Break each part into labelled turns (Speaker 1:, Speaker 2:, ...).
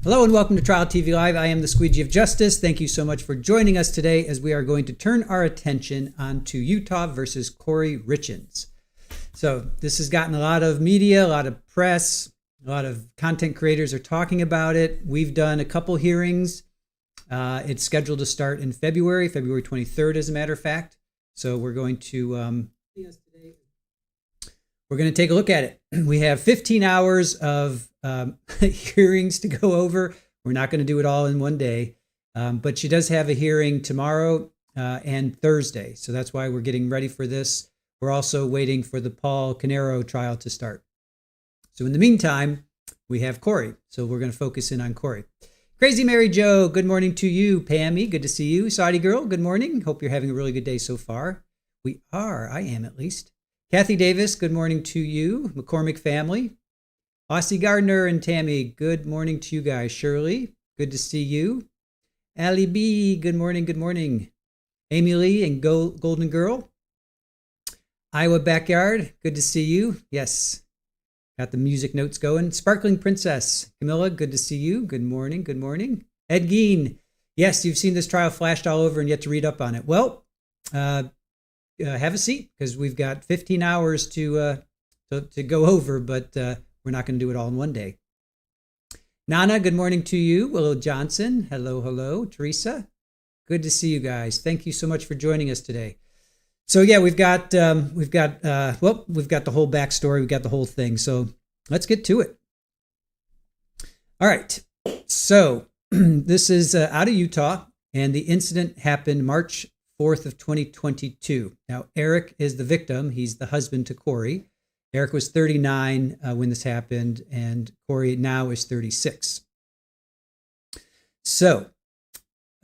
Speaker 1: Hello and welcome to Trial TV Live. I am the Squeegee of Justice. Thank you so much for joining us today as we are going to turn our attention onto Utah versus Kouri Richins. So this has gotten a lot of media, a lot of press, a lot of content creators are talking about it. We've done a couple hearings. It's scheduled to start in February 23rd, as a matter of fact. So we're going to take a look at it. We have 15 hours of hearings to go over. We're not going to do it all in one day, but she does have a hearing tomorrow and Thursday. So that's why we're getting ready for this. We're also waiting for the Paul Canero trial to start. So in the meantime, we have Kouri. So we're going to focus in on Kouri. Crazy Mary Joe, good morning to you. Pammy, good to see you. Saudi Girl, good morning. Hope you're having a really good day so far. We are. I am at least. Kathy Davis, good morning to you. McCormick family. Aussie Gardner and Tammy, good morning to you guys. Shirley, good to see you. Allie B, good morning, good morning. Amy Lee and Golden Girl. Iowa Backyard, good to see you. Yes, got the music notes going. Sparkling Princess. Camilla, good to see you. Good morning, good morning. Ed Gein, yes, you've seen this trial flashed all over and yet to read up on it. Well, have a seat because we've got 15 hours to go over, but we're not going to do it all in one day. Nana, good morning to you. Willow Johnson, hello, hello. Teresa, good to see you guys. Thank you so much for joining us today. So yeah, we've got the whole backstory. We've got the whole thing. So let's get to it. All right. So this is out of Utah, and the incident happened March 4th of 2022. Now, Eric is the victim. He's the husband to Kouri. Eric was 39 when this happened, and Kouri now is 36. So,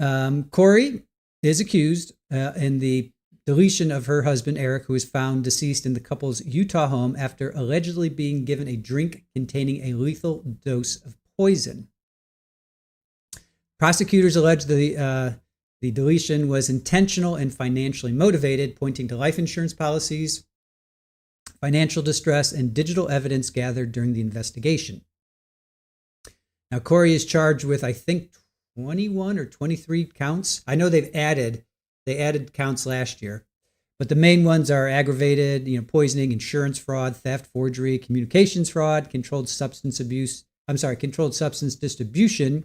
Speaker 1: Kouri is accused in the deletion of her husband, Eric, who was found deceased in the couple's Utah home after allegedly being given a drink containing a lethal dose of poison. Prosecutors allege the deletion was intentional and financially motivated, pointing to life insurance policies, financial distress, and digital evidence gathered during the investigation. Now, Kouri is charged with, I think, 21 or 23 counts. I know they added counts last year, but the main ones are aggravated, poisoning, insurance fraud, theft, forgery, communications fraud, controlled substance distribution,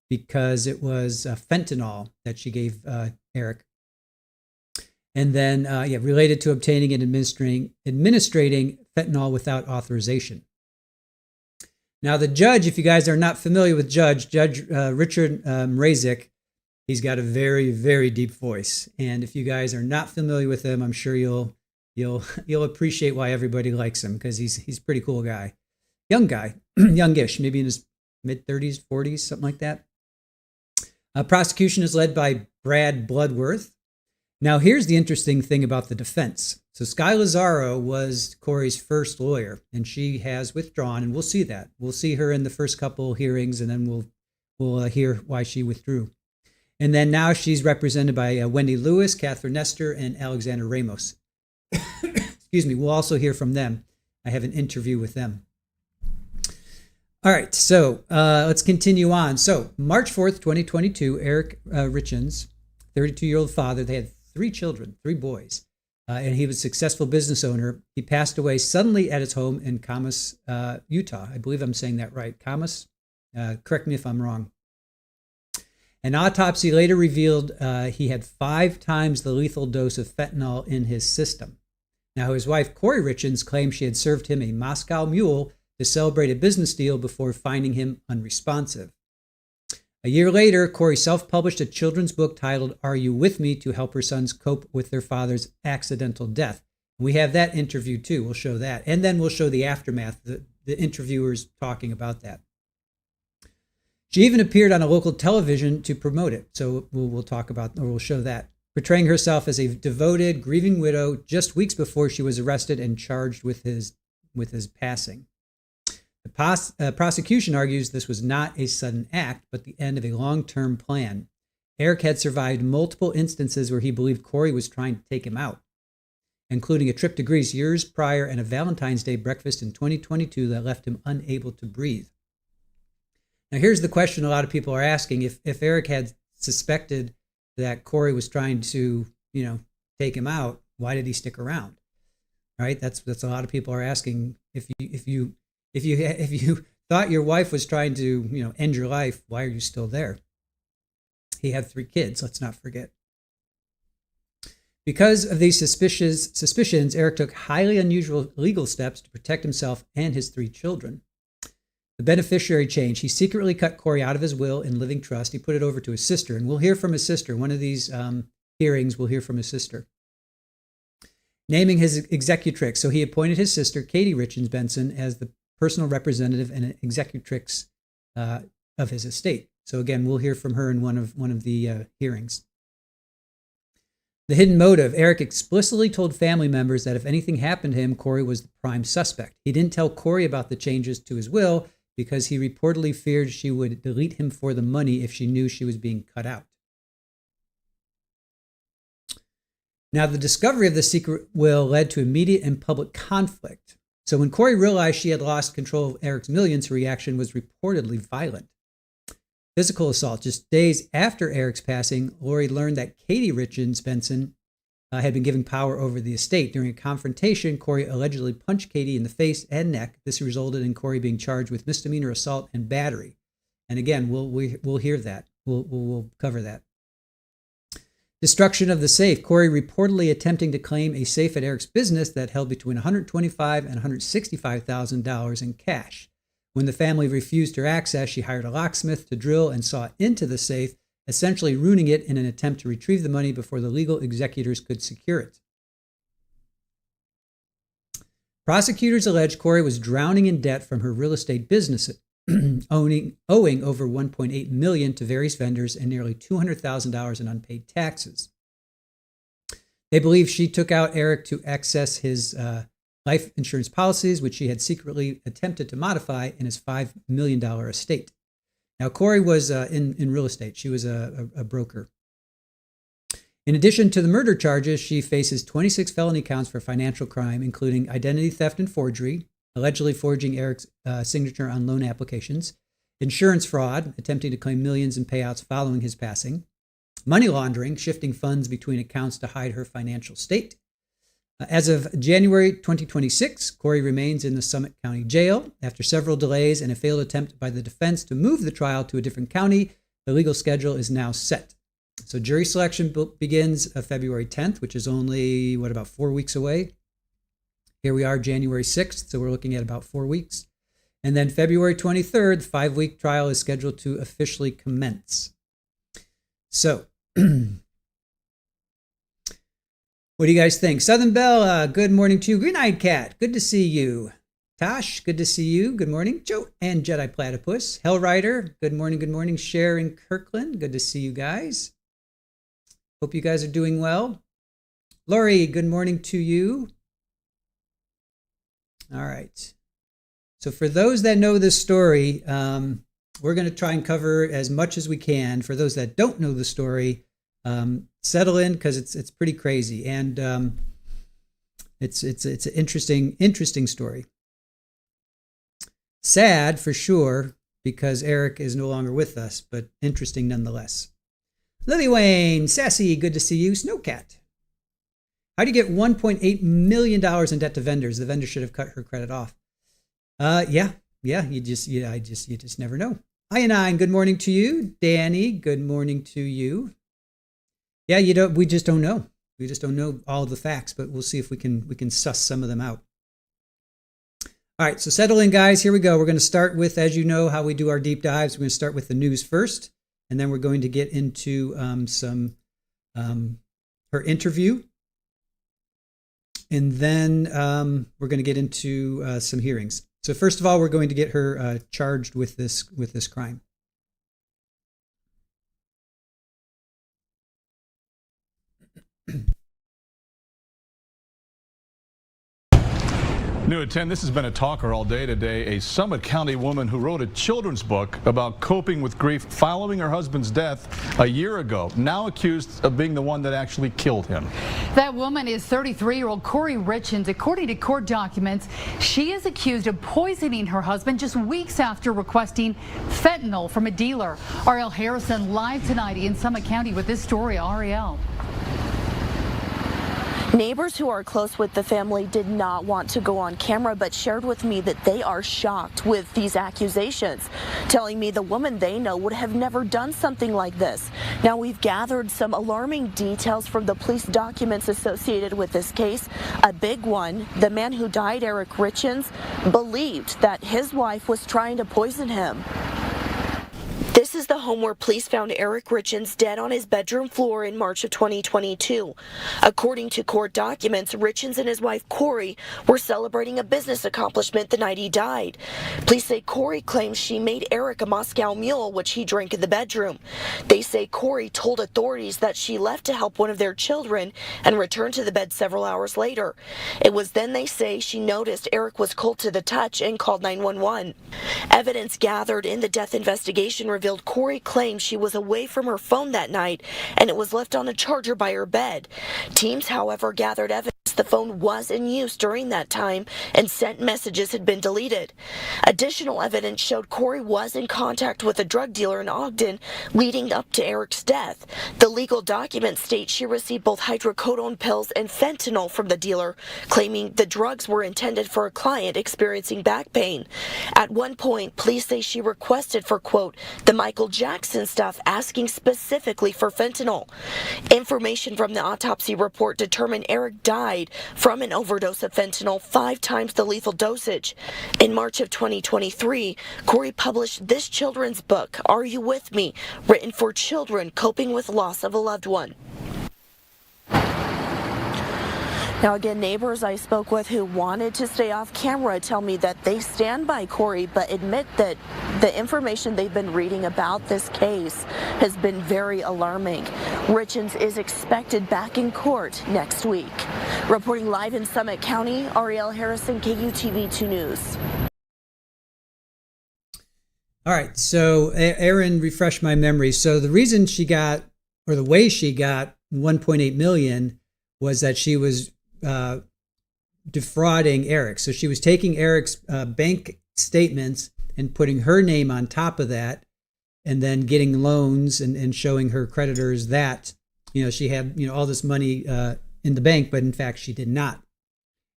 Speaker 1: because it was fentanyl that she gave Eric. And then, related to obtaining and administrating fentanyl without authorization. Now, the judge, if you guys are not familiar with Judge Richard Razik, he's got a very, very deep voice. And if you guys are not familiar with him, I'm sure you'll appreciate why everybody likes him, because he's a pretty cool guy. Young guy, youngish, maybe in his mid-30s, 40s, something like that. Prosecution is led by Brad Bloodworth. Now, here's the interesting thing about the defense. So Sky Lazaro was Kouri's first lawyer, and she has withdrawn, and we'll see that. We'll see her in the first couple hearings, and then we'll hear why she withdrew. And then now she's represented by Wendy Lewis, Catherine Nestor, and Alexander Ramos. Excuse me. We'll also hear from them. I have an interview with them. All right, so let's continue on. So March 4th, 2022, Eric Richins, 32-year-old father, they had 3 children, 3 boys, and he was a successful business owner. He passed away suddenly at his home in Kamas, Utah. I believe I'm saying that right. Kamas? Correct me if I'm wrong. An autopsy later revealed he had 5 times the lethal dose of fentanyl in his system. Now, his wife, Kouri Richins, claimed she had served him a Moscow Mule to celebrate a business deal before finding him unresponsive. A year later, Kouri self-published a children's book titled Are You With Me? To help her sons cope with their father's accidental death. We have that interview too. We'll show that. And then we'll show the aftermath, the interviewers talking about that. She even appeared on a local television to promote it. So we'll talk about, or we'll show that. Portraying herself as a devoted, grieving widow just weeks before she was arrested and charged with his passing. The prosecution argues this was not a sudden act, but the end of a long-term plan. Eric had survived multiple instances where he believed Kouri was trying to take him out, including a trip to Greece years prior and a Valentine's Day breakfast in 2022 that left him unable to breathe. Now, here's the question a lot of people are asking. If Eric had suspected that Kouri was trying to, take him out, why did he stick around? Right? That's a lot of people are asking. If you thought your wife was trying to, end your life, why are you still there? He had 3 kids, let's not forget. Because of these suspicions, Eric took highly unusual legal steps to protect himself and his 3 children. The beneficiary change. He secretly cut Kouri out of his will in living trust. He put it over to his sister, and we'll hear from his sister. One of these hearings, we'll hear from his sister. Naming his executrix. So he appointed his sister, Kouri Richins Benson, as the personal representative and executrix of his estate. So again, we'll hear from her in one of the hearings. The hidden motive. Eric explicitly told family members that if anything happened to him, Kouri was the prime suspect. He didn't tell Kouri about the changes to his will because he reportedly feared she would delete him for the money if she knew she was being cut out. Now, the discovery of the secret will led to immediate and public conflict. So when Kouri realized she had lost control of Eric's millions, her reaction was reportedly violent. Physical assault. Just days after Eric's passing, Lori learned that Kouri Richins Benson had been given power over the estate. During a confrontation, Kouri allegedly punched Katie in the face and neck. This resulted in Kouri being charged with misdemeanor assault and battery. And again, we'll hear that. We'll cover that. Destruction of the safe. Kouri reportedly attempting to claim a safe at Eric's business that held between $125,000 and $165,000 in cash. When the family refused her access, she hired a locksmith to drill and saw into the safe, essentially ruining it in an attempt to retrieve the money before the legal executors could secure it. Prosecutors allege Kouri was drowning in debt from her real estate business, owing over $1.8 million to various vendors and nearly $200,000 in unpaid taxes. They believe she took out Eric to access his life insurance policies, which she had secretly attempted to modify in his $5 million estate. Now, Kouri was in real estate. She was a broker. In addition to the murder charges, she faces 26 felony counts for financial crime, including identity theft and forgery, allegedly forging Eric's signature on loan applications, insurance fraud, attempting to claim millions in payouts following his passing, money laundering, shifting funds between accounts to hide her financial state. As of January 2026, Kouri remains in the Summit County Jail. After several delays and a failed attempt by the defense to move the trial to a different county, the legal schedule is now set. So jury selection begins February 10th, which is only, about 4 weeks away. Here we are, January 6th, so we're looking at about 4 weeks. And then February 23rd, the 5-week trial is scheduled to officially commence. So, what do you guys think? Southern Belle, good morning to you. Green-Eyed Cat, good to see you. Tosh, good to see you. Good morning. Joe and Jedi Platypus. Hellrider, good morning, good morning. Cher and Kirkland, good to see you guys. Hope you guys are doing well. Lori, good morning to you. All right. So for those that know this story, we're going to try and cover as much as we can. For those that don't know the story, settle in because it's pretty crazy, and it's an interesting story. Sad for sure because Eric is no longer with us, but interesting nonetheless. Lily Wayne, Sassy, good to see you. Snowcat, how do you get $1.8 million in debt to vendors? The vendor should have cut her credit off. You just never know. Ianine, good morning to you. Danny, good morning to you. Yeah, we just don't know. We just don't know all the facts, but we'll see if we can suss some of them out. All right, so settle in, guys. Here we go. We're going to start with, as you know, how we do our deep dives. We're going to start with the news first, and then we're going to get into her interview, and then we're going to get into some hearings. So first of all, we're going to get her charged with this crime.
Speaker 2: New at 10, this has been a talker all day today. A Summit County woman who wrote a children's book about coping with grief following her husband's death a year ago, now accused of being the one that actually killed him.
Speaker 3: That woman is 33-year-old Kouri Richins. According to court documents, she is accused of poisoning her husband just weeks after requesting fentanyl from a dealer. Ariel Harrison live tonight in Summit County with this story. Ariel.
Speaker 4: Neighbors who are close with the family did not want to go on camera, but shared with me that they are shocked with these accusations, telling me the woman they know would have never done something like this. Now, we've gathered some alarming details from the police documents associated with this case. A big one, the man who died, Eric Richins, believed that his wife was trying to poison him. This is the home where police found Eric Richins dead on his bedroom floor in March of 2022. According to court documents, Richins and his wife Kouri were celebrating a business accomplishment the night he died. Police say Kouri claims she made Eric a Moscow Mule, which he drank in the bedroom. They say Kouri told authorities that she left to help one of their children and returned to the bed several hours later. It was then, they say, she noticed Eric was cold to the touch and called 911. Evidence gathered in the death investigation revealed Kouri claimed she was away from her phone that night and it was left on a charger by her bed. Teams, however, gathered evidence the phone was in use during that time and sent messages had been deleted. Additional evidence showed Kouri was in contact with a drug dealer in Ogden leading up to Eric's death. The legal documents state she received both hydrocodone pills and fentanyl from the dealer, claiming the drugs were intended for a client experiencing back pain. At one point, police say she requested for, quote, the Michael Jackson stuff, asking specifically for fentanyl. Information from the autopsy report determined Eric died from an overdose of fentanyl 5 times the lethal dosage. In March of 2023, Kouri published this children's book, Are You With Me?, written for children coping with loss of a loved one. Now again, neighbors I spoke with who wanted to stay off camera tell me that they stand by Kouri, but admit that the information they've been reading about this case has been very alarming. Richins is expected back in court next week. Reporting live in Summit County, Ariel Harrison, KUTV 2 News.
Speaker 1: All right, so Aaron, refresh my memory. So the reason she got, or the way she got 1.8 million was that she was defrauding Eric. So she was taking Eric's bank statements and putting her name on top of that, and then getting loans and showing her creditors that, she had, all this money in the bank, but in fact she did not.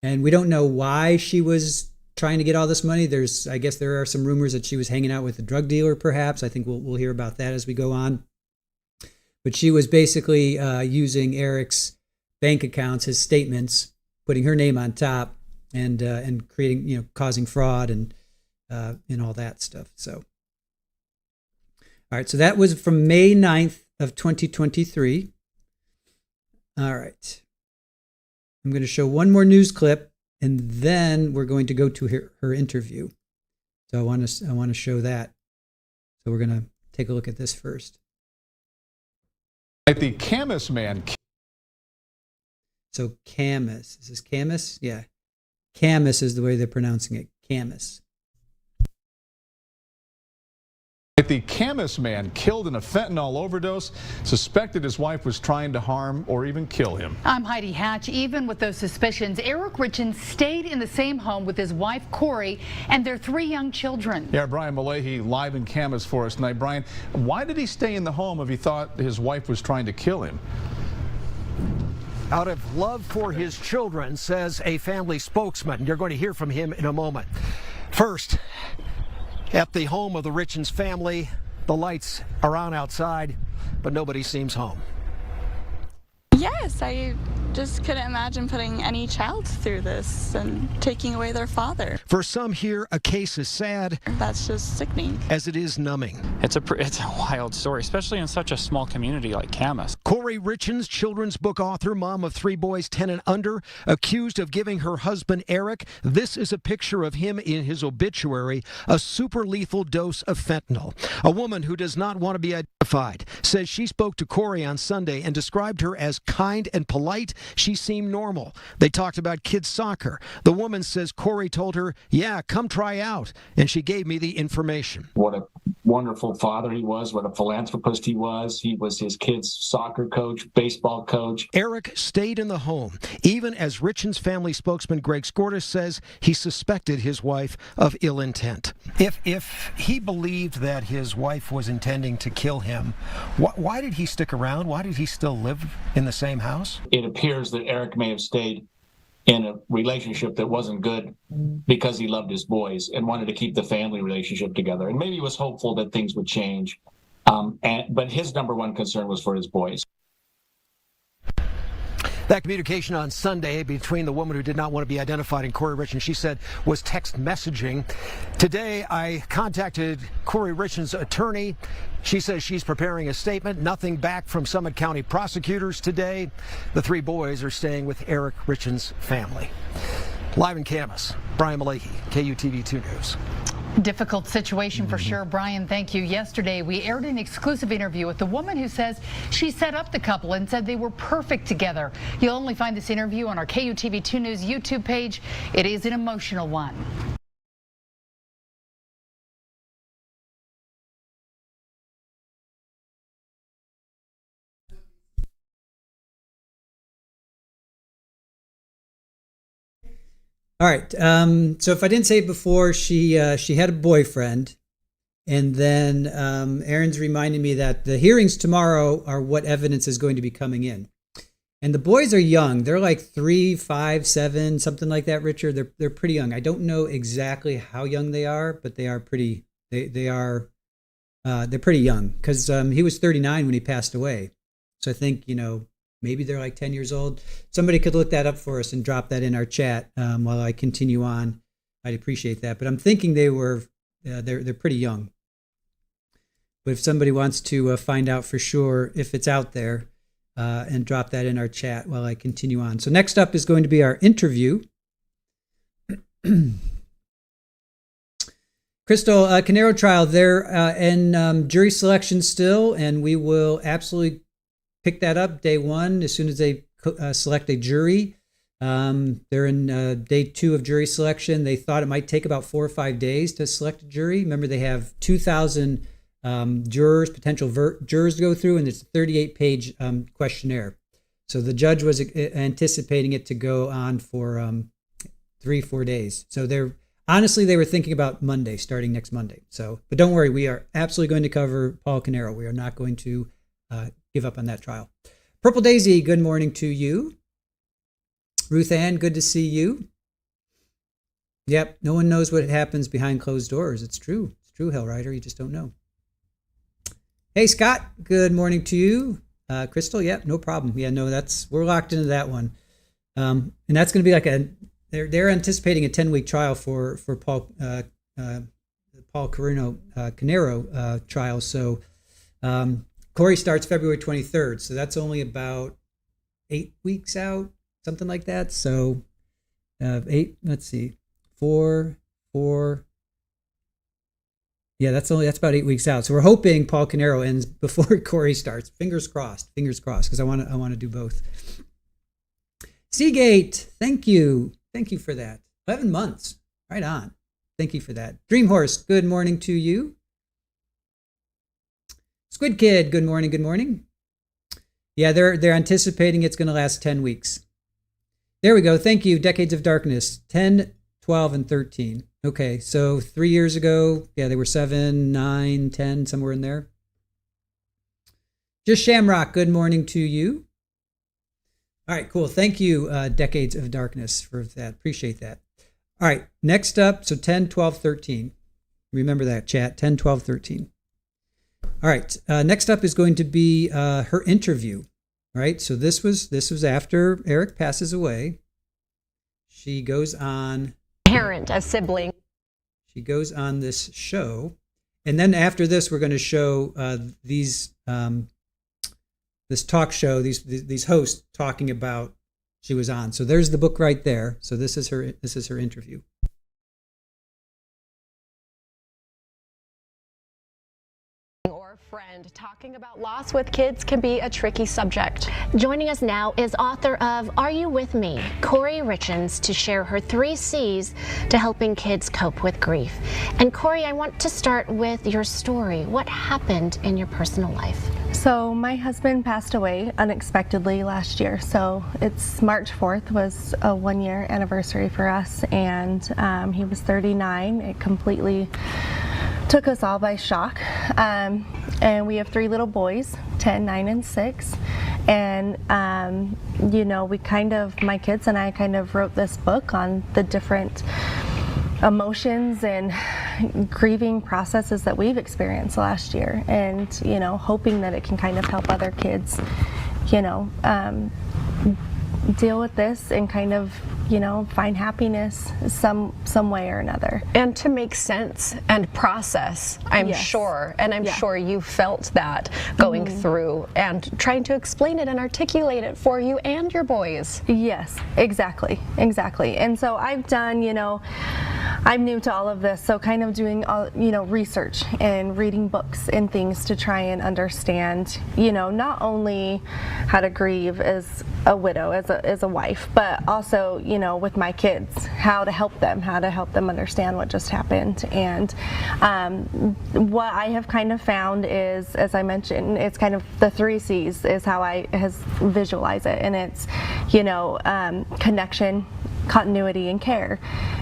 Speaker 1: And we don't know why she was trying to get all this money. I guess there are some rumors that she was hanging out with a drug dealer, perhaps. I think we'll hear about that as we go on. But she was basically using Eric's bank accounts, his statements, putting her name on top, and creating, causing fraud and all that stuff. So, all right. So that was from May 9th of 2023. All right. I'm going to show one more news clip, and then we're going to go to her interview. So I want to show that. So we're going to take a look at this first.
Speaker 2: The Camas man.
Speaker 1: So Camas. Is this Camas? Yeah. Camas is the way they're pronouncing it. Camas.
Speaker 2: The Camas man killed in a fentanyl overdose, suspected his wife was trying to harm or even kill him.
Speaker 3: I'm Heidi Hatch. Even with those suspicions, Eric Richins stayed in the same home with his wife Kouri and their 3 young children.
Speaker 2: Yeah, Brian Malahy live in Camas for us tonight. Brian, why did he stay in the home if he thought his wife was trying to kill him?
Speaker 5: Out of love for his children, says a family spokesman. You're going to hear from him in a moment. First, at the home of the Richins family, the lights are on outside, but nobody seems home.
Speaker 6: Yes, I just couldn't imagine putting any child through this and taking away their father.
Speaker 5: For some here, a case is sad.
Speaker 6: That's just sickening.
Speaker 5: As it is numbing.
Speaker 7: It's a wild story, especially in such a small community like Camas.
Speaker 5: Kouri Richins, children's book author, mom of 3 boys 10 and under, accused of giving her husband Eric, this is a picture of him in his obituary, a super lethal dose of fentanyl. A woman who does not want to be identified says she spoke to Kouri on Sunday and described her as kind and polite, She seemed normal. They talked about kids' soccer. The woman says Kouri told her, yeah, come try out. And she gave me the information.
Speaker 8: What a wonderful father he was, what a philanthropist he was. He was his kids' soccer coach, baseball coach.
Speaker 5: Eric stayed in the home, even as Richins family spokesman Greg Skordas says he suspected his wife of ill intent. If he believed that his wife was intending to kill him, why did he stick around? Why did he still live in the same house?
Speaker 8: It appears that Eric may have stayed in a relationship that wasn't good because he loved his boys and wanted to keep the family relationship together. And maybe he was hopeful that things would change. But his number one concern was for his boys.
Speaker 5: That communication on Sunday between the woman who did not want to be identified and Kouri Richins, she said, was text messaging. Today, I contacted Kouri Richins' attorney. She says she's preparing a statement. Nothing back from Summit County prosecutors today. The three boys are staying with Eric Richins' family. Live in Camas, Brian Malahi, KUTV2 News.
Speaker 3: Difficult situation for sure. Brian, thank you. Yesterday, we aired an exclusive interview with the woman who says she set up the couple and said they were perfect together. You'll only find this interview on our KUTV2 News YouTube page. It is an emotional one.
Speaker 1: All right. So if I didn't say it before, she had a boyfriend, and then Aaron's reminding me that the hearings tomorrow are what evidence is going to be coming in. And the boys are young. They're like 3, 5, 7, something like that, Richard. They're pretty young. I don't know exactly how young they are, but they are pretty. They're pretty young because he was 39 when he passed away. So I think maybe they're like 10 years old. Somebody could look that up for us and drop that in our chat while I continue on. I'd appreciate that. But I'm thinking they're pretty young. But if somebody wants to find out for sure if it's out there and drop that in our chat while I continue on. So next up is going to be our interview. Crystal, Canero trial, they're in jury selection still, and we will absolutely pick that up day one as soon as they select a jury. They're in day 2 of jury selection. They thought it might take about 4 or 5 days to select a jury. Remember, they have 2,000 potential jurors to go through, and it's a 38-page questionnaire. So the judge was anticipating it to go on for 3-4 days. So they were thinking about Monday, starting next Monday. So, but don't worry, we are absolutely going to cover Paul Canero. We are not going to give up on that trial. Purple Daisy, good morning to you. Ruth Ann, good to see you. Yep, no one knows what happens behind closed doors. It's true. It's true, Hellrider. You just don't know. Hey, Scott, good morning to you. Crystal, yep, no problem. Yeah, no, we're locked into that one. And that's going to be like they're anticipating a 10-week trial for Paul Canero trial. So, Kouri starts February 23rd, so that's only about 8 weeks out, something like that. So 4. Yeah, that's about 8 weeks out. So we're hoping Paul Canero ends before Kouri starts. Fingers crossed, because I want to do both. Seagate, thank you for that. 11 months, right on. Thank you for that. Dreamhorse, good morning to you. Squid Kid, good morning. Yeah, they're anticipating it's going to last 10 weeks. There we go. Thank you. Decades of Darkness, 10, 12, and 13. Okay, so 3 years ago, yeah, they were 7, 9, 10, somewhere in there. Just Shamrock, good morning to you. All right, cool. Thank you, Decades of Darkness, for that. Appreciate that. All right, next up, so 10, 12, 13. Remember that, chat, 10, 12, 13. All right, next up is going to be her interview. All right, so this was after Eric passes away. She goes on.
Speaker 9: Parent, a sibling.
Speaker 1: She goes on this show, and then after this, we're going to show this talk show, these hosts talking about she was on. So there's the book right there. So this is her interview.
Speaker 9: Or friend. Talking about loss with kids can be a tricky subject.
Speaker 10: Joining us now is author of Are You With Me, Kouri Richins, to share her 3 C's to helping kids cope with grief. And Kouri, I want to start with your story. What happened in your personal life?
Speaker 11: So my husband passed away unexpectedly last year. So it's March 4th was a 1-year anniversary for us, and he was 39. It completely took us all by shock. And we have 3 little boys, 10, 9, and 6. And, you know, my kids and I kind of wrote this book on the different emotions and grieving processes that we've experienced last year, and, you know, hoping that it can kind of help other kids, you know, deal with this and kind of, you know, find happiness some way or another.
Speaker 9: And to make sense and process, I'm sure. And I'm sure you felt that going through and trying to explain it and articulate it for you and your boys.
Speaker 11: Yes, exactly. And so I've done, you know, I'm new to all of this, so kind of doing, you know, research and reading books and things to try and understand, you know, not only how to grieve as a widow, as a wife, but also, you know, with my kids, how to help them understand what just happened. And what I have kind of found is, as I mentioned, it's kind of the 3 C's is how I visualize it, and it's, you know, connection, continuity, and care.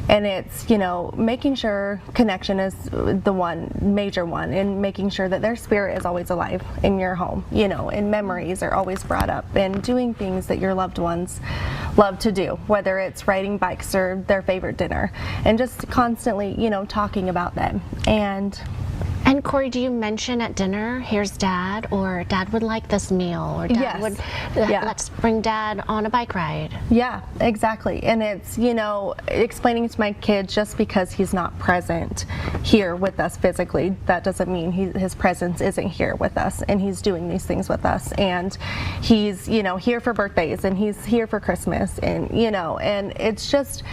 Speaker 11: And it's, you know, making sure connection is the major one, and making sure that their spirit is always alive in your home, you know, and memories are always brought up, and doing things that your loved ones love to do, whether it's riding bikes or their favorite dinner, and just constantly, you know, talking about them.
Speaker 10: And Kouri, do you mention at dinner, here's Dad, or Dad would like this meal, or Dad would, let's bring Dad on a bike ride?
Speaker 11: Yeah, exactly. And it's, you know, explaining to my kids, just because he's not present here with us physically, that doesn't mean his presence isn't here with us, and he's doing these things with us. And he's, you know, here for birthdays, and he's here for Christmas, and, you know, and it's just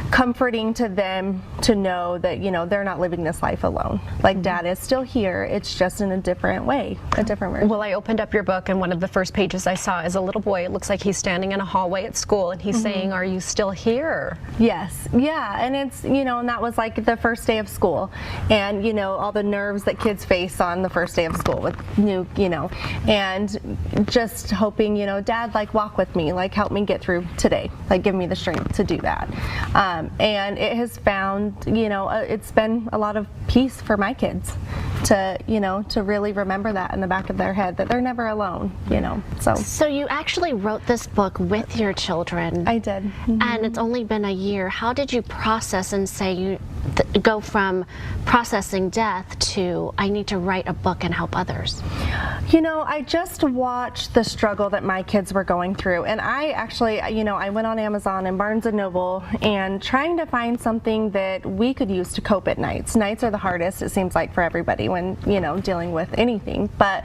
Speaker 11: comforting to them to know that, you know, they're not living this life alone. Like, Dad is still here, it's just in a different way, a different version.
Speaker 9: Well, I opened up your book, and one of the first pages I saw is a little boy. It looks like he's standing in a hallway at school, and he's saying, "Are you still here?"
Speaker 11: Yes, yeah, and it's, you know, and that was like the first day of school, and, you know, all the nerves that kids face on the first day of school with new, you know, and just hoping, you know, Dad, like, walk with me, like, help me get through today, like, give me the strength to do that. And it has found, you know, it's been a lot of peace for my kids to, you know, to really remember that in the back of their head, that they're never alone, you know. So
Speaker 10: you actually wrote this book with your children.
Speaker 11: I did.
Speaker 10: And it's only been a year. How did you process and say you go from processing death to I need to write a book and help others?
Speaker 11: You know, I just watched the struggle that my kids were going through, and I actually, you know, I went on Amazon and Barnes & Noble and trying to find something that we could use to cope at nights. Nights are the hardest, it seems like, for everybody when, you know, dealing with anything, but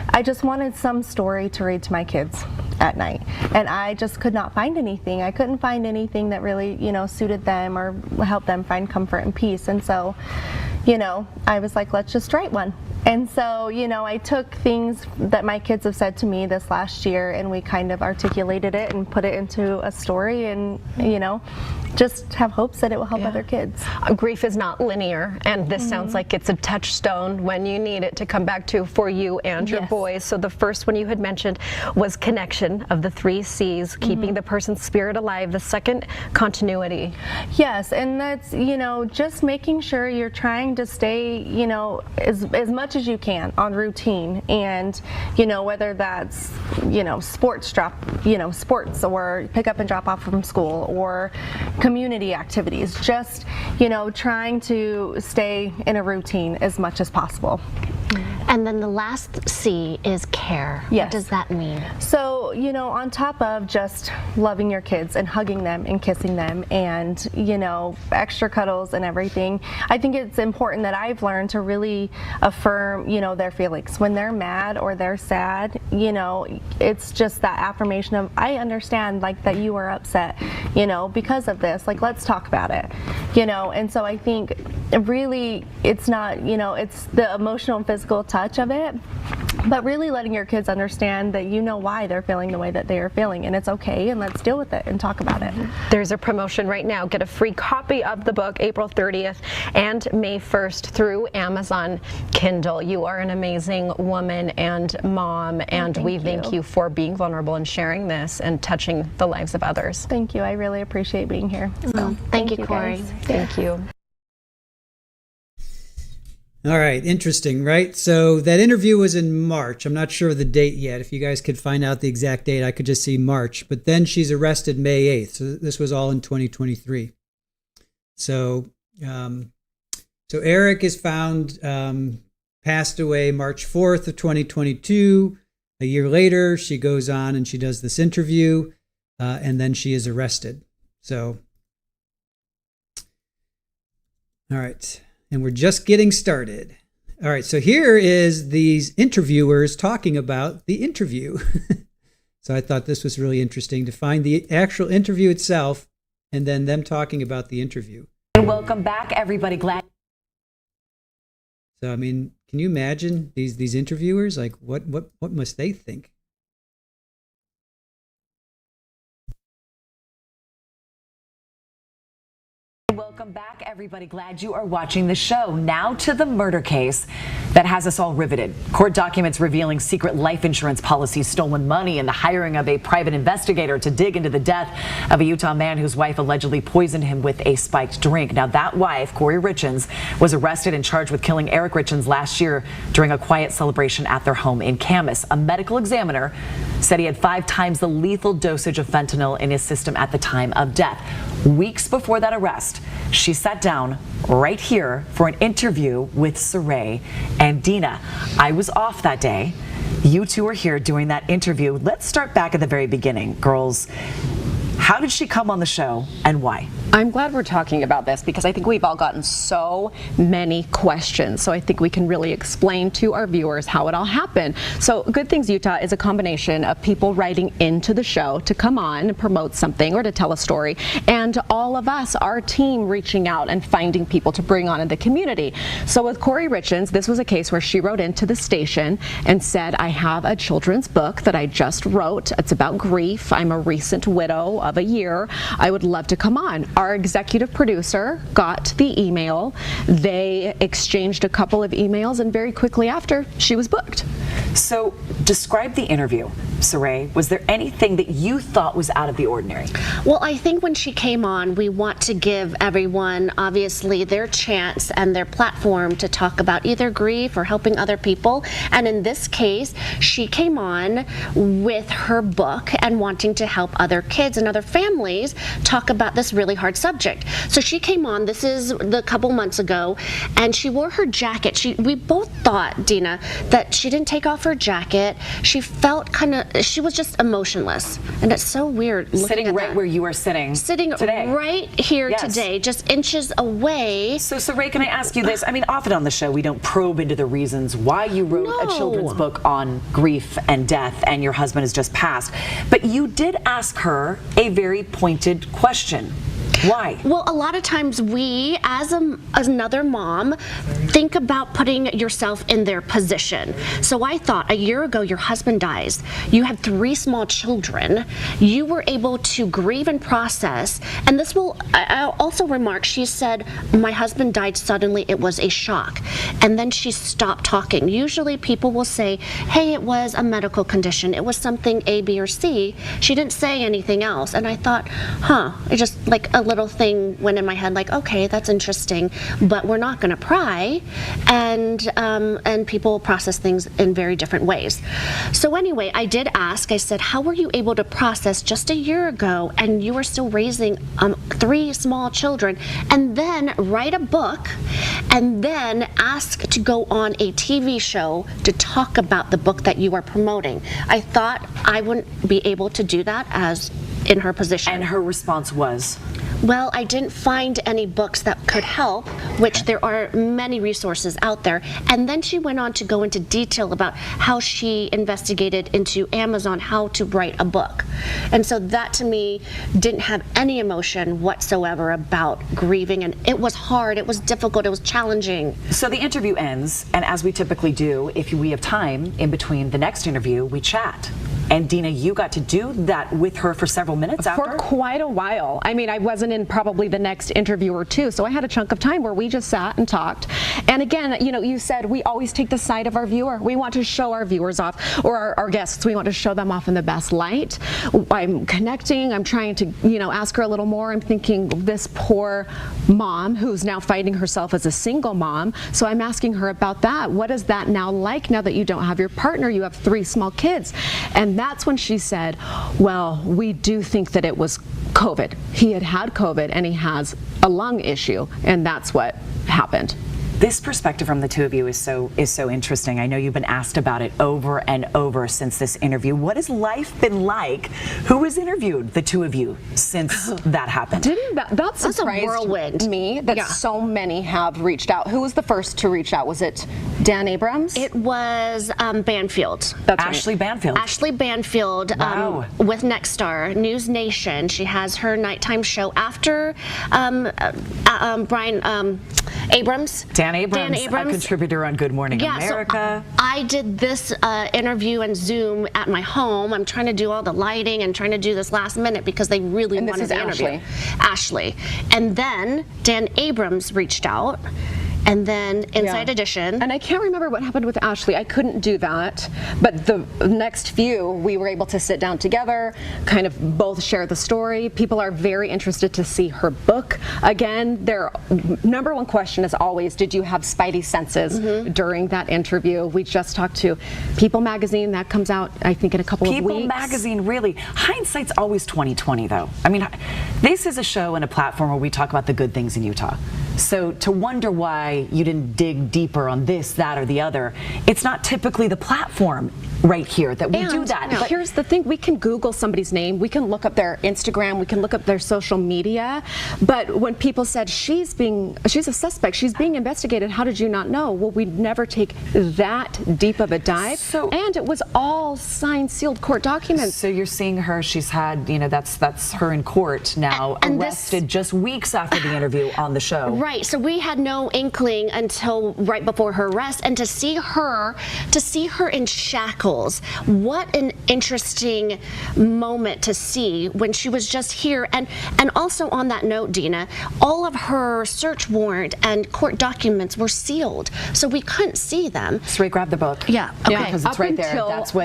Speaker 11: I just wanted some story to read to my kids at night, and I just could not find anything. I couldn't find anything that really, you know, suited them or helped them find comfort and peace. And so, you know, I was like, let's just write one. And so, you know, I took things that my kids have said to me this last year, and we kind of articulated it and put it into a story, and, you know, just have hopes that it will help other kids.
Speaker 9: Grief is not linear, and this sounds like it's a touchstone when you need it to come back to for you and your boys. So the first one you had mentioned was connection, of the 3 C's, keeping the person's spirit alive. The second, continuity.
Speaker 11: Yes, and that's, you know, just making sure you're trying to stay, you know, as much as you can on routine, and, you know, whether that's, you know, sports or pick up and drop off from school, or community activities, just, you know, trying to stay in a routine as much as possible.
Speaker 10: And then the last C is care.
Speaker 11: Yes.
Speaker 10: What does that mean?
Speaker 11: So, you know, on top of just loving your kids and hugging them and kissing them and, you know, extra cuddles and everything, I think it's important that I've learned to really affirm, you know, their feelings. When they're mad or they're sad, you know, it's just that affirmation of, I understand, like, that you are upset, you know, because of this, like, let's talk about it, you know. And so I think really it's not, you know, it's the emotional and physical touch of it, but really letting your kids understand that you know why they're feeling the way that they are feeling, and it's okay, and let's deal with it and talk about it.
Speaker 9: There's a promotion right now. Get a free copy of the book April 30th and May 1st through Amazon Kindle. You are an amazing woman and mom, and we thank you for being vulnerable and sharing this and touching the lives of others.
Speaker 11: Thank you. I really appreciate being here. So,
Speaker 10: thank you, Kouri.
Speaker 9: Thank you.
Speaker 1: All right, interesting, right? So that interview was in March. I'm not sure of the date yet. If you guys could find out the exact date, I could just see March. But then she's arrested May 8th. So this was all in 2023. So Eric is found passed away March 4th of 2022. A year later, she goes on and she does this interview, and then she is arrested. So, all right. And we're just getting started. All right, so here is these interviewers talking about the interview. So I thought this was really interesting to find the actual interview itself and then them talking about the interview.
Speaker 12: And welcome back, everybody. Glad.
Speaker 1: So, I mean, can you imagine these interviewers? Like, what must they think?
Speaker 12: Welcome back, everybody. Glad you are watching the show. Now to the murder case that has us all riveted. Court documents revealing secret life insurance policies, stolen money, and the hiring of a private investigator to dig into the death of a Utah man whose wife allegedly poisoned him with a spiked drink. Now, that wife, Kouri Richins, was arrested and charged with killing Eric Richins last year during a quiet celebration at their home in Camas. A medical examiner said he had 5 times the lethal dosage of fentanyl in his system at the time of death. Weeks before that arrest, she sat down right here for an interview with Saray and Dina. I was off that day. You two were here doing that interview. Let's start back at the very beginning. Girls, how did she come on the show and why?
Speaker 9: I'm glad we're talking about this because I think we've all gotten so many questions. So I think we can really explain to our viewers how it all happened. So Good Things Utah is a combination of people writing into the show to come on and promote something or to tell a story, and all of us, our team, reaching out and finding people to bring on in the community. So with Kouri Richins, this was a case where she wrote into the station and said, I have a children's book that I just wrote. It's about grief. I'm a recent widow of a year. I would love to come on. Our executive producer got the email. They exchanged a couple of emails, and very quickly after, she was booked.
Speaker 12: So describe the interview, Saray. Was there anything that you thought was out of the ordinary?
Speaker 10: Well, I think when she came on, we want to give everyone, obviously, their chance and their platform to talk about either grief or helping other people. And in this case, she came on with her book and wanting to help other kids and other families talk about this really hard subject. So she came on, this is a couple months ago, and she wore her jacket. We both thought, Dina, that she didn't take off her jacket. She felt she was just emotionless. And it's so weird looking
Speaker 12: sitting
Speaker 10: at
Speaker 12: right
Speaker 10: that.
Speaker 12: Where you are sitting today.
Speaker 10: Right here
Speaker 12: Yes.
Speaker 10: today, just inches away.
Speaker 12: So Saray, can I ask you this? I mean, often on the show, we don't probe into the reasons why you wrote a children's book on grief and death, and your husband has just passed. But you did ask her a very pointed question. Why?
Speaker 10: Well, a lot of times we, as another mom, think about putting yourself in their position. So I thought, a year ago, your husband dies. You had 3 small children. You were able to grieve and process. And this will, I'll also remark, she said, my husband died suddenly. It was a shock. And then she stopped talking. Usually people will say, hey, it was a medical condition. It was something A, B, or C. She didn't say anything else. And I thought, it just like a little thing went in my head, like, okay, that's interesting, but we're not going to pry, and people process things in very different ways. So anyway, I did ask. I said, how were you able to process just a year ago, and you were still raising 3 small children, and then write a book, and then ask to go on a TV show to talk about the book that you are promoting? I thought I wouldn't be able to do that as in her position.
Speaker 12: And her response was?
Speaker 10: Well, I didn't find any books that could help, which there are many resources out there. And then she went on to go into detail about how she investigated into Amazon how to write a book. And so that to me didn't have any emotion whatsoever about grieving. And it was hard, it was difficult, it was challenging.
Speaker 12: So the interview ends, and as we typically do, if we have time in between the next interview, we chat. And Dina, you got to do that with her for several minutes after?
Speaker 9: For quite a while. I mean, I wasn't in probably the next interview or two, so I had a chunk of time where we just sat and talked. And again, you know, you said we always take the side of our viewer. We want to show our viewers off, or our guests, we want to show them off in the best light. I'm connecting, I'm trying to, you know, ask her a little more. I'm thinking this poor mom who's now fighting herself as a single mom, so I'm asking her about that. What is that now like now that you don't have your partner, you have 3 small kids? And that's when she said, well, we do think that it was COVID. He had COVID and he has a lung issue, and that's what happened.
Speaker 12: This perspective from the two of you is so interesting. I know you've been asked about it over and over since this interview. What has life been like? Who has interviewed the two of you since that happened?
Speaker 9: That surprised
Speaker 10: a whirlwind.
Speaker 9: me that so many have reached out. Who was the first to reach out? Was it Dan Abrams?
Speaker 10: It was Banfield.
Speaker 9: That's
Speaker 12: Ashley
Speaker 9: right.
Speaker 12: Banfield.
Speaker 10: Ashley Banfield with Next Star, News Nation. She has her nighttime show after Brian Abrams.
Speaker 12: Dan Abrams, a contributor on Good Morning America.
Speaker 10: So I did this interview and Zoom at my home. I'm trying to do all the lighting and trying to do this last minute because they really wanted the interview. Ashley. And then Dan Abrams reached out. And then Inside Edition.
Speaker 9: And I can't remember what happened with Ashley. I couldn't do that. But the next few, we were able to sit down together, kind of both share the story. People are very interested to see her book. Again, their number one question is always, did you have spidey senses during that interview? We just talked to People Magazine. That comes out, I think, in a couple of weeks.
Speaker 12: People Magazine, really. Hindsight's always 20/20, though. I mean, this is a show and a platform where we talk about the good things in Utah. So to wonder why you didn't dig deeper on this, that, or the other, it's not typically the platform right here that we do that.
Speaker 9: But here's the thing, we can Google somebody's name, we can look up their Instagram, we can look up their social media, but when people said she's a suspect, she's being investigated, how did you not know? Well, we'd never take that deep of a dive, and it was all signed, sealed court documents.
Speaker 12: So you're seeing her, she's had, you know, that's her in court now, and arrested just weeks after the interview on the show.
Speaker 10: Right, so we had no inkling until right before her arrest, and to see her in shackles, what an interesting moment to see when she was just here. And also on that note, Dina, all of her search warrant and court documents were sealed, so we couldn't see them.
Speaker 12: So we grabbed the book.
Speaker 10: Yeah, okay.
Speaker 12: Because it's right there.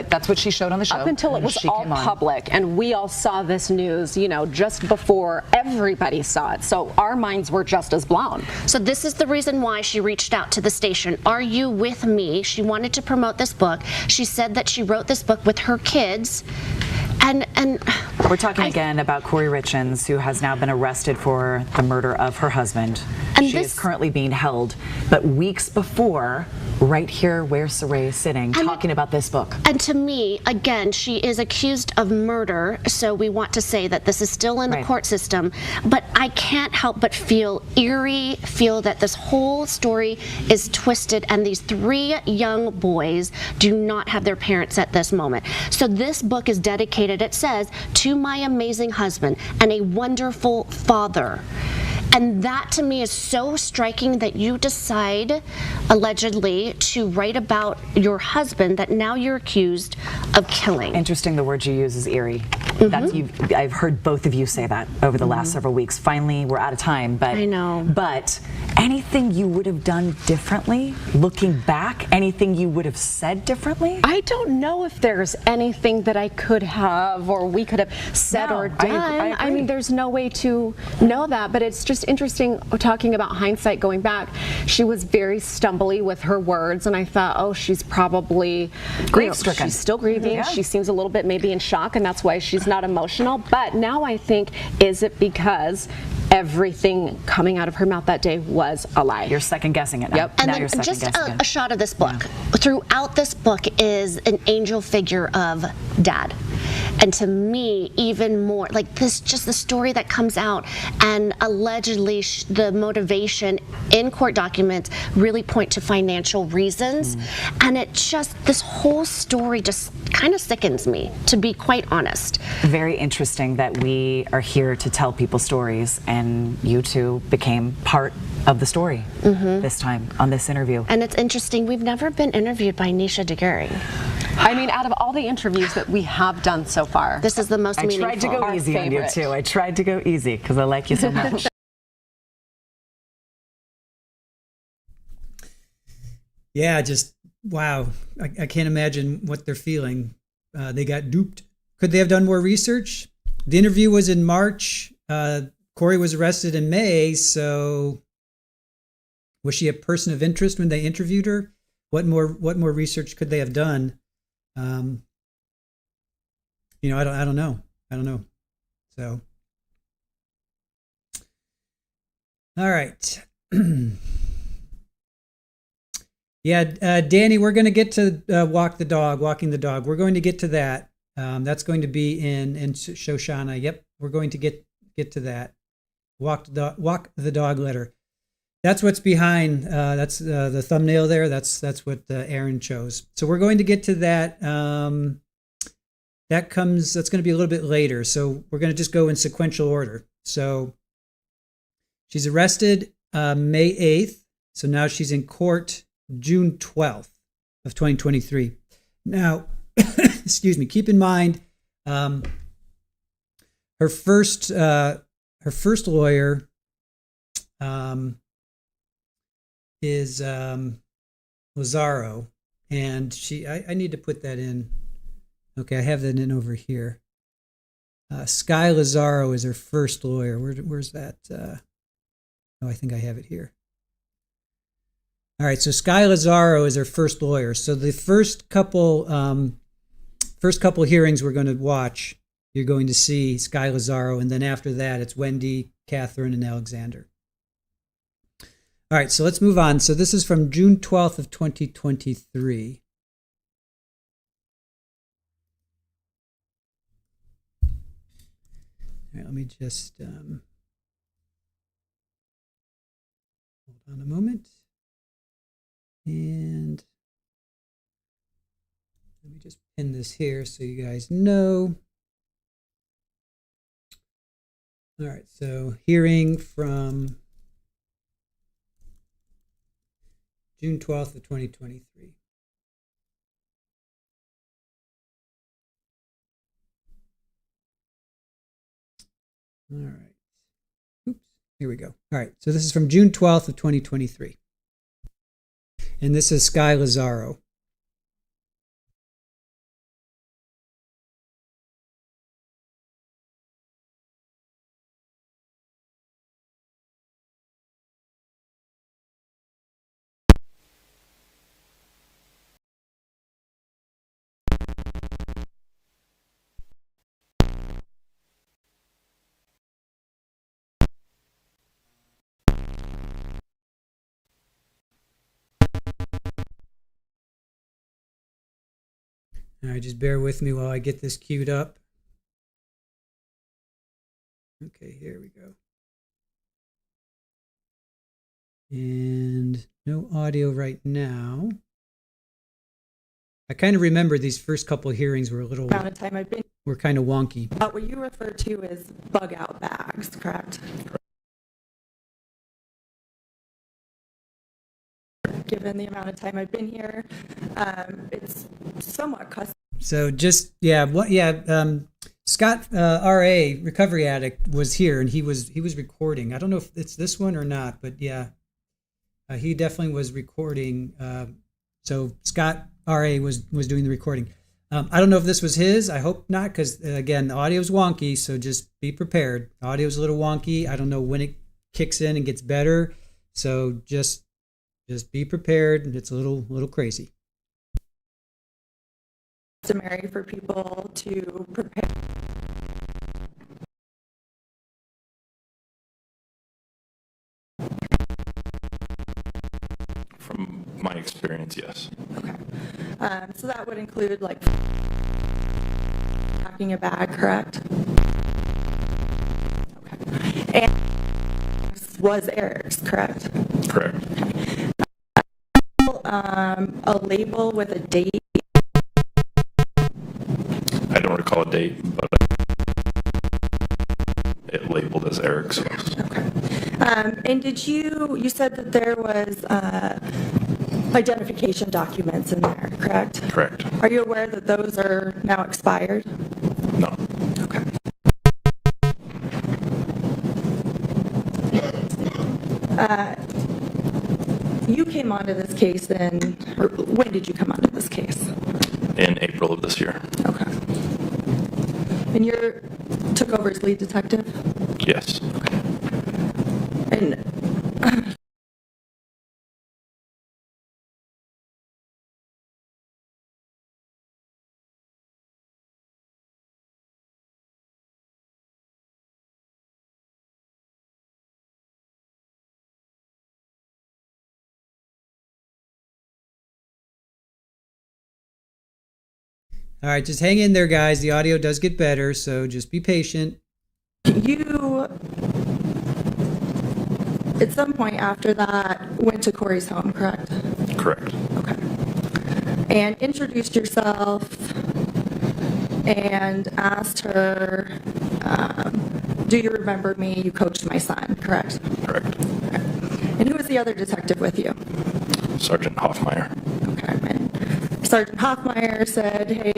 Speaker 12: That's what she showed on the show.
Speaker 9: Up until it was all public, and we all saw this news, you know, just before everybody saw it. So our minds were just as blown.
Speaker 10: So this is the reason why she reached out to the station. Are you with me? She wanted to promote this book. She said that she wrote this book with her kids. And
Speaker 12: we're talking again about Kouri Richins, who has now been arrested for the murder of her husband. And she is currently being held, but weeks before, right here where Saray is sitting, talking about this book.
Speaker 10: And to me, again, she is accused of murder, so we want to say that this is still in the court system, but I can't help but feel eerie, feel that this whole story is twisted, and these 3 young boys do not have their parents at this moment. So this book is dedicated, it says, to my amazing husband and a wonderful father. And that to me is so striking that you decide, allegedly, to write about your husband that now you're accused of killing.
Speaker 12: Interesting, the word you use is eerie. I've heard both of you say that over the last several weeks. Finally, we're out of time, but
Speaker 10: I know.
Speaker 12: But anything you would have done differently, looking back, anything you would have said differently?
Speaker 9: I don't know if there's anything that I could have or we could have said or done. I mean, there's no way to know that, but it's just interesting talking about hindsight going back. She was very stumbly with her words, and I thought, oh, she's probably grief-stricken. She's still grieving. She seems a little bit maybe in shock, and that's why she's not emotional. But now I think, is it because everything coming out of her mouth that day was a lie?
Speaker 12: You're second guessing it now.
Speaker 10: Yep. And
Speaker 12: now
Speaker 10: then
Speaker 12: you're second
Speaker 10: just
Speaker 12: guessing
Speaker 10: a shot of this book. Throughout this book is an angel figure of Dad. And to me, even more, like this, just the story that comes out, and allegedly the motivation in court documents really point to financial reasons. And it just, this whole story just kind of sickens me, to be quite honest.
Speaker 12: Very interesting that we are here to tell people stories, and you two became part of the story this time on this interview.
Speaker 10: And it's interesting, we've never been interviewed by Nisha DeGuring.
Speaker 9: I mean, out of all the interviews that we have done so far,
Speaker 10: this is the most meaningful.
Speaker 12: I tried to go easy on you too. I tried to go easy because I like you so much.
Speaker 1: Yeah, just wow. I can't imagine what they're feeling. They got duped. Could they have done more research? The interview was in March. Kouri was arrested in May, so was she a person of interest when they interviewed her? What more research could they have done? You know, I don't know. So, all right. Yeah, Danny, we're going to get to walking the dog. We're going to get to that. That's going to be in Shoshana. Yep, we're going to get to that. Walk the dog letter. That's what's behind. That's the thumbnail there. That's what Aaron chose. So we're going to get to that. That's going to be a little bit later. So we're going to just go in sequential order. So she's arrested May 8th. So now she's in court June 12th of 2023. Now, excuse me, keep in mind, her first lawyer is Lazaro, and I need to put that in. Okay, I have that in over here. Sky Lazaro is her first lawyer. Where's that? I think I have it here. All right, so Sky Lazaro is her first lawyer. So the first couple hearings we're going to watch, you're going to see Sky Lazaro, and then after that, it's Wendy, Catherine, and Alexander. All right, so let's move on. So this is from June 12th of 2023. All right, let me just hold on a moment. And let me just pin this here so you guys know. All right, so hearing from June 12th of 2023. All right. Oops, here we go. All right, so this is from June 12th of 2023. And this is Sky Lazaro. All right, just bear with me while I get this queued up. Okay, here we go. And no audio right now. I kind of remember these first couple of hearings were a little
Speaker 13: amount of time I've been
Speaker 1: were kind of wonky.
Speaker 13: What you refer to as bug out bags, correct? Given the amount of time I've been here, it's somewhat custom.
Speaker 1: So just Scott R.A. recovery addict was here, and he was recording. I don't know if it's this one or not, but yeah, he definitely was recording. So Scott R.A. was doing the recording. I don't know if this was his. I hope not, because again, the audio's wonky. So just be prepared. The audio's a little wonky. I don't know when it kicks in and gets better. So just be prepared. It's a little crazy.
Speaker 13: Customary for people to prepare.
Speaker 14: From my experience, yes.
Speaker 13: Okay. So that would include like packing a bag, correct? Okay. And was Eric's, correct?
Speaker 14: Correct.
Speaker 13: A label with a date.
Speaker 14: I don't recall a date, but it labeled as Eric's. Yes.
Speaker 13: Okay. And did you said that there was identification documents in there, correct?
Speaker 14: Correct.
Speaker 13: Are you aware that those are now expired?
Speaker 14: No.
Speaker 13: Okay. You came onto this case or when did you come onto this case?
Speaker 14: In April of this year.
Speaker 13: Okay. And you took over as lead detective?
Speaker 14: Yes.
Speaker 13: Okay. And
Speaker 1: All right, just hang in there, guys. The audio does get better, so just be patient.
Speaker 13: you, at some point after that, went to Kouri's home, correct?
Speaker 14: Correct.
Speaker 13: Okay. And introduced yourself and asked her, do you remember me? You coached my son, correct?
Speaker 14: Correct.
Speaker 13: Okay. And who was the other detective with you?
Speaker 14: Sergeant Hoffmeyer.
Speaker 13: Okay. And Sergeant Hoffmeyer said, hey,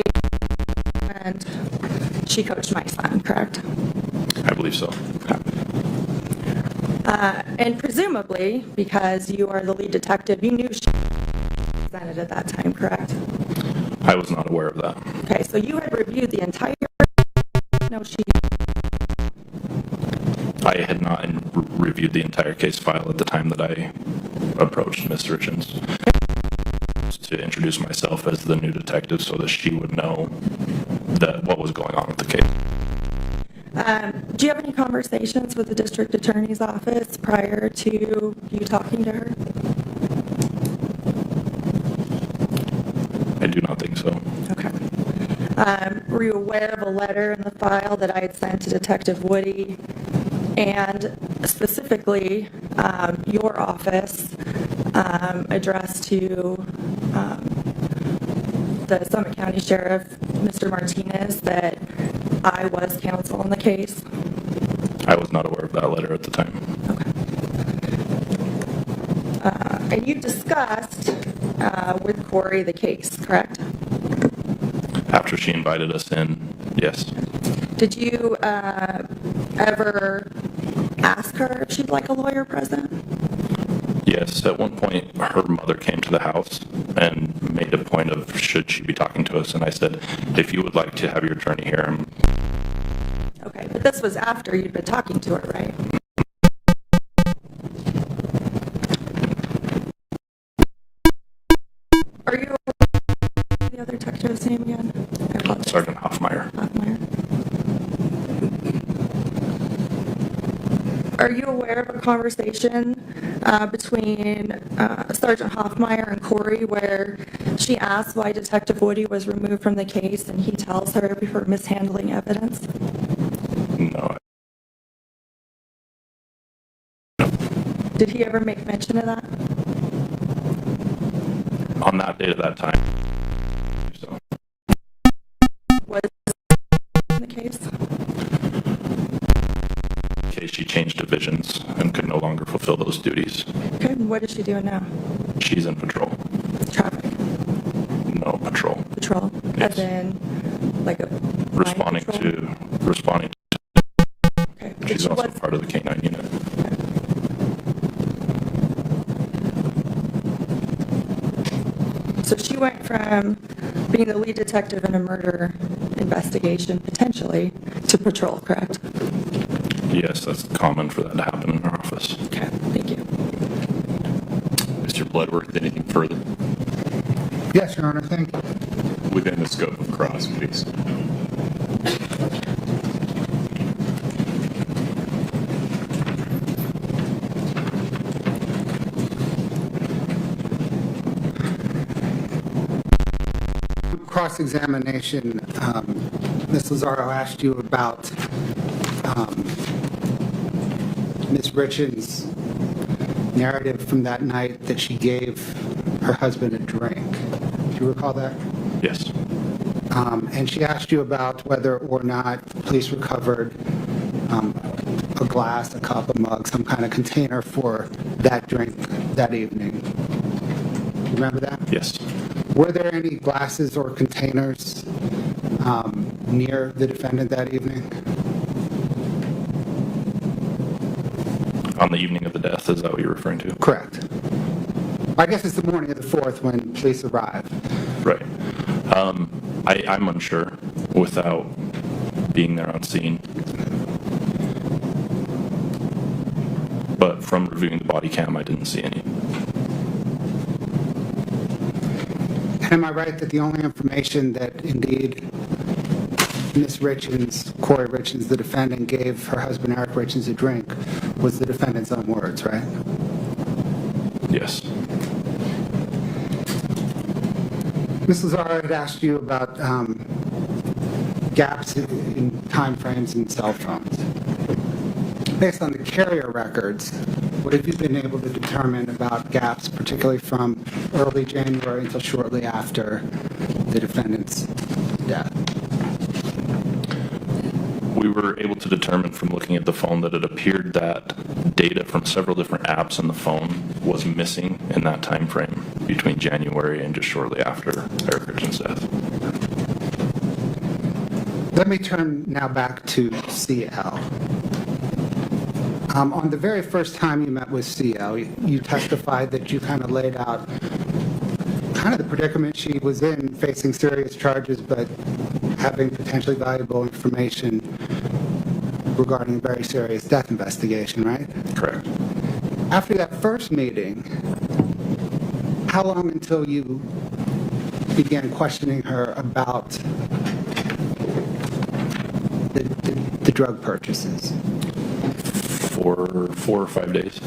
Speaker 13: and she coached my son, correct?
Speaker 14: I believe so.
Speaker 13: And presumably, because you are the lead detective, you knew she was presented at that time, correct?
Speaker 14: I was not aware of that.
Speaker 13: Okay, so you had reviewed the entire. No, she.
Speaker 14: I had not reviewed the entire case file at the time that I approached Ms. Richins to introduce myself as the new detective so that she would know that what was going on with the case.
Speaker 13: Do you have any conversations with the district attorney's office prior to you talking to her?
Speaker 14: I do not think so.
Speaker 13: Okay. Were you aware of a letter in the file that I had sent to Detective Woody and specifically your office addressed to the Summit County Sheriff, Mr. Martinez, that I was counsel in the case?
Speaker 14: I was not aware of that letter at the time.
Speaker 13: Okay. And you discussed with Kouri the case, correct?
Speaker 14: After she invited us in, yes.
Speaker 13: Did you ever ask her if she'd like a lawyer present?
Speaker 14: Yes, at one point her mother came to the house and made a point of should she be talking to us, and I said, if you would like to have your attorney here.
Speaker 13: Okay, but this was after you'd been talking to her, right? Are you aware of the other detective's name again?
Speaker 14: Sergeant Hoffmeyer.
Speaker 13: Are you aware of a conversation between Sergeant Hoffmeyer and Kouri where she asked why Detective Woody was removed from the case and he tells her for mishandling evidence?
Speaker 14: No.
Speaker 13: Did he ever make mention of that?
Speaker 14: On that date at that time. So.
Speaker 13: Was in the case?
Speaker 14: She changed divisions and could no longer fulfill those duties.
Speaker 13: Okay, and what is she doing now?
Speaker 14: She's in patrol.
Speaker 13: Traffic?
Speaker 14: No, patrol.
Speaker 13: Patrol?
Speaker 14: Yes.
Speaker 13: As in, like a
Speaker 14: Responding to.
Speaker 13: Okay.
Speaker 14: She's also part of the K-9 unit.
Speaker 13: So she went from being the lead detective in a murder investigation, potentially, to patrol, correct?
Speaker 14: Yes, that's common for that to happen in our office.
Speaker 13: Okay, thank you.
Speaker 15: Mr. Bloodworth, anything further?
Speaker 16: Yes, Your Honor, thank you.
Speaker 15: Within the scope of cross, please.
Speaker 16: cross-examination, Ms. Lazaro asked you about Ms. Richins' narrative from that night that she gave her husband a drink. Do you recall that?
Speaker 14: Yes.
Speaker 16: And she asked you about whether or not police recovered a glass, a cup, a mug, some kind of container for that drink that evening. Remember that?
Speaker 14: Yes.
Speaker 16: Were there any glasses or containers near the defendant that evening?
Speaker 14: On the evening of the death, is that what you're referring to?
Speaker 16: Correct. I guess it's the morning of the 4th when police arrived.
Speaker 14: Right. I'm unsure without being there on scene. But from reviewing the body cam, I didn't see any.
Speaker 16: And am I right that the only information that indeed Ms. Richins, Kouri Richins, the defendant, gave her husband Eric Richins a drink was the defendant's own words, right?
Speaker 14: Yes.
Speaker 16: Ms. Lazaro had asked you about gaps in time frames in cell phones. Based on the carrier records, what have you been able to determine about gaps, particularly from early January until shortly after the defendant's death?
Speaker 14: We were able to determine from looking at the phone that it appeared that data from several different apps on the phone was missing in that time frame between January and just shortly after Eric Richins' death.
Speaker 16: Let me turn now back to CL. On the very first time you met with CL, you testified that you kind of laid out kind of the predicament she was in, facing serious charges, but having potentially valuable information regarding a very serious death investigation, right?
Speaker 14: Correct.
Speaker 16: After that first meeting, how long until you began questioning her about the drug purchases?
Speaker 14: For 4 or 5 days.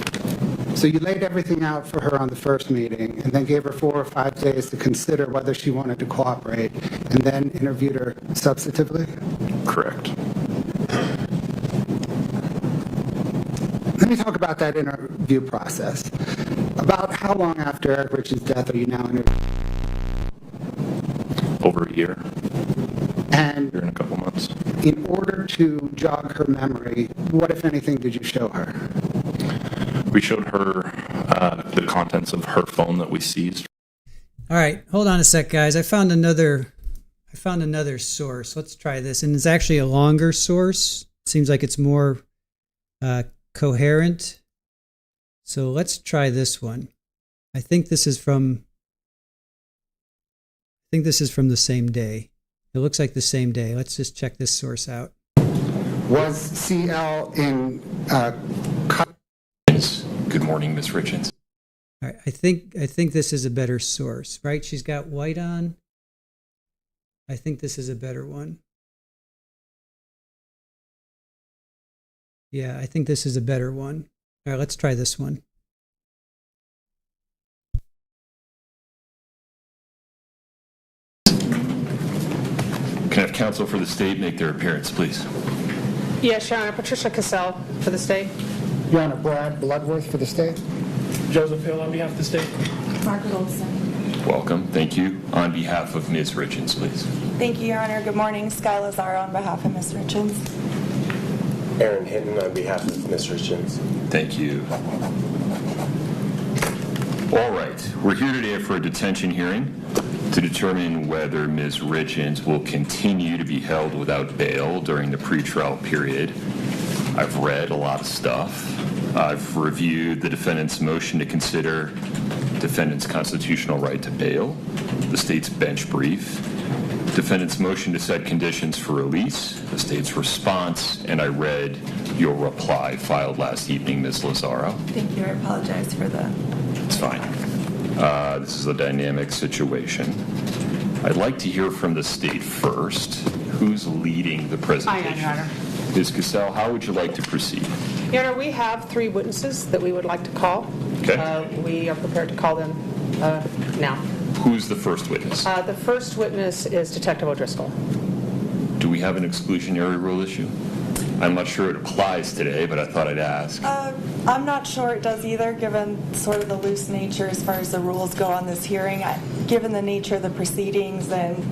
Speaker 16: So you laid everything out for her on the first meeting and then gave her 4 or 5 days to consider whether she wanted to cooperate and then interviewed her substantively?
Speaker 14: Correct.
Speaker 16: Let me talk about that interview process. About how long after Eric Richins' death are you now interviewing?
Speaker 14: Over a year.
Speaker 16: And
Speaker 14: in a couple months.
Speaker 16: In order to jog her memory, what, if anything, did you show her?
Speaker 14: We showed her the contents of her phone that we seized.
Speaker 1: All right, hold on a sec, guys. I found another source. Let's try this, and it's actually a longer source. Seems like it's more coherent. So let's try this one. I think this is from the same day. It looks like the same day. Let's just check this source out.
Speaker 16: Was CL in
Speaker 15: Good morning, Ms. Richins.
Speaker 1: All right, I think this is a better source, right? She's got white on. I think this is a better one. Yeah, I think this is a better one. All right, let's try this one.
Speaker 15: Can I have counsel for the state make their appearance, please?
Speaker 17: Yes, Your Honor. Patricia Cassell for the state.
Speaker 16: Your Honor, Brad Bloodworth for the state.
Speaker 18: Joseph Hill on behalf of the state.
Speaker 17: Margaret Olson.
Speaker 15: Welcome. Thank you. On behalf of Ms. Richins, please.
Speaker 19: Thank you, Your Honor. Good morning. Sky Lazaro on behalf of Ms. Richins.
Speaker 20: Aaron Hinton on behalf of Ms. Richins.
Speaker 15: Thank you. All right. We're here today for a detention hearing to determine whether Ms. Richins will continue to be held without bail during the pretrial period. I've read a lot of stuff. I've reviewed the defendant's motion to consider defendant's constitutional right to bail, the state's bench brief, defendant's motion to set conditions for release, the state's response, and I read your reply filed last evening, Ms. Lazaro.
Speaker 19: Thank you. I apologize for that.
Speaker 15: It's fine. This is a dynamic situation. I'd like to hear from the state first. Who's leading the presentation?
Speaker 17: I am, Your Honor.
Speaker 15: Ms. Cassell, how would you like to proceed?
Speaker 17: Your Honor, we have 3 witnesses that we would like to call.
Speaker 15: Okay.
Speaker 17: We are prepared to call them now.
Speaker 15: Who's the first witness?
Speaker 17: The first witness is Detective O'Driscoll.
Speaker 15: Do we have an exclusionary rule issue? I'm not sure it applies today, but I thought I'd ask.
Speaker 19: I'm not sure it does either, given sort of the loose nature as far as the rules go on this hearing. Given the nature of the proceedings and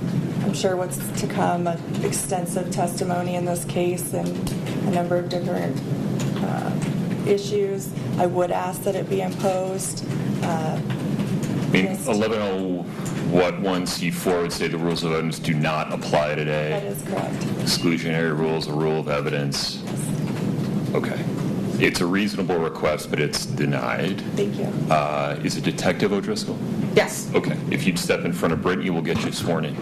Speaker 19: I'm sure what's to come, extensive testimony in this case and a number of different issues, I would ask that it be imposed.
Speaker 15: 1101C4 would say the rules of evidence do not apply today.
Speaker 19: That is correct.
Speaker 15: Exclusionary rules, a rule of evidence. Okay. It's a reasonable request, but it's denied.
Speaker 19: Thank you.
Speaker 15: Is it Detective O'Driscoll?
Speaker 17: Yes.
Speaker 15: Okay. If you'd step in front of Brittany, we'll get you sworn in.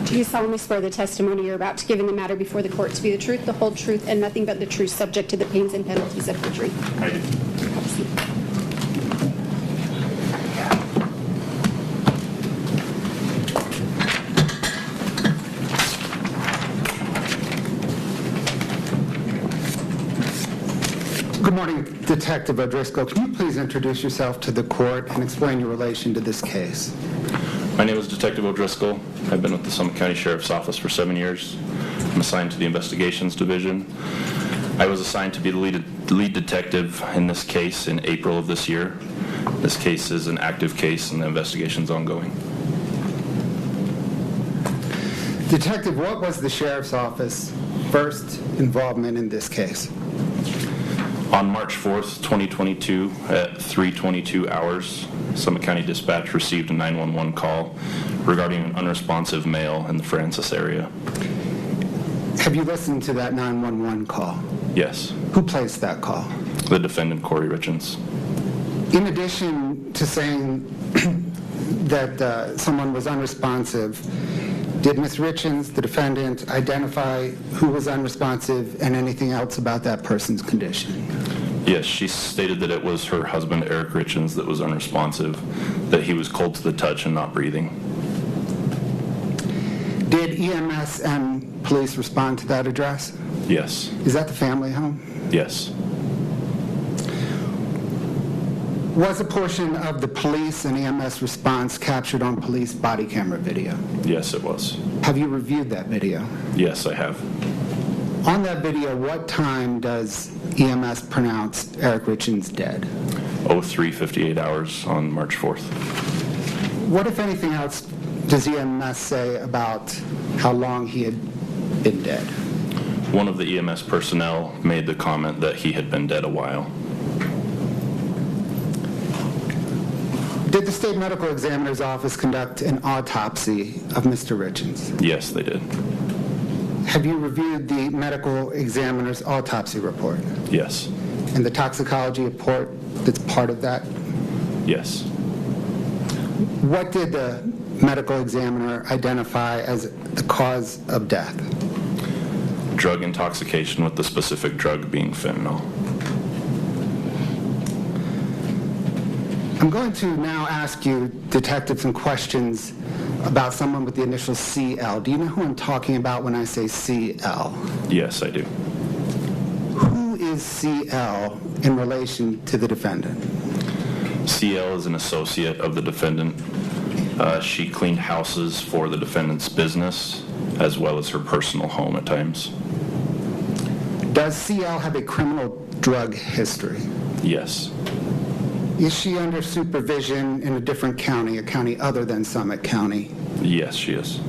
Speaker 21: Do you solemnly swear the testimony you're about to give in the matter before the court to be the truth, the whole truth, and nothing but the truth, subject to the pains and penalties of perjury?
Speaker 15: I do.
Speaker 16: Good morning, Detective O'Driscoll. Can you please introduce yourself to the court and explain your relation to this case?
Speaker 14: My name is Detective O'Driscoll. I've been with the Summit County Sheriff's Office for 7 years. I'm assigned to the Investigations Division. I was assigned to be the lead detective in this case in April of this year. This case is an active case and the investigation's ongoing.
Speaker 16: Detective, what was the Sheriff's Office first involvement in this case?
Speaker 14: On March 4th, 2022, at 3:22 hours, Summit County Dispatch received a 911 call regarding an unresponsive male in the Francis area.
Speaker 16: Have you listened to that 911 call?
Speaker 14: Yes.
Speaker 16: Who placed that call?
Speaker 14: The defendant, Kouri Richins.
Speaker 16: In addition to saying that someone was unresponsive, did Ms. Richins, the defendant, identify who was unresponsive and anything else about that person's condition?
Speaker 14: Yes, she stated that it was her husband, Eric Richins, that was unresponsive, that he was cold to the touch and not breathing.
Speaker 16: Did EMS and police respond to that address?
Speaker 14: Yes.
Speaker 16: Is that the family home?
Speaker 14: Yes.
Speaker 16: Was a portion of the police and EMS response captured on police body camera video?
Speaker 14: Yes, it was.
Speaker 16: Have you reviewed that video?
Speaker 14: Yes, I have.
Speaker 16: On that video, what time does EMS pronounce Eric Richins dead?
Speaker 14: 03:58 hours on March 4th.
Speaker 16: What, if anything else, does EMS say about how long he had been dead?
Speaker 14: One of the EMS personnel made the comment that he had been dead a while.
Speaker 16: Did the state medical examiner's office conduct an autopsy of Mr. Richins?
Speaker 14: Yes, they did.
Speaker 16: Have you reviewed the medical examiner's autopsy report?
Speaker 14: Yes.
Speaker 16: And the toxicology report that's part of that?
Speaker 14: Yes.
Speaker 16: What did the medical examiner identify as the cause of death?
Speaker 14: Drug intoxication, with the specific drug being fentanyl.
Speaker 16: I'm going to now ask you, Detective, some questions about someone with the initial CL. Do you know who I'm talking about when I say CL?
Speaker 14: Yes, I do.
Speaker 16: Who is CL in relation to the defendant?
Speaker 14: CL is an associate of the defendant. She cleaned houses for the defendant's business as well as her personal home at times.
Speaker 16: Does CL have a criminal drug history?
Speaker 14: Yes.
Speaker 16: Is she under supervision in a different county, a county other than Summit County?
Speaker 14: Yes, she is.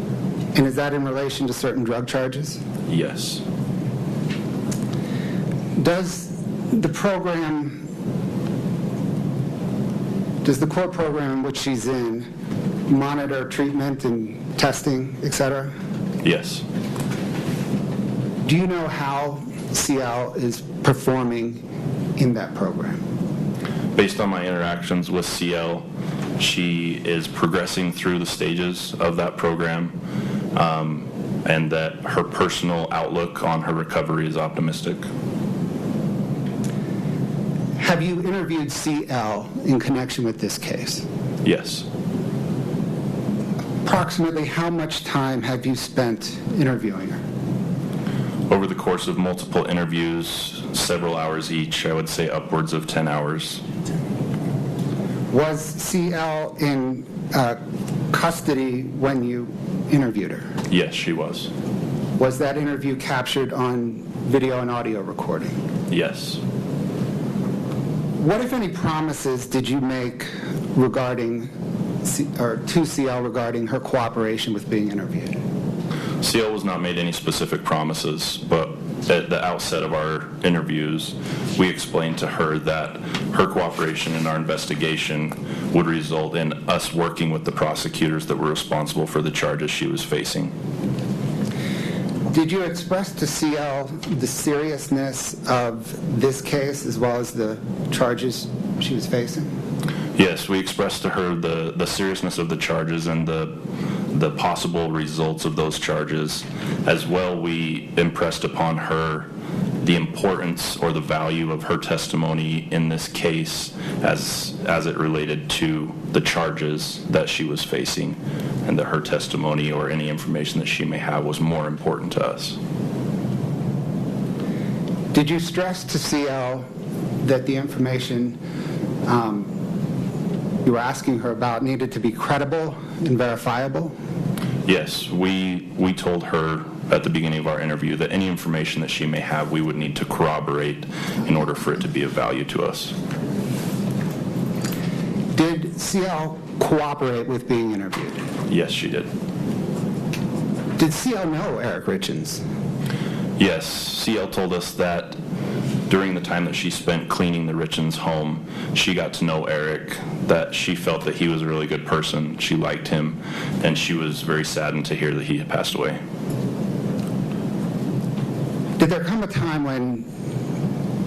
Speaker 16: And is that in relation to certain drug charges?
Speaker 14: Yes.
Speaker 16: Does the court program in which she's in monitor treatment and testing, etc.?
Speaker 14: Yes.
Speaker 16: Do you know how CL is performing in that program?
Speaker 14: Based on my interactions with CL, she is progressing through the stages of that program, and that her personal outlook on her recovery is optimistic.
Speaker 16: Have you interviewed CL in connection with this case?
Speaker 14: Yes.
Speaker 16: Approximately how much time have you spent interviewing her?
Speaker 14: Over the course of multiple interviews, several hours each, I would say upwards of 10 hours.
Speaker 16: Was CL in custody when you interviewed her?
Speaker 14: Yes, she was.
Speaker 16: Was that interview captured on video and audio recording?
Speaker 14: Yes.
Speaker 16: What, if any, promises did you make regarding, or to CL regarding her cooperation with being interviewed?
Speaker 14: CL was not made any specific promises, but at the outset of our interviews, we explained to her that her cooperation in our investigation would result in us working with the prosecutors that were responsible for the charges she was facing.
Speaker 16: Did you express to CL the seriousness of this case as well as the charges she was facing?
Speaker 14: Yes, we expressed to her the seriousness of the charges and the possible results of those charges. As well, we impressed upon her the importance or the value of her testimony in this case as it related to the charges that she was facing, and that her testimony or any information that she may have was more important to us.
Speaker 16: Did you stress to CL that the information you were asking her about needed to be credible and verifiable?
Speaker 14: Yes, we told her at the beginning of our interview that any information that she may have, we would need to corroborate in order for it to be of value to us.
Speaker 16: Did CL cooperate with being interviewed?
Speaker 14: Yes, she did.
Speaker 16: Did CL know Eric Richins?
Speaker 14: Yes, CL told us that during the time that she spent cleaning the Richins home, she got to know Eric, that she felt that he was a really good person, she liked him, and she was very saddened to hear that he had passed away.
Speaker 16: Did there come a time when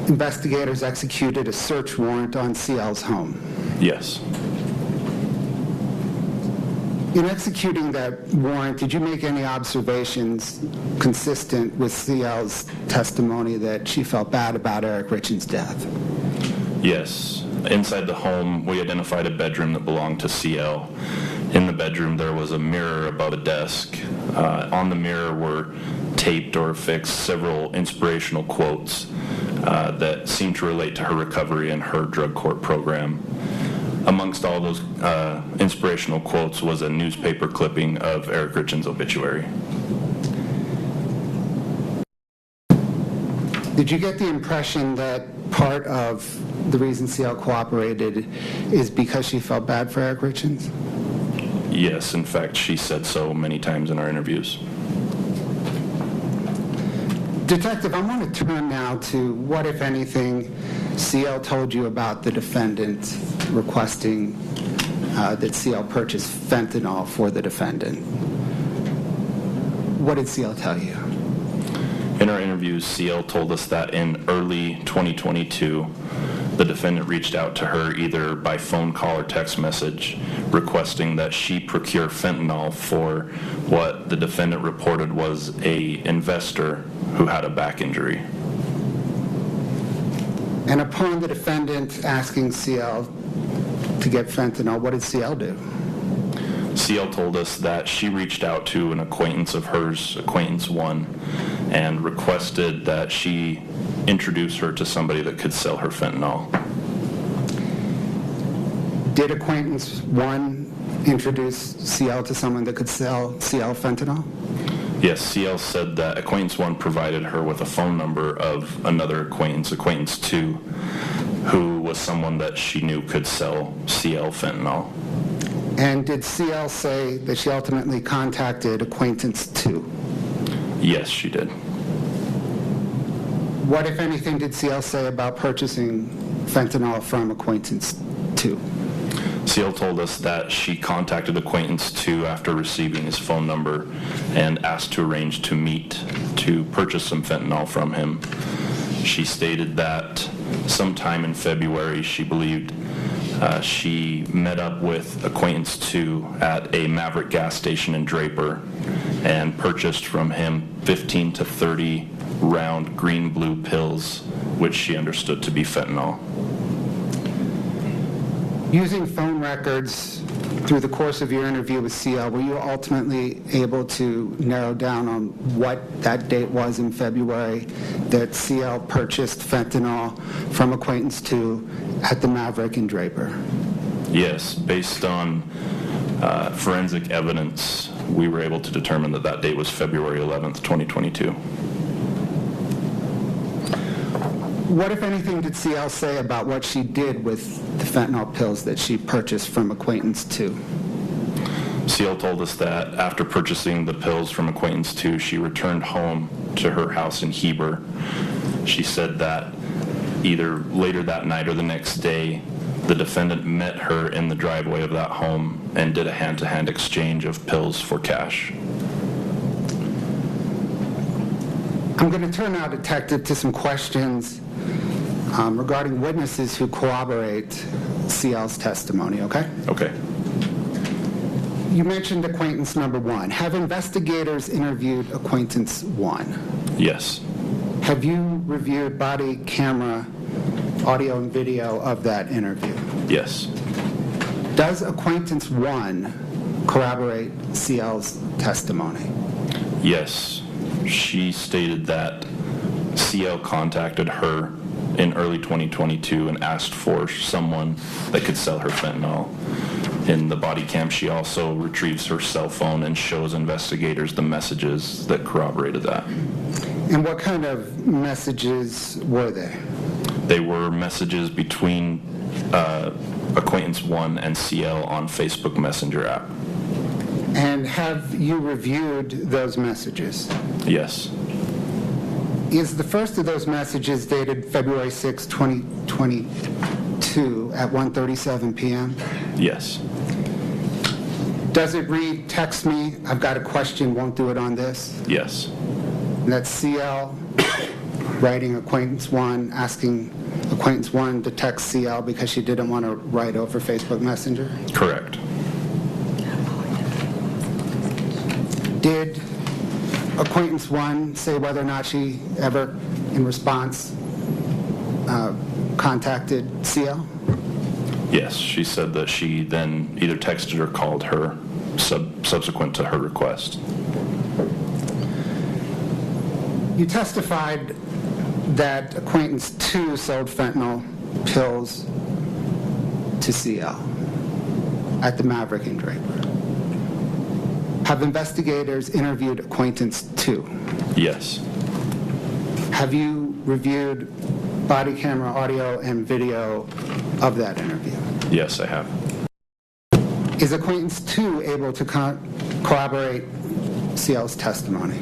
Speaker 16: investigators executed a search warrant on CL's home?
Speaker 14: Yes.
Speaker 16: In executing that warrant, did you make any observations consistent with CL's testimony that she felt bad about Eric Richins' death?
Speaker 14: Yes. Inside the home, we identified a bedroom that belonged to CL. In the bedroom, there was a mirror above a desk. On the mirror were taped or affixed several inspirational quotes that seemed to relate to her recovery and her drug court program. Amongst all those inspirational quotes was a newspaper clipping of Eric Richins' obituary.
Speaker 16: Did you get the impression that part of the reason CL cooperated is because she felt bad for Eric Richins?
Speaker 14: Yes, in fact, she said so many times in our interviews.
Speaker 16: Detective, I want to turn now to what, if anything, CL told you about the defendant requesting that CL purchase fentanyl for the defendant. What did CL tell you?
Speaker 14: In our interviews, CL told us that in early 2022, the defendant reached out to her either by phone call or text message requesting that she procure fentanyl for what the defendant reported was an investor who had a back injury.
Speaker 16: And upon the defendant asking CL to get fentanyl, what did CL do?
Speaker 14: CL told us that she reached out to an acquaintance of hers, acquaintance 1, and requested that she introduce her to somebody that could sell her fentanyl.
Speaker 16: Did acquaintance 1 introduce CL to someone that could sell CL fentanyl?
Speaker 14: Yes, CL said that acquaintance 1 provided her with a phone number of another acquaintance, acquaintance 2, who was someone that she knew could sell CL fentanyl.
Speaker 16: And did CL say that she ultimately contacted acquaintance 2?
Speaker 14: Yes, she did.
Speaker 16: What, if anything, did CL say about purchasing fentanyl from acquaintance 2?
Speaker 14: CL told us that she contacted acquaintance 2 after receiving his phone number and asked to arrange to meet to purchase some fentanyl from him. She stated that sometime in February she believed she met up with acquaintance 2 at a Maverick gas station in Draper and purchased from him 15 to 30 round green-blue pills, which she understood to be fentanyl.
Speaker 16: Using phone records through the course of your interview with CL, were you ultimately able to narrow down on what that date was in February that CL purchased fentanyl from Acquaintance 2 at the Maverick in Draper?
Speaker 14: Yes, based on forensic evidence, we were able to determine that that date was February 11th, 2022.
Speaker 16: What, if anything, did CL say about what she did with the fentanyl pills that she purchased from Acquaintance 2?
Speaker 14: CL told us that after purchasing the pills from Acquaintance 2, she returned home to her house in Heber. She said that either later that night or the next day, the defendant met her in the driveway of that home and did a hand-to-hand exchange of pills for cash.
Speaker 16: I'm going to turn now, Detective, to some questions regarding witnesses who corroborate CL's testimony, okay?
Speaker 14: Okay.
Speaker 16: You mentioned Acquaintance number 1. Have investigators interviewed Acquaintance 1?
Speaker 14: Yes.
Speaker 16: Have you reviewed body camera, audio, and video of that interview?
Speaker 14: Yes.
Speaker 16: Does Acquaintance 1 corroborate CL's testimony?
Speaker 14: Yes. She stated that CL contacted her in early 2022 and asked for someone that could sell her fentanyl. In the body cam, she also retrieves her cell phone and shows investigators the messages that corroborated that.
Speaker 16: And what kind of messages were they?
Speaker 14: They were messages between Acquaintance 1 and CL on Facebook Messenger app.
Speaker 16: And have you reviewed those messages?
Speaker 14: Yes.
Speaker 16: Is the first of those messages dated February 6, 2022 at 1:37 p.m.?
Speaker 14: Yes.
Speaker 16: Does it read, text me, I've got a question, won't do it on this?
Speaker 14: Yes.
Speaker 16: And that's CL writing Acquaintance 1, asking Acquaintance 1 to text CL because she didn't want to write over Facebook Messenger?
Speaker 14: Correct.
Speaker 16: Did Acquaintance 1 say whether or not she ever, in response, contacted CL?
Speaker 14: Yes, she said that she then either texted or called her subsequent to her request.
Speaker 16: You testified that Acquaintance 2 sold fentanyl pills to CL at the Maverick in Draper. Have investigators interviewed Acquaintance 2?
Speaker 14: Yes.
Speaker 16: Have you reviewed body camera, audio, and video of that interview?
Speaker 14: Yes, I have.
Speaker 16: Is Acquaintance 2 able to corroborate CL's testimony?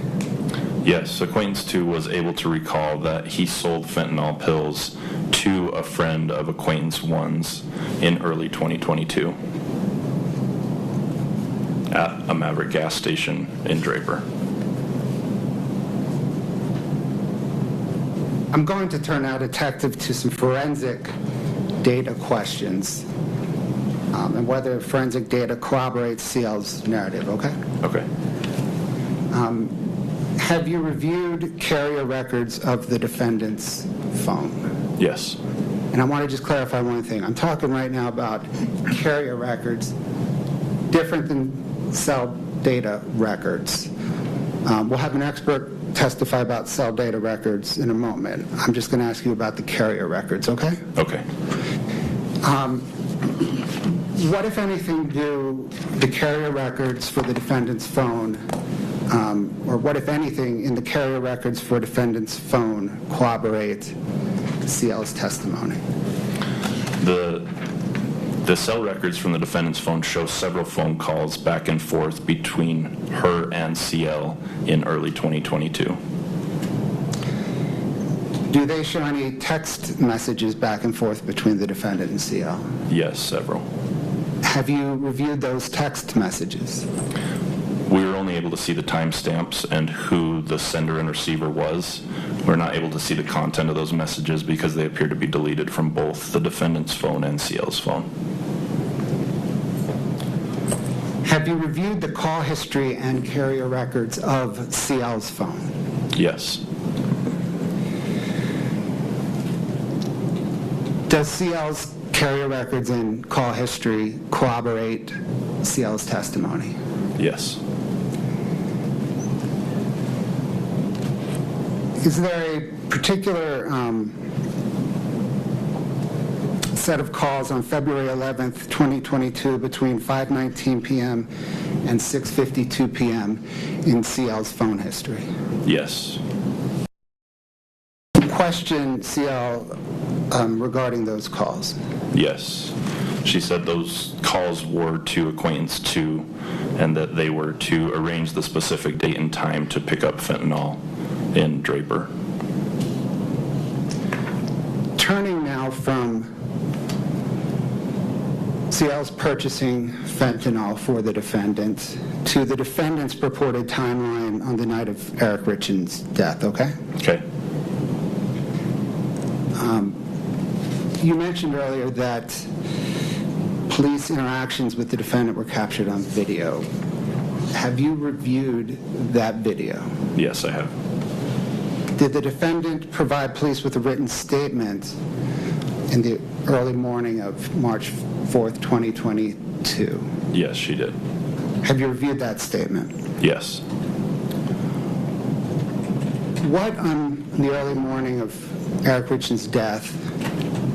Speaker 14: Yes, Acquaintance 2 was able to recall that he sold fentanyl pills to a friend of Acquaintance 1's in early 2022 at a Maverick gas station in Draper.
Speaker 16: I'm going to turn now, Detective, to some forensic data questions and whether forensic data corroborates CL's narrative, okay?
Speaker 14: Okay.
Speaker 16: Have you reviewed carrier records of the defendant's phone?
Speaker 14: Yes.
Speaker 16: And I want to just clarify one thing. I'm talking right now about carrier records different than cell data records. We'll have an expert testify about cell data records in a moment. I'm just going to ask you about the carrier records, okay?
Speaker 14: Okay.
Speaker 16: What, if anything, do the carrier records for the defendant's phone, or what, if anything, in the carrier records for defendant's phone corroborate CL's testimony?
Speaker 14: The cell records from the defendant's phone show several phone calls back and forth between her and CL in early 2022.
Speaker 16: Do they show any text messages back and forth between the defendant and CL?
Speaker 14: Yes, several.
Speaker 16: Have you reviewed those text messages?
Speaker 14: We were only able to see the timestamps and who the sender and receiver was. We're not able to see the content of those messages because they appear to be deleted from both the defendant's phone and CL's phone.
Speaker 16: Have you reviewed the call history and carrier records of CL's phone?
Speaker 14: Yes.
Speaker 16: Does CL's carrier records and call history corroborate CL's testimony?
Speaker 14: Yes.
Speaker 16: Is there a particular set of calls on February 11th, 2022 between 5:19 p.m. and 6:52 p.m. in CL's phone history?
Speaker 14: Yes.
Speaker 16: Question CL regarding those calls?
Speaker 14: Yes. She said those calls were to acquaintance 2 and that they were to arrange the specific date and time to pick up fentanyl in Draper.
Speaker 16: Turning now from CL's purchasing fentanyl for the defendant to the defendant's purported timeline on the night of Eric Richins' death, okay?
Speaker 14: Okay.
Speaker 16: You mentioned earlier that police interactions with the defendant were captured on video. Have you reviewed that video?
Speaker 14: Yes, I have.
Speaker 16: Did the defendant provide police with a written statement in the early morning of March 4th, 2022?
Speaker 14: Yes, she did.
Speaker 16: Have you reviewed that statement?
Speaker 14: Yes.
Speaker 16: What on the early morning of Eric Richins' death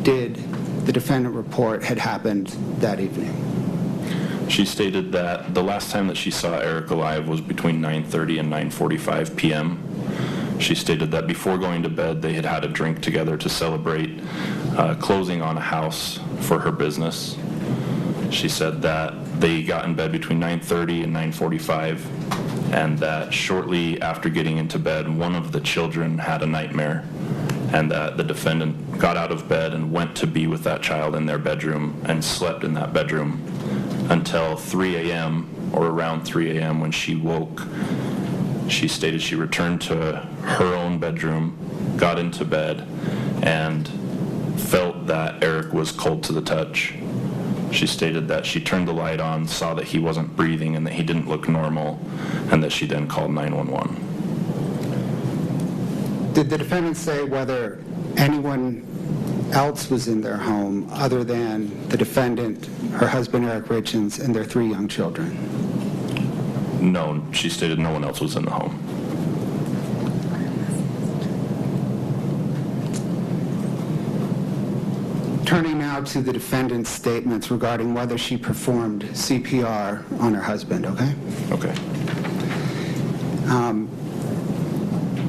Speaker 16: did the defendant report had happened that evening?
Speaker 14: She stated that the last time that she saw Eric alive was between 9:30 and 9:45 p.m. She stated that before going to bed, they had had a drink together to celebrate closing on a house for her business. She said that they got in bed between 9:30 and 9:45, and that shortly after getting into bed, one of the children had a nightmare, and that the defendant got out of bed and went to be with that child in their bedroom and slept in that bedroom until 3 a.m. or around 3 a.m. when she woke. She stated she returned to her own bedroom, got into bed, and felt that Eric was cold to the touch. She stated that she turned the light on, saw that he wasn't breathing and that he didn't look normal, and that she then called 911.
Speaker 16: Did the defendant say whether anyone else was in their home other than the defendant, her husband Eric Richins, and their 3 young children?
Speaker 14: No, she stated no one else was in the home.
Speaker 16: Turning now to the defendant's statements regarding whether she performed CPR on her husband, okay?
Speaker 14: Okay.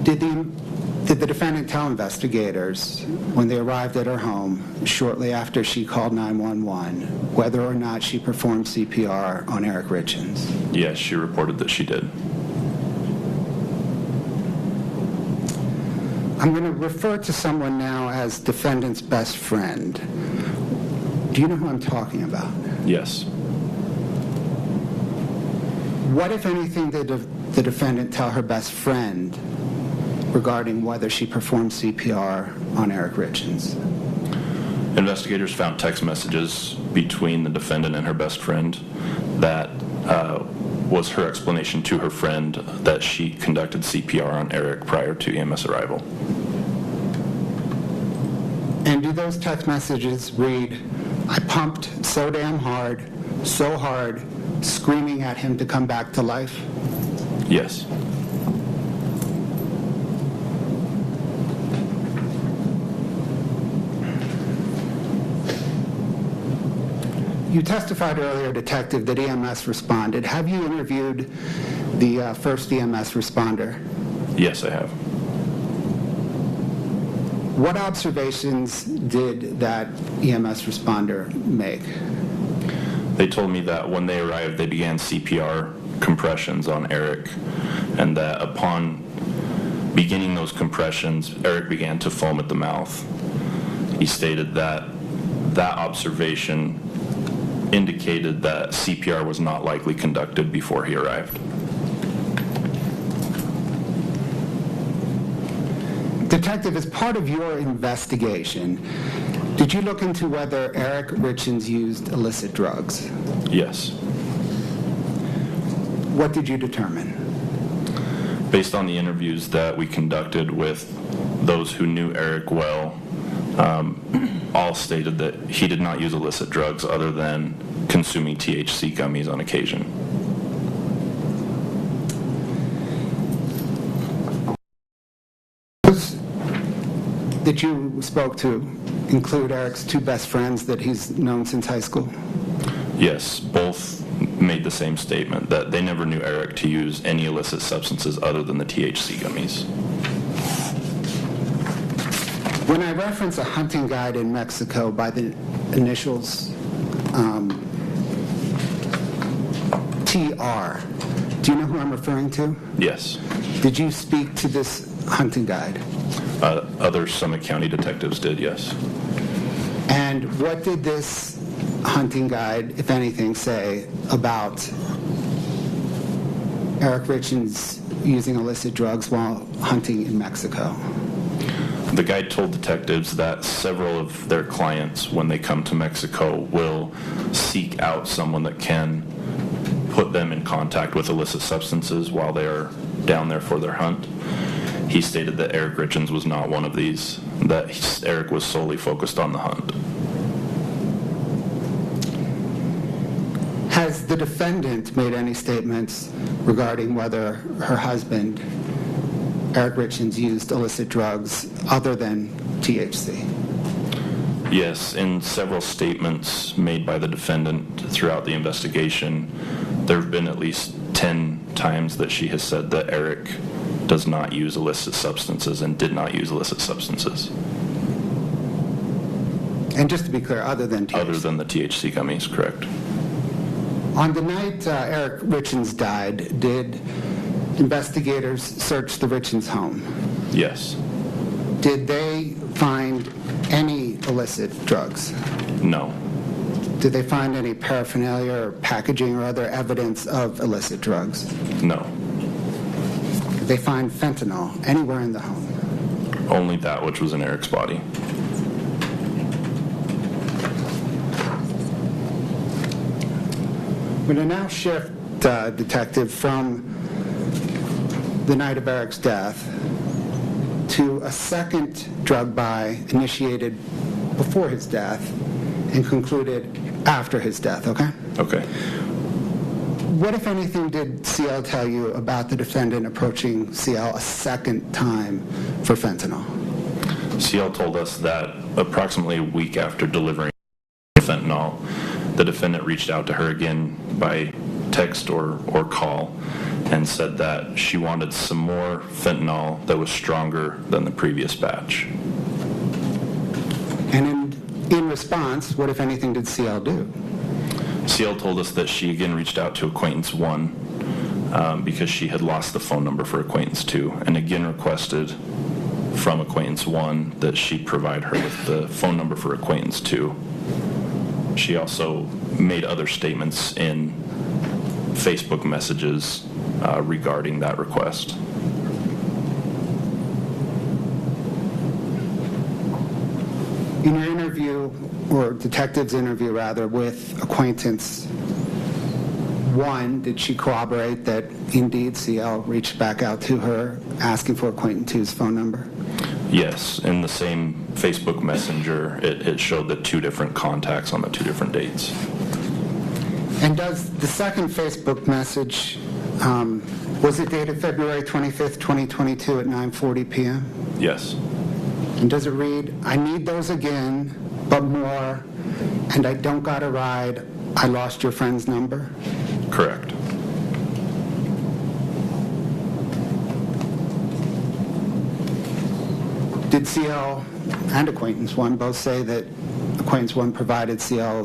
Speaker 16: Did the defendant tell investigators when they arrived at her home shortly after she called 911 whether or not she performed CPR on Eric Richins?
Speaker 14: Yes, she reported that she did.
Speaker 16: I'm going to refer to someone now as defendant's best friend. Do you know who I'm talking about?
Speaker 14: Yes.
Speaker 16: What, if anything, did the defendant tell her best friend regarding whether she performed CPR on Eric Richins?
Speaker 14: Investigators found text messages between the defendant and her best friend that was her explanation to her friend that she conducted CPR on Eric prior to EMS arrival.
Speaker 16: And do those text messages read, "I pumped so damn hard, so hard, screaming at him to come back to life"?
Speaker 14: Yes.
Speaker 16: You testified earlier, Detective, that EMS responded. Have you interviewed the first EMS responder?
Speaker 14: Yes, I have.
Speaker 16: What observations did that EMS responder make?
Speaker 14: They told me that when they arrived, they began CPR compressions on Eric, and that upon beginning those compressions, Eric began to foam at the mouth. He stated that that observation indicated that CPR was not likely conducted before he arrived.
Speaker 16: Detective, as part of your investigation, did you look into whether Eric Richins used illicit drugs?
Speaker 14: Yes.
Speaker 16: What did you determine?
Speaker 14: Based on the interviews that we conducted with those who knew Eric well, all stated that he did not use illicit drugs other than consuming THC gummies on occasion.
Speaker 16: That you spoke to include Eric's two best friends that he's known since high school?
Speaker 14: Yes, both made the same statement that they never knew Eric to use any illicit substances other than the THC gummies.
Speaker 16: When I reference a hunting guide in Mexico by the initials TR, do you know who I'm referring to?
Speaker 14: Yes.
Speaker 16: Did you speak to this hunting guide?
Speaker 14: Other Summit County detectives did, yes.
Speaker 16: And what did this hunting guide, if anything, say about Eric Richins using illicit drugs while hunting in Mexico?
Speaker 14: The guide told detectives that several of their clients, when they come to Mexico, will seek out someone that can put them in contact with illicit substances while they are down there for their hunt. He stated that Eric Richins was not one of these, that Eric was solely focused on the hunt.
Speaker 16: Has the defendant made any statements regarding whether her husband, Eric Richins, used illicit drugs other than THC?
Speaker 14: Yes, in several statements made by the defendant throughout the investigation, there have been at least 10 times that she has said that Eric does not use illicit substances and did not use illicit substances.
Speaker 16: And just to be clear, other than THC?
Speaker 14: Other than the THC gummies, correct.
Speaker 16: On the night Eric Richins died, did investigators search the Richins home?
Speaker 14: Yes.
Speaker 16: Did they find any illicit drugs?
Speaker 14: No.
Speaker 16: Did they find any paraphernalia or packaging or other evidence of illicit drugs?
Speaker 14: No.
Speaker 16: Did they find fentanyl anywhere in the home?
Speaker 14: Only that which was in Eric's body.
Speaker 16: I'm going to now shift, Detective, from the night of Eric's death to a second drug buy initiated before his death and concluded after his death, okay?
Speaker 14: Okay.
Speaker 16: What, if anything, did CL tell you about the defendant approaching CL a second time for fentanyl?
Speaker 14: CL told us that approximately a week after delivering fentanyl, the defendant reached out to her again by text or call and said that she wanted some more fentanyl that was stronger than the previous batch.
Speaker 16: And in response, what, if anything, did CL do?
Speaker 14: CL told us that she again reached out to Acquaintance 1 because she had lost the phone number for Acquaintance 2 and again requested from Acquaintance 1 that she provide her with the phone number for Acquaintance 2. She also made other statements in Facebook messages regarding that request.
Speaker 16: In your interview, or detective's interview rather, with Acquaintance 1, did she corroborate that indeed CL reached back out to her asking for Acquaintance 2's phone number?
Speaker 14: Yes, in the same Facebook Messenger, it showed the two different contacts on the two different dates.
Speaker 16: And does the second Facebook message, was it dated February 25th, 2022 at 9:40 p.m.?
Speaker 14: Yes.
Speaker 16: And does it read, I need those again, but more, and I don't got a ride, I lost your friend's number?
Speaker 14: Correct.
Speaker 16: Did CL and Acquaintance 1 both say that Acquaintance 1 provided CL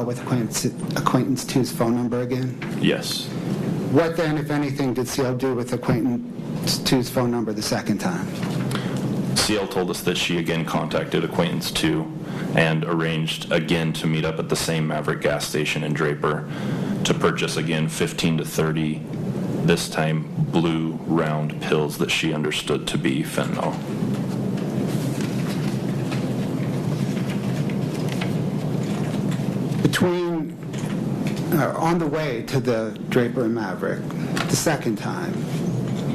Speaker 16: with Acquaintance 2's phone number again?
Speaker 14: Yes.
Speaker 16: What then, if anything, did CL do with Acquaintance 2's phone number the second time?
Speaker 14: CL told us that she again contacted Acquaintance 2 and arranged again to meet up at the same Maverick gas station in Draper to purchase again 15 to 30, this time blue round pills that she understood to be fentanyl.
Speaker 16: On the way to the Draper and Maverick, the second time,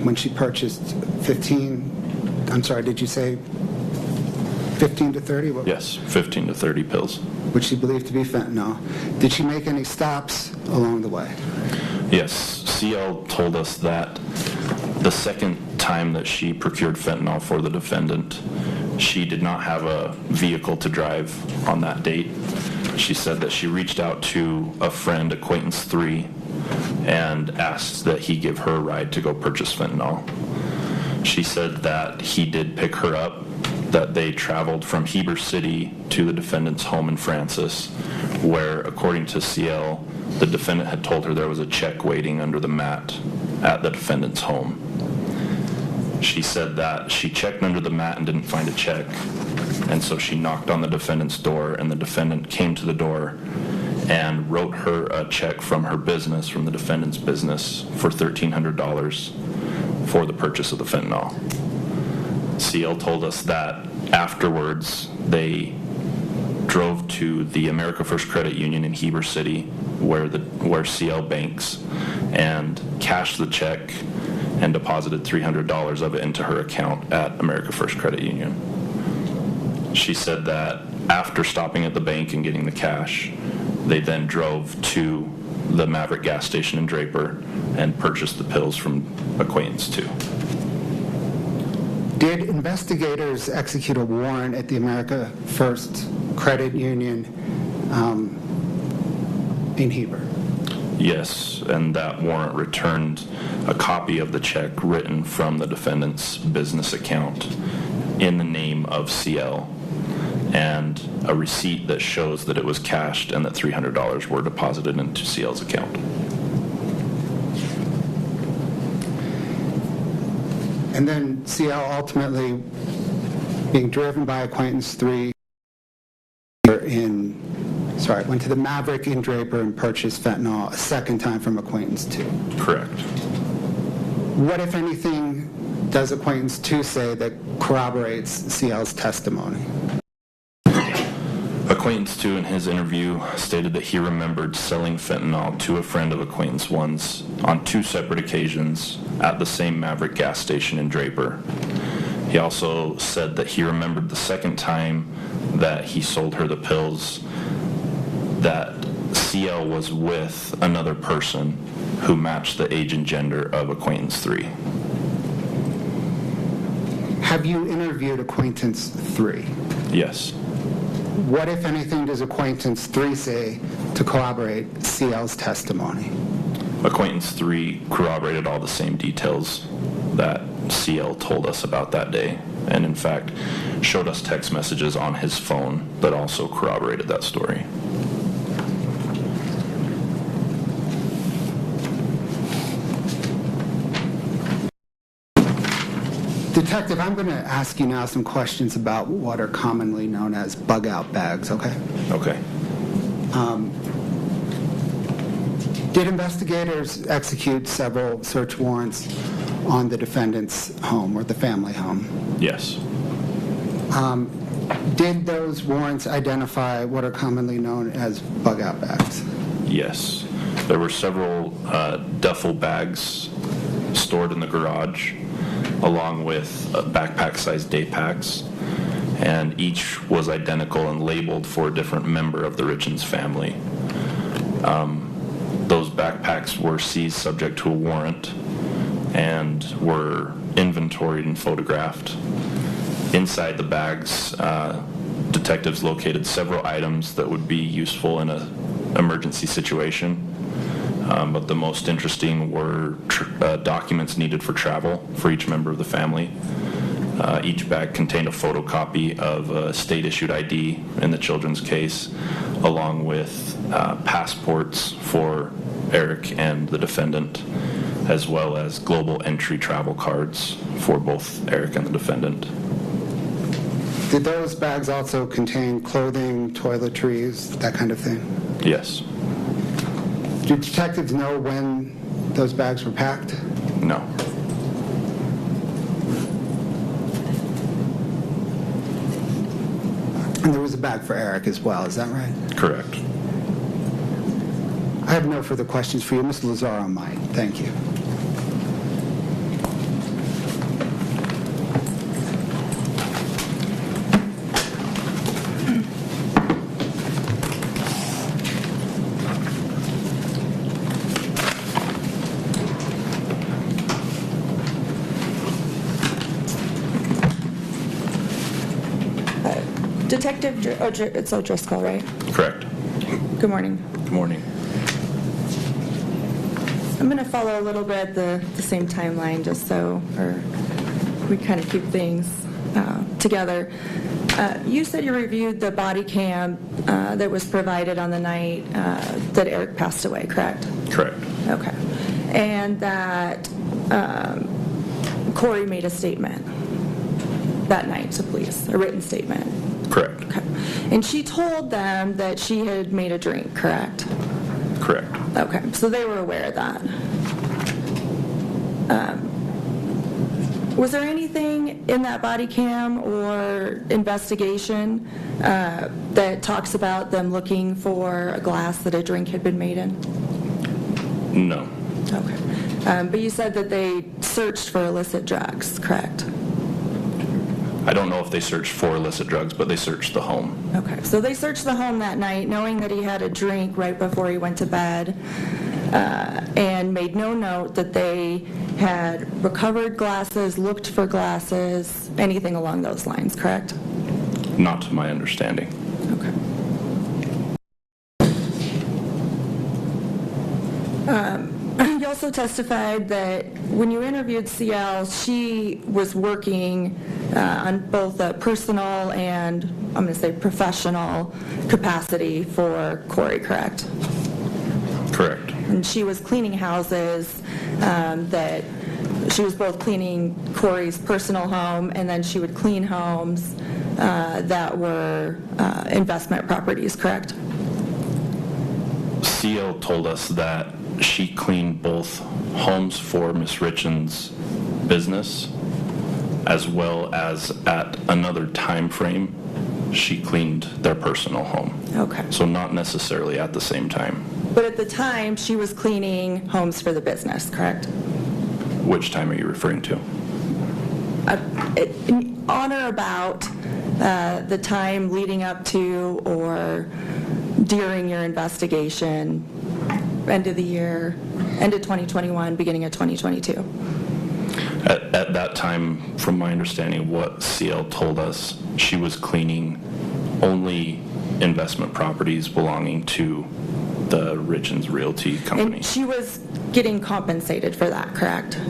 Speaker 16: when she purchased 15, I'm sorry, did you say 15 to 30?
Speaker 14: Yes, 15 to 30 pills.
Speaker 16: Which she believed to be fentanyl. Did she make any stops along the way?
Speaker 14: Yes, CL told us that the second time that she procured fentanyl for the defendant, she did not have a vehicle to drive on that date. She said that she reached out to a friend, acquaintance 3, and asked that he give her a ride to go purchase fentanyl. She said that he did pick her up, that they traveled from Heber City to the defendant's home in Francis, where, according to CL, the defendant had told her there was a check waiting under the mat at the defendant's home. She said that she checked under the mat and didn't find a check, and so she knocked on the defendant's door, and the defendant came to the door and wrote her a check from her business, from the defendant's business, for $1,300 for the purchase of the fentanyl. CL told us that afterwards they drove to the America First Credit Union in Heber City, where CL banks, and cashed the check and deposited $300 of it into her account at America First Credit Union. She said that after stopping at the bank and getting the cash, they then drove to the Maverick gas station in Draper and purchased the pills from acquaintance 2.
Speaker 16: Did investigators execute a warrant at the America First Credit Union in Heber?
Speaker 14: Yes, and that warrant returned a copy of the check written from the defendant's business account in the name of CL, and a receipt that shows that it was cashed and that $300 were deposited into CL's account.
Speaker 16: And then CL ultimately, being driven by acquaintance 3, went to the Maverick in Draper and purchased fentanyl a second time from acquaintance 2.
Speaker 14: Correct.
Speaker 16: What, if anything, does acquaintance 2 say that corroborates CL's testimony?
Speaker 14: Acquaintance 2 in his interview stated that he remembered selling fentanyl to a friend of acquaintance 1's on 2 separate occasions at the same Maverick gas station in Draper. He also said that he remembered the second time that he sold her the pills that CL was with another person who matched the age and gender of acquaintance 3.
Speaker 16: Have you interviewed acquaintance 3?
Speaker 14: Yes.
Speaker 16: What, if anything, does acquaintance 3 say to corroborate CL's testimony?
Speaker 14: Acquaintance 3 corroborated all the same details that CL told us about that day, and in fact showed us text messages on his phone that also corroborated that story.
Speaker 16: Detective, I'm going to ask you now some questions about what are commonly known as bug-out bags, okay?
Speaker 14: Okay.
Speaker 16: Did investigators execute several search warrants on the defendant's home or the family home?
Speaker 14: Yes.
Speaker 16: Did those warrants identify what are commonly known as bug-out bags?
Speaker 14: Yes. There were several duffel bags stored in the garage, along with backpack-sized day packs, and each was identical and labeled for a different member of the Richins family. Those backpacks were seized subject to a warrant and were inventoried and photographed. Inside the bags, detectives located several items that would be useful in an emergency situation. But the most interesting were documents needed for travel for each member of the family. Each bag contained a photocopy of a state-issued ID in the children's case, along with passports for Eric and the defendant, as well as global entry travel cards for both Eric and the defendant.
Speaker 16: Did those bags also contain clothing, toiletries, that kind of thing?
Speaker 14: Yes.
Speaker 16: Do detectives know when those bags were packed?
Speaker 14: No.
Speaker 16: And there was a bag for Eric as well, is that right?
Speaker 14: Correct.
Speaker 16: I have no further questions for you. Mr. Lazaro might. Thank you.
Speaker 13: Detective, it's O'Driscoll, right?
Speaker 14: Correct.
Speaker 13: Good morning.
Speaker 14: Good morning.
Speaker 13: I'm going to follow a little bit the same timeline just so we kind of keep things together. You said you reviewed the body cam that was provided on the night that Eric passed away, correct?
Speaker 14: Correct.
Speaker 13: Okay. And that Kouri made a statement that night to police, a written statement.
Speaker 14: Correct.
Speaker 13: Okay. And she told them that she had made a drink, correct?
Speaker 14: Correct.
Speaker 13: Okay, so they were aware of that. Was there anything in that body cam or investigation that talks about them looking for a glass that a drink had been made in?
Speaker 14: No.
Speaker 13: Okay. But you said that they searched for illicit drugs, correct?
Speaker 14: I don't know if they searched for illicit drugs, but they searched the home.
Speaker 13: Okay, so they searched the home that night knowing that he had a drink right before he went to bed and made no note that they had recovered glasses, looked for glasses, anything along those lines, correct?
Speaker 14: Not to my understanding.
Speaker 13: Okay. You also testified that when you interviewed CL, she was working on both a personal and, I'm going to say, professional capacity for Kouri, correct?
Speaker 14: Correct.
Speaker 13: And she was cleaning houses, that she was both cleaning Kouri's personal home, and then she would clean homes that were investment properties, correct?
Speaker 14: CL told us that she cleaned both homes for Ms. Richins' business, as well as at another time frame, she cleaned their personal home.
Speaker 13: Okay.
Speaker 14: So not necessarily at the same time.
Speaker 13: But at the time, she was cleaning homes for the business, correct?
Speaker 14: Which time are you referring to?
Speaker 13: On or about the time leading up to or during your investigation, end of the year, end of 2021, beginning of 2022?
Speaker 14: At that time, from my understanding, what CL told us, she was cleaning only investment properties belonging to the Richins Realty Company.
Speaker 13: And she was getting compensated for that, correct?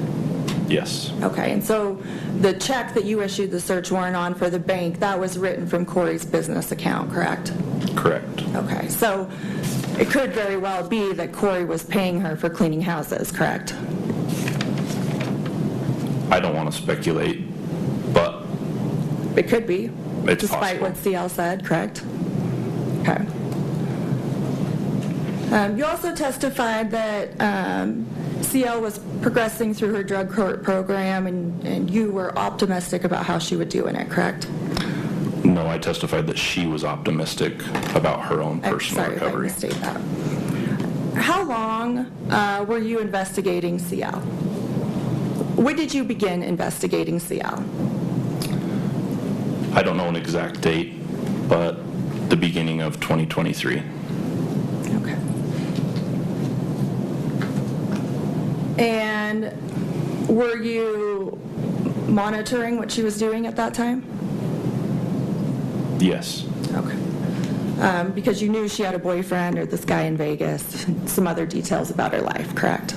Speaker 14: Yes.
Speaker 13: Okay, and so the check that you issued the search warrant on for the bank, that was written from Kouri's business account, correct?
Speaker 14: Correct.
Speaker 13: Okay, so it could very well be that Kouri was paying her for cleaning houses, correct?
Speaker 14: I don't want to speculate, but
Speaker 13: it could be,
Speaker 14: it's
Speaker 13: despite
Speaker 14: possible.
Speaker 13: what CL said, correct? Okay. You also testified that CL was progressing through her drug court program, and you were optimistic about how she would do in it, correct?
Speaker 14: No, I testified that she was optimistic about her own personal recovery.
Speaker 13: Sorry if I misstate that. How long were you investigating CL? When did you begin investigating CL?
Speaker 14: I don't know an exact date, but the beginning of 2023.
Speaker 13: Okay. And were you monitoring what she was doing at that time?
Speaker 14: Yes.
Speaker 13: Okay. Because you knew she had a boyfriend or this guy in Vegas, some other details about her life, correct?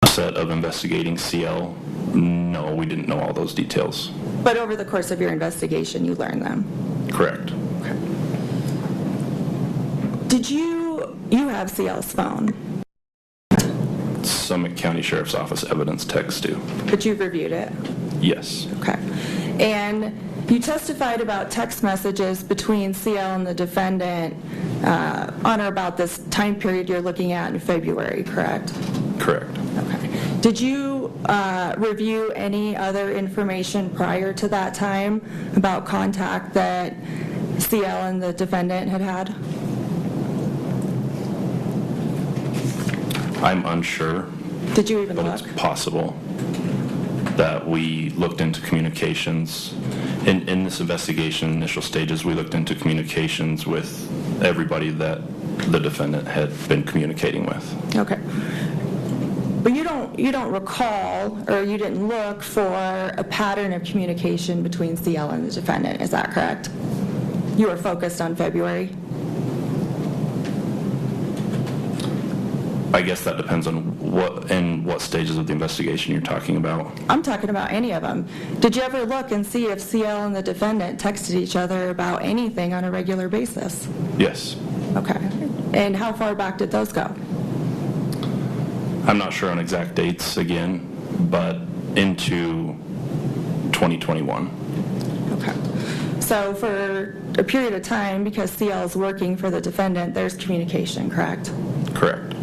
Speaker 14: Set of investigating CL, no, we didn't know all those details.
Speaker 13: But over the course of your investigation, you learned them?
Speaker 14: Correct.
Speaker 13: Okay. Did you have CL's phone?
Speaker 14: Summit County Sheriff's Office evidence text do.
Speaker 13: But you've reviewed it?
Speaker 14: Yes.
Speaker 13: Okay. And you testified about text messages between CL and the defendant on or about this time period you're looking at in February, correct?
Speaker 14: Correct.
Speaker 13: Okay. Did you review any other information prior to that time about contact that CL and the defendant had had?
Speaker 14: I'm unsure.
Speaker 13: Did you even
Speaker 14: but
Speaker 13: look?
Speaker 14: It's possible that we looked into communications. In this investigation, initial stages, we looked into communications with everybody that the defendant had been communicating with.
Speaker 13: Okay. But you don't recall, or you didn't look for a pattern of communication between CL and the defendant, is that correct? You were focused on February?
Speaker 14: I guess that depends on what stages of the investigation you're talking about.
Speaker 13: I'm talking about any of them. Did you ever look and see if CL and the defendant texted each other about anything on a regular basis?
Speaker 14: Yes.
Speaker 13: Okay. And how far back did those go?
Speaker 14: I'm not sure on exact dates again, but into 2021.
Speaker 13: Okay. So for a period of time, because CL is working for the defendant, there's communication, correct?
Speaker 14: Correct.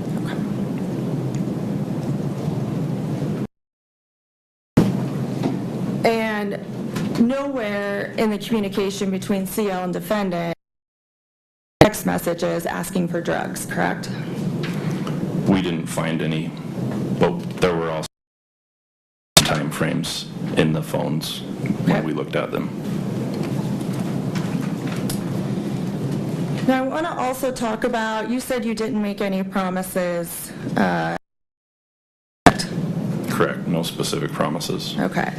Speaker 13: And nowhere in the communication between CL and defendant text messages asking for drugs, correct?
Speaker 14: We didn't find any, but there were also time frames in the phones when we looked at them.
Speaker 13: Now I want to also talk about, you said you didn't make any promises.
Speaker 14: Correct, no specific promises.
Speaker 13: Okay.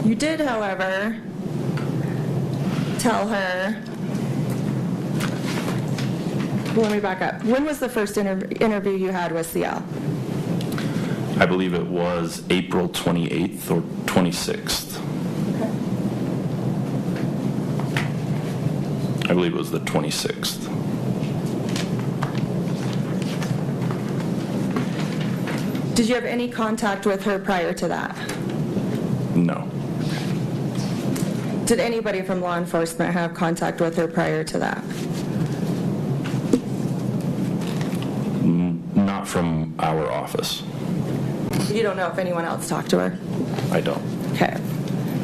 Speaker 13: You did, however, tell her, well, let me back up. When was the first interview you had with CL?
Speaker 14: I believe it was April 28th or 26th.
Speaker 13: Okay.
Speaker 14: I believe it was the 26th.
Speaker 13: Did you have any contact with her prior to that?
Speaker 14: No.
Speaker 13: Did anybody from law enforcement have contact with her prior to that?
Speaker 14: Not from our office.
Speaker 13: You don't know if anyone else talked to her?
Speaker 14: I don't.
Speaker 13: Okay.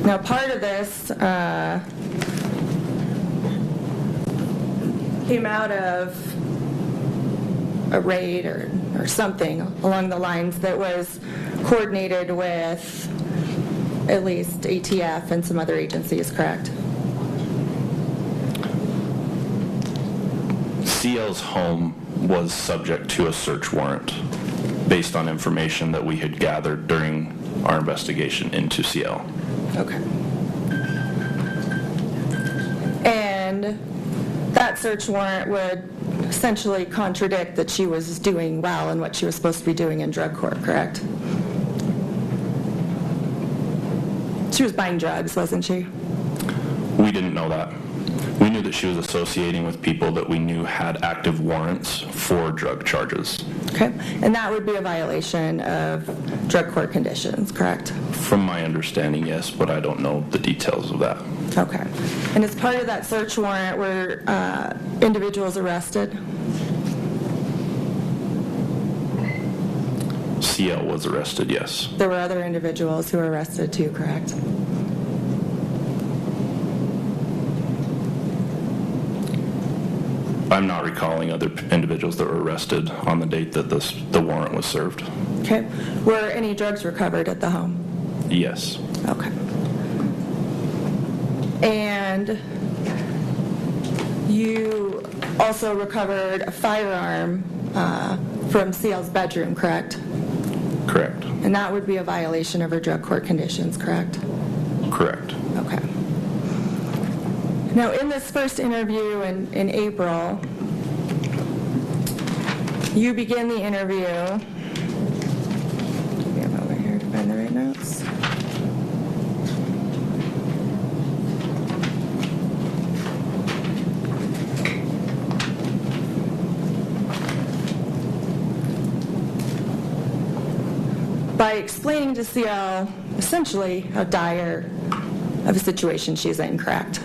Speaker 13: Now, part of this came out of a raid or something along the lines that was coordinated with at least ATF and some other agencies, correct?
Speaker 14: CL's home was subject to a search warrant based on information that we had gathered during our investigation into CL.
Speaker 13: Okay. And that search warrant would essentially contradict that she was doing well in what she was supposed to be doing in drug court, correct? She was buying drugs, wasn't she?
Speaker 14: We didn't know that. We knew that she was associating with people that we knew had active warrants for drug charges.
Speaker 13: Okay. And that would be a violation of drug court conditions, correct?
Speaker 14: From my understanding, yes, but I don't know the details of that.
Speaker 13: Okay. And as part of that search warrant, were individuals arrested?
Speaker 14: CL was arrested, yes.
Speaker 13: There were other individuals who were arrested too, correct?
Speaker 14: I'm not recalling other individuals that were arrested on the date that the warrant was served.
Speaker 13: Okay. Were any drugs recovered at the home?
Speaker 14: Yes.
Speaker 13: Okay. And you also recovered a firearm from CL's bedroom, correct?
Speaker 14: Correct.
Speaker 13: And that would be a violation of her drug court conditions, correct?
Speaker 14: Correct.
Speaker 13: Okay. Now, in this first interview in April, you begin the interview. Give me a moment here to find the right notes. By explaining to CL essentially how dire of a situation she's in, correct?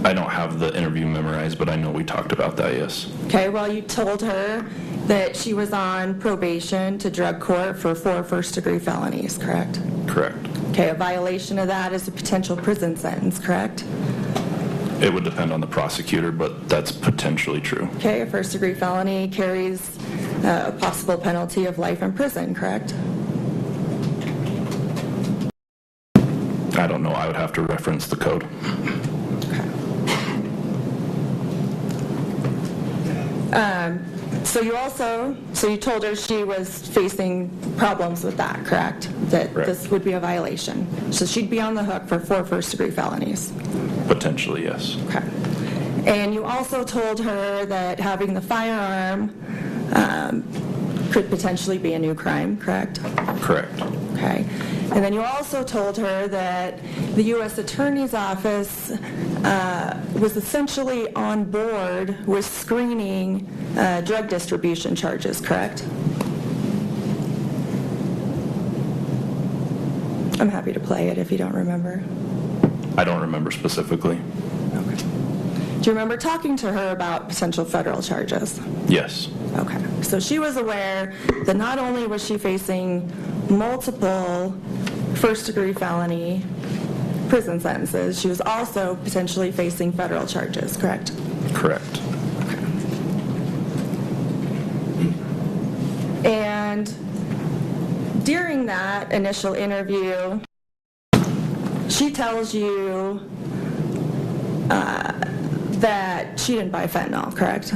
Speaker 14: I don't have the interview memorized, but I know we talked about that, yes.
Speaker 13: Okay, well, you told her that she was on probation to drug court for 4 first-degree felonies, correct?
Speaker 14: Correct.
Speaker 13: Okay, a violation of that is a potential prison sentence, correct?
Speaker 14: It would depend on the prosecutor, but that's potentially true.
Speaker 13: Okay, a first-degree felony carries a possible penalty of life in prison, correct?
Speaker 14: I don't know. I would have to reference the code.
Speaker 13: So you told her she was facing problems with that, correct? That this would be a violation. So she'd be on the hook for 4 first-degree felonies.
Speaker 14: Potentially, yes.
Speaker 13: Okay. And you also told her that having the firearm could potentially be a new crime, correct?
Speaker 14: Correct.
Speaker 13: Okay. And then you also told her that the U.S. Attorney's Office was essentially on board with screening drug distribution charges, correct? I'm happy to play it if you don't remember.
Speaker 14: I don't remember specifically.
Speaker 13: Okay. Do you remember talking to her about potential federal charges?
Speaker 14: Yes.
Speaker 13: Okay. So she was aware that not only was she facing multiple first-degree felony prison sentences, she was also potentially facing federal charges, correct?
Speaker 14: Correct.
Speaker 13: Okay. And during that initial interview, she tells you that she didn't buy fentanyl, correct?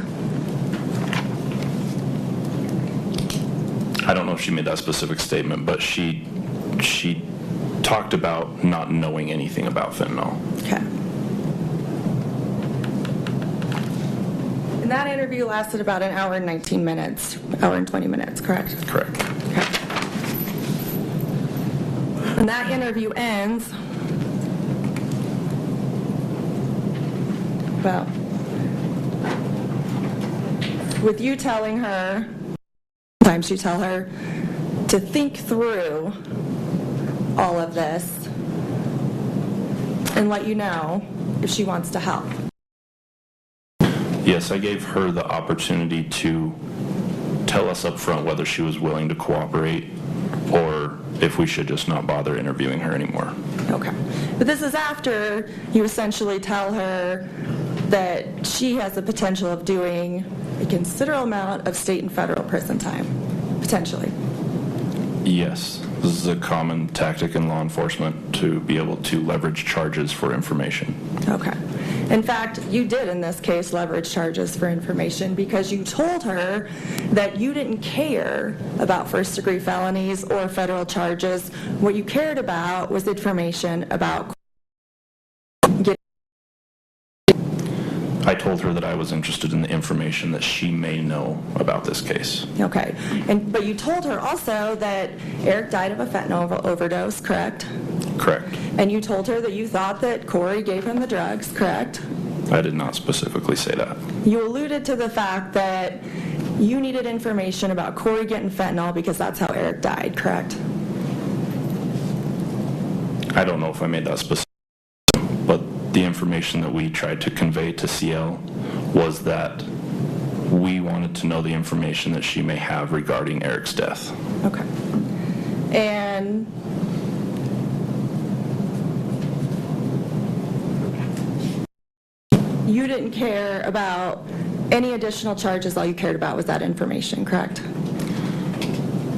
Speaker 14: I don't know if she made that specific statement, but she talked about not knowing anything about fentanyl.
Speaker 13: Okay. And that interview lasted about an hour and 19 minutes, hour and 20 minutes, correct?
Speaker 14: Correct.
Speaker 13: Okay. And that interview ends well with you telling her, sometimes you tell her to think through all of this and let you know if she wants to help.
Speaker 14: Yes, I gave her the opportunity to tell us up front whether she was willing to cooperate or if we should just not bother interviewing her anymore.
Speaker 13: Okay. But this is after you essentially tell her that she has the potential of doing a considerable amount of state and federal prison time, potentially.
Speaker 14: Yes, this is a common tactic in law enforcement to be able to leverage charges for information.
Speaker 13: Okay. In fact, you did in this case leverage charges for information because you told her that you didn't care about first-degree felonies or federal charges. What you cared about was information about getting.
Speaker 14: I told her that I was interested in the information that she may know about this case.
Speaker 13: Okay. But you told her also that Eric died of a fentanyl overdose, correct?
Speaker 14: Correct.
Speaker 13: And you told her that you thought that Kouri gave him the drugs, correct?
Speaker 14: I did not specifically say that.
Speaker 13: You alluded to the fact that you needed information about Kouri getting fentanyl because that's how Eric died, correct?
Speaker 14: I don't know if I made that specific, but the information that we tried to convey to CL was that we wanted to know the information that she may have regarding Eric's death.
Speaker 13: Okay. And you didn't care about any additional charges. All you cared about was that information, correct?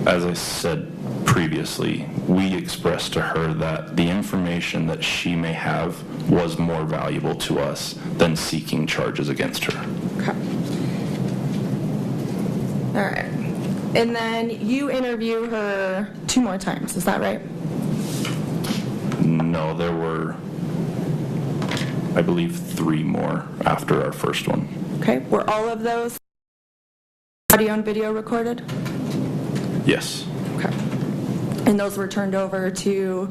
Speaker 14: As I said previously, we expressed to her that the information that she may have was more valuable to us than seeking charges against her.
Speaker 13: Okay. All right. And then you interview her 2 more times, is that right?
Speaker 14: No, there were, I believe, 3 more after our first one.
Speaker 13: Okay. Were all of those audio and video recorded?
Speaker 14: Yes.
Speaker 13: Okay. And those were turned over to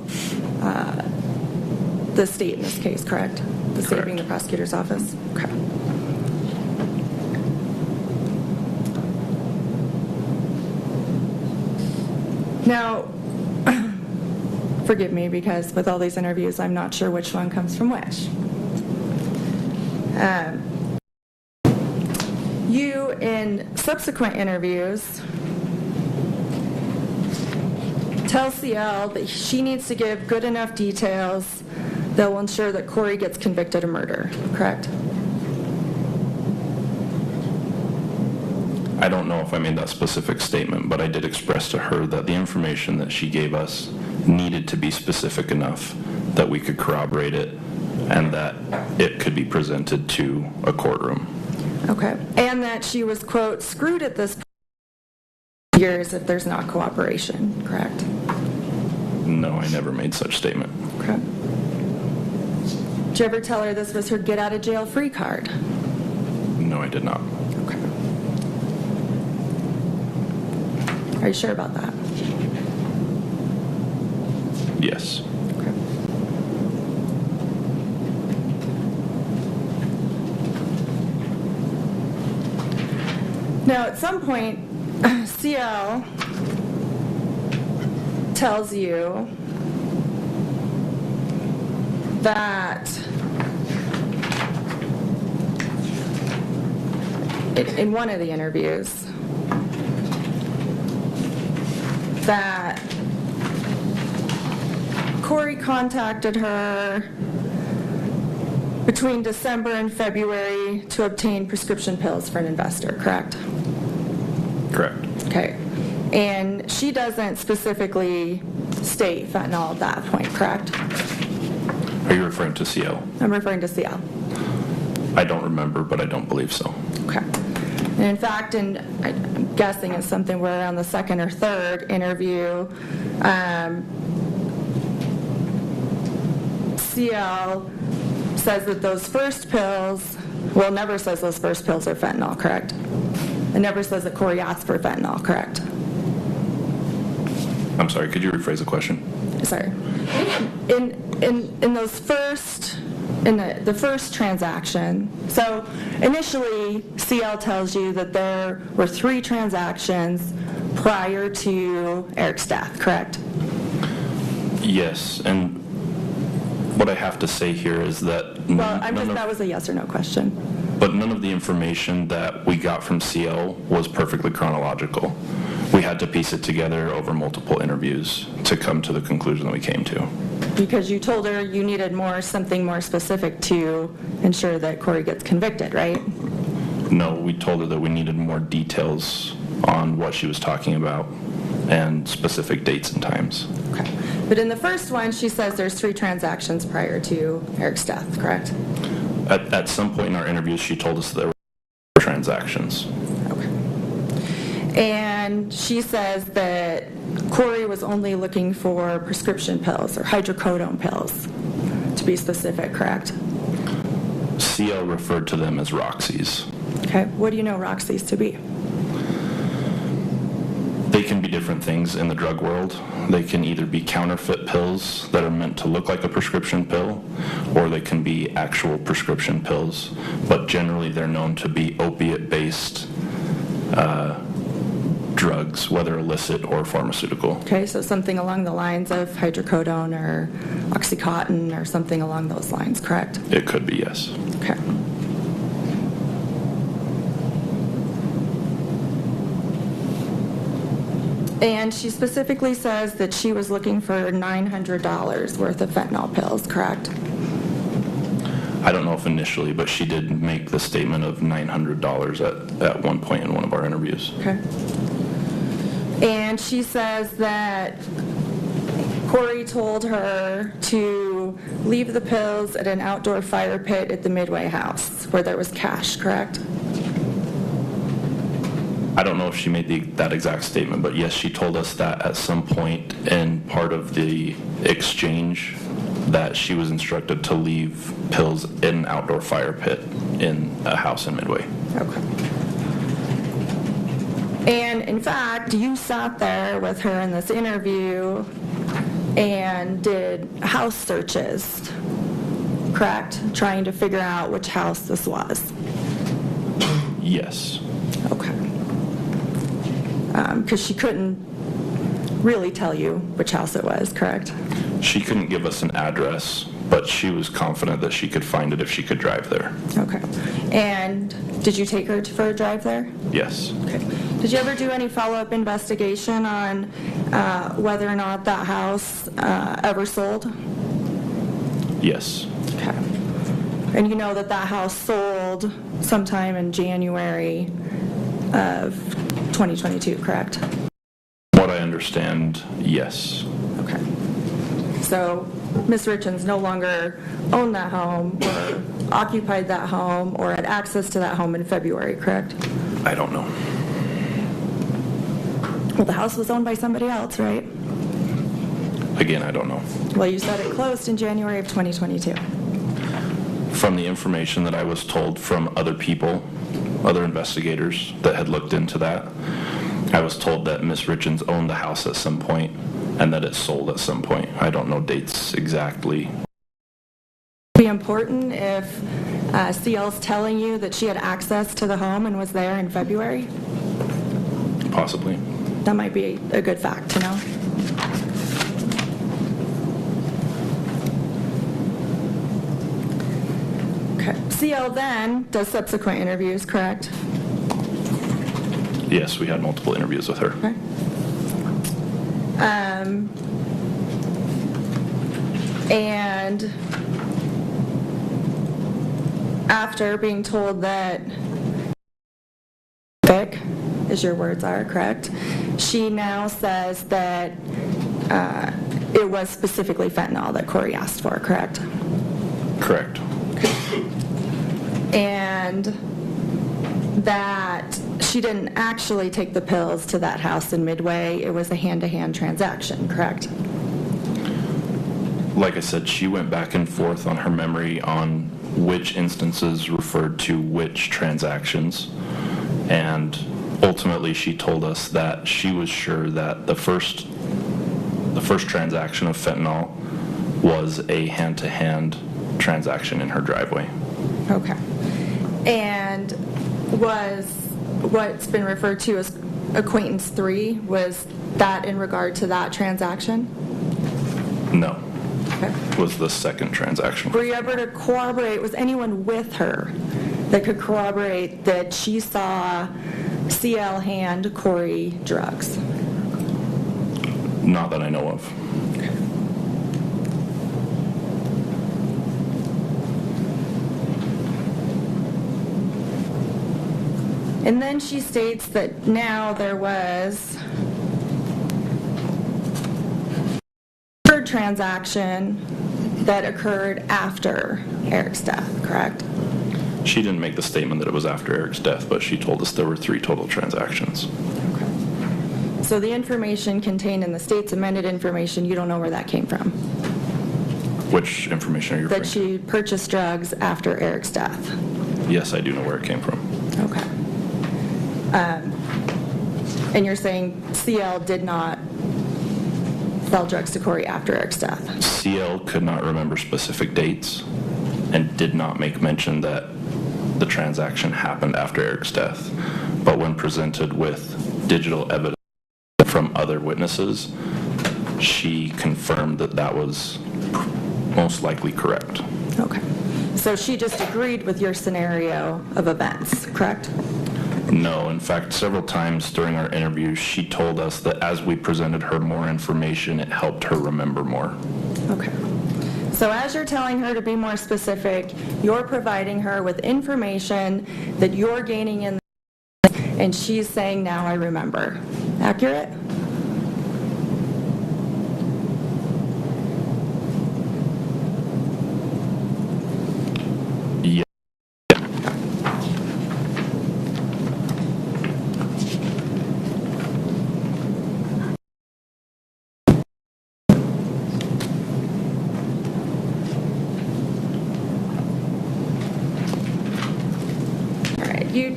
Speaker 13: the state in this case, correct? The state being the prosecutor's office? Okay. Now, forgive me because with all these interviews, I'm not sure which one comes from which. You, in subsequent interviews, tell CL that she needs to give good enough details that will ensure that Kouri gets convicted of murder, correct?
Speaker 14: I don't know if I made that specific statement, but I did express to her that the information that she gave us needed to be specific enough that we could corroborate it and that it could be presented to a courtroom.
Speaker 13: Okay. And that she was, quote, screwed at this years if there's not cooperation, correct?
Speaker 14: No, I never made such statement.
Speaker 13: Okay. Did you ever tell her this was her get out of jail free card?
Speaker 14: No, I did not.
Speaker 13: Okay. Are you sure about that?
Speaker 14: Yes.
Speaker 13: Okay. Now, at some point, CL tells you that in one of the interviews that Kouri contacted her between December and February to obtain prescription pills for an investor, correct?
Speaker 14: Correct.
Speaker 13: Okay. And she doesn't specifically state fentanyl at that point, correct?
Speaker 14: Are you referring to CL?
Speaker 13: I'm referring to CL.
Speaker 14: I don't remember, but I don't believe so.
Speaker 13: Okay. And in fact, and I'm guessing it's something where around the second or third interview, CL says that those first pills, well, never says those first pills are fentanyl, correct? It never says that Kouri asked for fentanyl, correct?
Speaker 14: I'm sorry, could you rephrase the question?
Speaker 13: Sorry. In those first, in the first transaction, so initially CL tells you that there were 3 transactions prior to Eric's death, correct?
Speaker 14: Yes, and what I have to say here is that
Speaker 13: Well, that was a yes or no question.
Speaker 14: But none of the information that we got from CL was perfectly chronological. We had to piece it together over multiple interviews to come to the conclusion that we came to.
Speaker 13: Because you told her you needed something more specific to ensure that Kouri gets convicted, right?
Speaker 14: No, we told her that we needed more details on what she was talking about and specific dates and times.
Speaker 13: Okay. But in the first one, she says there's 3 transactions prior to Eric's death, correct?
Speaker 14: At some point in our interviews, she told us there were transactions.
Speaker 13: Okay. And she says that Kouri was only looking for prescription pills or hydrocodone pills, to be specific, correct?
Speaker 14: CL referred to them as Roxy's.
Speaker 13: Okay. What do you know Roxy's to be?
Speaker 14: They can be different things in the drug world. They can either be counterfeit pills that are meant to look like a prescription pill, or they can be actual prescription pills, but generally they're known to be opiate-based drugs, whether illicit or pharmaceutical.
Speaker 13: Okay, so something along the lines of hydrocodone or Oxycontin or something along those lines, correct?
Speaker 14: It could be, yes.
Speaker 13: Okay. And she specifically says that she was looking for $900 worth of fentanyl pills, correct?
Speaker 14: I don't know if initially, but she did make the statement of $900 at one point in one of our interviews.
Speaker 13: Okay. And she says that Kouri told her to leave the pills at an outdoor fire pit at the Midway house where there was cash, correct?
Speaker 14: I don't know if she made that exact statement, but yes, she told us that at some point in part of the exchange that she was instructed to leave pills in an outdoor fire pit in a house in Midway.
Speaker 13: Okay. And in fact, you sat there with her in this interview and did house searches, correct? Trying to figure out which house this was.
Speaker 14: Yes.
Speaker 13: Okay. Because she couldn't really tell you which house it was, correct?
Speaker 14: She couldn't give us an address, but she was confident that she could find it if she could drive there.
Speaker 13: Okay. And did you take her for a drive there?
Speaker 14: Yes.
Speaker 13: Okay. Did you ever do any follow-up investigation on whether or not that house ever sold?
Speaker 14: Yes.
Speaker 13: Okay. And you know that that house sold sometime in January of 2022, correct?
Speaker 14: What I understand, yes.
Speaker 13: Okay. So Ms. Richins no longer owned that home or occupied that home or had access to that home in February, correct?
Speaker 14: I don't know.
Speaker 13: Well, the house was owned by somebody else, right?
Speaker 14: Again, I don't know.
Speaker 13: Well, you said it closed in January of 2022.
Speaker 14: From the information that I was told from other people, other investigators that had looked into that, I was told that Ms. Richins owned the house at some point and that it sold at some point. I don't know dates exactly.
Speaker 13: Be important if CL's telling you that she had access to the home and was there in February?
Speaker 14: Possibly.
Speaker 13: That might be a good fact to know. Okay. CL then does subsequent interviews, correct?
Speaker 14: Yes, we had multiple interviews with her.
Speaker 13: Okay. And after being told that as your words are, correct, she now says that it was specifically fentanyl that Kouri asked for, correct?
Speaker 14: Correct.
Speaker 13: And that she didn't actually take the pills to that house in Midway. It was a hand-to-hand transaction, correct?
Speaker 14: Like I said, she went back and forth on her memory on which instances referred to which transactions, and ultimately she told us that she was sure that the first transaction of fentanyl was a hand-to-hand transaction in her driveway.
Speaker 13: Okay. And was what's been referred to as acquaintance 3, was that in regard to that transaction?
Speaker 14: No.
Speaker 13: Okay.
Speaker 14: Was the second transaction.
Speaker 13: Were you ever to corroborate, was anyone with her that could corroborate that she saw CL hand Kouri drugs?
Speaker 14: Not that I know of.
Speaker 13: And then she states that now there was a third transaction that occurred after Eric's death, correct?
Speaker 14: She didn't make the statement that it was after Eric's death, but she told us there were 3 total transactions.
Speaker 13: Okay. So the information contained in the state's amended information, you don't know where that came from?
Speaker 14: Which information are you referring
Speaker 13: That she purchased drugs after Eric's death?
Speaker 14: to? Yes, I do know where it came from.
Speaker 13: Okay. And you're saying CL did not sell drugs to Kouri after Eric's death?
Speaker 14: CL could not remember specific dates and did not make mention that the transaction happened after Eric's death. But when presented with digital evidence from other witnesses, she confirmed that that was most likely correct.
Speaker 13: Okay. So she just agreed with your scenario of events, correct?
Speaker 14: No, in fact, several times during our interviews, she told us that as we presented her more information, it helped her remember more.
Speaker 13: Okay. So as you're telling her to be more specific, you're providing her with information that you're gaining in, and she's saying, now I remember. Accurate?
Speaker 14: Yeah.
Speaker 13: You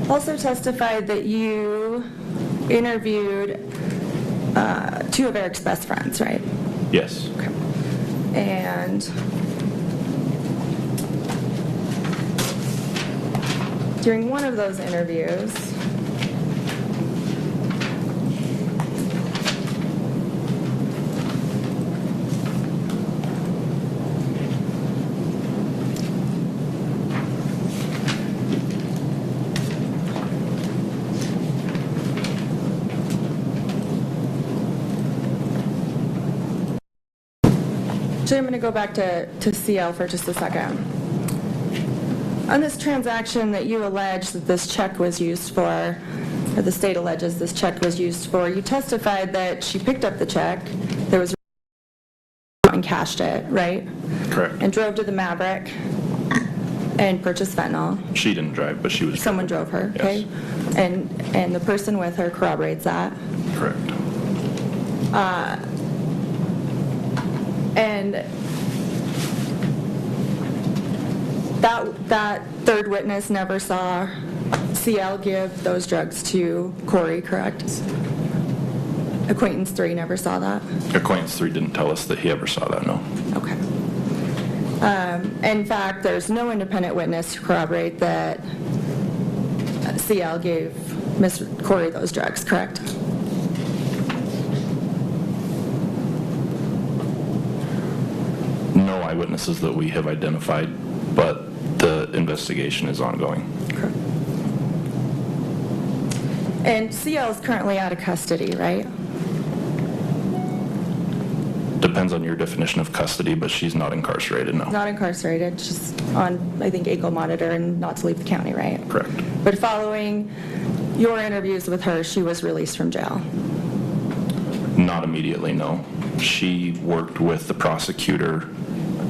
Speaker 13: also testified that you interviewed 2 of Eric's best friends, right?
Speaker 14: Yes.
Speaker 13: Okay. And during one of those interviews, so I'm going to go back to CL for just a second. On this transaction that you allege that this check was used for, or the state alleges this check was used for, you testified that she picked up the check, there was and cashed it, right?
Speaker 14: Correct.
Speaker 13: And drove to the Maverick And purchased fentanyl.
Speaker 14: She didn't drive, but she was.
Speaker 13: Someone drove her,
Speaker 14: Yes.
Speaker 13: okay? And the person with her corroborates that.
Speaker 14: Correct.
Speaker 13: And that third witness never saw CL give those drugs to Kouri, correct? Acquaintance 3 never saw that?
Speaker 14: Acquaintance 3 didn't tell us that he ever saw that, no.
Speaker 13: Okay. In fact, there's no independent witness to corroborate that CL gave Ms. Kouri those drugs, correct?
Speaker 14: No eyewitnesses that we have identified, but the investigation is ongoing.
Speaker 13: Correct. And CL is currently out of custody, right?
Speaker 14: Depends on your definition of custody, but she's not incarcerated, no.
Speaker 13: Not incarcerated, just on, I think, ankle monitor and not to leave the county, right?
Speaker 14: Correct.
Speaker 13: But following your interviews with her, she was released from jail.
Speaker 14: Not immediately, no. She worked with the prosecutor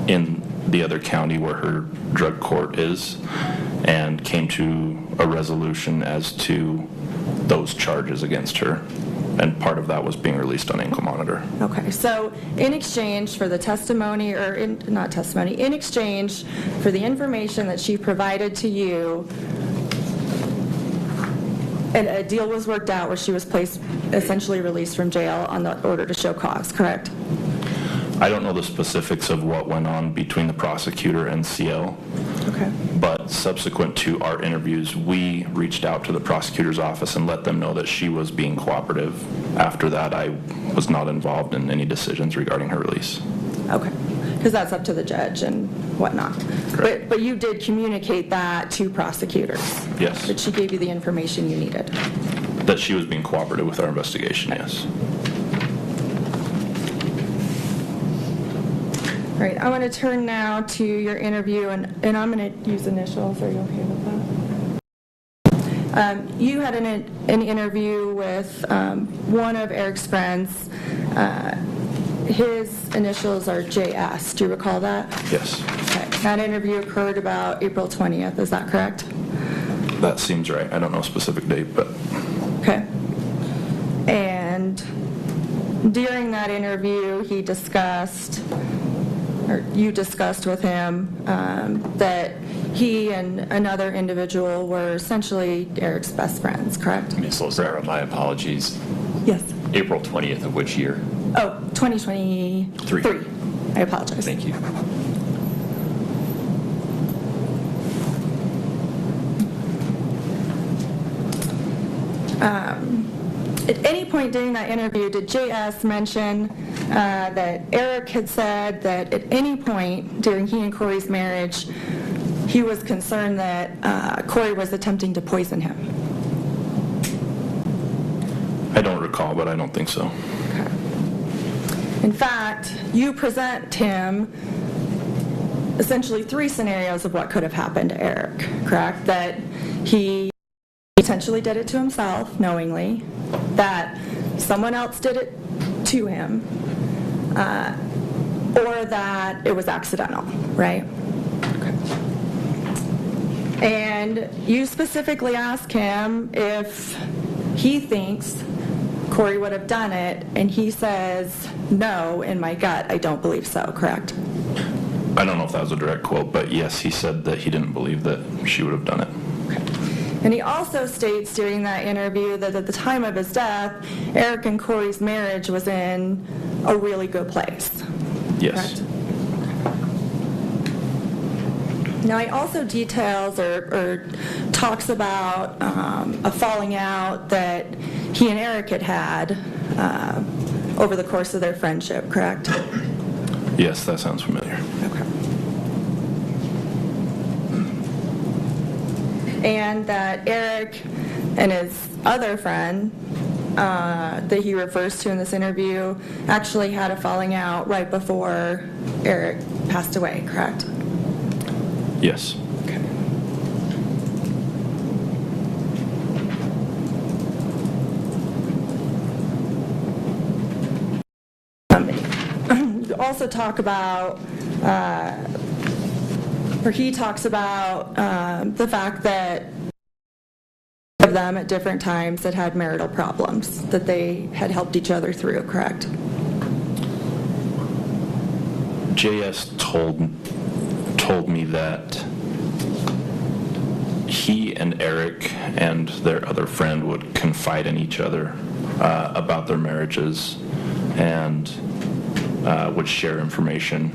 Speaker 14: in the other county where her drug court is and came to a resolution as to those charges against her. And part of that was being released on ankle monitor.
Speaker 13: Okay, so in exchange for the testimony, or not testimony, in exchange for the information that she provided to you, and a deal was worked out where she was essentially released from jail on the order to show cause, correct?
Speaker 14: I don't know the specifics of what went on between the prosecutor and CL.
Speaker 13: Okay.
Speaker 14: But subsequent to our interviews, we reached out to the prosecutor's office and let them know that she was being cooperative. After that, I was not involved in any decisions regarding her release.
Speaker 13: Okay, because that's up to the judge and whatnot. But you did communicate that to prosecutors?
Speaker 14: Yes.
Speaker 13: That she gave you the information you needed?
Speaker 14: That she was being cooperative with our investigation, yes.
Speaker 13: All right, I want to turn now to your interview, and I'm going to use initials. Are you okay with that? You had an interview with one of Eric's friends. His initials are JS. Do you recall that?
Speaker 14: Yes.
Speaker 13: Okay. That interview occurred about April 20th. Is that correct?
Speaker 14: That seems right. I don't know a specific date, but...
Speaker 13: Okay. And during that interview, he discussed... or you discussed with him that he and another individual were essentially Eric's best friends, correct?
Speaker 4: Ms. Lozera, my apologies.
Speaker 13: Yes.
Speaker 4: April 20th of which year?
Speaker 13: Oh, 2023. I apologize.
Speaker 4: Thank you.
Speaker 13: At any point during that interview, did JS mention that Eric had said that at any point during he and Kouri's marriage, he was concerned that Kouri was attempting to poison him?
Speaker 14: I don't recall, but I don't think so.
Speaker 13: Okay. In fact, you present him essentially 3 scenarios of what could have happened to Eric, correct? That he potentially did it to himself knowingly, that someone else did it to him, or that it was accidental, right? Okay. And you specifically ask him if he thinks Kouri would have done it, and he says, no, in my gut, I don't believe so, correct?
Speaker 14: I don't know if that was a direct quote, but yes, he said that he didn't believe that she would have done it.
Speaker 13: And he also states during that interview that at the time of his death, Eric and Kouri's marriage was in a really good place.
Speaker 14: Yes.
Speaker 13: Correct? Now, he also details or talks about a falling out that he and Eric had over the course of their friendship, correct?
Speaker 14: Yes, that sounds familiar.
Speaker 13: Okay. And that Eric and his other friend that he refers to in this interview actually had a falling out right before Eric passed away, correct?
Speaker 14: Yes.
Speaker 13: Okay. You also talk about where he talks about the fact that of them at different times that had marital problems that they had helped each other through, correct?
Speaker 14: JS told me that he and Eric and their other friend would confide in each other about their marriages and would share information,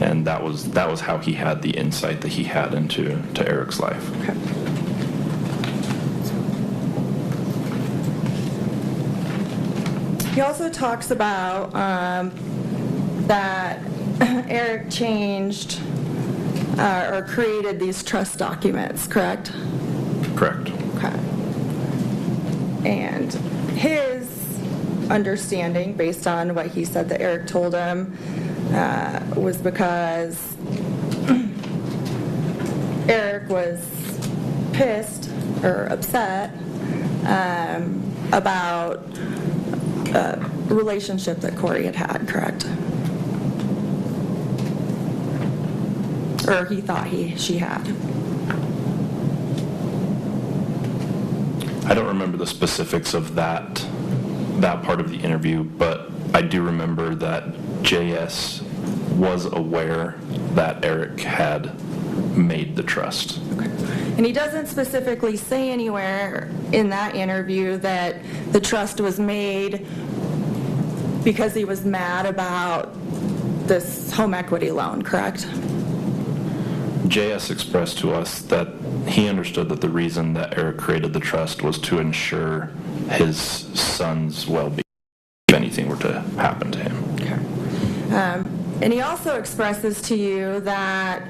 Speaker 14: and that was how he had the insight that he had into Eric's life.
Speaker 13: Okay. He also talks about that Eric changed or created these trust documents, correct?
Speaker 14: Correct.
Speaker 13: Okay. And his understanding, based on what he said that Eric told him, was because Eric was pissed or upset about a relationship that Kouri had, correct? Or he thought she had.
Speaker 14: I don't remember the specifics of that part of the interview, but I do remember that JS was aware that Eric had made the trust.
Speaker 13: Okay. And he doesn't specifically say anywhere in that interview that the trust was made because he was mad about this home equity loan, correct?
Speaker 14: JS expressed to us that he understood that the reason that Eric created the trust was to ensure his son's well-being if anything were to happen to him.
Speaker 13: Okay. And he also expresses to you that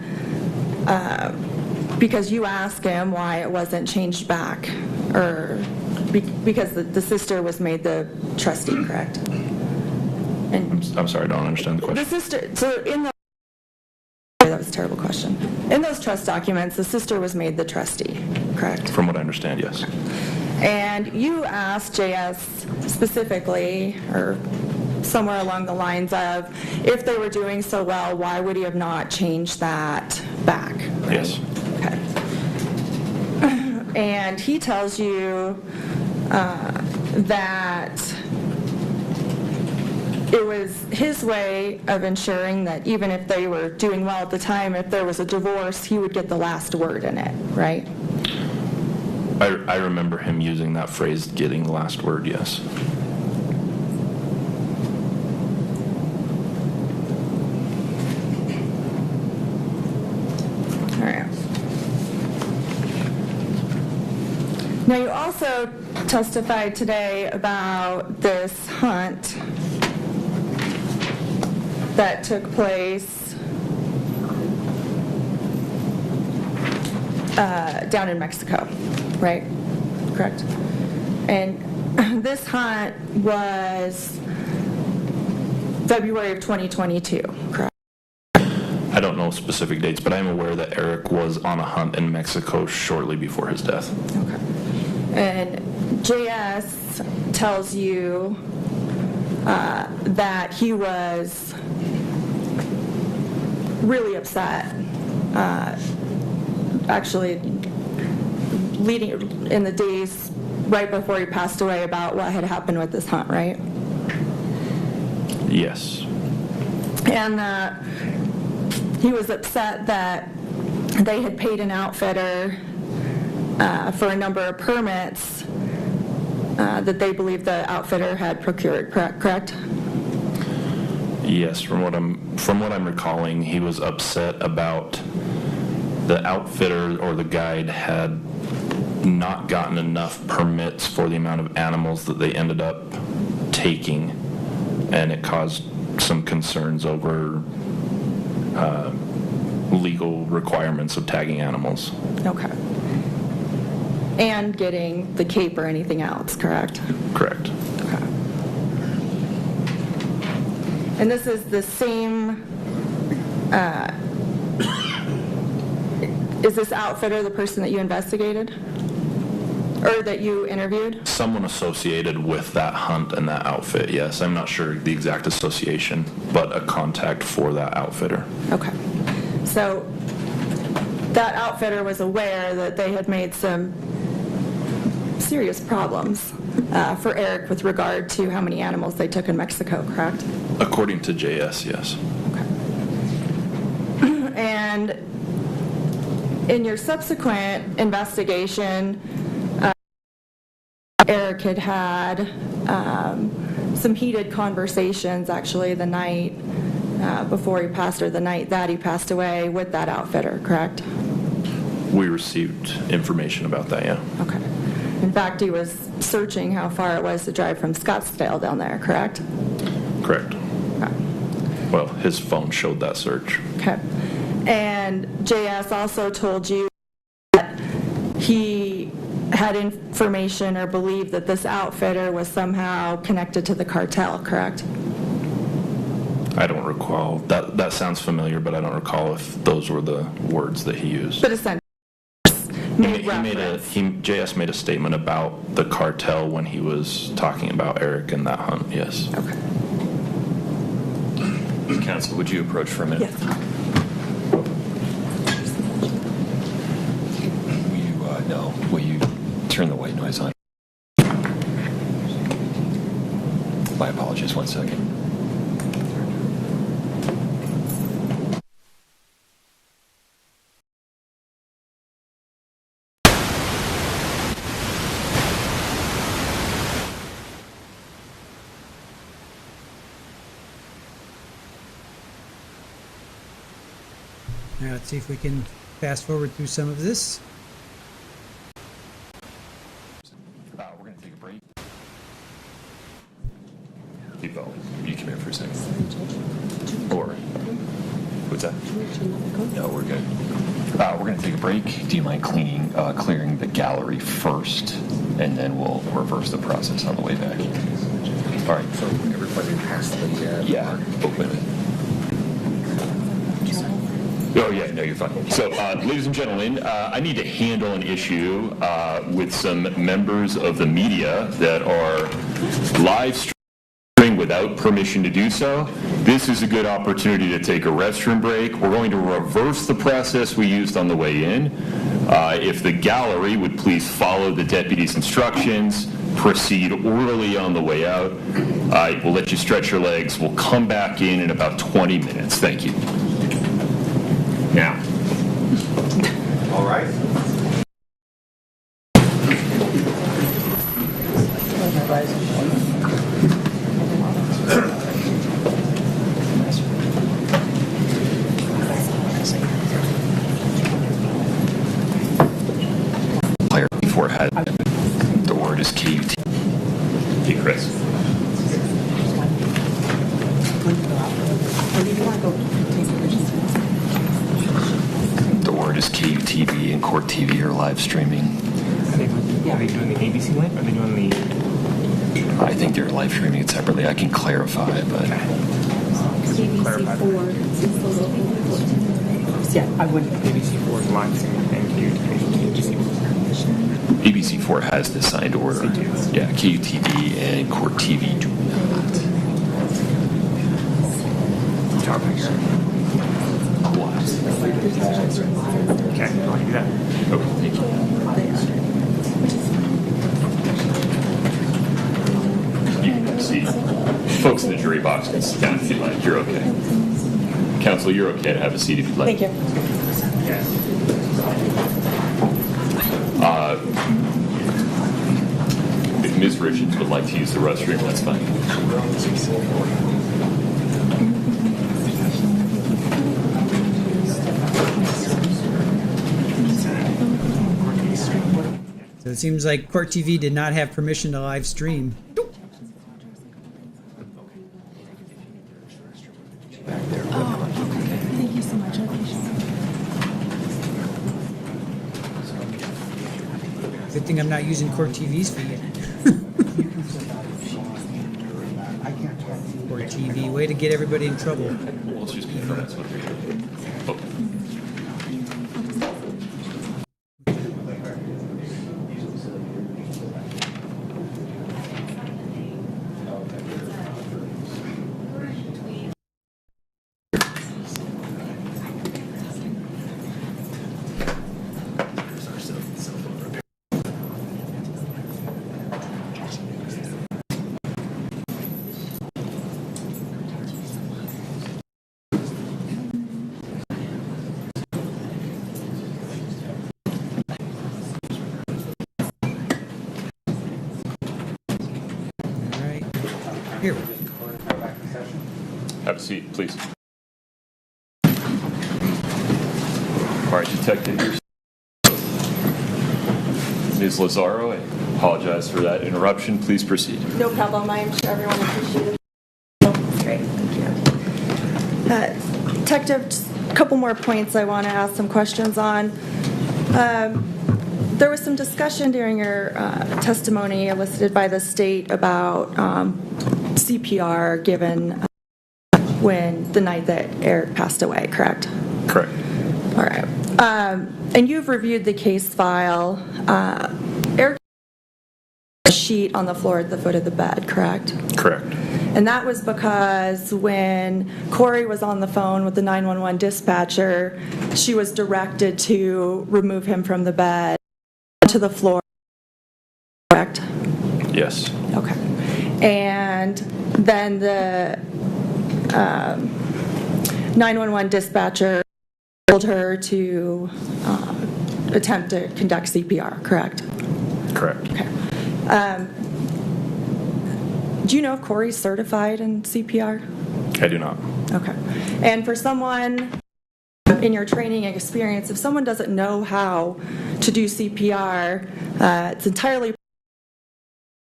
Speaker 13: because you asked him why it wasn't changed back, or because the sister was made the trustee, correct? And
Speaker 14: I'm sorry, I don't understand the question.
Speaker 13: the sister, so in the that was a terrible question. In those trust documents, the sister was made the trustee, correct?
Speaker 14: From what I understand, yes.
Speaker 13: And you asked JS specifically, or somewhere along the lines of, if they were doing so well, why would he have not changed that back? Right?
Speaker 14: Yes.
Speaker 13: Okay. And he tells you that it was his way of ensuring that even if they were doing well at the time, if there was a divorce, he would get the last word in it, right?
Speaker 14: I remember him using that phrase, getting the last word, yes.
Speaker 13: All right. Now, you also testified today about this hunt that took place down in Mexico, right? Correct? And this hunt was February of 2022, correct?
Speaker 14: I don't know specific dates, but I'm aware that Eric was on a hunt in Mexico shortly before his death.
Speaker 13: Okay. And JS tells you that he was really upset, actually leading in the days right before he passed away, about what had happened with this hunt, right?
Speaker 14: Yes.
Speaker 13: And he was upset that they had paid an outfitter for a number of permits that they believed the outfitter had procured, correct?
Speaker 14: Yes, from what I'm recalling, he was upset about the outfitter or the guide had not gotten enough permits for the amount of animals that they ended up taking, and it caused some concerns over legal requirements of tagging animals.
Speaker 13: Okay. And getting the cape or anything else, correct?
Speaker 14: Correct.
Speaker 13: Okay. And this is the same, is this outfitter the person that you investigated? Or that you interviewed?
Speaker 14: Someone associated with that hunt and that outfit, yes. I'm not sure the exact association, but a contact for that outfitter.
Speaker 13: Okay. so that outfitter was aware that they had made some serious problems for Eric with regard to how many animals they took in Mexico, correct?
Speaker 14: According to JS, yes.
Speaker 13: And in your subsequent investigation, Eric had had some heated conversations actually the night before he passed, or the night that he passed away, with that outfitter, correct?
Speaker 14: We received information about that, yeah.
Speaker 13: Okay. In fact, he was searching how far it was to drive from Scottsdale down there, correct?
Speaker 14: Correct. Well, his phone showed that search.
Speaker 13: Okay. And JS also told you that he had information or believed that this outfitter was somehow connected to the cartel, correct?
Speaker 14: I don't recall. That sounds familiar, but I don't recall if those were the words that he used.
Speaker 13: But essentially,
Speaker 14: JS made a statement about the cartel when he was talking about Eric and that hunt, yes.
Speaker 13: Okay.
Speaker 4: Counsel, would you approach for a minute?
Speaker 13: Yes.
Speaker 4: Will you turn the white noise on? My apologies, 1 second.
Speaker 1: Now let's see if we can fast forward through some of this.
Speaker 4: We're going to take a break. Keep going. You come here for a second. Or, what's that? No, we're good. We're going to take a break. Do you mind clearing the gallery first, and then we'll reverse the process on the way back? All right. So everybody has the yeah. Open it. Oh, yeah, no, you're fine. So, ladies and gentlemen, I need to handle an issue with some members of the media that are live streaming without permission to do so. This is a good opportunity to take a restroom break. We're going to reverse the process we used on the way in. If the gallery would please follow the deputy's instructions, proceed orderly on the way out. We'll let you stretch your legs. We'll come back in about 20 minutes. Thank you. Now. All right. Player before had the word is KUT. Hey, Chris. The word is KUTV and Court TV are live streaming.
Speaker 18: Are they doing the ABC link? Or are they doing the...
Speaker 4: I think they're live streaming it separately. I can clarify, but...
Speaker 18: Yeah, I would. ABC4 is live streaming and
Speaker 4: ABC4 has the signed order. Yeah, KUTV and Court TV do not.
Speaker 18: Okay, I'll do that.
Speaker 4: Okay, thank you. You can see folks in the jury box can sit down if you'd like. You're okay. Counsel, you're okay to have a seat if you'd like.
Speaker 13: Thank you.
Speaker 4: If Ms. Richins would like to use the restroom, that's fine.
Speaker 1: So it seems like Court TV did not have permission to live stream.
Speaker 6: Thank you so much. I appreciate it.
Speaker 1: Good thing I'm not using Court TV's feed. Court TV, way to get everybody in trouble.
Speaker 4: Well, let's just confirm that's what we're doing. Oh.
Speaker 1: Here.
Speaker 4: Have a seat, please. All right, Detective, you're Ms. Lazaro, I apologize for that interruption. Please proceed.
Speaker 13: No problem. I'm sure everyone appreciates it. Great. Thank you. Detective, just a couple more points I want to ask some questions on. There was some discussion during your testimony elicited by the state about CPR given when the night that Eric passed away, correct?
Speaker 14: Correct.
Speaker 13: All right. And you've reviewed the case file. Eric had a sheet on the floor at the foot of the bed, correct?
Speaker 14: Correct.
Speaker 13: And that was because when Kouri was on the phone with the 911 dispatcher, she was directed to remove him from the bed to the floor, correct?
Speaker 14: Yes.
Speaker 13: Okay. And then the 911 dispatcher told her to attempt to conduct CPR, correct?
Speaker 14: Correct.
Speaker 13: Okay. Do you know if Kouri's certified in CPR?
Speaker 14: I do not.
Speaker 13: Okay. And for someone in your training and experience, if someone doesn't know how to do CPR, it's entirely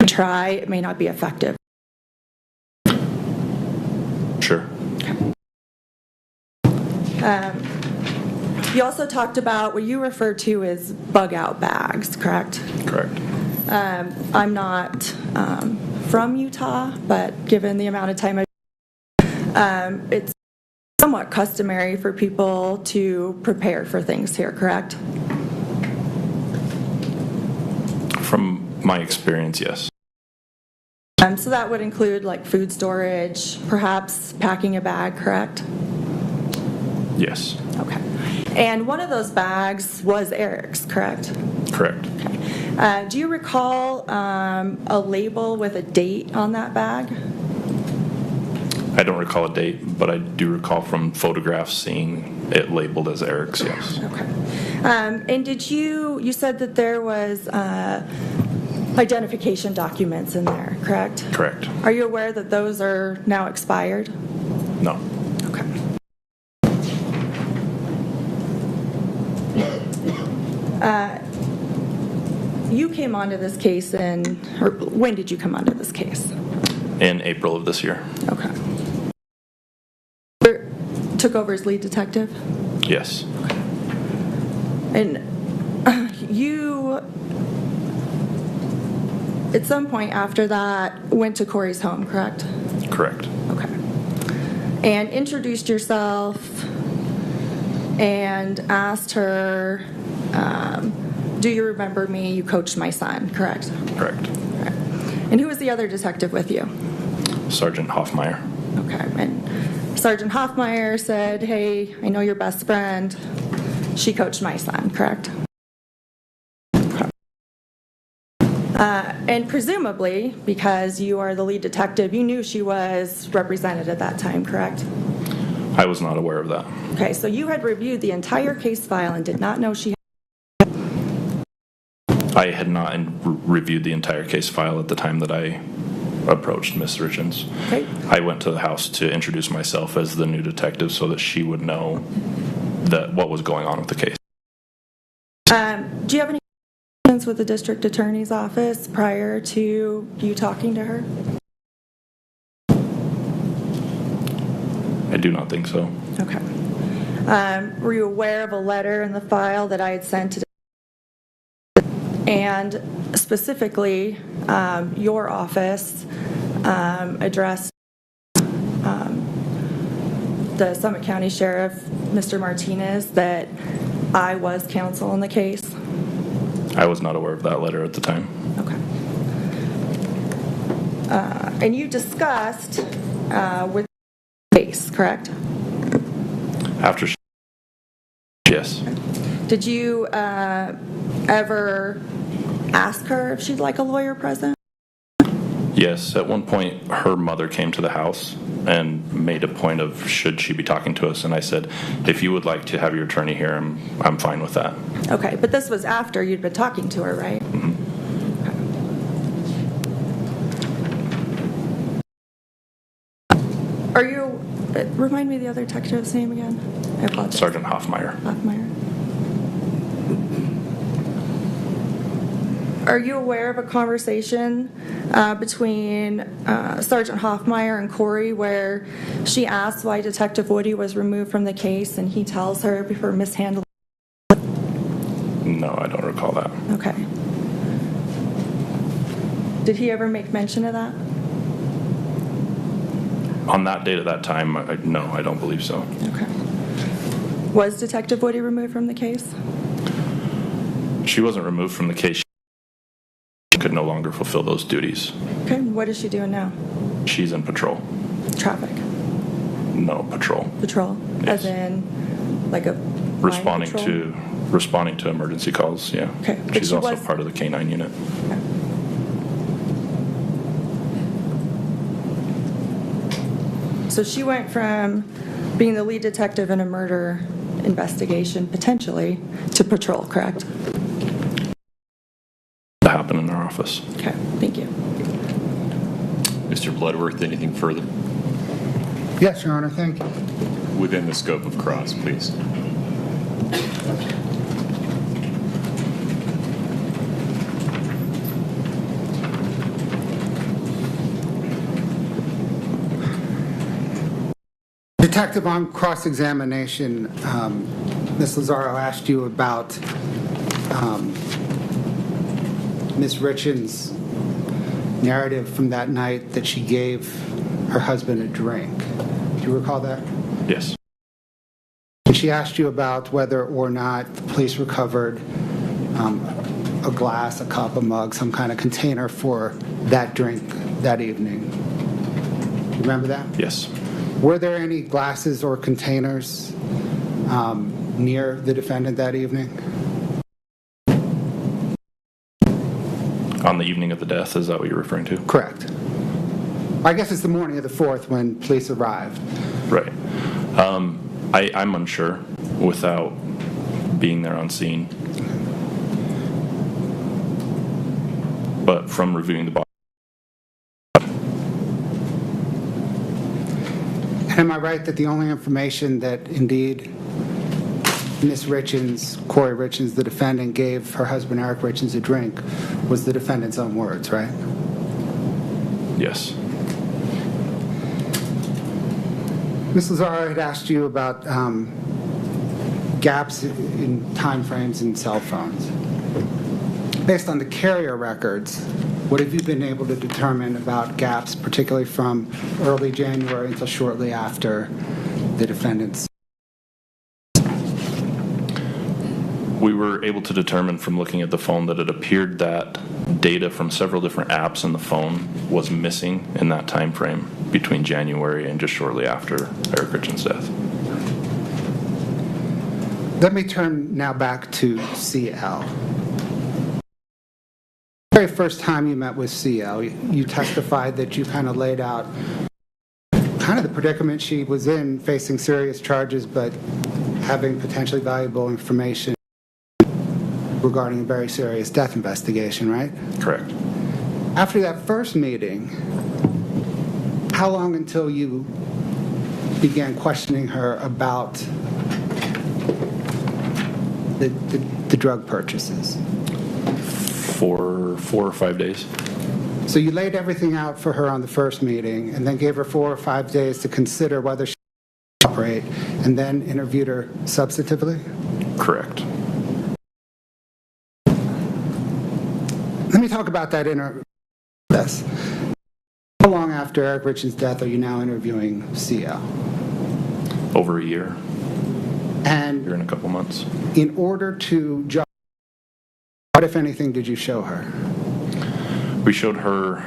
Speaker 13: try, it may not be effective.
Speaker 14: Sure.
Speaker 13: You also talked about what you referred to as bug out bags, correct?
Speaker 14: Correct.
Speaker 13: I'm not from Utah, but given the amount of time it's somewhat customary for people to prepare for things here, correct?
Speaker 14: From my experience, yes.
Speaker 13: So that would include like food storage, perhaps packing a bag, correct?
Speaker 14: Yes.
Speaker 13: Okay. And one of those bags was Eric's, correct?
Speaker 14: Correct.
Speaker 13: Okay. Do you recall a label with a date on that bag?
Speaker 14: I don't recall a date, but I do recall from photographs seeing it labeled as Eric's, yes.
Speaker 13: Okay. And did you said that there was identification documents in there, correct?
Speaker 14: Correct.
Speaker 13: Are you aware that those are now expired?
Speaker 14: No.
Speaker 13: Okay. You came onto this case or when did you come onto this case?
Speaker 14: In April of this year.
Speaker 13: Okay. Took over as lead detective?
Speaker 14: Yes.
Speaker 13: Okay. And you, at some point after that, went to Kouri's home, correct?
Speaker 14: Correct.
Speaker 13: Okay. And introduced yourself and asked her, do you remember me? You coached my son, correct?
Speaker 14: Correct.
Speaker 13: Okay. And who was the other detective with you?
Speaker 14: Sergeant Hoffmeyer.
Speaker 13: Okay. And Sergeant Hoffmeyer said, hey, I know your best friend. She coached my son, correct? Okay. And presumably, because you are the lead detective, you knew she was represented at that time, correct?
Speaker 14: I was not aware of that.
Speaker 13: Okay, so you had reviewed the entire case file and did not know she had.
Speaker 14: I had not reviewed the entire case file at the time that I approached Ms. Richins.
Speaker 13: Okay.
Speaker 14: I went to the house to introduce myself as the new detective so that she would know that what was going on with the case.
Speaker 13: Do you have any questions with the district attorney's office prior to you talking to her?
Speaker 14: I do not think so.
Speaker 13: Okay. Were you aware of a letter in the file that I had sent to and specifically your office addressed the Summit County Sheriff, Mr. Martinez, that I was counsel in the case?
Speaker 14: I was not aware of that letter at the time.
Speaker 13: Okay. And you discussed with the case, correct?
Speaker 14: After yes.
Speaker 13: Did you ever ask her if she'd like a lawyer present?
Speaker 14: Yes, at one point her mother came to the house and made a point of should she be talking to us, and I said, if you would like to have your attorney here, I'm fine with that.
Speaker 13: Okay, but this was after you'd been talking to her, right?
Speaker 14: Mm-hmm.
Speaker 13: Are you, remind me the other detective's name again? I apologize.
Speaker 14: Sergeant Hoffmeyer.
Speaker 13: Hoffmeyer. Are you aware of a conversation between Sergeant Hoffmeyer and Kouri where she asks why Detective Woody was removed from the case and he tells her for mishandling?
Speaker 14: No, I don't recall that.
Speaker 13: Okay. Did he ever make mention of that?
Speaker 14: On that date at that time, no, I don't believe so.
Speaker 13: Okay. Was Detective Woody removed from the case?
Speaker 14: She wasn't removed from the case. She could no longer fulfill those duties.
Speaker 13: Okay, what is she doing now?
Speaker 14: She's in patrol.
Speaker 13: Traffic?
Speaker 14: No, patrol.
Speaker 13: Patrol?
Speaker 14: Yes.
Speaker 13: As in, like a
Speaker 14: Responding
Speaker 13: patrol?
Speaker 14: to emergency calls, yeah.
Speaker 13: Okay. But
Speaker 14: She's
Speaker 13: she
Speaker 14: also
Speaker 13: was-
Speaker 14: part of the K-9 unit.
Speaker 13: So she went from being the lead detective in a murder investigation, potentially, to patrol, correct?
Speaker 14: That happened in our office.
Speaker 13: Okay, thank you.
Speaker 15: Mr. Bloodworth, anything further?
Speaker 16: Yes, Your Honor, thank you.
Speaker 15: Within the scope of cross, please.
Speaker 16: Detective, on cross-examination, Ms. Lazaro asked you about Ms. Richins' narrative from that night that she gave her husband a drink. Do you recall that?
Speaker 14: Yes.
Speaker 16: And she asked you about whether or not the police recovered a glass, a cup, a mug, some kind of container for that drink that evening. You remember that?
Speaker 14: Yes.
Speaker 16: Were there any glasses or containers near the defendant that evening?
Speaker 14: On the evening of the death, is that what you're referring to?
Speaker 16: Correct. I guess it's the morning of the 4th when police arrived.
Speaker 14: Right. I'm unsure without being there on scene. But from reviewing the body.
Speaker 16: Am I right that the only information that indeed Ms. Richins, Kouri Richins, the defendant, gave her husband Eric Richins a drink was the defendant's own words, right?
Speaker 14: Yes.
Speaker 16: Ms. Lazaro had asked you about gaps in time frames in cell phones. Based on the carrier records, what have you been able to determine about gaps, particularly from early January until shortly after the defendant's?
Speaker 14: We were able to determine from looking at the phone that it appeared that data from several different apps in the phone was missing in that time frame between January and just shortly after Eric Richins' death.
Speaker 16: Let me turn now back to CL. The very first time you met with CL, you testified that you kind of laid out kind of the predicament she was in, facing serious charges, but having potentially valuable information regarding a very serious death investigation, right?
Speaker 14: Correct.
Speaker 16: After that first meeting, how long until you began questioning her about the drug purchases?
Speaker 14: For 4 or 5 days.
Speaker 16: So you laid everything out for her on the first meeting and then gave her 4 or 5 days to consider whether she could operate and then interviewed her substantively?
Speaker 14: Correct.
Speaker 16: Let me talk about that Yes. How long after Eric Richins' death are you now interviewing CL?
Speaker 14: Over a year.
Speaker 16: And
Speaker 14: year and a couple months.
Speaker 16: In order to judge, what, if anything, did you show her?
Speaker 14: We showed her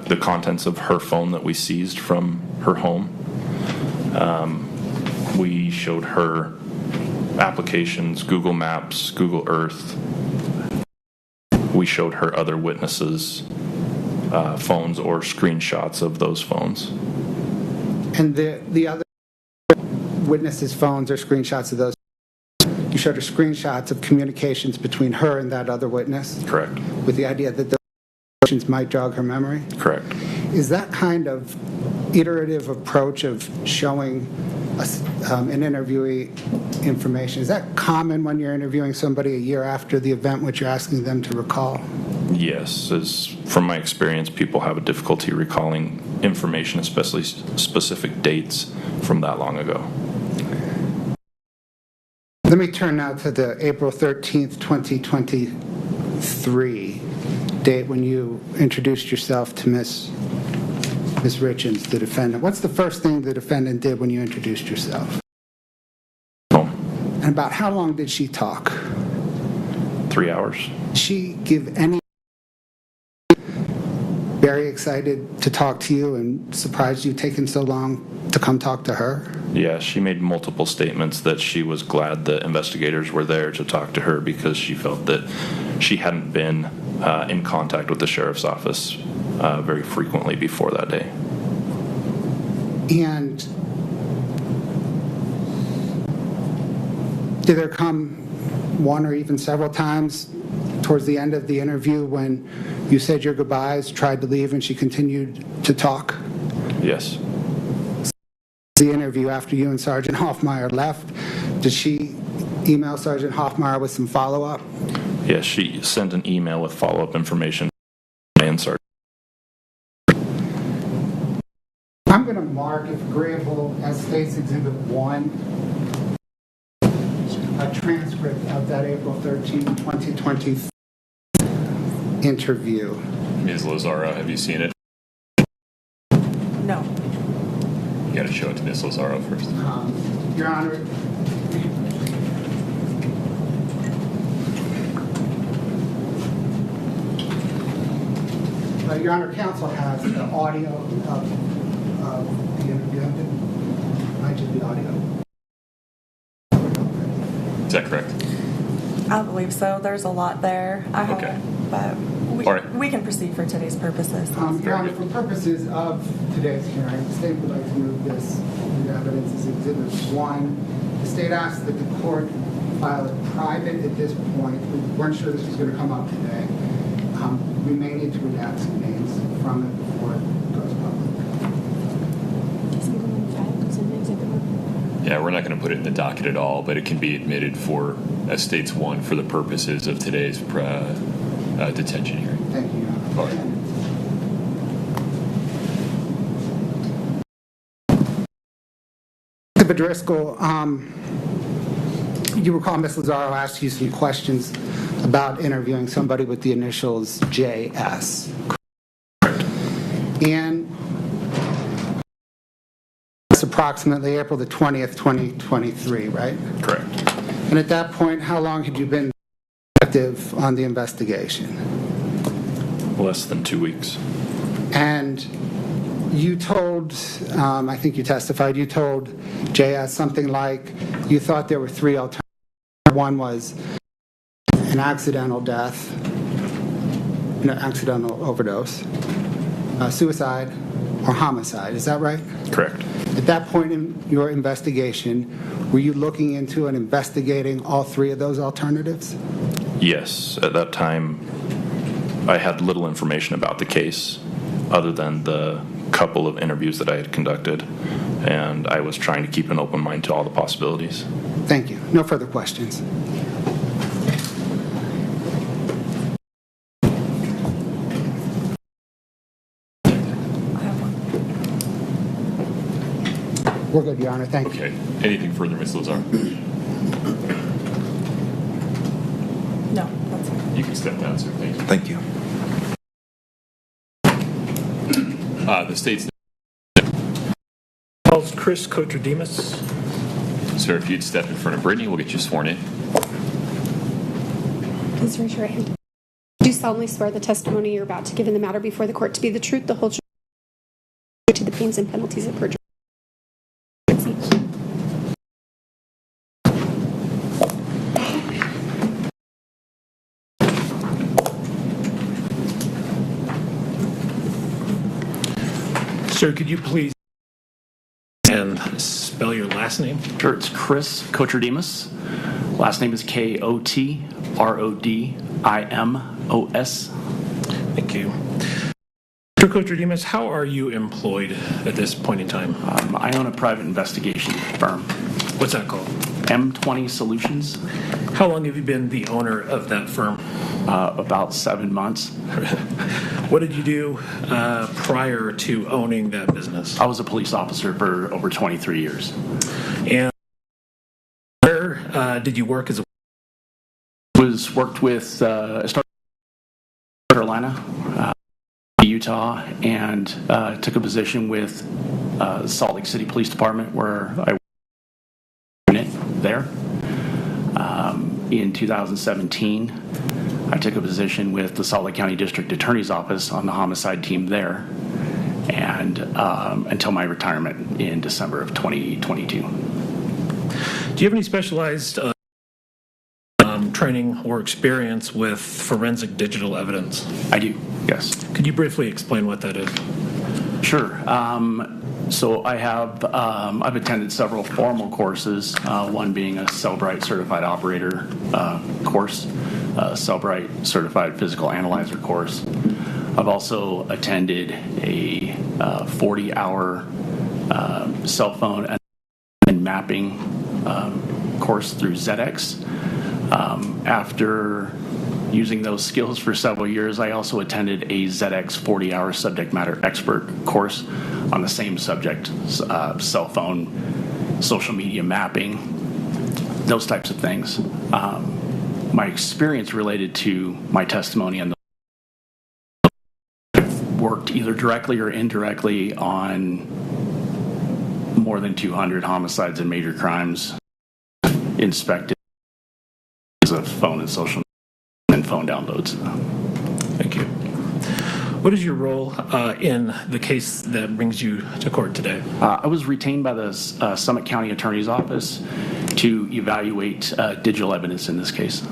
Speaker 14: the contents of her phone that we seized from her home. We showed her applications, Google Maps, Google Earth. We showed her other witnesses' phones or screenshots of those phones.
Speaker 16: And the other witnesses' phones or screenshots of those, you showed her screenshots of communications between her and that other witness?
Speaker 14: Correct.
Speaker 16: With the idea that those communications might jog her memory?
Speaker 14: Correct.
Speaker 16: Is that kind of iterative approach of showing an interviewee information, is that common when you're interviewing somebody a year after the event, which you're asking them to recall?
Speaker 14: Yes, as from my experience, people have a difficulty recalling information, especially specific dates from that long ago.
Speaker 16: Let me turn now to the April 13th, 2023 date when you introduced yourself to Ms. Richins, the defendant. What's the first thing the defendant did when you introduced yourself? And about how long did she talk?
Speaker 14: 3 hours.
Speaker 16: Did she give any very excited to talk to you and surprised you taking so long to come talk to her?
Speaker 14: Yeah, she made multiple statements that she was glad the investigators were there to talk to her because she felt that she hadn't been in contact with the sheriff's office very frequently before that day.
Speaker 16: And did there come one or even several times towards the end of the interview when you said your goodbyes, tried to leave, and she continued to talk?
Speaker 14: Yes.
Speaker 16: The interview after you and Sergeant Hoffmeyer left, did she email Sergeant Hoffmeyer with some follow-up?
Speaker 14: Yes, she sent an email with follow-up information and Sergeant.
Speaker 16: I'm going to mark, if agreeable, as State's Exhibit 1, a transcript of that April 13, 2020 interview.
Speaker 4: Ms. Lozaro, have you seen it?
Speaker 19: No.
Speaker 4: You got to show it to Ms. Lozaro first.
Speaker 16: Your Honor, Your Honor, counsel has the audio of the interview. I did the audio.
Speaker 4: Is that correct?
Speaker 13: I believe so. There's a lot there. I haven't, but we can proceed for today's purposes.
Speaker 16: Your Honor, for purposes of today's hearing, the State would like to move this into evidence as Exhibit 1. The State asks that the court file it private at this point. We weren't sure this was going to come up today. We may need to redact some names from it before it goes public.
Speaker 4: Yeah, we're not going to put it in the docket at all, but it can be admitted for, as States 1, for the purposes of today's detention hearing.
Speaker 16: Thank you, Your Honor.
Speaker 4: All right.
Speaker 16: Mr. Driscoll, you recall Ms. Lozaro asked you some questions about interviewing somebody with the initials JS. And it's approximately April the 20th, 2023, right?
Speaker 14: Correct.
Speaker 16: And at that point, how long had you been active on the investigation?
Speaker 14: Less than 2 weeks.
Speaker 16: And you told, I think you testified, you told JS something like you thought there were three alternatives. One was an accidental death, an accidental overdose, suicide, or homicide. Is that right?
Speaker 14: Correct.
Speaker 16: At that point in your investigation, were you looking into and investigating all three of those alternatives?
Speaker 14: Yes. At that time, I had little information about the case other than the couple of interviews that I had conducted, and I was trying to keep an open mind to all the possibilities.
Speaker 16: Thank you. No further questions. We're good, Your Honor. Thank you.
Speaker 4: Okay. Anything further, Ms. Lozaro?
Speaker 13: No, that's it.
Speaker 4: You can step down, sir. Thank you.
Speaker 14: Thank you.
Speaker 4: The State's...
Speaker 5: Calls Chris Kotridemus.
Speaker 4: Sir, if you'd step in front of Brittany, we'll get you sworn in.
Speaker 21: Please raise your right hand. Do you solemnly swear the testimony you're about to give in the matter before the court to be the truth, the whole truth, to the pains and penalties of perjury?
Speaker 5: Sir, could you please and spell your last name?
Speaker 2: Sure, it's Chris Kotridemus. Last name is K-O-T-R-O-D-I-M-O-S.
Speaker 5: Thank you.
Speaker 7: Mr. Kouri, how are you employed at this point in time?
Speaker 2: I own a private investigation firm.
Speaker 7: What's that called?
Speaker 2: M20 Solutions.
Speaker 7: How long have you been the owner of that firm?
Speaker 2: About 7 months.
Speaker 7: What did you do prior to owning that business?
Speaker 2: I was a police officer for over 23 years.
Speaker 7: And where did you work as a...
Speaker 2: Worked with started in Carolina, Utah, and took a position with Salt Lake City Police Department where I worked there. In 2017, I took a position with the Salt Lake County District Attorney's Office on the homicide team there, and until my retirement in December of 2022.
Speaker 7: Do you have any specialized training or experience with forensic digital evidence?
Speaker 2: I do, yes.
Speaker 7: Could you briefly explain what that is?
Speaker 2: Sure. So I have I've attended several formal courses, one being a Cellbrite Certified Operator course, Cellbrite Certified Physical Analyzer course. I've also attended a 40-hour cell phone and mapping course through ZX. After using those skills for several years, I also attended a ZX 40-hour subject matter expert course on the same subject, cell phone, social media mapping, those types of things. My experience related to my testimony and I've worked either directly or indirectly on more than 200 homicides and major crimes, inspected of phone and social and phone downloads.
Speaker 7: Thank you. What is your role in the case that brings you to court today?
Speaker 2: I was retained by the Summit County Attorney's Office to evaluate digital evidence in this case.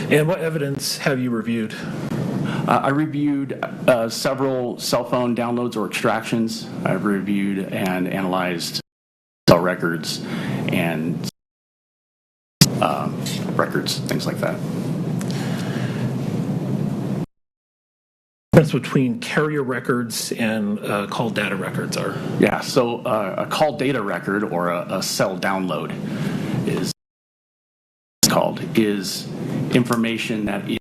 Speaker 7: And what evidence have you reviewed?
Speaker 2: I reviewed several cell phone downloads or extractions. I've reviewed and analyzed cell records and records, things like that.
Speaker 7: Difference between carrier records and call data records are?
Speaker 2: Yeah, so a call data record or a cell download is information that is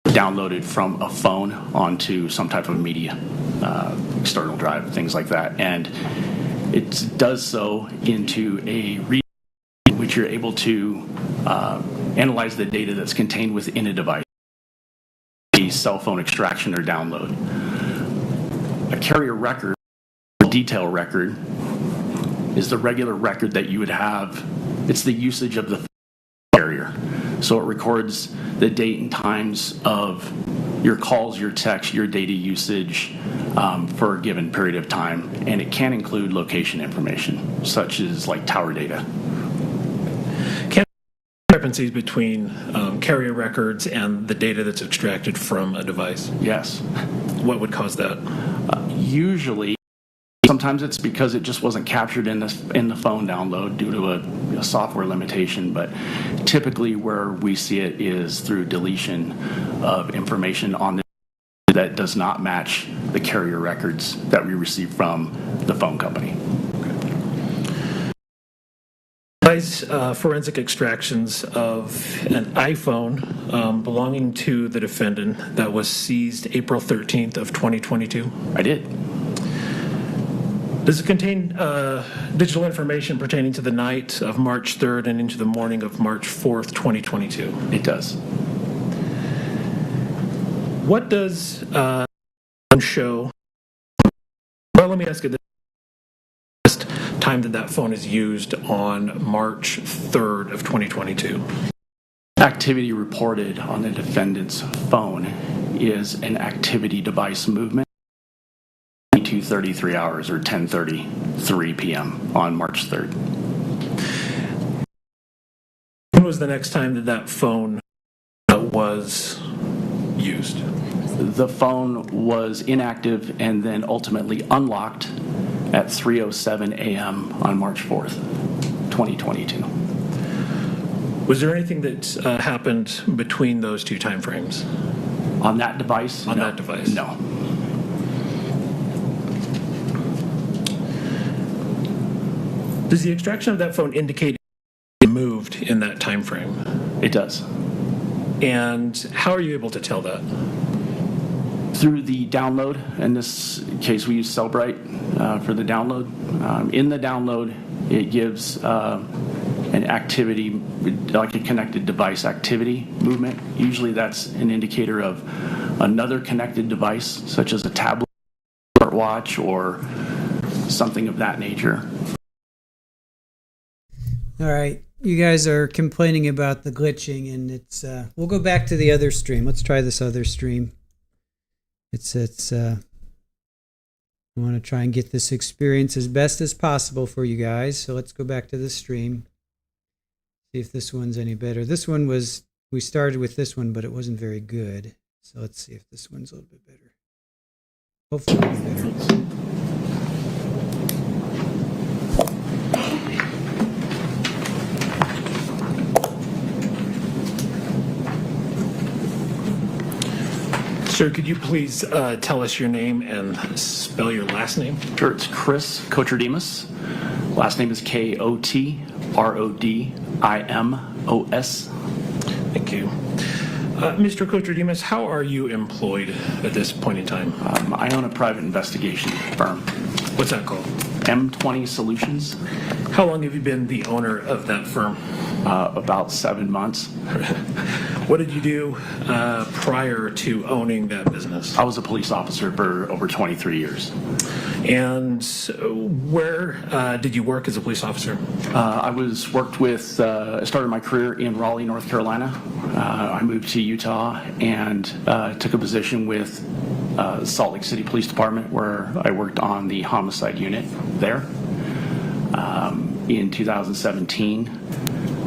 Speaker 2: downloaded from a phone onto some type of media, external drive, things like that, and it does so into a read in which you're able to analyze the data that's contained within a device. A cell phone extraction or download. A carrier record, a detail record, is the regular record that you would have. It's the usage of the carrier. So it records the date and times of your calls, your texts, your data usage for a given period of time. And it can include location information, such as like tower data.
Speaker 7: Discrepancies between carrier records and the data that's extracted from a device?
Speaker 2: Yes.
Speaker 7: What would cause that?
Speaker 2: Usually, sometimes it's because it just wasn't captured in the phone download due to a software limitation, but typically where we see it is through deletion of information on that does not match the carrier records that we receive from the phone company.
Speaker 7: Forensic extractions of an iPhone belonging to the defendant that was seized April 13th of 2022?
Speaker 2: I did.
Speaker 7: Does it contain digital information pertaining to the night of March 3rd and into the morning of March 4th, 2022?
Speaker 2: It does.
Speaker 7: What does show? Well, let me ask you this. Time that phone is used on March 3rd of 2022.
Speaker 2: Activity reported on the defendant's phone is an activity device movement 2:33 hours or 10:33 p.m. on March 3rd.
Speaker 7: When was the next time that phone was used?
Speaker 2: The phone was inactive and then ultimately unlocked at 3:07 a.m. on March 4th, 2022.
Speaker 7: Was there anything that happened between those two time frames?
Speaker 2: On that device?
Speaker 7: On
Speaker 2: No.
Speaker 7: that device?
Speaker 2: No.
Speaker 7: Does the extraction of that phone indicate it moved in that time frame?
Speaker 2: It does.
Speaker 7: And how are you able to tell that?
Speaker 2: Through the download. In this case, we use Cellbrite for the download. In the download, it gives an activity, like a connected device activity movement. Usually that's an indicator of another connected device, such as a tablet, smartwatch, or something of that nature.
Speaker 1: All right, you guys are complaining about the glitching, and it's we'll go back to the other stream. Let's try this other stream. I want to try and get this experience as best as possible for you guys. So let's go back to the stream. See if this one's any better. This one was, we started with this one, but it wasn't very good. So let's see if this one's a little bit better. Hopefully it'll be better.
Speaker 7: Sir, could you please tell us your name and spell your last name?
Speaker 2: Sure, it's Chris Kotridimus. Last name is K-O-T-R-O-D-I-M-O-S.
Speaker 7: Thank you. Mr. Kotridimus, how are you employed at this point in time?
Speaker 2: I own a private investigation firm.
Speaker 7: What's that called?
Speaker 2: M20 Solutions.
Speaker 7: How long have you been the owner of that firm?
Speaker 2: About 7 months.
Speaker 7: What did you do prior to owning that business?
Speaker 2: I was a police officer for over 23 years.
Speaker 7: And where did you work as a police officer?
Speaker 2: I started my career in Raleigh, North Carolina. I moved to Utah and took a position with Salt Lake City Police Department, where I worked on the homicide unit there. In 2017,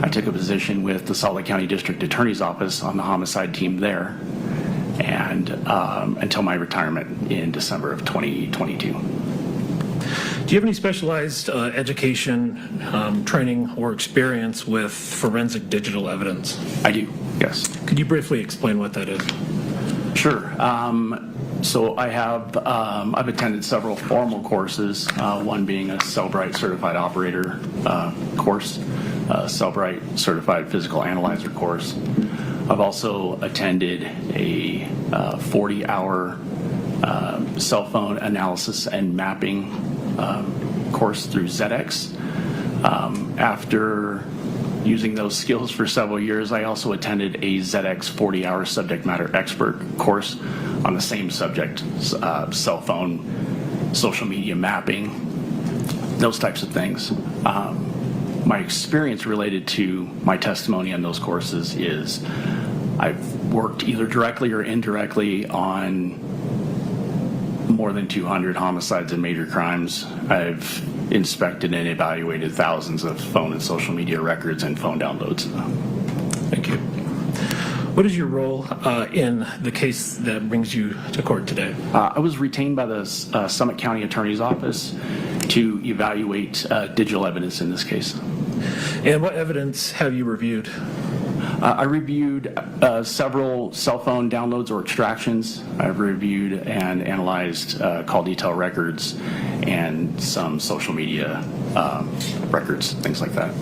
Speaker 2: I took a position with the Salt Lake County District Attorney's Office on the homicide team there, and until my retirement in December of 2022.
Speaker 7: Do you have any specialized education, training, or experience with forensic digital evidence?
Speaker 2: I do, yes.
Speaker 7: Could you briefly explain what that is?
Speaker 2: Sure. So I have, I've attended several formal courses, one being a Cellbrite Certified Operator course, Cellbrite Certified Physical Analyzer course. I've also attended a 40-hour cell phone analysis and mapping course through ZX. After using those skills for several years, I also attended a ZX 40-hour subject matter expert course on the same subject, cell phone, social media mapping, those types of things. My experience related to my testimony on those courses is I've worked either directly or indirectly on more than 200 homicides and major crimes. I've inspected and evaluated thousands of phone and social media records and phone downloads.
Speaker 7: Thank you. What is your role in the case that brings you to court today?
Speaker 2: I was retained by the Summit County Attorney's Office to evaluate digital evidence in this case.
Speaker 7: And what evidence have you reviewed?
Speaker 2: I reviewed several cell phone downloads or extractions. I've reviewed and analyzed call detail records and some social media records, things like that.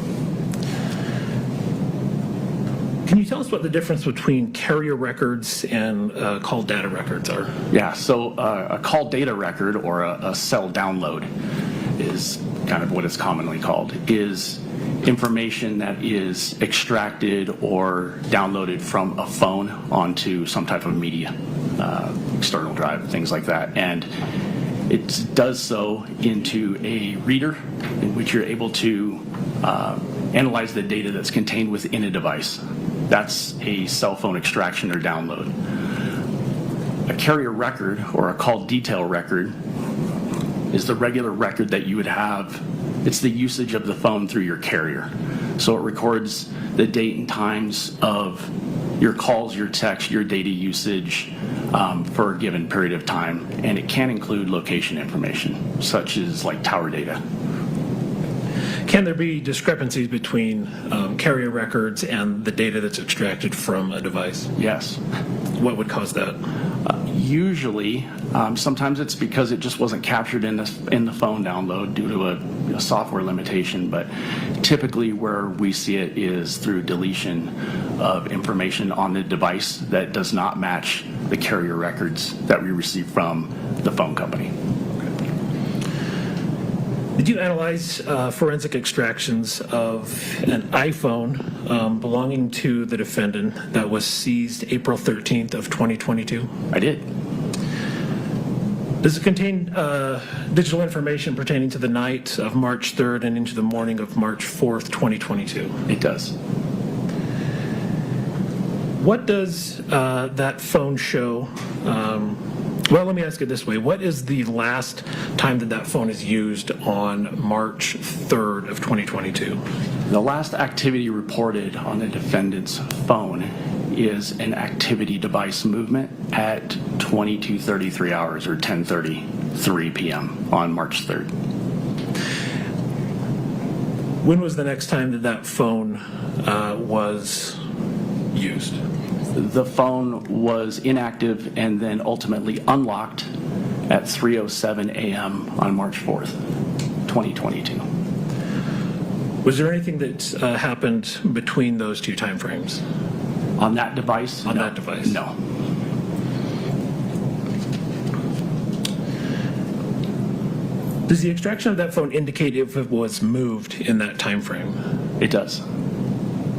Speaker 7: Can you tell us what the difference between carrier records and call data records are?
Speaker 2: Yeah, so a call data record, or a cell download is kind of what it's commonly called, is information that is extracted or downloaded from a phone onto some type of media, external drive, things like that. And it does so into a reader in which you're able to analyze the data that's contained within a device. That's a cell phone extraction or download. A carrier record, or a call detail record, is the regular record that you would have. It's the usage of the phone through your carrier. So it records the date and times of your calls, your texts, your data usage for a given period of time. And it can include location information, such as like tower data.
Speaker 7: Can there be discrepancies between carrier records and the data that's extracted from a device?
Speaker 2: Yes.
Speaker 7: What would cause that?
Speaker 2: Usually, sometimes it's because it just wasn't captured in the phone download due to a software limitation, but typically where we see it is through deletion of information on the device that does not match the carrier records that we receive from the phone company.
Speaker 7: Did you analyze forensic extractions of an iPhone belonging to the defendant that was seized April 13th of 2022?
Speaker 2: I did.
Speaker 7: Does it contain digital information pertaining to the night of March 3rd and into the morning of March 4th, 2022?
Speaker 2: It does.
Speaker 7: What does that phone show? Well, let me ask it this way. What is the last time that phone is used on March 3rd of 2022?
Speaker 2: The last activity reported on the defendant's phone is an activity device movement at 22:33 hours or 10:33 p.m. on March 3rd.
Speaker 7: When was the next time that phone was used?
Speaker 2: The phone was inactive and then ultimately unlocked at 3:07 a.m. on March 4th, 2022.
Speaker 7: Was there anything that happened between those two time frames?
Speaker 2: On that device?
Speaker 7: On that device?
Speaker 2: No.
Speaker 7: Does the extraction of that phone indicate if it was moved in that time frame?
Speaker 2: It does.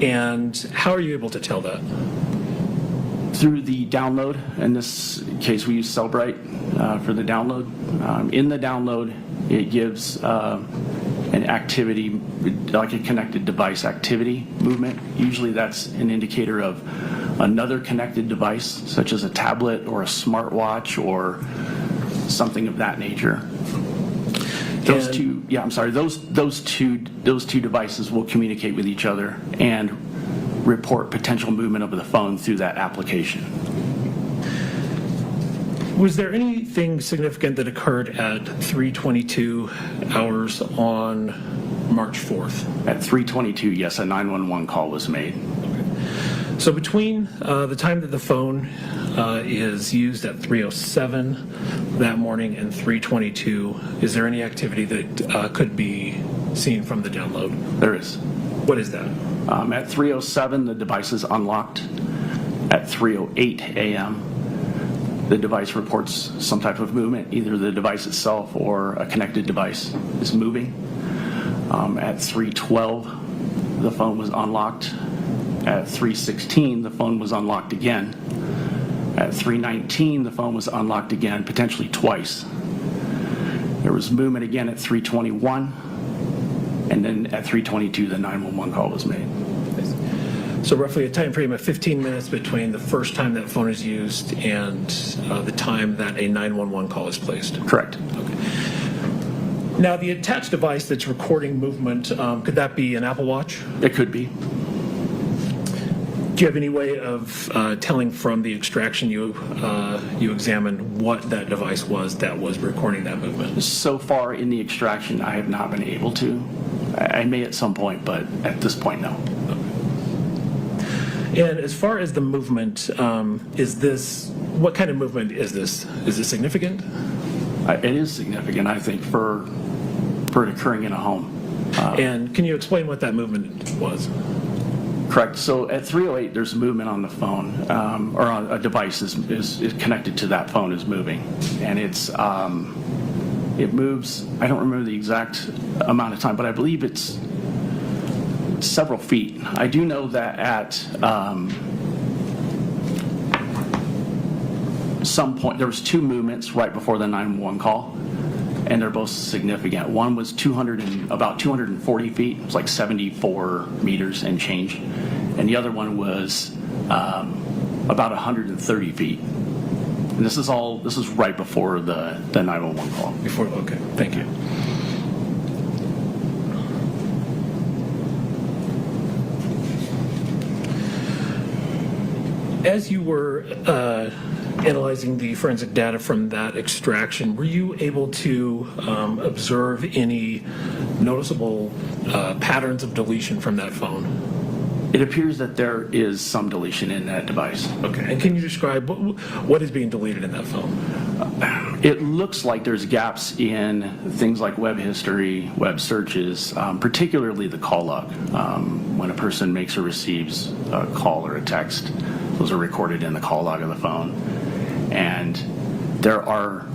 Speaker 7: And how are you able to tell that?
Speaker 2: Through the download. In this case, we use Cellbrite for the download. In the download, it gives an activity, like a connected device activity movement. Usually that's an indicator of another connected device, such as a tablet or a smartwatch or something of that nature. Those two devices will communicate with each other and report potential movement of the phone through that application.
Speaker 7: Was there anything significant that occurred at 3:22 hours on March 4th?
Speaker 2: At 3:22, yes, a 911 call was made.
Speaker 7: So between the time that the phone is used at 3:07 that morning and 3:22, is there any activity that could be seen from the download?
Speaker 2: There is.
Speaker 7: What is that?
Speaker 2: At 3:07, the device is unlocked. At 3:08 a.m., the device reports some type of movement. Either the device itself or a connected device is moving. At 3:12, the phone was unlocked. At 3:16, the phone was unlocked again. At 3:19, the phone was unlocked again, potentially twice. There was movement again at 3:21, and then at 3:22, the 911 call was made.
Speaker 7: So roughly a time frame of 15 minutes between the first time that phone is used and the time that a 911 call is placed.
Speaker 2: Correct.
Speaker 7: Okay. Now, the attached device that's recording movement, could that be an Apple Watch?
Speaker 2: It could be.
Speaker 7: Do you have any way of telling from the extraction you examined what that device was that was recording that movement?
Speaker 2: So far in the extraction, I have not been able to. I may at some point, but at this point, no.
Speaker 7: And as far as the movement, what kind of movement is this? Is it significant?
Speaker 2: It is significant, I think, for it occurring in a home.
Speaker 7: And can you explain what that movement was?
Speaker 2: Correct. So at 3:08, there's movement on the phone, or on a device is connected to that phone is moving, and it moves. I don't remember the exact amount of time, but I believe it's several feet. I do know that at some point there was two movements right before the 911 call, and they're both significant. One was about 240 feet. It was like 74 meters and change, and the other one was about 130 feet. And this is right before the 911 call.
Speaker 7: Okay, thank you. As you were analyzing the forensic data from that extraction, were you able to observe any noticeable patterns of deletion from that phone?
Speaker 2: It appears that there is some deletion in that device.
Speaker 7: Okay, and can you describe what is being deleted in that phone?
Speaker 2: It looks like there's gaps in things like web history, web searches, particularly the call log. When a person makes or receives a call or a text, those are recorded in the call log of the phone. And there are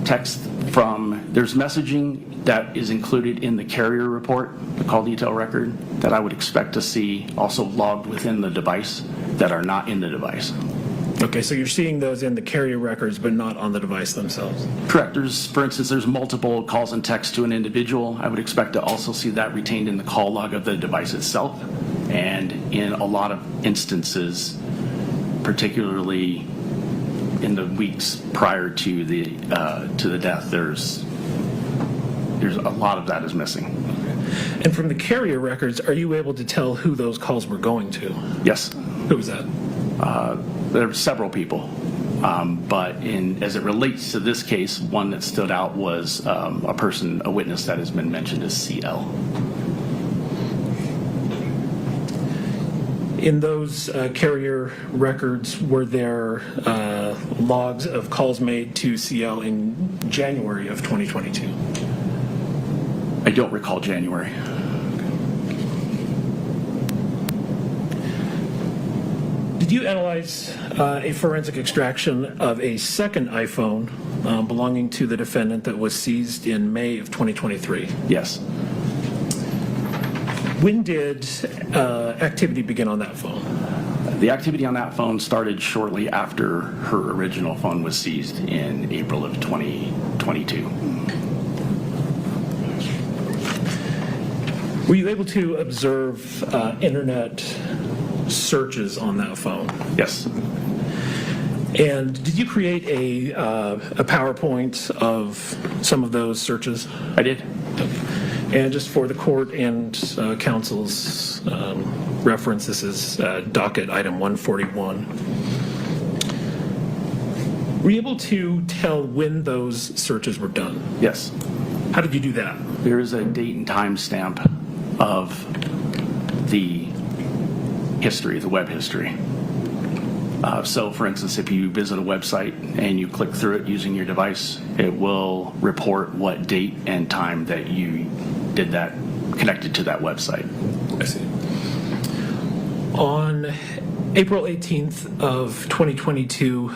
Speaker 2: texts there's messaging that is included in the carrier report, the call detail record, that I would expect to see also logged within the device that are not in the device.
Speaker 7: Okay, so you're seeing those in the carrier records, but not on the device themselves?
Speaker 2: Correct. For instance, there's multiple calls and texts to an individual. I would expect to also see that retained in the call log of the device itself. And in a lot of instances, particularly in the weeks prior to the death, there's a lot of that is missing.
Speaker 7: And from the carrier records, are you able to tell who those calls were going to?
Speaker 2: Yes.
Speaker 7: Who was that?
Speaker 2: There are several people, but as it relates to this case, one that stood out was a witness that has been mentioned as CL.
Speaker 7: In those carrier records, were there logs of calls made to CL in January of 2022?
Speaker 2: I don't recall January.
Speaker 7: Did you analyze a forensic extraction of a second iPhone belonging to the defendant that was seized in May of 2023?
Speaker 2: Yes.
Speaker 7: When did activity begin on that phone?
Speaker 2: The activity on that phone started shortly after her original phone was seized in April of 2022.
Speaker 7: Were you able to observe internet searches on that phone?
Speaker 2: Yes.
Speaker 7: And did you create a PowerPoint of some of those searches?
Speaker 2: I did.
Speaker 7: And just for the court and counsel's reference, this is docket item 141. Were you able to tell when those searches were done?
Speaker 2: Yes.
Speaker 7: How did you do that?
Speaker 2: There is a date and time stamp of the history, the web history. So, for instance, if you visit a website and you click through it using your device, it will report what date and time that you did that connected to that website.
Speaker 7: I see. On April 18th of 2022,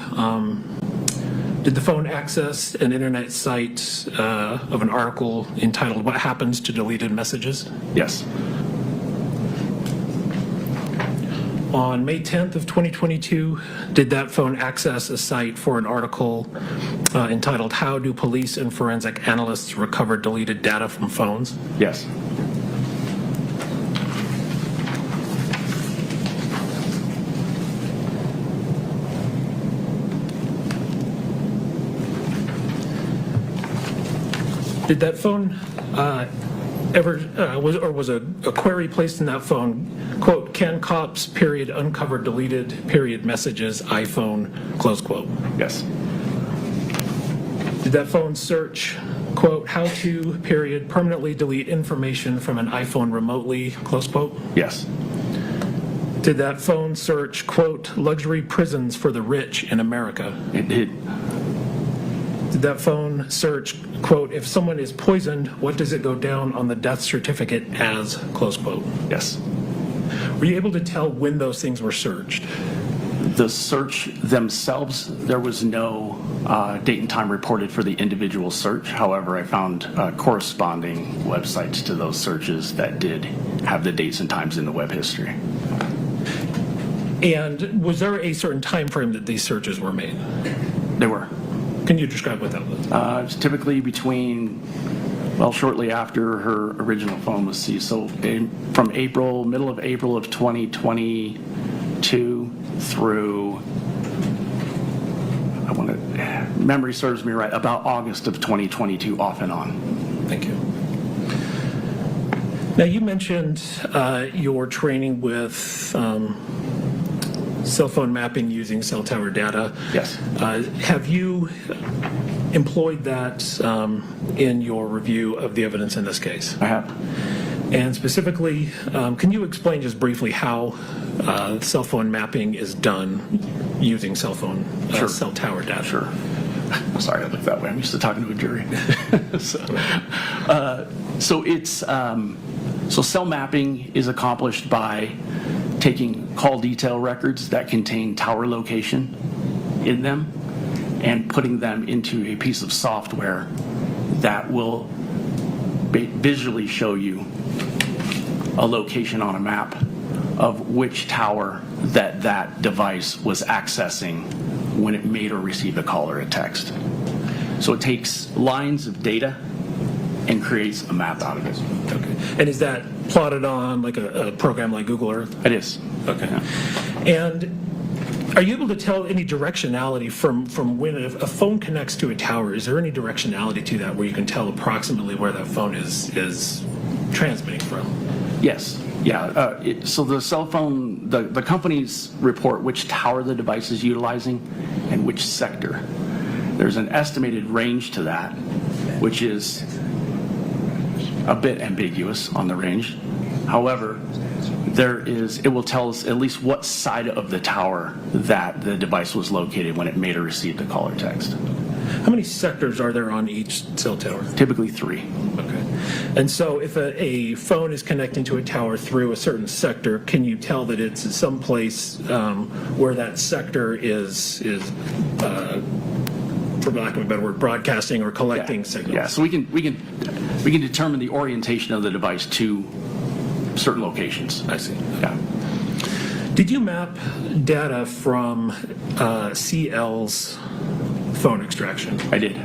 Speaker 7: did the phone access an internet site of an article entitled "What Happens to Deleted Messages"?
Speaker 2: Yes.
Speaker 7: On May 10th of 2022, did that phone access a site for an article entitled "How Do Police and Forensic Analysts Recover Deleted Data from Phones"?
Speaker 2: Yes.
Speaker 7: Did that phone was a query placed in that phone, quote, "Can cops, period, uncover deleted, period, messages, iPhone," close quote?
Speaker 2: Yes.
Speaker 7: Did that phone search, quote, "How to, period, permanently delete information from an iPhone remotely," close quote?
Speaker 2: Yes.
Speaker 7: Did that phone search, quote, "Luxury prisons for the rich in America"?
Speaker 2: It did.
Speaker 7: Did that phone search, quote, "If someone is poisoned, what does it go down on the death certificate as," close quote?
Speaker 2: Yes.
Speaker 7: Were you able to tell when those things were searched?
Speaker 2: The search themselves, there was no date and time reported for the individual search. However, I found corresponding websites to those searches that did have the dates and times in the web history.
Speaker 7: And was there a certain time frame that these searches were made?
Speaker 2: They were.
Speaker 7: Can you describe what that was?
Speaker 2: It was typically shortly after her original phone was seized. So from middle of April of 2022 through, memory serves me right, about August of 2022 off and on.
Speaker 7: Thank you. Now you mentioned your training with cell phone mapping using cell tower data.
Speaker 2: Yes.
Speaker 7: Have you employed that in your review of the evidence in this case?
Speaker 2: I have.
Speaker 7: And specifically, can you explain just briefly how cell phone mapping is done using cell phone, cell tower data?
Speaker 2: Sure. Sorry, I look that way. I'm used to talking to a jury. So cell mapping is accomplished by taking call detail records that contain tower location in them and putting them into a piece of software that will visually show you a location on a map of which tower that device was accessing when it made or received a call or a text. So it takes lines of data and creates a map out of it.
Speaker 7: Okay. And is that plotted on like a program like Google Earth?
Speaker 2: It is.
Speaker 7: Okay. Yeah. And are you able to tell any directionality from when a phone connects to a tower? Is there any directionality to that where you can tell approximately where that phone is transmitting from?
Speaker 2: Yes. Yeah. So the cell phone, the companies report which tower the device is utilizing and which sector. There's an estimated range to that, which is a bit ambiguous on the range. However, it will tell us at least what side of the tower that the device was located when it made or received a call or text.
Speaker 7: How many sectors are there on each cell tower?
Speaker 2: Typically 3.
Speaker 7: Okay. And so if a phone is connecting to a tower through a certain sector, can you tell that it's someplace where that sector is for lack of a better word, broadcasting or collecting signals?
Speaker 2: Yeah, so we can determine the orientation of the device to certain locations.
Speaker 7: I see.
Speaker 2: Yeah.
Speaker 7: Did you map data from CL's phone extraction?
Speaker 2: I did.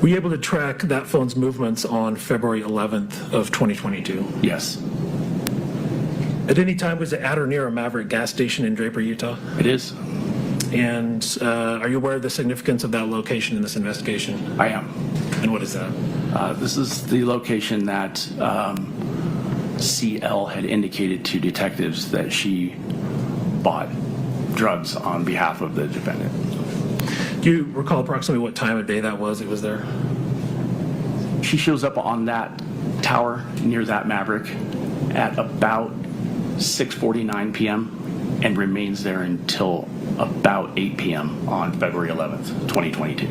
Speaker 7: Were you able to track that phone's movements on February 11th of 2022?
Speaker 2: Yes.
Speaker 7: At any time was it at or near a Maverick gas station in Draper, Utah?
Speaker 2: It is.
Speaker 7: And are you aware of the significance of that location in this investigation?
Speaker 2: I am.
Speaker 7: And what is that?
Speaker 2: This is the location that CL had indicated to detectives that she bought drugs on behalf of the defendant.
Speaker 7: Do you recall approximately what time of day that was? It was there?
Speaker 2: She shows up on that tower near that Maverick at about 6:49 p.m. and remains there until about 8 p.m. on February 11th, 2022.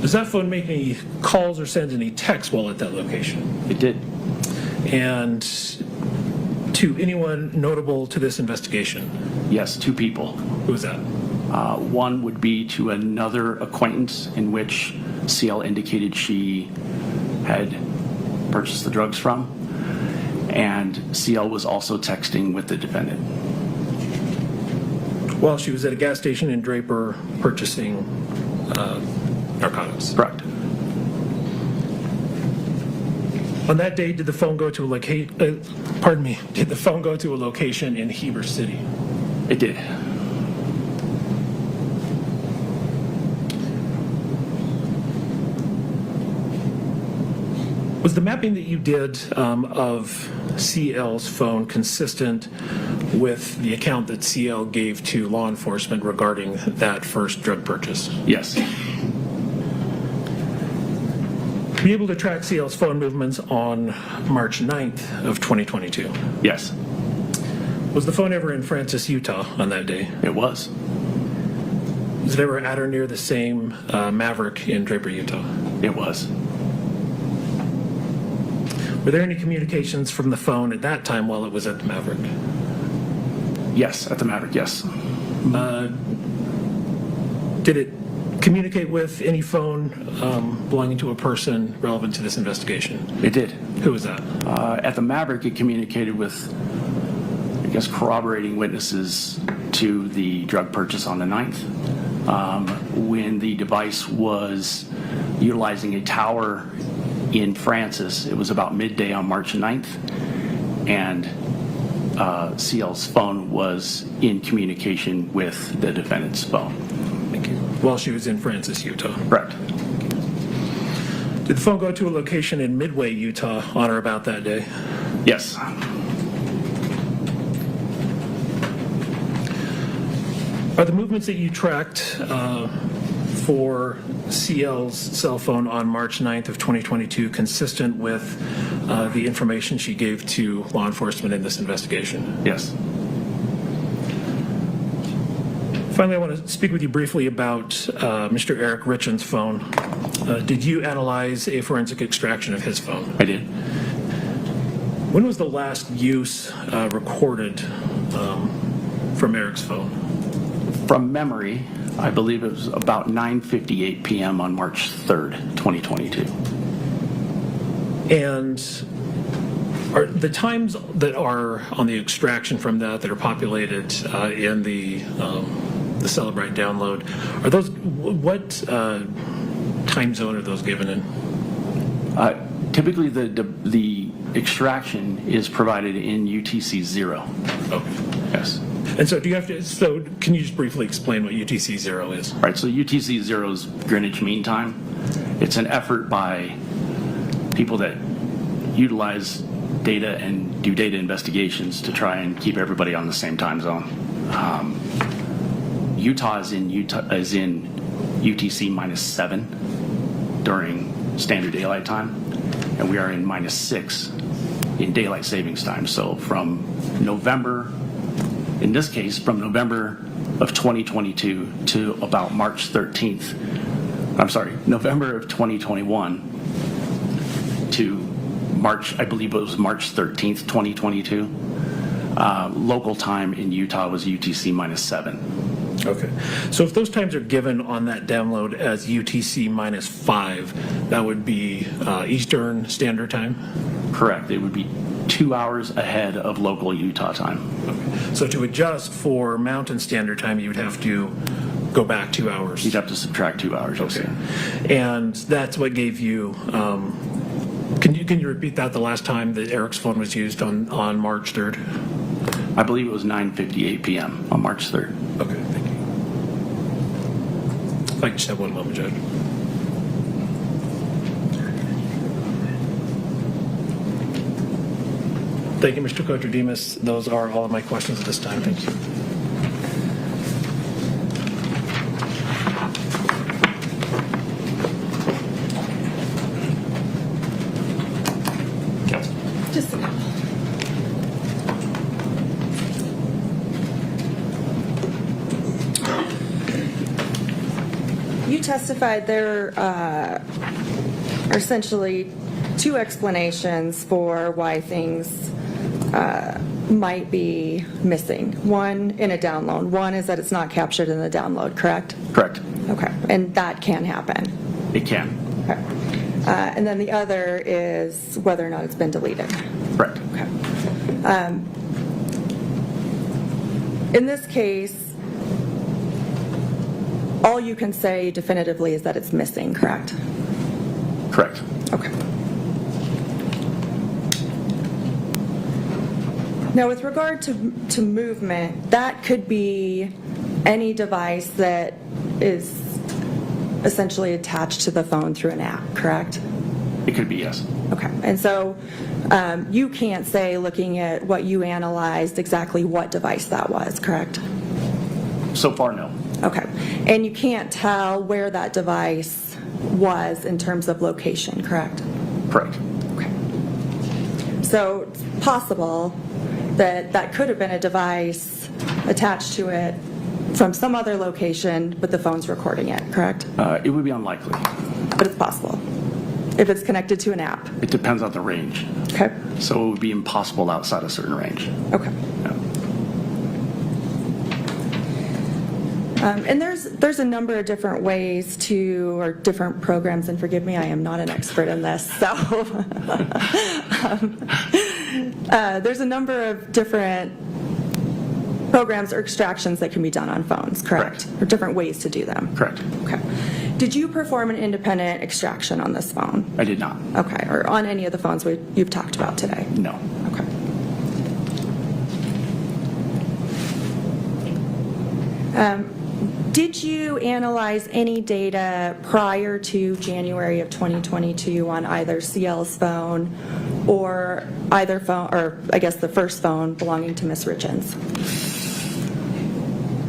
Speaker 7: Does that phone make any calls or send any texts while at that location?
Speaker 2: It did.
Speaker 7: And to anyone notable to this investigation?
Speaker 2: Yes, 2 people.
Speaker 7: Who was that?
Speaker 2: One would be to another acquaintance in which CL indicated she had purchased the drugs from, and CL was also texting with the defendant.
Speaker 7: While she was at a gas station in Draper purchasing narcotics?
Speaker 2: Correct.
Speaker 7: On that day, did the phone go to a did the phone go to a location in Heber City?
Speaker 2: It did.
Speaker 7: Was the mapping that you did of CL's phone consistent with the account that CL gave to law enforcement regarding that first drug purchase?
Speaker 2: Yes.
Speaker 7: Were you able to track CL's phone movements on March 9th of 2022?
Speaker 2: Yes.
Speaker 7: Was the phone ever in Francis, Utah on that day?
Speaker 2: It was.
Speaker 7: Was it ever at or near the same Maverick in Draper, Utah?
Speaker 2: It was.
Speaker 7: Were there any communications from the phone at that time while it was at the Maverick?
Speaker 2: Yes, at the Maverick, yes.
Speaker 7: Did it communicate with any phone belonging to a person relevant to this investigation?
Speaker 2: It did.
Speaker 7: Who was that?
Speaker 2: At the Maverick, it communicated with, I guess, corroborating witnesses to the drug purchase on the 9th. When the device was utilizing a tower in Francis, it was about midday on March 9th, and CL's phone was in communication with the defendant's phone.
Speaker 7: Thank you. While she was in Francis, Utah?
Speaker 2: Correct.
Speaker 7: Did the phone go to a location in Midway, Utah on or about that day?
Speaker 2: Yes.
Speaker 7: Are the movements that you tracked for CL's cell phone on March 9th of 2022 consistent with the information she gave to law enforcement in this investigation?
Speaker 2: Yes.
Speaker 7: Finally, I want to speak with you briefly about Mr. Eric Richins' phone. Did you analyze a forensic extraction of his phone?
Speaker 2: I did.
Speaker 7: When was the last use recorded from Eric's phone?
Speaker 2: From memory, I believe it was about 9:58 p.m. on March 3rd, 2022.
Speaker 7: And are the times that are on the extraction from that are populated in the Celebrite download, are those, what time zone are those given in?
Speaker 2: Typically, the extraction is provided in UTC 0.
Speaker 7: Okay.
Speaker 2: Yes.
Speaker 7: And so so can you just briefly explain what UTC 0 is?
Speaker 2: Right, so UTC 0 is Greenwich Mean Time. It's an effort by people that utilize data and do data investigations to try and keep everybody on the same time zone. Utah is in UTC -7 during standard daylight time, and we are in -6 in daylight savings time. So from November, in this case, from November of 2022 to about March 13th, November of 2021 to March, I believe it was March 13th, 2022, local time in Utah was UTC -7.
Speaker 7: Okay. So if those times are given on that download as UTC -5, that would be Eastern Standard Time?
Speaker 2: Correct. It would be 2 hours ahead of local Utah time.
Speaker 7: Okay. So to adjust for Mountain Standard Time, you would have to go back 2 hours?
Speaker 2: You'd have to subtract 2 hours.
Speaker 7: Okay. And that's what gave you, can you repeat that, the last time that Eric's phone was used on March 3rd?
Speaker 2: I believe it was 9:58 p.m. on March 3rd.
Speaker 7: Okay, thank you. If I can just have one moment, Judge. Thank you, Mr. Kotrodemus. Those are all of my questions at this time. Thank you.
Speaker 13: Just a couple. You testified there are essentially two explanations for why things might be missing. One in a download. One is that it's not captured in the download, correct?
Speaker 2: Correct.
Speaker 13: Okay, and that can happen.
Speaker 2: It can.
Speaker 13: Okay. And then the other is whether or not it's been deleted.
Speaker 2: Correct.
Speaker 13: Okay. In this case, all you can say definitively is that it's missing, correct?
Speaker 2: Correct.
Speaker 13: Okay. Now, with regard to movement, that could be any device that is essentially attached to the phone through an app, correct?
Speaker 2: It could be, yes.
Speaker 13: Okay. And so you can't say, looking at what you analyzed, exactly what device that was, correct?
Speaker 2: So far, no.
Speaker 13: Okay. And you can't tell where that device was in terms of location, correct?
Speaker 2: Correct.
Speaker 13: Okay. So it's possible that that could have been a device attached to it from some other location, but the phone's recording it, correct?
Speaker 2: It would be unlikely.
Speaker 13: But it's possible if it's connected to an app.
Speaker 2: It depends on the range.
Speaker 13: Okay.
Speaker 2: So it would be impossible outside a certain range.
Speaker 13: Okay.
Speaker 2: Yeah.
Speaker 13: And there's a number of different ways to, or different programs, and forgive me, I am not an expert in this, so there's a number of different programs or extractions that can be done on phones, correct? Or different ways to do them.
Speaker 2: Correct.
Speaker 13: Okay. Did you perform an independent extraction on this phone?
Speaker 2: I did not.
Speaker 13: Okay, or on any of the phones you've talked about today?
Speaker 2: No.
Speaker 13: Okay. Did you analyze any data prior to January of 2022 on either CL's phone or either phone, or I guess the first phone belonging to Ms. Richins?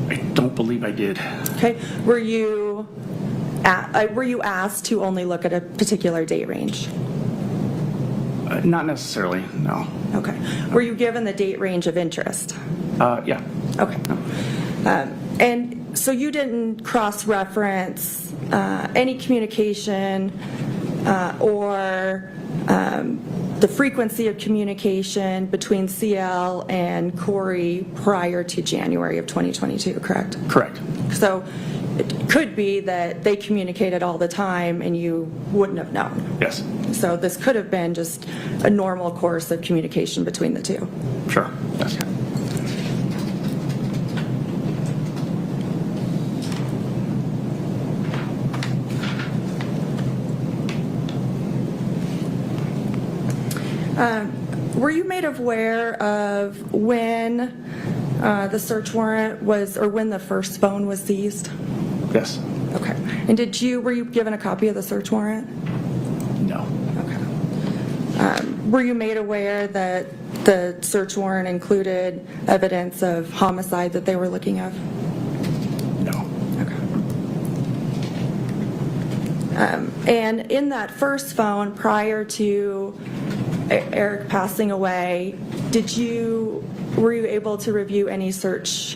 Speaker 2: I don't believe I did.
Speaker 13: Okay. Were you were you asked to only look at a particular date range?
Speaker 2: Not necessarily, no.
Speaker 13: Okay. Were you given the date range of interest?
Speaker 2: Yeah.
Speaker 13: Okay. And so you didn't cross-reference any communication or the frequency of communication between CL and Kouri prior to January of 2022, correct?
Speaker 2: Correct.
Speaker 13: So it could be that they communicated all the time and you wouldn't have known.
Speaker 2: Yes.
Speaker 13: So this could have been just a normal course of communication between the two.
Speaker 2: Sure. Yes.
Speaker 13: Were you made aware of when the search warrant was, or when the first phone was seized?
Speaker 2: Yes.
Speaker 13: Okay. And were you given a copy of the search warrant?
Speaker 2: No.
Speaker 13: Okay. Were you made aware that the search warrant included evidence of homicide that they were looking at?
Speaker 2: No.
Speaker 13: Okay. And in that first phone, prior to Eric passing away, were you able to review any search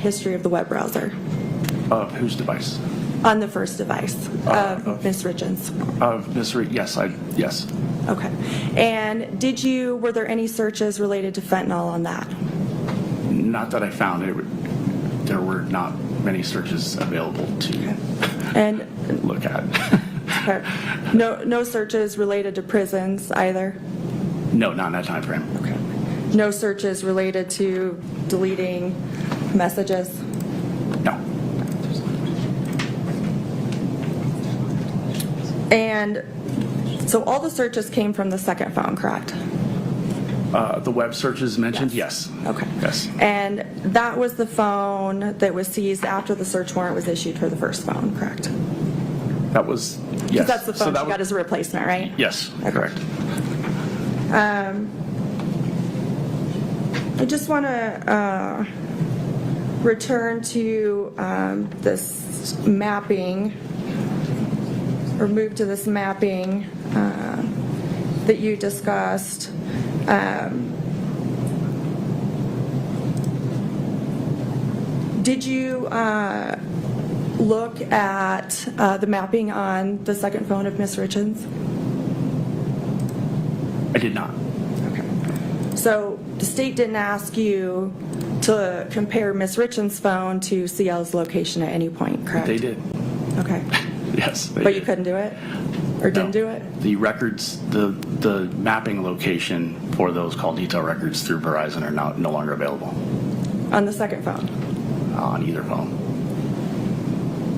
Speaker 13: history of the web browser?
Speaker 2: Of whose device?
Speaker 13: On the first device of Ms. Richins.
Speaker 2: Of Ms. Yes. Yes.
Speaker 13: Okay. And were there any searches related to fentanyl on that?
Speaker 2: Not that I found it. There were not many searches available to look at.
Speaker 13: Okay. No searches related to prisons either?
Speaker 2: No, not in that time frame.
Speaker 13: Okay. No searches related to deleting messages?
Speaker 2: No.
Speaker 13: And so all the searches came from the second phone, correct?
Speaker 2: The web searches mentioned? Yes.
Speaker 13: Okay.
Speaker 2: Yes.
Speaker 13: And that was the phone that was seized after the search warrant was issued for the first phone, correct?
Speaker 2: That was, yes.
Speaker 13: Because that's the phone she got as a replacement, right?
Speaker 2: Yes, correct.
Speaker 13: I just want to return to this mapping, or move to this mapping that you discussed. Did you look at the mapping on the second phone of Ms. Richins?
Speaker 2: I did not.
Speaker 13: Okay. So the state didn't ask you to compare Ms. Richins' phone to CL's location at any point, correct?
Speaker 2: They did.
Speaker 13: Okay.
Speaker 2: Yes.
Speaker 13: But you couldn't do it? Or didn't do it?
Speaker 2: The records, the mapping location for those call detail records through Verizon are no longer available.
Speaker 13: On the second phone?
Speaker 2: On either phone.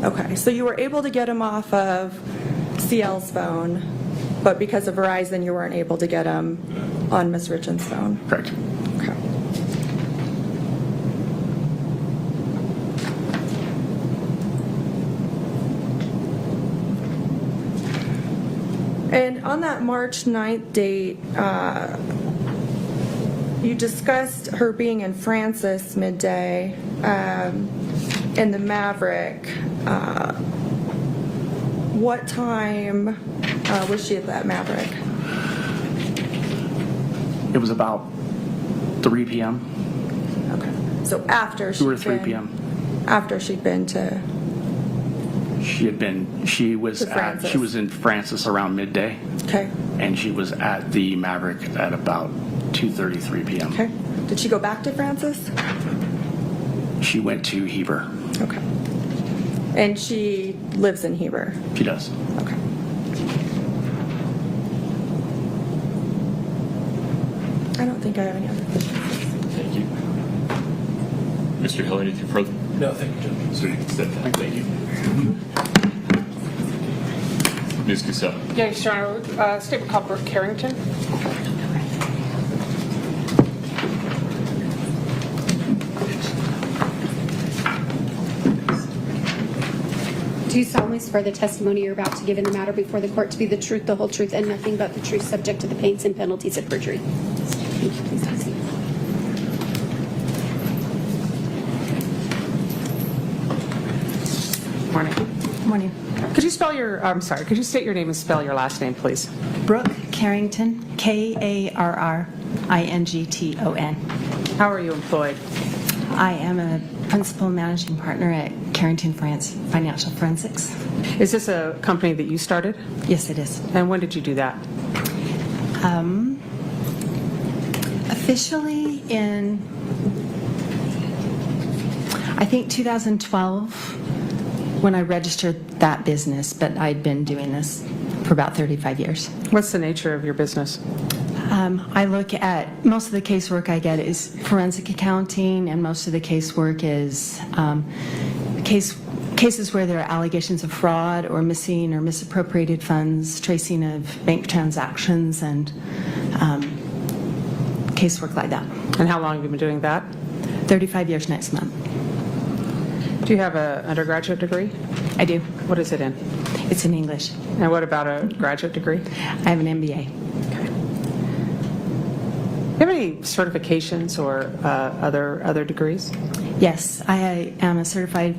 Speaker 13: Okay, so you were able to get them off of CL's phone, but because of Verizon, you weren't able to get them on Ms. Richins' phone?
Speaker 2: Correct.
Speaker 13: Okay. And on that March 9th date, you discussed her being in Francis midday in the Maverick. What time was she at that Maverick?
Speaker 2: It was about 3 p.m.
Speaker 13: Okay. So after
Speaker 2: 2 or 3 p.m.
Speaker 13: After she'd been to...
Speaker 2: She was in Francis around midday.
Speaker 13: Okay.
Speaker 2: And she was at the Maverick at about 2:33 p.m.
Speaker 13: Okay. Did she go back to Francis?
Speaker 2: She went to Heber.
Speaker 13: Okay. And she lives in Heber?
Speaker 2: She does.
Speaker 13: Okay. I don't think I have any other questions.
Speaker 4: Thank you. Mr. Hill, anything further?
Speaker 18: No, thank you, Judge.
Speaker 4: Thank you. Ms. Cassell.
Speaker 17: Yes, Your Honor. Statement called Brooke Carrington.
Speaker 21: Do you solemnly swear the testimony you're about to give in the matter before the court to be the truth, the whole truth, and nothing but the truth, subject to the pains and penalties of perjury? Thank you. Please have a seat.
Speaker 17: Morning. morning. Could you state your name and spell your last name, please?
Speaker 8: Brooke Carrington, Karrington.
Speaker 17: How are you employed?
Speaker 8: I am a principal managing partner at Carrington Financial Forensics.
Speaker 17: Is this a company that you started?
Speaker 8: Yes, it is.
Speaker 17: And when did you do that?
Speaker 8: Officially in, I think, 2012, when I registered that business, but I'd been doing this for about 35 years.
Speaker 17: What's the nature of your business?
Speaker 8: I look at, most of the casework I get is forensic accounting, and most of the casework is cases where there are allegations of fraud or missing or misappropriated funds, tracing of bank transactions, and casework like that.
Speaker 17: And how long have you been doing that?
Speaker 8: 35 years next month.
Speaker 17: Do you have an undergraduate degree?
Speaker 8: I do.
Speaker 17: What is it in?
Speaker 8: It's in English.
Speaker 17: And what about a graduate degree?
Speaker 8: I have an MBA.
Speaker 17: Okay. Do you have any certifications or other degrees?
Speaker 8: Yes, I am a certified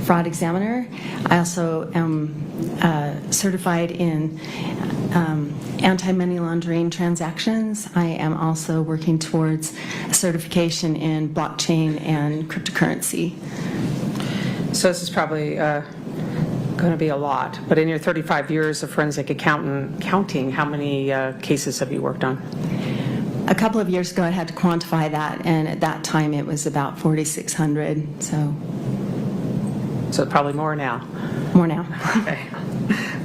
Speaker 8: fraud examiner. I also am certified in anti-money laundering transactions. I am also working towards a certification in blockchain and cryptocurrency.
Speaker 17: So this is probably going to be a lot, but in your 35 years of forensic accounting, how many cases have you worked on?
Speaker 8: A couple of years ago I had to quantify that, and at that time it was about 4,600. So
Speaker 17: probably more now.
Speaker 8: More now.
Speaker 17: Okay.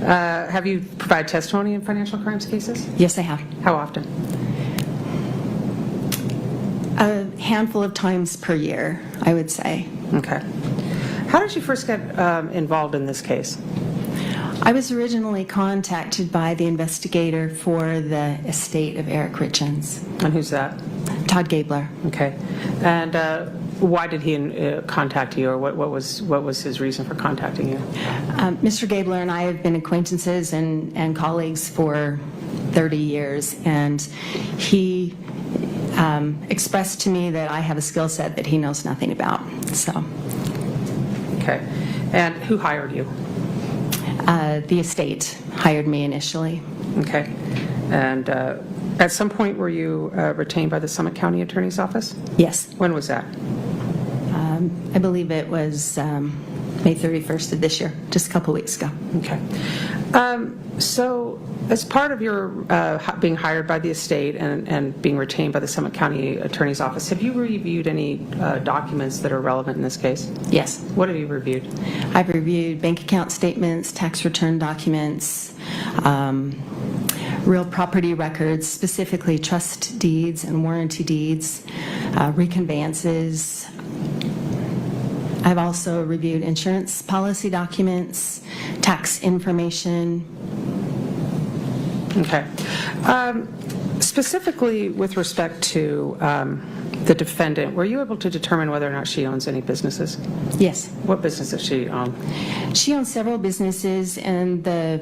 Speaker 17: Have you provided testimony in financial crimes cases?
Speaker 8: Yes, I have.
Speaker 17: How often?
Speaker 8: A handful of times per year, I would say.
Speaker 17: Okay. How did you first get involved in this case?
Speaker 8: I was originally contacted by the investigator for the estate of Eric Richins.
Speaker 17: And who's that?
Speaker 8: Todd Gabler.
Speaker 17: Okay. And why did he contact you, or what was his reason for contacting you?
Speaker 8: Mr. Gabler and I have been acquaintances and colleagues for 30 years, and he expressed to me that I have a skill set that he knows nothing about. So.
Speaker 17: Okay. And who hired you?
Speaker 8: The estate hired me initially.
Speaker 17: Okay. And at some point were you retained by the Summit County Attorney's Office?
Speaker 8: Yes.
Speaker 17: When was that?
Speaker 8: I believe it was May 31st of this year, just a couple weeks ago.
Speaker 17: Okay. So as part of your being hired by the estate and being retained by the Summit County Attorney's Office, have you reviewed any documents that are relevant in this case?
Speaker 8: Yes.
Speaker 17: What have you reviewed?
Speaker 8: I've reviewed bank account statements, tax return documents, real property records, specifically trust deeds and warranty deeds, reconveyances. I've also reviewed insurance policy documents, tax information.
Speaker 17: Okay. Specifically with respect to the defendant, were you able to determine whether or not she owns any businesses?
Speaker 8: Yes.
Speaker 17: What business does she own?
Speaker 8: She owns several businesses, and the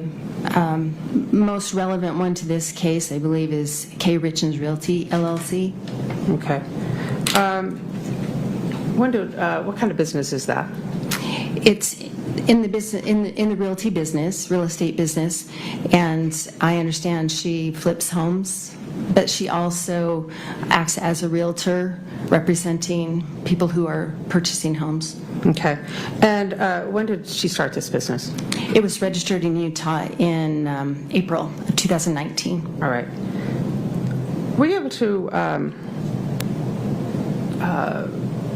Speaker 8: most relevant one to this case, I believe, is Kouri Richins Realty, LLC.
Speaker 17: Okay. What kind of business is that?
Speaker 8: It's in the business, in the realty business, real estate business, and I understand she flips homes, but she also acts as a realtor representing people who are purchasing homes.
Speaker 17: Okay. And when did she start this business?
Speaker 8: It was registered in Utah in April of 2019.
Speaker 17: All right. Were you able to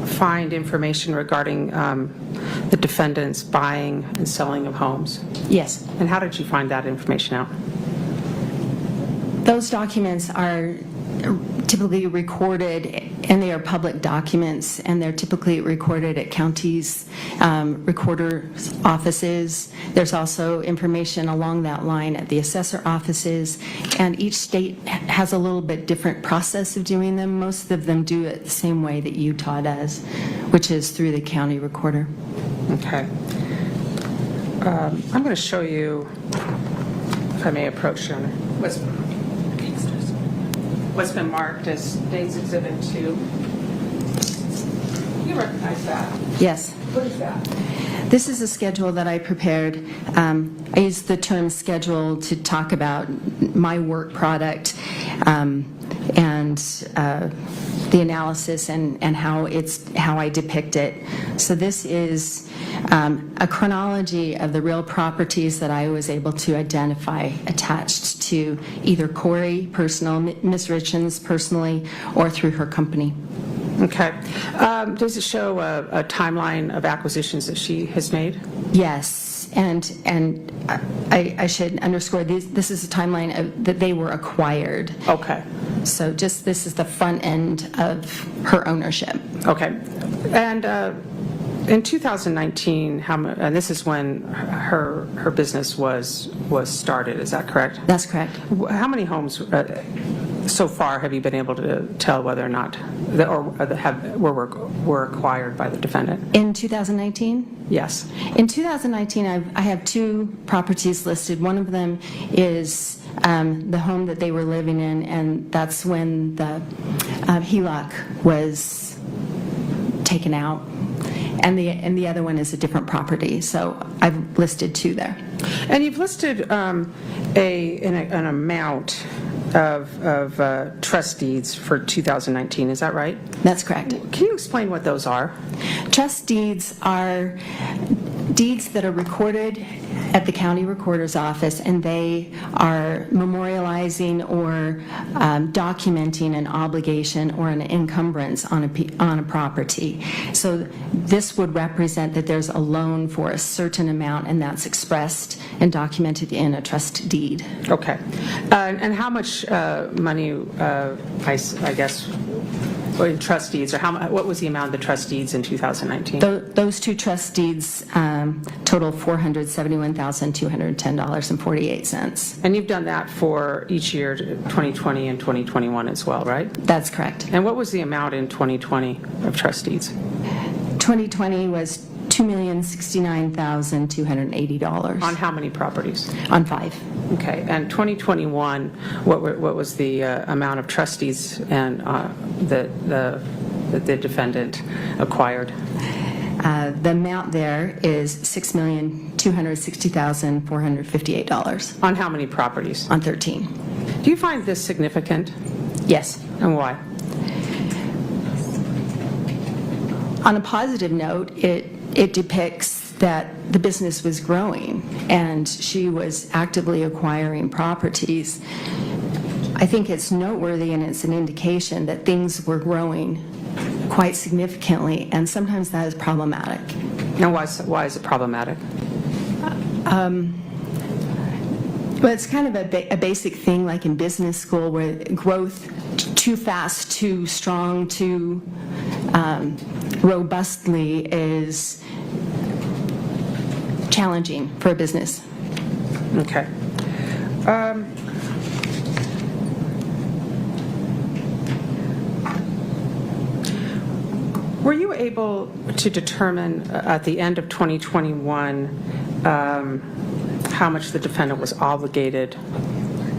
Speaker 17: find information regarding the defendant's buying and selling of homes?
Speaker 8: Yes.
Speaker 17: And how did you find that information out?
Speaker 8: Those documents are typically recorded, and they are public documents, and they're typically recorded at counties, recorder's offices. There's also information along that line at the assessor offices, and each state has a little bit different process of doing them. Most of them do it the same way that Utah does, which is through the county recorder.
Speaker 17: Okay. I'm going to show you, if I may approach you, what's been marked as State's Exhibit 2. You recognize that?
Speaker 8: Yes.
Speaker 17: What is that?
Speaker 8: This is a schedule that I prepared. I used the term schedule to talk about my work product and the analysis and how I depict it. So this is a chronology of the real properties that I was able to identify attached to either Kouri personal, Ms. Richins personally, or through her company.
Speaker 17: Okay. Does it show a timeline of acquisitions that she has made?
Speaker 8: Yes, and I should underscore this is a timeline that they were acquired.
Speaker 17: Okay.
Speaker 8: So just this is the front end of her ownership.
Speaker 17: Okay. And in 2019, and this is when her business was started, is that correct?
Speaker 8: That's correct.
Speaker 17: How many homes so far have you been able to tell whether or not were acquired by the defendant?
Speaker 8: In 2019?
Speaker 17: Yes.
Speaker 8: In 2019, I have 2 properties listed. One of them is the home that they were living in, and that's when the HELOC was taken out. And the other one is a different property. So I've listed 2 there.
Speaker 17: And you've listed an amount of trust deeds for 2019, is that right?
Speaker 8: That's correct.
Speaker 17: Can you explain what those are?
Speaker 8: Trust deeds are deeds that are recorded at the county recorder's office, and they are memorializing or documenting an obligation or an encumbrance on a property. So this would represent that there's a loan for a certain amount, and that's expressed and documented in a trust deed.
Speaker 17: Okay. And how much money, I guess, in trust deeds, or what was the amount of the trust deeds in 2019?
Speaker 8: Those 2 trust deeds total $471,210.48.
Speaker 17: And you've done that for each year, 2020 and 2021 as well, right?
Speaker 8: That's correct.
Speaker 17: And what was the amount in 2020 of trust deeds?
Speaker 8: 2020 was $2,069,280.
Speaker 17: On how many properties?
Speaker 8: On 5.
Speaker 17: Okay. And 2021, what was the amount of trust deeds and that the defendant acquired?
Speaker 8: The amount there is $6,260,458.
Speaker 17: On how many properties?
Speaker 8: On 13.
Speaker 17: Do you find this significant?
Speaker 8: Yes.
Speaker 17: And why?
Speaker 8: On a positive note, it depicts that the business was growing and she was actively acquiring properties. I think it's noteworthy, and it's an indication that things were growing quite significantly, and sometimes that is problematic.
Speaker 17: Now, why is it problematic?
Speaker 8: Well, it's kind of a basic thing like in business school where growth too fast, too strong, too robustly is challenging for a business.
Speaker 17: Okay. Were you able to determine at the end of 2021 how much the defendant was obligated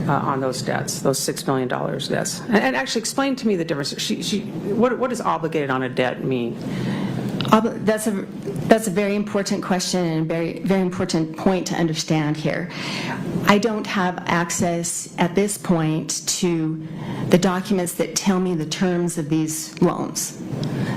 Speaker 17: on those debts, those $6 million debts? And actually explain to me the difference. What does obligated on a debt mean?
Speaker 8: That's a very important question and a very important point to understand here. I don't have access at this point to the documents that tell me the terms of these loans.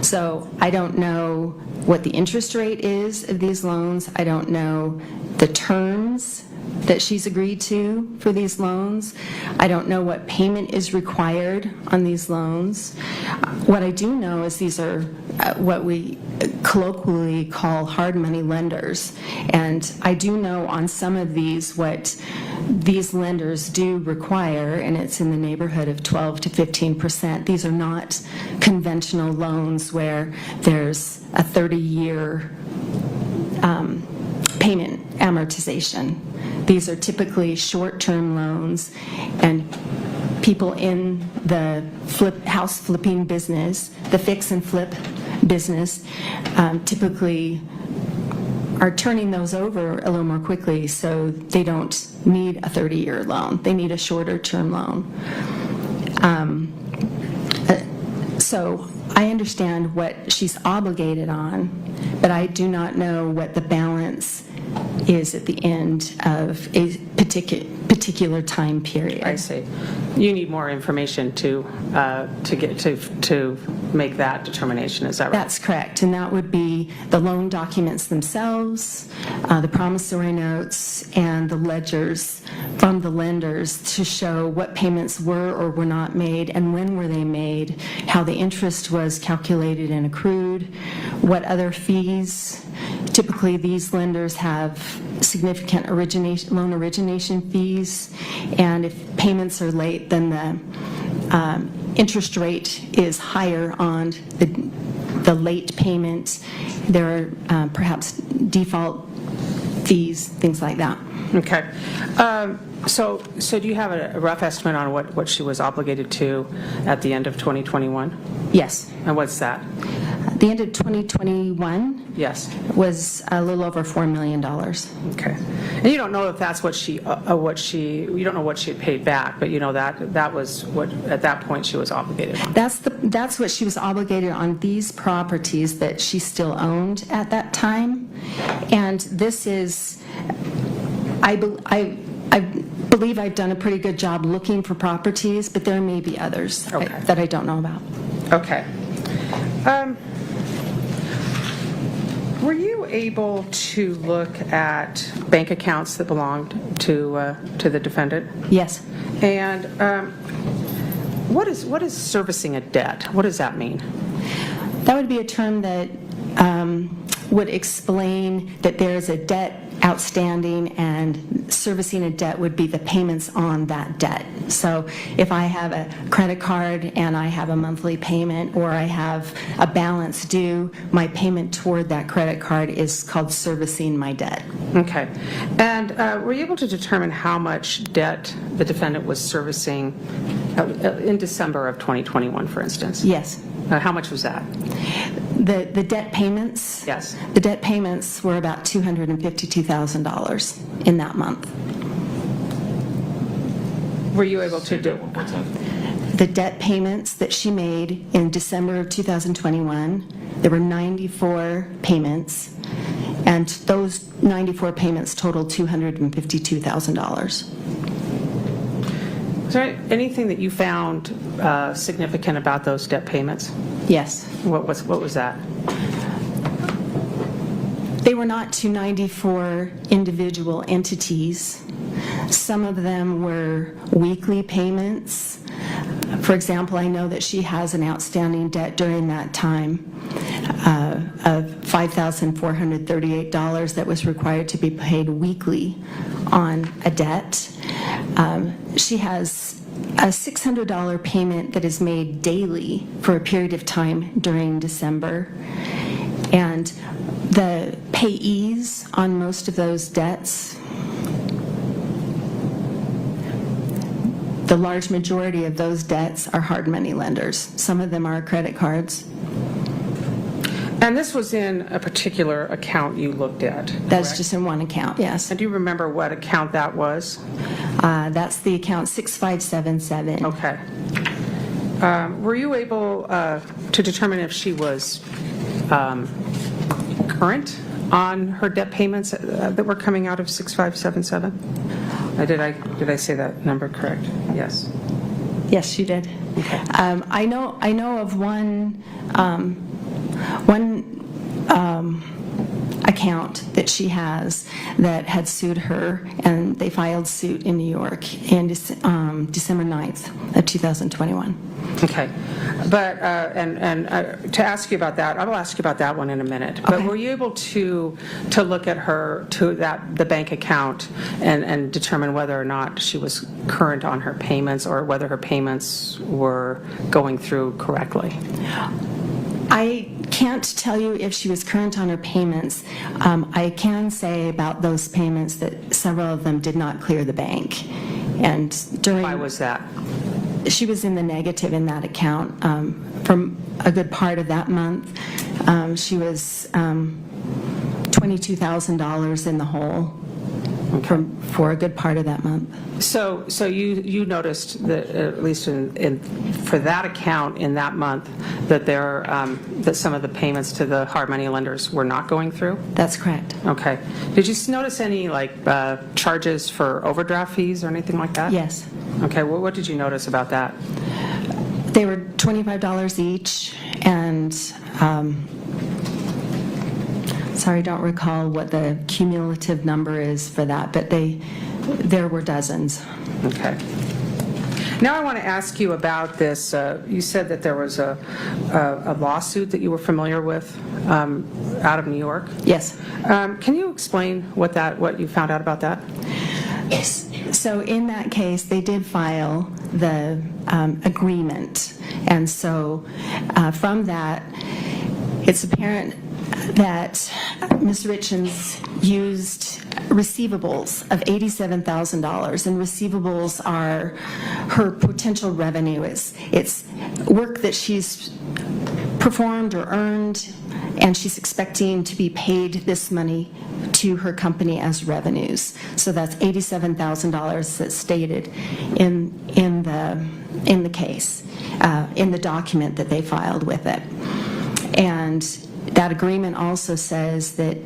Speaker 8: So I don't know what the interest rate is of these loans. I don't know the terms that she's agreed to for these loans. I don't know what payment is required on these loans. What I do know is these are what we colloquially call hard money lenders. And I do know on some of these what these lenders do require, and it's in the neighborhood of 12 to 15%. These are not conventional loans where there's a 30-year payment amortization. These are typically short-term loans, and people in the house flipping business, the fix and flip business, typically are turning those over a little more quickly, so they don't need a 30-year loan. They need a shorter-term loan. So I understand what she's obligated on, but I do not know what the balance is at the end of a particular time period.
Speaker 17: I see. You need more information to make that determination, is that right?
Speaker 8: That's correct, and that would be the loan documents themselves, the promissory notes, and the ledgers from the lenders to show what payments were or were not made and when were they made, how the interest was calculated and accrued, what other fees. Typically, these lenders have significant loan origination fees, and if payments are late, then the interest rate is higher on the late payment. There are perhaps default fees, things like that.
Speaker 17: Okay. So do you have a rough estimate on what she was obligated to at the end of 2021?
Speaker 8: Yes.
Speaker 17: And what's that?
Speaker 8: The end of 2021
Speaker 17: yes.
Speaker 8: was a little over $4 million.
Speaker 17: Okay. And you don't know if that's you don't know what she had paid back, but you know that was what, at that point, she was obligated on.
Speaker 8: That's what she was obligated on these properties that she still owned at that time. And this is, I believe I've done a pretty good job looking for properties, but there may be others that I don't know about.
Speaker 17: Okay. Were you able to look at bank accounts that belonged to the defendant?
Speaker 8: Yes.
Speaker 17: And what is servicing a debt? What does that mean?
Speaker 8: That would be a term that would explain that there is a debt outstanding, and servicing a debt would be the payments on that debt. So if I have a credit card and I have a monthly payment, or I have a balance due, my payment toward that credit card is called servicing my debt.
Speaker 17: Okay. And were you able to determine how much debt the defendant was servicing in December of 2021, for instance?
Speaker 8: Yes.
Speaker 17: How much was that?
Speaker 8: The debt payments?
Speaker 17: Yes.
Speaker 8: The debt payments were about $252,000 in that month.
Speaker 17: Were you able to do
Speaker 8: the debt payments that she made in December of 2021? There were 94 payments, and those 94 payments totaled $252,000.
Speaker 17: Is there anything that you found significant about those debt payments?
Speaker 8: Yes.
Speaker 17: What was that?
Speaker 8: They were not to 94 individual entities. Some of them were weekly payments. For example, I know that she has an outstanding debt during that time of $5,438 that was required to be paid weekly on a debt. She has a $600 payment that is made daily for a period of time during December. And the payees on most of those debts, the large majority of those debts are hard money lenders. Some of them are credit cards.
Speaker 17: And this was in a particular account you looked at?
Speaker 8: That's correct? Just in one account, yes.
Speaker 17: And do you remember what account that was?
Speaker 8: That's the account 6577.
Speaker 17: Okay. Were you able to determine if she was current on her debt payments that were coming out of 6577? Did I say that number correct? Yes.
Speaker 8: Yes, you did.
Speaker 17: Okay.
Speaker 8: I know of one account that she has that had sued her, and they filed suit in New York in December 9th of 2021.
Speaker 17: Okay. But to ask you about that, I will ask you about that one in a minute. But were you able to look at the bank account and determine whether or not she was current on her payments, or whether her payments were going through correctly?
Speaker 8: I can't tell you if she was current on her payments. I can say about those payments that several of them did not clear the bank. And
Speaker 17: why was that?
Speaker 8: She was in the negative in that account from a good part of that month. She was $22,000 in the hole. for a good part of that month.
Speaker 17: So you noticed that, at least for that account in that month, that that some of the payments to the hard money lenders were not going through?
Speaker 8: That's correct.
Speaker 17: Okay. Did you notice any charges for overdraft fees or anything like that?
Speaker 8: Yes.
Speaker 17: Okay. Well, what did you notice about that?
Speaker 8: They were $25 each, and sorry, I don't recall what the cumulative number is for that, but there were dozens.
Speaker 17: Okay. Now I want to ask you about this. You said that there was a lawsuit that you were familiar with out of New York.
Speaker 8: Yes.
Speaker 17: Can you explain what you found out about that?
Speaker 8: So in that case, they did file the agreement, and so from that, it's apparent that Ms. Richins used receivables of $87,000, and receivables are her potential revenue. It's work that she's performed or earned, and she's expecting to be paid this money to her company as revenues. So that's $87,000 that's stated in the case, in the document that they filed with it. And that agreement also says that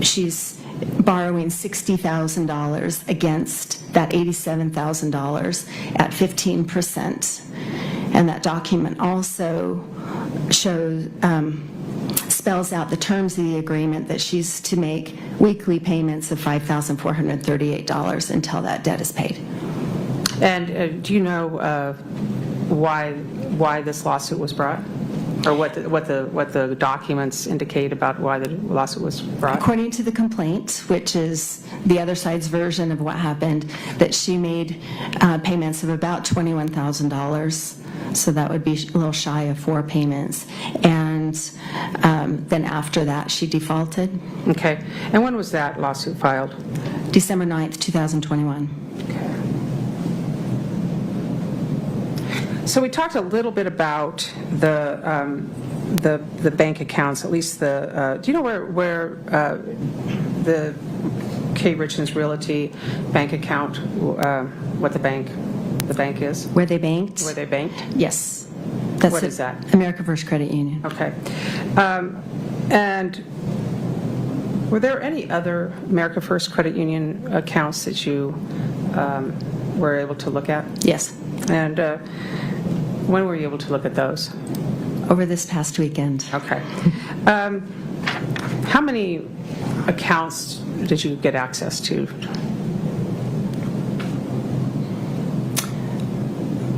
Speaker 8: she's borrowing $60,000 against that $87,000 at 15%. And that document also spells out the terms of the agreement that she's to make weekly payments of $5,438 until that debt is paid.
Speaker 17: And do you know why this lawsuit was brought? Or what the documents indicate about why the lawsuit was brought?
Speaker 8: According to the complaint, which is the other side's version of what happened, that she made payments of about $21,000, so that would be a little shy of 4 payments, and then after that she defaulted.
Speaker 17: Okay. And when was that lawsuit filed?
Speaker 8: December 9th, 2021.
Speaker 17: So we talked a little bit about the bank accounts, at least do you know where the Kouri Richins Realty bank account, what the bank is?
Speaker 8: Where they banked?
Speaker 17: Where they banked?
Speaker 8: Yes.
Speaker 17: What is that?
Speaker 8: America First Credit Union.
Speaker 17: Okay. And were there any other America First Credit Union accounts that you were able to look at?
Speaker 8: Yes.
Speaker 17: And when were you able to look at those?
Speaker 8: Over this past weekend.
Speaker 17: Okay. How many accounts did you get access to?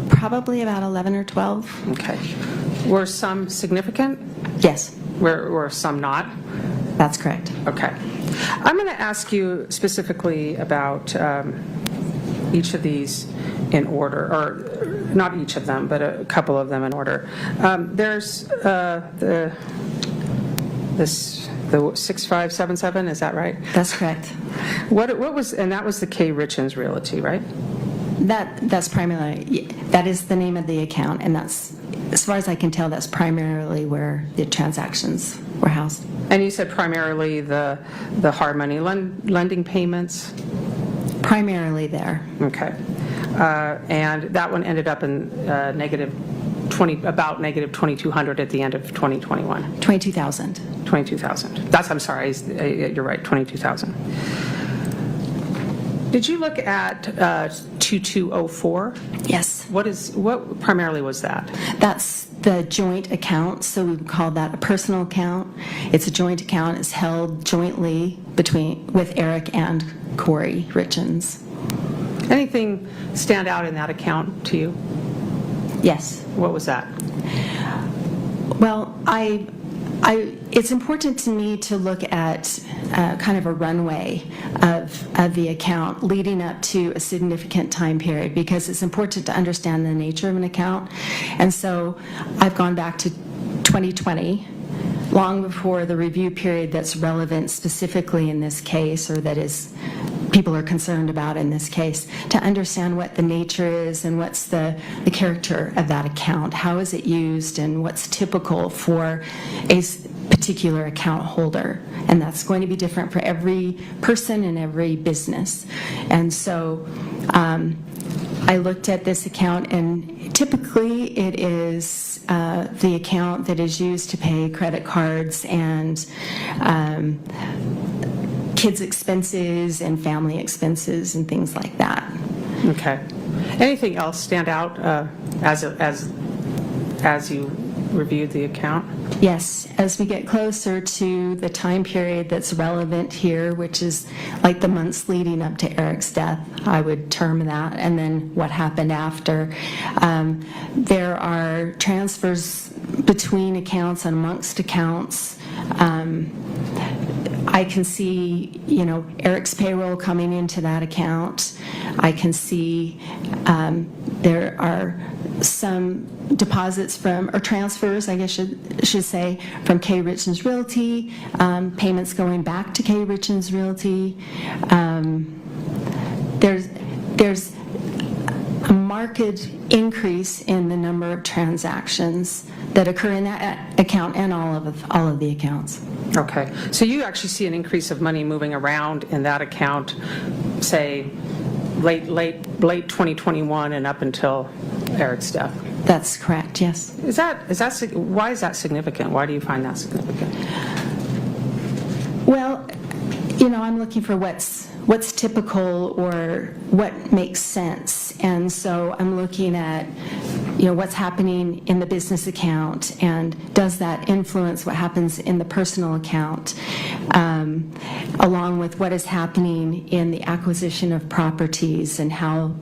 Speaker 8: Probably about 11 or 12.
Speaker 17: Okay. Were some significant?
Speaker 8: Yes.
Speaker 17: Were some not?
Speaker 8: That's correct.
Speaker 17: Okay. I'm going to ask you specifically about each of these in order, or not each of them, but a couple of them in order. There's the 6577, is that right?
Speaker 8: That's correct.
Speaker 17: What was, and that was the Kouri Richins Realty, right?
Speaker 8: That's primarily, that is the name of the account, and that's, as far as I can tell, that's primarily where the transactions were housed.
Speaker 17: And you said primarily the hard money lending payments?
Speaker 8: Primarily there.
Speaker 17: Okay. And that one ended up in about negative 2,200 at the end of 2021.
Speaker 8: 22,000.
Speaker 17: 22,000. I'm sorry, you're right, 22,000. Did you look at 2204?
Speaker 8: Yes.
Speaker 17: What primarily was that?
Speaker 8: That's the joint account, so we would call that a personal account. It's a joint account. It's held jointly with Eric and Kouri Richins.
Speaker 17: Anything stand out in that account to you?
Speaker 8: Yes.
Speaker 17: What was that?
Speaker 8: Well, it's important to me to look at kind of a runway of the account leading up to a significant time period, because it's important to understand the nature of an account. And so I've gone back to 2020, long before the review period that's relevant specifically in this case, or that is people are concerned about in this case, to understand what the nature is and what's the character of that account. How is it used, and what's typical for particular account holder, and that's going to be different for every person and every business. And so I looked at this account, and typically it is the account that is used to pay credit cards and kids' expenses and family expenses and things like that.
Speaker 17: Okay. Anything else stand out as you reviewed the account?
Speaker 8: Yes, as we get closer to the time period that's relevant here, which is like the months leading up to Eric's death, I would term that, and then what happened after. There are transfers between accounts and amongst accounts. I can see, Eric's payroll coming into that account. I can see there are some deposits from, or transfers, I guess should say, from Kouri Richins Realty, payments going back to Kouri Richins Realty. There's a marked increase in the number of transactions that occur in that account and all of the accounts.
Speaker 17: Okay. So you actually see an increase of money moving around in that account, say, late 2021 and up until Eric's death?
Speaker 8: That's correct, yes.
Speaker 17: Why is that significant? Why do you find that significant?
Speaker 8: Well, I'm looking for what's typical or what makes sense. And so I'm looking at, what's happening in the business account, and does that influence what happens in the personal account, along with what is happening in the acquisition of properties and how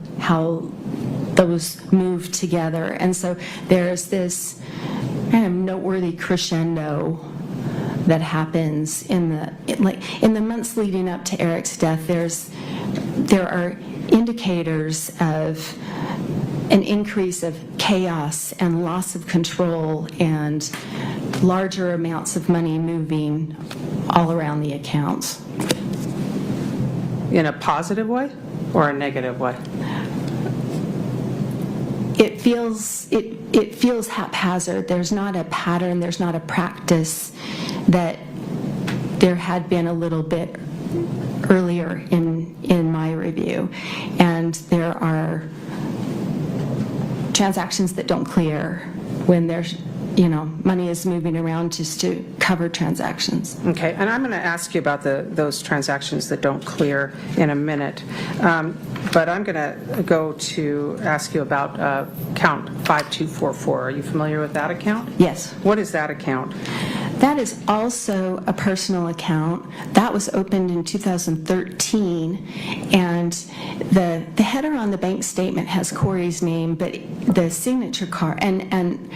Speaker 8: those move together. And so there's this kind of noteworthy crescendo that happens in the months leading up to Eric's death. There are indicators of an increase of chaos and loss of control and larger amounts of money moving all around the accounts.
Speaker 17: In a positive way or a negative way?
Speaker 8: It feels haphazard. There's not a pattern, there's not a practice that there had been a little bit earlier in my review. And there are transactions that don't clear when there's money is moving around just to cover transactions.
Speaker 17: Okay, and I'm going to ask you about those transactions that don't clear in a minute. But I'm going to go to ask you about account 5244. Are you familiar with that account?
Speaker 8: Yes.
Speaker 17: What is that account?
Speaker 8: That is also a personal account. That was opened in 2013, and the header on the bank statement has Kouri's name, but the signature card, and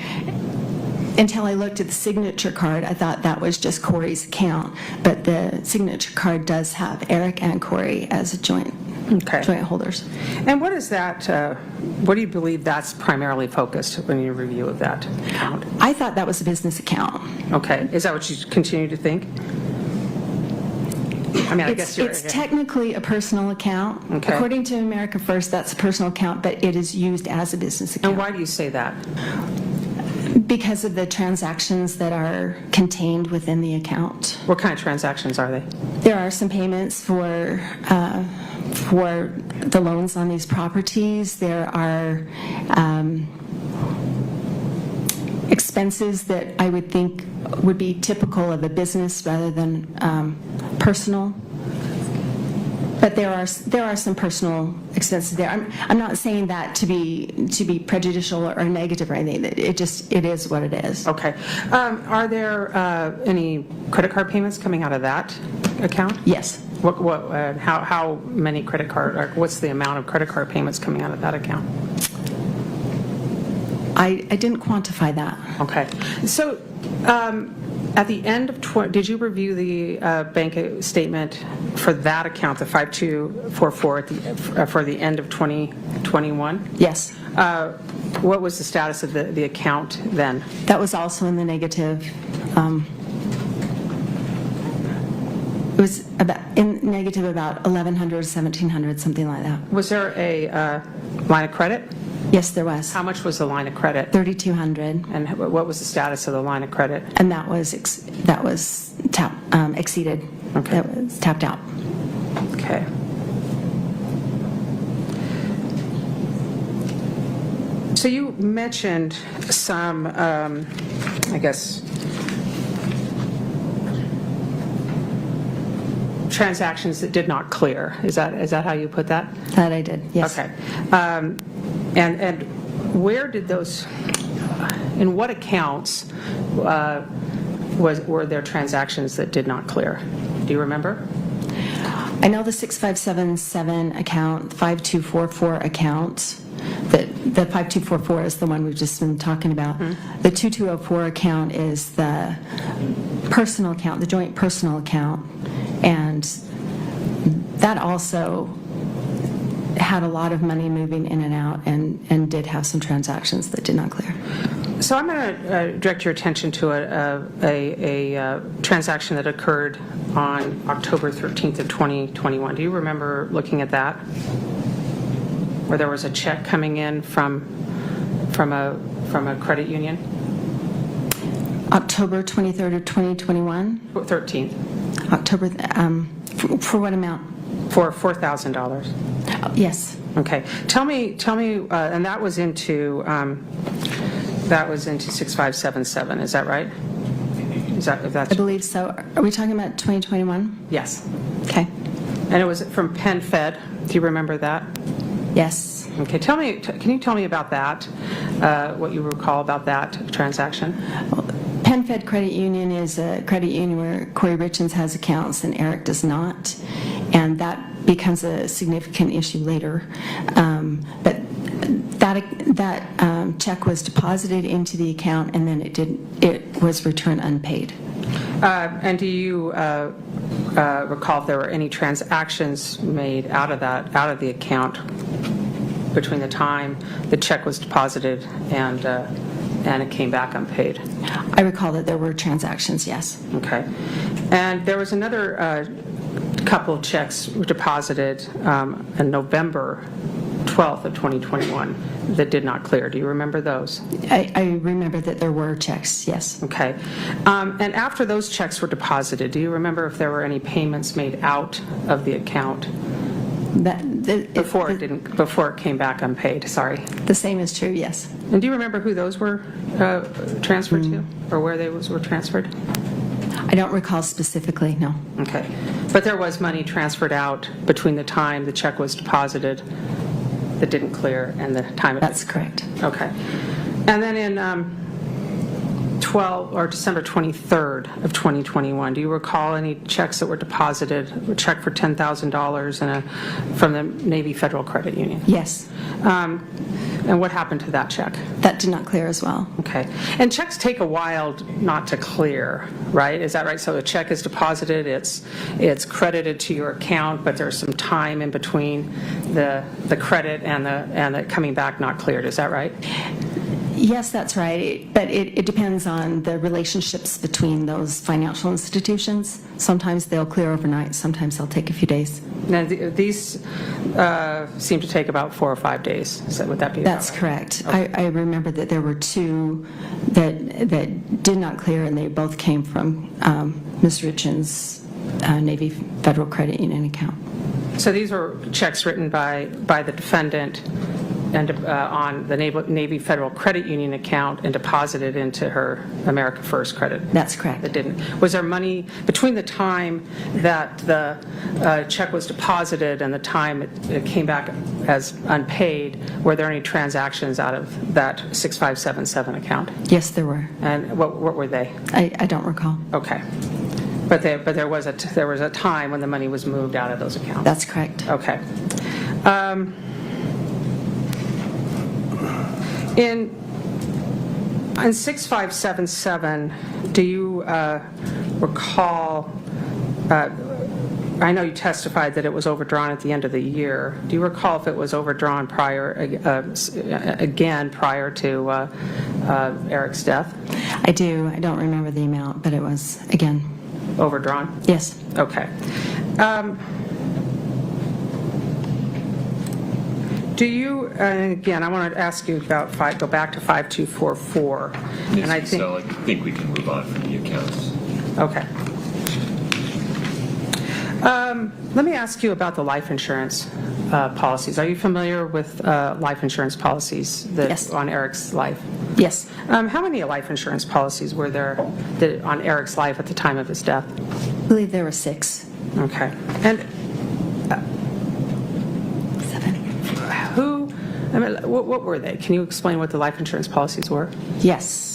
Speaker 8: until I looked at the signature card, I thought that was just Kouri's account, but the signature card does have Eric and Kouri as joint holders.
Speaker 17: And what is that, what do you believe that's primarily focused when you review of that account?
Speaker 8: I thought that was a business account.
Speaker 17: Okay, is that what you continue to think? I mean, I guess
Speaker 8: it's technically a personal account.
Speaker 17: Okay.
Speaker 8: According to America First, that's a personal account, but it is used as a business account.
Speaker 17: And why do you say that?
Speaker 8: Because of the transactions that are contained within the account.
Speaker 17: What kind of transactions are they?
Speaker 8: There are some payments for the loans on these properties. There are expenses that I would think would be typical of a business rather than personal. But there are some personal expenses there. I'm not saying that to be prejudicial or negative or anything. It is what it is.
Speaker 17: Okay. Are there any credit card payments coming out of that account?
Speaker 8: Yes.
Speaker 17: How many credit card? Or what's the amount of credit card payments coming out of that account?
Speaker 8: I didn't quantify that.
Speaker 17: Okay. So. At the end of did you review the bank statement for that account, the 5244, for the end of 2021?
Speaker 8: Yes.
Speaker 17: What was the status of the account then?
Speaker 8: That was also in the negative. It was in negative about $1,100, $1,700, something like that.
Speaker 17: Was there a line of credit?
Speaker 8: Yes, there was.
Speaker 17: How much was the line of credit?
Speaker 8: $3,200.
Speaker 17: And what was the status of the line of credit?
Speaker 8: And that was exceeded.
Speaker 17: Okay.
Speaker 8: That was tapped out.
Speaker 17: Okay. So you mentioned some, I guess, transactions that did not clear. Is that how you put that?
Speaker 8: That I did, yes.
Speaker 17: Okay. And where did those, in what accounts were there transactions that did not clear? Do you remember?
Speaker 8: I know the 6577 account, 5244 account. The 5244 is the one we've just been talking about.
Speaker 17: Mm-hmm.
Speaker 8: The 2204 account is the personal account, the joint personal account, and that also had a lot of money moving in and out and did have some transactions that did not clear.
Speaker 17: So I'm going to direct your attention to a transaction that occurred on October 13th of 2021. Do you remember looking at that? Where there was a check coming in from a credit union?
Speaker 8: October 23rd of 2021?
Speaker 17: 13th.
Speaker 8: October, for what amount?
Speaker 17: For $4,000.
Speaker 8: Yes.
Speaker 17: Okay. Tell me, and that was into 6577. Is that right?
Speaker 8: I believe so. Are we talking about 2021?
Speaker 17: Yes.
Speaker 8: Okay.
Speaker 17: And it was from Penn Fed. Do you remember that?
Speaker 8: Yes.
Speaker 17: Okay. Can you tell me about that? What you recall about that transaction?
Speaker 8: Penn Fed Credit Union is a credit union where Kouri Richins has accounts and Eric does not, and that becomes a significant issue later. But that check was deposited into the account, and then it was returned unpaid.
Speaker 17: And do you recall if there were any transactions made out of the account between the time the check was deposited and it came back unpaid?
Speaker 8: I recall that there were transactions, yes.
Speaker 17: Okay. And there was another couple of checks were deposited in November 12th of 2021 that did not clear. Do you remember those?
Speaker 8: I remember that there were checks, yes.
Speaker 17: Okay. And after those checks were deposited, do you remember if there were any payments made out of the account? Before it came back unpaid, sorry.
Speaker 8: The same is true, yes.
Speaker 17: And do you remember who those were transferred to, or where they were transferred?
Speaker 8: I don't recall specifically, no.
Speaker 17: Okay. But there was money transferred out between the time the check was deposited that didn't clear and the time it...
Speaker 8: That's correct.
Speaker 17: Okay. And then in December 23rd of 2021, do you recall any checks that were deposited, a check for $10,000 from the Navy Federal Credit Union?
Speaker 8: Yes.
Speaker 17: And what happened to that check?
Speaker 8: That did not clear as well.
Speaker 17: Okay. And checks take a while not to clear, right? Is that right? So a check is deposited, it's credited to your account, but there's some time in between the credit and the coming back not cleared. Is that right?
Speaker 8: Yes, that's right. But it depends on the relationships between those financial institutions. Sometimes they'll clear overnight. Sometimes they'll take a few days.
Speaker 17: Now, these seem to take about 4 or 5 days. So would that be?
Speaker 8: That's correct. Okay. I remember that there were two that did not clear, and they both came from Ms. Richins' Navy Federal Credit Union account.
Speaker 17: So these were checks written by the defendant and on the Navy Federal Credit Union account and deposited into her America First credit.
Speaker 8: That's correct.
Speaker 17: That didn't. Was there money between the time that the check was deposited and the time it came back as unpaid? Were there any transactions out of that 6577 account?
Speaker 8: Yes, there were.
Speaker 17: And what were they?
Speaker 8: I don't recall. Okay.
Speaker 17: But there was a time when the money was moved out of those accounts.
Speaker 8: That's correct.
Speaker 17: Okay. In 6577, do you recall, I know you testified that it was overdrawn at the end of the year. Do you recall if it was overdrawn again prior to Eric's death?
Speaker 8: I do. I don't remember the amount, but it was, again.
Speaker 17: Overdrawn?
Speaker 8: Yes.
Speaker 17: Okay. Do you, again, I want to ask you about go back to 5244.
Speaker 15: And I think we can move on from the accounts.
Speaker 17: Okay. Let me ask you about the life insurance policies. Are you familiar with life insurance policies
Speaker 8: Yes.
Speaker 17: on Eric's life?
Speaker 8: Yes.
Speaker 17: How many life insurance policies were there on Eric's life at the time of his death?
Speaker 8: I believe there were 6.
Speaker 17: Okay. And
Speaker 8: 7.
Speaker 17: who, I mean, what were they? Can you explain what the life insurance policies were?
Speaker 8: Yes.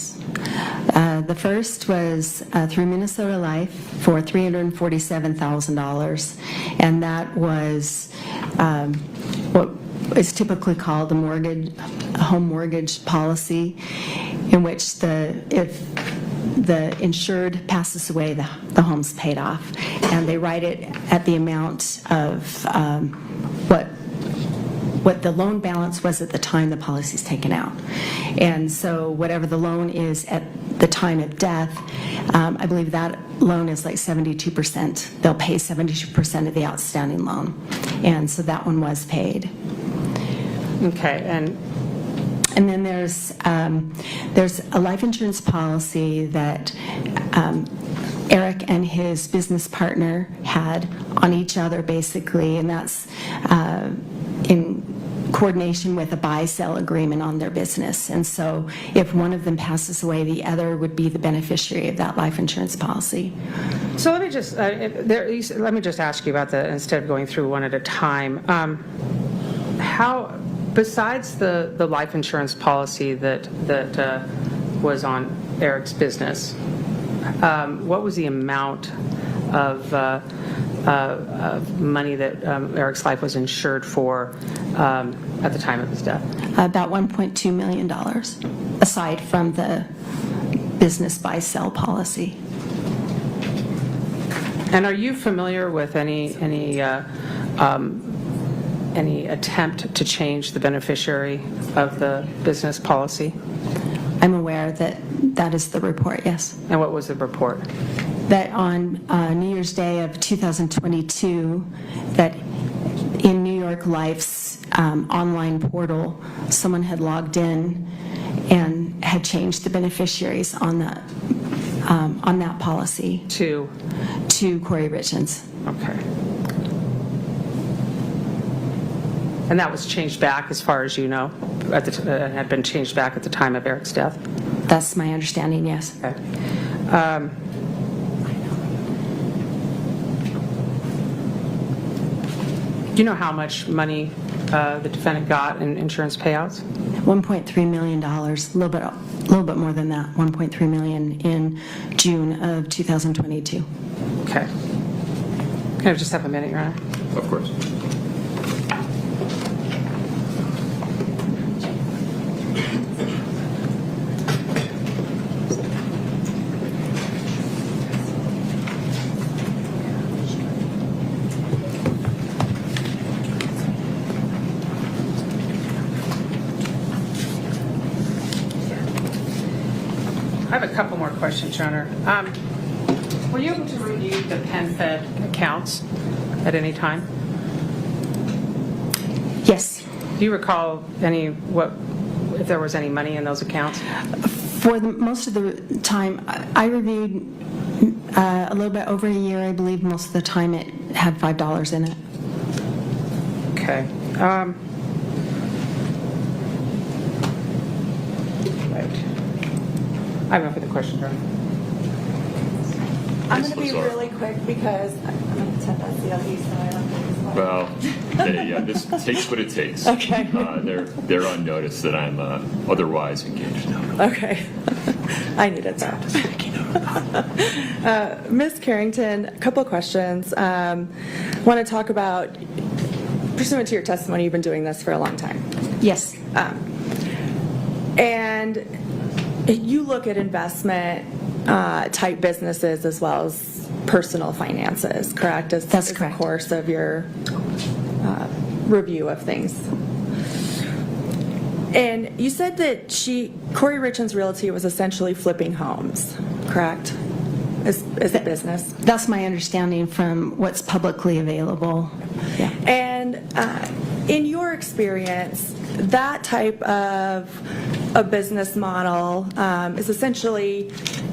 Speaker 8: The first was through Minnesota Life for $347,000, and that was what is typically called a home mortgage policy, in which if the insured passes away, the home's paid off, and they write it at the amount of what the loan balance was at the time the policy's taken out. And so whatever the loan is at the time of death, I believe that loan is like 72%. They'll pay 72% of the outstanding loan. And so that one was paid.
Speaker 17: Okay, and
Speaker 8: then there's a life insurance policy that Eric and his business partner had on each other, basically, and that's in coordination with a buy-sell agreement on their business. And so if one of them passes away, the other would be the beneficiary of that life insurance policy.
Speaker 17: so let me just ask you about instead of going through one at a time, how, besides the life insurance policy that was on Eric's business, what was the amount of money that Eric's life was insured for at the time of his death?
Speaker 8: About $1.2 million, aside from the business buy-sell policy.
Speaker 17: And are you familiar with any attempt to change the beneficiary of the business policy?
Speaker 8: I'm aware that that is the report, yes.
Speaker 17: And what was the report?
Speaker 8: That on New Year's Day of 2022, that in New York Life's online portal, someone had logged in and had changed the beneficiaries on that policy
Speaker 17: to
Speaker 8: Kouri Richins.
Speaker 17: Okay. And that was changed back, as far as you know, had been changed back at the time of Eric's death?
Speaker 8: That's my understanding, yes.
Speaker 17: Okay. Do you know how much money the defendant got in insurance payouts?
Speaker 8: $1.3 million, a little bit more than that, $1.3 million in June of 2022.
Speaker 17: Okay. Can I just have a minute, Your Honor?
Speaker 15: Of course.
Speaker 17: I have a couple more questions, Your Honor. Were you able to review the PenFed accounts at any time?
Speaker 8: Yes.
Speaker 17: Do you recall if there was any money in those accounts?
Speaker 8: For most of the time, I reviewed a little bit over a year. I believe most of the time it had $5 in it.
Speaker 17: Okay. Right. I have no further questions, Your Honor.
Speaker 19: I'm going to be really quick because I'm going to that's the LD side.
Speaker 15: Well, yeah, this takes what it takes.
Speaker 19: Okay.
Speaker 15: They're on notice that I'm otherwise engaged now.
Speaker 19: Okay. I needed that. Ms. Carrington, a couple of questions. Want to talk about, pursuant to your testimony, you've been doing this for a long time.
Speaker 8: Yes.
Speaker 19: And you look at investment type businesses as well as personal finances, correct?
Speaker 8: That's correct.
Speaker 19: The course of your review of things. And you said that Kouri Richins Realty was essentially flipping homes, correct? As a business?
Speaker 8: That's my understanding from what's publicly available. Yeah.
Speaker 19: And in your experience, that type of a business model is essentially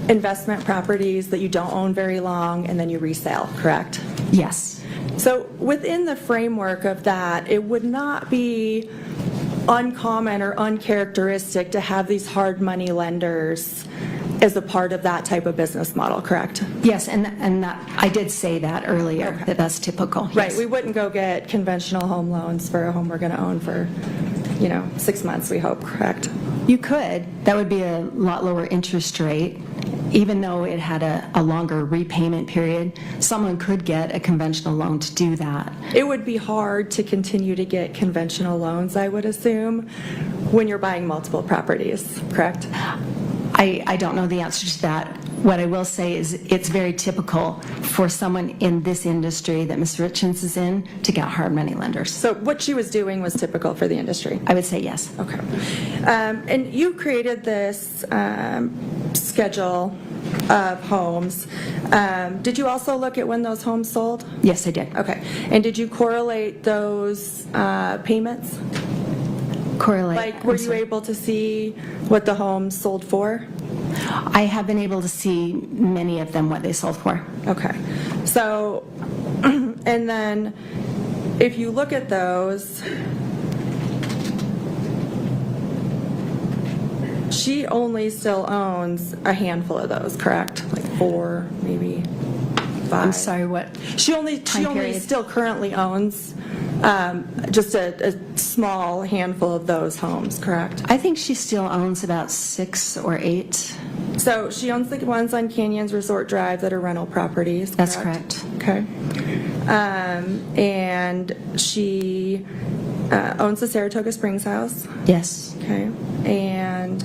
Speaker 19: investment properties that you don't own very long and then you resell, correct?
Speaker 8: Yes.
Speaker 19: So within the framework of that, it would not be uncommon or uncharacteristic to have these hard money lenders as a part of that type of business model, correct?
Speaker 8: Yes, and that, I did say that earlier, that that's typical.
Speaker 19: Right,
Speaker 8: yes.
Speaker 19: we wouldn't go get conventional home loans for a home we're going to own for, 6 months, we hope, correct?
Speaker 8: You could. That would be a lot lower interest rate. Even though it had a longer repayment period, someone could get a conventional loan to do that.
Speaker 19: It would be hard to continue to get conventional loans, I would assume, when you're buying multiple properties, correct?
Speaker 8: I don't know the answer to that. What I will say is it's very typical for someone in this industry that Ms. Richins is in to get hard money lenders.
Speaker 19: So what she was doing was typical for the industry?
Speaker 8: I would say yes.
Speaker 19: Okay. And you created this schedule of homes. Did you also look at when those homes sold?
Speaker 8: Yes, I did.
Speaker 19: Okay. And did you correlate those payments?
Speaker 8: Correlate.
Speaker 19: Like, were you able to see what the homes sold for?
Speaker 8: I have been able to see many of them what they sold for.
Speaker 19: Okay. So, and then if you look at those, she only still owns a handful of those, correct? Like 4, maybe 5.
Speaker 8: I'm sorry, what?
Speaker 19: She only still currently owns just a small handful of those homes, correct?
Speaker 8: I think she still owns about 6 or 8.
Speaker 19: So she owns the ones on Canyons Resort Drive that are rental properties, correct?
Speaker 8: That's correct.
Speaker 19: Okay. And she owns the Saratoga Springs house?
Speaker 8: Yes.
Speaker 19: Okay. And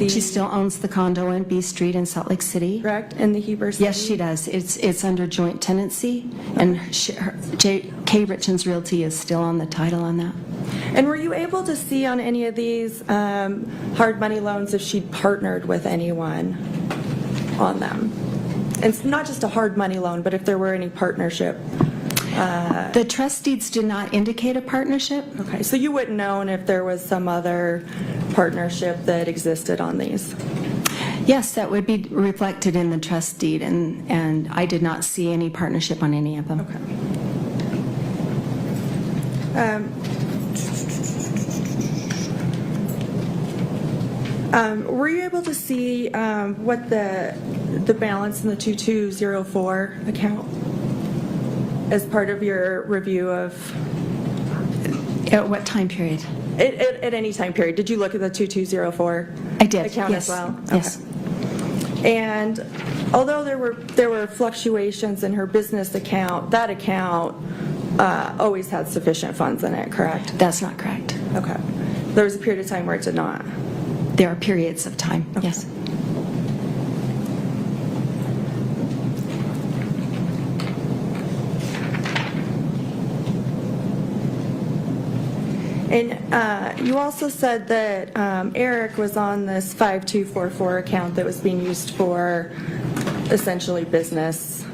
Speaker 8: she still owns the condo in B Street in Salt Lake City.
Speaker 19: Correct, in the Heber City?
Speaker 8: Yes, she does. It's under joint tenancy, and K. Richins Realty is still on the title on that.
Speaker 19: And were you able to see on any of these hard money loans if she'd partnered with anyone on them? And it's not just a hard money loan, but if there were any partnership.
Speaker 8: The trust deeds do not indicate a partnership.
Speaker 19: Okay, so you wouldn't know if there was some other partnership that existed on these?
Speaker 8: Yes, that would be reflected in the trust deed, and I did not see any partnership on any of them.
Speaker 19: Okay. Were you able to see what the balance in the 2204 account as part of your review of?
Speaker 8: At what time period?
Speaker 19: At any time period. Did you look at the 2204
Speaker 8: I did,
Speaker 19: account
Speaker 8: yes.
Speaker 19: as well?
Speaker 8: Yes.
Speaker 19: And although there were fluctuations in her business account, that account always had sufficient funds in it, correct?
Speaker 8: That's not correct.
Speaker 19: Okay. There was a period of time where it did not.
Speaker 8: There are periods of time,
Speaker 19: okay.
Speaker 8: Yes.
Speaker 19: And you also said that Eric was on this 5244 account that was being used for essentially business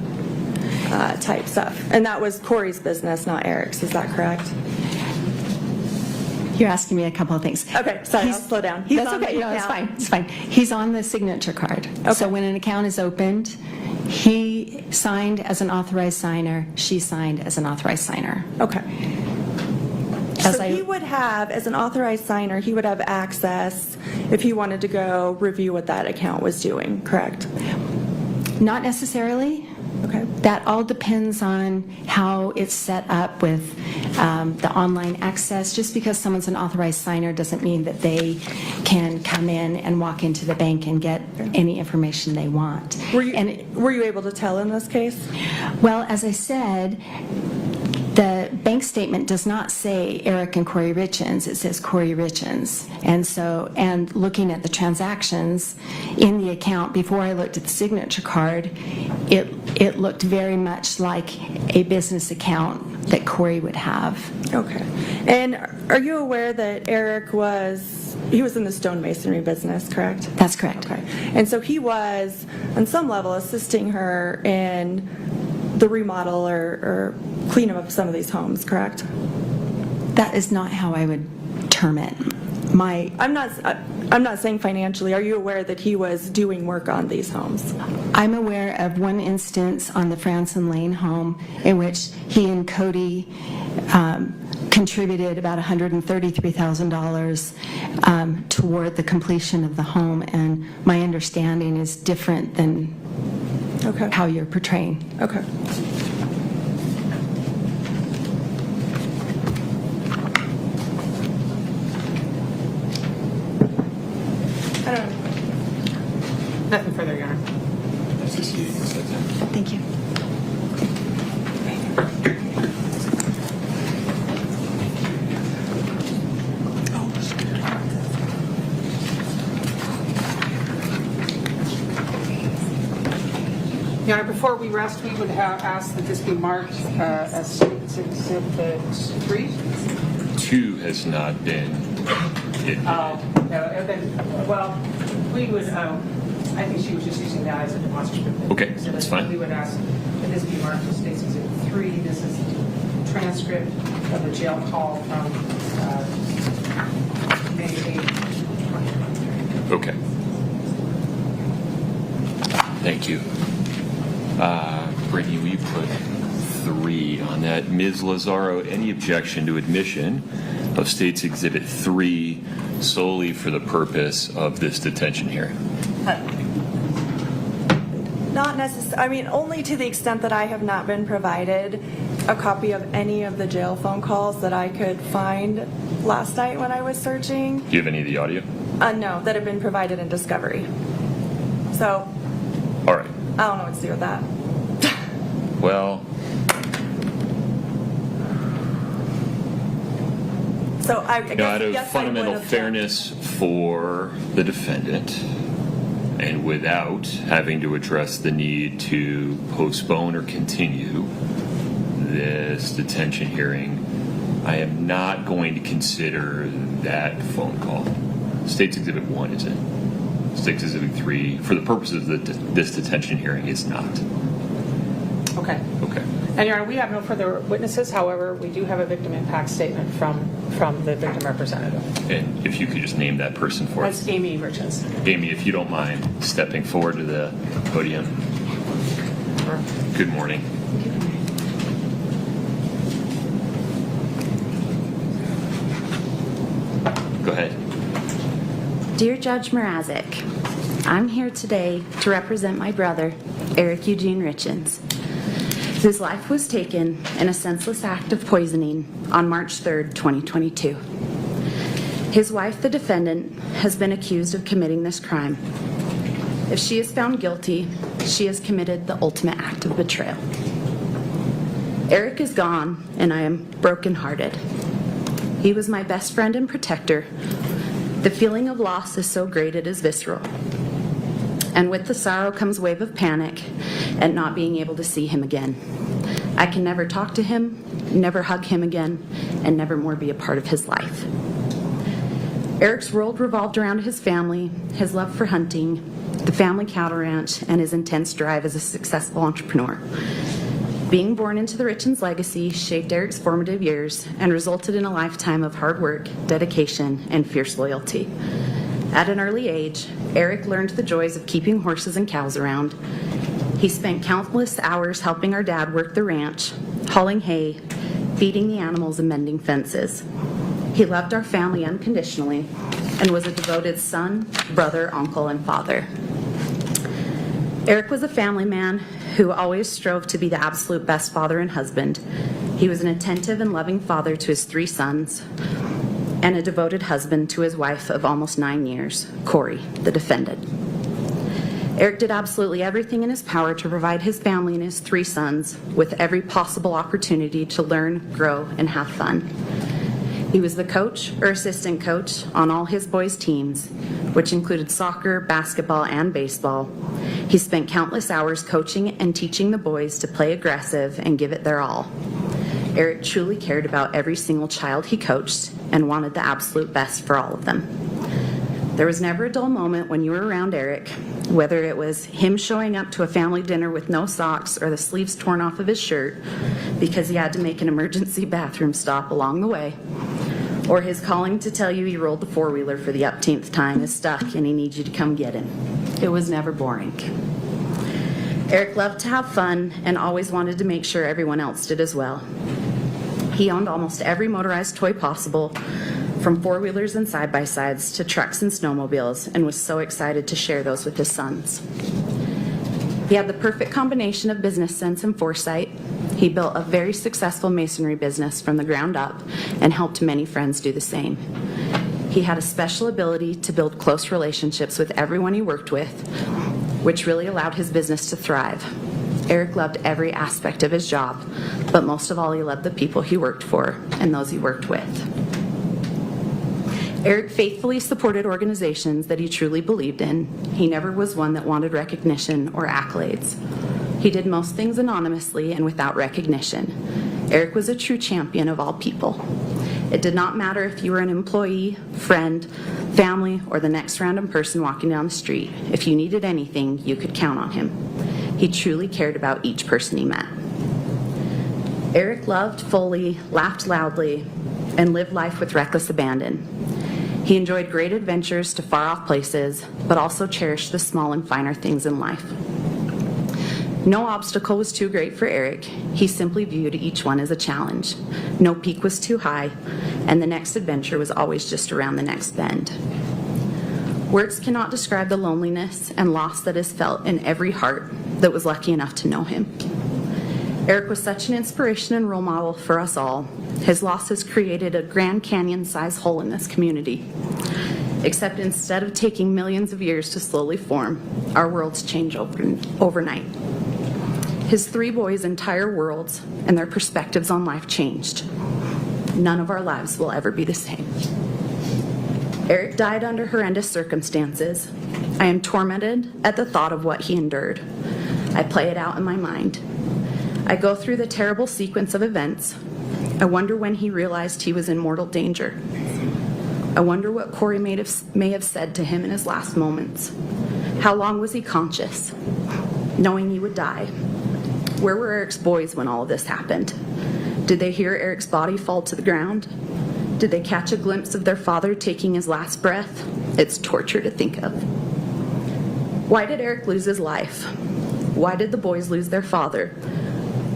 Speaker 19: type stuff. And that was Kouri's business, not Eric's. Is that correct?
Speaker 8: You're asking me a couple of things.
Speaker 19: Okay, sorry, I'll slow down.
Speaker 8: That's okay. No, it's fine. It's fine. He's on the signature card. Okay. So when an account is opened, he signed as an authorized signer. She signed as an authorized signer.
Speaker 19: Okay. So he would have, as an authorized signer, he would have access if he wanted to go review what that account was doing, correct?
Speaker 8: Not necessarily.
Speaker 19: Okay.
Speaker 8: That all depends on how it's set up with the online access. Just because someone's an authorized signer doesn't mean that they can come in and walk into the bank and get any information they want.
Speaker 19: Were you able to tell in this case?
Speaker 8: Well, as I said, the bank statement does not say Eric and Kouri Richins, it says Kouri Richins. And looking at the transactions in the account before I looked at the signature card, it looked very much like a business account that Kouri would have.
Speaker 19: Okay. And are you aware that Eric was in the stonemasonry business, correct?
Speaker 8: That's correct.
Speaker 19: Okay. And so he was, on some level, assisting her in the remodel or cleanup of some of these homes, correct?
Speaker 8: That is not how I would term it.
Speaker 19: I'm not saying financially. Are you aware that he was doing work on these homes?
Speaker 8: I'm aware of one instance on the Franson Lane home in which he and Cody contributed about $133,000 toward the completion of the home, and my understanding is different than how you're portraying.
Speaker 19: Okay. I don't know.
Speaker 17: Nothing further, Your Honor.
Speaker 8: Thank you.
Speaker 17: Your Honor, before we rest, we would have asked that this be marked as State's Exhibit 3.
Speaker 15: 2 has not been admitted.
Speaker 17: Well, we would, I think she was just using that as a demonstrative.
Speaker 15: Okay, that's fine.
Speaker 17: We would ask that this be marked as State's Exhibit 3. This is the transcript of the jail call from May 8th.
Speaker 15: Okay. Thank you. Brittany, will you put 3 on that? Ms. Lazaro, any objection to admission of State's Exhibit 3 solely for the purpose of this detention hearing?
Speaker 19: Not necessarily. I mean, only to the extent that I have not been provided a copy of any of the jail phone calls that I could find last night when I was searching.
Speaker 15: Do you have any of the audio?
Speaker 19: No, that have been provided in discovery. So,
Speaker 15: All right.
Speaker 19: I don't know what to do with that.
Speaker 15: Well,
Speaker 19: So I guess,
Speaker 15: out of
Speaker 19: yes,
Speaker 15: fundamental
Speaker 19: I would
Speaker 15: fairness for the defendant, and without having to address the need to postpone or continue this detention hearing, I am not going to consider that phone call. State's Exhibit 1 is in. State's Exhibit 3, for the purposes of this detention hearing, is not.
Speaker 17: Okay.
Speaker 15: Okay.
Speaker 17: And Your Honor, we have no further witnesses. However, we do have a victim impact statement from the victim representative.
Speaker 15: And if you could just name that person for us.
Speaker 17: That's Amy Richins.
Speaker 15: Amy, if you don't mind stepping forward to the podium. Good morning. Go ahead.
Speaker 3: Dear Judge Mrazek, I'm here today to represent my brother, Eric Eugene Richins, whose life was taken in a senseless act of poisoning on March 3rd, 2022. His wife, the defendant, has been accused of committing this crime. If she is found guilty, she has committed the ultimate act of betrayal. Eric is gone, and I am brokenhearted. He was my best friend and protector. The feeling of loss is so great it is visceral. And with the sorrow comes a wave of panic at not being able to see him again. I can never talk to him, never hug him again, and never more be a part of his life. Eric's world revolved around his family, his love for hunting, the family cattle ranch, and his intense drive as a successful entrepreneur. Being born into the Richins legacy shaped Eric's formative years and resulted in a lifetime of hard work, dedication, and fierce loyalty. At an early age, Eric learned the joys of keeping horses and cows around. He spent countless hours helping our dad work the ranch, hauling hay, feeding the animals, and mending fences. He loved our family unconditionally and was a devoted son, brother, uncle, and father. Eric was a family man who always strove to be the absolute best father and husband. He was an attentive and loving father to his 3 sons and a devoted husband to his wife of almost 9 years, Kouri, the defendant. Eric did absolutely everything in his power to provide his family and his 3 sons with every possible opportunity to learn, grow, and have fun. He was the coach or assistant coach on all his boys' teams, which included soccer, basketball, and baseball. He spent countless hours coaching and teaching the boys to play aggressive and give it their all. Eric truly cared about every single child he coached and wanted the absolute best for all of them. There was never a dull moment when you were around Eric, whether it was him showing up to a family dinner with no socks or the sleeves torn off of his shirt because he had to make an emergency bathroom stop along the way, or his calling to tell you he rolled the four-wheeler for the upteenth time is stuck and he needs you to come get him. It was never boring. Eric loved to have fun and always wanted to make sure everyone else did as well. He owned almost every motorized toy possible, from four-wheelers and side-by-sides to trucks and snowmobiles, and was so excited to share those with his sons. He had the perfect combination of business sense and foresight. He built a very successful masonry business from the ground up and helped many friends do the same. He had a special ability to build close relationships with everyone he worked with, which really allowed his business to thrive. Eric loved every aspect of his job, but most of all, he loved the people he worked for and those he worked with. Eric faithfully supported organizations that he truly believed in. He never was one that wanted recognition or accolades. He did most things anonymously and without recognition. Eric was a true champion of all people. It did not matter if you were an employee, friend, family, or the next random person walking down the street. If you needed anything, you could count on him. He truly cared about each person he met. Eric loved fully, laughed loudly, and lived life with reckless abandon. He enjoyed great adventures to far-off places, but also cherished the small and finer things in life. No obstacle was too great for Eric. He simply viewed each one as a challenge. No peak was too high, and the next adventure was always just around the next bend. Words cannot describe the loneliness and loss that is felt in every heart that was lucky enough to know him. Eric was such an inspiration and role model for us all. His loss has created a Grand Canyon-sized hole in this community. Except instead of taking millions of years to slowly form, our worlds change overnight. His three boys' entire worlds and their perspectives on life changed. None of our lives will ever be the same. Eric died under horrendous circumstances. I am tormented at the thought of what he endured. I play it out in my mind. I go through the terrible sequence of events. I wonder when he realized he was in mortal danger. I wonder what Kouri may have said to him in his last moments. How long was he conscious, knowing he would die? Where were Eric's boys when all of this happened? Did they hear Eric's body fall to the ground? Did they catch a glimpse of their father taking his last breath? It's torture to think of. Why did Eric lose his life? Why did the boys lose their father?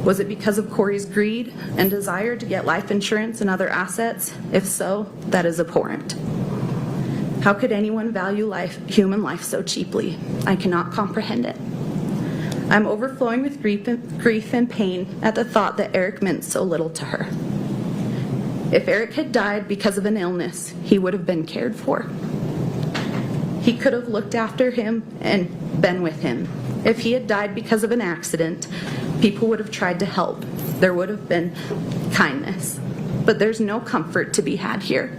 Speaker 3: Was it because of Kouri's greed and desire to get life insurance and other assets? If so, that is abhorrent. How could anyone value human life so cheaply? I cannot comprehend it. I'm overflowing with grief and pain at the thought that Eric meant so little to her. If Eric had died because of an illness, he would have been cared for. He could have looked after him and been with him. If he had died because of an accident, people would have tried to help. There would have been kindness. But there's no comfort to be had here.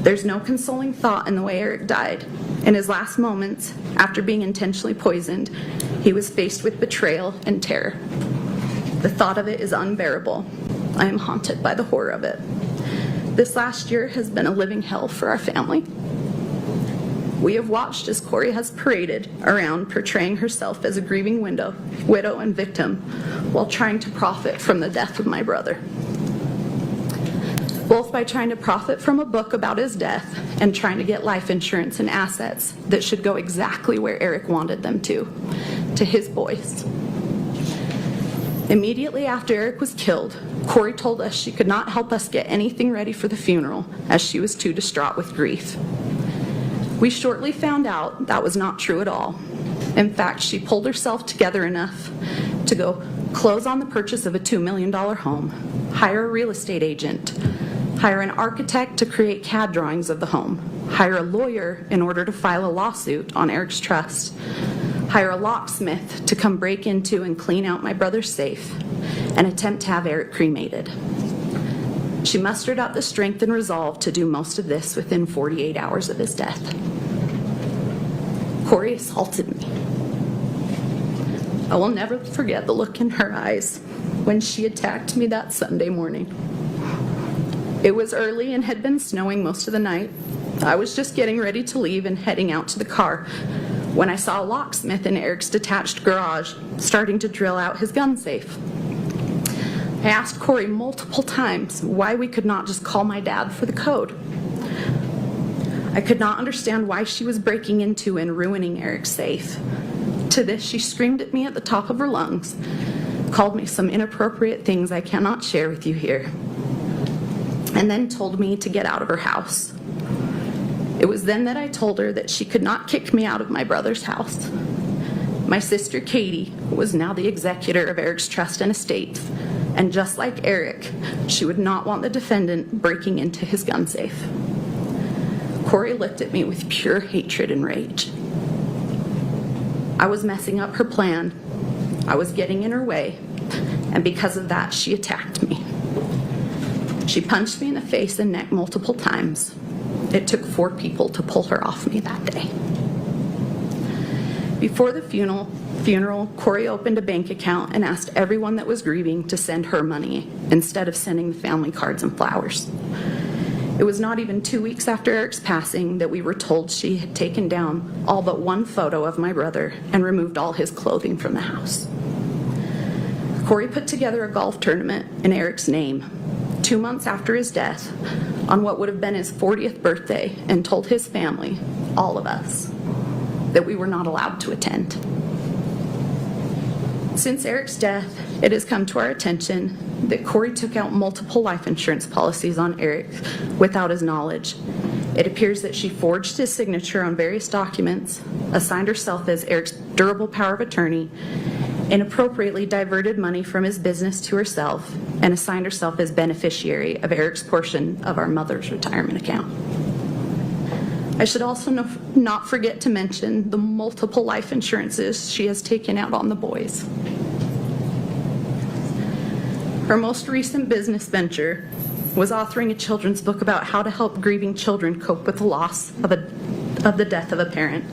Speaker 3: There's no consoling thought in the way Eric died. In his last moments, after being intentionally poisoned, he was faced with betrayal and terror. The thought of it is unbearable. I am haunted by the horror of it. This last year has been a living hell for our family. We have watched as Kouri has paraded around portraying herself as a grieving widow and victim while trying to profit from the death of my brother. Both by trying to profit from a book about his death and trying to get life insurance and assets that should go exactly where Eric wanted them to his boys. Immediately after Eric was killed, Kouri told us she could not help us get anything ready for the funeral as she was too distraught with grief. We shortly found out that was not true at all. In fact, she pulled herself together enough to go close on the purchase of a $2 million home, hire a real estate agent, hire an architect to create CAD drawings of the home, hire a lawyer in order to file a lawsuit on Eric's trust, hire a locksmith to come break into and clean out my brother's safe, and attempt to have Eric cremated. She mustered up the strength and resolve to do most of this within 48 hours of his death. Kouri assaulted me. I will never forget the look in her eyes when she attacked me that Sunday morning. It was early and had been snowing most of the night. I was just getting ready to leave and heading out to the car when I saw a locksmith in Eric's detached garage starting to drill out his gun safe. I asked Kouri multiple times why we could not just call my dad for the code. I could not understand why she was breaking into and ruining Eric's safe. To this, she screamed at me at the top of her lungs, called me some inappropriate things I cannot share with you here, and then told me to get out of her house. It was then that I told her that she could not kick me out of my brother's house. My sister Katie was now the executor of Eric's trust and estates, and just like Eric, she would not want the defendant breaking into his gun safe. Kouri looked at me with pure hatred and rage. I was messing up her plan. I was getting in her way, and because of that, she attacked me. She punched me in the face and neck multiple times. It took 4 people to pull her off me that day. Before the funeral, Kouri opened a bank account and asked everyone that was grieving to send her money instead of sending the family cards and flowers. It was not even 2 weeks after Eric's passing that we were told she had taken down all but one photo of my brother and removed all his clothing from the house. Kouri put together a golf tournament in Eric's name 2 months after his death on what would have been his 40th birthday and told his family, all of us, that we were not allowed to attend. Since Eric's death, it has come to our attention that Kouri took out multiple life insurance policies on Eric without his knowledge. It appears that she forged his signature on various documents, assigned herself as Eric's durable power of attorney, inappropriately diverted money from his business to herself, and assigned herself as beneficiary of Eric's portion of our mother's retirement account. I should also not forget to mention the multiple life insurances she has taken out on the boys. Her most recent business venture was authoring a children's book about how to help grieving children cope with the loss of the death of a parent.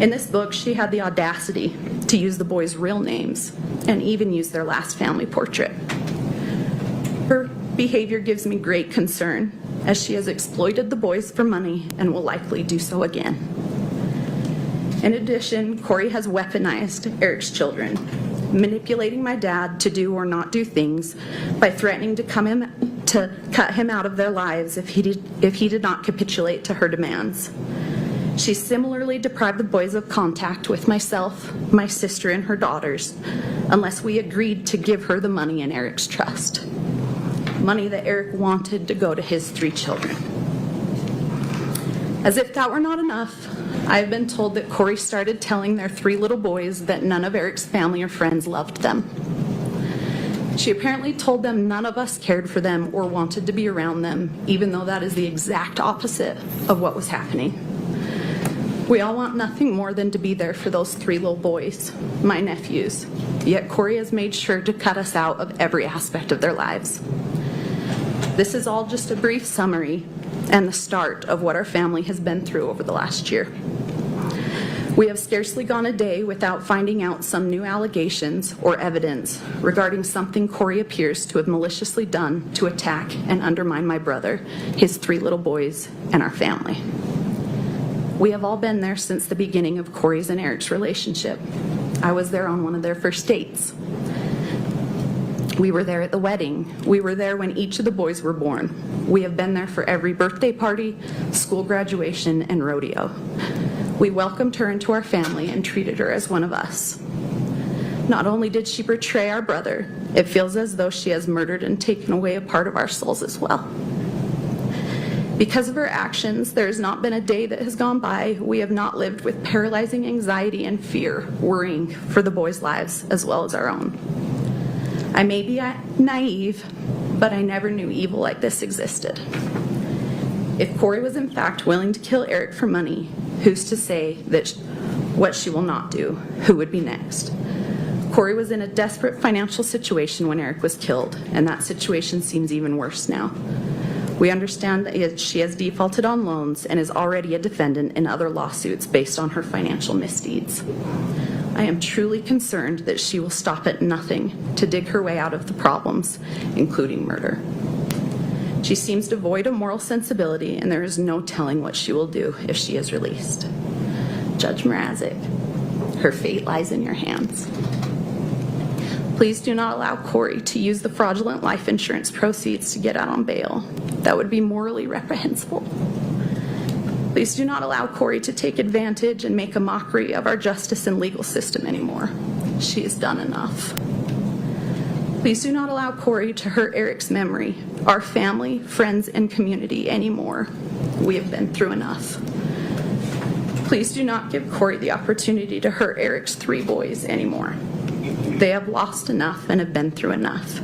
Speaker 3: In this book, she had the audacity to use the boys' real names and even use their last family portrait. Her behavior gives me great concern, as she has exploited the boys for money and will likely do so again. In addition, Kouri has weaponized Eric's children, manipulating my dad to do or not do things by threatening to cut him out of their lives if he did not capitulate to her demands. She similarly deprived the boys of contact with myself, my sister, and her daughters unless we agreed to give her the money in Eric's trust. Money that Eric wanted to go to his 3 children. As if that were not enough, I have been told that Kouri started telling their 3 little boys that none of Eric's family or friends loved them. She apparently told them none of us cared for them or wanted to be around them, even though that is the exact opposite of what was happening. We all want nothing more than to be there for those 3 little boys, my nephews, yet Kouri has made sure to cut us out of every aspect of their lives. This is all just a brief summary and the start of what our family has been through over the last year. We have scarcely gone a day without finding out some new allegations or evidence regarding something Kouri appears to have maliciously done to attack and undermine my brother, his 3 little boys, and our family. We have all been there since the beginning of Kouri's and Eric's relationship. I was there on one of their first dates. We were there at the wedding. We were there when each of the boys were born. We have been there for every birthday party, school graduation, and rodeo. We welcomed her into our family and treated her as one of us. Not only did she betray our brother, it feels as though she has murdered and taken away a part of our souls as well. Because of her actions, there has not been a day that has gone by we have not lived with paralyzing anxiety and fear, worrying for the boys' lives as well as our own. I may be naive, but I never knew evil like this existed. If Kouri was in fact willing to kill Eric for money, who's to say that what she will not do? Who would be next? Kouri was in a desperate financial situation when Eric was killed, and that situation seems even worse now. We understand that she has defaulted on loans and is already a defendant in other lawsuits based on her financial misdeeds. I am truly concerned that she will stop at nothing to dig her way out of the problems, including murder. She seems devoid of moral sensibility, and there is no telling what she will do if she is released. Judge Mrazek, her fate lies in your hands. Please do not allow Kouri to use the fraudulent life insurance proceeds to get out on bail. That would be morally reprehensible. Please do not allow Kouri to take advantage and make a mockery of our justice and legal system anymore. She has done enough. Please do not allow Kouri to hurt Eric's memory, our family, friends, and community anymore. We have been through enough. Please do not give Kouri the opportunity to hurt Eric's 3 boys anymore. They have lost enough and have been through enough.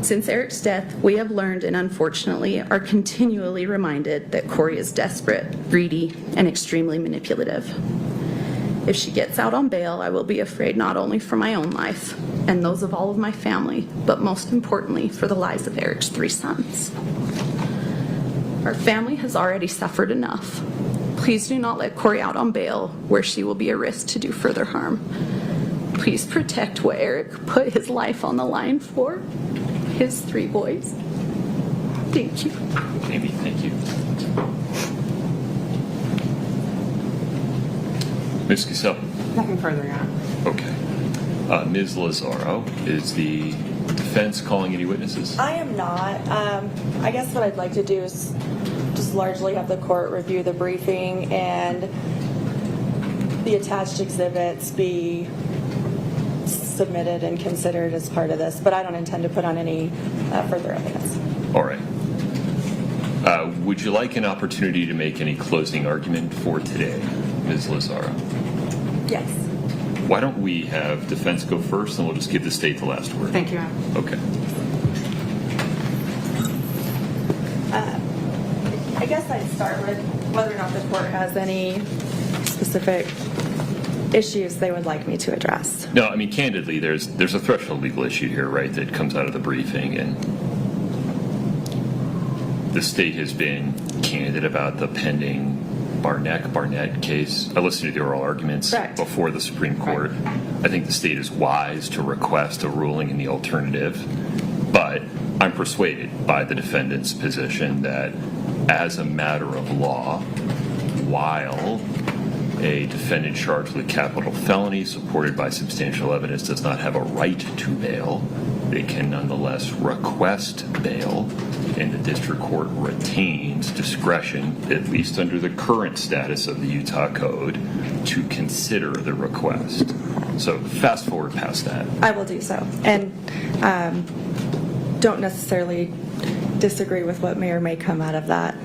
Speaker 3: Since Eric's death, we have learned and unfortunately are continually reminded that Kouri is desperate, greedy, and extremely manipulative. If she gets out on bail, I will be afraid not only for my own life and those of all of my family, but most importantly for the lives of Eric's 3 sons. Our family has already suffered enough. Please do not let Kouri out on bail where she will be a risk to do further harm. Please protect what Eric put his life on the line for, his 3 boys. Thank you.
Speaker 4: Amy, thank you. Ms. Cassell?
Speaker 17: Nothing further, Your Honor.
Speaker 4: Okay. Ms. Lazaro, is the defense calling any witnesses?
Speaker 19: I am not. I guess what I'd like to do is just largely have the court review the briefing and the attached exhibits be submitted and considered as part of this, but I don't intend to put on any further evidence.
Speaker 4: All right. Would you like an opportunity to make any closing argument for today, Ms. Lazaro?
Speaker 19: Yes.
Speaker 4: Why don't we have defense go first, and we'll just give the state the last word.
Speaker 17: Thank you, Your Honor.
Speaker 4: Okay.
Speaker 19: I guess I'd start with whether or not the court has any specific issues they would like me to address.
Speaker 4: No, I mean, candidly, there's a threshold legal issue here, right, that comes out of the briefing, and the state has been candid about the pending Barnett case. I listened to the oral arguments before the Supreme Court. I think the state is wise to request a ruling in the alternative, but I'm persuaded by the defendant's position that as a matter of law, while a defendant charged with a capital felony supported by substantial evidence does not have a right to bail, they can nonetheless request bail, and the district court retains discretion, at least under the current status of the Utah Code, to consider the request. So fast forward past that.
Speaker 19: I will do so. And don't necessarily disagree with what may or may come out of that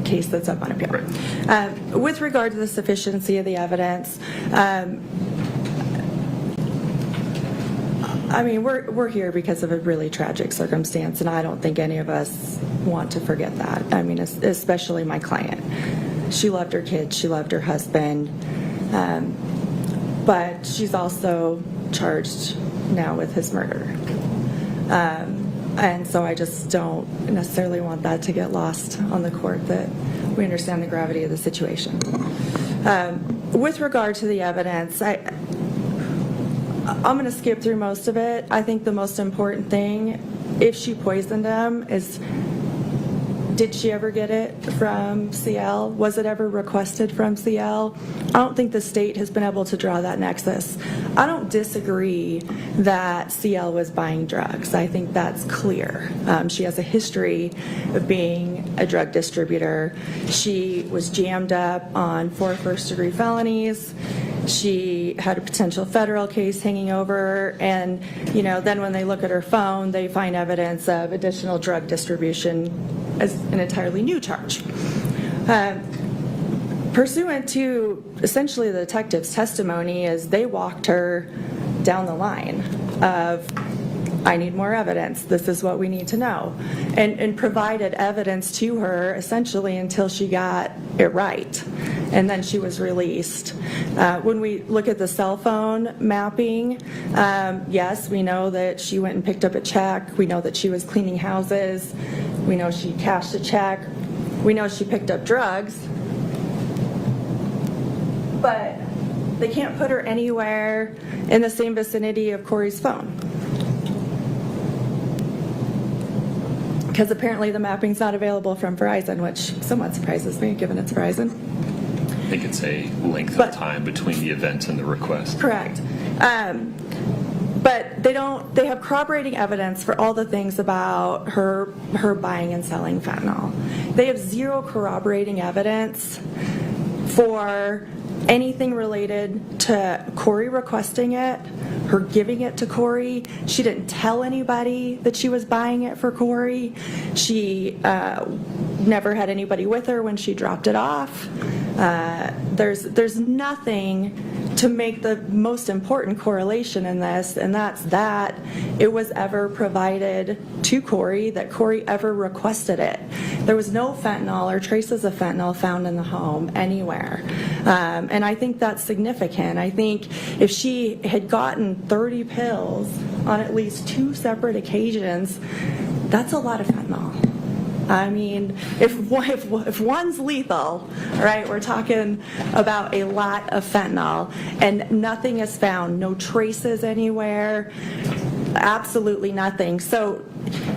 Speaker 19: case that's up on appeal.
Speaker 4: Right.
Speaker 19: With regard to the sufficiency of the evidence, I mean, we're here because of a really tragic circumstance, and I don't think any of us want to forget that. I mean, especially my client. She loved her kids, she loved her husband, but she's also charged now with his murder. And so I just don't necessarily want that to get lost on the court, that we understand the gravity of the situation. With regard to the evidence, I'm going to skip through most of it. I think the most important thing, if she poisoned him, is did she ever get it from CL? Was it ever requested from CL? I don't think the state has been able to draw that nexus. I don't disagree that CL was buying drugs. I think that's clear. She has a history of being a drug distributor. She was jammed up on 4 first-degree felonies. She had a potential federal case hanging over her, and then when they look at her phone, they find evidence of additional drug distribution as an entirely new charge. Pursuant to essentially the detective's testimony, is they walked her down the line of, I need more evidence, this is what we need to know, and provided evidence to her essentially until she got it right, and then she was released. When we look at the cell phone mapping, yes, we know that she went and picked up a check, we know that she was cleaning houses, we know she cashed a check, we know she picked up drugs, but they can't put her anywhere in the same vicinity of Kouri's phone.
Speaker 13: because apparently the mapping's not available from Verizon, which somewhat surprises me, given it's Verizon.
Speaker 15: I think it's a length of time between the event and the request.
Speaker 13: Correct. But they have corroborating evidence for all the things about her buying and selling fentanyl. They have zero corroborating evidence for anything related to Kouri requesting it, her giving it to Kouri. She didn't tell anybody that she was buying it for Kouri. She never had anybody with her when she dropped it off. There's nothing to make the most important correlation in this, and that's that it was ever provided to Kouri, that Kouri ever requested it. There was no fentanyl or traces of fentanyl found in the home anywhere. And I think that's significant. I think if she had gotten 30 pills on at least 2 separate occasions, that's a lot of fentanyl. I mean, if one's lethal, right, we're talking about a lot of fentanyl, and nothing is found, no traces anywhere, absolutely nothing. So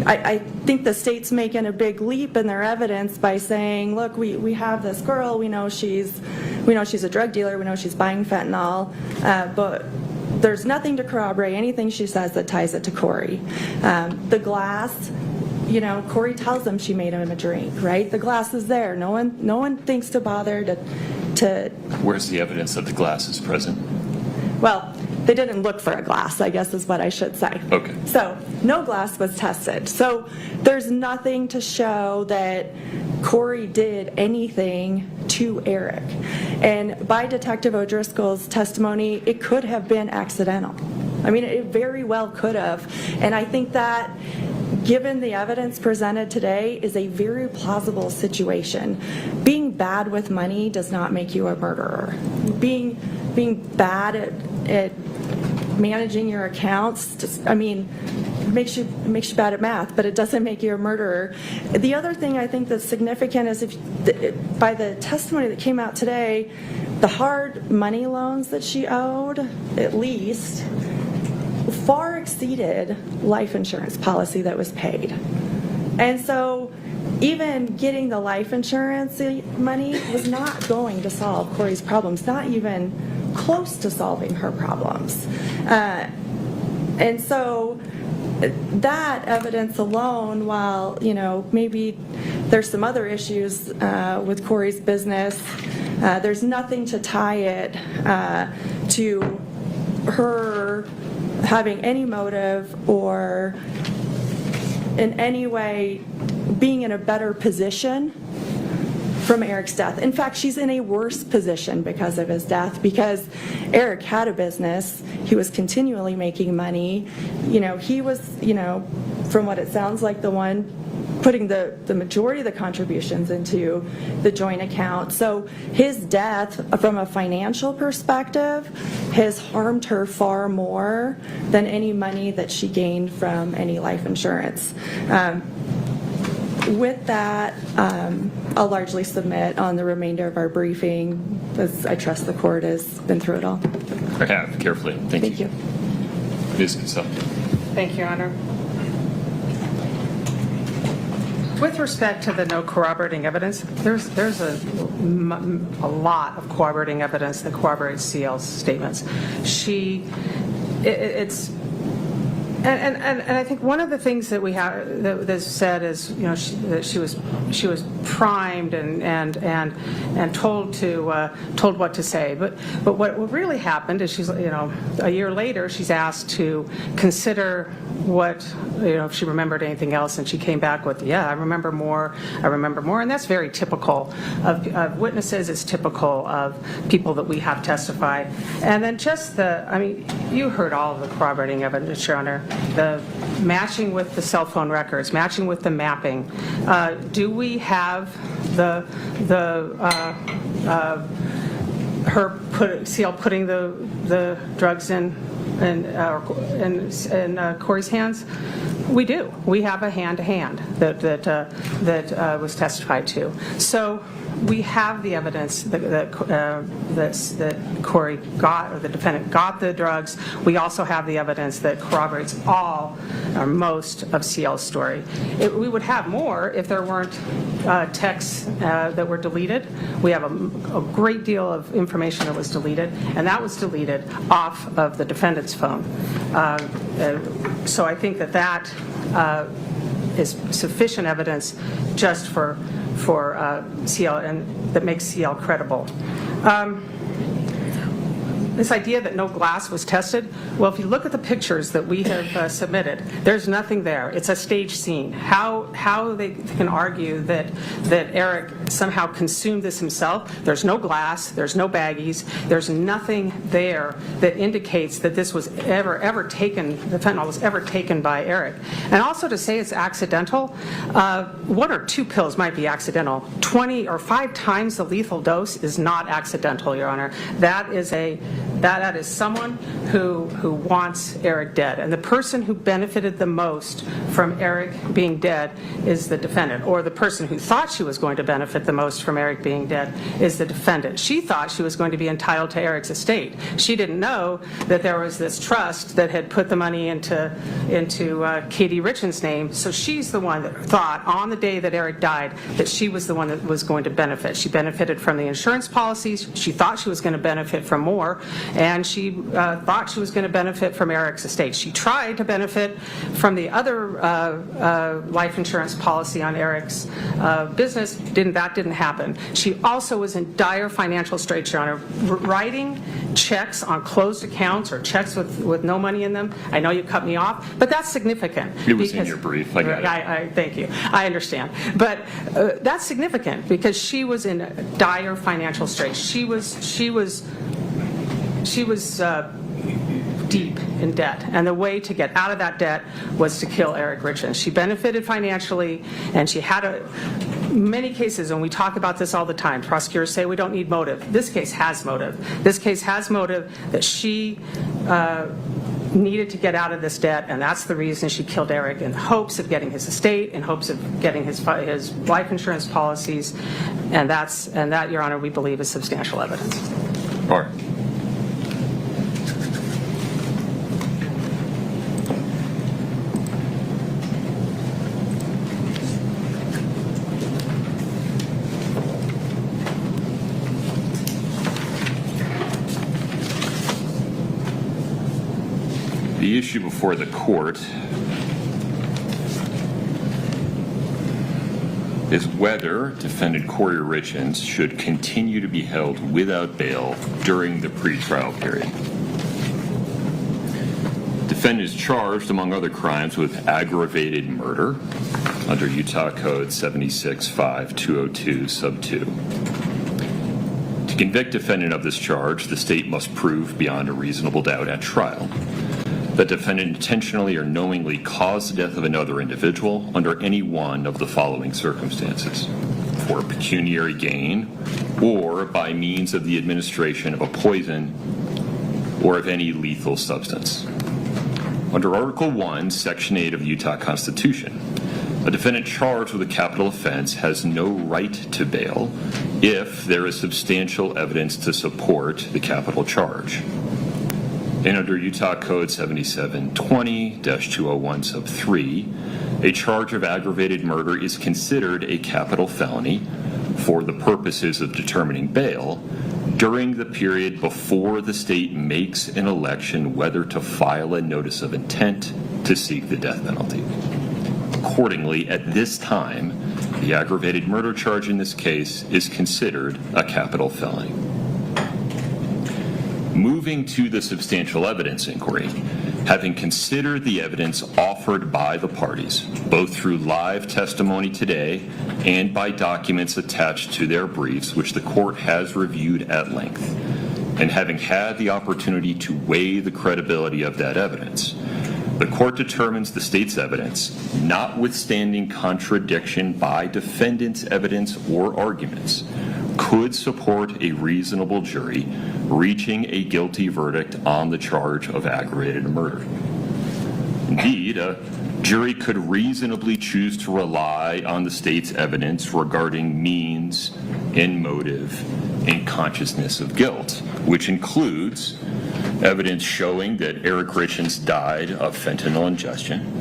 Speaker 13: I think the state's making a big leap in their evidence by saying, look, we have this girl, we know she's a drug dealer, we know she's buying fentanyl, but there's nothing to corroborate anything she says that ties it to Kouri. The glass, Kouri tells them she made him a drink, right? The glass is there. No one thinks to bother to.
Speaker 15: Where's the evidence that the glass is present?
Speaker 13: Well, they didn't look for a glass, I guess is what I should say.
Speaker 15: Okay.
Speaker 13: So no glass was tested. So there's nothing to show that Kouri did anything to Eric. And by Detective O'Driscoll's testimony, it could have been accidental. I mean, it very well could have. And I think that, given the evidence presented today, is a very plausible situation. Being bad with money does not make you a murderer. Being bad at managing your accounts, makes you bad at math, but it doesn't make you a murderer. The other thing I think that's significant is by the testimony that came out today, the hard money loans that she owed, at least, far exceeded life insurance policy that was paid. And so even getting the life insurance money was not going to solve Kouri's problems, not even close to solving her problems. And so that evidence alone, while maybe there's some other issues with Kouri's business, there's nothing to tie it to her having any motive or in any way being in a better position from Eric's death. In fact, she's in a worse position because of his death, because Eric had a business. He was continually making money. He was, from what it sounds like, the one putting the majority of the contributions into the joint account. So his death, from a financial perspective, has harmed her far more than any money that she gained from any life insurance. With that, I'll largely submit on the remainder of our briefing, as I trust the court has been through it all.
Speaker 15: I have, carefully. Thank you. Ms. Cassell.
Speaker 17: Thank you, Your Honor. With respect to the no corroborating evidence, there's a lot of corroborating evidence that corroborates CL's statements. And I think one of the things that we have that's said is that she was primed and told what to say. But what really happened is she's a year later she's asked to consider if she remembered anything else, and she came back with, I remember more, and that's very typical of witnesses. It's typical of people that we have testify. And then you heard all of the corroborating evidence, Your Honor. The matching with the cell phone records, matching with the mapping. Do we have CL putting the drugs in Kouri's hands? We do. We have a hand-to-hand that was testified to. So we have the evidence that Kouri got, or the defendant got the drugs. We also have the evidence that corroborates all or most of CL's story. We would have more if there weren't texts that were deleted. We have a great deal of information that was deleted, and that was deleted off of the defendant's phone. So I think that is sufficient evidence just for CL, and that makes CL credible. This idea that no glass was tested, well, if you look at the pictures that we have submitted, there's nothing there. It's a staged scene. How they can argue that Eric somehow consumed this himself? There's no glass, there's no baggies, there's nothing there that indicates that this was ever taken, the fentanyl was ever taken by Eric. And also to say it's accidental, 1 or 2 pills might be accidental. 20 or 5 times the lethal dose is not accidental, Your Honor. That is someone who wants Eric dead. And the person who benefited the most from Eric being dead is the defendant, or the person who thought she was going to benefit the most from Eric being dead is the defendant. She thought she was going to be entitled to Eric's estate. She didn't know that there was this trust that had put the money into Kouri Richins' name, so she's the one that thought on the day that Eric died that she was the one that was going to benefit. She benefited from the insurance policies. She thought she was going to benefit from more, and she thought she was going to benefit from Eric's estate. She tried to benefit from the other life insurance policy on Eric's business. That didn't happen. She also was in dire financial straits, Your Honor, writing checks on closed accounts or checks with no money in them. I know you cut me off, but that's significant.
Speaker 4: It was in your brief. I got it.
Speaker 17: Thank you. I understand. But that's significant because she was in dire financial straits. She was deep in debt, and the way to get out of that debt was to kill Eric Richins. She benefited financially, and she had many cases, and we talk about this all the time. Prosecutors say we don't need motive. This case has motive. This case has motive that she needed to get out of this debt, and that's the reason she killed Eric, in hopes of getting his estate, in hopes of getting his life insurance policies, and that, Your Honor, we believe is substantial evidence.
Speaker 4: All right. The issue before the court is whether defendant Kouri Richins should continue to be held without bail during the pretrial period. Defendant is charged, among other crimes, with aggravated murder under Utah Code 76-5202 sub 2. To convict defendant of this charge, the state must prove beyond a reasonable doubt at trial that defendant intentionally or knowingly caused the death of another individual under any one of the following circumstances: for pecuniary gain, or by means of the administration of a poison or of any lethal substance. Under Article 1, Section 8 of the Utah Constitution, a defendant charged with a capital offense has no right to bail if there is substantial evidence to support the capital charge. And under Utah Code 7720-201 sub 3, a charge of aggravated murder is considered a capital felony for the purposes of determining bail during the period before the state makes an election whether to file a notice of intent to seek the death penalty. Accordingly, at this time, the aggravated murder charge in this case is considered a capital felony. Moving to the substantial evidence inquiry, having considered the evidence offered by the parties, both through live testimony today and by documents attached to their briefs, which the court has reviewed at length, and having had the opportunity to weigh the credibility of that evidence, the court determines the state's evidence, notwithstanding contradiction by defendant's evidence or arguments, could support a reasonable jury reaching a guilty verdict on the charge of aggravated murder. Indeed, a
Speaker 15: jury could reasonably choose to rely on the state's evidence regarding means and motive and consciousness of guilt, which includes evidence showing that Eric Richins died of fentanyl ingestion,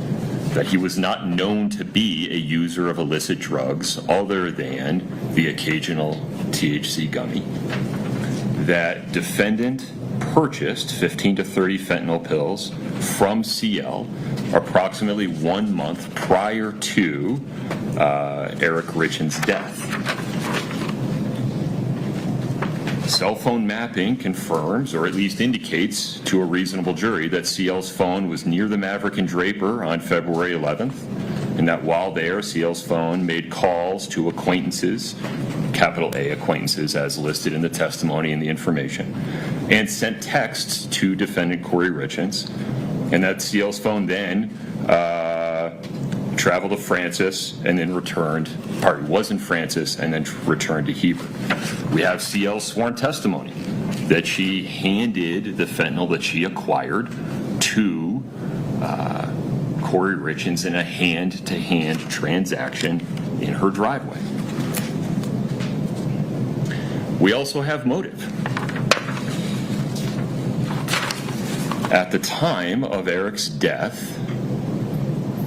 Speaker 15: that he was not known to be a user of illicit drugs other than the occasional THC gummy, that defendant purchased 15 to 30 fentanyl pills from CL approximately 1 month prior to Eric Richins' death. Cell phone mapping confirms, or at least indicates to a reasonable jury, that CL's phone was near the Maverick and Draper on February 11th, and that while there, CL's phone made calls to acquaintances, capital A acquaintances as listed in the testimony and the information, and sent texts to defendant Kouri Richins, and that CL's phone then traveled to Francis and then was in Francis and then returned to Heber. We have CL's sworn testimony that she handed the fentanyl that she acquired to Kouri Richins in a hand-to-hand transaction in her driveway. We also have motive. At the time of Eric's death,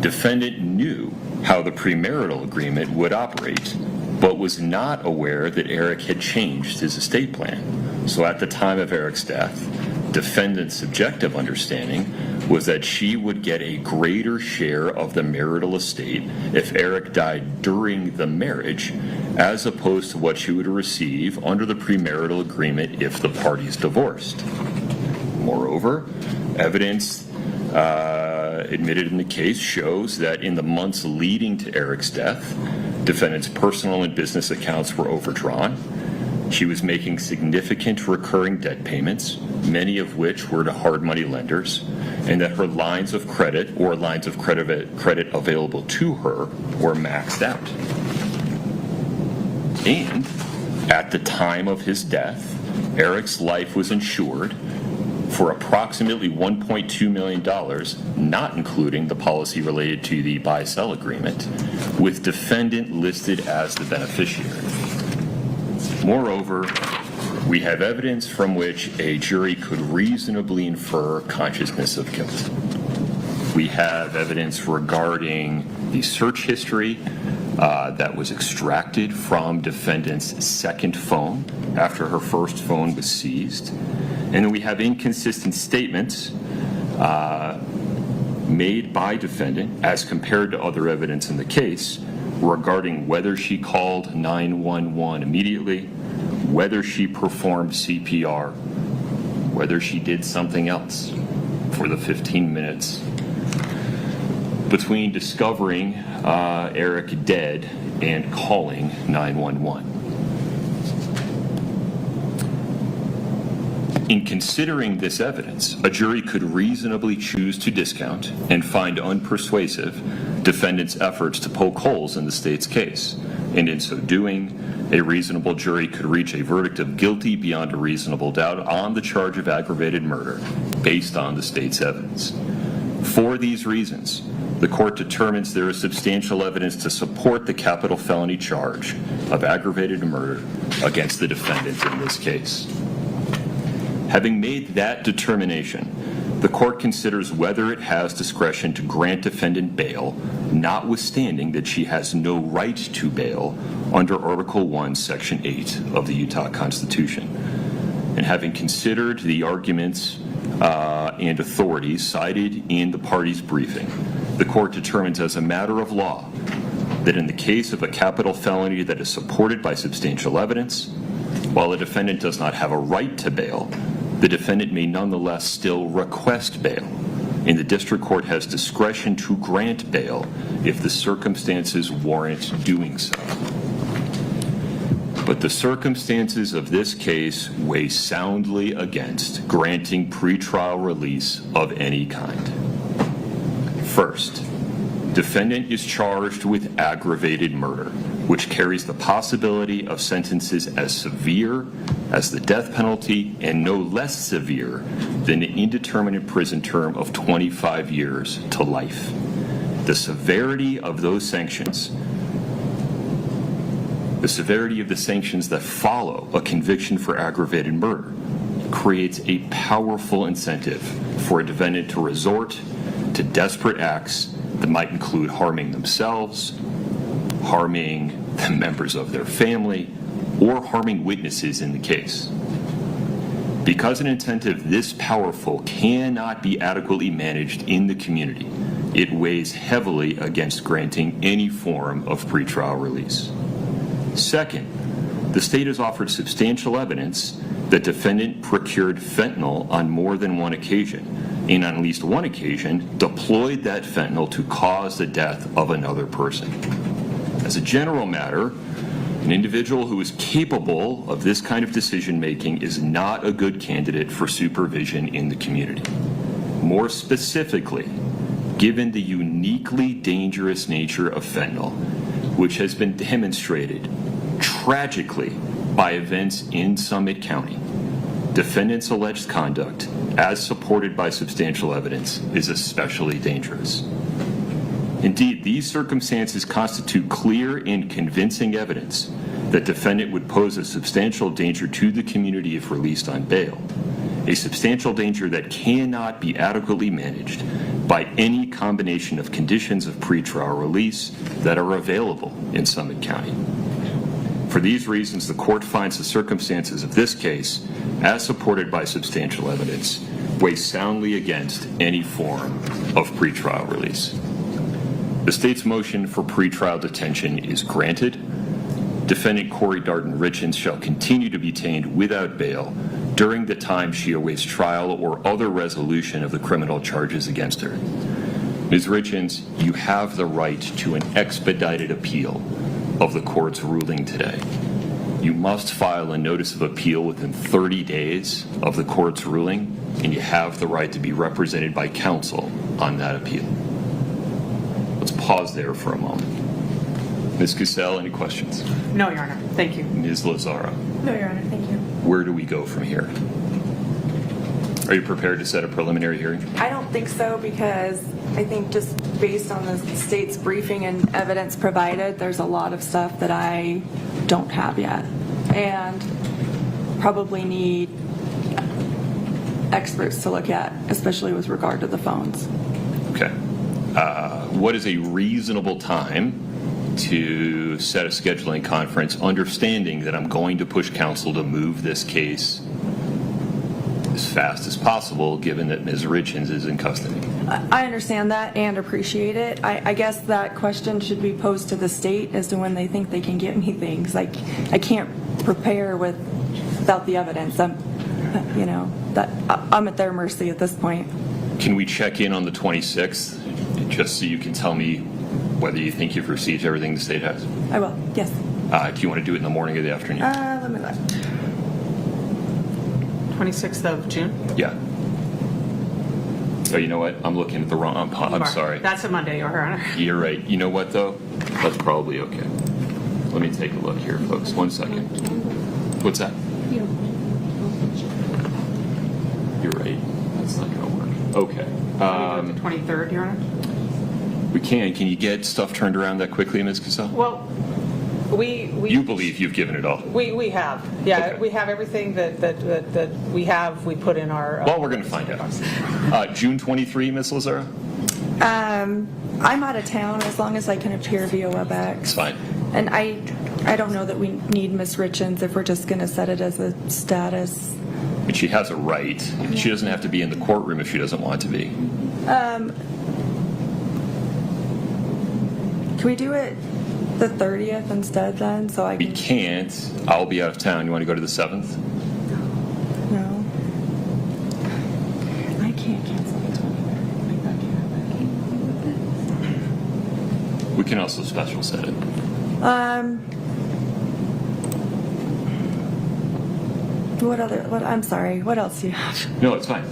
Speaker 15: defendant knew how the premarital agreement would operate, but was not aware that Eric had changed his estate plan. So at the time of Eric's death, defendant's subjective understanding was that she would get a greater share of the marital estate if Eric died during the marriage, as opposed to what she would receive under the premarital agreement if the parties divorced. Moreover, evidence admitted in the case shows that in the months leading to Eric's death, defendant's personal and business accounts were overdrawn. She was making significant recurring debt payments, many of which were to hard money lenders, and that her lines of credit or lines of credit available to her were maxed out. And at the time of his death, Eric's life was insured for approximately $1.2 million, not including the policy related to the buy-sell agreement, with defendant listed as the beneficiary. Moreover, we have evidence from which a jury could reasonably infer consciousness of guilt. We have evidence regarding the search history that was extracted from defendant's second phone after her first phone was seized. And then we have inconsistent statements made by defendant as compared to other evidence in the case regarding whether she called 911 immediately, whether she performed CPR, whether she did something else for the 15 minutes between discovering Eric dead and calling 911. In considering this evidence, a jury could reasonably choose to discount and find unpersuasive defendant's efforts to poke holes in the state's case, and in so doing, a reasonable jury could reach a verdict of guilty beyond a reasonable doubt on the charge of aggravated murder based on the state's evidence. For these reasons, the court determines there is substantial evidence to support the capital felony charge of aggravated murder against the defendant in this case. Having made that determination, the court considers whether it has discretion to grant defendant bail, notwithstanding that she has no right to bail under Article 1, Section 8 of the Utah Constitution. And having considered the arguments and authorities cited in the parties' briefing, the court determines as a matter of law that in the case of a capital felony that is supported by substantial evidence, while a defendant does not have a right to bail, the defendant may nonetheless still request bail, and the district court has discretion to grant bail if the circumstances warrant doing so. But the circumstances of this case weigh soundly against granting pretrial release of any kind. First, defendant is charged with aggravated murder, which carries the possibility of sentences as severe as the death penalty and no less severe than an indeterminate prison term of 25 years to life. the severity of those sanctions, the severity of the sanctions that follow a conviction for aggravated murder, creates a powerful incentive for a defendant to resort to desperate acts that might include harming themselves, harming the members of their family, or harming witnesses in the case. Because an incentive this powerful cannot be adequately managed in the community, it weighs heavily against granting any form of pretrial release. Second, the state has offered substantial evidence that defendant procured fentanyl on more than one occasion, and on at least one occasion deployed that fentanyl to cause the death of another person. As a general matter, an individual who is capable of this kind of decision making is not a good candidate for supervision in the community. More specifically, given the uniquely dangerous nature of fentanyl, which has been demonstrated tragically by events in Summit County, defendant's alleged conduct, as supported by substantial evidence, is especially dangerous. Indeed, these circumstances constitute clear and convincing evidence that defendant would pose a substantial danger to the community if released on bail, a substantial danger that cannot be adequately managed by any combination of conditions of pretrial release that are available in Summit County. For these reasons, the court finds the circumstances of this case, as supported by substantial evidence, weigh soundly against any form of pretrial release. The state's motion for pretrial detention is granted. Defendant Kouri Richins shall continue to be detained without bail during the time she awaits trial or other resolution of the criminal charges against her. Ms. Richins, you have the right to an expedited appeal of the court's ruling today. You must file a notice of appeal within 30 days of the court's ruling, and you have the right to be represented by counsel on that appeal. Let's pause there for a moment. Ms. Cassell, any questions?
Speaker 17: No, Your Honor. Thank you.
Speaker 15: Ms. Lazara,
Speaker 19: No, Your Honor, thank you.
Speaker 15: where do we go from here? Are you prepared to set a preliminary hearing?
Speaker 19: I don't think so, because I think just based on the state's briefing and evidence provided, there's a lot of stuff that I don't have yet, and probably need experts to look at, especially with regard to the phones.
Speaker 15: Okay. What is a reasonable time to set a scheduling conference, understanding that I'm going to push counsel to move this case as fast as possible, given that Ms. Richins is in custody?
Speaker 19: I understand that and appreciate it. I guess that question should be posed to the state as to when they think they can get me things. Like, I can't prepare without the evidence. I'm at their mercy at this point.
Speaker 15: Can we check in on the 26th, just so you can tell me whether you think you've received everything the state has?
Speaker 19: I will, yes.
Speaker 15: Do you want to do it in the morning or the afternoon?
Speaker 19: Let me look.
Speaker 17: 26th of June?
Speaker 15: Yeah. Oh, you know what? I'm looking at the wrong. I'm sorry.
Speaker 17: That's a Monday, Your Honor.
Speaker 15: You're right. You know what, though? That's probably okay. Let me take a look here, folks. 1 second. What's that? You're right. That's not going to work. Okay.
Speaker 17: The 23rd, Your Honor?
Speaker 15: We can. Can you get stuff turned around that quickly, Ms. Cassell?
Speaker 17: Well,
Speaker 15: You believe you've given it all?
Speaker 17: we have. Yeah,
Speaker 15: Okay.
Speaker 17: we have everything that we have. We put in our.
Speaker 15: Well, we're going to find out. June 23, Ms. Lazara?
Speaker 19: I'm out of town as long as I can appear via WebEx.
Speaker 15: It's fine.
Speaker 19: And I don't know that we need Ms. Richins if we're just going to set it as a status.
Speaker 15: But she has a right. She doesn't have to be in the courtroom if she doesn't want to be.
Speaker 19: Can we do it the 30th instead then? So I
Speaker 15: We
Speaker 19: can.
Speaker 15: can't. I'll be out of town. You want to go to the 7th?
Speaker 19: No. I can't cancel the 23rd.
Speaker 15: We can also special set it.
Speaker 19: I'm sorry. What else do you have?
Speaker 15: No, it's fine.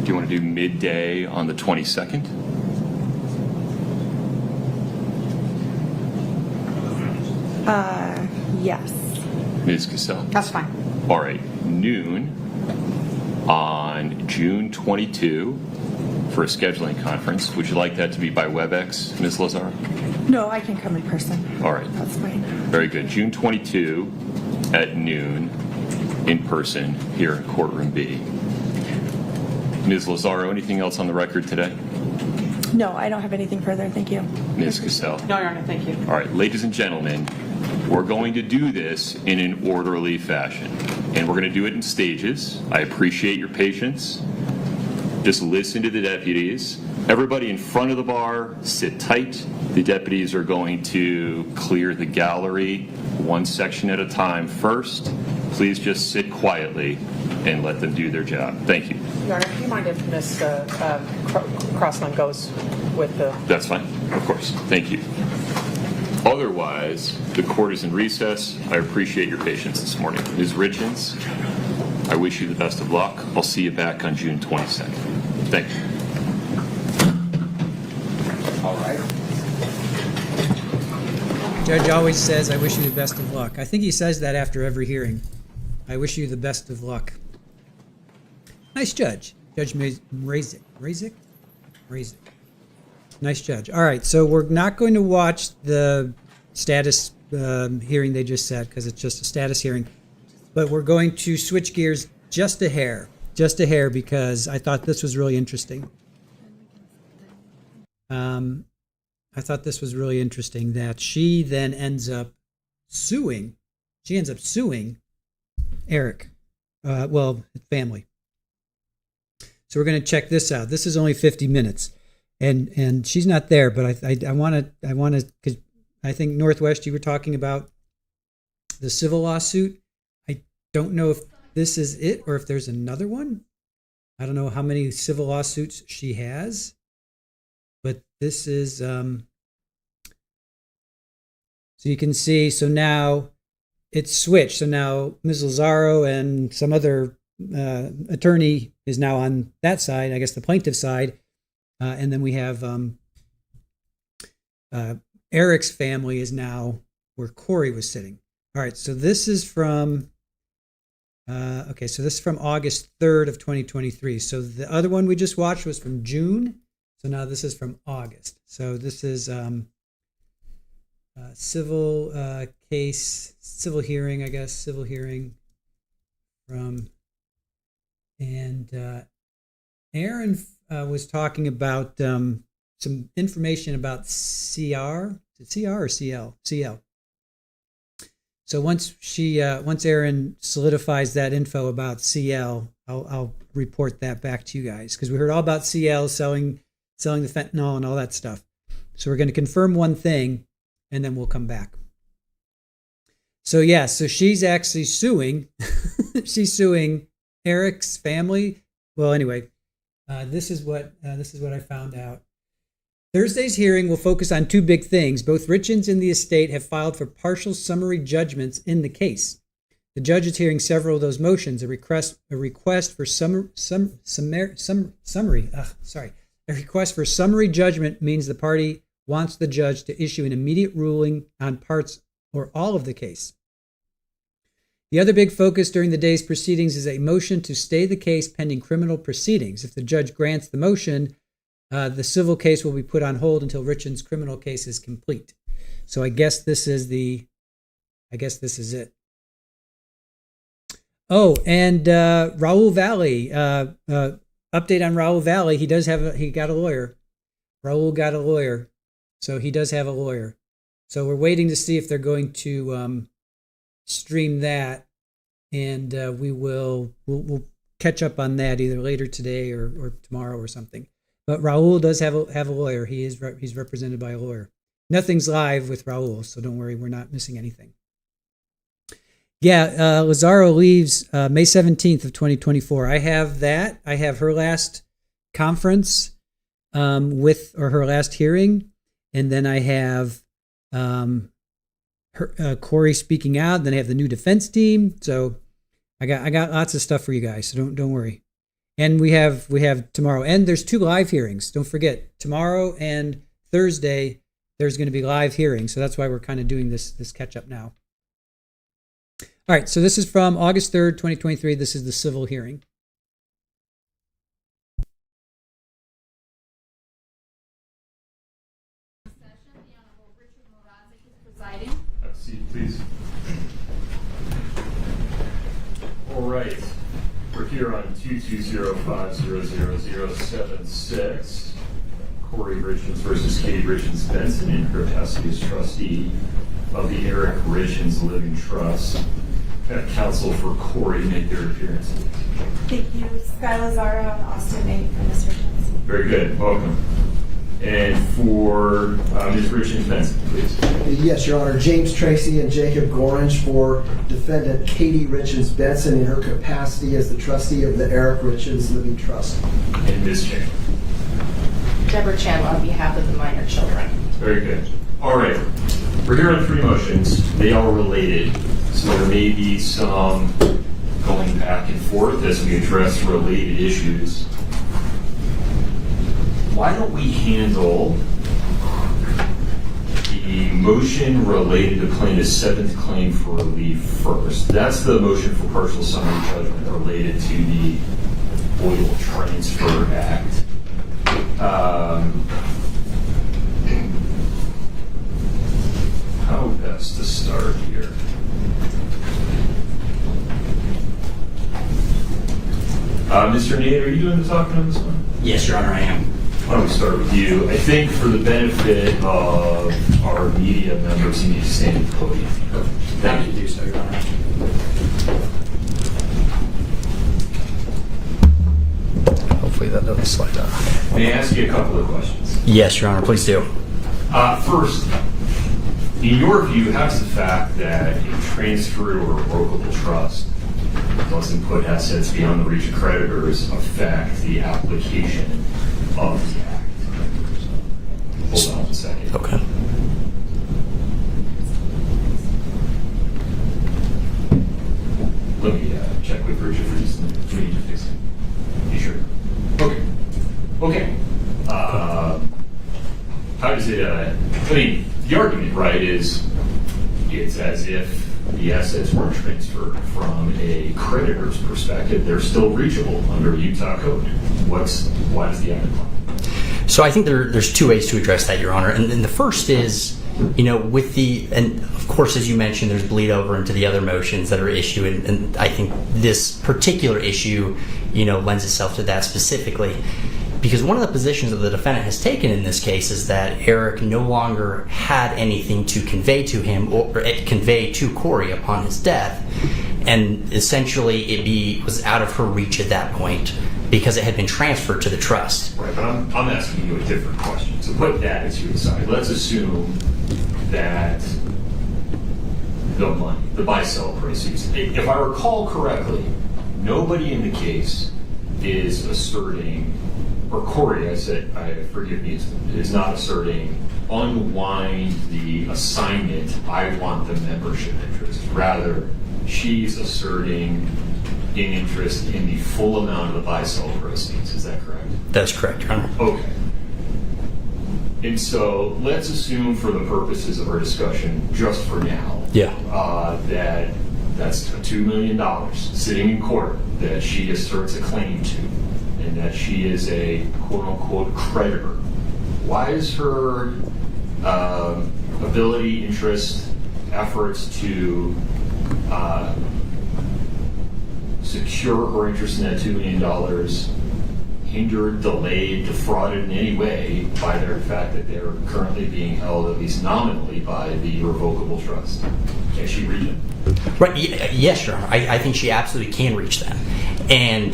Speaker 15: Do you want to do midday on the 22nd?
Speaker 19: Yes.
Speaker 15: Ms. Cassell?
Speaker 17: That's fine.
Speaker 15: All right. Noon
Speaker 4: on June 22 for a scheduling conference. Would you like that to be by WebEx, Ms. Lazar?
Speaker 19: No, I can come in person.
Speaker 4: All right.
Speaker 19: That's fine.
Speaker 4: Very good. June 22 at noon in person here in courtroom B. Ms. Lazaro, anything else on the record today?
Speaker 19: No, I don't have anything further. Thank you.
Speaker 4: Ms. Cassell?
Speaker 17: No, Your Honor, thank you.
Speaker 4: All right, ladies and gentlemen, we're going to do this in an orderly fashion, and we're going to do it in stages. I appreciate your patience. Just listen to the deputies. Everybody in front of the bar, sit tight. The deputies are going to clear the gallery one section at a time first. Please just sit quietly and let them do their job. Thank you.
Speaker 17: Your Honor, do you mind if Ms. Crossland goes with the...
Speaker 4: That's fine, of course. Thank you. Otherwise, the court is in recess. I appreciate your patience this morning. Ms. Richins, I wish you the best of luck. I'll see you back on June 22nd. Thank you.
Speaker 16: All right.
Speaker 1: Judge always says, I wish you the best of luck. I think he says that after every hearing. I wish you the best of luck. Nice judge. Judge Razik. Nice judge. All right, so we're not going to watch the status hearing they just said because it's just a status hearing. But we're going to switch gears just a hair, because I thought this was really interesting. I thought this was really interesting that she then ends up suing. She ends up suing Eric, family. So we're going to check this out. This is only 50 minutes, and she's not there, but I want to, because I think Northwest, you were talking about the civil lawsuit. I don't know if this is it or if there's another one. I don't know how many civil lawsuits she has, but this is, so you can see, so now it's switched. So now Ms. Lazaro and some other attorney is now on that side, I guess the plaintiff side. And then we have Eric's family is now where Kouri was sitting. All right, so this is from, so this is from August 3rd of 2023. So the other one we just watched was from June. So now this is from August. So this is civil case, civil hearing, I guess, civil hearing from, and Aaron was talking about some information about CR. Is it CR or CL? CL. So once Aaron solidifies that info about CL, I'll report that back to you guys, because we heard all about CL selling the fentanyl and all that stuff. So we're going to confirm one thing, and then we'll come back. So yeah, so she's actually suing. She's suing Eric's family. Well, anyway, this is what I found out. Thursday's hearing will focus on two big things. Both Richins and the estate have filed for partial summary judgments in the case. The judge is hearing several of those motions. A request for summary judgment means the party wants the judge to issue an immediate ruling on parts or all of the case. The other big focus during the day's proceedings is a motion to stay the case pending criminal proceedings. If the judge grants the motion, the civil case will be put on hold until Richins' criminal case is complete. So I guess this is it. Oh, and Raul Valley, update on Raul Valley. He got a lawyer. Raul got a lawyer. So he does have a lawyer. So we're waiting to see if they're going to stream that, and we'll catch up on that either later today or tomorrow or something. But Raul does have a lawyer. He's represented by a lawyer. Nothing's live with Raul, so don't worry, we're not missing anything. Yeah, Lazaro leaves May 17th of 2024. I have that. I have her last conference her last hearing, and then I have Kouri speaking out. Then I have the new defense team. So I got lots of stuff for you guys. So don't worry. And we have tomorrow, and there's two live hearings. Don't forget, tomorrow and Thursday there's going to be live hearings. So that's why we're kind of doing this catch up now. All right. So this is from August 3rd, 2023. This is the civil hearing.
Speaker 4: right. We're here on 2205000076. Kouri Richins versus Katie Richins Benson in her capacity as trustee of the Eric Richins Living Trust. Counsel for Kouri make their appearance.
Speaker 19: Thank you. Sky Lazaro and Austin Nate from Ms. Richins.
Speaker 4: Very good. Welcome. And for Ms. Richins Benson, please.
Speaker 11: Yes, Your Honor. James Tracy and Jacob Gorange for defendant Katie Richins Benson in her capacity as the trustee of the Eric Richins Living Trust.
Speaker 4: And Ms. Chandler.
Speaker 22: Deborah Chandler on behalf of the minor children.
Speaker 4: Very good. All right. We're here on 3 motions. They are related, so there may be some going back and forth as we address related issues. Why don't we handle the motion related to plaintiff's 7th claim for relief first? That's the motion for partial summary judgment related to the Oil Transfer Act. How best to start here? Mr. Nate, are you doing the talking on this one?
Speaker 23: Yes, Your Honor, I am.
Speaker 4: Why don't we start with you? I think for the benefit of our media members, you need to stand at the podium.
Speaker 23: Thank you to do so, Your Honor.
Speaker 24: Hopefully that doesn't slide down.
Speaker 4: May I ask you a couple of questions?
Speaker 23: Yes, Your Honor, please do.
Speaker 4: First, in your view, how does the fact that a transfer or revocable trust doesn't put assets beyond the reach of creditors affect the application of the act? Hold on a second.
Speaker 23: Okay.
Speaker 4: Let me check with Richard for just a minute. We need to fix it. You sure? Okay. Okay. How does it, I mean, the argument, right, is it's as if the assets weren't transferred from a creditor's perspective. They're still reachable under Utah code. Why does the act apply?
Speaker 23: So I think there's 2 ways to address that, Your Honor. And the first is, with and of course, as you mentioned, there's bleed over into the other motions that are issued. And I think this particular issue, lends itself to that specifically. Because one of the positions that the defendant has taken in this case is that Eric no longer had anything to convey to him or convey to Kouri upon his death. And essentially it was out of her reach at that point because it had been transferred to the trust.
Speaker 4: Right, but I'm asking you a different question. So put that to the side. Let's assume that the money, the buy-sell proceeds, if I recall correctly, nobody in the case is asserting, or Kouri, forgive me, is not asserting unwind the assignment, I want the membership interest. Rather, she's asserting an interest in the full amount of the buy-sell proceeds. Is that correct?
Speaker 23: That's correct, Your Honor.
Speaker 4: Okay. And so let's assume for the purposes of our discussion, just for now, that's $2 million sitting in court that she asserts a claim to, and that she is a quote-unquote creditor. Why is her ability, interest, efforts to secure her interest in that $2 million hindered, delayed, defrauded in any way by the fact that they're currently being held, at least nominally, by the revocable trust? Can she reach it?
Speaker 23: Right. Yes, Your Honor. I think she absolutely can reach them. And,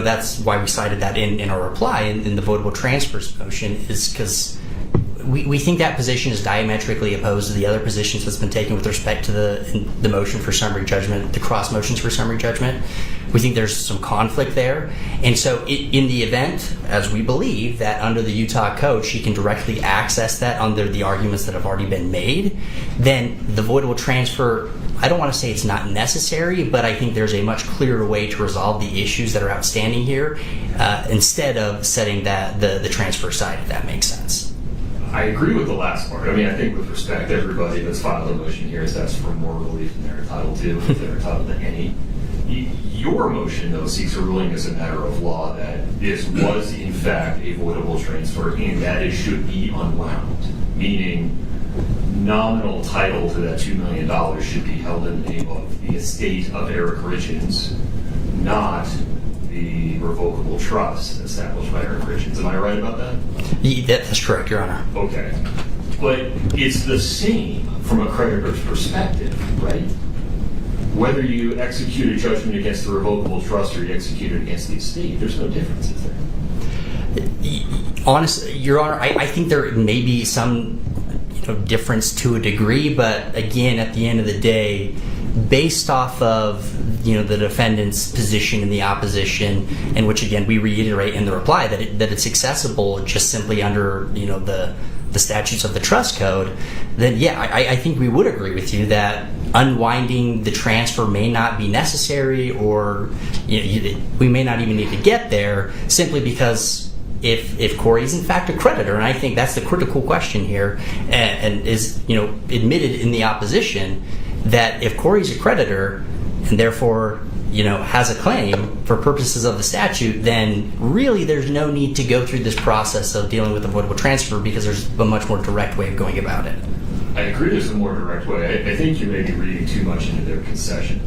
Speaker 23: that's why we cited that in our reply in the votable transfers motion, is because we think that position is diametrically opposed to the other positions that's been taken with respect to the motion for summary judgment, the cross motions for summary judgment. We think there's some conflict there. And so in the event, as we believe, that under the Utah code she can directly access that under the arguments that have already been made, then the voidable transfer, I don't want to say it's not necessary, but I think there's a much clearer way to resolve the issues that are outstanding here instead of setting the transfer aside, if that makes sense.
Speaker 4: I agree with the last part. I mean, I think with respect, everybody that's filed a motion here has asked for more relief than they're entitled to, if they're entitled to any. Your motion, though, seeks a ruling as a matter of law that this was, in fact, a voidable transfer and that it should be unwound, meaning nominal title to that $2 million should be held in the name of the estate of Eric Richins,
Speaker 15: not the revocable trust established by Eric Richins. Am I right about that?
Speaker 23: That's correct, Your Honor.
Speaker 15: Okay. But it's the same from a creditor's perspective, right? Whether you execute a judgment against the revocable trust or you execute it against the estate, there's no difference, is there?
Speaker 23: Honestly, Your Honor, I think there may be some difference to a degree, but again, at the end of the day, based off of the defendant's position in the opposition, and which again we reiterate in the reply that it's accessible just simply under the statutes of the trust code, then yeah, I think we would agree with you that unwinding the transfer may not be necessary, or we may not even need to get there, simply because if Kouri is in fact a creditor, and I think that's the critical question here, and is admitted in the opposition, that if Kouri is a creditor and therefore has a claim for purposes of the statute, then really there's no need to go through this process of dealing with avoidable transfer, because there's a much more direct way of going about it.
Speaker 15: I agree there's a more direct way. I think you may be reading too much into their concession.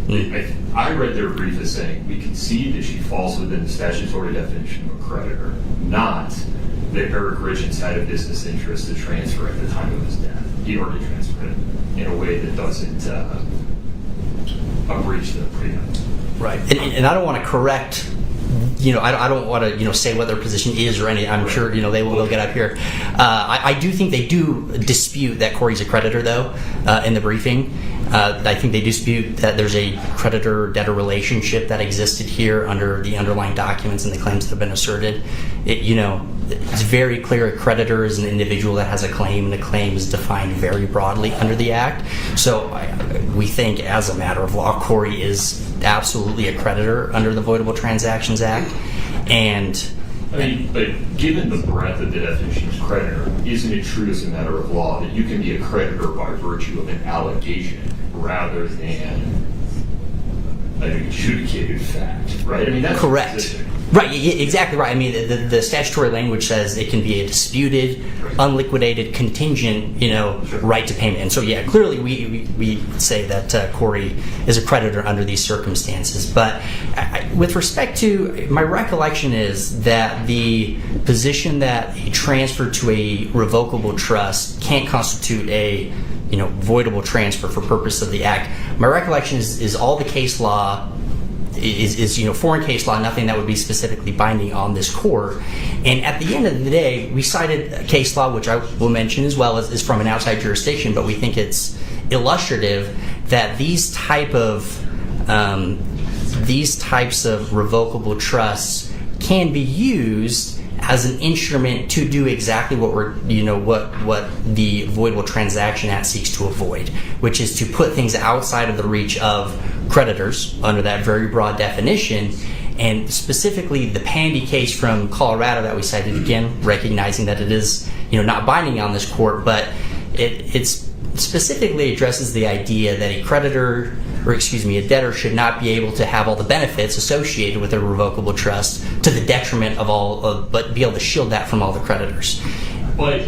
Speaker 15: I read their brief as saying, we concede that she falls within the statutory definition of a creditor, not that Eric Richins had a business interest to transfer at the time of his death. He already transferred it in a way that doesn't breach the prenup.
Speaker 23: Right. And I don't want to correct, I don't want to, say what their position is or any. I'm sure, they'll get up here. I do think they do dispute that Kouri's a creditor, though, in the briefing. I think they dispute that there's a creditor-debtor relationship that existed here under the underlying documents and the claims that have been asserted. It's very clear a creditor is an individual that has a claim, and the claim is defined very broadly under the Act. So we think, as a matter of law, Kouri is absolutely a creditor under the Voidable Transactions Act.
Speaker 15: But given the breadth of the definition of creditor, isn't it true as a matter of law that you can be a creditor by virtue of an allegation rather than an adjudicated fact, right? That's
Speaker 23: correct. Right, exactly right. The statutory language says it can be a disputed, unliquidated, contingent, right to payment. And so, yeah, clearly we say that Kouri is a creditor under these circumstances. But with respect to, my recollection is that the position that a transfer to a revocable trust can't constitute a voidable transfer for purpose of the Act. My recollection is all the case law is foreign case law, nothing that would be specifically binding on this court. And at the end of the day, we cited a case law, which I will mention as well, is from an outside jurisdiction, but we think it's illustrative that these types of revocable trusts can be used as an instrument to do exactly what what the Voidable Transaction Act seeks to avoid, which is to put things outside of the reach of creditors under that very broad definition. And specifically the Pandy case from Colorado that we cited, again recognizing that it is not binding on this court, but it specifically addresses the idea that a debtor should not be able to have all the benefits associated with a revocable trust to the detriment but be able to shield that from all the creditors.
Speaker 15: But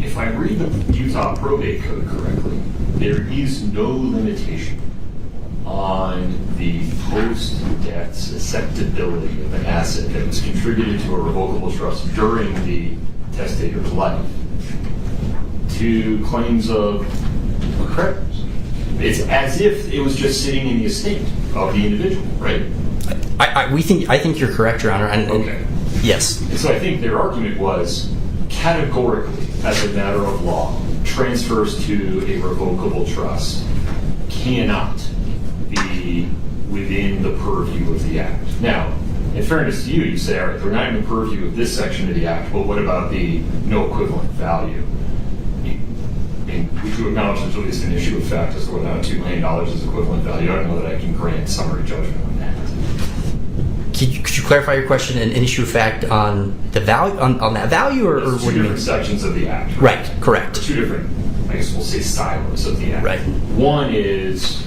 Speaker 15: if I read the Utah Probate Code correctly, there is no limitation on the post-death susceptibility of an asset that was contributed to a revocable trust during the testator's life to claims of creditors. It's as if it was just sitting in the estate of the individual, right?
Speaker 23: I think you're correct, Your Honor.
Speaker 15: Okay.
Speaker 23: Yes.
Speaker 15: And so I think their argument was categorically, as a matter of law, transfers to a revocable trust cannot be within the purview of the Act. Now, in fairness to you, you say, all right, they're not in the purview of this section of the Act, but what about the no equivalent value? Would you acknowledge there's at least an issue of fact as to whether or not $2 million is equivalent value? I don't know that I can grant summary judgment on that.
Speaker 23: Could you clarify your question? An issue of fact on the value on that value, or what do you mean?
Speaker 15: Two different sections of the Act.
Speaker 23: Right. Correct.
Speaker 15: Two different, I guess we'll say, silos of the Act.
Speaker 23: Right.
Speaker 15: One is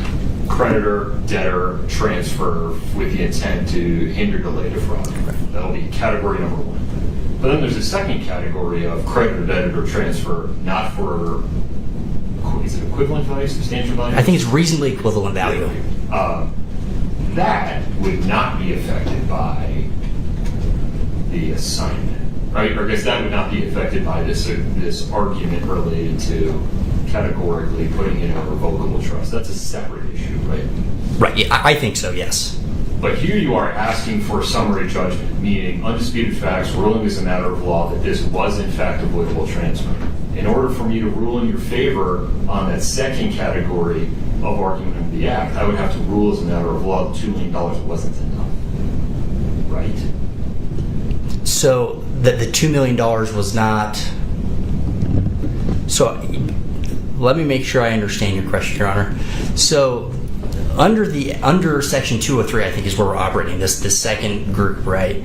Speaker 15: creditor, debtor, transfer with the intent to hinder, delay, defraud. Right. That'll be category number one. But then there's a second category of creditor, debtor, transfer, not for, is it equivalent value, substantial value?
Speaker 23: I think it's reasonably equivalent value.
Speaker 4: that would not be affected by the assignment, right? Or I guess that would not be affected by this argument related to categorically putting in a revocable trust. That's a separate issue, right?
Speaker 23: Right, yeah, I think so, yes.
Speaker 4: But here you are asking for summary judgment, meaning undisputed facts, ruling as a matter of law that this was in fact avoidable transfer. In order for me to rule in your favor on that second category of argument of the act, I would have to rule as a matter of law that $2 million wasn't enough, right?
Speaker 23: So that the $2 million was not. So let me make sure I understand your question, Your Honor. So under Section 203, I think is where we're operating this second group, right?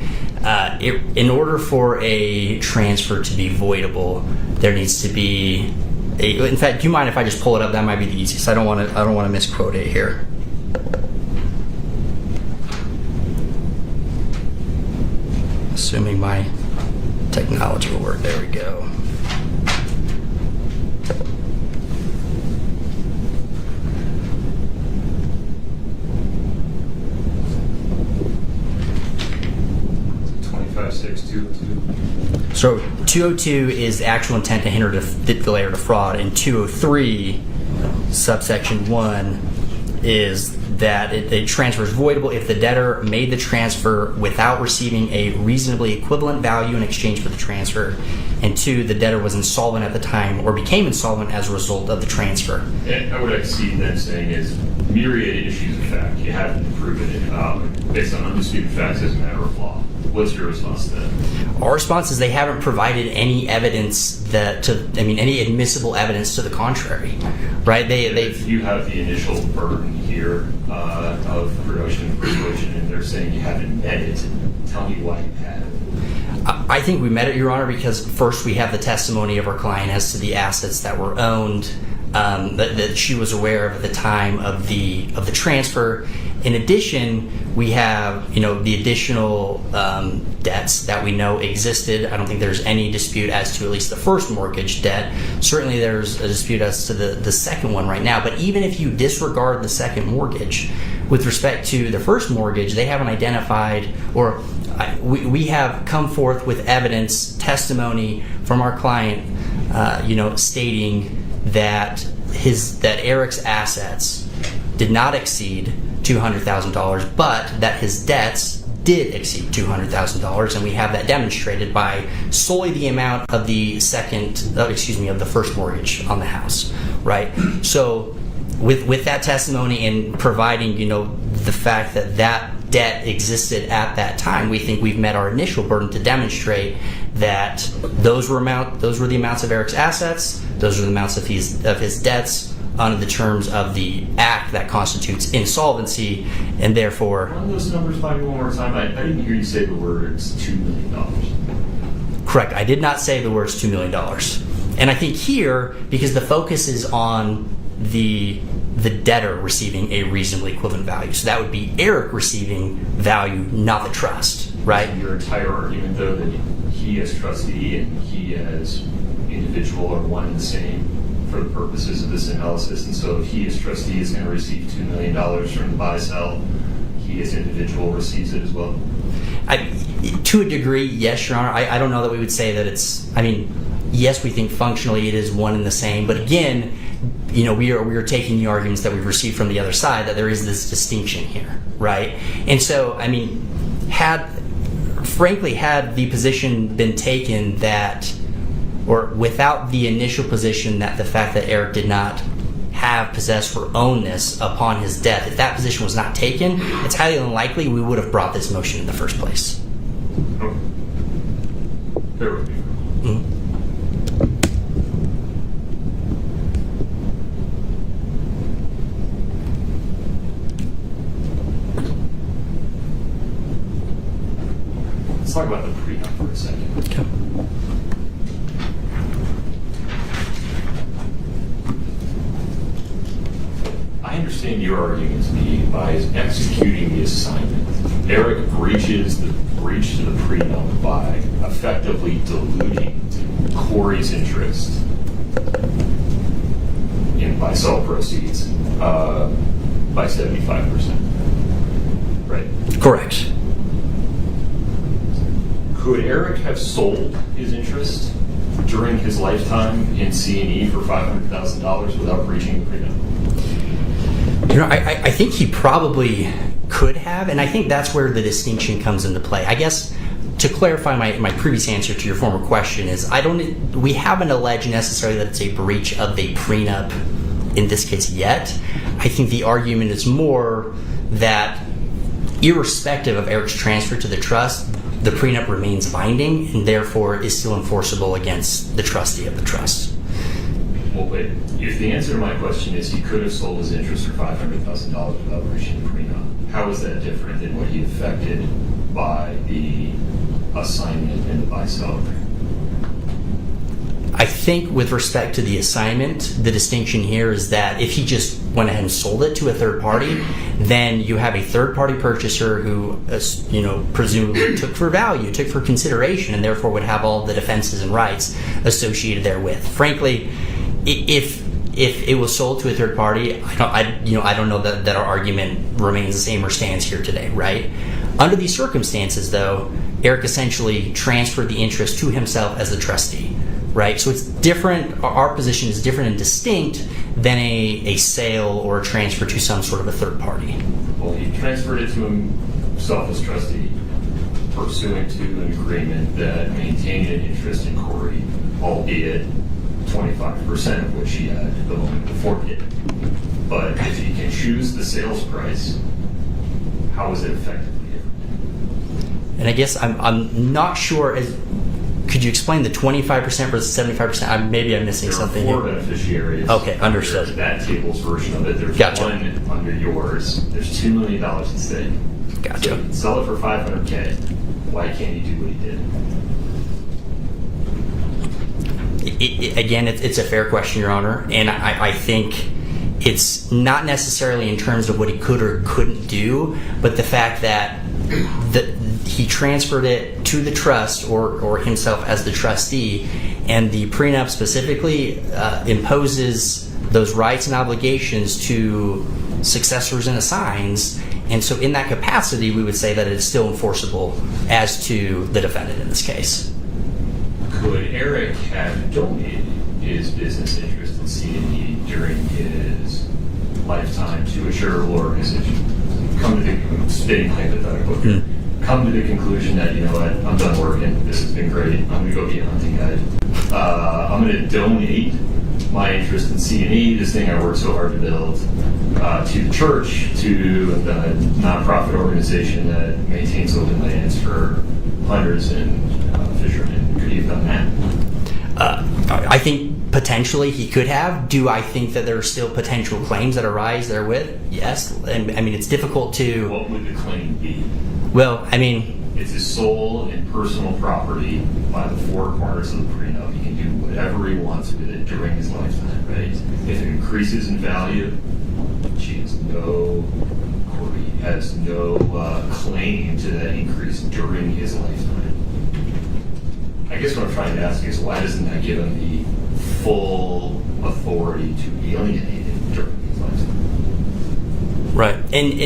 Speaker 23: In order for a transfer to be voidable, there needs to be. In fact, do you mind if I just pull it up? That might be the easiest. I don't want to misquote it here. Assuming my technology will work. There we go. So 202 is the actual intent to hinder, delay, or defraud, and 203, subsection 1, is that a transfer is voidable if the debtor made the transfer without receiving a reasonably equivalent value in exchange for the transfer, and 2, the debtor was insolvent at the time or became insolvent as a result of the transfer.
Speaker 4: And what I see them saying is myriad issues of fact. You haven't proven it based on undisputed facts as a matter of law. What's your response to that?
Speaker 23: Our response is they haven't provided any evidence any admissible evidence to the contrary, right?
Speaker 4: You have the initial burden here of production and persuasion, and they're saying you haven't met it. Tell me why you haven't.
Speaker 23: I think we met it, Your Honor, because first we have the testimony of our client as to the assets that were owned, that she was aware of at the time of the transfer. In addition, we have the additional debts that we know existed. I don't think there's any dispute as to at least the first mortgage debt. Certainly there's a dispute as to the second one right now. But even if you disregard the second mortgage, with respect to the first mortgage, they haven't identified, or we have come forth with evidence, testimony from our client, stating that Eric's assets did not exceed $200,000, but that his debts did exceed $200,000, and we have that demonstrated by solely the amount of the first mortgage on the house, right? So, with that testimony and providing, the fact that debt existed at that time, we think we've met our initial burden to demonstrate that those were the amounts of Eric's assets, those are the amounts of his debts under the terms of the act that constitutes insolvency, and therefore.
Speaker 4: Run those numbers by me one more time. I didn't hear you say the words $2 million.
Speaker 23: Correct. I did not say the words $2 million. And I think here, because the focus is on the debtor receiving a reasonably equivalent value, so that would be Eric receiving value, not the trust, right?
Speaker 4: Your entire argument, though, that he as trustee and he as individual are one and the same for the purposes of this analysis, and so if he as trustee is going to receive $2 million from the buy-sell, he as individual receives it as well?
Speaker 23: To a degree, yes, Your Honor. I don't know that we would say that it's, yes, we think functionally it is one and the same, but again, we are taking the arguments that we've received from the other side that there is this distinction here, right? And so, had the position been taken that, or without the initial position that the fact that Eric did not have, possess, or own this upon his death, if that position was not taken, it's highly unlikely we would have brought this motion in the first place.
Speaker 4: Okay. Bear with me.
Speaker 23: Mm-hmm.
Speaker 4: Let's talk about the prenup for a second.
Speaker 23: Okay.
Speaker 4: I understand your argument to be by executing the assignment, Eric breaches the breach to the prenup by effectively diluting Kouri's interest in buy-sell proceeds by 75%.
Speaker 23: Correct.
Speaker 4: Could Eric have sold his interest during his lifetime in C&E for $500,000 without breaching the prenup?
Speaker 23: I think he probably could have, and I think that's where the distinction comes into play. I guess to clarify my previous answer to your former question is we haven't alleged necessarily that it's a breach of a prenup in this case yet. I think the argument is more that irrespective of Eric's transfer to the trust, the prenup remains binding and therefore is still enforceable against the trustee of the trust.
Speaker 4: Well, wait. If the answer to my question is he could have sold his interest for $500,000 without breaching the prenup, how is that different than what he affected by the assignment and the buy-sell agreement?
Speaker 23: I think with respect to the assignment, the distinction here is that if he just went ahead and sold it to a third party, then you have a third party purchaser who, presumably took for value, took for consideration, and therefore would have all the defenses and rights associated therewith. Frankly, if it was sold to a third party, I don't know that our argument remains the same or stands here today, right? Under these circumstances, though, Eric essentially transferred the interest to himself as the trustee, right? So it's different. Our position is different and distinct than a sale or a transfer to some sort of a third party.
Speaker 4: Well, he transferred it to himself as trustee, pursuant to an agreement that maintained an interest in Kouri, albeit 25% of which he had the moment before it. But if he can choose the sales price, how is it effectively different?
Speaker 23: And I guess I'm not sure. Could you explain the 25% versus 75%? Maybe I'm missing something.
Speaker 4: There are 4 beneficiaries.
Speaker 23: Okay, understood.
Speaker 4: That table's version of it. There's
Speaker 23: Gotcha.
Speaker 4: one under yours. There's $2 million at stake.
Speaker 23: Gotcha.
Speaker 4: So you can sell it for $500K. Why can't you do what he did?
Speaker 23: Again, it's a fair question, Your Honor, and I think it's not necessarily in terms of what he could or couldn't do, but the fact that he transferred it to the trust or himself as the trustee, and the prenup specifically imposes those rights and obligations to successors and assigns, and so in that capacity, we would say that it's still enforceable as to the defendant in this case.
Speaker 4: Could Eric have donated his business interest in C&E during his lifetime to a charitable organization? Come to the spitting hypothetical here. Come to the conclusion that, you know what, I'm done working. This has been great. I'm going to go be a hunting guide. I'm going to donate my interest in C&E, this thing I worked so hard to build, to the church, to the nonprofit organization that maintains open lands for hunters and fishermen. Could he have done that?
Speaker 23: I think potentially he could have. Do I think that there are still potential claims that arise therewith? Yes. And I mean, it's difficult to...
Speaker 4: What would the claim be?
Speaker 23: Well, I mean...
Speaker 4: It's his sole and personal property by the 4 corners of the prenup. He can do whatever he wants with it during his lifetime, right? If it increases in value, Kouri has no claim to that increase during his lifetime. I guess what I'm trying to ask is, why doesn't that give him the full authority to alienate it during his lifetime?
Speaker 23: Right, and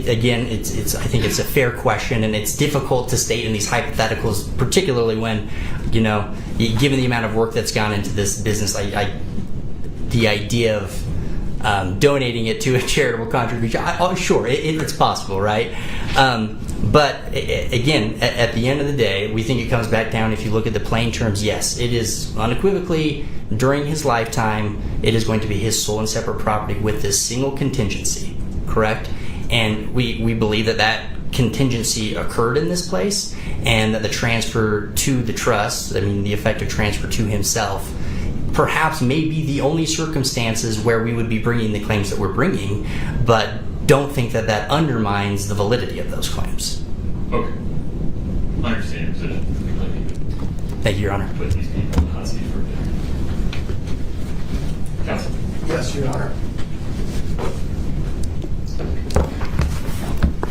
Speaker 23: again, it's I think it's a fair question, and it's difficult to state in these hypotheticals, particularly when, given the amount of work that's gone into this business, the idea of donating it to a charitable contribution, sure, it's possible, right? But again, at the end of the day, we think it comes back down, if you look at the plain terms, yes, it is unequivocally, during his lifetime, it is going to be his sole and separate property with this single contingency, correct? And we believe that contingency occurred in this place, and that the transfer to the trust, the effective transfer to himself, perhaps may be the only circumstances where we would be bringing the claims that we're bringing, but don't think that undermines the validity of those claims.
Speaker 4: Okay. I understand your position.
Speaker 23: Thank you, Your Honor.
Speaker 4: Put these people in the hot seat for a bit. Counsel.
Speaker 11: Yes, Your Honor.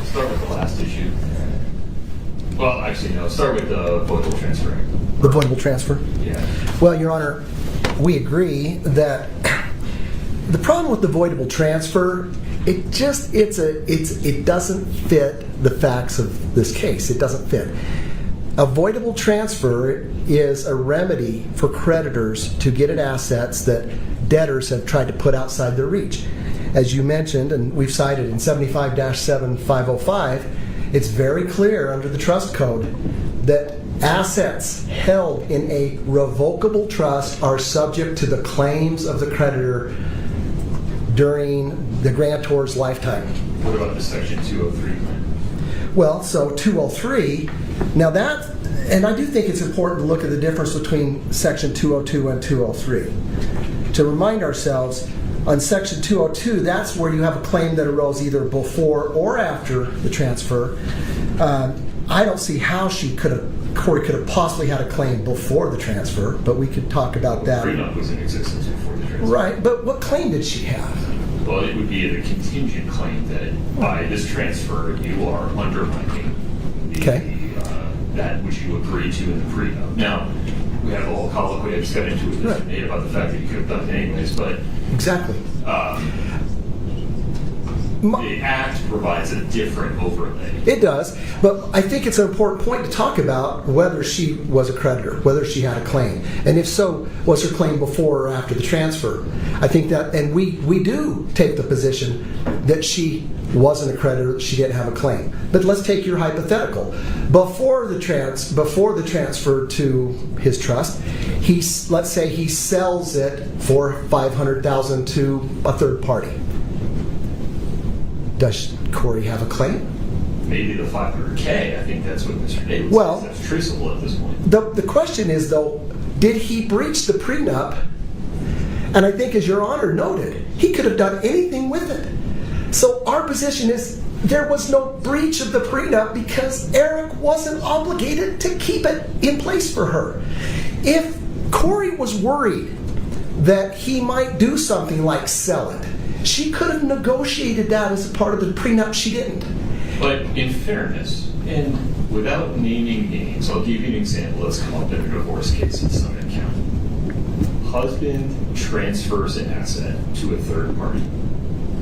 Speaker 4: Start with the last issue. Well, actually, no. Start with the voidable transfer.
Speaker 11: The voidable transfer?
Speaker 4: Yeah.
Speaker 11: Well, Your Honor, we agree that the problem with the voidable transfer, it doesn't fit the facts of this case. It doesn't fit. A voidable transfer is a remedy for creditors to get at assets that debtors have tried to put outside their reach. As you mentioned, and we've cited in 75-7505, it's very clear under the trust code that assets held in a revocable trust are subject to the claims of the creditor during the grantor's lifetime.
Speaker 4: What about the Section 203 claim?
Speaker 11: Well, so 203, now that, and I do think it's important to look at the difference between Section 202 and 203. To remind ourselves, on Section 202, that's where you have a claim that arose either before or after the transfer. I don't see how Kouri could have possibly had a claim before the transfer, but we could talk about that.
Speaker 4: Prenup was in existence before the transfer.
Speaker 11: Right, but what claim did she have?
Speaker 4: Well, it would be a contingent claim that by this transfer you are undermining that which you agreed to in the prenup. Now, we have a whole colloquy I just got into with Mr. Nate about the fact that you could have done it anyways, but
Speaker 11: exactly.
Speaker 4: The Act provides a different overlay.
Speaker 11: It does, but I think it's an important point to talk about whether she was a creditor, whether she had a claim, and if so, was her claim before or after the transfer. I think that, and we do take the position that she wasn't a creditor, she didn't have a claim. But let's take your hypothetical. Before the transfer to his trust, let's say he sells it for $500,000 to a third party. Does Kouri have a claim?
Speaker 4: Maybe the $500K. I think that's what Mr. Davis says. That's traceable at this point.
Speaker 11: The question is, though, did he breach the prenup? And I think, as Your Honor noted, he could have done anything with it. So our position is there was no breach of the prenup because Eric wasn't obligated to keep it in place for her. If Kouri was worried that he might do something like sell it, she could have negotiated that as a part of the prenup. She didn't.
Speaker 4: But in fairness, and without naming names, I'll give you an example that's come up in a divorce case in Summit County. Husband transfers an asset to a third party,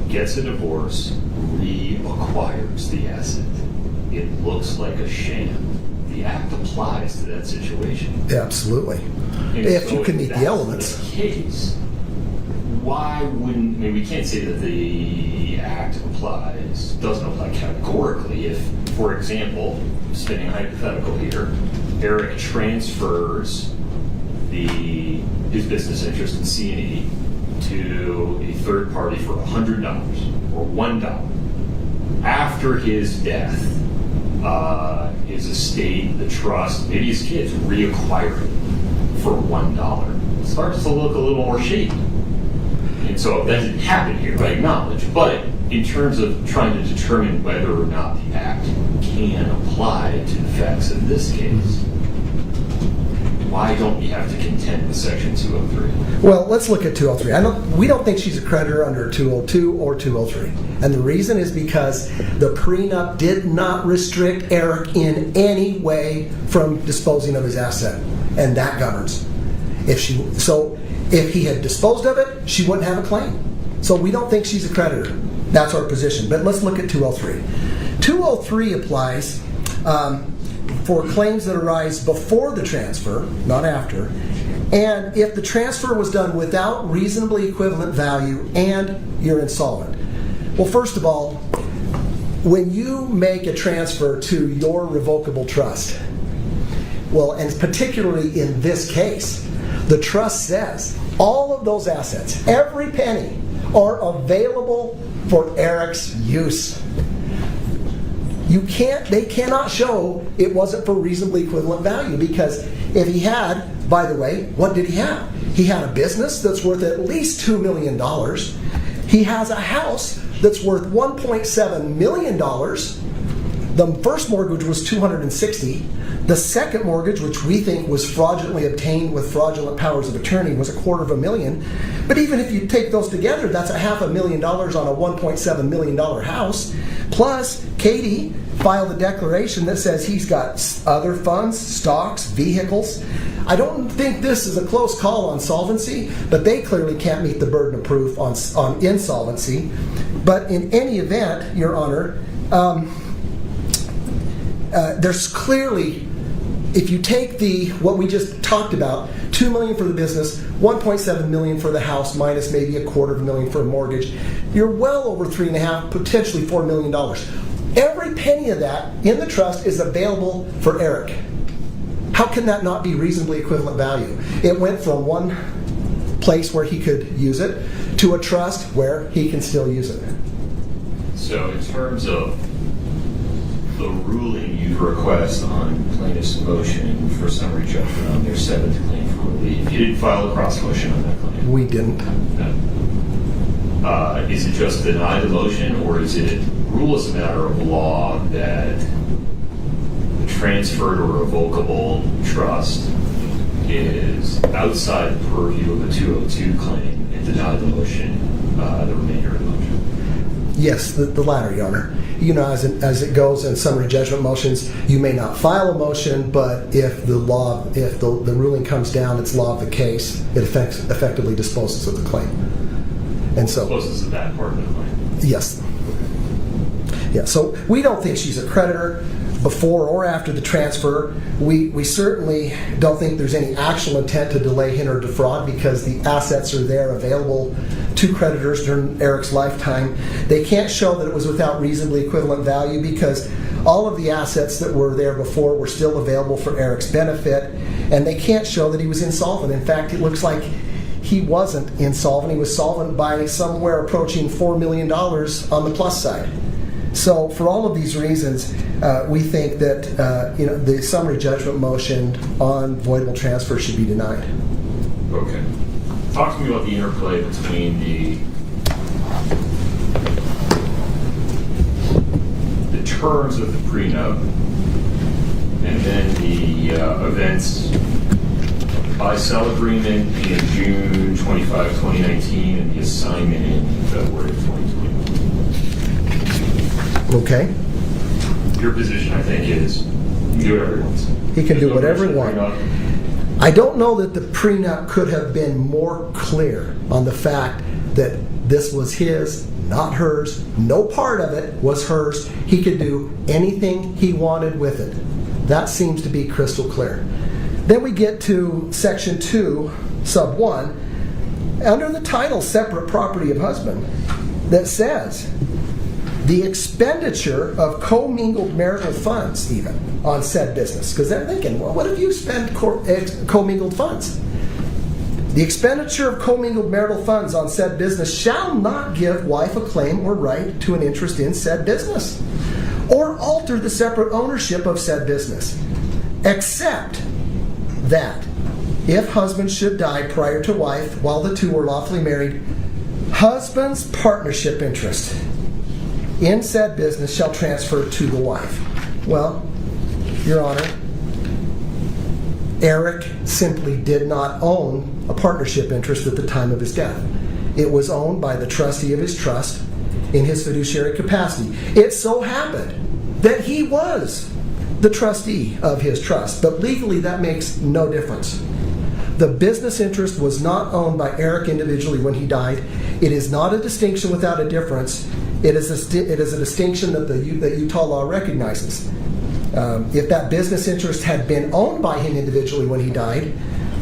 Speaker 4: gets a divorce, reacquires the asset. It looks like a sham. The Act applies to that situation.
Speaker 11: Absolutely. If you can meet the elements.
Speaker 4: The case, why wouldn't, I mean, we can't say that the Act doesn't apply categorically if, for example, spinning a hypothetical here, Eric transfers his business interest in C&E to a third party for $100 or $1. After his death, his estate, the trust, maybe his kids reacquire it for $1. It starts to look a little more shady. And so that didn't happen here, I acknowledge. But in terms of trying to determine whether or not the Act can apply to the facts of this case, why don't we have to contend with Section 203?
Speaker 11: Well, let's look at 203. We don't think she's a creditor under 202 or 203. And the reason is because the prenup did not restrict Eric in any way from disposing of his asset. And that governs. If he had disposed of it, she wouldn't have a claim. So we don't think she's a creditor. That's our position. But let's look at 203. 203 applies for claims that arise before the transfer, not after, and if the transfer was done without reasonably equivalent value and you're insolvent. Well, first of all, when you make a transfer to your revocable trust, well, and particularly in this case, the trust says all of those assets, every penny, are available for Eric's use. They cannot show it wasn't for reasonably equivalent value, because if he had, by the way, what did he have? He had a business that's worth at least $2 million. He has a house that's worth $1.7 million. The first mortgage was $260,000. The second mortgage, which we think was fraudulently obtained with fraudulent powers of attorney, was $250,000. But even if you take those together, that's $500,000 on a $1.7 million house. Plus, Katie filed a declaration that says he's got other funds, stocks, vehicles. I don't think this is a close call on solvency, but they clearly can't meet the burden of proof on insolvency. But in any event, Your Honor, there's clearly, if you take what we just talked about, $2 million for the business, $1.7 million for the house, minus maybe $250,000 for a mortgage, you're well over $3.5, potentially $4 million. Every penny of that in the trust is available for Eric. How can that not be reasonably equivalent value? It went from one place where he could use it to a trust where he can still use it.
Speaker 15: So in terms of the ruling you request on plaintiff's motion for summary judgment on their 7th claim for relief, you didn't file a cross motion on that claim?
Speaker 11: We didn't.
Speaker 15: No. Is it just deny the motion, or is it rule as a matter of law that the transferred or revocable trust is outside the purview of a 202 claim and deny the motion, the remainder of the motion?
Speaker 11: Yes, the latter, Your Honor. You know, as it goes in summary judgment motions, you may not file a motion, but if the ruling comes down, it's law of the case, it effectively disposes of the claim. And so
Speaker 15: disposes of that part of the claim.
Speaker 11: Yes. Yeah. So we don't think she's a creditor before or after the transfer. We certainly don't think there's any actual intent to delay, hinder, or defraud, because the assets are there available to creditors during Eric's lifetime. They can't show that it was without reasonably equivalent value, because all of the assets that were there before were still available for Eric's benefit, and they can't show that he was insolvent. In fact, it looks like he wasn't insolvent. He was solvent by somewhere approaching $4 million on the plus side. So for all of these reasons, we think that the summary judgment motion on voidable transfer should be denied.
Speaker 15: Okay. Talk to me about the interplay between the terms of the prenup and then the events buy-sell agreement in June 25, 2019 and the assignment in February of 2020.
Speaker 11: Okay.
Speaker 15: Your position, I think, is you do whatever he wants.
Speaker 11: He can do whatever he wants. I don't know that the prenup could have been more clear on the fact that this was his, not hers. No part of it was hers. He could do anything he wanted with it. That seems to be crystal clear. Then we get to Section 2, Sub 1, under the title Separate Property of Husband, that says the expenditure of commingled marital funds even on said business. Because they're thinking, well, what if you spend commingled funds? The expenditure of commingled marital funds on said business shall not give wife a claim or right to an interest in said business, or alter the separate ownership of said business, except that if husband should die prior to wife while the two are lawfully married, husband's partnership interest in said business shall transfer to the wife. Well, Your Honor, Eric simply did not own a partnership interest at the time of his death. It was owned by the trustee of his trust in his fiduciary capacity. It so happened that he was the trustee of his trust, but legally that makes no difference. The business interest was not owned by Eric individually when he died. It is not a distinction without a difference. It is a distinction that that Utah law recognizes. If that business interest had been owned by him individually when he died,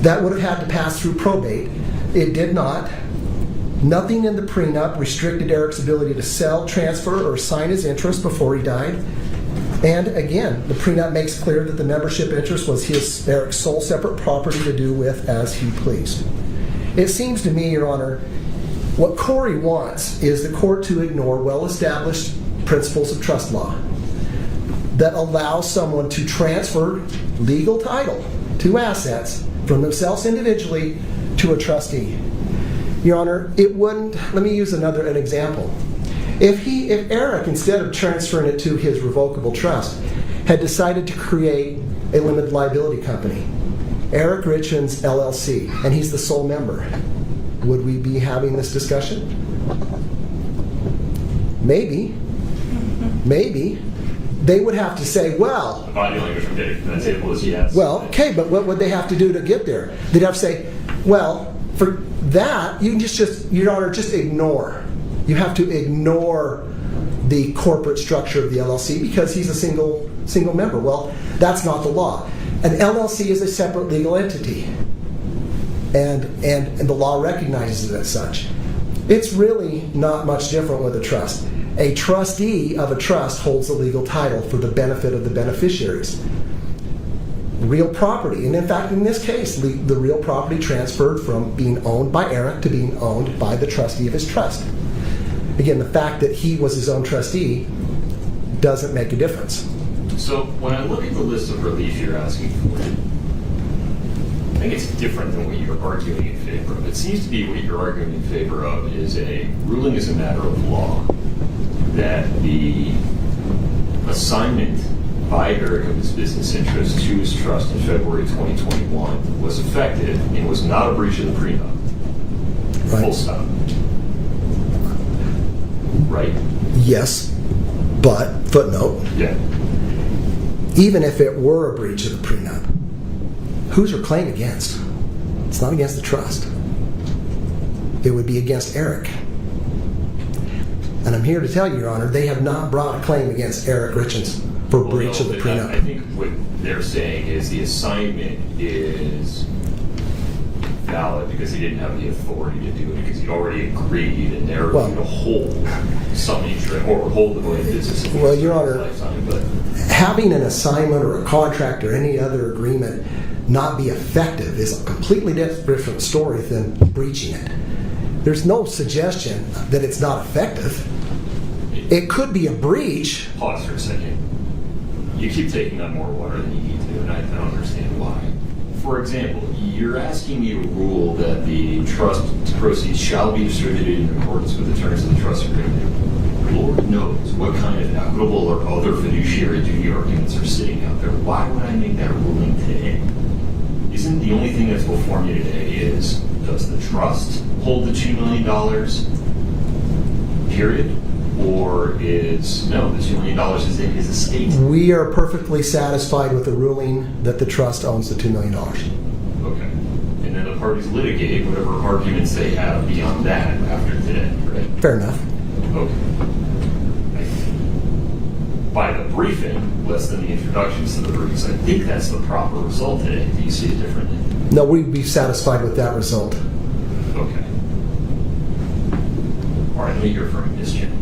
Speaker 11: that would have had to pass through probate. It did not. Nothing in the prenup restricted Eric's ability to sell, transfer, or assign his interest before he died. And again, the prenup makes clear that the membership interest was Eric's sole separate property to do with as he pleased. It seems to me, Your Honor, what Kouri wants is the court to ignore well-established principles of trust law that allow someone to transfer legal title to assets from themselves individually to a trustee. Your Honor, it wouldn't, let me use an example. If Eric, instead of transferring it to his revocable trust, had decided to create a limited liability company, Eric Richins LLC, and he's the sole member, would we be having this discussion? Maybe. they would have to say, well,
Speaker 4: The body language from the table is yes.
Speaker 11: well, okay, but what would they have to do to get there? They'd have to say, well, for that, you can just Your Honor, just ignore. You have to ignore the corporate structure of the LLC because he's a single member. Well, that's not the law. An LLC is a separate legal entity, and the law recognizes it as such. It's really not much different with a trust. A trustee of a trust holds the legal title for the benefit of the beneficiaries. Real property, and in fact, in this case, the real property transferred from being owned by Eric to being owned by the trustee of his trust. Again, the fact that he was his own trustee doesn't make a difference.
Speaker 4: So when I look at the list of relief you're asking for, I think it's different than what you're arguing in favor of. It seems to be what you're arguing in favor of is a ruling as a matter of law that the assignment by Eric of his business interest to his trust in February 2021 was effective and was not a breach of the prenup.
Speaker 11: Right.
Speaker 4: Full stop. Right?
Speaker 11: Yes, but, footnote,
Speaker 4: Yeah.
Speaker 11: even if it were a breach of the prenup, who's her claim against? It's not against the trust. It would be against Eric. And I'm here to tell you, Your Honor, they have not brought a claim against Eric Richins for breach of the prenup.
Speaker 4: I think what they're saying is the assignment is valid because he didn't have the authority to do it because he already agreed and they're going to hold some interest or hold the void business interest.
Speaker 11: Well, Your Honor, having an assignment or a contract or any other agreement not be effective is a completely different story than breaching it. There's no suggestion that it's not effective. It could be a breach.
Speaker 4: Pause for a second. You keep taking on more water than you need to, and I don't understand why. For example, you're asking me to rule that the trust proceeds shall be distributed in accordance with the terms of the trust agreement. Lord knows what kind of equitable or other fiduciary duty arguments are sitting out there. Why would I make that ruling today? Isn't the only thing that's before me today is, does the trust hold the $2 million, period? Or is, no, the $2 million is in his estate?
Speaker 11: We are perfectly satisfied with the ruling that the trust owns the $2 million.
Speaker 4: Okay. And then the parties litigate whatever arguments they have beyond that after today, right?
Speaker 11: Fair enough.
Speaker 4: Okay. By the briefing, less than the introductions to the briefs, I think that's the proper result today. Do you see it differently?
Speaker 11: No, we'd be satisfied with that result.
Speaker 4: Okay. All right, let me hear from Ms. Chin.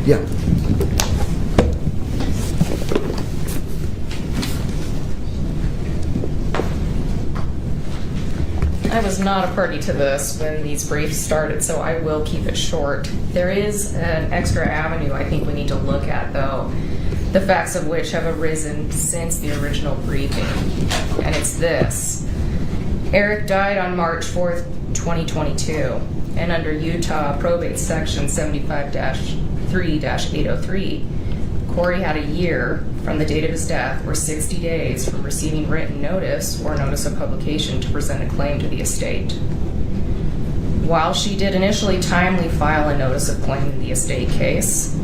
Speaker 11: Yeah.
Speaker 22: I was not a party to this when these briefs started, so I will keep it short. There is an extra avenue I think we need to look at, though, the facts of which have arisen since the original briefing, and it's this. Eric died on March 4th, 2022, and under Utah Probate Section 75-3-803, Kouri had a year from the date of his death or 60 days from receiving written notice or notice of publication to present a claim to the estate. While she did initially timely file a notice of claim in the estate case,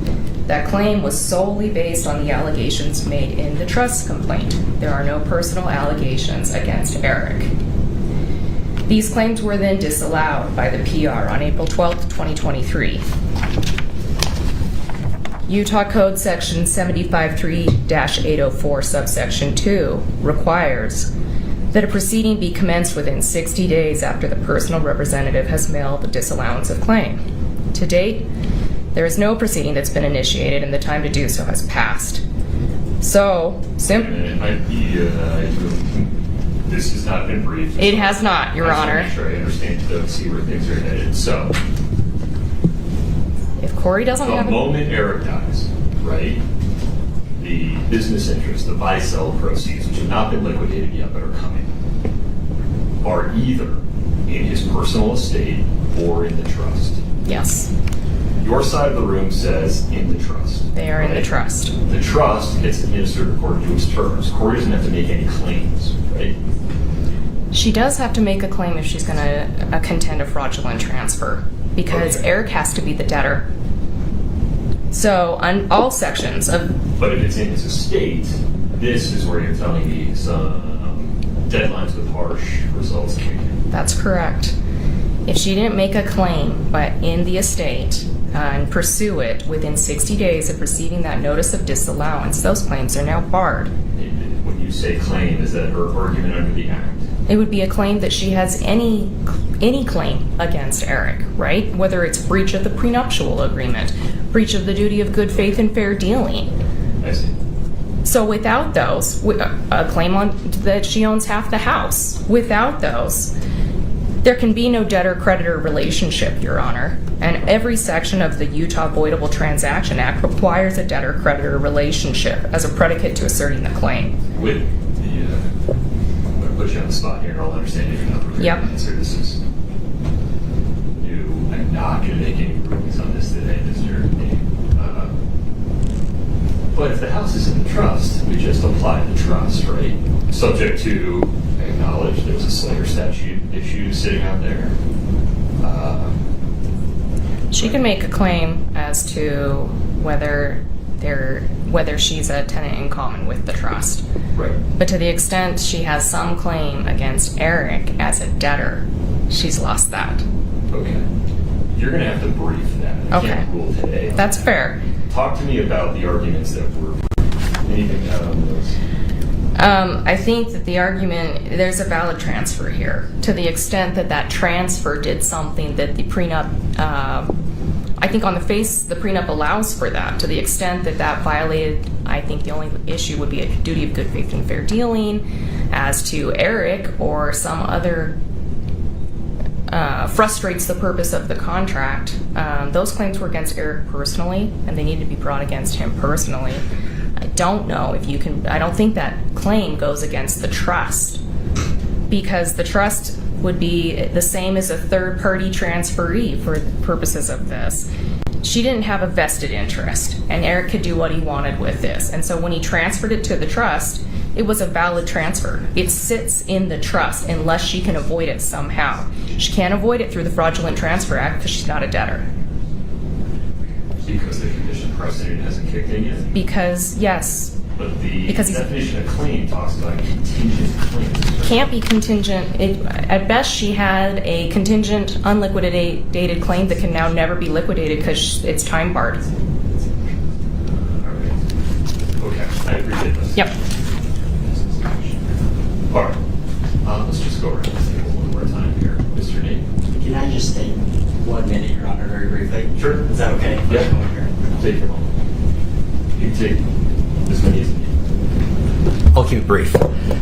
Speaker 22: that claim was solely based on the allegations made in the trust complaint. There are no personal allegations against Eric. These claims were then disallowed by the PR on April 12, 2023. Utah Code Section 75-3-804 subsection 2 requires that a proceeding be commenced within 60 days after the personal representative has mailed the disallowance of claim. To date, there is no proceeding that's been initiated and the time to do so has passed. So,
Speaker 4: this has not been briefed.
Speaker 22: It has not, Your Honor.
Speaker 4: I just want to make sure I understand to see where things are headed. So,
Speaker 22: if Kouri doesn't have
Speaker 4: the moment Eric dies, right, the business interest, the buy-sell proceeds, which have not been liquidated yet but are coming, are either in his personal estate or in the trust.
Speaker 22: Yes.
Speaker 4: Your side of the room says in the trust.
Speaker 22: They are in the trust.
Speaker 4: The trust gets administered according to its terms. Kouri doesn't have to make any claims, right?
Speaker 22: She does have to make a claim if she's going to contend a fraudulent transfer, because Eric has to be the debtor. So on all sections of...
Speaker 4: But if it's in his estate, this is where you're telling me some deadlines with harsh results kick in.
Speaker 22: That's correct. If she didn't make a claim but in the estate and pursue it within 60 days of receiving that notice of disallowance, those claims are now barred.
Speaker 4: When you say claim, is that her argument under the Act?
Speaker 22: It would be a claim that she has any claim against Eric, right? Whether it's breach of the prenuptial agreement, breach of the duty of good faith and fair dealing.
Speaker 4: I see.
Speaker 22: So without those, a claim on that she owns half the house, without those, there can be no debtor-creditor relationship, Your Honor. And every section of the Utah Voidable Transaction Act requires a debtor-creditor relationship as a predicate to asserting the claim.
Speaker 4: With the, I'm going to put you on the spot here, and I'll understand if you're not prepared to answer. This is new. I'm not going to make any rulings on this today, Mr. Nate. But if the house is in the trust, we just apply the trust, right? Subject to acknowledge there's a Slater statute issue sitting out there.
Speaker 22: She can make a claim as to whether she's a tenant in common with the trust.
Speaker 4: Right.
Speaker 22: But to the extent she has some claim against Eric as a debtor, she's lost that.
Speaker 4: Okay. You're going to have to brief that. I can't rule today.
Speaker 22: That's fair.
Speaker 4: Talk to me about the arguments that were anything out on those.
Speaker 22: I think that the argument, there's a valid transfer here. To the extent that that transfer did something that the prenup, I think on the face, the prenup allows for that. To the extent that that violated, I think the only issue would be a duty of good faith and fair dealing. As to Eric or some other frustrates the purpose of the contract, those claims were against Eric personally, and they need to be brought against him personally. I don't know if you can, I don't think that claim goes against the trust, because the trust would be the same as a third-party transferee for the purposes of this. She didn't have a vested interest, and Eric could do what he wanted with this. And so when he transferred it to the trust, it was a valid transfer. It sits in the trust unless she can avoid it somehow. She can't avoid it through the Fraudulent Transfer Act because she's not a debtor.
Speaker 4: Because the condition precedent hasn't kicked in yet?
Speaker 22: Because, yes.
Speaker 4: But the definition of claim talks about contingent claims.
Speaker 22: Can't be contingent. At best, she had a contingent, unliquidated claim that can now never be liquidated because it's time barred.
Speaker 4: Okay, I appreciate this.
Speaker 22: Yep.
Speaker 4: All right, let's just go around the table one more time here. Mr. Nate.
Speaker 23: Can I just take 1 minute, Your Honor, very briefly?
Speaker 4: Sure.
Speaker 23: Is that okay?
Speaker 4: Yeah. Take your moment. You can take as many as you need.
Speaker 23: I'll keep it brief.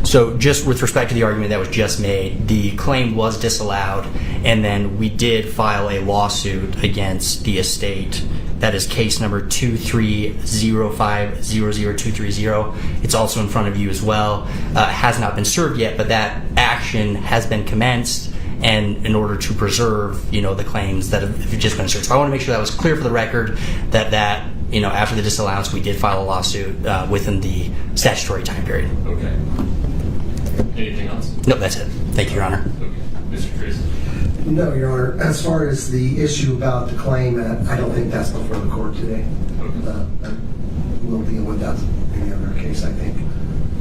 Speaker 23: So just with respect to the argument that was just made, the claim was disallowed, and then we did file a lawsuit against the estate. That is case number 230500230. It's also in front of you as well. Has not been served yet, but that action has been commenced, and in order to preserve, the claims that have just been served. So I want to make sure that was clear for the record that after the disallowance, we did file a lawsuit within the statutory time period.
Speaker 4: Okay. Anything else?
Speaker 23: No, that's it. Thank you, Your Honor.
Speaker 4: Okay. Mr. Tracy.
Speaker 11: No, Your Honor. As far as the issue about the claim, I don't think that's before the court today.
Speaker 4: Okay.
Speaker 11: We'll deal with that in the other case, I think.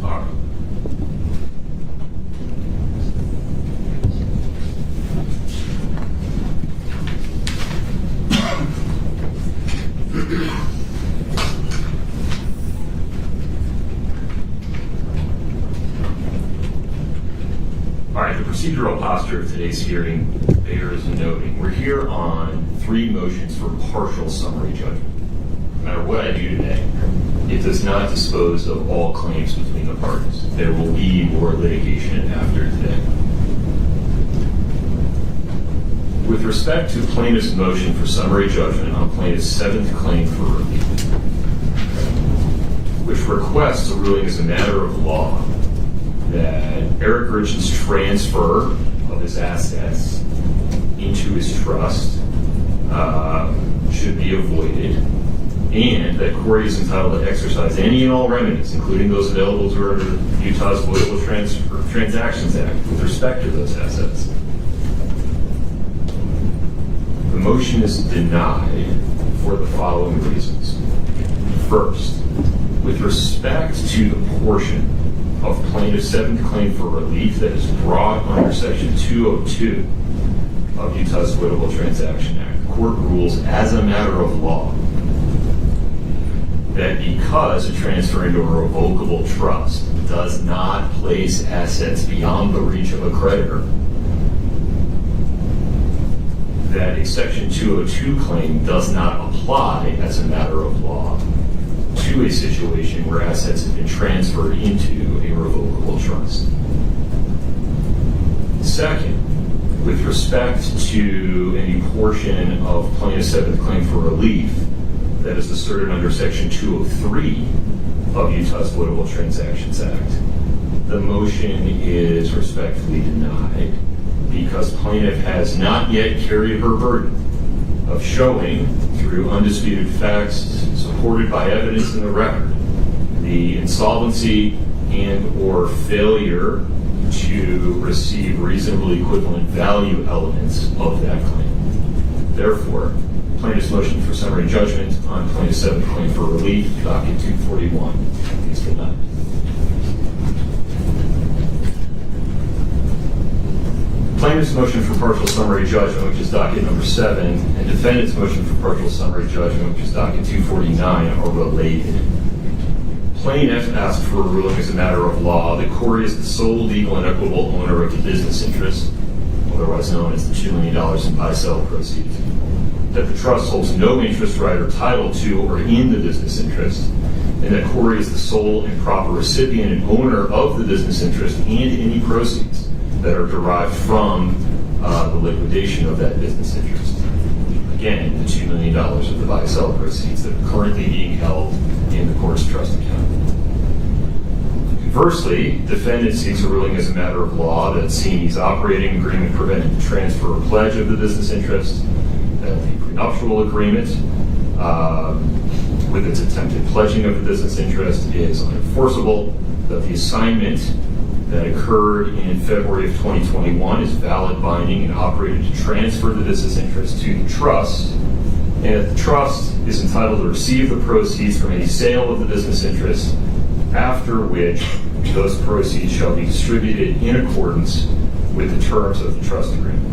Speaker 4: All right. All right, the procedural posture of today's hearing bears noting. We're here on 3 motions for partial summary judgment. No matter what I do today, it does not dispose of all claims between the parties. There will be more litigation after today. With respect to plaintiff's motion for summary judgment on plaintiff's 7th claim for review, which requests a ruling as a matter of law that Eric Richins' transfer of his assets into his trust should be avoided, and that Kouri is entitled to exercise any and all remedies, including those available to her under Utah's Voidable Transactions Act, with respect to those assets. The motion is denied for the following reasons. First, with respect to the portion of plaintiff's seventh claim for relief that is brought under Section 202 of Utah's Avoidable Transaction Act, the court rules as a matter of law that because a transfer into a revocable trust does not place assets beyond the reach of a creditor, that a Section 202 claim does not apply as a matter of law to a situation where assets have been transferred into a revocable trust. Second, with respect to any portion of plaintiff's seventh claim for relief that is asserted under Section 203 of Utah's Avoidable Transactions Act, the motion is respectfully denied because plaintiff has not yet carried her burden of showing, through undisputed facts supported by evidence in the record, the insolvency and or failure to receive reasonably equivalent value elements of that claim. Therefore, plaintiff's motion for summary judgment on plaintiff's seventh claim for relief, docket 241, is denied. Plaintiff's motion for partial summary judgment, which is docket number 7, and defendant's motion for partial summary judgment, which is docket 249, are related. Plaintiff asked for a ruling as a matter of law that Kouri is the sole legal and equitable owner of the business interest, otherwise known as the $2 million in buy-sell proceeds, that the trust holds no interest right or title to or in the business interest, and that Kouri is the sole and proper recipient and owner of the business interest and any proceeds that are derived from the liquidation of that business interest. Again, the $2 million of the buy-sell proceeds that are currently being held in the court's trust account. Conversely, defendant seeks a ruling as a matter of law that CME's operating agreement prevented the transfer or pledge of the business interest, that the prenuptial agreement with its attempted pledging of the business interest is unenforceable, that the assignment that occurred in February of 2021 is valid, binding, and operated to transfer the business interest to the trust, and that the trust is entitled to receive the proceeds from any sale of the business interest, after which those proceeds shall be distributed in accordance with the terms of the trust agreement.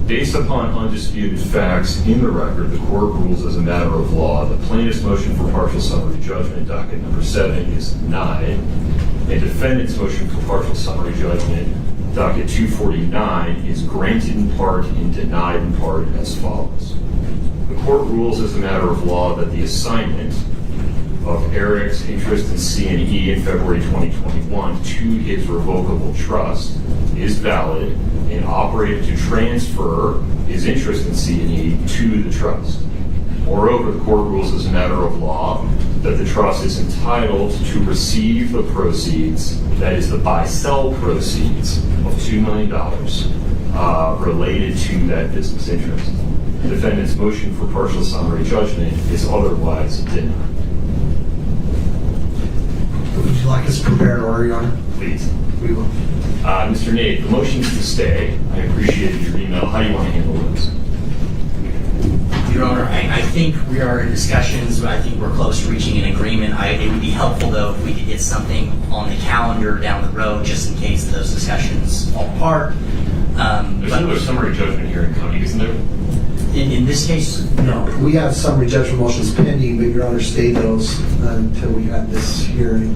Speaker 4: Based upon undisputed facts in the record, the court rules as a matter of law the plaintiff's motion for partial summary judgment, docket number 7, is denied, and defendant's motion for partial summary judgment, docket 249, is granted in part and denied in part as follows. The court rules as a matter of law that the assignment of Eric's interest in C&E in February 2021 to his revocable trust is valid and operated to transfer his interest in C&E to the trust. Moreover, the court rules as a matter of law that the trust is entitled to receive the proceeds, that is the buy-sell proceeds of $2 million related to that business interest. The defendant's motion for partial summary judgment is otherwise denied.
Speaker 11: Would you like us to prepare an order, Your Honor?
Speaker 4: Please.
Speaker 11: We will.
Speaker 4: Mr. Nate, the motion's to stay. I appreciated your email. How do you want to handle this?
Speaker 23: Your Honor, I think we are in discussions. I think we're close to reaching an agreement. It would be helpful, though, if we could get something on the calendar down the road, just in case those discussions fall apart.
Speaker 4: There's another summary judgment hearing coming, isn't there?
Speaker 23: In this case, no.
Speaker 11: We have summary judgment motions pending, but Your Honor, stay those until we have this hearing.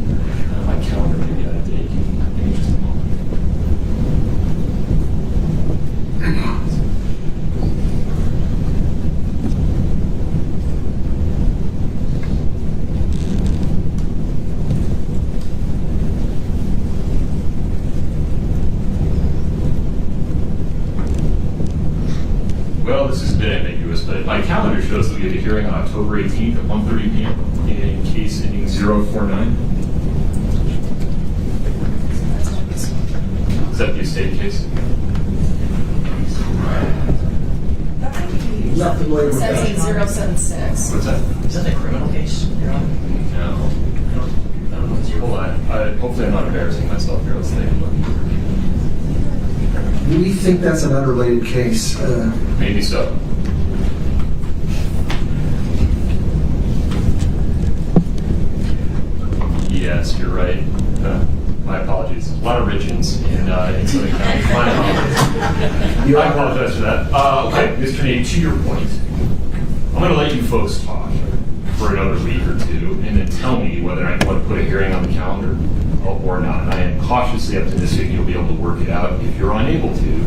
Speaker 4: My calendar maybe out of date. Give me just a moment. Well, this is a bit ambiguous, but my calendar shows that we have a hearing on October 18th at 1:30 p.m. in case ending 049. Is that the estate case?
Speaker 11: Nothing later.
Speaker 22: It says in 076.
Speaker 4: What's that?
Speaker 23: Is that a criminal case?
Speaker 4: No. Hold on. Hopefully I'm not embarrassing myself here. Let's take a look.
Speaker 11: We think that's an unrelated case.
Speaker 4: Maybe so. right. My apologies. A lot of Richins in Southern County. My apologies. I apologize for that. Okay, Mr. Nate, to your point, I'm going to let you folks talk for another week or two, and then tell me whether I want to put a hearing on the calendar or not. I am cautiously optimistic you'll be able to work it out. If you're unable to,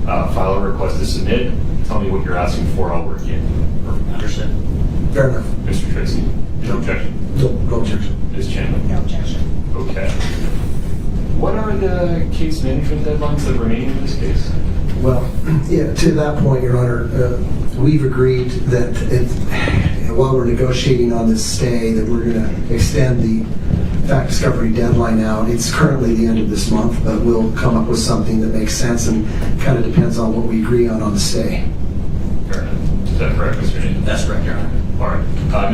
Speaker 4: file a request to submit. Tell me what you're asking for. I'll work in. Perfect.
Speaker 23: Understood.
Speaker 11: Fair enough.
Speaker 4: Mr. Tracy, no objection?
Speaker 11: No objection.
Speaker 4: Ms. Chandler?
Speaker 23: No objection.
Speaker 4: Okay. What are the case management deadlines that remain in this case?
Speaker 11: Well, yeah, to that point, Your Honor, we've agreed that while we're negotiating on this stay, that we're going to extend the fact discovery deadline out. It's currently the end of this month, but we'll come up with something that makes sense and kind of depends on what we agree on the stay.
Speaker 4: Fair enough. Is that correct, Mr. Nate?
Speaker 23: That's correct, Your Honor.
Speaker 4: All right.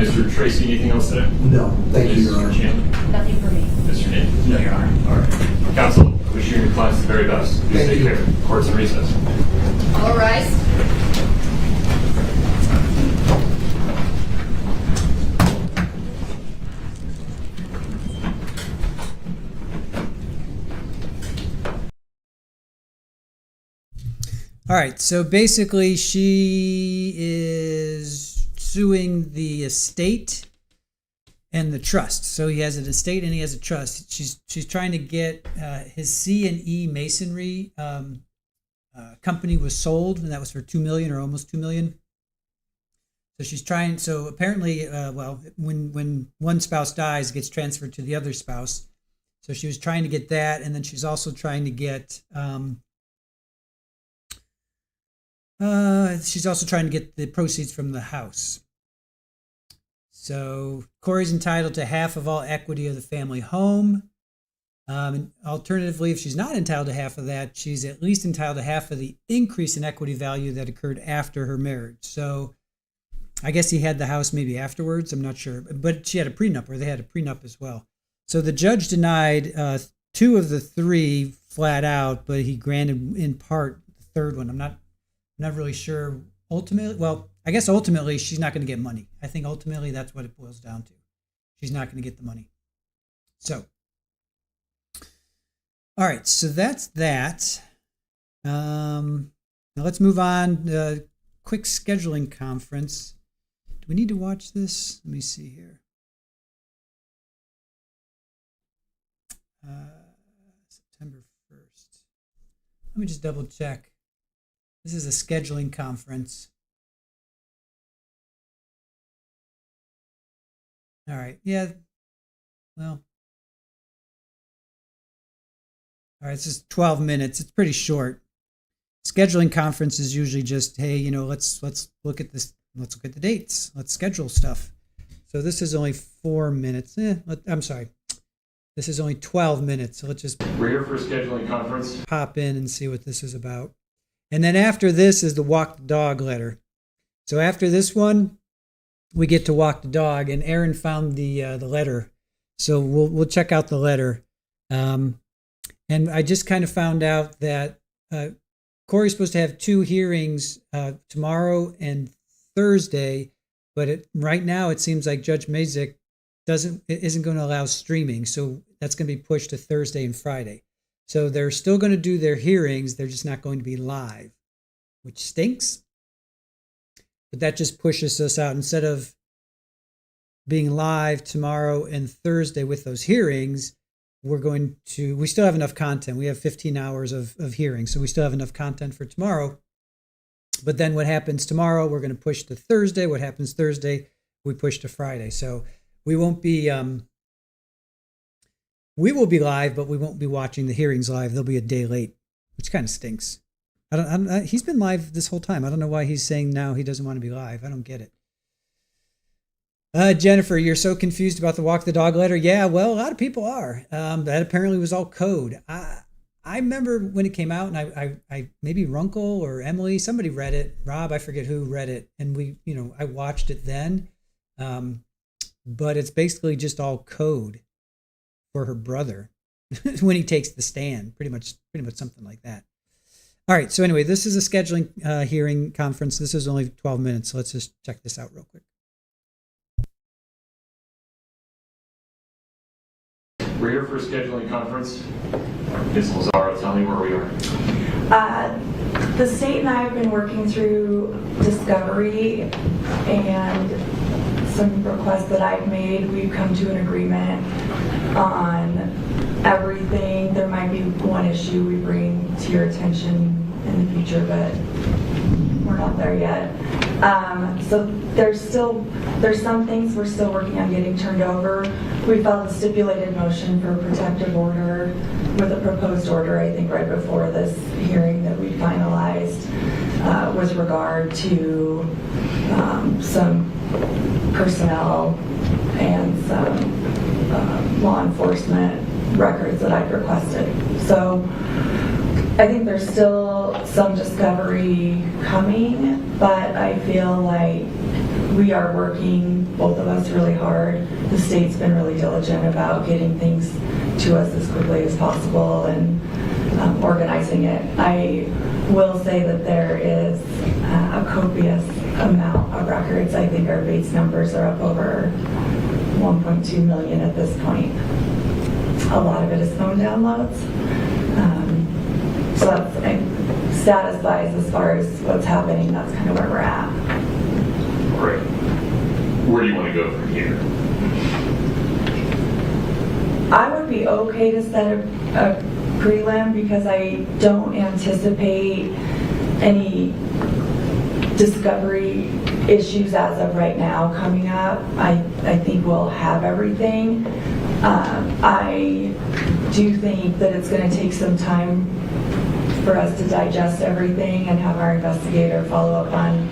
Speaker 4: Mr. Tracy, anything else today?
Speaker 11: No. Thank you, Your Honor.
Speaker 4: Mr. Chandler?
Speaker 21: Nothing for me.
Speaker 4: Mr. Nate?
Speaker 23: No, Your Honor.
Speaker 4: All right. Counsel, I wish you and your clients the very best. Please take care. Court's in recess.
Speaker 21: All rise.
Speaker 1: All right, so basically she is suing the estate and the trust. So he has an estate and he has a trust. She's trying to get his C&E Masonry company was sold, and that was for $2 million or almost $2 million. So she's trying. So apparently, when one spouse dies, it gets transferred to the other spouse. So she was trying to get that, and then she's also trying to get. She's also trying to get the proceeds from the house. So Kouri's entitled to half of all equity of the family home. And alternatively, if she's not entitled to half of that, she's at least entitled to half of the increase in equity value that occurred after her marriage. So I guess he had the house maybe afterwards. I'm not sure. But she had a prenup, or they had a prenup as well. So the judge denied 2 of the 3 flat out, but he granted in part the third one. I'm not really sure ultimately. Well, I guess ultimately she's not going to get money. I think ultimately that's what it boils down to. She's not going to get the money. So, all right. So that's that. Now let's move on. Quick scheduling conference. Do we need to watch this? Let me see here. September 1st. Let me just double check. This is a scheduling conference. All right. Yeah. Well. All right. It's just 12 minutes. It's pretty short. Scheduling conference is usually just, hey, let's look at this. Let's look at the dates. Let's schedule stuff. So this is only 4 minutes. I'm sorry. This is only 12 minutes. So let's just.
Speaker 4: We're here for a scheduling conference.
Speaker 1: Pop in and see what this is about. And then after this is the walk the dog letter. So after this one, we get to walk the dog. And Aaron found the letter, so we'll check out the letter. And I just kind of found out that Kouri's supposed to have 2 hearings tomorrow and Thursday, but right now it seems like Judge Mazik isn't going to allow streaming, so that's going to be pushed to Thursday and Friday. So they're still going to do their hearings. They're just not going to be live, which stinks. But that just pushes us out. Instead of being live tomorrow and Thursday with those hearings, we still have enough content. We have 15 hours of hearings, so we still have enough content for tomorrow. But then what happens tomorrow, we're going to push to Thursday. What happens Thursday, we push to Friday. So we won't be... we will be live, but we won't be watching the hearings live. They'll be a day late, which kind of stinks. He's been live this whole time. I don't know why he's saying now he doesn't want to be live. I don't get it. Jennifer, you're so confused about the walk the dog letter. Yeah, well, a lot of people are. That apparently was all code. I remember when it came out, and I maybe Runkle or Emily, somebody read it. Rob, I forget who read it, and I watched it then. But it's basically just all code for her brother when he takes the stand, pretty much something like that. All right. So anyway, this is a scheduling hearing conference. This is only 12 minutes. So let's just check this out real quick.
Speaker 4: We're here for a scheduling conference. Ms. Lazaro, tell me where we are.
Speaker 19: The state and I have been working through discovery and some requests that I've made. We've come to an agreement on everything. There might be one issue we bring to your attention in the future, but we're not there yet. So there's some things we're still working on getting turned over. We filed a stipulated motion for a protective order with a proposed order, I think right before this hearing that we finalized with regard to some personnel and some law enforcement records that I've requested. So I think there's still some discovery coming, but I feel like we are working, both of us, really hard. The state's been really diligent about getting things to us as quickly as possible and organizing it. I will say that there is a copious amount of records. I think our base numbers are up over 1.2 million at this point. A lot of it is phone downloads. So that's status-wise as far as what's happening, that's kind of where we're at.
Speaker 4: Great. Where do you want to go from here?
Speaker 19: I would be okay to set a prelim because I don't anticipate any discovery issues as of right now coming up. I think we'll have everything. I do think that it's going to take some time for us to digest everything and have our investigator follow up on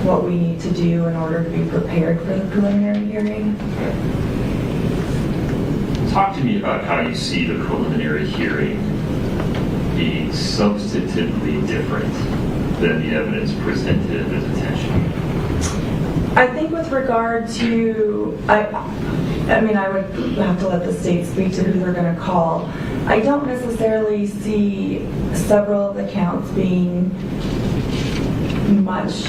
Speaker 19: what we need to do in order to be prepared for the preliminary hearing.
Speaker 4: Talk to me about how you see the preliminary hearing being substantively different than the evidence presented at the detention.
Speaker 19: I think with regard to, I mean, I would have to let the state speak to who they're going to call. I don't necessarily see several of the counts being much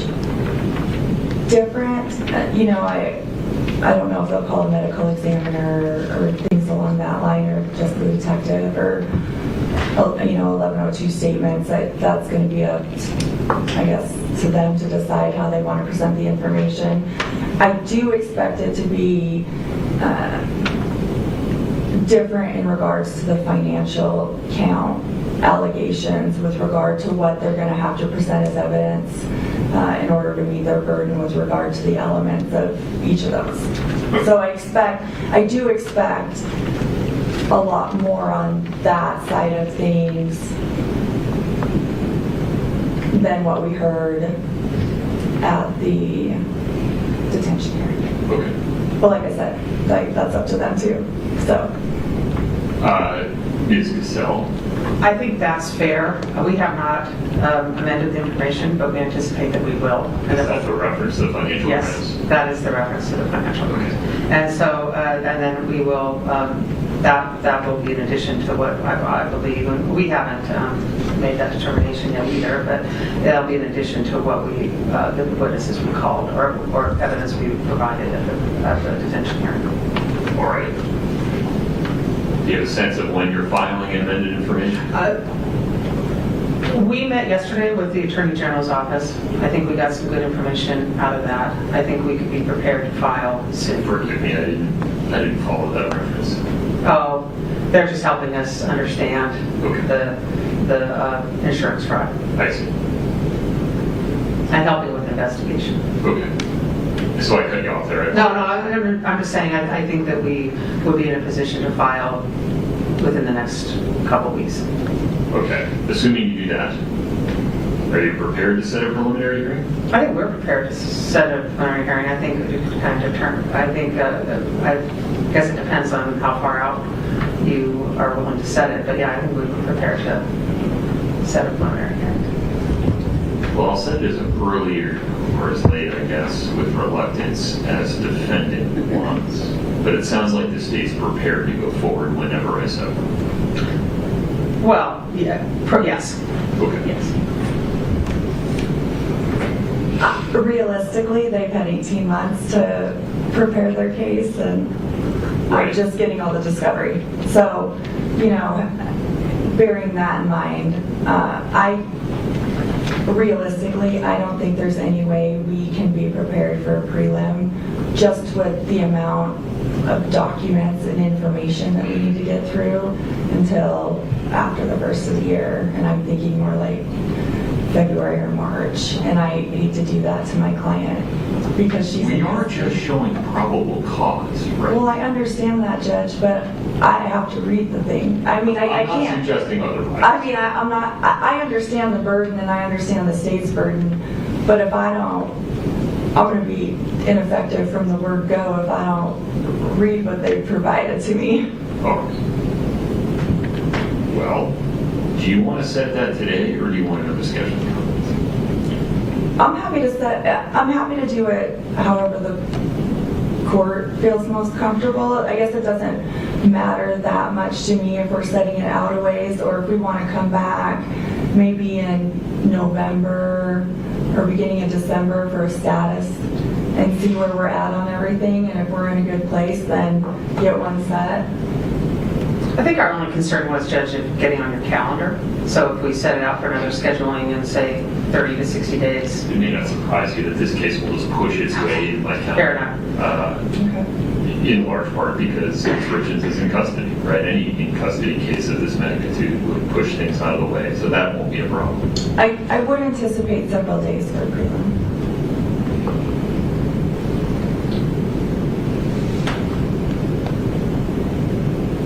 Speaker 19: different. You know, I don't know if they'll call a medical examiner or things along that line, or just the detective, or 1102 statements. That's going to be up, I guess, to them to decide how they want to present the information. I do expect it to be different in regards to the financial count allegations with regard to what they're going to have to present as evidence in order to meet their burden with regard to the elements of each of those. So I do expect a lot more on that side of things than what we heard at the detention hearing.
Speaker 4: Okay.
Speaker 19: But like I said, that's up to them too. So.
Speaker 4: Ms. Cassell.
Speaker 17: I think that's fair. We have not amended the information, but we anticipate that we will.
Speaker 4: Is that the reference to the financial
Speaker 17: Yes,
Speaker 4: events?
Speaker 17: that is the reference to the financial events. And so, and then we will, that will be in addition to what I believe, and we haven't made that determination yet either, but that'll be in addition to what we, the witnesses we called or evidence we provided at the detention hearing.
Speaker 4: All right. Do you have a sense of when you're filing amended information?
Speaker 17: We met yesterday with the Attorney General's office. I think we got some good information out of that. I think we could be prepared to file soon.
Speaker 4: Forgive me, I didn't follow that reference.
Speaker 17: Oh, they're just helping us understand the insurance fraud.
Speaker 4: I see.
Speaker 17: And helping with investigation.
Speaker 4: Okay. So I cut you off there.
Speaker 17: No, I'm just saying I think that we would be in a position to file within the next couple weeks.
Speaker 4: Okay. Assuming you do that, are you prepared to set a preliminary hearing?
Speaker 17: I think we're prepared to set a preliminary hearing. I think it kind of determine. I think I guess it depends on how far out you are willing to set it. But yeah, I think we're prepared to set a preliminary hearing.
Speaker 4: Well, I'll set it as earlier or as late, I guess, with reluctance as defendant wants. But it sounds like the state's prepared to go forward whenever I set one.
Speaker 17: Well, yeah, yes.
Speaker 4: Okay.
Speaker 17: Yes.
Speaker 19: Realistically, they've had 18 months to prepare their case, and I'm just getting all the discovery. So, you know, bearing that in mind, realistically, I don't think there's any way we can be prepared for a prelim just with the amount of documents and information that we need to get through until after the first of the year. And I'm thinking more like February or March. And I hate to do that to my client because she's...
Speaker 4: We are just showing probable cause, right?
Speaker 19: Well, I understand that, Judge, but I have to read the thing. I mean, I can't...
Speaker 4: I'm not suggesting otherwise.
Speaker 19: I mean, I'm not... I understand the burden and I understand the state's burden, but if I don't... I'm going to be ineffective from the word go if I don't read what they've provided to me.
Speaker 4: Oh. Well, do you want to set that today, or do you want another schedule?
Speaker 19: I'm happy to do it however the court feels most comfortable. I guess it doesn't matter that much to me if we're setting it out a ways or if we want to come back maybe in November or beginning of December for a status and see where we're at on everything. And if we're in a good place, then get one set.
Speaker 17: I think our only concern was, Judge, of getting on your calendar. So if we set it out for another scheduling in, say, 30 to 60 days.
Speaker 4: It may not surprise you that this case will just push its way in my calendar.
Speaker 17: Fair enough.
Speaker 4: In large part because Ms. Richins is in custody, right? Any in-custody case of this magnitude would push things out of the way, so that won't be a problem.
Speaker 19: I would anticipate several days for a prelim.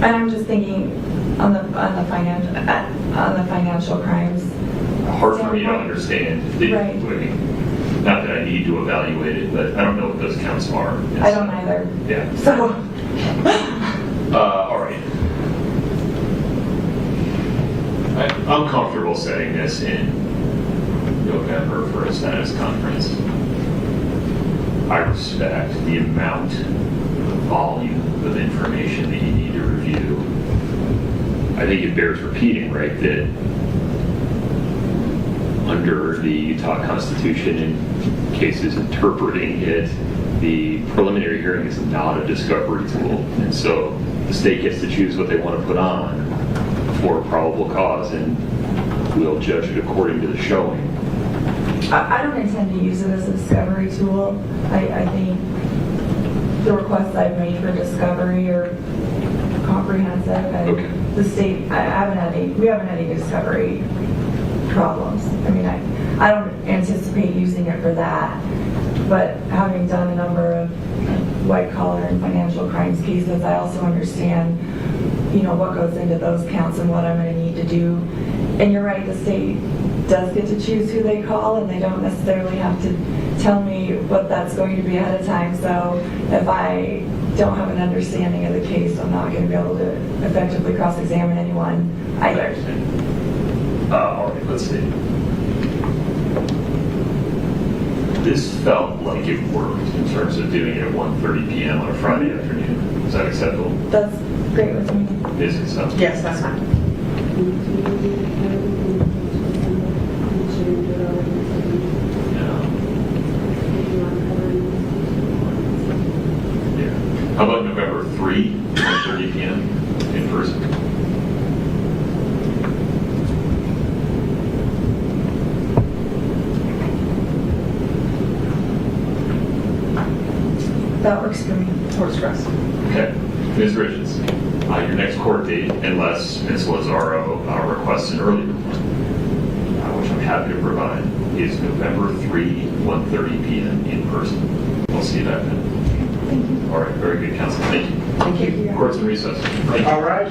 Speaker 19: And I'm just thinking on the financial crimes.
Speaker 4: Hard for me to understand.
Speaker 19: Right.
Speaker 4: Not that I need to evaluate it, but I don't know what those counts are.
Speaker 19: I don't either.
Speaker 4: Yeah.
Speaker 19: So.
Speaker 4: All right. I'm comfortable setting this in November for a status conference. I respect the amount, the volume of information that you need to review. I think it bears repeating, right, that under the Utah Constitution and cases interpreting it, the preliminary hearing is not a discovery tool. And so the state gets to choose what they want to put on for probable cause, and we'll judge it according to the showing.
Speaker 19: I don't intend to use it as a discovery tool. I think the requests I've made for discovery are comprehensive. And
Speaker 4: okay.
Speaker 19: The state, we haven't had any discovery problems. I mean, I don't anticipate using it for that. But having done a number of white collar and financial crimes cases, I also understand, you know, what goes into those counts and what I'm going to need to do. And you're right, the state does get to choose who they call, and they don't necessarily have to tell me what that's going to be ahead of time. So if I don't have an understanding of the case, I'm not going to be able to effectively cross-examine anyone either.
Speaker 4: All right, let's see. This felt like it worked in terms of doing it at 1:30 p.m. on a Friday afternoon. Is that acceptable?
Speaker 19: That's great with me.
Speaker 4: Is it acceptable?
Speaker 17: Yes, that's fine.
Speaker 4: Yeah. How about November 3, 1:30 p.m. in person?
Speaker 19: That works for me.
Speaker 17: Works for us.
Speaker 4: Okay. Ms. Richins, your next court date, unless Ms. Lazaro requests an earlier one, which I'm happy to provide, is November 3, 1:30 p.m. in person. We'll see you back then.
Speaker 19: Thank you.
Speaker 4: All right, very good, counsel. Thank you.
Speaker 19: Thank you.
Speaker 4: Court's in recess. Thank you.
Speaker 5: All right.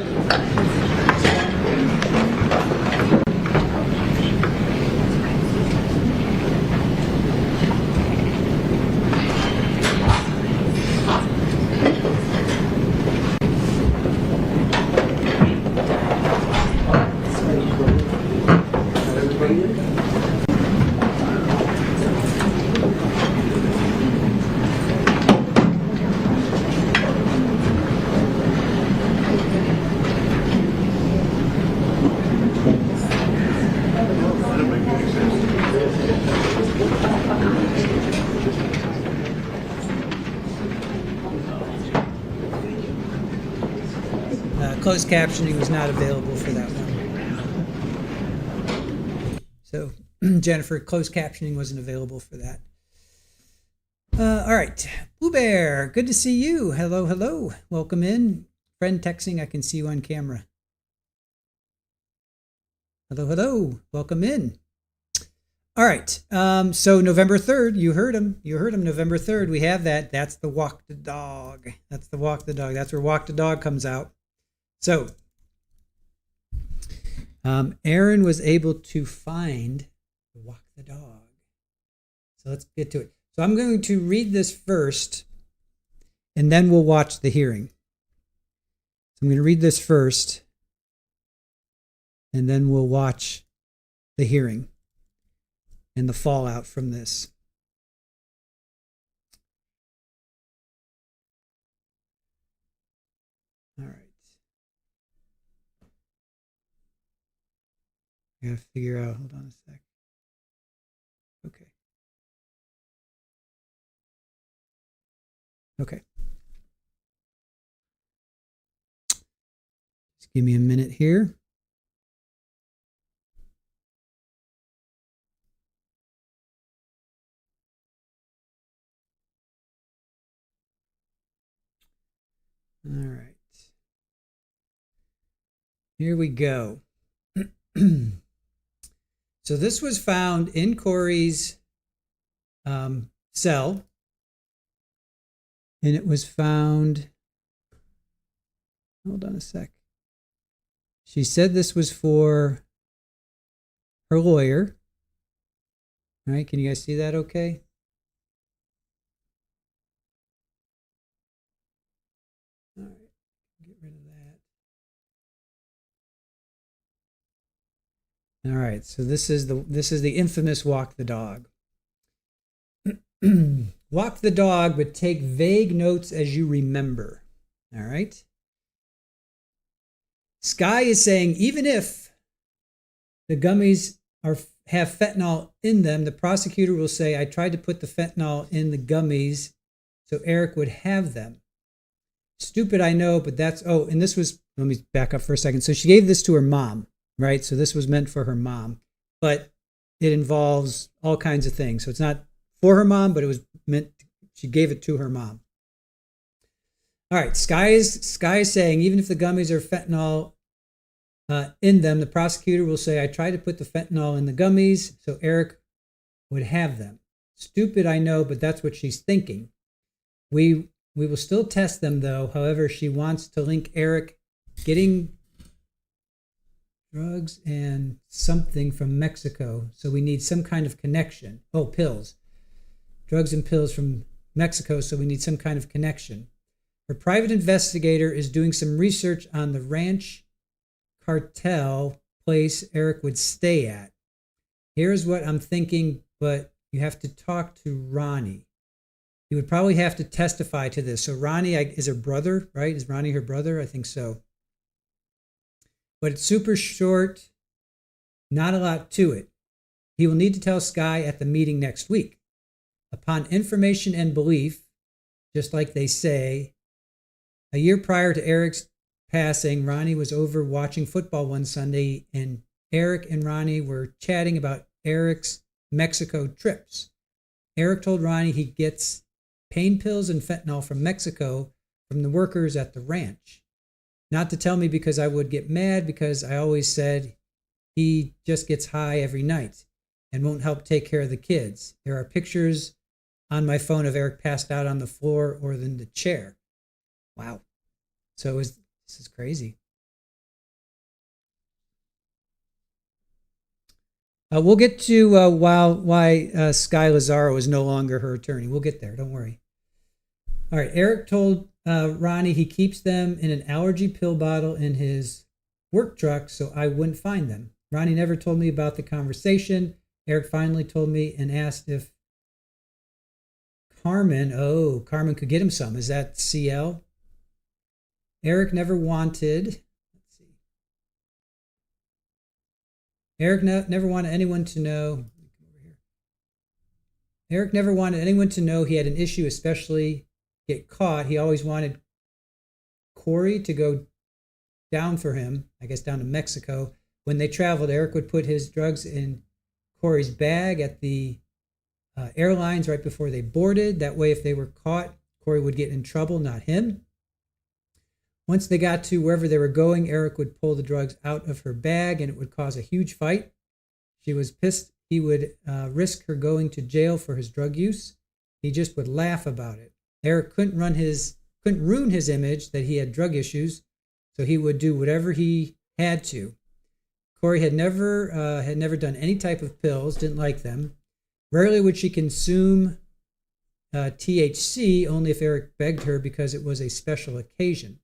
Speaker 1: Closed captioning was not available for that one. So, Jennifer, closed captioning wasn't available for that. All right. Blue Bear, good to see you. Hello, hello. Welcome in. Friend texting, I can see you on camera. Hello, hello. Welcome in. All right. So November 3rd, you heard him. November 3rd, we have that. That's the walk the dog. That's the walk the dog. That's where walk the dog comes out. So Aaron was able to find the walk the dog. So let's get to it. So I'm going to read this first, and then we'll watch the hearing. So I'm going to read this first, and then we'll watch the hearing and the fallout from this. All right. I gotta figure out, hold on a sec. Okay. Okay. Just give me a minute here. All right. Here we go. So this was found in Kouri's cell. And it was found, hold on a sec. She said this was for her lawyer. All right, can you guys see that okay? All right, get rid of that. All right, so this is the infamous walk the dog. Walk the dog, but take vague notes as you remember. All right. Sky is saying, even if the gummies have fentanyl in them, the prosecutor will say, I tried to put the fentanyl in the gummies so Eric would have them. Stupid, I know, but that's, oh, and this was, let me back up for a second. So she gave this to her mom, right? So this was meant for her mom, but it involves all kinds of things. So it's not for her mom, but it was meant, she gave it to her mom. All right, Sky is saying, even if the gummies are fentanyl in them, the prosecutor will say, I tried to put the fentanyl in the gummies so Eric would have them. Stupid, I know, but that's what she's thinking. We will still test them, though. However, she wants to link Eric getting drugs and something from Mexico, so we need some kind of connection. Oh, pills. Drugs and pills from Mexico, so we need some kind of connection. Her private investigator is doing some research on the ranch cartel place Eric would stay at. Here's what I'm thinking, but you have to talk to Ronnie. You would probably have to testify to this. So Ronnie is her brother, right? Is Ronnie her brother? I think so. But it's super short, not a lot to it. He will need to tell Sky at the meeting next week. Upon information and belief, just like they say, a year prior to Eric's passing, Ronnie was over watching football one Sunday, and Eric and Ronnie were chatting about Eric's Mexico trips. Eric told Ronnie he gets pain pills and fentanyl from Mexico from the workers at the ranch. Not to tell me because I would get mad, because I always said he just gets high every night and won't help take care of the kids. There are pictures on my phone of Eric passed out on the floor or in the chair. Wow. So this is crazy. We'll get to why Sky Lazaro is no longer her attorney. We'll get there. Don't worry. All right. Eric told Ronnie he keeps them in an allergy pill bottle in his work truck so I wouldn't find them. Ronnie never told me about the conversation. Eric finally told me and asked if Carmen could get him some. Is that CL? Eric never wanted, let's see. Eric never wanted anyone to know. Eric never wanted anyone to know he had an issue, especially get caught. He always wanted Kouri to go down for him, I guess down to Mexico. When they traveled, Eric would put his drugs in Kouri's bag at the airlines right before they boarded. That way, if they were caught, Kouri would get in trouble, not him. Once they got to wherever they were going, Eric would pull the drugs out of her bag and it would cause a huge fight. She was pissed he would risk her going to jail for his drug use. He just would laugh about it. Eric couldn't ruin his image that he had drug issues, so he would do whatever he had to. Kouri had never done any type of pills, didn't like them. Rarely would she consume THC, only if Eric begged her because it was a special occasion.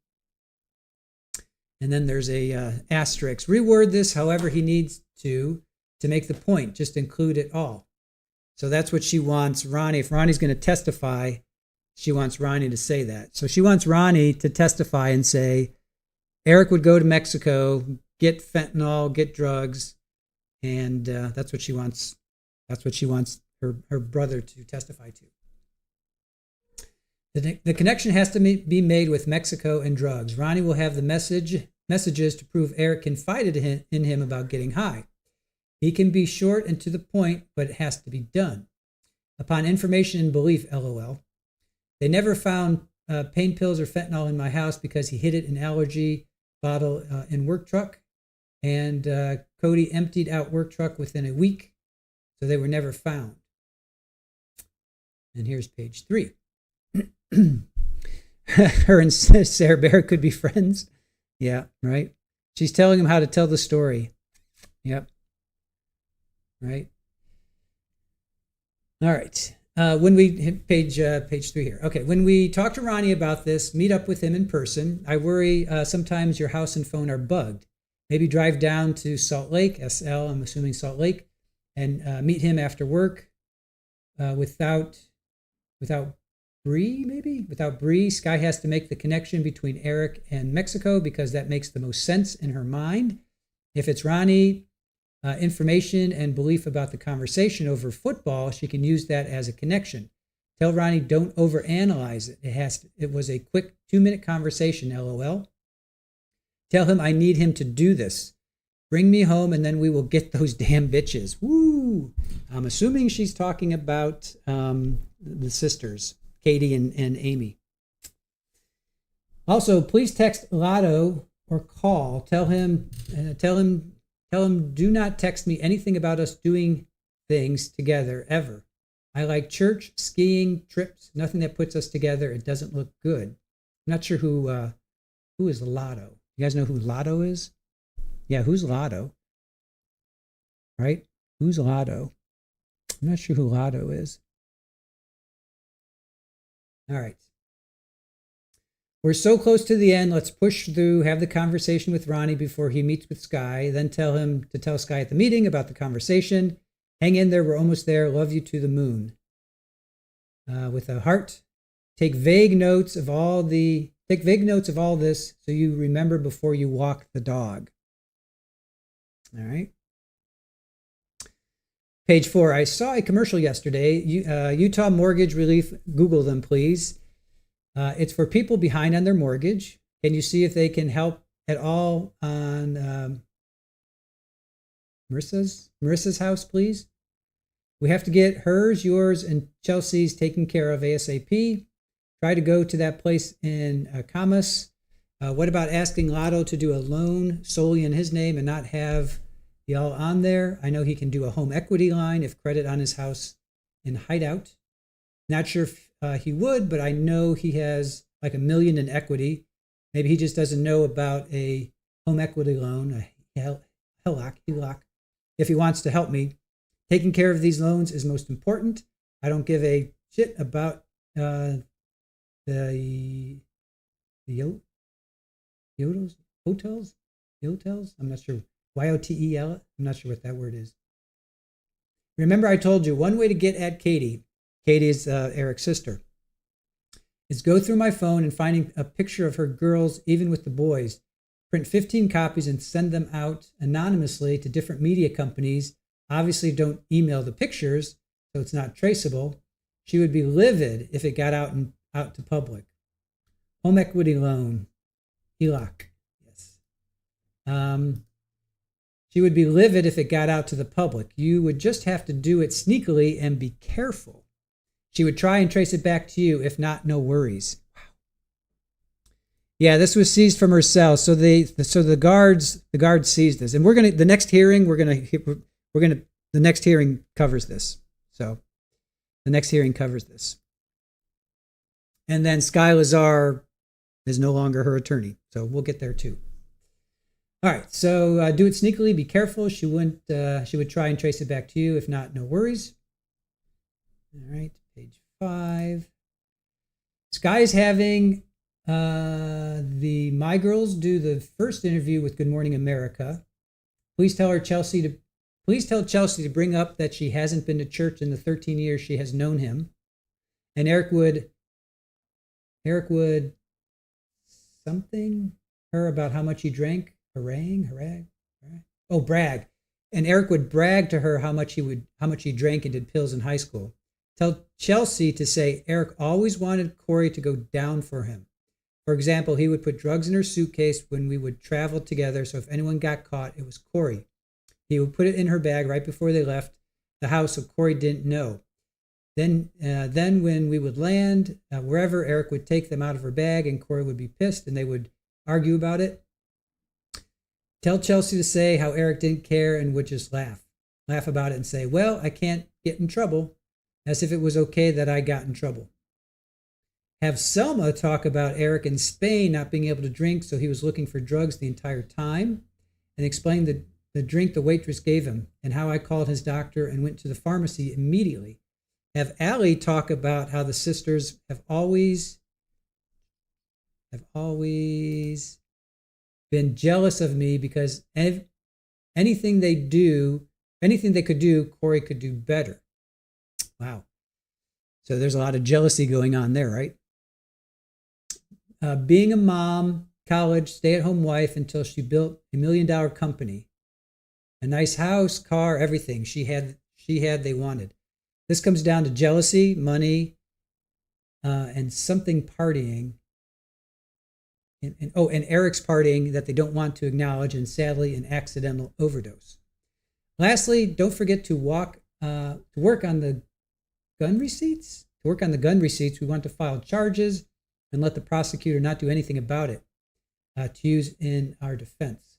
Speaker 1: And then there's a asterisk. Reword this however he needs to make the point. Just include it all. So that's what she wants Ronnie. If Ronnie's going to testify, she wants Ronnie to say that. So she wants Ronnie to testify and say, Eric would go to Mexico, get fentanyl, get drugs, and that's what she wants. That's what she wants her brother to testify to. The connection has to be made with Mexico and drugs. Ronnie will have the messages to prove Eric confided in him about getting high. He can be short and to the point, but it has to be done. Upon information and belief, LOL. They never found pain pills or fentanyl in my house because he hid it in allergy bottle in work truck. And Cody emptied out work truck within a week, so they were never found. And here's page 3. Her and Sarah Bear could be friends. Yeah, right. She's telling him how to tell the story. Yep. Right. All right. When we hit page 3 here. Okay. When we talk to Ronnie about this, meet up with him in person. I worry sometimes your house and phone are bugged. Maybe drive down to Salt Lake, SL, I'm assuming Salt Lake, and meet him after work. Without Bree, maybe? Without Bree, Sky has to make the connection between Eric and Mexico because that makes the most sense in her mind. If it's Ronnie, information and belief about the conversation over football, she can use that as a connection. Tell Ronnie don't overanalyze it. It was a quick 2-minute conversation, LOL. Tell him I need him to do this. Bring me home and then we will get those damn bitches. Woo! I'm assuming she's talking about the sisters, Katie and Amy. Also, please text Lotto or call. Tell him do not text me anything about us doing things together ever. I like church, skiing, trips, nothing that puts us together. It doesn't look good. I'm not sure who is Lotto. You guys know who Lotto is? Yeah, who's Lotto? Right? Who's Lotto? I'm not sure who Lotto is. All right. We're so close to the end. Let's push through, have the conversation with Ronnie before he meets with Sky, then tell him to tell Sky at the meeting about the conversation. Hang in there. We're almost there. Love you to the moon. With a heart. Take vague notes of all this so you remember before you walk the dog. All right. Page 4. I saw a commercial yesterday. Utah Mortgage Relief. Google them, please. It's for people behind on their mortgage. Can you see if they can help at all on Marissa's house, please? We have to get hers, yours, and Chelsea's taken care of ASAP. Try to go to that place in Camas. What about asking Lotto to do a loan solely in his name and not have y'all on there? I know he can do a home equity line if credit on his house in Hideout. Not sure if he would, but I know he has like $1 million in equity. Maybe he just doesn't know about a home equity loan, a HELOC. If he wants to help me, taking care of these loans is most important. I don't give a shit about the hotels. I'm not sure. YOTEL. I'm not sure what that word is. Remember, I told you one way to get at Katie. Katie is Eric's sister. Is go through my phone and finding a picture of her girls, even with the boys. Print 15 copies and send them out anonymously to different media companies. Obviously, don't email the pictures, so it's not traceable. She would be livid if it got out to public. Home equity loan, HELOC. Yes. She would be livid if it got out to the public. You would just have to do it sneakily and be careful. She would try and trace it back to you. If not, no worries. Wow. Yeah, this was seized from her cell. So the guards seized this, and the next hearing covers this. So the next hearing covers this, and then Sky Lazar is no longer her attorney. So we'll get there too. All right, so do it sneakily. Be careful. She would try and trace it back to you. If not, no worries. All right, page 5. Sky's having My Girls do the first interview with Good Morning America. Please tell Chelsea to bring up that she hasn't been to church in the 13 years she has known him. And Eric would something her about how much he drank. Brag. And Eric would brag to her how much he drank and did pills in high school. Tell Chelsea to say Eric always wanted Kouri to go down for him. For example, he would put drugs in her suitcase when we would travel together, so if anyone got caught, it was Kouri. He would put it in her bag right before they left the house so Kouri didn't know. Then when we would land, wherever, Eric would take them out of her bag and Kouri would be pissed and they would argue about it. Tell Chelsea to say how Eric didn't care and would just laugh about it and say, well, I can't get in trouble, as if it was okay that I got in trouble. Have Selma talk about Eric in Spain not being able to drink, so he was looking for drugs the entire time, and explain the drink the waitress gave him and how I called his doctor and went to the pharmacy immediately. Have Allie talk about how the sisters have always been jealous of me because anything they could do, Kouri could do better. Wow. So there's a lot of jealousy going on there, right? Being a mom, college, stay-at-home wife until she built $1 million company. A nice house, car, everything she had they wanted. This comes down to jealousy, money, and something partying. And Eric's partying that they don't want to acknowledge, and sadly, an accidental overdose. Lastly, don't forget to work on the gun receipts. To work on the gun receipts, we want to file charges and let the prosecutor not do anything about it to use in our defense.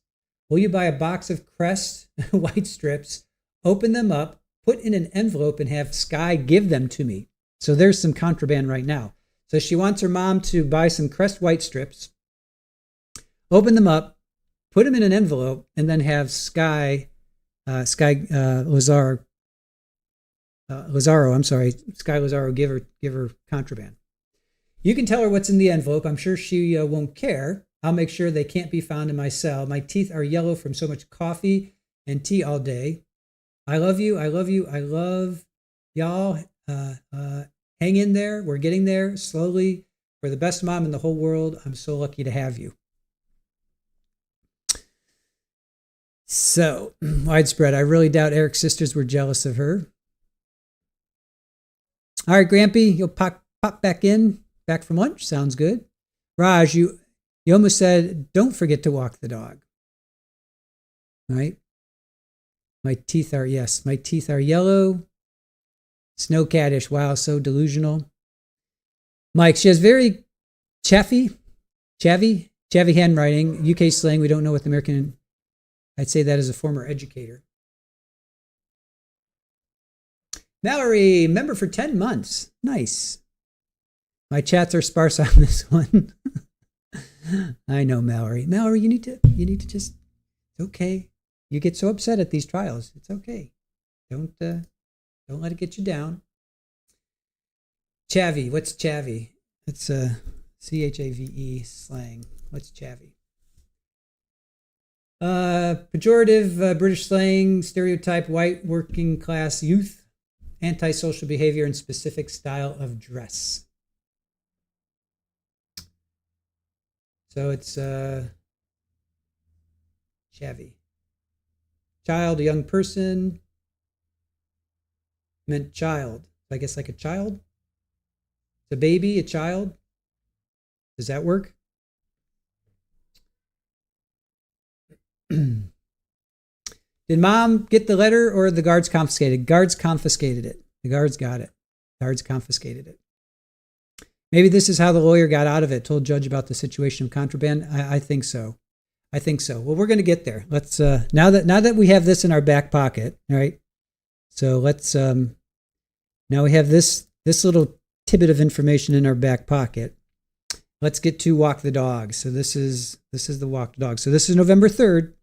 Speaker 1: Will you buy a box of Crest white strips, open them up, put in an envelope, and have Sky give them to me? So there's some contraband right now. So she wants her mom to buy some Crest white strips, open them up, put them in an envelope, and then have Sky Lazaro give her contraband. You can tell her what's in the envelope. I'm sure she won't care. I'll make sure they can't be found in my cell. My teeth are yellow from so much coffee and tea all day. I love you. I love you. I love y'all. Hang in there. We're getting there slowly. For the best mom in the whole world, I'm so lucky to have you. So, widespread. I really doubt Eric's sisters were jealous of her. All right, Grampy, you'll pop back from lunch. Sounds good. Raj, you almost said, don't forget to walk the dog. All right. My teeth are yellow. Snow caddish. Wow, so delusional. Mike, she has very chavvy handwriting. UK slang, we don't know what the American... I'd say that as a former educator. Mallory, member for 10 months. Nice. My chats are sparse on this one. I know, Mallory. Mallory, you need to just, it's okay. You get so upset at these trials. It's okay. Don't let it get you down. Chavvy, what's chavvy? It's CHAVE slang. What's chavvy? Pejorative British slang, stereotype, white working class youth, antisocial behavior, and specific style of dress. So it's chavvy. Child, a young person. Meant child. I guess like a child. It's a baby, a child. Does that work? Did mom get the letter or the guards confiscated? Guards confiscated it. The guards got it. Guards confiscated it. Maybe this is how the lawyer got out of it, told judge about the situation of contraband. I think so. I think so. Well, we're going to get there. Let's now that we have this in our back pocket, all right? So let's now we have this little tidbit of information in our back pocket. Let's get to walk the dog. So this is the walk the dog. So this is November 3rd.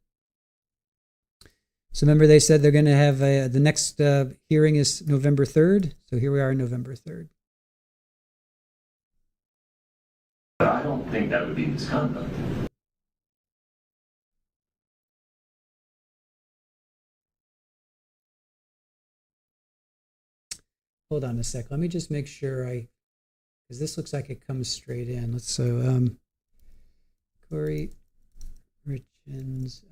Speaker 1: So remember they said they're going to have the next hearing is November 3rd. So here we are, November 3rd.
Speaker 4: I don't think that would be misconduct.
Speaker 1: Hold on a sec. Let me just make sure because this looks like it comes straight in. Let's Kouri Richins.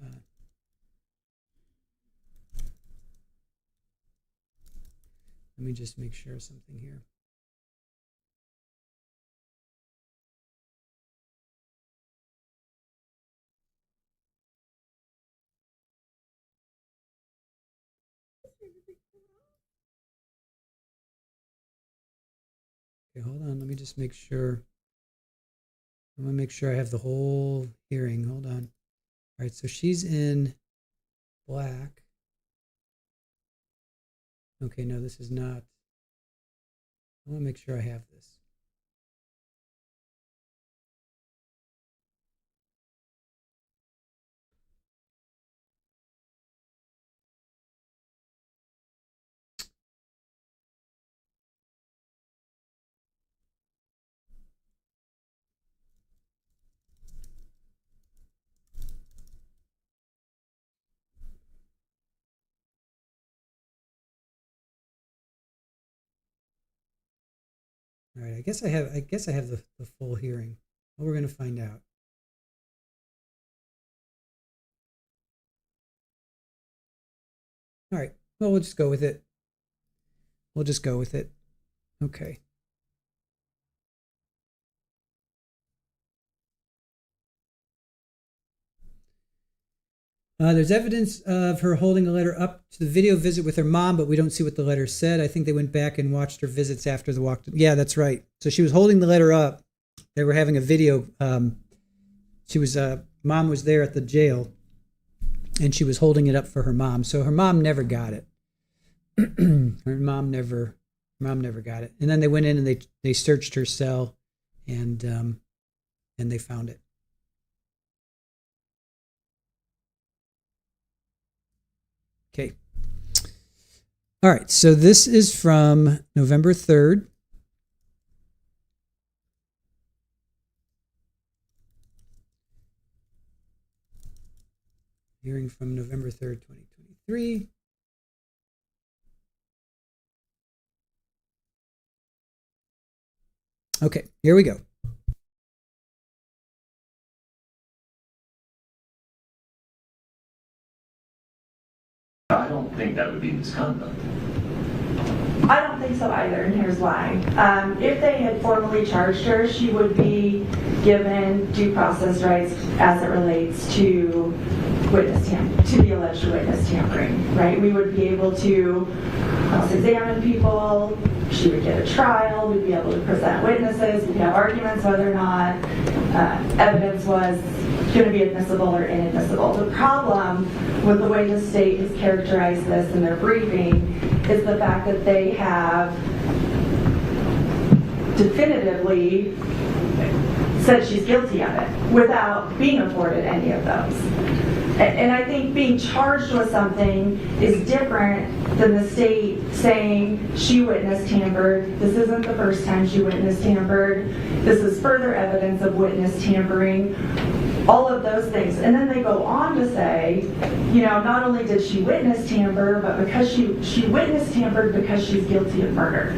Speaker 1: Let me just make sure of something here. Okay, hold on. Let me just make sure. I want to make sure I have the whole hearing. Hold on. All right, so she's in black. Okay, no, this is not. I want to make sure I have this. All right, I guess I have the full hearing. Well, we're going to find out. All right. Well, we'll just go with it. We'll just go with it. Okay. There's evidence of her holding a letter up to the video visit with her mom, but we don't see what the letter said. I think they went back and watched her visits after the walk. Yeah, that's right. So she was holding the letter up. They were having a video. Mom was there at the jail, and she was holding it up for her mom. So her mom never got it. Her mom never got it. And then they went in and they searched her cell, and they found it. Okay. All right. So this is from November 3rd. Hearing from November 3rd, 2023. Okay, here we go.
Speaker 4: I don't think that would be misconduct.
Speaker 13: I don't think so either, and here's why. If they had formally charged her, she would be given due process rights as it relates to to the alleged witness tampering, right? We would be able to cross-examine people, she would get a trial, we'd be able to present witnesses, we'd have arguments whether or not evidence was going to be admissible or inadmissible. The problem with the way the state has characterized this in their briefing is the fact that they have definitively said she's guilty of it without being afforded any of those. And I think being charged with something is different than the state saying she witnessed tampered. This isn't the first time she witnessed tampered. This is further evidence of witness tampering. All of those things. And then they go on to say, you know, not only did she witness tamper, but because she witnessed tampered because she's guilty of murder.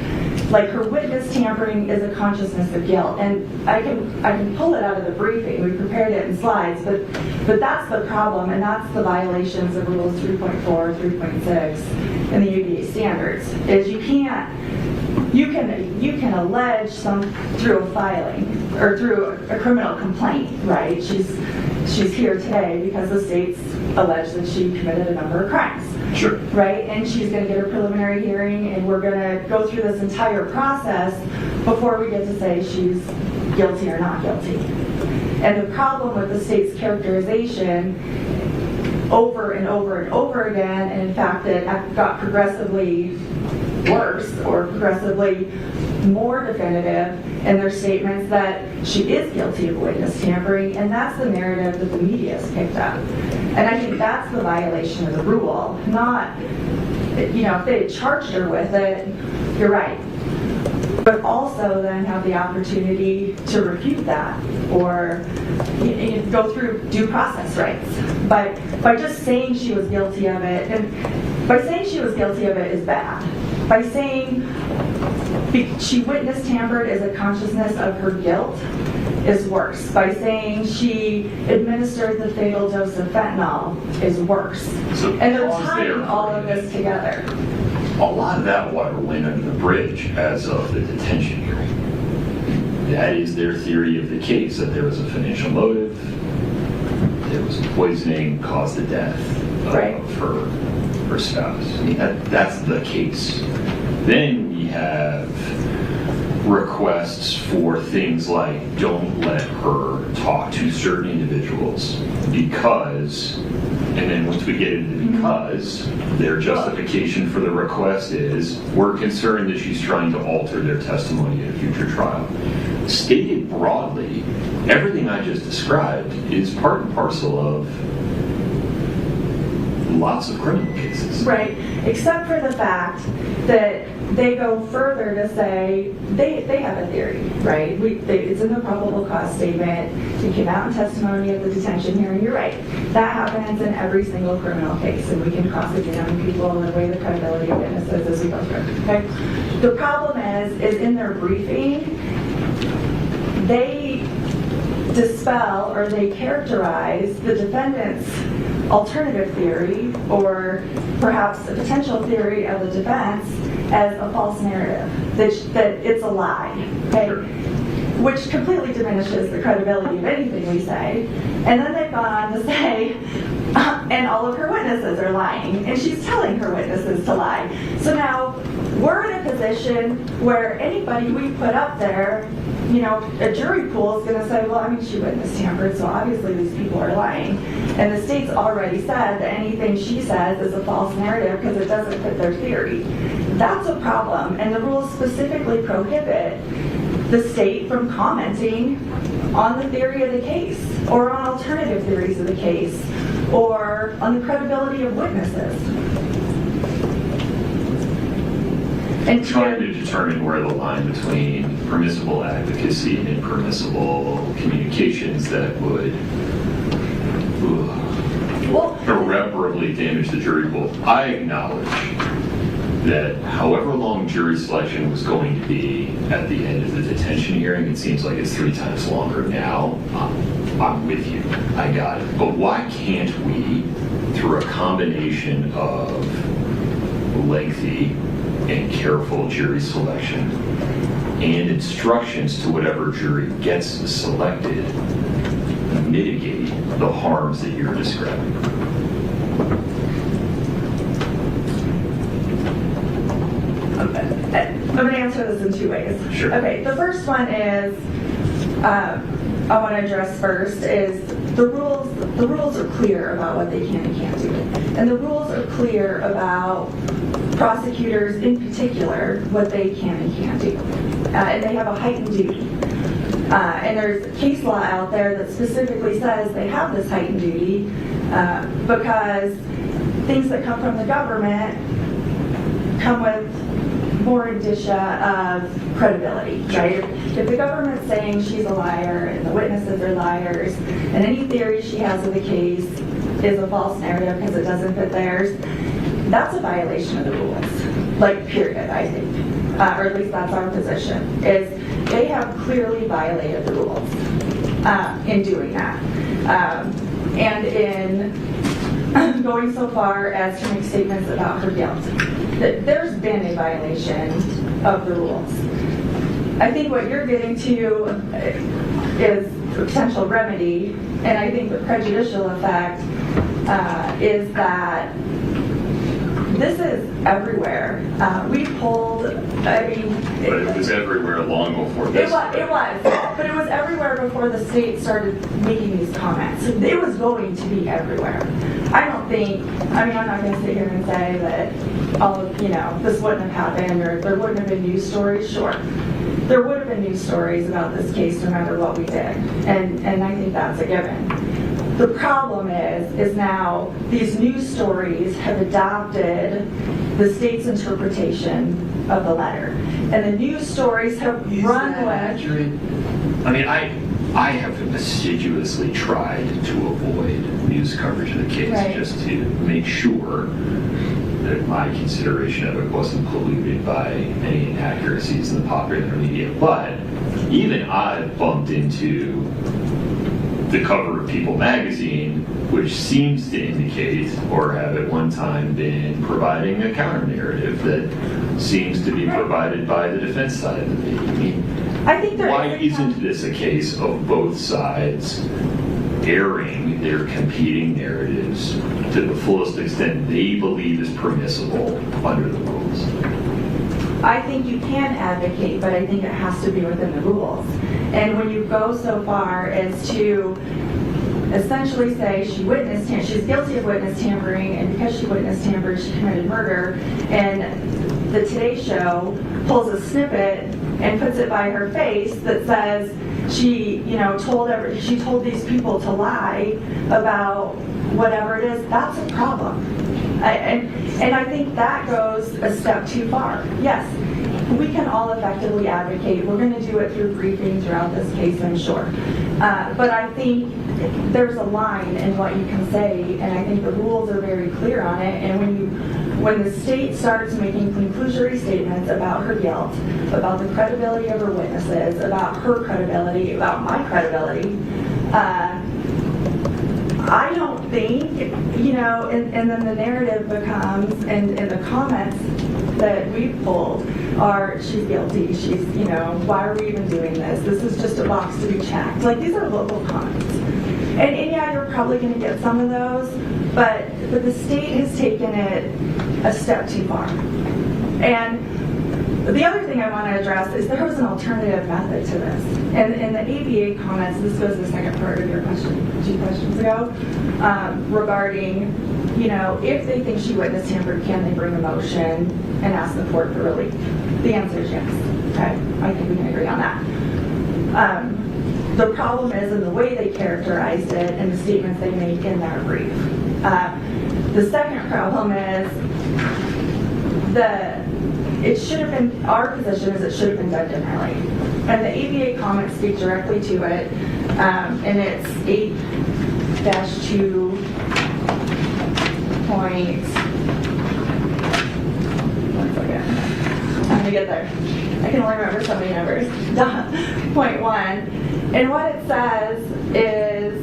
Speaker 13: Like her witness tampering is a consciousness of guilt. And I can pull it out of the briefing. We prepared it in slides, but that's the problem, and that's the violations of rules 3.4, 3.6 and the UDA standards, is you can't you can allege some through a filing or through a criminal complaint, right? She's here today because the state's alleged that she committed a number of crimes.
Speaker 4: Sure.
Speaker 13: Right? And she's going to get her preliminary hearing, and we're going to go through this entire process before we get to say she's guilty or not guilty. And the problem with the state's characterization over and over and over again, and in fact it got progressively worse or progressively more definitive in their statements that she is guilty of witness tampering, and that's the narrative that the media has picked up. And I think that's the violation of the rule, not, if they had charged her with it, you're right. But also then have the opportunity to refute that or go through due process rights. But by just saying she was guilty of it, and by saying she was guilty of it is bad. By saying she witness tampered as a consciousness of her guilt is worse. By saying she administered the fatal dose of fentanyl is worse.
Speaker 15: So
Speaker 13: and they're tying all of this together.
Speaker 15: A lot of that water went under the bridge as of the detention hearing. That is their theory of the case, that there was a financial motive, there was poisoning, caused the death of her spouse. I mean, that's the case. Then we have requests for things like don't let her talk to certain individuals because, and then once we get into the because, their justification for the request is we're concerned that she's trying to alter their testimony in a future trial. Stated broadly, everything I just described is part and parcel of lots of criminal cases.
Speaker 13: Right, except for the fact that they go further to say they have a theory, right? It's in the probable cause statement. It came out in testimony at the detention hearing. You're right. That happens in every single criminal case, and we can cross-examine people and weigh the credibility of witnesses as we go through. Okay. The problem is in their briefing, they dispel or they characterize the defendant's alternative theory or perhaps a potential theory of the defense as a false narrative, that it's a lie, okay? Which completely diminishes the credibility of anything we say. And then they've gone on to say, and all of her witnesses are lying, and she's telling her witnesses to lie. So now we're in a position where anybody we put up there, a jury pool is going to say, well, I mean, she witness tampered, so obviously these people are lying. And the state's already said that anything she says is a false narrative because it doesn't fit their theory. That's a problem, and the rules specifically prohibit the state from commenting on the theory of the case or on alternative theories of the case or on the credibility of witnesses.
Speaker 15: And trying to determine where the line between permissible advocacy and impermissible communications that would irreparably damage the jury pool. I acknowledge that however long jury selection was going to be at the end of the detention hearing, it seems like it's 3 times longer now. I'm with you. I got it. But why can't we, through a combination of lengthy and careful jury selection and instructions to whatever jury gets selected, mitigate the harms that you're describing?
Speaker 13: I'm going to answer this in 2 ways.
Speaker 15: Sure.
Speaker 13: Okay, the first one is, I want to address first, is the rules are clear about what they can and can't do. And the rules are clear about prosecutors in particular, what they can and can't do. And they have a heightened duty. And there's case law out there that specifically says they have this heightened duty because things that come from the government come with more indicia of credibility, right? If the government's saying she's a liar and the witnesses are liars and any theory she has of the case is a false narrative because it doesn't fit theirs, that's a violation of the rules, like period, I think. Or at least that's our position, is they have clearly violated the rules in doing that. And in going so far as to make statements about her guilt. there's been a violation of the rules. I think what you're getting to is a potential remedy, and I think the prejudicial effect is that this is everywhere. We pulled, I mean...
Speaker 15: But it was everywhere long before this.
Speaker 13: It was. But it was everywhere before the state started making these comments. It was going to be everywhere. I don't think, I mean, I'm not going to sit here and say that all of, this wouldn't have happened or there wouldn't have been news stories. Sure. There would have been news stories about this case no matter what we did. And I think that's a given. The problem is now these news stories have adopted the state's interpretation of the letter. And the news stories have run with...
Speaker 15: I mean, I have assiduously tried to avoid news coverage of the case just to make sure that my consideration of it wasn't polluted by any inaccuracies in the popular media. But even I bumped into the cover of People magazine, which seems to indicate, or have at one time been providing a counter narrative that seems to be provided by the defense side of the media. I mean, why isn't this a case of both sides airing their competing narratives to the fullest extent they believe is permissible under the rules?
Speaker 13: I think you can advocate, but I think it has to be within the rules. And when you go so far as to essentially say she's guilty of witness tampering, and because she witness tampered, she committed murder, and the Today Show pulls a snippet and puts it by her face that says she told these people to lie about whatever it is, that's a problem. And I think that goes a step too far. Yes, we can all effectively advocate. We're going to do it through briefing throughout this case, I'm sure. But I think there's a line in what you can say, and I think the rules are very clear on it. And when the state starts making conclusory statements about her guilt, about the credibility of her witnesses, about her credibility, about my credibility, I don't think, and then the narrative becomes, and the comments that we've pulled are, she's guilty, she's, why are we even doing this? This is just a box to be checked. Like, these are local comments. And yeah, you're probably going to get some of those, but the state has taken it a step too far. And the other thing I want to address is there was an alternative method to this. And in the ABA comments, this was the second part of your question 2 questions ago, regarding, if they think she witness tampered, can they bring a motion and ask the court for relief? The answer is yes. Okay, I think we can agree on that. The problem is in the way they characterized it and the statements they make in their brief. The second problem is it should have been, our position is it should have been done differently. And the ABA comments speak directly to it, and it's 8-2 point, one second, I'm going to get there. I can only remember so many numbers. Point 1. And what it says is,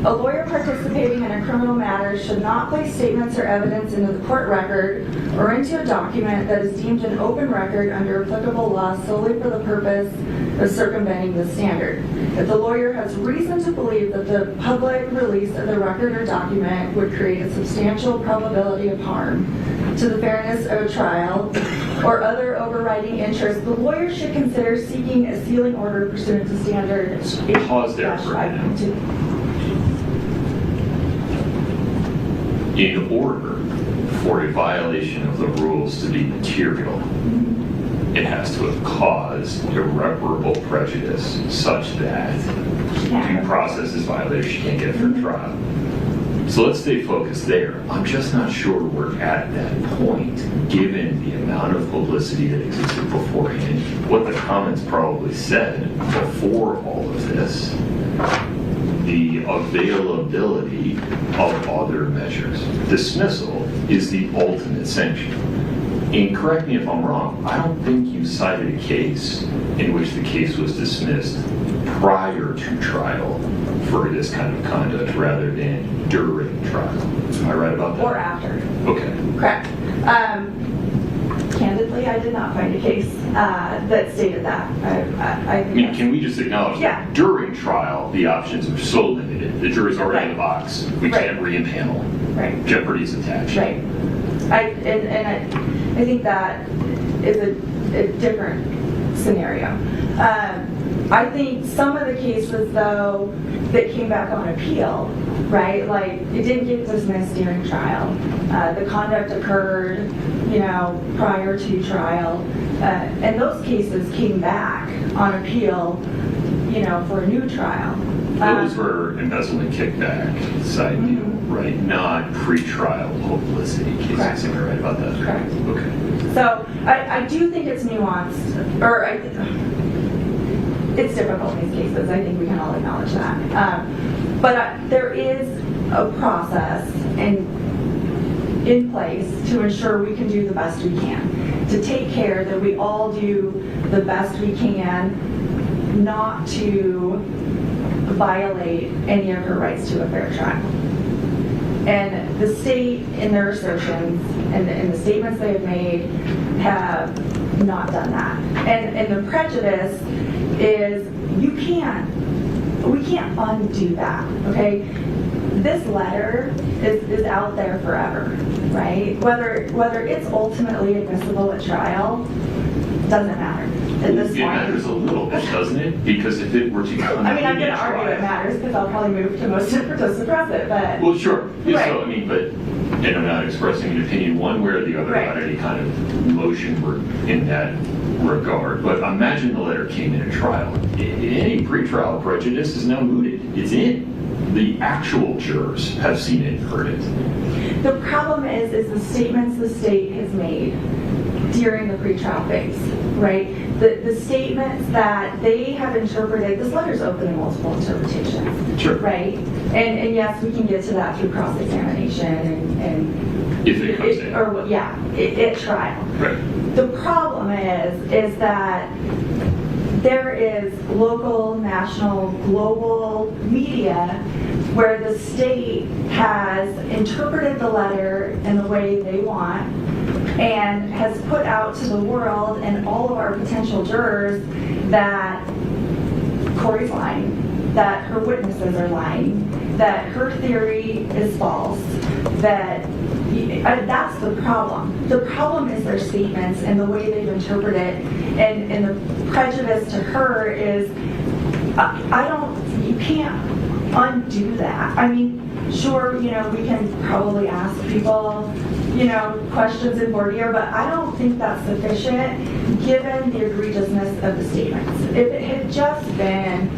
Speaker 13: a lawyer participating in a criminal matter should not place statements or evidence into the court record or into a document that is deemed an open record under applicable law solely for the purpose of circumventing the standard. If the lawyer has reason to believe that the public release of the record or document would create a substantial probability of harm to the fairness of a trial or other overriding interest, the lawyer should consider seeking a sealing order pursuant to standard 8-5.2.
Speaker 15: In order for a violation of the rules to be material, it has to have caused irreparable prejudice such that due process is violated, she can't get a fair trial. So let's stay focused there. I'm just not sure we're at that point, given the amount of publicity that existed beforehand, what the comments probably said before all of this, the availability of other measures. Dismissal is the ultimate sanction. And correct me if I'm wrong, I don't think you cited a case in which the case was dismissed prior to trial for this kind of conduct rather than during trial. Am I right about that?
Speaker 13: Or after.
Speaker 15: Okay.
Speaker 13: Correct. Unfortunately, I did not find a case that stated that. I
Speaker 15: mean, can we just acknowledge that during trial, the options are so limited. The jury's already in the box. We can't re-impanel.
Speaker 13: Right.
Speaker 15: Jeopardy's attached.
Speaker 13: Right. I think that is a different scenario. I think some of the cases, though, that came back on appeal, right? Like, it didn't get dismissed during trial. The conduct occurred, prior to trial. And those cases came back on appeal, for a new trial.
Speaker 15: Those were embezzlement kickback side deal, right? Not pre-trial publicity cases.
Speaker 13: Correct.
Speaker 15: Am I right about that?
Speaker 13: Correct.
Speaker 15: Okay.
Speaker 13: So I do think it's nuanced, or it's difficult in these cases. I think we can all acknowledge that. But there is a process in place to ensure we can do the best we can, to take care that we all do the best we can, not to violate any of her rights to a fair trial. And the state, in their assertions and the statements they have made, have not done that. And the prejudice is we can't undo that, okay? This letter is out there forever, right? Whether it's ultimately admissible at trial doesn't matter at this point.
Speaker 15: It matters a little bit, doesn't it? Because if it were to come
Speaker 13: I'm going to argue it matters because I'll probably move to motion to suppress it, but...
Speaker 15: Well, sure. Yeah,
Speaker 13: right.
Speaker 15: So, and I'm not expressing an opinion one way or the other about any kind of motion in that regard, but imagine the letter came in at trial. Any pretrial prejudice is now mooted. It's in. The actual jurors have seen it and heard it.
Speaker 13: The problem is the statements the state has made during the pretrial phase, right? The statements that they have interpreted, this letter's open to multiple interpretations,
Speaker 15: sure.
Speaker 13: Right? And yes, we can get to that through cross-examination and
Speaker 15: if it comes in.
Speaker 13: At trial.
Speaker 15: Right.
Speaker 13: The problem is that there is local, national, global media where the state has interpreted the letter in the way they want and has put out to the world and all of our potential jurors that Kouri's lying, that her witnesses are lying, that her theory is false, that's the problem. The problem is their statements and the way they've interpreted it, and the prejudice to her is, you can't undo that. I mean, sure, we can probably ask people, questions in voir dire, but I don't think that's sufficient given the egregiousness of the statements. If it had just been,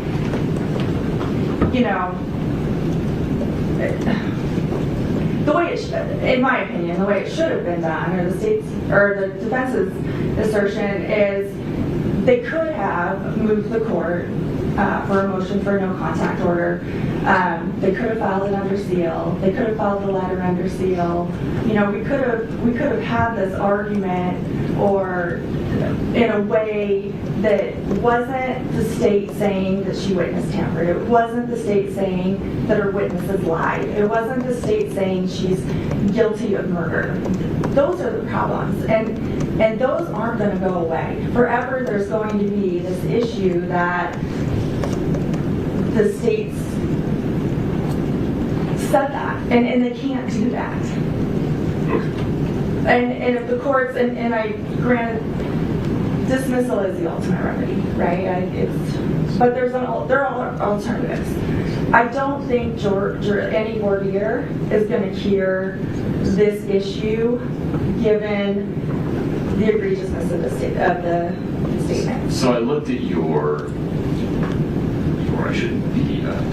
Speaker 13: the way it should, in my opinion, the way it should have been done, or the defense's assertion is they could have moved the court for a motion for a no contact order. They could have filed it under seal. They could have filed the letter under seal. We could have had this argument, or in a way that wasn't the state saying that she witness tampered. It wasn't the state saying that her witnesses lied. It wasn't the state saying she's guilty of murder. Those are the problems, and those aren't going to go away. Forever there's going to be this issue that the states said that, and they can't do that. And if the courts, and I granted, dismissal is the ultimate remedy, right? But there are alternatives. I don't think any voir dire is going to cure this issue, given the egregiousness of the statement.
Speaker 15: So I looked at the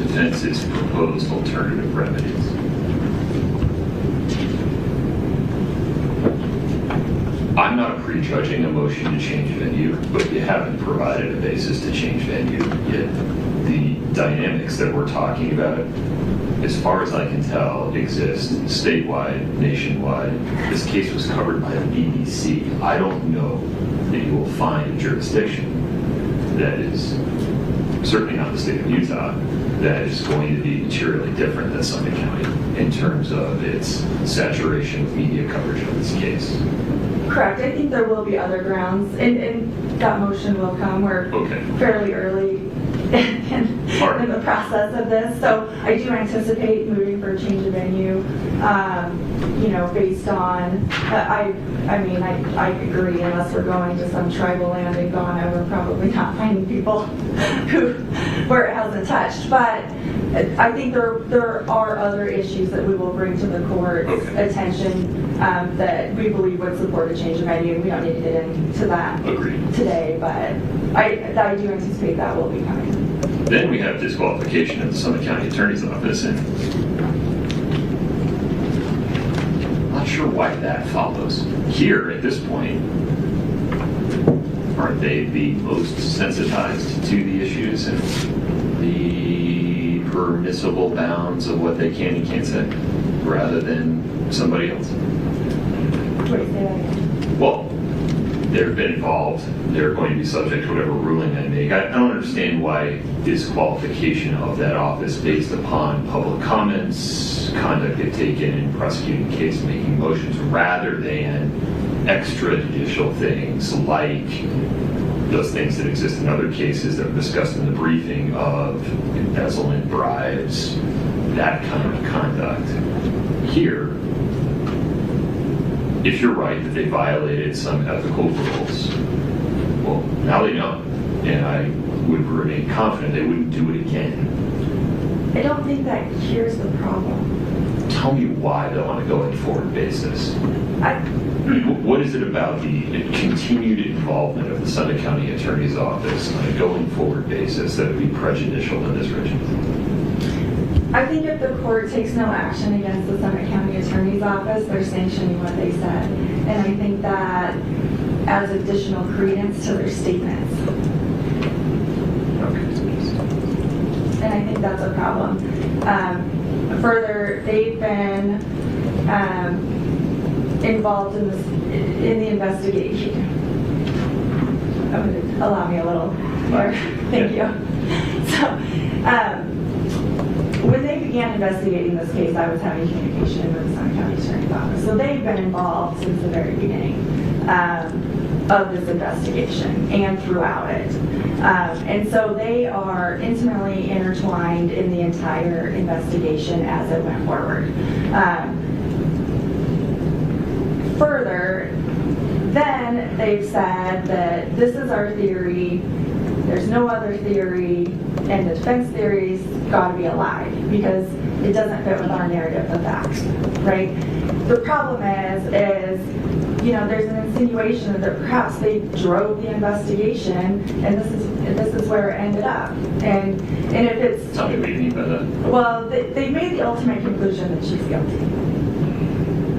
Speaker 15: defense's proposed alternative remedies. I'm not prejudging a motion to change venue, but you haven't provided a basis to change venue yet. The dynamics that we're talking about, as far as I can tell, exist statewide, nationwide. This case was covered by the BBC. I don't know that you will find a jurisdiction that is certainly not the state of Utah that is going to be materially different than Summit County in terms of its saturation with media coverage of this case.
Speaker 13: Correct. I think there will be other grounds, and that motion will come. We're fairly early in the process of this, so I do anticipate moving for a change of venue. Based on, I agree. Unless we're going to some tribal land in Ghana, we're probably not finding people where it hasn't touched. But I think there are other issues that we will bring to the court's attention that we believe would support a change of venue. We don't need to get into that today, but I do anticipate that will be coming.
Speaker 15: Then we have disqualification at the Summit County Attorney's Office, and I'm not sure why that follows. Here, at this point, aren't they the most sensitized to the issues and the permissible bounds of what they can and can't say, rather than somebody else?
Speaker 13: Wait, say that again.
Speaker 15: Well, they've been involved. They're going to be subject to whatever ruling I make. I don't understand why disqualification of that office based upon public comments, conduct they've taken in prosecuting the case, making motions, rather than extrajudicial things like those things that exist in other cases that were discussed in the briefing of embezzlement, bribes, that kind of conduct. Here, if you're right that they violated some ethical rules, well, now they know, and I would remain confident they wouldn't do it again.
Speaker 13: I don't think that cures the problem.
Speaker 15: Tell me why though on a going forward basis. What is it about the continued involvement of the Summit County Attorney's Office on a going forward basis that would be prejudicial to Ms. Richins?
Speaker 13: I think if the court takes no action against the Summit County Attorney's Office, they're sanctioning what they said. And I think that adds additional credence to their statements. And I think that's a problem. Further, they've been involved in the investigation. Allow me a little more. Thank you. So, when they began investigating this case, I was having communication with the Summit County Attorney's Office. So they've been involved since the very beginning of this investigation and throughout it. And so they are intimately intertwined in the entire investigation as it went forward. Further, then they've said that this is our theory, there's no other theory, and the defense theory's got to be a lie because it doesn't fit with our narrative of facts, right? The problem is, there's an insinuation that perhaps they drove the investigation, and this is where it ended up. And if it's
Speaker 15: tell me what you mean by that.
Speaker 13: Well, they made the ultimate conclusion that she's guilty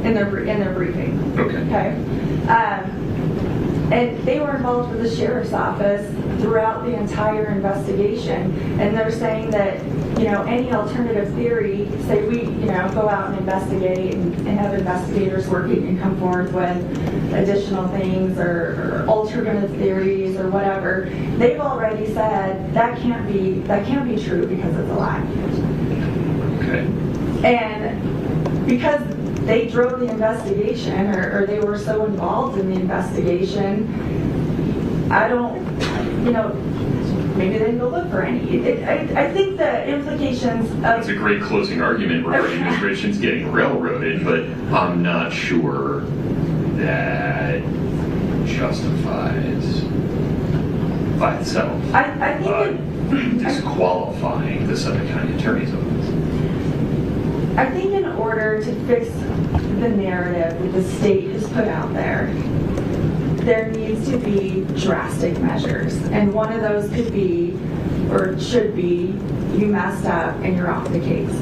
Speaker 13: in their briefing. Okay. And they were involved with the sheriff's office throughout the entire investigation, and they're saying that any alternative theory, say we go out and investigate and have investigators working and come forth with additional things or alternative theories or whatever, they've already said that can't be true because it's a lie.
Speaker 15: Okay.
Speaker 13: And because they drove the investigation or they were so involved in the investigation, I don't, maybe they didn't go look for any. I think the implications of...
Speaker 15: That's a great closing argument regarding Ms. Richins getting railroaded, but I'm not sure that justifies by itself
Speaker 13: I think
Speaker 15: disqualifying the Summit County Attorney's Office.
Speaker 13: I think in order to fix the narrative that the state has put out there needs to be drastic measures. And one of those could be, or should be, you messed up and you're off the case.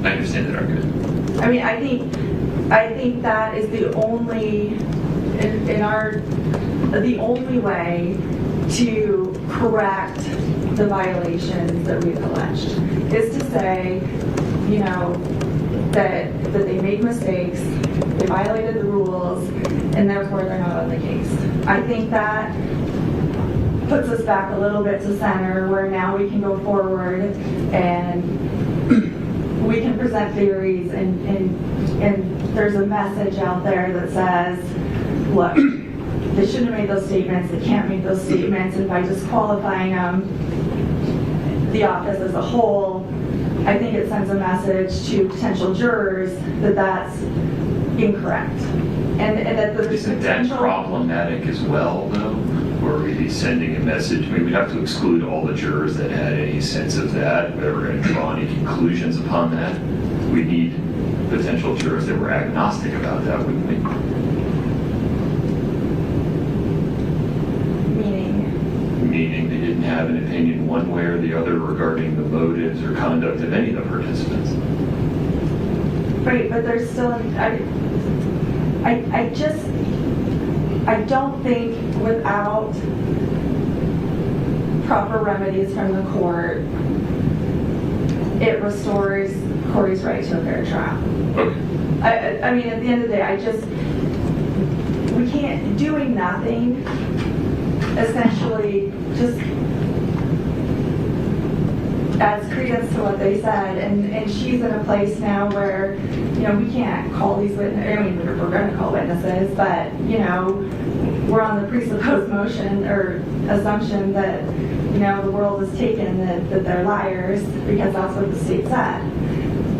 Speaker 15: I understand that argument.
Speaker 13: I mean, I think that is the only, the only way to correct the violations that we've alleged is to say, that they made mistakes, they violated the rules, and therefore they're not on the case. I think that puts us back a little bit to center, where now we can go forward and we can present theories, and there's a message out there that says, look, they shouldn't have made those statements, they can't make those statements, and by disqualifying them, the office as a whole, I think it sends a message to potential jurors that that's incorrect. And that the
Speaker 15: Isn't that problematic as well, though? Or we'd be sending a message, I mean, we'd have to exclude all the jurors that had any sense of that, that were going to draw any conclusions upon that. We need potential jurors that were agnostic about that, wouldn't we? Meaning they didn't have an opinion one way or the other regarding the motives or conduct of any of the participants.
Speaker 13: Right, but there's still, I don't think without proper remedies from the court, it restores Kouri's right to a fair trial.
Speaker 15: Okay.
Speaker 13: I mean, at the end of the day, we can't, doing nothing, essentially just adds credence to what they said, and she's in a place now where, you know, we can't call these witnesses. I mean, we're going to call witnesses, but, you know, we're on the presupposed motion or assumption that, you know, the world has taken that they're liars because that's what the state said.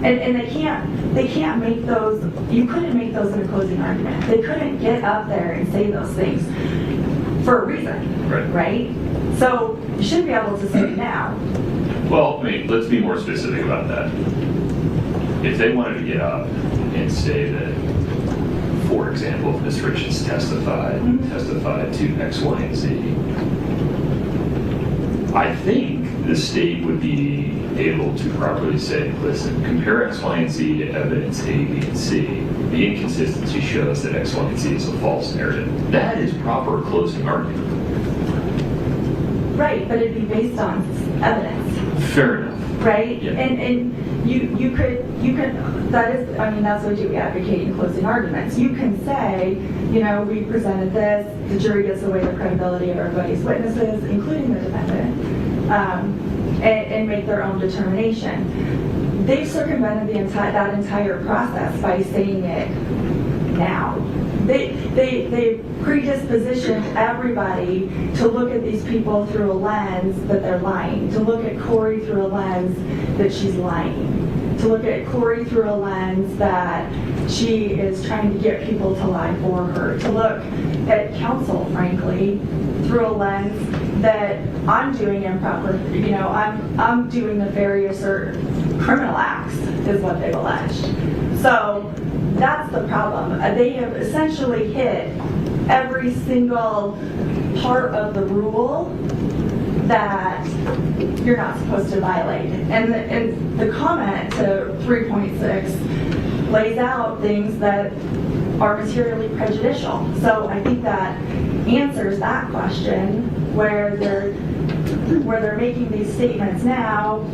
Speaker 13: And they can't make those, you couldn't make those in a closing argument. They couldn't get up there and say those things for a reason, right? So you should be able to say it now.
Speaker 15: Well, I mean, let's be more specific about that. If they wanted to get up and say that, for example, if Ms. Richins testified to X, Y, and Z, I think the state would be able to properly say, listen, compare X, Y, and Z to evidence A, B, and C. The inconsistency shows that X, Y, and Z is a false narrative. That is proper closing argument.
Speaker 13: Right, but it'd be based on evidence.
Speaker 15: Fair enough.
Speaker 13: Right?
Speaker 15: Yeah.
Speaker 13: And you could, that is, I mean, that's what you advocate in closing arguments. You can say, you know, we presented this, the jury gets away the credibility of everybody's witnesses, including the defendant, and make their own determination. They've circumvented that entire process by saying it now. They predispositioned everybody to look at these people through a lens that they're lying, to look at Kouri through a lens that she's lying, to look at Kouri through a lens that she is trying to get people to lie for her, to look at counsel, frankly, through a lens that I'm doing improper, you know, I'm doing nefarious or criminal acts is what they've alleged. So that's the problem. They have essentially hit every single part of the rule that you're not supposed to violate. And the comment to 3.6 lays out things that are materially prejudicial. So I think that answers that question where they're making these statements now.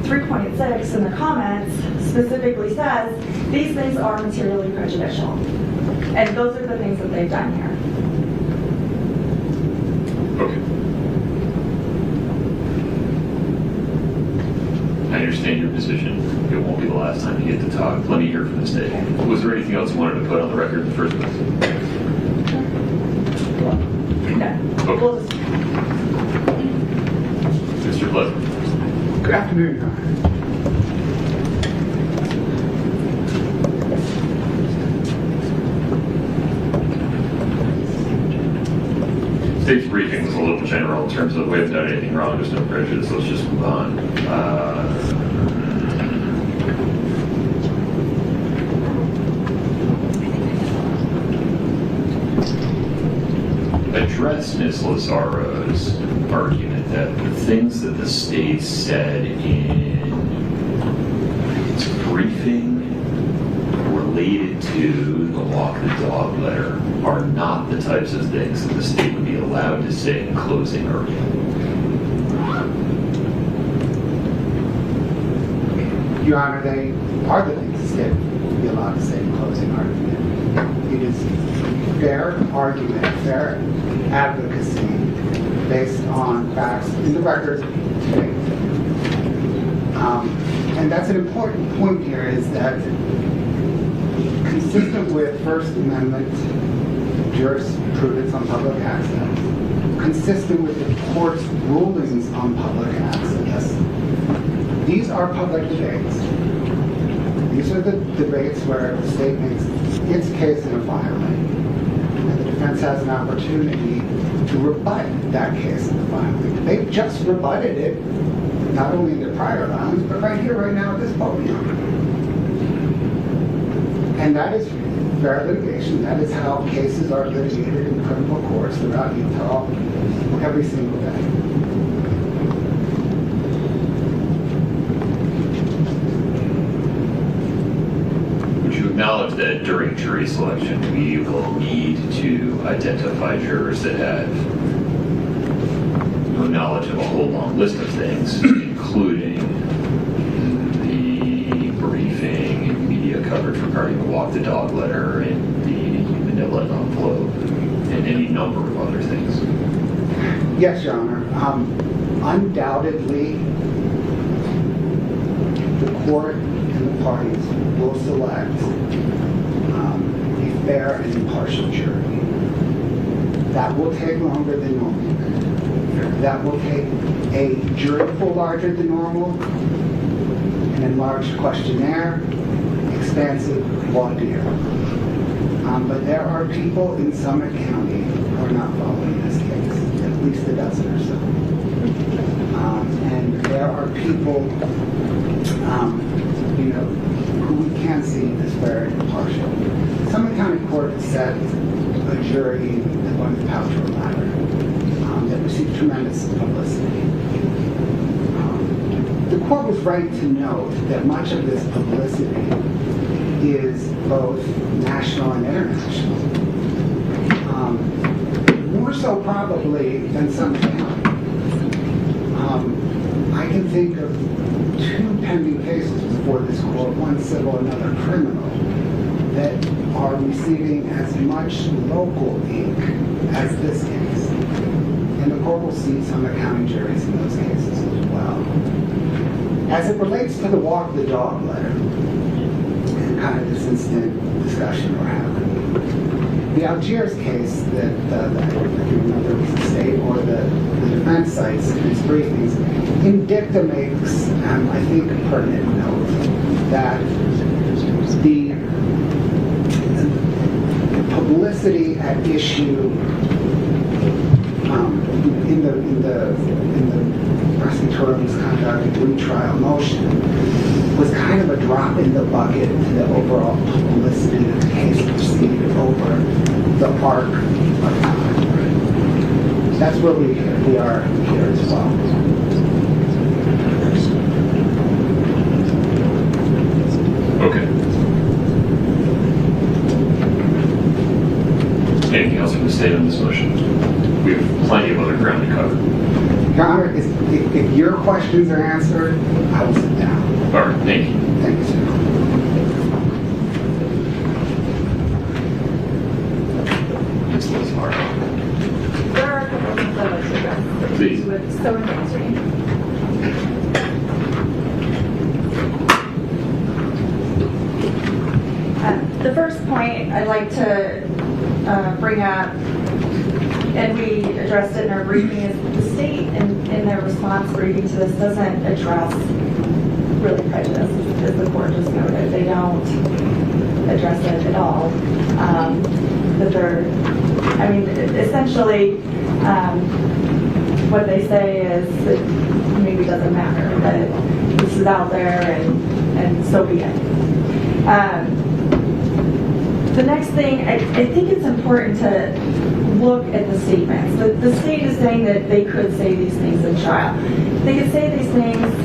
Speaker 13: 3.6 in the comments specifically says these things are materially prejudicial. And those are the things that they've done here.
Speaker 15: Okay. I understand your position. It won't be the last time you get to talk. Let me hear from the state. Was there anything else you wanted to put on the record in the first place?
Speaker 13: No.
Speaker 15: Okay. Mr. Pleasant.
Speaker 16: Good afternoon, Your Honor.
Speaker 15: State's briefing was a little general in terms of we haven't done anything wrong, there's no prejudice, let's just move on. Address Ms. Lazaro's argument that the things that the state said in its briefing related to the walk the dog letter are not the types of things that the state would be allowed to say in closing argument.
Speaker 16: Your Honor, they are the things the state would be allowed to say in closing argument. It is fair argument, fair advocacy based on facts in the record today. And that's an important point here, is that consistent with First Amendment jurisprudence on public access, consistent with the court's rulings on public access, these are public debates. These are the debates where the state makes its case in a filing, and the defense has an opportunity to rebut that case in the filing. They've just rebutted it, not only in their prior filings, but right here, right now at this podium. And that is fair litigation. That is how cases are litigated in criminal courts throughout Utah every single day.
Speaker 15: Would you acknowledge that during jury selection, we will need to identify jurors that have no knowledge of a whole long list of things, including the briefing and media coverage regarding the walk the dog letter and the manila envelope and any number of other things?
Speaker 16: Yes, Your Honor. Undoubtedly, the court and the parties will select a fair and impartial jury. That will take longer than normal. That will take a jury pool larger than normal, an enlarged questionnaire, expansive voir dire. But there are people in Summit County who are not following this case, at least a dozen or so. And there are people, who we can see as very impartial. Summit County Court set a jury that went with Paltrow ladder that received tremendous publicity. The court was right to note that much of this publicity is both national and international. More so probably than Summit County. I can think of 2 pending cases before this court, one civil, another criminal, that are receiving as much local ink as this case. And the court will see Summit County juries in those cases as well. As it relates to the walk the dog letter, and kind of this instant discussion we're having, the Algiers case that I can't remember if it was the state or the defense cites in its briefings, in dicta makes, I think, a pertinent note that the publicity at issue in the prosecutorial misconduct and retrial motion was kind of a drop in the bucket to the overall publicity that the case received over the arc of time. That's where we are here as well.
Speaker 15: Okay. Anything else you can state on this motion? We have plenty of other ground to cover.
Speaker 16: Your Honor, if your questions are answered, I will sit down.
Speaker 15: All right, thank you.
Speaker 16: Thank you, sir.
Speaker 15: Ms. Lizmar.
Speaker 9: There are a couple of things I'd like to address.
Speaker 15: Please.
Speaker 9: So in answering. The first point I'd like to bring up, and we addressed it in our briefing, is the state in their response briefing to this doesn't address really prejudice, as the court just noted. They don't address it at all. Essentially, what they say is that maybe it doesn't matter, that this is out there and so be it. The next thing, I think it's important to look at the statements. The state is saying that they could say these things in trial. They could say these things,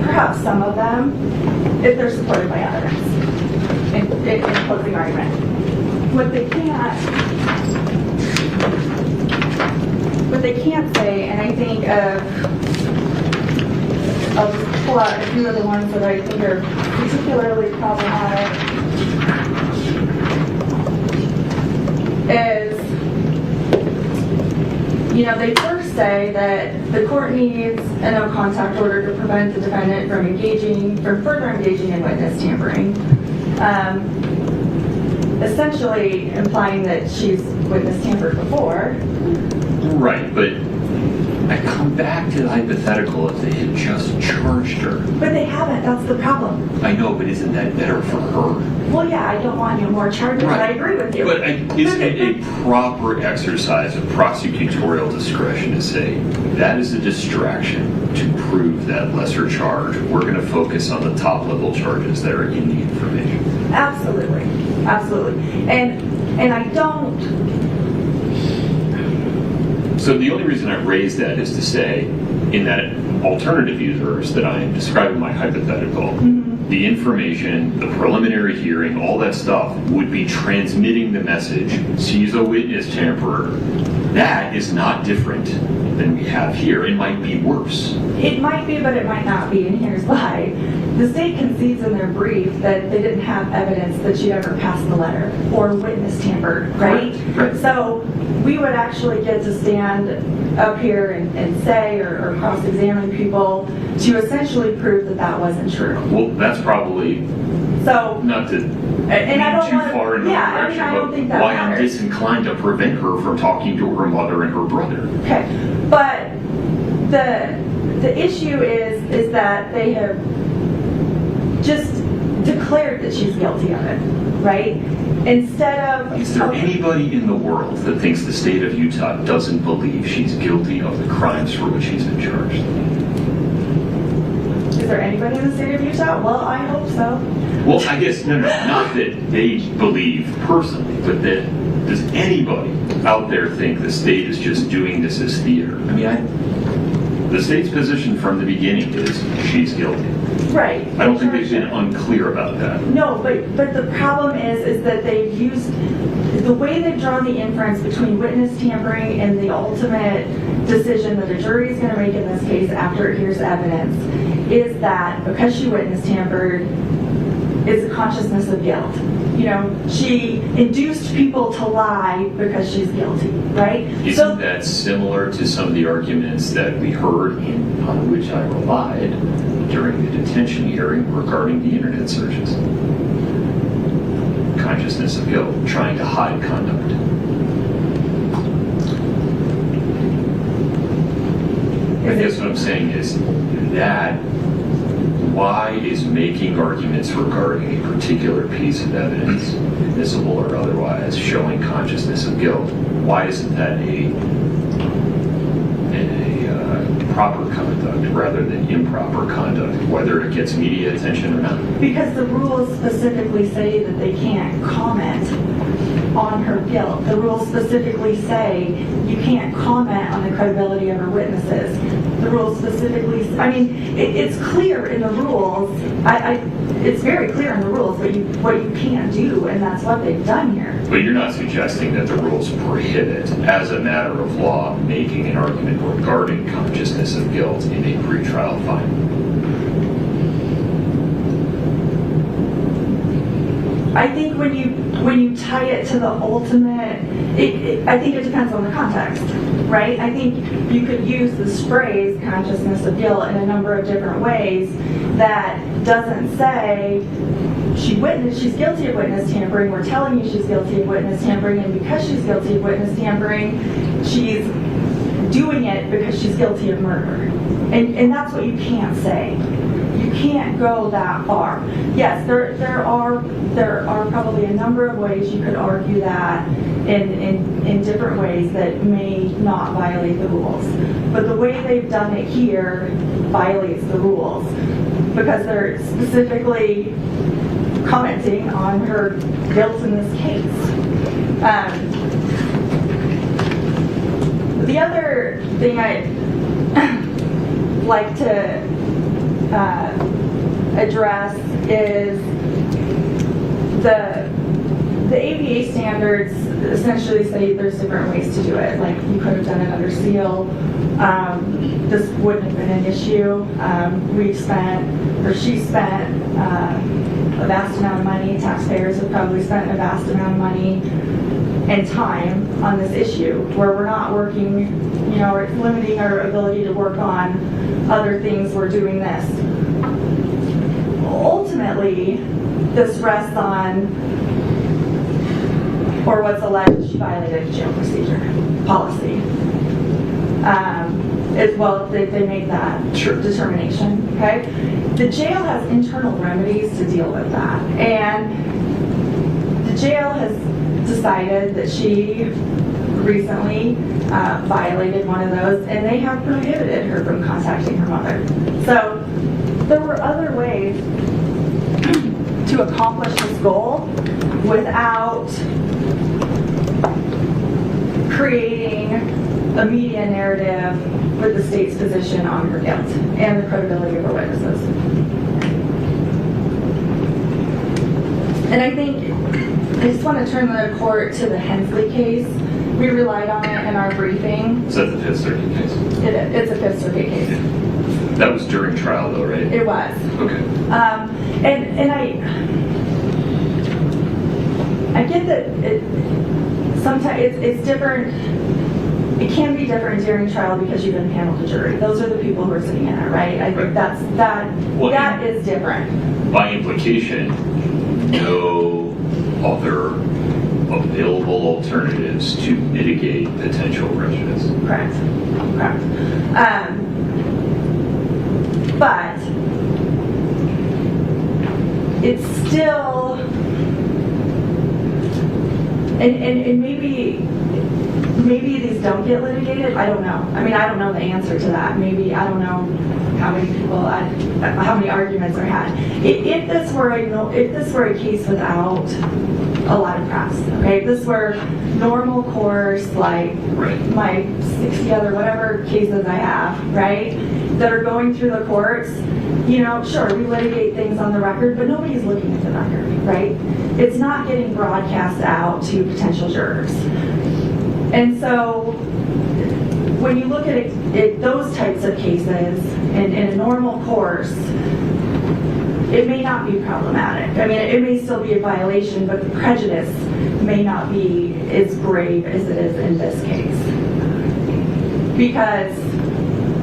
Speaker 9: perhaps some of them, if they're supported by evidence in closing argument. What they can't say, and I think I'll just pull out a few of the ones that I think are particularly problematic, is they first say that the court needs a no contact order to prevent the defendant from further engaging in witness tampering. Essentially implying that she's witness tampered before.
Speaker 15: Right, but I come back to the hypothetical if they had just charged her.
Speaker 9: But they haven't, that's the problem.
Speaker 15: I know, but isn't that better for her?
Speaker 9: Well, yeah, I don't want any more charges,
Speaker 15: Right.
Speaker 9: I agree with you.
Speaker 15: But isn't it a proper exercise of prosecutorial discretion to say, that is a distraction to prove that lesser charge. We're going to focus on the top level charges that are in the information.
Speaker 9: Absolutely, absolutely. And I don't...
Speaker 15: So the only reason I raise that is to say, in that alternative universe that I am describing my hypothetical, the information, the preliminary hearing, all that stuff would be transmitting the message, she's a witness tamperer. That is not different than we have here. It might be worse.
Speaker 9: It might be, but it might not be, and here's why. The state concedes in their brief that they didn't have evidence that she'd ever passed the letter or witness tampered, right?
Speaker 15: Right.
Speaker 9: So we would actually get to stand up here and say or cross-examine people to essentially prove that that wasn't true.
Speaker 15: Well, that's probably
Speaker 9: So,
Speaker 15: not to
Speaker 9: and I don't
Speaker 15: too
Speaker 9: want
Speaker 15: far in
Speaker 9: to,
Speaker 15: the
Speaker 9: yeah, I
Speaker 15: direction,
Speaker 9: don't
Speaker 15: but
Speaker 9: think that
Speaker 15: why I'm
Speaker 9: matters.
Speaker 15: disinclined to prevent her from talking to her mother and her brother.
Speaker 9: Okay, but the issue is that they have just declared that she's guilty of it, right? Instead of...
Speaker 15: Is there anybody in the world that thinks the state of Utah doesn't believe she's guilty of the crimes for which she's been charged?
Speaker 9: Is there anybody in the state of Utah? Well, I hope so.
Speaker 15: Well, I guess, no, not that they believe personally, but that does anybody out there think the state is just doing this as theater? I mean, the state's position from the beginning is she's guilty.
Speaker 9: Right.
Speaker 15: I don't think they've been unclear about that.
Speaker 9: No, but the problem is that they've used the way they've drawn the inference between witness tampering and the ultimate decision that a jury is going to make in this case after it hears evidence is that because she witness tampered, it's a consciousness of guilt. She induced people to lie because she's guilty, right?
Speaker 15: Isn't that similar to some of the arguments that we heard on which I relied during the detention hearing regarding the internet searches? Consciousness of guilt, trying to hide conduct. I guess what I'm saying is that why is making arguments regarding a particular piece of evidence, admissible or otherwise, showing consciousness of guilt, why isn't that a proper conduct rather than improper conduct, whether it gets media attention or not?
Speaker 9: Because the rules specifically say that they can't comment on her guilt. The rules specifically say you can't comment on the credibility of her witnesses. The rules specifically, it's clear in the rules. It's very clear in the rules what you can't do, and that's what they've done here.
Speaker 15: But you're not suggesting that the rules prohibit, as a matter of law, making an argument regarding consciousness of guilt in a pretrial finding.
Speaker 9: I think when you tie it to the ultimate, I think it depends on the context, right? I think you could use this phrase, consciousness of guilt, in a number of different ways that doesn't say she's guilty of witness tampering, we're telling you she's guilty of witness tampering, and because she's guilty of witness tampering, she's doing it because she's guilty of murder. And that's what you can't say. You can't go that far. Yes, there are probably a number of ways you could argue that in different ways that may not violate the rules. But the way they've done it here violates the rules because they're specifically commenting on her guilt in this case. The other thing I'd like to address is the ABA standards essentially say there's different ways to do it. Like you could have done it under seal. This wouldn't have been an issue. She spent a vast amount of money. Taxpayers have probably spent a vast amount of money. and time on this issue, where we're not working, you know, or limiting our ability to work on other things, we're doing this. Ultimately, this rests on, or what's alleged, she violated jail procedure policy. As well, they make that determination, okay? The jail has internal remedies to deal with that. And the jail has decided that she recently violated one of those, and they have prohibited her from contacting her mother. So there were other ways to accomplish this goal without creating a media narrative with the state's position on her guilt and the credibility of her witnesses. And I think, I just want to turn the court to the Hensley case. We relied on it in our briefing.
Speaker 15: Is that the Fifth Circuit case?
Speaker 9: It's a Fifth Circuit case.
Speaker 15: That was during trial though, right?
Speaker 9: It was.
Speaker 15: Okay.
Speaker 9: And I get that sometimes it's different. It can be different during trial because you've impaneled the jury. Those are the people who are sitting in it, right? I think that is different.
Speaker 15: By implication, no other available alternatives to mitigate potential prejudice.
Speaker 9: Correct. But it's still, and maybe these don't get litigated. I don't know. I mean, I don't know the answer to that. Maybe, I don't know how many arguments are had. If this were a case without a lot of press, okay, if this were normal course, like my 60 other whatever cases I have, right, that are going through the courts, you know, sure, we litigate things on the record, but nobody's looking at the record, right? It's not getting broadcast out to potential jurors. And so when you look at those types of cases in a normal course, it may not be problematic. I mean, it may still be a violation, but the prejudice may not be as grave as it is in this case. Because,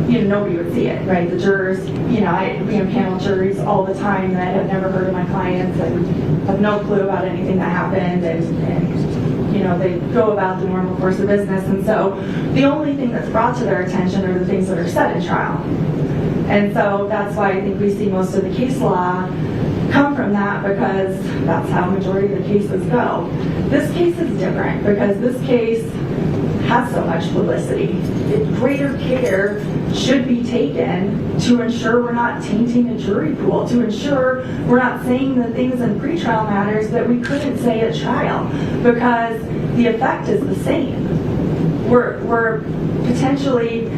Speaker 9: you know, nobody would see it, right? The jurors, you know, we impanel juries all the time that have never heard of my clients and have no clue about anything that happened, and you know, they go about the normal course of business. And so the only thing that's brought to their attention are the things that are said in trial. And so that's why I think we see most of the case law come from that, because that's how majority of the cases go. This case is different because this case has so much publicity. Greater care should be taken to ensure we're not tainting a jury pool, to ensure we're not saying the things in pretrial matters that we couldn't say at trial, because the effect is the same. We're potentially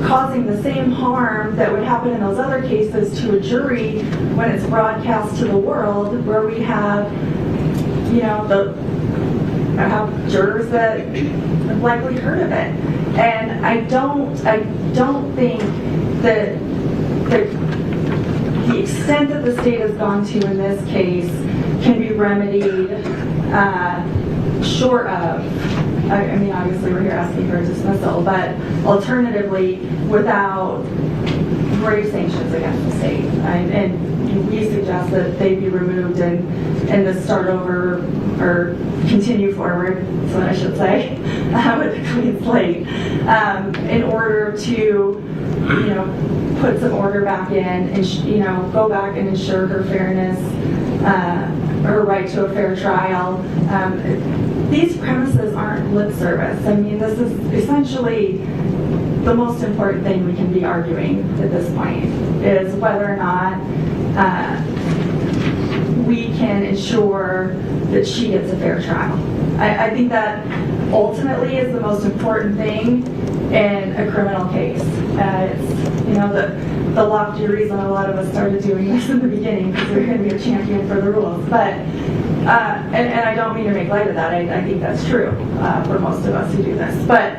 Speaker 9: causing the same harm that would happen in those other cases to a jury when it's broadcast to the world, where we have, you know, I have jurors that have likely heard of it. And I don't think that the extent that the state has gone to in this case can be remedied short of, I mean, obviously we're here asking for a dismissal, but alternatively without grave sanctions against the state. And we suggest that they be removed and this start over or continue forward, is what I should say, with a clean slate, in order to, you know, put some order back in and, you know, go back and ensure her fairness, her right to a fair trial. These premises aren't lip service. I mean, this is essentially the most important thing we can be arguing at this point, is whether or not we can ensure that she gets a fair trial. I think that ultimately is the most important thing in a criminal case. It's, you know, the lofty reason a lot of us started doing this in the beginning, because we're going to be a champion for the rules. But and I don't mean to make light of that. I think that's true for most of us who do this. But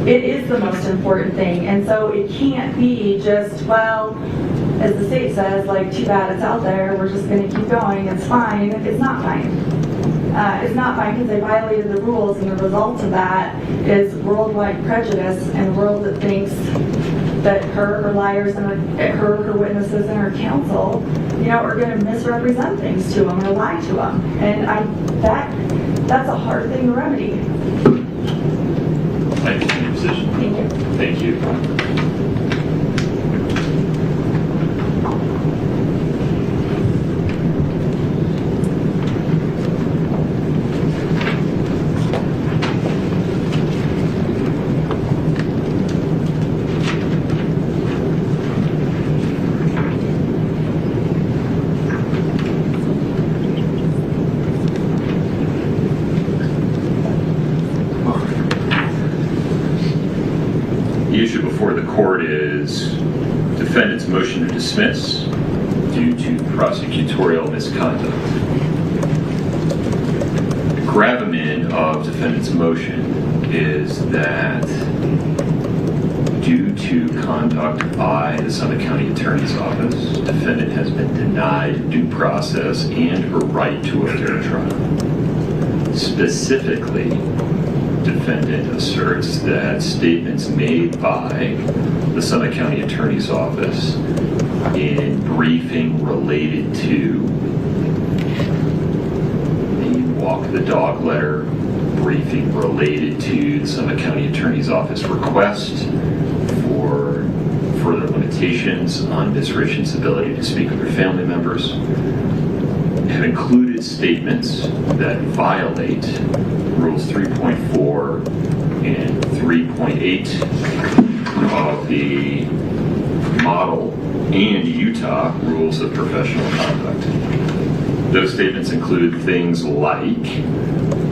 Speaker 9: it is the most important thing. And so it can't be just, well, as the state says, like, too bad it's out there, we're just going to keep going, it's fine. It's not fine. is not fine because they violated the rules, and the result of that is worldwide prejudice and a world that thinks that her liars and her witnesses and her counsel, are going to misrepresent things to them or lie to them. And that's a hard thing to remedy.
Speaker 4: I understand your position.
Speaker 9: Thank you.
Speaker 4: Thank you. The issue before the court is defendant's motion to dismiss due to prosecutorial misconduct. The gravamen of defendant's motion is that due to conduct by the Summit County Attorney's Office, defendant has been denied due process and her right to a fair trial. Specifically, defendant asserts that statements made by the Summit County Attorney's Office in briefing related to the walk the dog letter, briefing related to the Summit County Attorney's Office request for further limitations on Ms. Richins' ability to speak with her family members, have included statements that violate Rules 3.4 and 3.8 of the model and Utah Rules of Professional Conduct. Those statements include things like,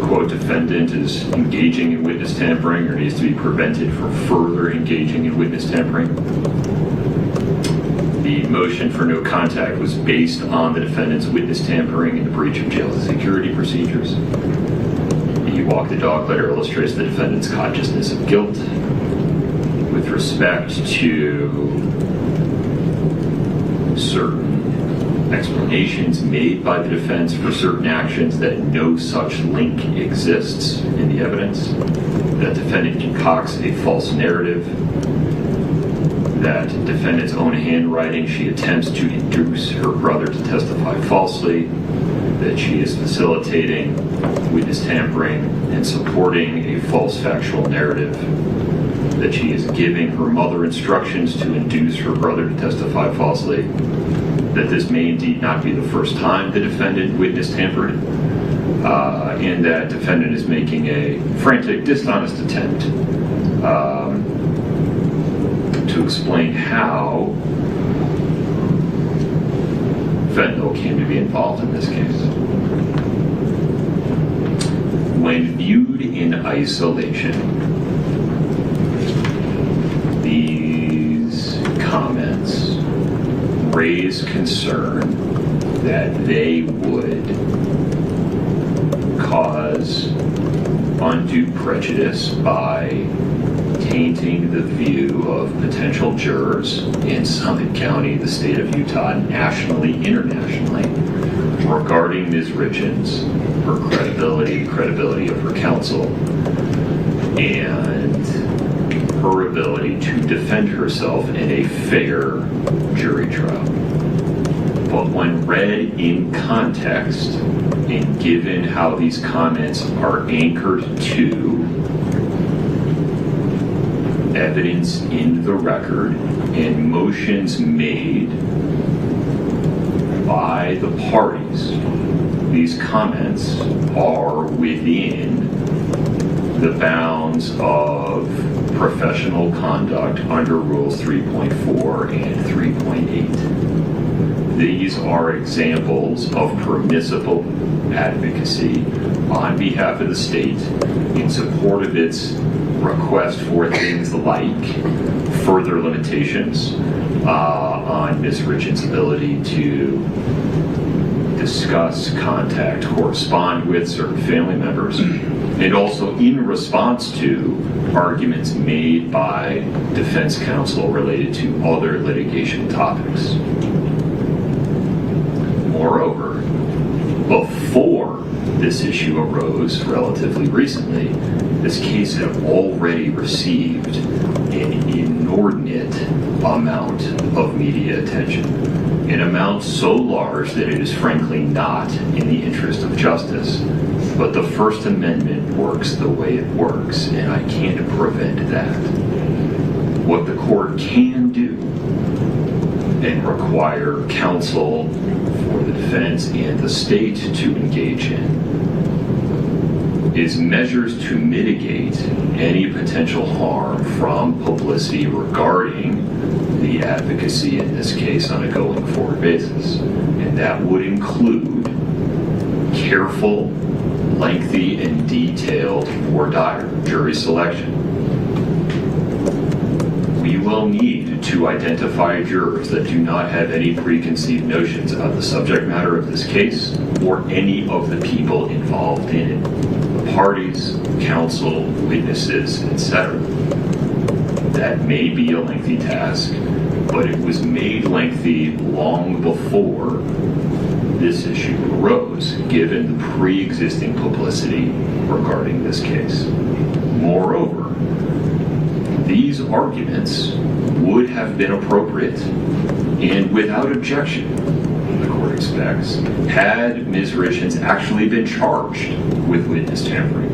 Speaker 4: quote, defendant is engaging in witness tampering or needs to be prevented from further engaging in witness tampering. The motion for no contact was based on the defendant's witness tampering and the breach of jail security procedures. The walk the dog letter illustrates the defendant's consciousness of guilt with respect to certain explanations made by the defense for certain actions, that no such link exists in the evidence, that defendant concocts a false narrative, that defendant's own handwriting, she attempts to induce her brother to testify falsely, that she is facilitating witness tampering and supporting a false factual narrative, that she is giving her mother instructions to induce her brother to testify falsely, that this may indeed not be the first time the defendant witness tampered, and that defendant is making a frantic, dishonest attempt to explain how fentanyl came to be involved in this case. When viewed in isolation, these comments raise concern that they would cause undue prejudice by tainting the view of potential jurors in Summit County, the state of Utah, nationally, internationally, regarding Ms. Richins, her credibility of her counsel, and her ability to defend herself in a fair jury trial. But when read in context, and given how these comments are anchored to evidence in the record and motions made by the parties, these comments are within the bounds of professional conduct under Rules 3.4 and 3.8. These are examples of permissible advocacy on behalf of the state in support of its request for things like further limitations on Ms. Richins' ability to discuss, contact, correspond with certain family members, and also in response to arguments made by defense counsel related to other litigation topics. Moreover,
Speaker 15: before this issue arose relatively recently, this case had already received an inordinate amount of media attention. An amount so large that it is frankly not in the interest of justice. But the First Amendment works the way it works, and I can't prevent that. What the court can do and require counsel for the defense and the state to engage in is measures to mitigate any potential harm from publicity regarding the advocacy in this case on a going forward basis. And that would include careful, lengthy, and detailed voir dire jury selection. We will need to identify jurors that do not have any preconceived notions about the subject matter of this case or any of the people involved in it. Parties, counsel, witnesses, etc. That may be a lengthy task, but it was made lengthy long before this issue arose, given the pre-existing publicity regarding this case. Moreover, these arguments would have been appropriate and without objection, the court expects, had Ms. Richins actually been charged with witness tampering.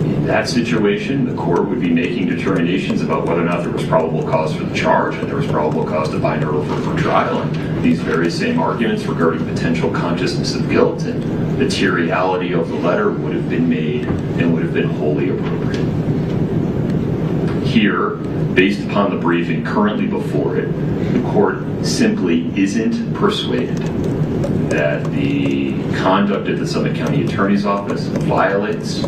Speaker 15: In that situation, the court would be making determinations about whether or not there was probable cause for the charge and there was probable cause to bind her over for trial, and these very same arguments regarding potential consciousness of guilt and materiality of the letter would have been made and would have been wholly appropriate. Here, based upon the briefing currently before it, the court simply isn't persuaded that the conduct at the Summit County Attorney's Office violates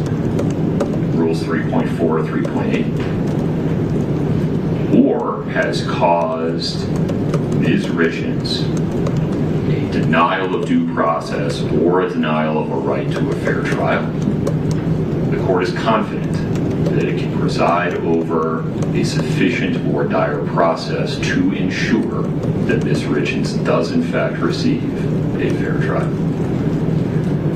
Speaker 15: Rules 3.4 or 3.8 or has caused Ms. Richins a denial of due process or a denial of a right to a fair trial. The court is confident that it can preside over a sufficient voir dire process to ensure that Ms. Richins does in fact receive a fair trial.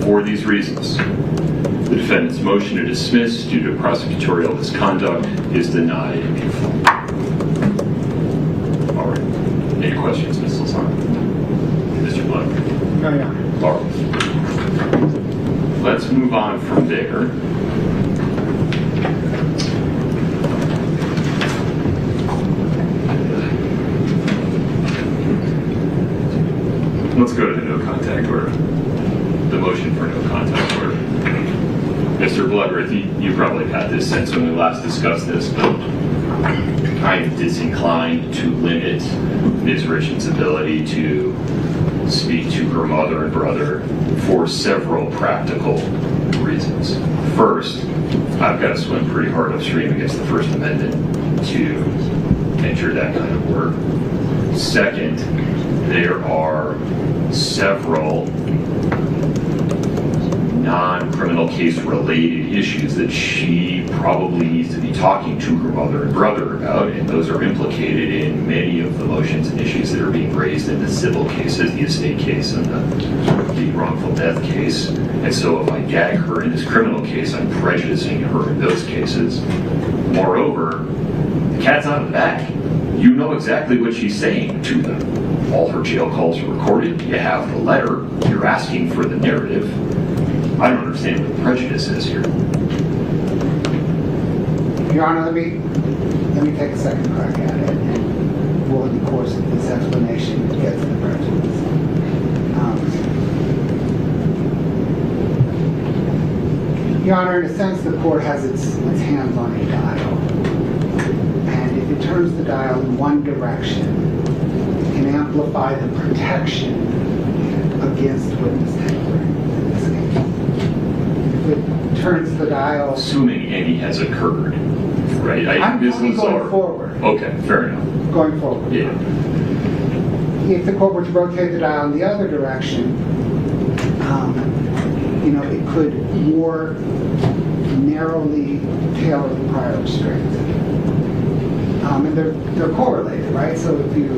Speaker 15: For these reasons, the defendant's motion to dismiss due to prosecutorial misconduct is denied in full. All right. Any questions, Ms. Lazar? Mr. Blood?
Speaker 16: No, yeah.
Speaker 15: All right. Let's move on from there. Let's go to the no contact order. The motion for no contact order. Mr. Bloodworth, you probably had this sense when we last discussed this, but I am disinclined to limit Ms. Richins' ability to speak to her mother and brother for several practical reasons. First, I've got to swim pretty hard upstream against the First Amendment to enter that kind of work. Second, there are several non-criminal case related issues that she probably needs to be talking to her mother and brother about, and those are implicated in many of the motions and issues that are being raised in the civil cases, the estate case and the wrongful death case. And so if I gag her in this criminal case, I'm prejudicing her in those cases. Moreover, the cat's out of the bag. You know exactly what she's saying to them. All her jail calls are recorded. You have the letter. You're asking for the narrative. I don't understand what the prejudice is here.
Speaker 16: Your Honor, let me take a second crack at it, and we'll, in the course of this explanation, get to the prejudice. Your Honor, in a sense, the court has its hands on a dial, and if it turns the dial in one direction, it can amplify the protection against witness tampering in this case. If it turns the dial...
Speaker 15: Assuming any has occurred, right?
Speaker 16: I'm going forward.
Speaker 15: Okay, fair enough.
Speaker 16: Going forward.
Speaker 15: Yeah.
Speaker 16: If the court were to rotate the dial in the other direction, it could more narrowly tailor the prior restraint. And they're correlated, right? So if you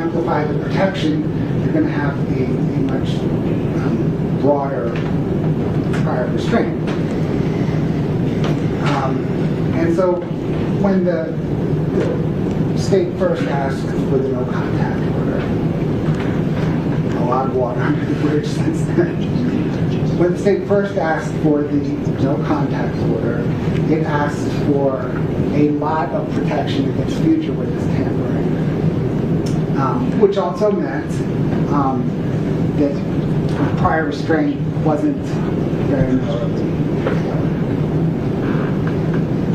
Speaker 16: amplify the protection, you're going to have a much broader prior restraint. And so when the state first asked for the no contact order, a lot of water under the bridge since then. When the state first asked for the no contact order, it asked for a lot of protection against future witness tampering, which also meant that prior restraint wasn't very narrowly tailored.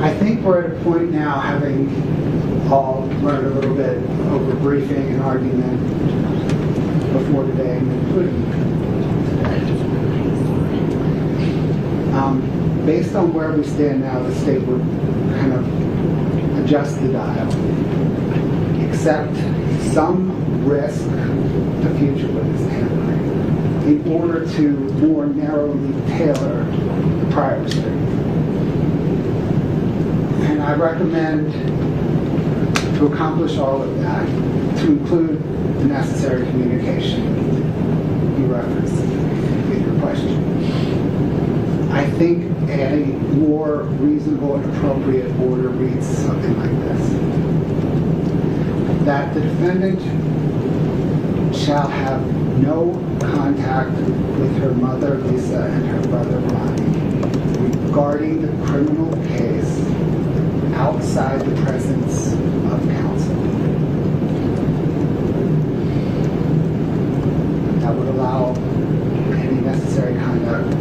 Speaker 16: I think we're at a point now, having all learned a little bit over briefing and argument before today, including today. Based on where we stand now, the state would kind of adjust the dial, accept some risk to future witness tampering in order to more narrowly tailor the prior restraint. And I recommend, to accomplish all of that, to include the necessary communication you referenced in your question. I think a more reasonable and appropriate order reads something like this: that the defendant shall have no contact with her mother, Lisa, and her brother, Ronnie, regarding the criminal case outside the presence of counsel. That would allow any necessary contact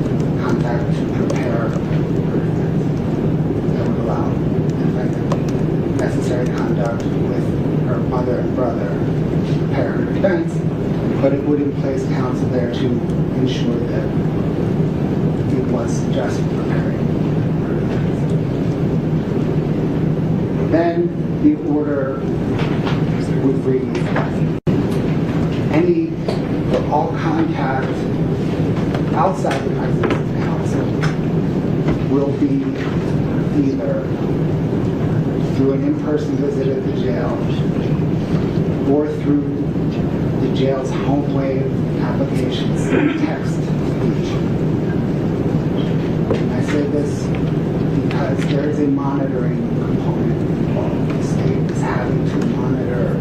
Speaker 16: to prepare her defense. That would allow necessary conduct with her mother and brother to prepare her defense, but it would place counsel there to ensure that it was just preparing her defense. Then the order would read, any or all contact outside the presence of counsel will be either through an in-person visit at the jail or through the jail's home wave applications, text feature. And I say this because there is a monitoring component involved. The state is having to monitor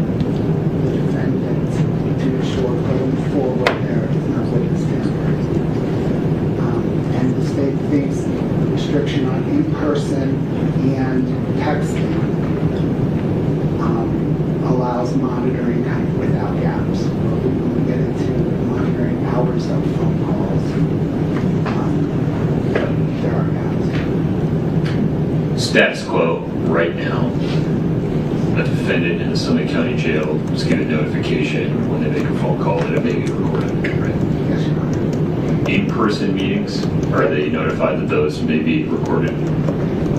Speaker 16: the defendant to ensure going forward there is no witness tampering. And the state thinks the restriction on in-person and texting allows monitoring kind of without gaps. We get into monitoring hours of phone calls. There are gaps.
Speaker 15: Status quo right now, a defendant in the Summit County Jail is given notification when they make a phone call that it may be recorded, right?
Speaker 16: Yes, Your Honor.
Speaker 15: In-person meetings, are they notified that those may be recorded?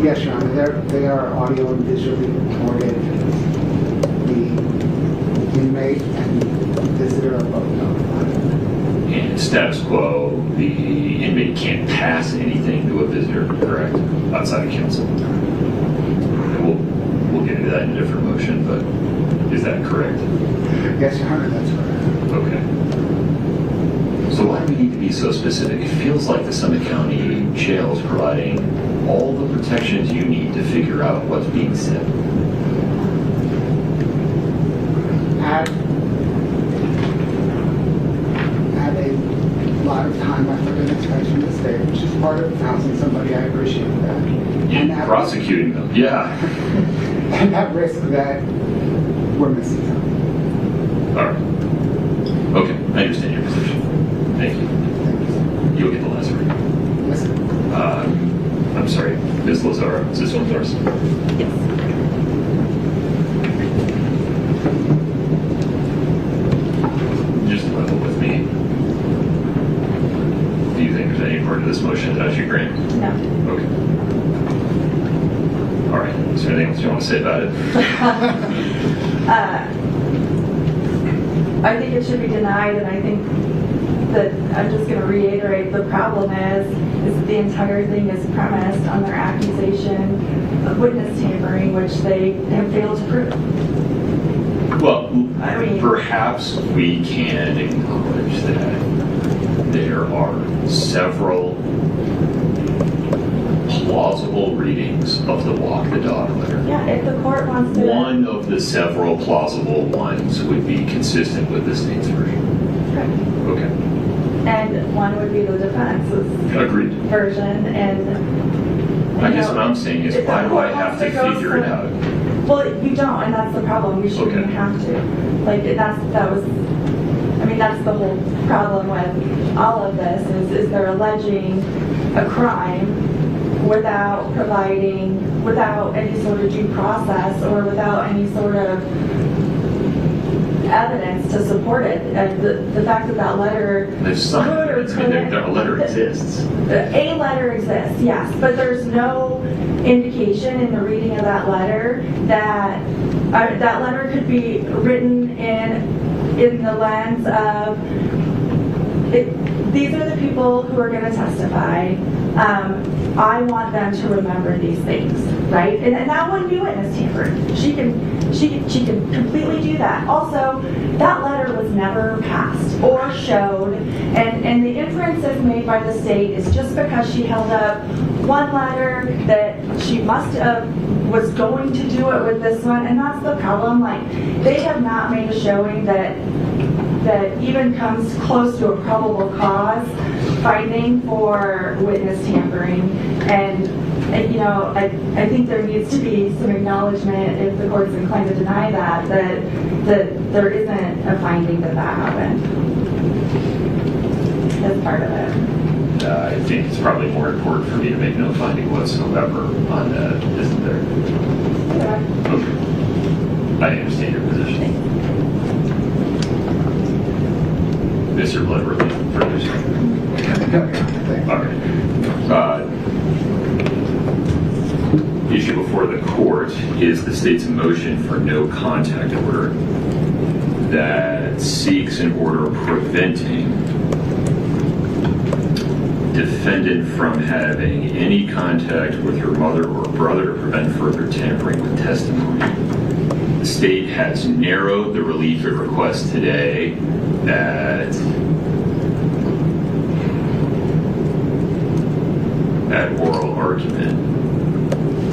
Speaker 16: Yes, Your Honor. They are audio and visually recorded. The inmate and visitor are both notified.
Speaker 15: And status quo, the inmate can't pass anything to a visitor, correct? Outside of counsel. We'll get into that in a different motion, but is that correct?
Speaker 16: Yes, Your Honor, that's correct.
Speaker 15: Okay. So why do we need to be so specific? It feels like the Summit County Jail is providing all the protections you need to figure out what's being said.
Speaker 16: At a lot of time, effort, and expense from the state, which is part of housing somebody. I appreciate that.
Speaker 15: And prosecuting them, yeah.
Speaker 16: And that risk that we're missing something.
Speaker 15: All right. Okay, I understand your position. Thank you. You'll get the last word.
Speaker 16: Yes, sir.
Speaker 15: I'm sorry, Ms. Lazaro. Is this one yours?
Speaker 9: Yes.
Speaker 15: Just level with me. Do you think there's any part of this motion that I should grant?
Speaker 9: No.
Speaker 15: Okay. All right. Is there anything else you want to say about it?
Speaker 9: I think it should be denied, and I think that I'm just going to reiterate the problem is that the entire thing is premised on their accusation of witness tampering, which they have failed to prove.
Speaker 15: Well,
Speaker 9: I mean,
Speaker 15: perhaps perhaps we can acknowledge that there are several plausible readings of the walk the dog letter.
Speaker 9: Yeah, if the court wants to.
Speaker 15: One of the several plausible ones would be consistent with the state's version.
Speaker 9: Correct.
Speaker 15: Okay.
Speaker 9: And one would be the defense's
Speaker 15: Agreed.
Speaker 9: version, and
Speaker 15: I guess what I'm saying is, why do I have to figure it out?
Speaker 9: Well, you don't, and that's the problem. You shouldn't
Speaker 15: Okay.
Speaker 9: have to. Like that's the whole problem with all of this is they're alleging a crime without any sort of due process or without any sort of evidence to support it. And the fact that letter
Speaker 15: There's some evidence. I mean, a letter exists.
Speaker 9: A letter exists, yes, but there's no indication in the reading of that letter that that letter could be written in the lens of these are the people who are going to testify. I want them to remember these things, right? And that wouldn't be witness tampering. She can completely do that. Also, that letter was never passed or showed, and the inferences made by the state is just because she held up one letter that she must have was going to do it with this one, and that's the problem. Like, they have not made a showing that even comes close to a probable cause finding for witness tampering. And you know, I think there needs to be some acknowledgement, if the court's inclined to deny that there isn't a finding that happened as part of it.
Speaker 15: I think it's probably more important for me to make no finding whatsoever on that, isn't there?
Speaker 9: Yeah.
Speaker 15: Okay. I understand your position. Mr. Bloodworthy, further issue before the court is the state's motion for no contact order that seeks an order preventing defendant from having any contact with her mother or brother to prevent further tampering with testimony. The state has narrowed the relief it requests today at oral argument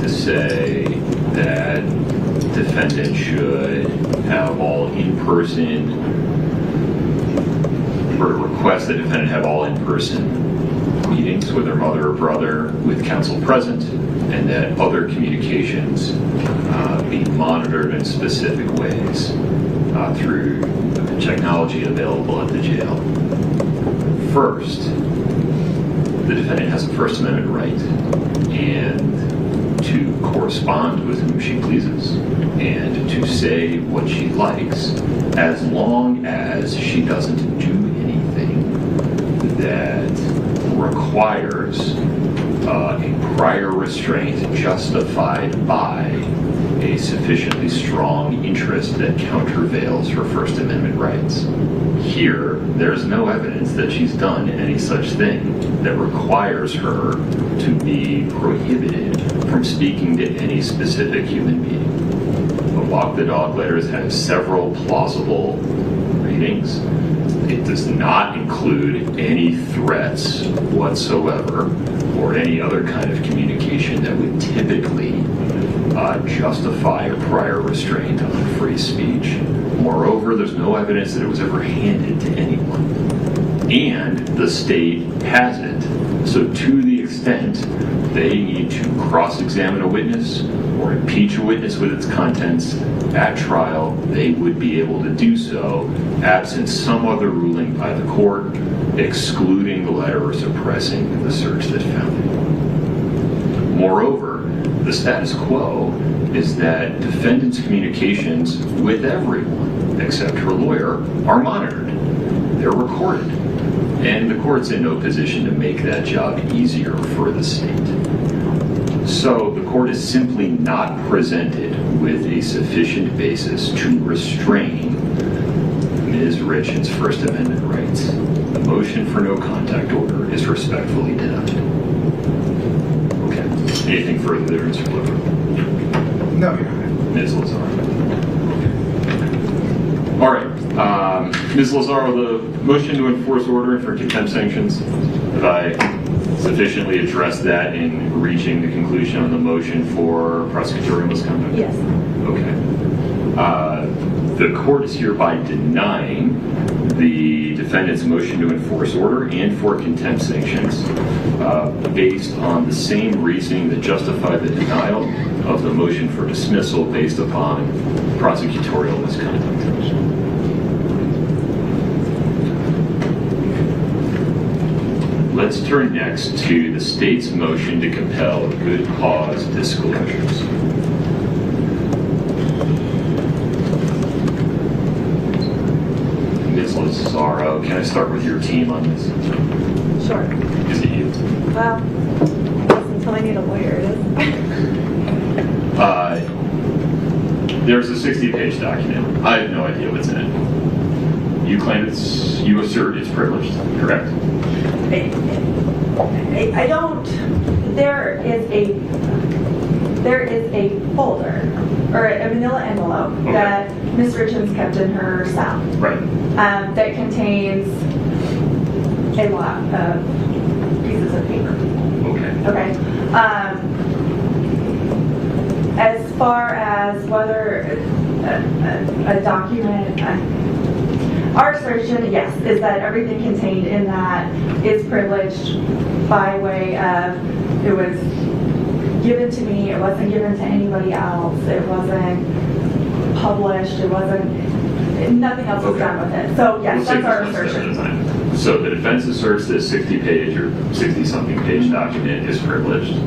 Speaker 15: to say that defendant should have all in-person, or request that defendant have all in-person meetings with her mother or brother with counsel present, and that other communications be monitored in specific ways through technology available at the jail. First, the defendant has a First Amendment right and to correspond with whom she pleases and to say what she likes, as long as she doesn't do anything that requires a prior restraint justified by a sufficiently strong interest that countervails her First Amendment rights. Here, there's no evidence that she's done any such thing that requires her to be prohibited from speaking to any specific human being. The Walk the Dog letters have several plausible readings. It does not include any threats whatsoever or any other kind of communication that would typically justify a prior restraint on free speech. Moreover, there's no evidence that it was ever handed to anyone. And the state has it. So to the extent they need to cross-examine a witness or impeach a witness with its contents at trial, they would be able to do so absent some other ruling by the court excluding the letter or suppressing the search that found it. Moreover, the status quo is that defendant's communications with everyone except her lawyer are monitored. They're recorded. And the court's in no position to make that job easier for the state. So the court is simply not presented with a sufficient basis to restrain Ms. Richins' First Amendment rights. The motion for no contact order is respectfully denied. Okay. Anything further there, Mr. Blooper?
Speaker 24: No, Your Honor.
Speaker 15: Ms. Lazar. All right.
Speaker 4: Ms. Lazaro, the motion to enforce order for contempt sanctions, have I sufficiently addressed that in reaching the conclusion on the motion for prosecutorial misconduct?
Speaker 9: Yes.
Speaker 4: Okay. The court is hereby denying the defendant's motion to enforce order and for contempt sanctions based on the same reasoning that justified the denial of the motion for dismissal based upon prosecutorial misconduct. Let's turn next to the state's motion to compel good cause disclosures. Ms. Lazaro, can I start with your team on this?
Speaker 9: Sure.
Speaker 4: Is it you?
Speaker 9: Well, I guess until I need a lawyer, it is.
Speaker 4: There's a 60-page document. I have no idea what's in it. You claim you assert it's privileged, correct?
Speaker 9: I don't. There is a folder or a manila envelope that Ms. Richins kept in her cell.
Speaker 4: Right.
Speaker 9: That contains a lot of pieces of paper.
Speaker 4: Okay.
Speaker 9: Okay. As far as whether a document, our assertion, yes, is that everything contained in that is privileged by way of it was given to me, it wasn't given to anybody else, it wasn't published, it wasn't, nothing else was done with it. So yes, that's our assertion.
Speaker 4: So the defense asserts this 60-page or 60-something page document is privileged.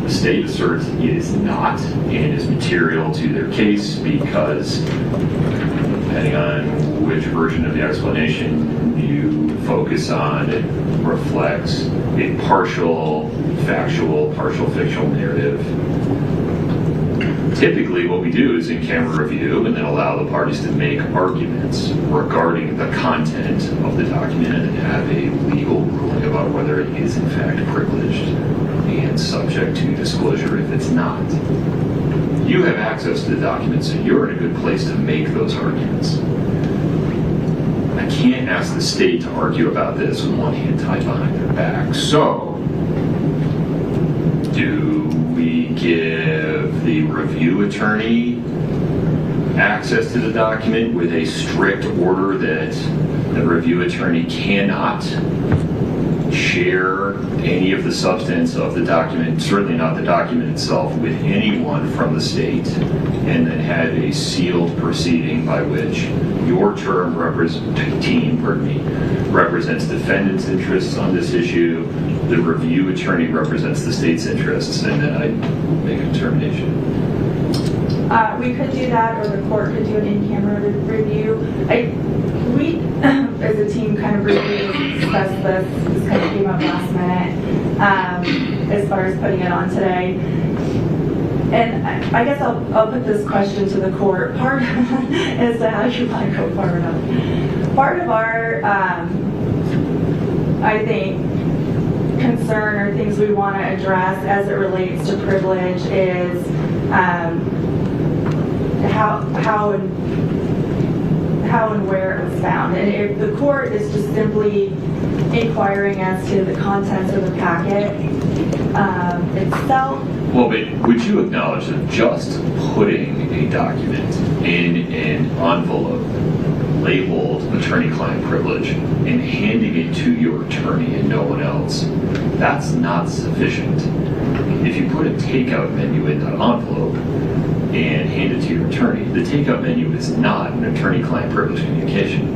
Speaker 4: The state asserts it is not and is material to their case because, depending on which version of the explanation you focus on, it reflects a partial factual, partial fictional narrative. Typically what we do is in-camera review and then allow the parties to make arguments regarding the content of the document and have a legal ruling about whether it is in fact privileged and subject to disclosure if it's not. You have access to the document, so you're in a good place to make those arguments. I can't ask the state to argue about this with one hand tied behind their back. So, do we give the review attorney access to the document with a strict order that the review attorney cannot share any of the substance of the document, certainly not the document itself, with anyone from the state, and then have a sealed proceeding by which your team represents defendant's interests on this issue, the review attorney represents the state's interests, and then I make a determination?
Speaker 9: We could do that, or the court could do an in-camera review. We, as a team, kind of really discussed this. This kind of came up last minute as far as putting it on today. And I guess I'll put this question to the court. Part as to how you want to go forward on it. Part of our, I think, concern or things we want to address as it relates to privilege is how and where it was found. And if the court is just simply inquiring as to the contents of the packet itself.
Speaker 4: Well, but would you acknowledge that just putting a document in an envelope labeled attorney-client privilege and handing it to your attorney and no one else, that's not sufficient? If you put a takeout menu in that envelope and hand it to your attorney, the takeout menu is not an attorney-client privilege communication.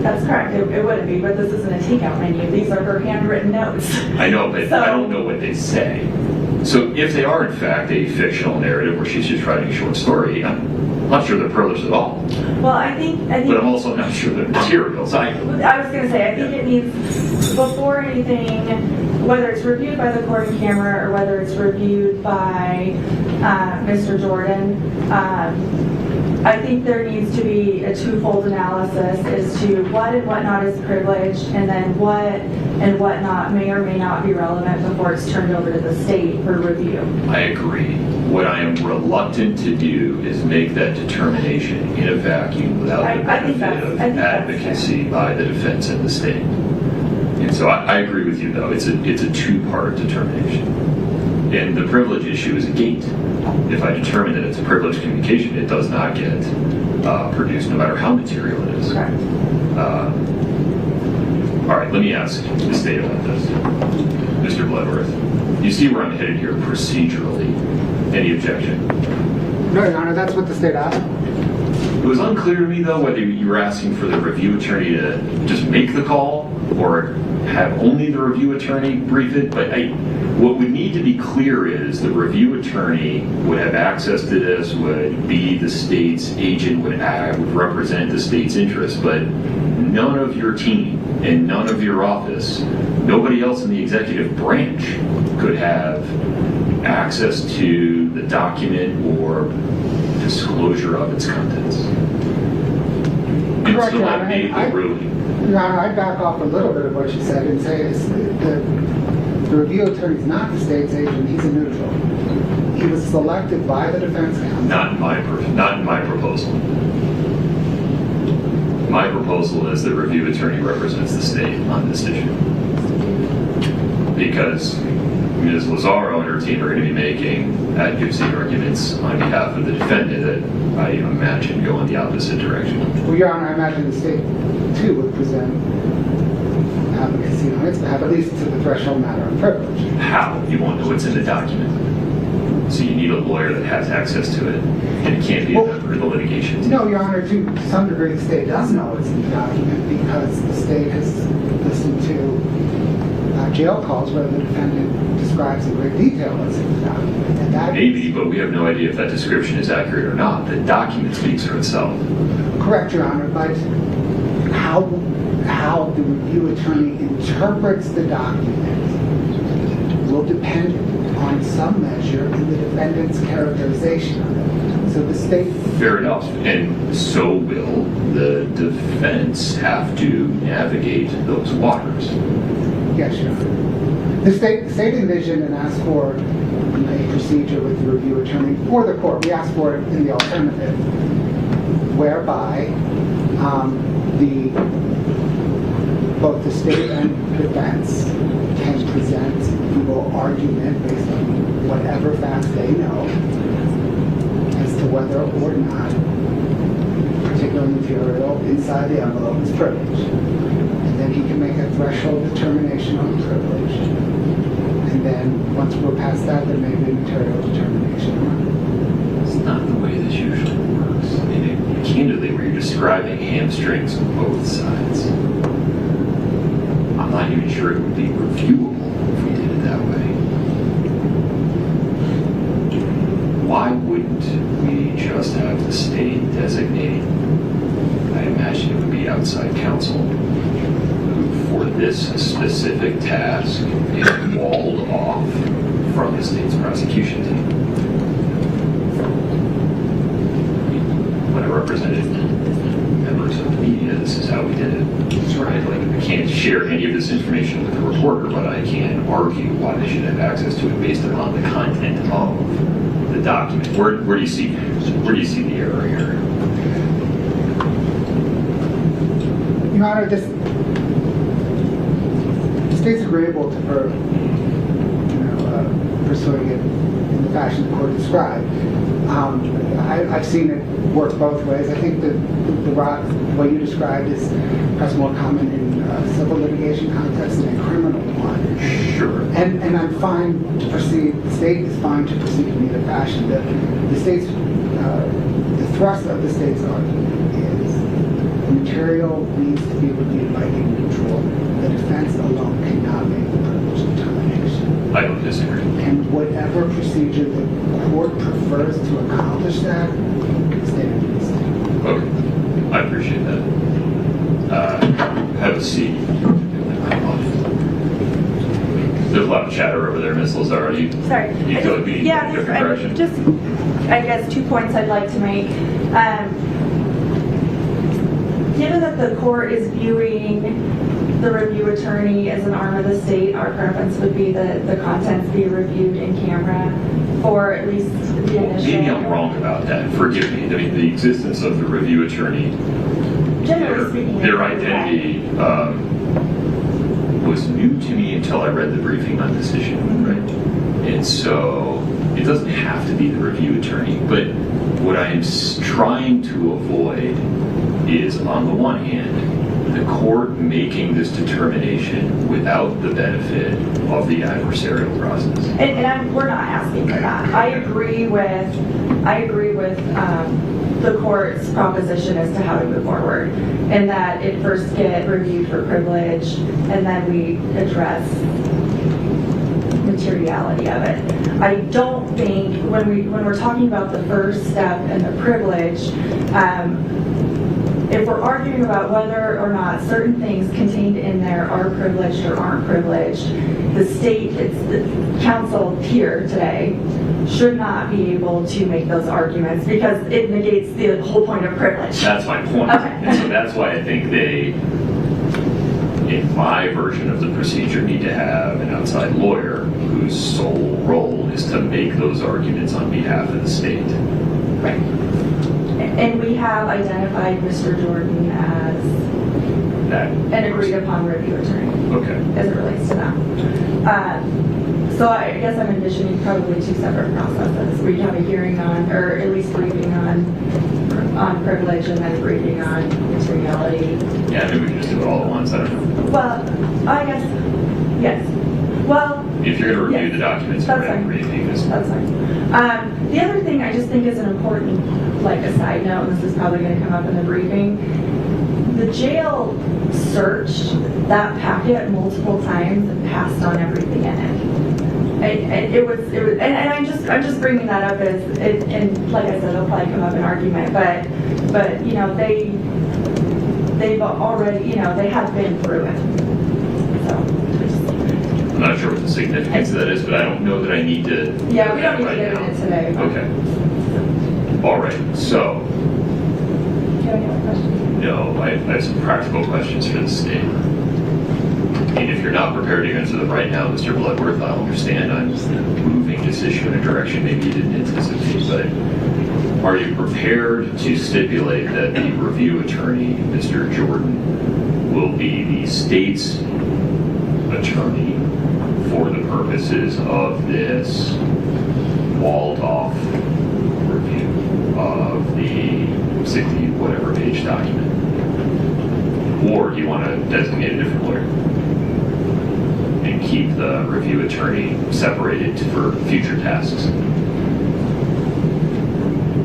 Speaker 9: That's correct. It wouldn't be, but this isn't a takeout menu. These are her handwritten notes.
Speaker 4: I know, but I don't know what they say. So if they are in fact a fictional narrative where she's just writing a short story, I'm not sure they're privileged at all.
Speaker 9: Well, I think
Speaker 4: but I'm also not sure they're materials. I was
Speaker 9: going to say, I think it needs, before anything, whether it's reviewed by the court in camera or whether it's reviewed by Mr. Jordan, I think there needs to be a twofold analysis as to what and what not is privileged, and then what and what not may or may not be relevant before it's turned over to the state for review.
Speaker 15: I agree. What I am reluctant to do is make that determination in a vacuum without the benefit of advocacy by the defense and the state. And so I agree with you, though. It's a two-part determination. And the privilege issue is a gate. If I determine that it's a privileged communication, it does not get produced, no matter how material it is. All right, let me ask the state about this. Mr. Bloodworth, you see where I'm headed here procedurally. Any objection?
Speaker 16: No, Your Honor, that's what the state asked.
Speaker 15: It was unclear to me, though, whether you were asking for the review attorney to just make the call or have only the review attorney brief it. But what would need to be clear is the review attorney would have access to this, would be the state's agent, would represent the state's interests, but none of your team and none of your office, nobody else in the executive branch could have access to the document or disclosure of its contents.
Speaker 16: Correct, Your Honor.
Speaker 15: Made the ruling.
Speaker 16: Your Honor, I'd back off a little bit of what you said and say the review attorney is not the state's agent, he's a neutral. He was selected by the defense counsel.
Speaker 15: Not in my proposal. My proposal is the review attorney represents the state on this issue. Because Ms. Lazaro and her team are going to be making advocacy arguments on behalf of the defendant that I imagine go in the opposite direction.
Speaker 16: Well, Your Honor, I imagine the state, too, would present advocacy on its behalf, at least to the threshold matter of privilege.
Speaker 15: How? You won't know what's in the document. So you need a lawyer that has access to it, and it can't be a member of the litigation team.
Speaker 16: No, Your Honor, to some degree the state does know what's in the document because the state has listened to jail calls where the defendant describes in great detail what's in the document. And that
Speaker 15: maybe, but we have no idea if that description is accurate or not. The document speaks for itself.
Speaker 16: Correct, Your Honor, but how the review attorney interprets the document will depend on some measure in the defendant's characterization of it. So the state...
Speaker 15: Fair enough. And so will the defense have to navigate those waters.
Speaker 16: Yes, Your Honor. The state envisioned and asked for a procedure with the review attorney for the court. We asked for it in the alternative, whereby both the state and defense can present legal argument based on whatever facts they know as to whether or not particular material inside the envelope is privileged. And then he can make a threshold determination on privilege. And then once we're past that, there may be a material determination on it.
Speaker 15: It's not the way this usually works. I mean, candidly, where you're describing hamstrings on both sides. I'm not even sure it would be reviewable if we did it that way. Why wouldn't we just have the state designate, I imagine it would be outside counsel, who for this specific task is walled off from the state's prosecution team? When I represented members of the media, this is how we did it. Right? Like, I can't share any of this information with the reporter, but I can argue why they should have access to it based upon the content of the document. Where do you see the error here?
Speaker 16: Your Honor, the state's agreeable to pursuing it in the fashion the court described. I've seen it work both ways. I think the what you described is perhaps more common in civil litigation context than a criminal one.
Speaker 15: Sure.
Speaker 16: And I'm fine to proceed. The state is fine to proceed in either fashion. The state's the thrust of the state's argument is the material needs to be reviewed by a neutral. The defense alone cannot make the privilege determination.
Speaker 15: I don't disagree.
Speaker 16: And whatever procedure the court prefers to accomplish that, the state agrees to.
Speaker 15: Okay, I appreciate that. Have a seat. There's a a lot of chatter over there, Ms. Lazar.
Speaker 9: Sorry.
Speaker 15: You feel like we need a different direction?
Speaker 9: Just, I guess, 2 points I'd like to make. Given that the court is viewing the review attorney as an arm of the state, our preference would be that the contents be reviewed in camera for at least the initial.
Speaker 15: Maybe I'm wrong about that. Forgive me. I mean, the existence of the review attorney,
Speaker 9: Generally speaking,
Speaker 15: their identity was new to me until I read the briefing on this issue, right? And so it doesn't have to be the review attorney, but what I'm trying to avoid is, on the one hand, the court making this determination without the benefit of the adversarial process.
Speaker 9: We're not asking for that. I agree with the court's proposition as to how to move forward, and that it first get reviewed for privilege, and then we address materiality of it. I don't think when we're talking about the first step and the privilege, if we're arguing about whether or not certain things contained in there are privileged or aren't privileged, the state, it's the counsel here today, should not be able to make those arguments because it negates the whole point of privilege.
Speaker 15: That's my point.
Speaker 9: Okay.
Speaker 15: And so that's why I think they, in my version of the procedure, need to have an outside lawyer whose sole role is to make those arguments on behalf of the state.
Speaker 9: Right. And we have identified Mr. Jordan as an agreed upon review attorney.
Speaker 15: Okay.
Speaker 9: As it relates to that. So I guess I'm envisioning probably 2 separate processes where you have a hearing on, or at least briefing on privilege and then a briefing on materiality.
Speaker 15: Yeah, maybe we can just do it all at once. I don't know.
Speaker 9: Well, I guess, yes. Well,
Speaker 15: if you're going to review the documents for that briefing,
Speaker 9: that's fine. The other thing I just think is an important, like a side note, and this is probably going to come up in the briefing, the jail searched that packet multiple times and passed on everything in it. It was, and I'm just bringing that up as, and like I said, it'll probably come up in argument, but you know, they've already, you know, they have been through it. So,
Speaker 15: I'm not sure what the significance of that is, but I don't know that I need to.
Speaker 9: Yeah, we don't need to get into it today.
Speaker 15: Okay. All right. So.
Speaker 9: Do you have any other questions?
Speaker 15: No, I have some practical questions for the state. And if you're not prepared to answer them right now, Mr. Bloodworth, I'll understand. I'm moving this issue in a direction maybe you didn't anticipate. But are you prepared to stipulate that the review attorney, Mr. Jordan, will be the state's attorney for the purposes of this walled-off review of the 60 whatever page document? Or do you want to designate a different lawyer and keep the review attorney separated for future tasks?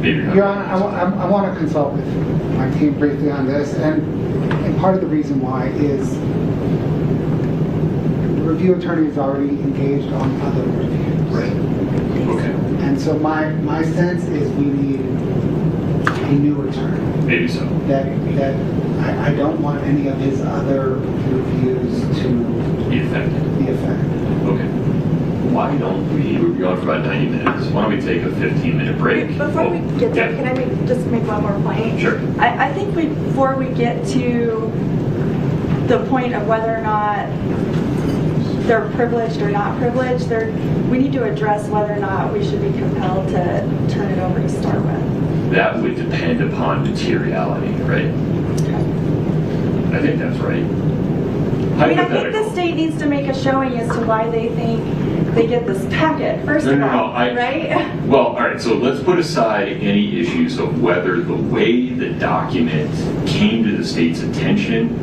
Speaker 15: Maybe
Speaker 16: Your Honor, I want to consult with my team briefly on this, and part of the reason why is the review attorney is already engaged on other reviews.
Speaker 15: Right. Okay.
Speaker 16: And so my sense is we need a new attorney.
Speaker 15: Maybe so.
Speaker 16: That I don't want any of his other reviews to
Speaker 15: be affected. Okay. Why don't we're going for about 90 minutes. Why don't we take a 15-minute break?
Speaker 9: Before we get there, can I just make one more point?
Speaker 15: Sure.
Speaker 9: I think before we get to the point of whether or not they're privileged or not privileged, we need to address whether or not we should be compelled to turn it over to start with.
Speaker 15: That would depend upon materiality, right? I think that's right.
Speaker 9: I mean, I think the state needs to make a showing as to why they think they get this packet, first of all, right?
Speaker 15: Well, all right, so let's put aside any issues of whether the way the document came to the state's attention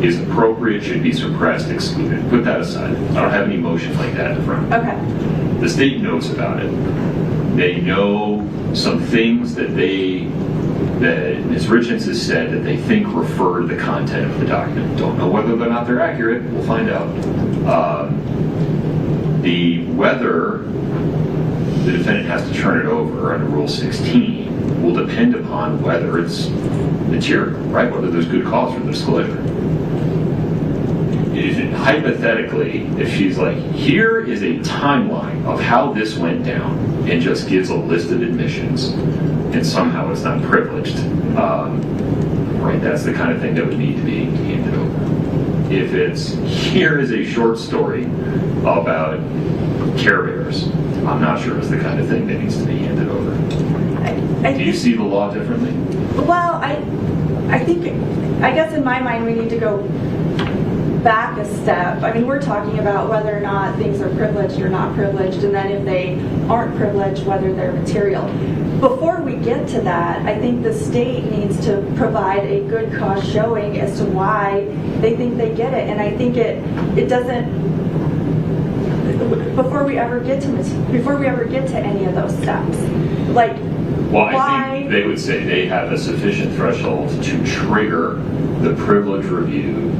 Speaker 15: is appropriate, should be suppressed, excluded. Put that aside. I don't have any motion like that in front of me.
Speaker 9: Okay.
Speaker 15: The state knows about it. They know some things that Ms. Richins has said that they think refer to the content of the document. Don't know whether or not they're accurate. We'll find out. Whether the defendant has to turn it over under Rule 16 will depend upon whether it's material, right? Whether there's good cause for the disclosure. If
Speaker 4: hypothetically, if she's like, here is a timeline of how this went down, and just gives a list of admissions, and somehow it's not privileged, right? That's the kind of thing that would need to be handed over. If it's, here is a short story about Care Bears, I'm not sure it's the kind of thing that needs to be handed over. Do you see the law differently?
Speaker 9: Well, I think, I guess in my mind, we need to go back a step. I mean, we're talking about whether or not things are privileged or not privileged, and then if they aren't privileged, whether they're material. Before we get to that, I think the state needs to provide a good cause showing as to why they think they get it. And I think it doesn't, before we ever get to any of those steps, like,
Speaker 4: well, I think they would say they have a sufficient threshold to trigger the privilege review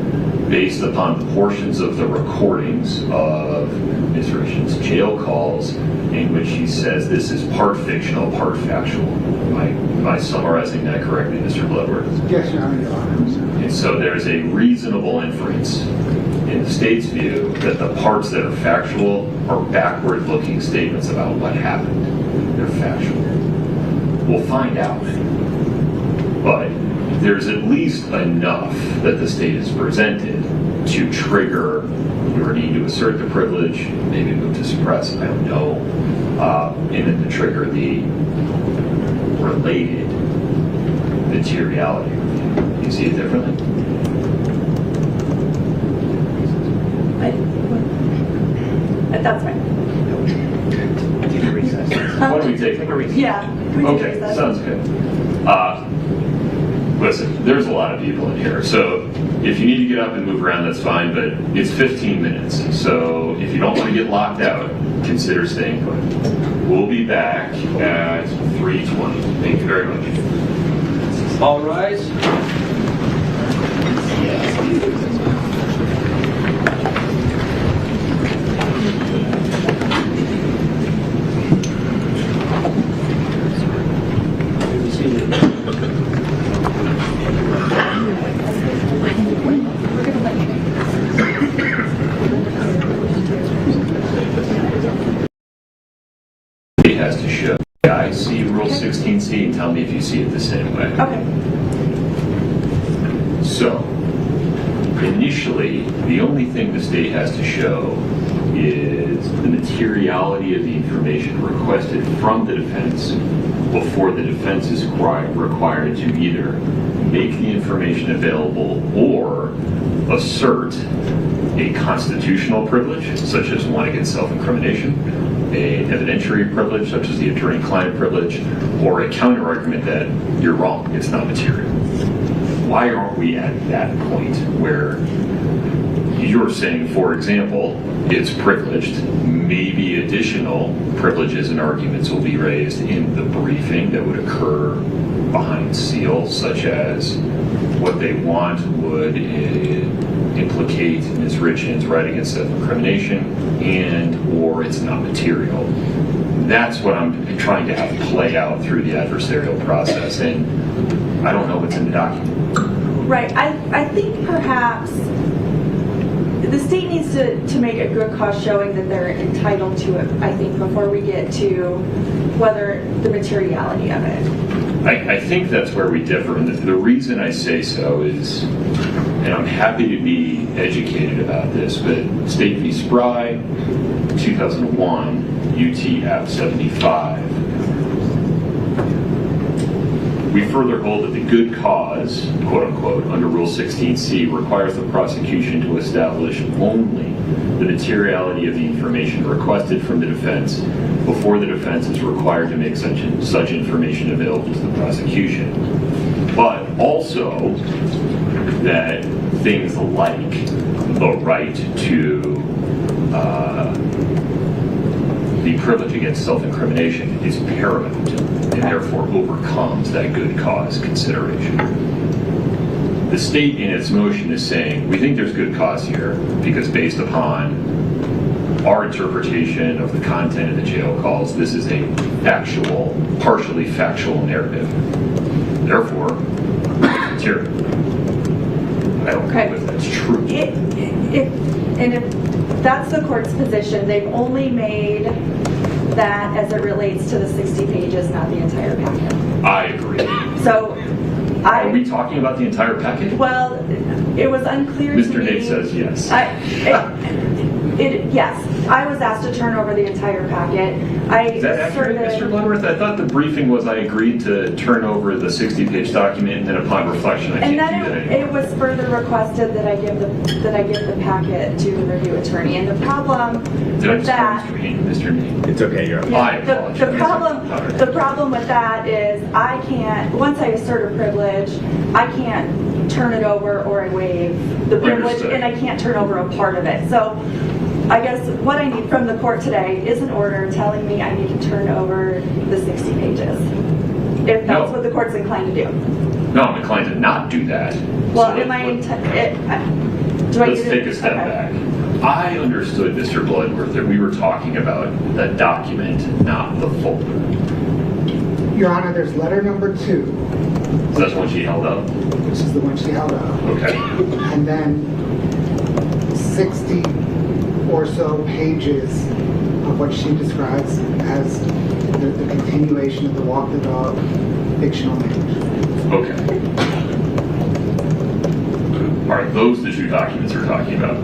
Speaker 4: based upon portions of the recordings of Ms. Richins' jail calls in which she says this is part fictional, part factual. Am I summarizing that correctly, Mr. Bloodworth?
Speaker 16: Yes, Your Honor.
Speaker 4: And so there's a reasonable inference in the state's view that the parts that are factual are backward-looking statements about what happened. They're factual. We'll find out. But there's at least enough that the state has presented to trigger your need to assert the privilege, maybe move to suppress, I don't know, and then to trigger the related materiality review. You see it differently?
Speaker 9: That's fine.
Speaker 4: Why don't we take a recess?
Speaker 9: Yeah.
Speaker 4: Okay, sounds good. Listen, there's a lot of people in here, so if you need to get up and move around, that's fine, but it's 15 minutes. So if you don't want to get locked out, consider staying put. We'll be back at 3:20. Thank you very much.
Speaker 6: All rise.
Speaker 4: It has to show. I see Rule 16C and tell me if you see it the same way.
Speaker 9: Okay.
Speaker 4: So, initially, the only thing the state has to show is the materiality of the information requested from the defense before the defense is required to either make the information available or assert a constitutional privilege, such as one against self-incrimination, an evidentiary privilege, such as the attorney-client privilege, or a counter-argument that you're wrong, it's not material. Why aren't we at that point where you're saying, for example, it's privileged, maybe additional privileges and arguments will be raised in the briefing that would occur behind seals, such as what they want would implicate Ms. Richins' right against self-incrimination and or it's not material. That's what I'm trying to have play out through the adversarial process, and I don't know what's in the document.
Speaker 9: Right. I think perhaps the state needs to make a good cause showing that they're entitled to it, I think, before we get to whether the materiality of it.
Speaker 4: I think that's where we differ. And the reason I say so is, and I'm happy to be educated about this, but State v. Spry, 2001, UT App 75, we further hold that the good cause, quote unquote, under Rule 16C requires the prosecution to establish only the materiality of the information requested from the defense before the defense is required to make such information available to the prosecution. But also that things like the right to the privilege against self-incrimination is paramount and therefore overcomes that good cause consideration. The state in its motion is saying, we think there's good cause here because based upon our interpretation of the content of the jail calls, this is a factual, partially factual narrative. Therefore, it's material. I don't know if that's true.
Speaker 9: If that's the court's position, they've only made that as it relates to the 60 pages, not the entire packet.
Speaker 4: I agree.
Speaker 9: So,
Speaker 4: are we talking about the entire packet?
Speaker 9: Well, it was unclear to me.
Speaker 4: Mr. Nate says yes.
Speaker 9: Yes, I was asked to turn over the entire packet.
Speaker 4: Is that accurate, Mr. Bloodworth? I thought the briefing was I agreed to turn over the 60-page document, and then upon reflection, I can't do that
Speaker 9: And then
Speaker 4: anymore.
Speaker 9: it was further requested that I give the packet to the review attorney. And the problem with that,
Speaker 4: Mr. Nate? It's okay, you're
Speaker 9: yeah, the problem with that is I can't, once I assert a privilege, I can't turn it over or I waive the privilege, and I can't turn over a part of it. So I guess what I need from the court today is an order telling me I need to turn over the 60 pages, if that's what the court's inclined to do.
Speaker 4: No, I'm inclined to not do that.
Speaker 9: Well,
Speaker 4: So
Speaker 9: am I
Speaker 4: let's take a step back. I understood, Mr. Bloodworth, that we were talking about the document, not the folder.
Speaker 16: Your Honor, there's letter number 2.
Speaker 4: So that's the one she held up?
Speaker 16: This is the one she held up.
Speaker 4: Okay.
Speaker 16: And then 60 or so pages of what she describes as the continuation of the Walk the Dog fictional name.
Speaker 4: Okay. Are those the two documents we're talking about?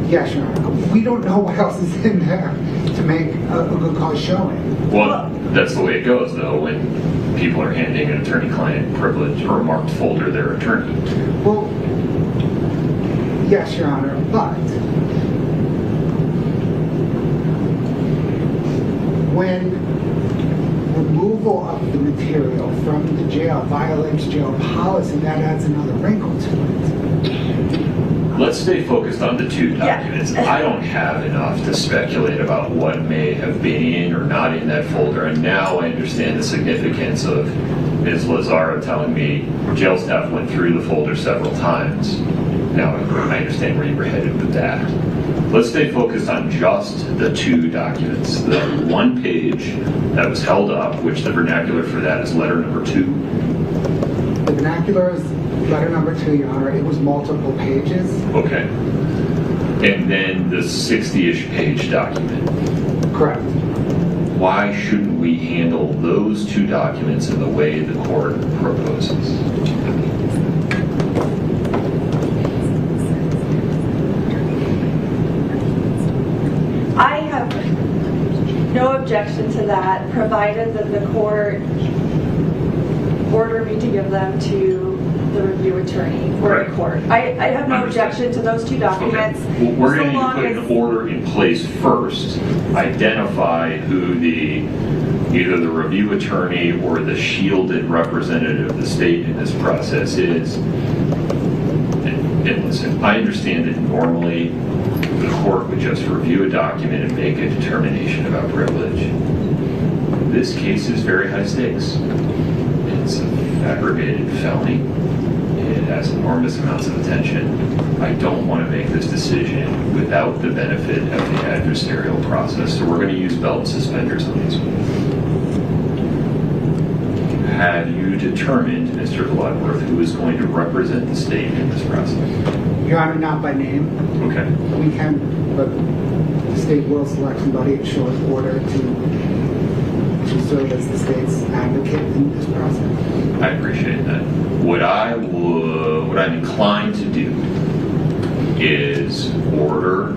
Speaker 16: Yes, Your Honor. We don't know what else is in there to make a good cause showing.
Speaker 4: Well, that's the way it goes, though, when people are handing an attorney-client privilege or a marked folder their attorney.
Speaker 16: Well, yes, Your Honor, but when removal of the material from the jail violates jail policy, that adds another wrinkle to it.
Speaker 4: Let's stay focused on the two documents. I don't have enough to speculate about what may have been in or not in that folder, and now I understand the significance of Ms. Lazaro telling me jail staff went through the folder several times. Now I understand where you were headed with that. Let's stay focused on just the two documents. The one page that was held up, which the vernacular for that is letter number 2.
Speaker 16: The vernacular is letter number 2, Your Honor. It was multiple pages.
Speaker 4: Okay. And then the 60-ish page document.
Speaker 16: Correct.
Speaker 4: Why shouldn't we handle those two documents in the way the court proposes?
Speaker 9: I have no objection to that, provided that the court order me to give them to the review attorney or the court. I have no objection to those two documents.
Speaker 4: Okay. Well, we're going to need to put an order in place first. Identify who either the review attorney or the shielded representative of the state in this process is. And listen, I understand that normally the court would just review a document and make a determination about privilege. This case is very high stakes. It's an aggravated felony. It has enormous amounts of attention. I don't want to make this decision without the benefit of the adversarial process, so we're going to use belt and suspenders on this one. Have you determined, Mr. Bloodworth, who is going to represent the state in this process?
Speaker 16: Your Honor, not by name.
Speaker 4: Okay.
Speaker 16: We can, but the state will select somebody at short order to serve as the state's advocate in this process.
Speaker 4: I appreciate that. What I'm inclined to do is order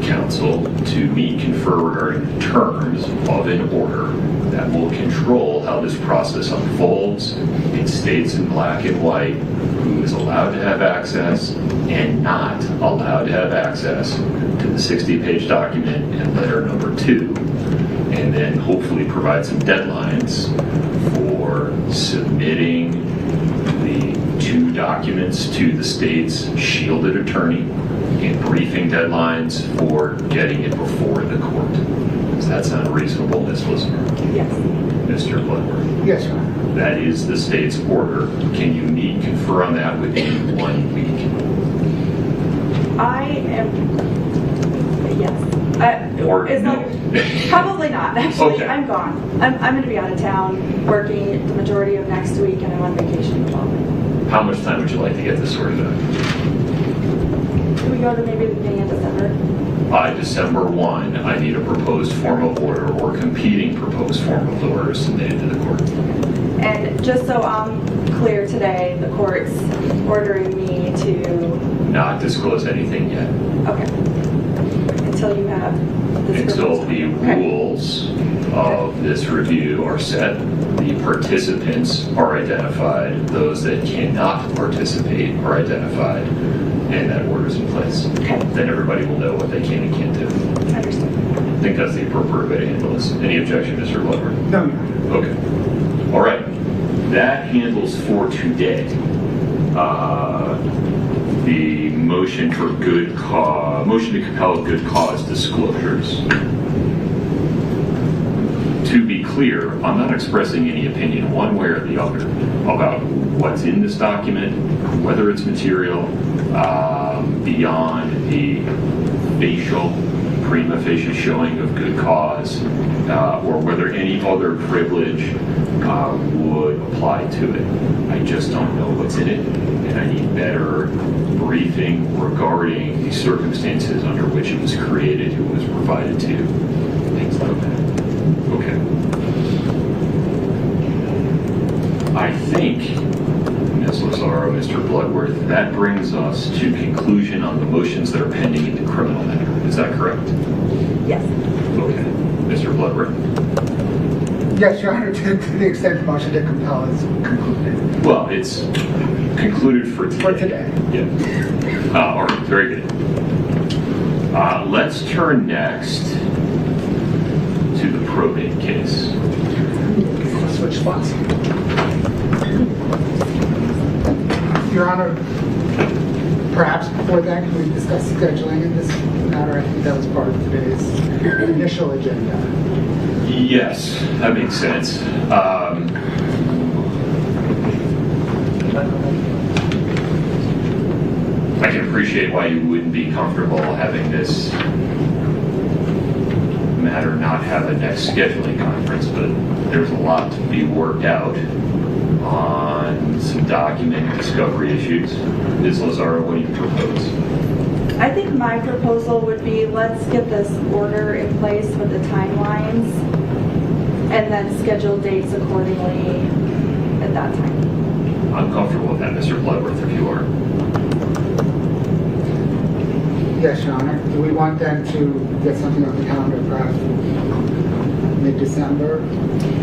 Speaker 4: counsel to meet, confer regarding terms of an order that will control how this process unfolds. It states in black and white who is allowed to have access and not allowed to have access to the 60-page document and letter number 2, and then hopefully provide some deadlines for submitting the two documents to the state's shielded attorney and briefing deadlines for getting it before the court. Does that sound reasonable, Ms. Lismer?
Speaker 9: Yes.
Speaker 4: Mr. Bloodworth?
Speaker 16: Yes, Your Honor.
Speaker 4: That is the state's order. Can you meet, confer on that within 1 week?
Speaker 9: I am, yes.
Speaker 4: Or
Speaker 9: no? Probably not. Actually,
Speaker 4: Okay.
Speaker 9: I'm gone. I'm going to be out of town working the majority of next week, and I'm on vacation the following.
Speaker 4: How much time would you like to get this sorted out?
Speaker 9: Can we go to maybe the beginning of December?
Speaker 4: By December 1, I need a proposed form of order or competing proposed form of order submitted to the court.
Speaker 9: And just so I'm clear today, the court's ordering me to...
Speaker 4: Not disclose anything yet.
Speaker 9: Okay. Until you have this
Speaker 4: Until
Speaker 9: proposal.
Speaker 4: the rules of this review are set, the participants are identified, those that cannot participate are identified, and that order's in place.
Speaker 9: Okay.
Speaker 4: Then everybody will know what they can and can't do.
Speaker 9: Understood.
Speaker 4: I think that's the appropriate way to handle this. Any objection, Mr. Bloodworth?
Speaker 18: No.
Speaker 4: Okay. All right. That handles for today. The motion for good cause, motion to compel good cause disclosures. To be clear, I'm not expressing any opinion one way or the other about what's in this document, whether it's material, beyond the facial, prima facie showing of good cause, or whether any other privilege would apply to it. I just don't know what's in it, and I need better briefing regarding the circumstances under which it was created, who it was provided to, things like that. Okay. I think, Ms. Lazaro, Mr. Bloodworth, that brings us to conclusion on the motions that are pending in the criminal matter. Is that correct?
Speaker 9: Yes.
Speaker 4: Okay. Mr. Bloodworth?
Speaker 16: Yes, Your Honor, to the extent the motion to compel is concluded.
Speaker 4: Well, it's concluded for today.
Speaker 16: For today.
Speaker 4: Yeah. All right, very good. Let's turn next to the probate case.
Speaker 16: Switch spots. Your Honor, perhaps before that, can we discuss scheduling in this matter? I think that was part of today's initial agenda.
Speaker 4: Yes, that makes sense. I can appreciate why you wouldn't be comfortable having this matter not have a next scheduling conference, but there's a lot to be worked out on some document discovery issues. Ms. Lazaro, what do you propose?
Speaker 9: I think my proposal would be, let's get this order in place with the timelines and then schedule dates accordingly at that time.
Speaker 4: I'm comfortable with that, Mr. Bloodworth, if you are.
Speaker 16: Yes, Your Honor. Do we want then to get something on the calendar perhaps mid-December?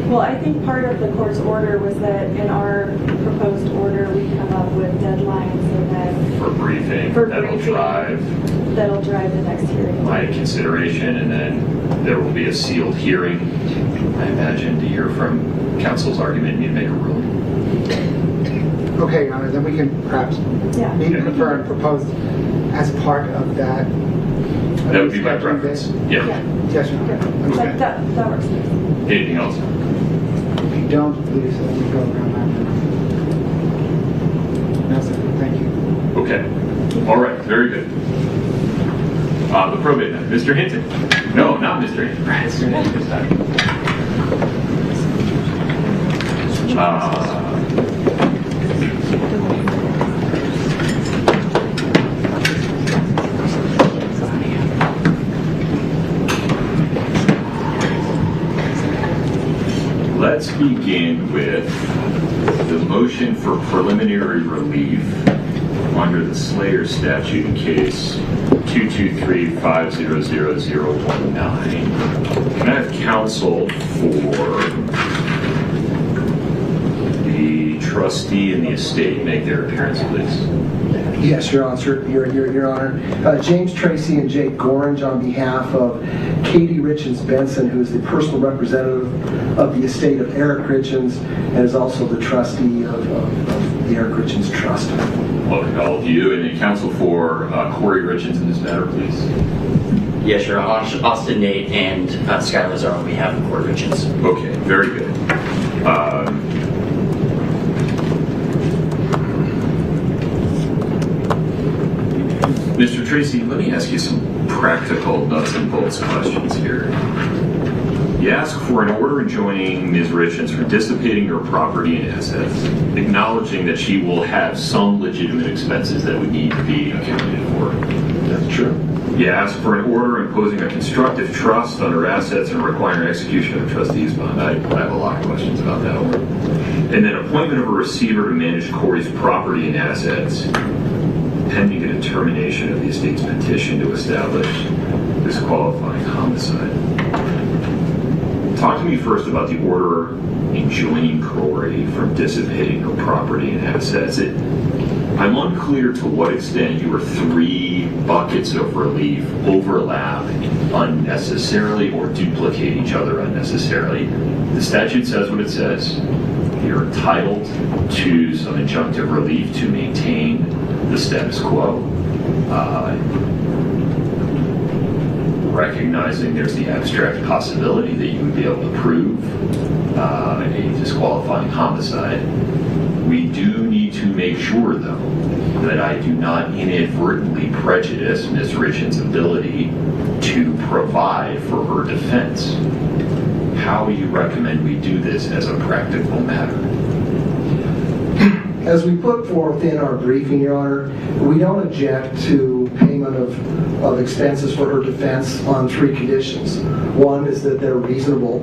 Speaker 9: Well, I think part of the court's order was that in our proposed order, we come up with deadlines and then...
Speaker 4: For briefing,
Speaker 9: that'll drive the next hearing.
Speaker 4: My consideration, and then there will be a sealed hearing, I imagine, to hear from counsel's argument and you make a ruling.
Speaker 16: Okay, Your Honor, then we can perhaps meet, confer, and propose as part of that.
Speaker 4: That would be my preference. Yeah.
Speaker 16: Yes, Your Honor.
Speaker 9: Like that works.
Speaker 4: Anything else?
Speaker 16: If you don't, please let me go around that. No, sir. Thank you.
Speaker 4: Okay. All right. Very good. The probate matter. Mr. Hinton. No, not Mr. Hinton. Mr. Hinton this time. Let's begin with the motion for preliminary relief under the Slayer statute in case 223-500019. Can I have counsel for the trustee and the estate make their appearance, please?
Speaker 11: Yes, Your Honor. Your Honor. James Tracy and Jake Gorange on behalf of Katie Richins Benson, who is the personal representative of the estate of Eric Richins and is also the trustee of the Eric Richins Trust.
Speaker 4: Welcome to all of you, and then counsel for Kouri Richins in this matter, please.
Speaker 23: Yes, Your Honor. Austin Nate and Sky Lazaro on behalf of Kouri Richins.
Speaker 4: Okay, very good. Mr. Tracy, let me ask you some practical nuts and bolts questions here. You ask for an order enjoining Ms. Richins from dissipating her property and assets, acknowledging that she will have some legitimate expenses that would need to be accounted for.
Speaker 11: That's true.
Speaker 4: You ask for an order imposing a constructive trust on her assets and requiring execution of a trustee's bond. I have a lot of questions about that order. And then appointment of a receiver to manage Kouri's property and assets, pending a determination of the estate's petition to establish disqualifying homicide. Talk to me first about the order enjoining Kouri from dissipating her property and assets. I'm unclear to what extent your three buckets of relief overlap unnecessarily or duplicate each other unnecessarily. The statute says what it says. You're entitled to some injunctive relief to maintain the status quo. Recognizing there's the abstract possibility that you would be able to prove a disqualifying homicide. We do need to make sure, though, that I do not inadvertently prejudice Ms. Richins' ability to provide for her defense. How do you recommend we do this as a practical matter?
Speaker 11: As we put forth in our briefing, Your Honor, we don't object to payment of expenses for her defense on three conditions. One is that they're reasonable.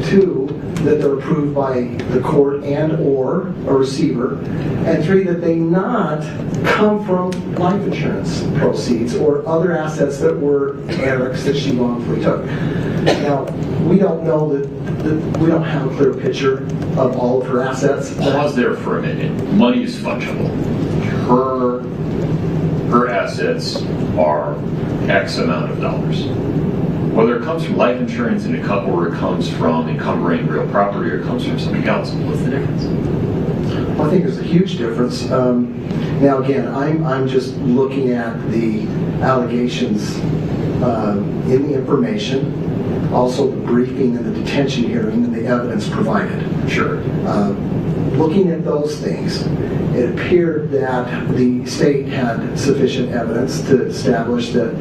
Speaker 11: Two, that they're approved by the court and or a receiver. And three, that they not come from life insurance proceeds or other assets that were Eric's that she wrongfully took. Now, we don't know that we don't have a clear picture of all of her assets.
Speaker 4: Pause there for a minute. Money is fungible. Her assets are X amount of dollars. Whether it comes from life insurance or it comes from encumbering real property or it comes from something else, what's the difference?
Speaker 11: Well, I think there's a huge difference. Now, again, I'm just looking at the allegations in the information, also the briefing and the detention hearing and the evidence provided.
Speaker 4: Sure.
Speaker 11: Looking at those things, it appeared that the state had sufficient evidence to establish that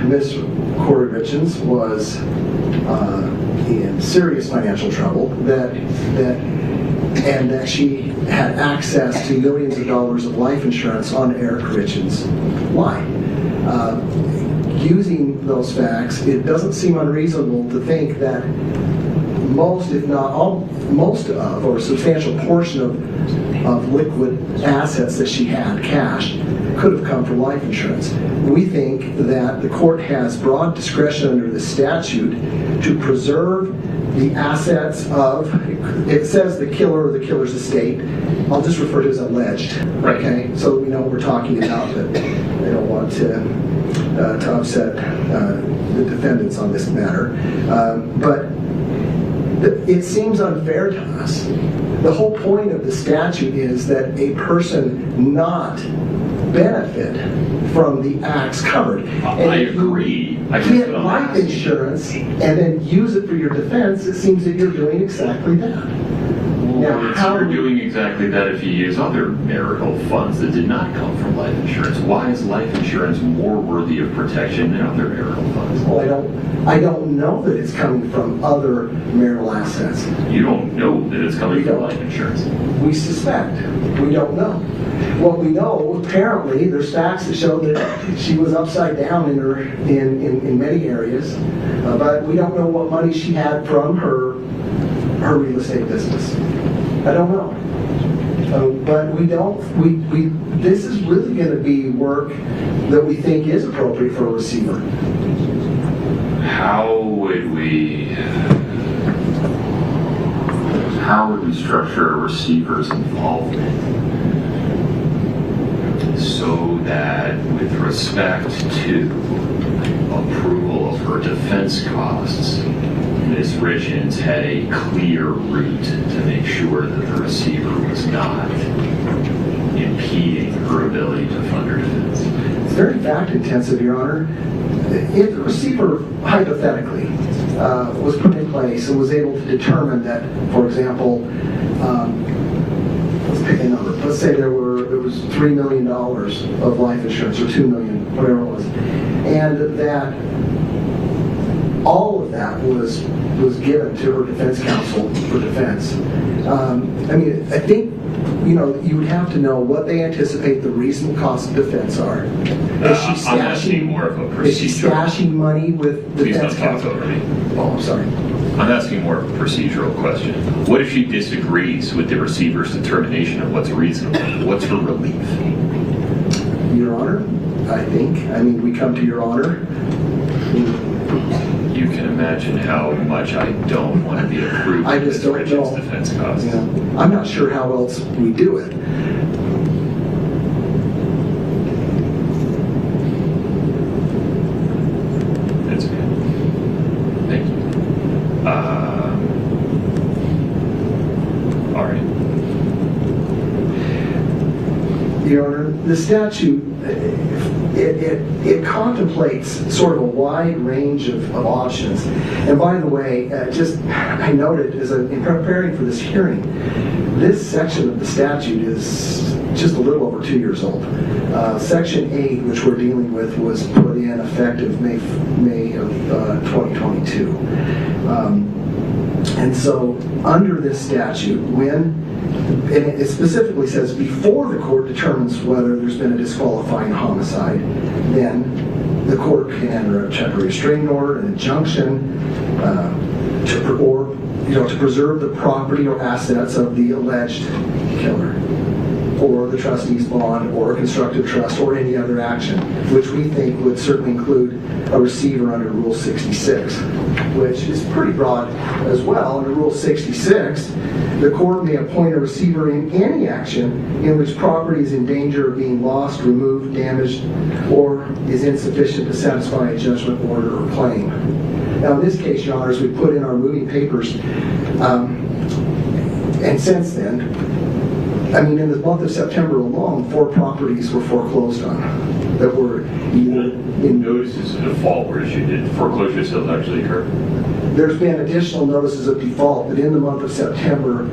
Speaker 11: Ms. Kouri Richins was in serious financial trouble, and that she had access to millions of dollars of life insurance on Eric Richins' life. Using those facts, it doesn't seem unreasonable to think that most, if not all, most of, or a substantial portion of liquid assets that she had, cash, could have come from life insurance. We think that the court has broad discretion under the statute to preserve the assets of, it says the killer or the killer's estate. I'll just refer to it as alleged.
Speaker 4: Right.
Speaker 11: Okay, so we know what we're talking about, but they don't want to upset the defendants on this matter. But it seems unfair to us. The whole point of the statute is that a person not benefit from the acts covered. And
Speaker 4: I agree.
Speaker 11: If you get life insurance and then use it for your defense, it seems that you're doing exactly that. Now,
Speaker 4: you're doing exactly that if you use other marital funds that did not come from life insurance. Why is life insurance more worthy of protection than other marital funds?
Speaker 11: Well, I don't know that it's coming from other marital assets.
Speaker 4: You don't know that it's coming from life insurance?
Speaker 11: We suspect. We don't know. What we know, apparently, there's facts that show that she was upside down in many areas, but we don't know what money she had from her real estate business. I don't know. But we don't. This is really going to be work that we think is appropriate for a receiver.
Speaker 4: How would we structure a receiver's involvement so that with respect to approval of her defense costs, Ms. Richins had a clear route to make sure that the receiver was not impeding her ability to fund her defense?
Speaker 11: It's very fact-intensive, Your Honor. If the receiver, hypothetically, was put in place and was able to determine that, for example, let's pick a number. Let's say it was $3 million of life insurance, or $2 million, whatever it was, and that all of that was given to her defense counsel for defense. I mean, I think, you know, you would have to know what they anticipate the reasonable cost of defense are.
Speaker 4: I'm asking more of a procedural.
Speaker 11: Is she stashing money with defense counsel?
Speaker 4: Please don't talk over me.
Speaker 11: Oh, I'm sorry.
Speaker 4: I'm asking more of a procedural question. What if she disagrees with the receiver's determination of what's reasonable? What's her relief?
Speaker 11: Your Honor, I think. I mean, we come to Your Honor.
Speaker 4: You can imagine how much I don't want to be approved
Speaker 11: I
Speaker 4: of
Speaker 11: just
Speaker 4: Ms.
Speaker 11: don't
Speaker 4: Richins'
Speaker 11: know.
Speaker 4: defense costs.
Speaker 11: Yeah. I'm not sure how else we do it.
Speaker 4: That's okay. Thank you. All right.
Speaker 11: Your Honor, the statute, it contemplates sort of a wide range of options. And by the way, I noted as in preparing for this hearing, this section of the statute is just a little over 2 years old. Section 8, which we're dealing with, was put in effective May of 2022. And so under this statute, and it specifically says before the court determines whether there's been a disqualifying homicide, then the court can enter a temporary restraining order, an injunction, to preserve the property or assets of the alleged killer, or the trustee's bond, or a constructive trust, or any other action, which we think would certainly include a receiver under Rule 66, which is pretty broad as well. Under Rule 66, the court may appoint a receiver in any action in which property is in danger of being lost, removed, damaged, or is insufficient to satisfy a judgment, order, or claim. Now, in this case, Your Honors, we put in our moving papers, and since then, I mean, in the month of September alone, 4 properties were foreclosed on that were either in
Speaker 4: notices of default were issued. Did foreclosure sales actually occur?
Speaker 11: There's been additional notices of default, but in the month of September,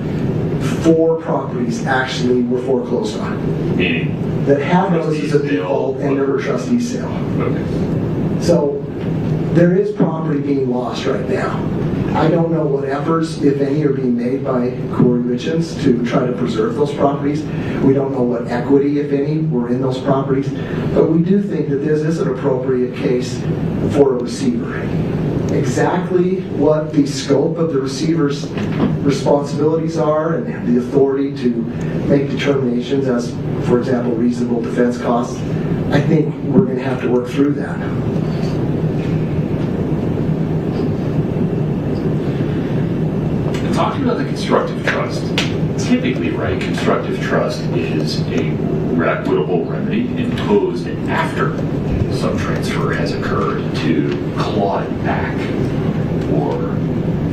Speaker 11: 4 properties actually were foreclosed on.
Speaker 4: Meaning?
Speaker 11: That had notices of default and there were trustee sale.
Speaker 4: Okay.
Speaker 11: So there is property being lost right now. I don't know what efforts, if any, are being made by Kouri Richins to try to preserve those properties. We don't know what equity, if any, were in those properties. But we do think that this is an appropriate case for a receiver. Exactly what the scope of the receiver's responsibilities are and the authority to make determinations as, for example, reasonable defense costs, I think we're going to have to work through that.
Speaker 4: Talking about the constructive trust, typically, right, constructive trust is a equitable remedy imposed after some transfer has occurred to claw it back or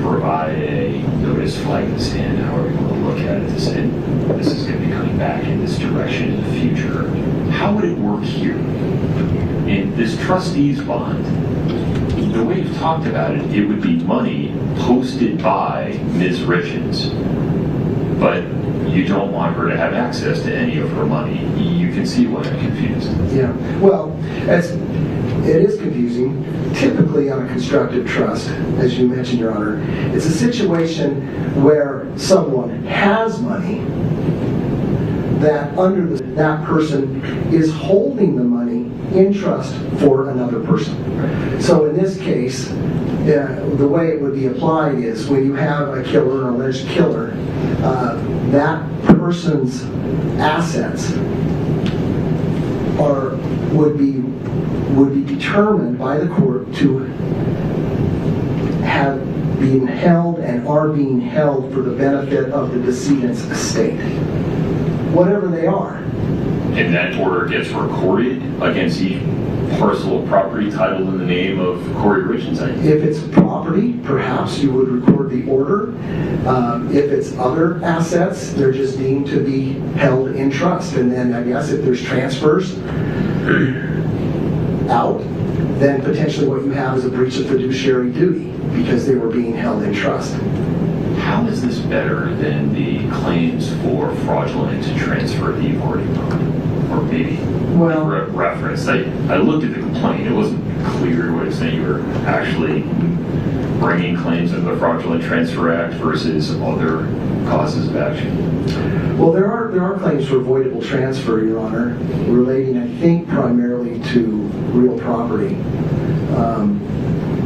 Speaker 4: provide a notice, flag in the sand, however you want to look at it, to say this is going to be coming back in this direction in the future. How would it work here? In this trustee's bond, the way you've talked about it, it would be money posted by Ms. Richins, but you don't want her to have access to any of her money. You can see why I'm confused.
Speaker 11: Yeah, well, it is confusing. Typically on a constructive trust, as you mentioned, Your Honor, it's a situation where someone has money that that person is holding the money in trust for another person. So in this case, the way it would be applied is when you have a killer, an alleged killer, that person's assets would be determined by the court to have been held and are being held for the benefit of the decedent's estate, whatever they are.
Speaker 4: And that order gets recorded against each parcel of property titled in the name of Kouri Richins.
Speaker 11: If it's property, perhaps you would record the order. If it's other assets, they're just deemed to be held in trust. And then I guess if there's transfers out, then potentially what you have is a breach of fiduciary duty because they were being held in trust.
Speaker 4: How is this better than the claims for fraudulent transfer that you've already brought? or maybe reference. I looked at the complaint. It wasn't clear what it was saying. You were actually bringing claims under the Fraudulent Transfer Act versus other causes of action.
Speaker 11: Well, there are claims for avoidable transfer, Your Honor, relating, I think, primarily to real property.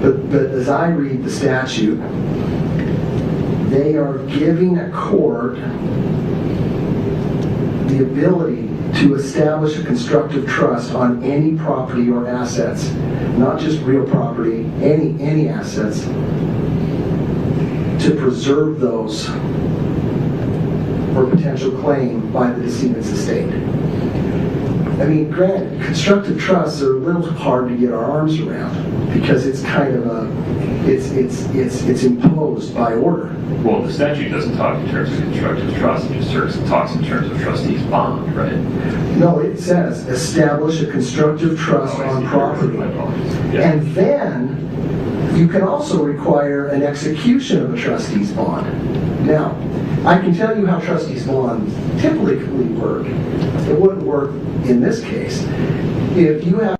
Speaker 11: But as I read the statute, they are giving a court the ability to establish a constructive trust on any property or assets, not just real property, any assets, to preserve those for potential claim by the decedent's estate. I mean, granted, constructive trusts are a little hard to get our arms around because it's kind of it's imposed by order.
Speaker 4: Well, the statute doesn't talk in terms of constructive trust. It just talks in terms of trustee's bond, right?
Speaker 11: No, it says establish a constructive trust on property. And then you can also require an execution of a trustee's bond. Now, I can tell you how trustee's bond typically work. It wouldn't work in this case. If you have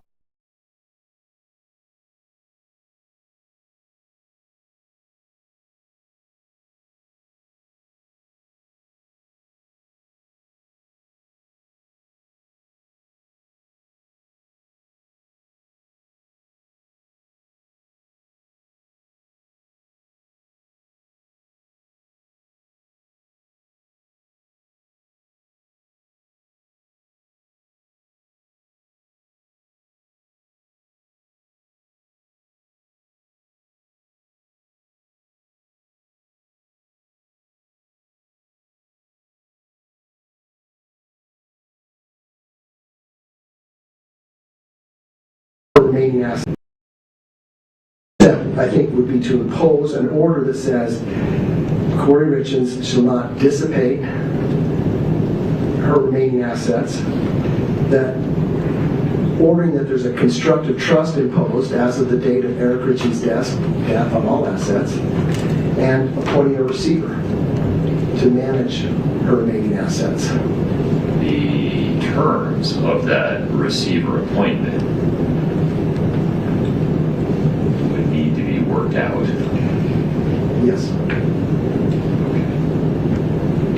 Speaker 11: remaining assets, I think would be to impose an order that says Kouri Richins shall not dissipate her remaining assets, that ordering that there's a constructive trust imposed as of the date of Eric Richins' death on all assets, and appointing a receiver to manage her remaining assets.
Speaker 4: The terms of that receiver appointment would need to be worked out.
Speaker 11: Yes.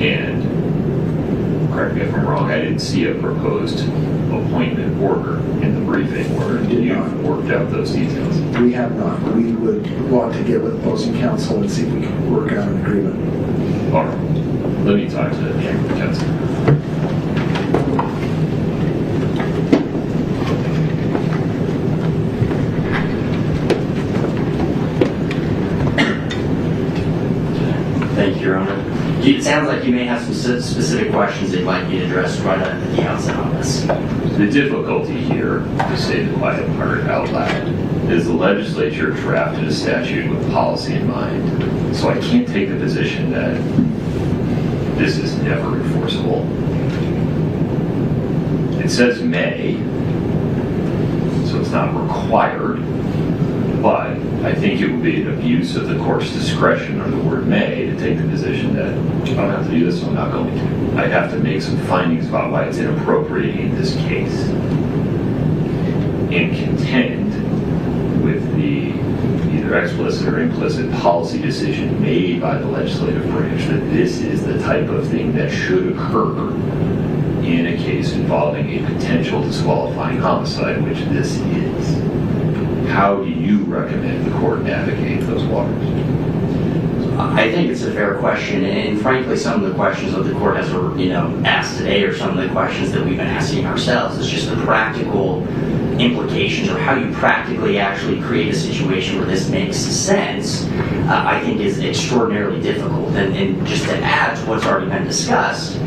Speaker 4: And correct me if I'm wrong, I didn't see a proposed appointment order in the briefing order. Did you worked out those details?
Speaker 11: We have not. We would want to get with opposing counsel and see if we can work out an agreement.
Speaker 4: All right. Let me talk to counsel.
Speaker 23: Thank you, Your Honor. It sounds like you may have some specific questions that you'd like me to address right at the outset on this.
Speaker 4: The difficulty here, to say the quiet part out loud, is the legislature drafted a statute with policy in mind. So I can't take the position that this is never enforceable. It says may, so it's not required, but I think it would be an abuse of the court's discretion or the word may to take the position that I don't have to do this, so I'm not going to. I'd have to make some findings about why it's inappropriate in this case and contend with the either explicit or implicit policy decision made by the legislative branch that this is the type of thing that should occur in a case involving a potential disqualifying homicide, which this is. How do you recommend the court navigate those waters?
Speaker 23: I think it's a fair question, and frankly, some of the questions that the court has, asked today, or some of the questions that we've been asking ourselves, is just the practical implications, or how you practically actually create a situation where this makes sense. I think is extraordinarily difficult. And just to add to what's already been discussed,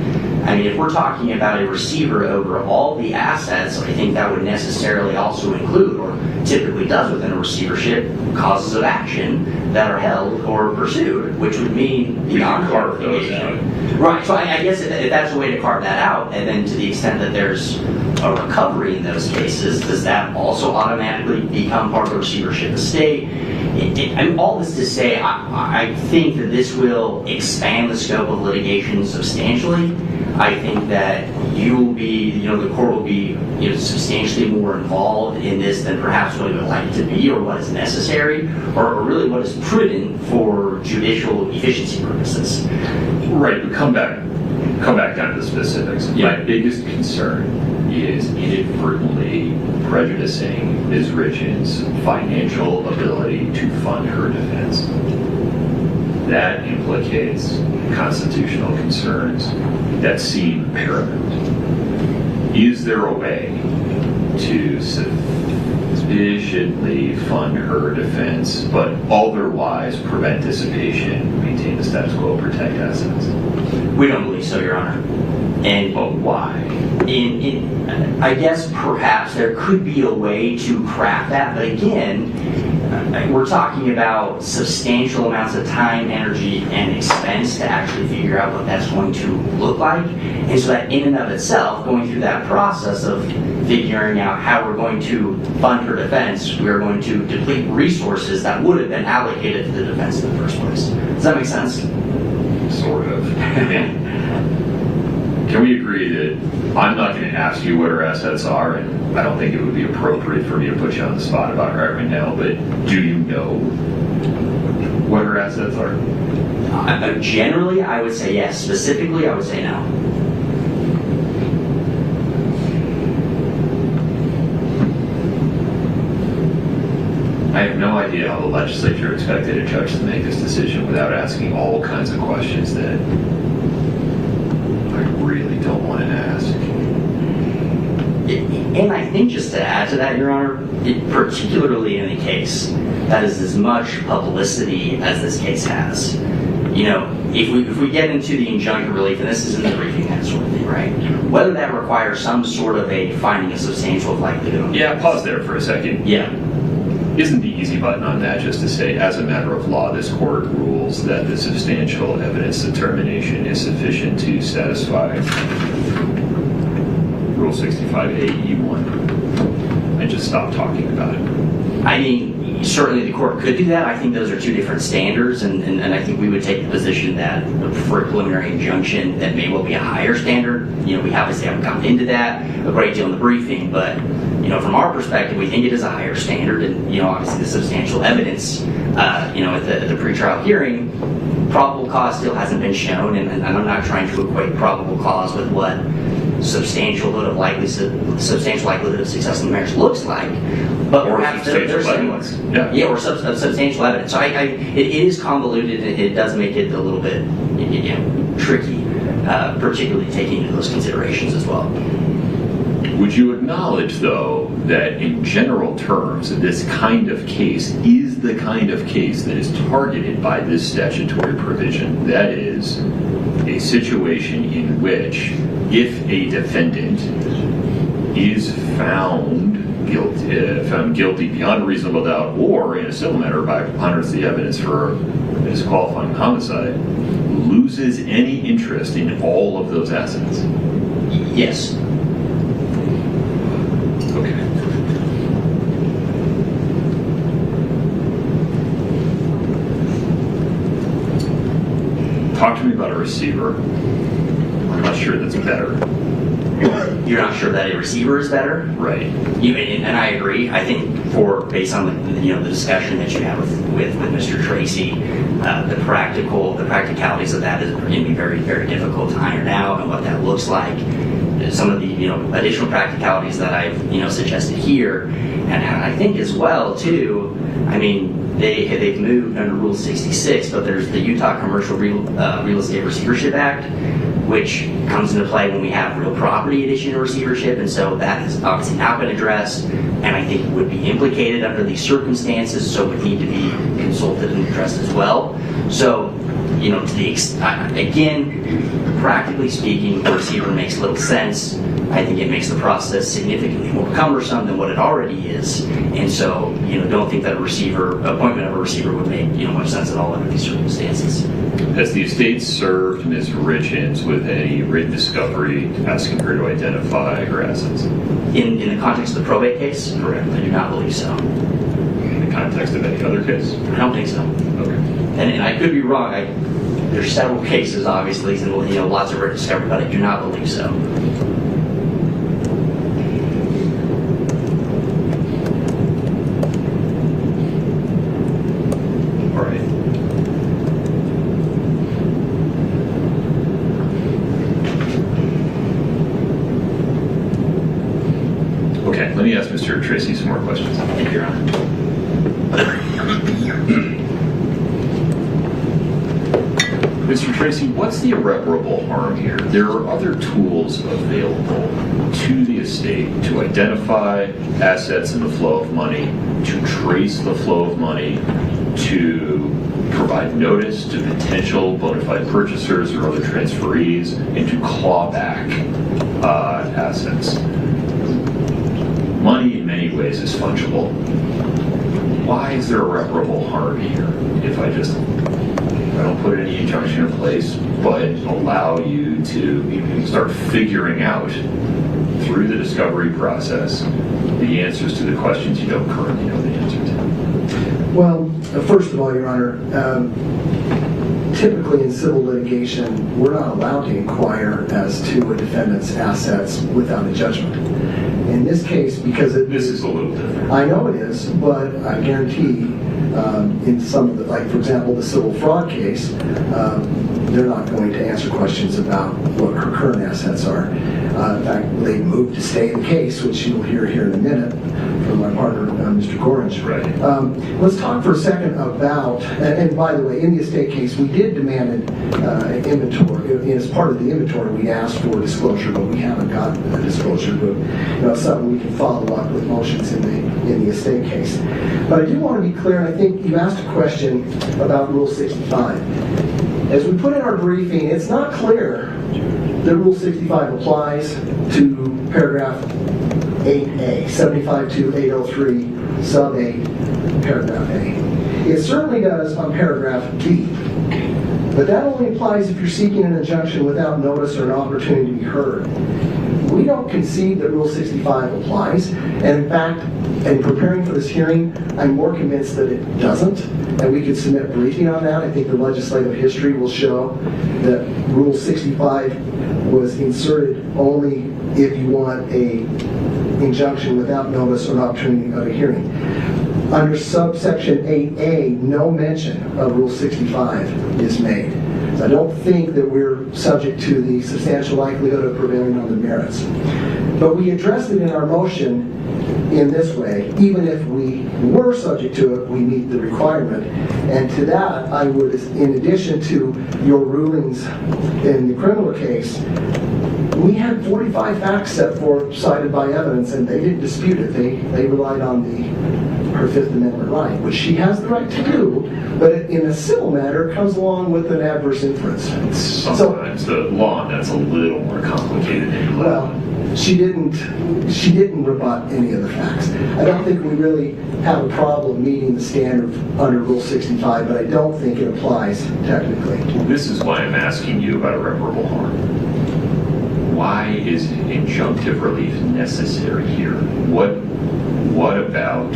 Speaker 23: I mean, if we're talking about a receiver over all the assets, I think that would necessarily also include, or typically does within a receivership, causes of action that are held or pursued, which would mean beyond
Speaker 4: carve those out.
Speaker 23: Right. So I guess if that's a way to carve that out, and then to the extent that there's a recovery in those cases, does that also automatically become part of the receivership estate? All this to say, I think that this will expand the scope of litigation substantially. I think that you will be, the court will be, substantially more involved in this than perhaps what it would like to be, or what is necessary, or really what is prudent for judicial efficiency purposes.
Speaker 4: Right, but come back down to the specifics.
Speaker 23: Yeah.
Speaker 4: My biggest concern is inadvertently prejudicing Ms. Richins' financial ability to fund her defense. That implicates constitutional concerns that seem paramount. Is there a way to sufficiently fund her defense, but otherwise prevent dissipation, maintain the status quo, protect assets?
Speaker 23: We don't believe so, Your Honor.
Speaker 4: But why?
Speaker 23: I guess perhaps there could be a way to craft that, but again, we're talking about substantial amounts of time, energy, and expense to actually figure out what that's going to look like. And so that in and of itself, going through that process of figuring out how we're going to fund her defense, we're going to deplete resources that would have been allocated to the defense in the first place. Does that make sense?
Speaker 4: Sort of. Can we agree that I'm not going to ask you what her assets are, and I don't think it would be appropriate for me to put you on the spot about her right now, but do you know what her assets are?
Speaker 23: Generally, I would say yes. Specifically, I would say no.
Speaker 4: I have no idea how the legislature expected a judge to make this decision without asking all kinds of questions that I really don't want to ask.
Speaker 23: And I think just to add to that, Your Honor, particularly in a case that is as much publicity as this case has, if we get into the injunctive relief, and this is in the briefing, that sort of thing, right? Whether that requires some sort of a finding of substantial likelihood.
Speaker 4: Yeah, pause there for a second.
Speaker 23: Yeah.
Speaker 4: Isn't the easy button on that just to say, as a matter of law, this court rules that the substantial evidence determination is sufficient to satisfy Rule 65A(e)(1), and just stop talking about it?
Speaker 23: I mean, certainly the court could do that. I think those are two different standards, and I think we would take the position that for a preliminary injunction, that may well be a higher standard. We obviously haven't gotten into that a great deal in the briefing, but from our perspective, we think it is a higher standard, and obviously the substantial evidence, at the pretrial hearing, probable cause still hasn't been shown, and I'm not trying to equate probable cause with what substantial likelihood of success in the marriage looks like, but perhaps there's evidence. Yeah, or substantial evidence. So it is convoluted, and it does make it a little bit tricky, particularly taking into those considerations as well.
Speaker 4: Would you acknowledge, though, that in general terms, this kind of case is the kind of case that is targeted by this statutory provision? That is, a situation in which, if a defendant is found guilty beyond a reasonable doubt, or in a civil matter by preponderance of the evidence for a disqualifying homicide, loses any interest in all of those assets?
Speaker 23: Yes.
Speaker 4: Talk to me about a receiver. I'm not sure that's better.
Speaker 23: You're not sure that a receiver is better?
Speaker 4: Right.
Speaker 23: And I agree. I think based on the discussion that you had with Mr. Tracy, the practicalities of that is going to be very, very difficult to iron out, and what that looks like. Some of the additional practicalities that I've suggested here, and I think as well too. I mean, they've moved under Rule 66, but there's the Utah Commercial Real Estate Receivership Act, which comes into play when we have real property at issue in a receivership, and so that has obviously not been addressed, and I think would be implicated under these circumstances, so would need to be consulted and addressed as well. So, to the again, practically speaking, a receiver makes little sense. I think it makes the process significantly more cumbersome than what it already is, and so don't think that appointment of a receiver would make much sense at all under these circumstances.
Speaker 4: Has the estate served Ms. Richins with any written discovery asking her to identify her assets?
Speaker 23: In the context of the probate case?
Speaker 4: Correct.
Speaker 23: I do not believe so.
Speaker 4: In the context of any other case?
Speaker 23: I don't think so.
Speaker 4: Okay.
Speaker 23: And I could be wrong.
Speaker 10: There's several cases, obviously, and lots of written discovery, but I do not believe so.
Speaker 4: All right. Okay, let me ask Mr. Tracy some more questions. Thank you, Your Honor. Mr. Tracy, what's the irreparable harm here? There are other tools available to the estate to identify assets in the flow of money, to trace the flow of money, to provide notice to potential bona fide purchasers or other transferees, and to claw back assets. Money in many ways is fungible. Why is there irreparable harm here if I don't put any injunction in place, but allow you to start figuring out through the discovery process the answers to the questions you don't currently know the answer to?
Speaker 11: Well, first of all, Your Honor, typically in civil litigation, we're not allowed to inquire as to a defendant's assets without a judgment. In this case, because
Speaker 4: this is a little different.
Speaker 11: I know it is, but I guarantee in some of the, like for example, the civil fraud case, they're not going to answer questions about what her current assets are. In fact, they moved to stay the case, which you'll hear here in a minute from my partner, Mr. Kouri.
Speaker 4: Right.
Speaker 11: Let's talk for a second about, and by the way, in the estate case, we did demand an inventory. As part of the inventory, we asked for disclosure, but we haven't gotten a disclosure. But something we can follow up with motions in the estate case. But I do want to be clear, and I think you asked a question about Rule 65. As we put in our briefing, it's not clear that Rule 65 applies to paragraph 8A, 75-803, sub 8, paragraph A. It certainly does on paragraph B, but that only applies if you're seeking an injunction without notice or an opportunity to be heard. We don't concede that Rule 65 applies, and in fact, in preparing for this hearing, I'm more convinced that it doesn't, and we could submit briefing on that. I think the legislative history will show that Rule 65 was inserted only if you want a injunction without notice or an opportunity of a hearing. Under subsection 8A, no mention of Rule 65 is made. I don't think that we're subject to the substantial likelihood of prevailing on the merits. But we addressed it in our motion in this way. Even if we were subject to it, we meet the requirement. And to that, I would, in addition to your rulings in the criminal case, we had 45 facts set forth cited by evidence, and they didn't dispute it. They relied on her Fifth Amendment right, which she has the right to do, but in a civil matter, it comes along with an adverse inference.
Speaker 4: Sometimes the law, that's a little more complicated than you let on.
Speaker 11: She didn't rebut any of the facts. I don't think we really have a problem meeting the standard under Rule 65, but I don't think it applies technically.
Speaker 4: This is why I'm asking you about irreparable harm. Why is injunctive relief necessary here? What about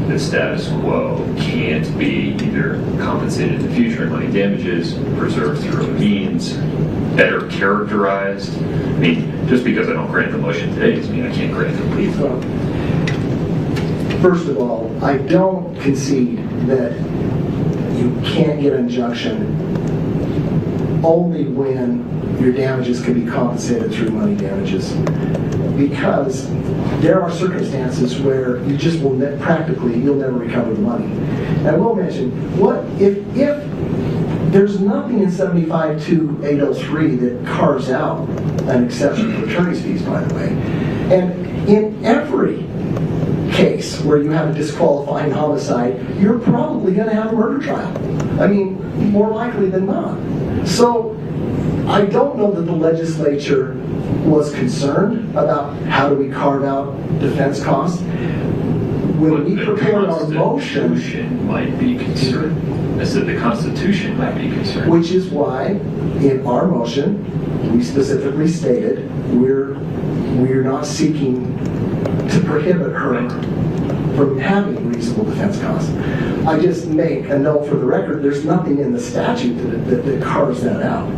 Speaker 4: the status quo can't be either compensated in the future in money damages, preserved through other means, better characterized? I mean, just because I don't grant the motion today doesn't mean I can't grant the relief.
Speaker 11: First of all, I don't concede that you can't get an injunction only when your damages can be compensated through money damages, because there are circumstances where you just will practically you'll never recover the money. And I will mention, what if there's nothing in 75-803 that carves out an exception for attorney's fees, by the way, and in every case where you have a disqualifying homicide, you're probably going to have a murder trial. I mean, more likely than not. So I don't know that the legislature was concerned about how do we carve out defense costs. When we prepared our motion,
Speaker 4: the Constitution might be concerned. I said the Constitution might be concerned.
Speaker 11: Which is why in our motion we specifically stated we're not seeking to prohibit her from having reasonable defense costs. I just make a note for the record, there's nothing in the statute that carves that out.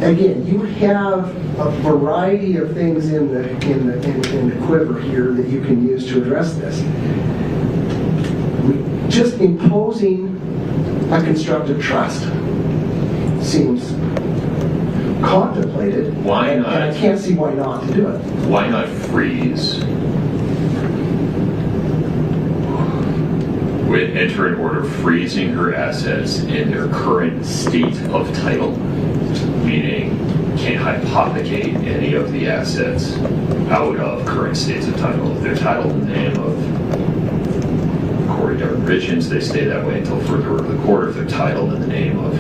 Speaker 11: Again, you have a variety of things in the quiver here that you can use to address this. Just imposing a constructive trust seems contemplated.
Speaker 4: Why not?
Speaker 11: And I can't see why not to do it.
Speaker 4: Why not freeze? Enter an order freezing her assets in their current state of title, meaning can't hypothecate any of the assets out of current states of title. If they're titled in the name of Kouri Richins, they stay that way until further order of the court. If they're titled in the name of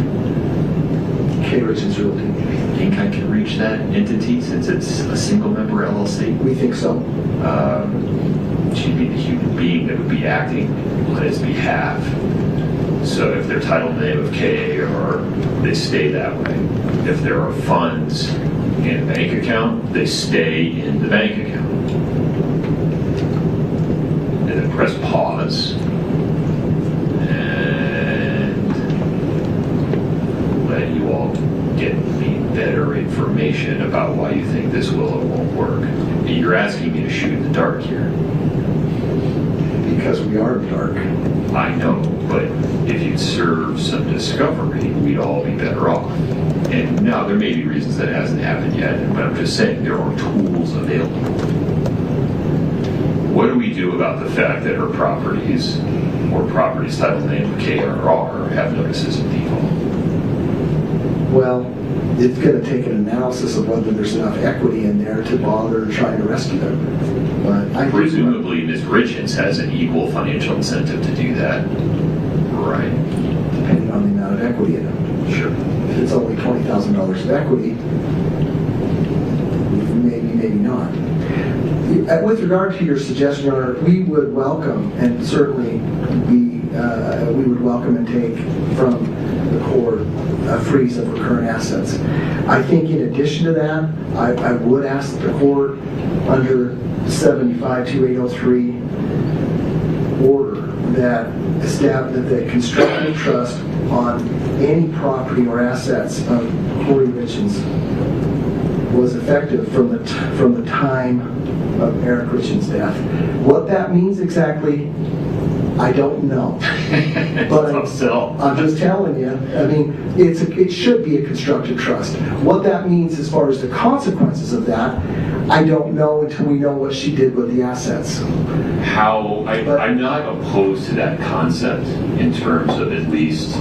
Speaker 11: K. Richins Realty.
Speaker 4: Do you think I can reach that entity since it's a single member LLC?
Speaker 11: We think so.
Speaker 4: She'd be the human being that would be acting on his behalf. So if they're titled in the name of K, or they stay that way. If there are funds in a bank account, they stay in the bank account. And then press pause. And let you all get me better information about why you think this will or won't work. You're asking me to shoot in the dark here.
Speaker 11: Because we are in the dark.
Speaker 4: I know, but if you'd serve some discovery, we'd all be better off. And now there may be reasons that hasn't happened yet, but I'm just saying there are tools available. What do we do about the fact that her properties, or properties titled in the name of KRR, have notices of default?
Speaker 11: Well, it's going to take an analysis of whether there's enough equity in there to bother trying to rescue them. But
Speaker 4: presumably, Ms. Richins has an equal financial incentive to do that, right?
Speaker 11: Depending on the amount of equity in them.
Speaker 4: Sure.
Speaker 11: If it's only $20,000 of equity, maybe not. With regard to your suggestion, Your Honor, we would welcome, and certainly we would welcome and take from the court a freeze of recurrent assets. I think in addition to that, I would ask the court under 75-2803 order that the constructive trust on any property or assets of Kouri Richins was effective from the time of Eric Richins' death. What that means exactly, I don't know. But I'm just telling you, I mean, it should be a constructive trust. What that means as far as the consequences of that, I don't know until we know what she did with the assets.
Speaker 4: I'm not opposed to that concept in terms of at least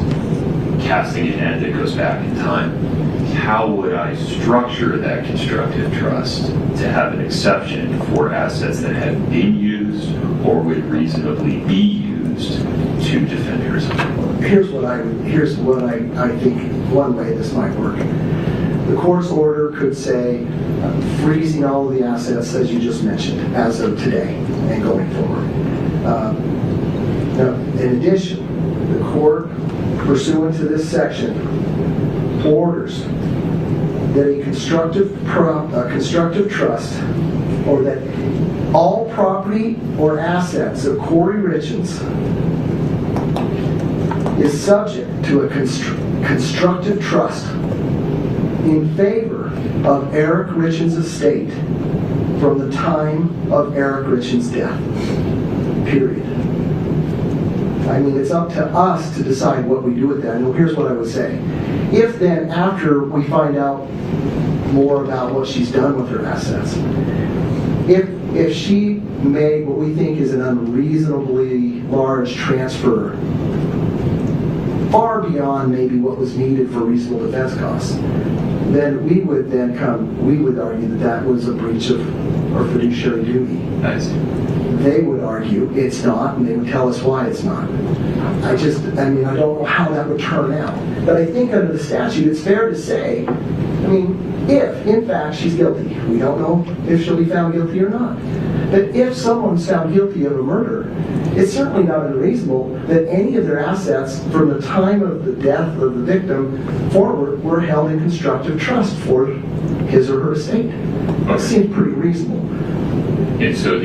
Speaker 4: casting a net that goes back in time. How would I structure that constructive trust to have an exception for assets that have been used or would reasonably be used to defend herself?
Speaker 11: Here's what I think one way this might work. The court's order could say freezing all of the assets as you just mentioned as of today and going forward. Now, in addition, the court, pursuant to this section, orders that a constructive trust, or that all property or assets of Kouri Richins is subject to a constructive trust in favor of Eric Richins' estate from the time of Eric Richins' death. Period. I mean, it's up to us to decide what we do with that. And here's what I would say. If then, after we find out more about what she's done with her assets, if she made what we think is an unreasonably large transfer, far beyond maybe what was needed for reasonable defense costs, then we would argue that was a breach of our fiduciary duty.
Speaker 4: I see.
Speaker 11: They would argue it's not, and they would tell us why it's not. I don't know how that would turn out. But I think under the statute, it's fair to say, if, in fact, she's guilty, we don't know if she'll be found guilty or not. But if someone's found guilty of a murder, it's certainly not unreasonable that any of their assets from the time of the death of the victim forward were held in constructive trust for his or her estate. That seems pretty reasonable.
Speaker 4: And so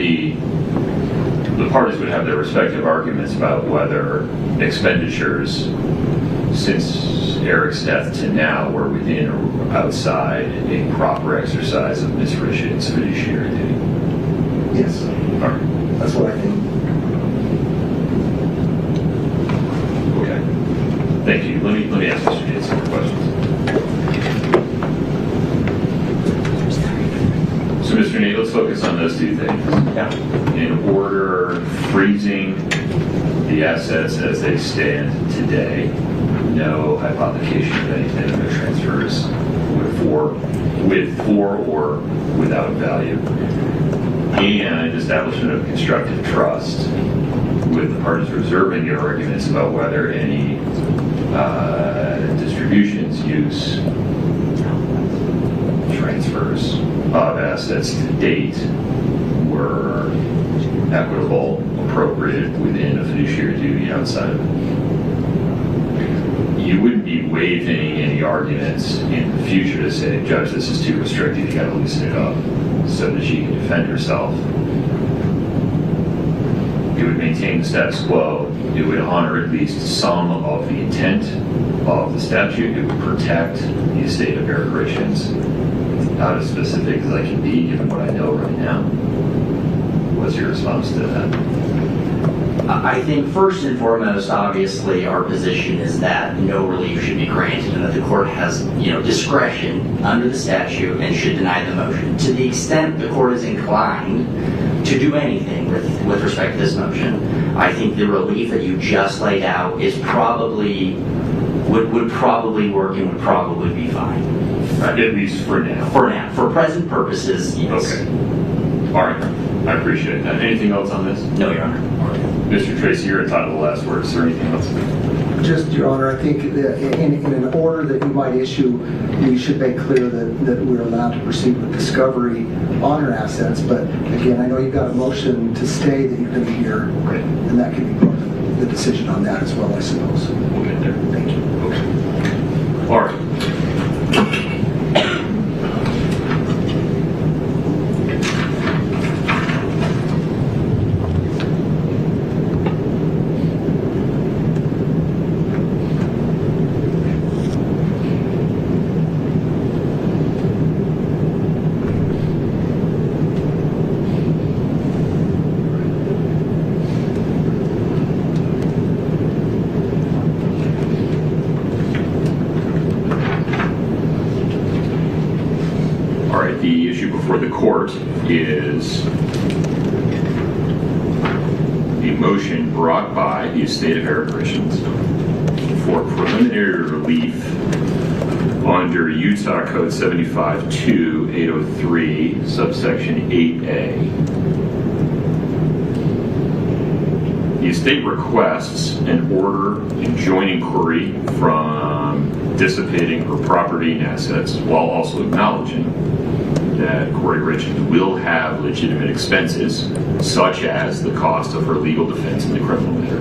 Speaker 4: the parties would have their respective arguments about whether expenditures since Eric's death to now were within or outside a proper exercise of Ms. Richins' fiduciary duty.
Speaker 11: Yes.
Speaker 4: All right.
Speaker 11: That's what I think.
Speaker 4: Okay. Thank you. Let me ask Mr. Yates some more questions. So, Mr. Nate, let's focus on those two things.
Speaker 10: Yeah.
Speaker 4: In order, freezing the assets as they stand today, no hypothecation of any benefit transfers with for or without value, and establishment of constructive trust, with the parties reserving their arguments about whether any distributions, use, transfers of assets to date were equitable, appropriate, within a fiduciary duty, outside of it. You wouldn't be waiving any arguments in the future to say, Judge, this is too restrictive, you got to loosen it up so that she can defend herself. It would maintain the status quo. It would honor at least some of the intent of the statute. It would protect the estate of Eric Richins. Not as specific as I can be, given what I know right now. What's your response to that?
Speaker 10: I think first and foremost, obviously, our position is that no relief should be granted and that the court has, discretion under the statute and should deny the motion. To the extent the court is inclined to do anything with respect to this motion, I think the relief that you just laid out is probably, would probably work and would probably be fine.
Speaker 4: At least for now.
Speaker 10: For now. For present purposes, yes.
Speaker 4: Okay. All right. I appreciate that. Anything else on this?
Speaker 10: No, Your Honor.
Speaker 4: Mr. Tracy, you're entitled to the last word. Is there anything else?
Speaker 11: Just, Your Honor, I think that in an order that you might issue, we should make clear that we're allowed to proceed with discovery on our assets. But again, I know you've got a motion to stay that you're going to hear, and that can be part of the decision on that as well, I suppose.
Speaker 4: We'll get there.
Speaker 11: Thank you.
Speaker 4: Okay. All right. The issue before the court is the motion brought by the estate of Eric Richins for preliminary relief under Utah Code 75-2-803, subsection 8A. The estate requests an order enjoining Kouri from dissipating her property and assets while also acknowledging that Kouri Richins will have legitimate expenses, such as the cost of her legal defense in the criminal matter.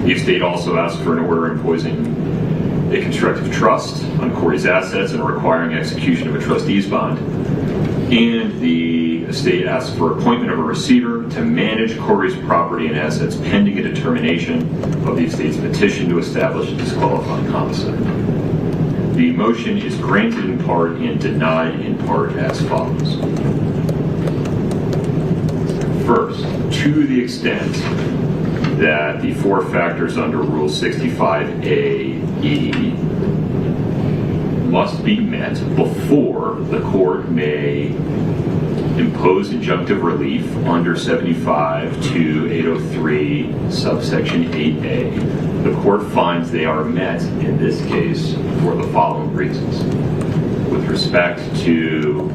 Speaker 4: The estate also asked for an order imposing a constructive trust on Kouri's assets and requiring execution of a trustee's bond. And the estate asked for appointment of a receiver to manage Kouri's property and assets pending a determination of the estate's petition to establish a disqualifying homicide. The motion is granted in part and denied in part as follows. First, to the extent that the four factors under Rule 65A(e) must be met before the court may impose injunctive relief under 75-2-803, subsection 8A. The court finds they are met in this case for the following reasons. With respect to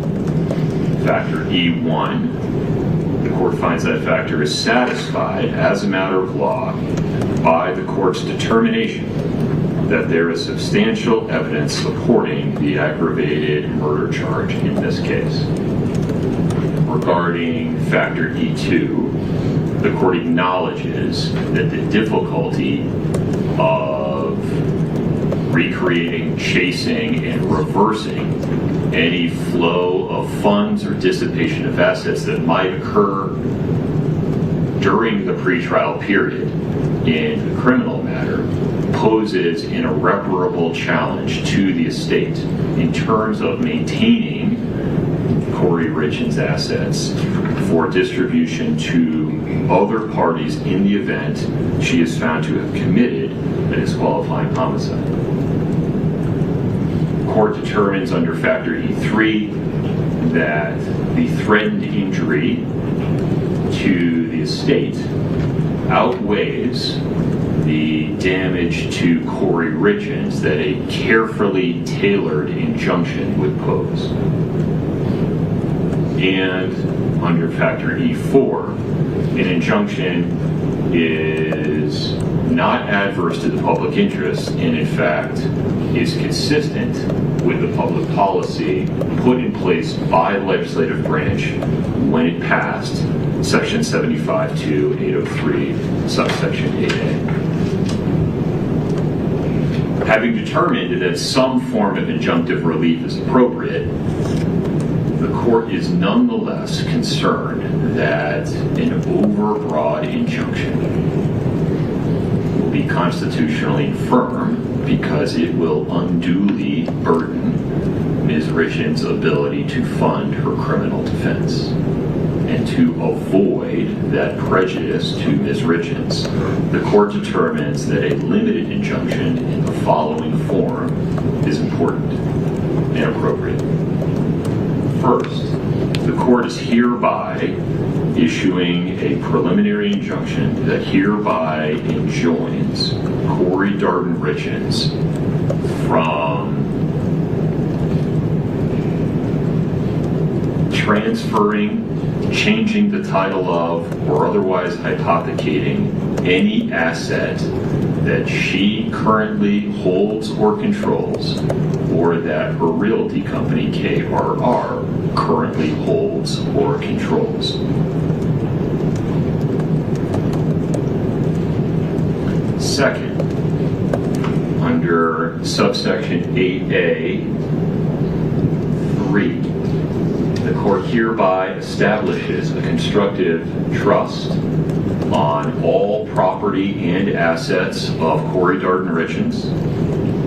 Speaker 4: factor E1, the court finds that factor is satisfied as a matter of law by the court's determination that there is substantial evidence supporting the aggravated murder charge in this case. Regarding factor E2, the court acknowledges that the difficulty of recreating, chasing, and reversing any flow of funds or dissipation of assets that might occur during the pretrial period in the criminal matter poses an irreparable challenge to the estate in terms of maintaining Kouri Richins' assets for distribution to other parties in the event she is found to have committed a disqualifying homicide. Court determines under factor E3 that the threatened injury to the estate outweighs the damage to Kouri Richins that a carefully tailored injunction would pose. And under factor E4, an injunction is not adverse to the public interest and in fact is consistent with the public policy put in place by the legislative branch when it passed section 75 to 803 subsection 8A. Having determined that some form of injunctive relief is appropriate, the court is nonetheless concerned that an overbroad injunction will be constitutionally infirm because it will unduly burden Ms. Richins' ability to fund her criminal defense. And to avoid that prejudice to Ms. Richins, the court determines that a limited injunction in the following form is important and appropriate. First, the court is hereby issuing a preliminary injunction that hereby enjoins Kouri Richins from transferring, changing the title of, or otherwise hypothecating any asset that she currently holds or controls, or that her realty company, KRR, currently holds or controls. Second, under subsection 8A, 3, the court hereby establishes a constructive trust on all property and assets of Kouri Richins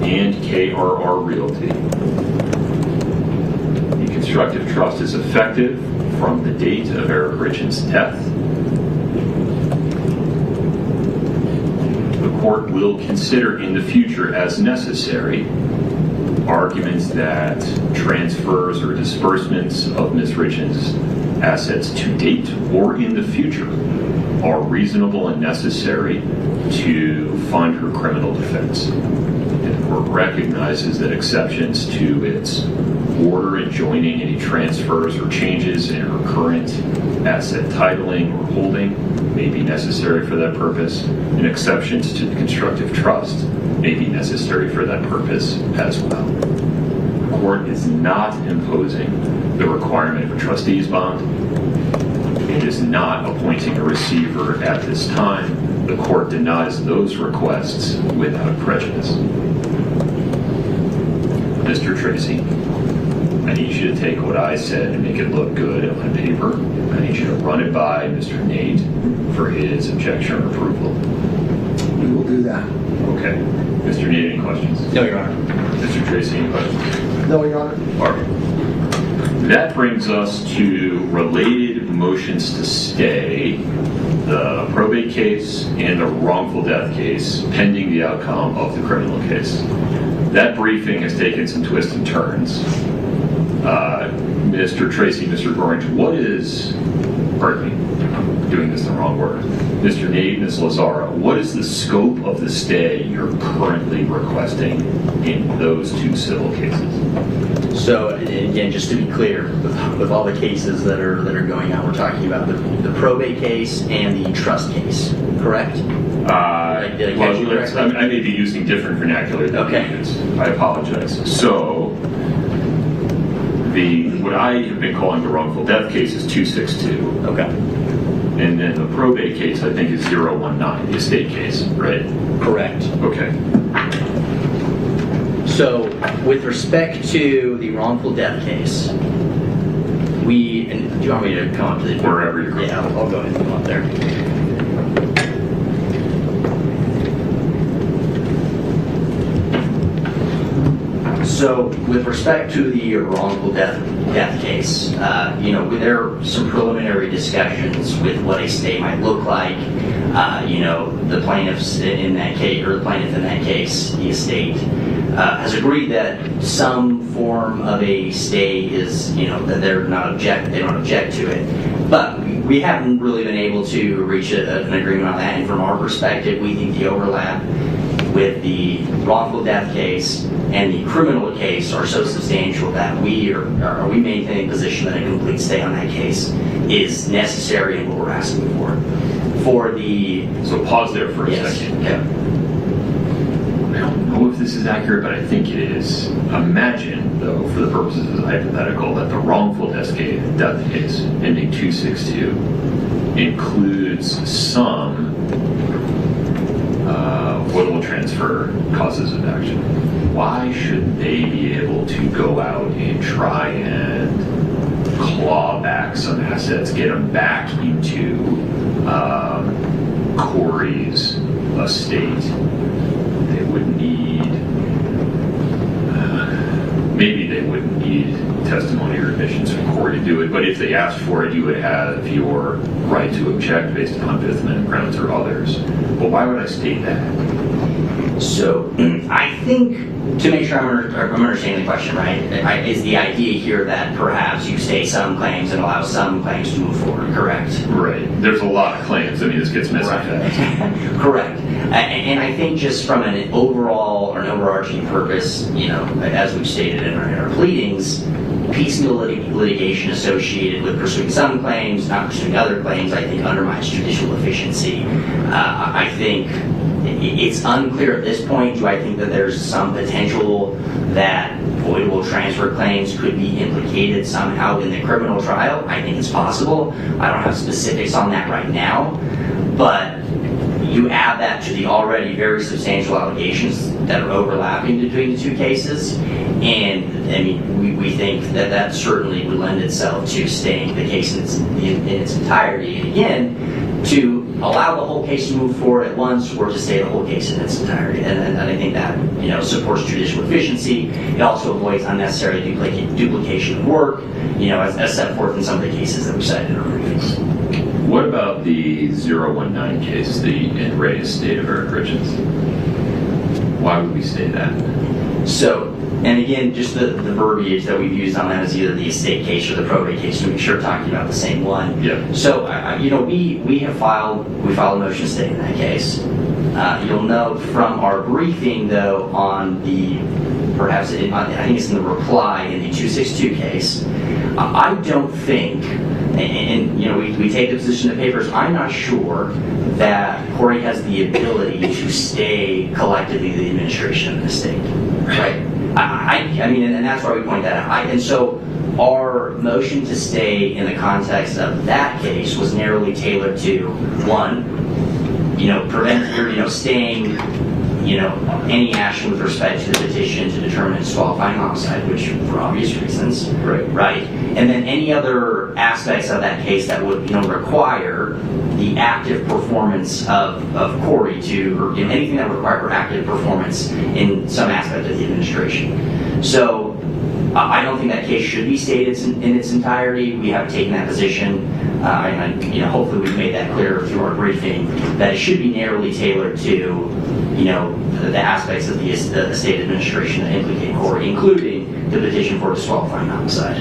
Speaker 4: and KRR Realty. The constructive trust is effective from the date of Eric Richins' death. The court will consider in the future as necessary arguments that transfers or disbursements of Ms. Richins' assets to date or in the future are reasonable and necessary to fund her criminal defense. And the court recognizes that exceptions to its order enjoining any transfers or changes in her current asset titling or holding may be necessary for that purpose, and exceptions to the constructive trust may be necessary for that purpose as well. The court is not imposing the requirement of a trustee's bond. It is not appointing a receiver at this time. The court denies those requests without prejudice. Mr. Tracy, I need you to take what I said and make it look good on paper. I need you to run it by Mr. Nate for his objection or approval.
Speaker 11: We will do that.
Speaker 4: Okay. Mr. Nate, any questions?
Speaker 23: No, Your Honor.
Speaker 4: Mr. Tracy, any questions?
Speaker 11: No, Your Honor.
Speaker 4: All right. That brings us to related motions to stay the probate case and the wrongful death case pending the outcome of the criminal case. That briefing has taken some twists and turns. Mr. Tracy, Mr. Gorringe, what is, pardon me, I'm doing this in the wrong word. Mr. Nate, Ms. Lazara, what is the scope of the stay you're currently requesting in those two civil cases?
Speaker 10: So again, just to be clear, with all the cases that are going on, we're talking about the probate case and the trust case, correct? Did I catch you correctly?
Speaker 4: I may be using different vernacular than you. I apologize. So, what I have been calling the wrongful death case is 262.
Speaker 10: Okay.
Speaker 4: And then the probate case, I think, is 019, the estate case, right?
Speaker 10: Correct.
Speaker 4: Okay.
Speaker 10: So, with respect to the wrongful death case, and do you want me to come up to the...
Speaker 4: Wherever you're going.
Speaker 10: Yeah, I'll go ahead and come up there. So, with respect to the wrongful death case, there are some preliminary discussions with what a stay might look like. The plaintiffs in that case, or the plaintiff in that case, the estate, has agreed that some form of a stay is, that they don't object to it. But we haven't really been able to reach an agreement on that. And from our perspective, we think the overlap with the wrongful death case and the criminal case are so substantial that we maintain a position that a complete stay on that case is necessary and what we're asking for.
Speaker 4: So pause there for a second.
Speaker 10: Yeah.
Speaker 4: I don't know if this is accurate, but I think it is. Imagine, though, for the purposes of the hypothetical, that the wrongful death case ending 262 includes some avoidable transfer causes of action. Why should they be able to go out and try and claw back some assets, get them back into Kouri's estate? They would need, maybe they wouldn't need testimony or admissions from Kouri to do it, but if they asked for it, you would have your right to object based upon Fifth Amendment grounds or others. But why would I state that?
Speaker 10: So, I think, to make sure I'm understanding the question right, is the idea here that perhaps you stay some claims and allow some claims to move forward, correct?
Speaker 4: Right. There's a lot of claims. I mean, this gets messy fast.
Speaker 10: Correct. And I think just from an overall or an overarching purpose, as we've stated in our pleadings, piecemeal litigation associated with pursuing some claims, not pursuing other claims, I think undermines judicial efficiency. I think it's unclear at this point. Do I think that there's some potential that voidable transfer claims could be implicated somehow in the criminal trial? I think it's possible. I don't have specifics on that right now, but you add that to the already very substantial allegations that are overlapping between the two cases, and I mean, we think that certainly would lend itself to staying the case in its entirety. And again, to allow the whole case to move forward at once or to stay the whole case in its entirety. And I think that supports judicial efficiency. It also avoids unnecessary duplication of work, as set forth in some of the cases that we cited in our briefings.
Speaker 4: What about the 019 case, the in re estate of Eric Richins? Why would we say that?
Speaker 10: So, and again, just the verbiage that we've used on that is either the estate case or the probate case, to make sure we're talking about the same one.
Speaker 4: Yeah.
Speaker 10: So, we filed a motion to stay in that case. You'll note from our briefing, though, on the, I think it's in the reply in the 262 case, I don't think, and we take the position in the papers, I'm not sure that Kouri has the ability to stay collectively the administration of the estate, right? I mean, and that's why we point that out. And so our motion to stay in the context of that case was narrowly tailored to, one, prevent staying, any action with respect to the petition to determine disqualifying homicide, which for obvious reasons, right? And then any other aspects of that case that would, require the active performance of Kouri or anything that would require active performance in some aspect of the administration. So I don't think that case should be stated in its entirety. We have taken that position, and hopefully we've made that clear through our briefing, that it should be narrowly tailored to, the aspects of the estate administration that implicate Kouri, including the petition for disqualifying homicide.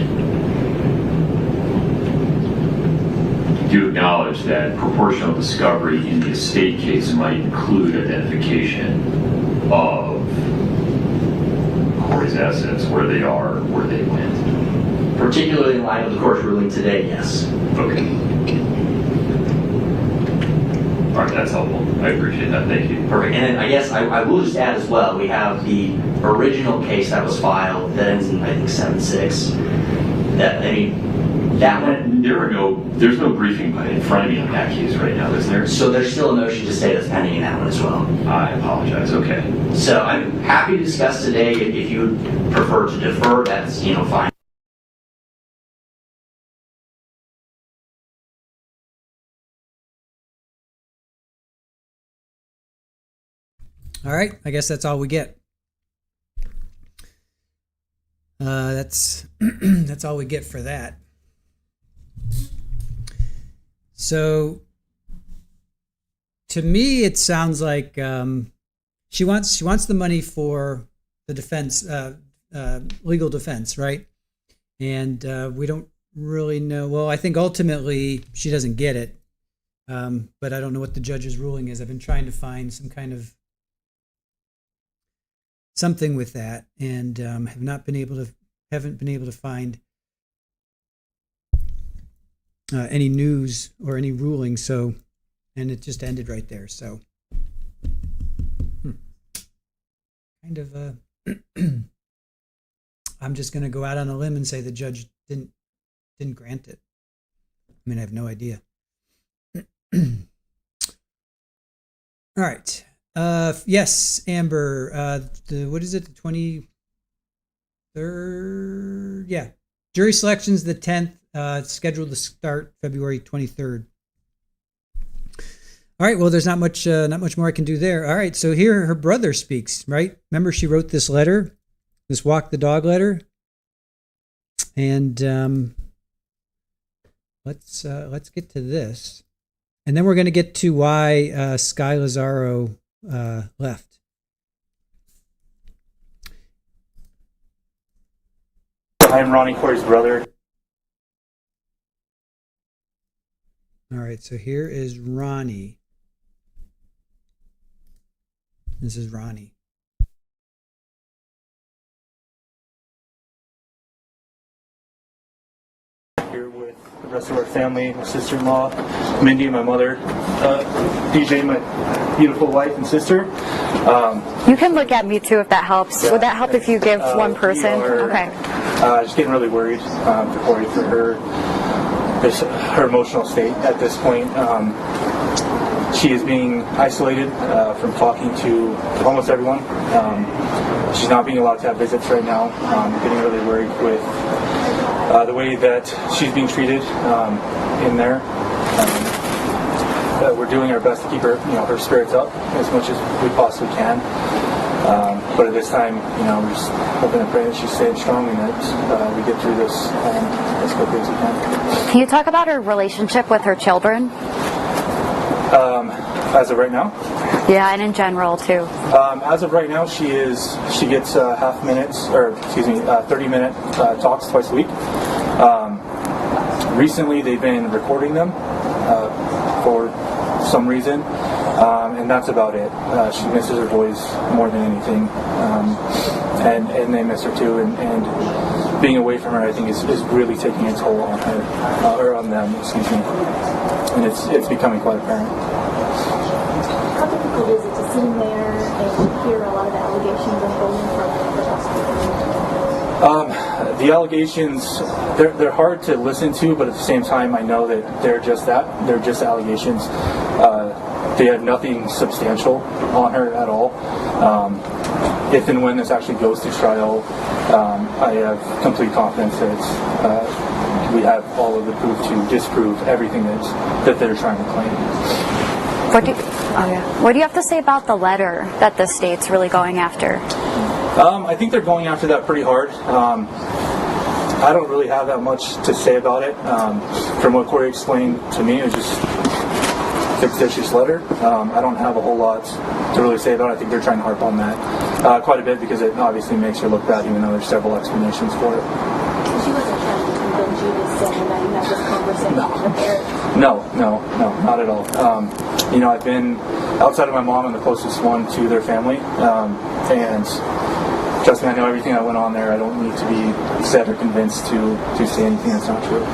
Speaker 4: Do you acknowledge that proportional discovery in the estate case might include identification of Kouri's assets, where they are, where they went?
Speaker 10: Particularly in light of the court's ruling today, yes.
Speaker 4: Okay. All right, that's helpful. I appreciate that. Thank you.
Speaker 10: Perfect. And then I guess I will just add as well, we have the original case that was filed that ends in, I think, 7-6. That one,
Speaker 4: there's no briefing in front of me on that case right now, is there?
Speaker 10: So there's still a motion to stay that's pending in that one as well.
Speaker 4: I apologize. Okay.
Speaker 10: So I'm happy to discuss today. If you would prefer to defer, that's fine.
Speaker 1: All right, I guess that's all we get. That's that's all we get for that. So, to me, it sounds like she wants the money for the defense, legal defense, right? And we don't really know. Well, I think ultimately she doesn't get it, but I don't know what the judge's ruling is. I've been trying to find some kind of something with that, and haven't been able to find any news or any ruling. So, and it just ended right there. So, kind of. I'm just going to go out on a limb and say the judge didn't grant it. I mean, I have no idea. All right. Yes, Amber. What is it? The 23rd? Yeah. Jury selection's the 10th. Scheduled to start February 23rd. All right. Well, there's not much more I can do there. All right. So here her brother speaks. Right. Remember, she wrote this letter, this walk the dog letter, and let's get to this, and then we're going to get to why Sky Lazaro left.
Speaker 7: I'm Ronnie Kouri's brother.
Speaker 1: All right, so here is Ronnie. This is Ronnie.
Speaker 7: Here with the rest of our family, my sister-in-law, Mindy, my mother, DJ, my beautiful wife and sister.
Speaker 12: You can look at me too if that helps. Would that help if you give one person? Okay.
Speaker 7: Just getting really worried for Kouri, for her emotional state at this point. She is being isolated from talking to almost everyone. She's not being allowed to have visits right now. Getting really worried with the way that she's being treated in there. We're doing our best to keep her, her spirits up as much as we possibly can. But at this time, we're just hoping and praying that she's staying strong and that we get through this as quickly as we can.
Speaker 12: Can you talk about her relationship with her children?
Speaker 7: As of right now?
Speaker 12: Yeah, and in general too.
Speaker 7: As of right now, she gets 30-minute talks twice a week. Recently, they've been recording them for some reason, and that's about it. She misses her voice more than anything, and they miss her too. And being away from her, I think, is really taking a toll on her, or on them, excuse me. And it's becoming quite apparent.
Speaker 9: How difficult is it to sit in there and hear a lot of the allegations unfolding from the prosecutor?
Speaker 7: The allegations, they're hard to listen to, but at the same time, I know that they're just that. They're just allegations. They have nothing substantial on her at all. If and when this actually goes to trial, I have complete confidence that we have all of the proof to disprove everything that they're trying to claim.
Speaker 12: What do you have to say about the letter that the state's really going after?
Speaker 7: I think they're going after that pretty hard. I don't really have that much to say about it. From what Kouri explained to me, it was just a fictitious letter. I don't have a whole lot to really say about it. I think they're trying to harp on that quite a bit because it obviously makes her look bad, even though there's several explanations for it.
Speaker 9: She wasn't trying to convince you to say that you have this conversation with Eric?
Speaker 7: No, not at all. I've been outside of my mom and the closest one to their family, and trust me, I know everything that went on there. I don't need to be said or convinced to say anything that's not true.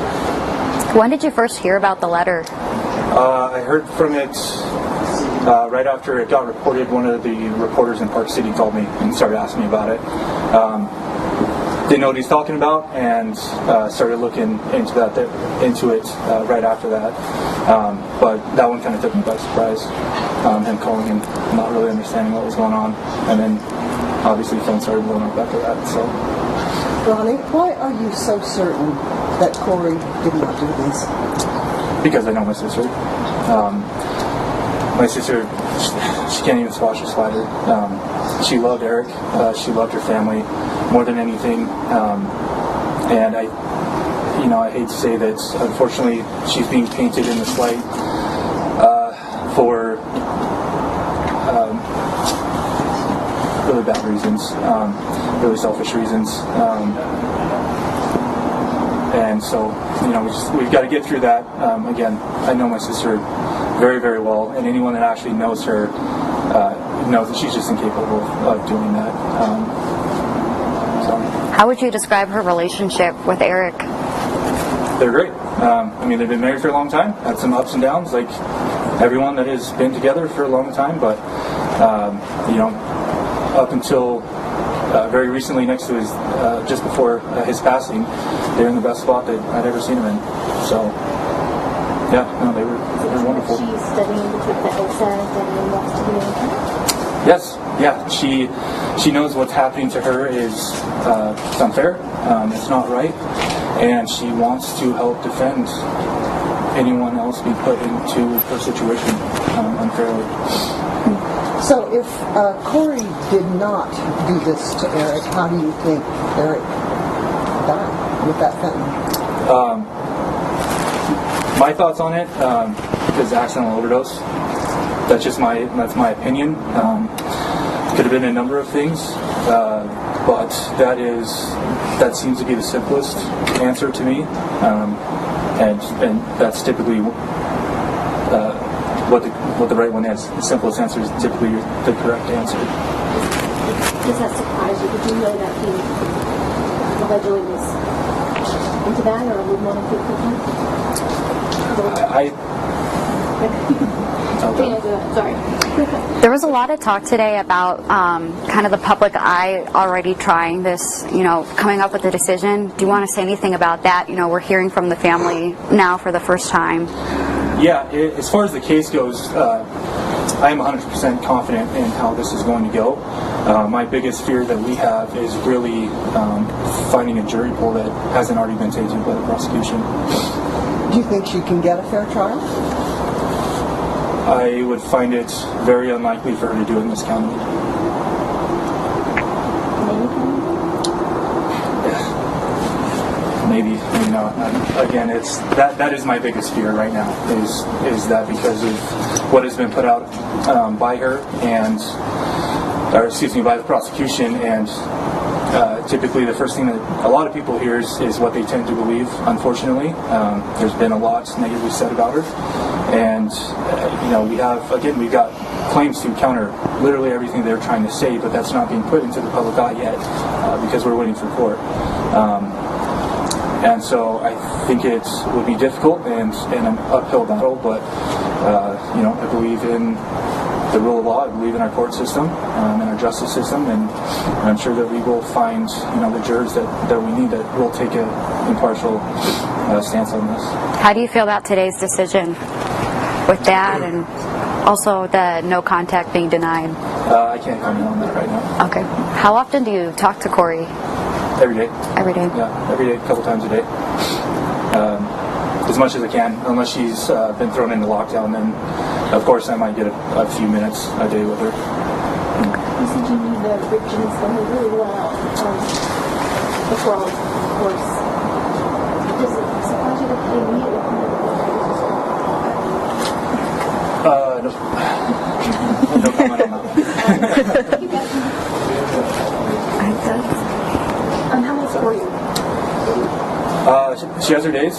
Speaker 12: When did you first hear about the letter?
Speaker 7: I heard from it right after it got reported. One of the reporters in Park City called me and started asking me about it. Didn't know what he's talking about, and started looking into it right after that. But that one kind of took me by surprise. Him calling and not really understanding what was going on, and then obviously the phone started blowing up after that. So,
Speaker 14: Ronnie, why are you so certain that Kouri did not do this?
Speaker 7: Because I know my sister. My sister, she can't even squash a slider. She loved Eric. She loved her family more than anything. And I hate to say that, unfortunately, she's being painted in this light for really bad reasons, really selfish reasons. And so, we've got to get through that. Again, I know my sister very, very well, and anyone that actually knows her knows that she's just incapable of doing that.
Speaker 12: How would you describe her relationship with Eric?
Speaker 7: They're great. They've been married for a long time, had some ups and downs, like everyone that has been together for a long time, but, up until very recently, next to his, just before his passing, they're in the best spot that I'd ever seen him in. So, yeah, no, they were wonderful.
Speaker 2: She's studying to take the LSAT and wants to be an attorney?
Speaker 7: Yes, yeah, she knows what's happening to her is it's unfair, it's not right, and she wants to help defend anyone else being put into her situation unfairly.
Speaker 14: So if Kouri did not do this to Eric, how do you think Eric died with that fentanyl?
Speaker 7: My thoughts on it is accidental overdose. That's my opinion. Could have been a number of things, but that seems to be the simplest answer to me, and that's typically what the right one is. The simplest answer is typically the correct answer.
Speaker 2: Does that surprise you? Did you know that he allegedly was into that, or would want to keep Sorry.
Speaker 12: There was a lot of talk today about kind of the public eye already trying this, coming up with a decision. Do you want to say anything about that? We're hearing from the family now for the first time.
Speaker 7: Yeah, as far as the case goes, I am 100% confident in how this is going to go. My biggest fear that we have is really finding a jury pool that hasn't already been taken by the prosecution.
Speaker 14: Do you think she can get a fair trial?
Speaker 7: I would find it very unlikely for her to do it in this county. Maybe not. Again, it's that is my biggest fear right now. Is that because of what has been put out by her by the prosecution, and typically the first thing that a lot of people hear is what they tend to believe. Unfortunately, there's been a lot negatively said about her, and we've got claims to counter literally everything they're trying to say, but that's not being put into the public eye yet because we're waiting for court. And so I think it would be difficult and an uphill battle, but I believe in the rule of law. I believe in our court system and our justice system, and I'm sure that we will find the jurors that we need that will take an impartial stance on this.
Speaker 12: How do you feel about today's decision with that, and also the no contact being denied?
Speaker 7: I can't comment on that right now.
Speaker 12: Okay. How often do you talk to Kouri?
Speaker 7: Every day.
Speaker 12: Every day?
Speaker 7: Yeah, every day, a couple times a day. As much as I can, unless she's been thrown into lockdown, then of course I might get a few minutes a day with her.
Speaker 2: You said you knew the Richins family really well before all this, of course. Does it surprise you that they meet?
Speaker 7: No comment on that.
Speaker 2: How old were you?
Speaker 7: She has her days.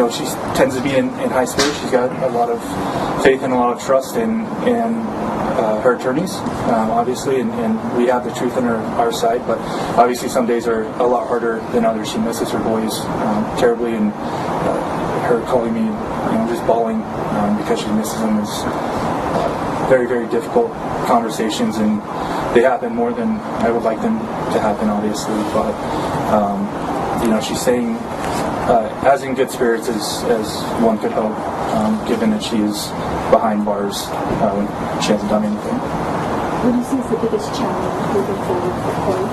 Speaker 7: She tends to be in high spirits. She's got a lot of faith and a lot of trust in her attorneys, obviously, and we have the truth on our side. But obviously, some days are a lot harder than others. She misses her boys terribly, and her calling me, just bawling because she misses them is very, very difficult conversations, and they happen more than I would like them to happen, obviously. But she's saying as in good spirits as one could hope, given that she is behind bars when she hasn't done anything.
Speaker 2: What do you see as the biggest challenge moving forward for Kouri?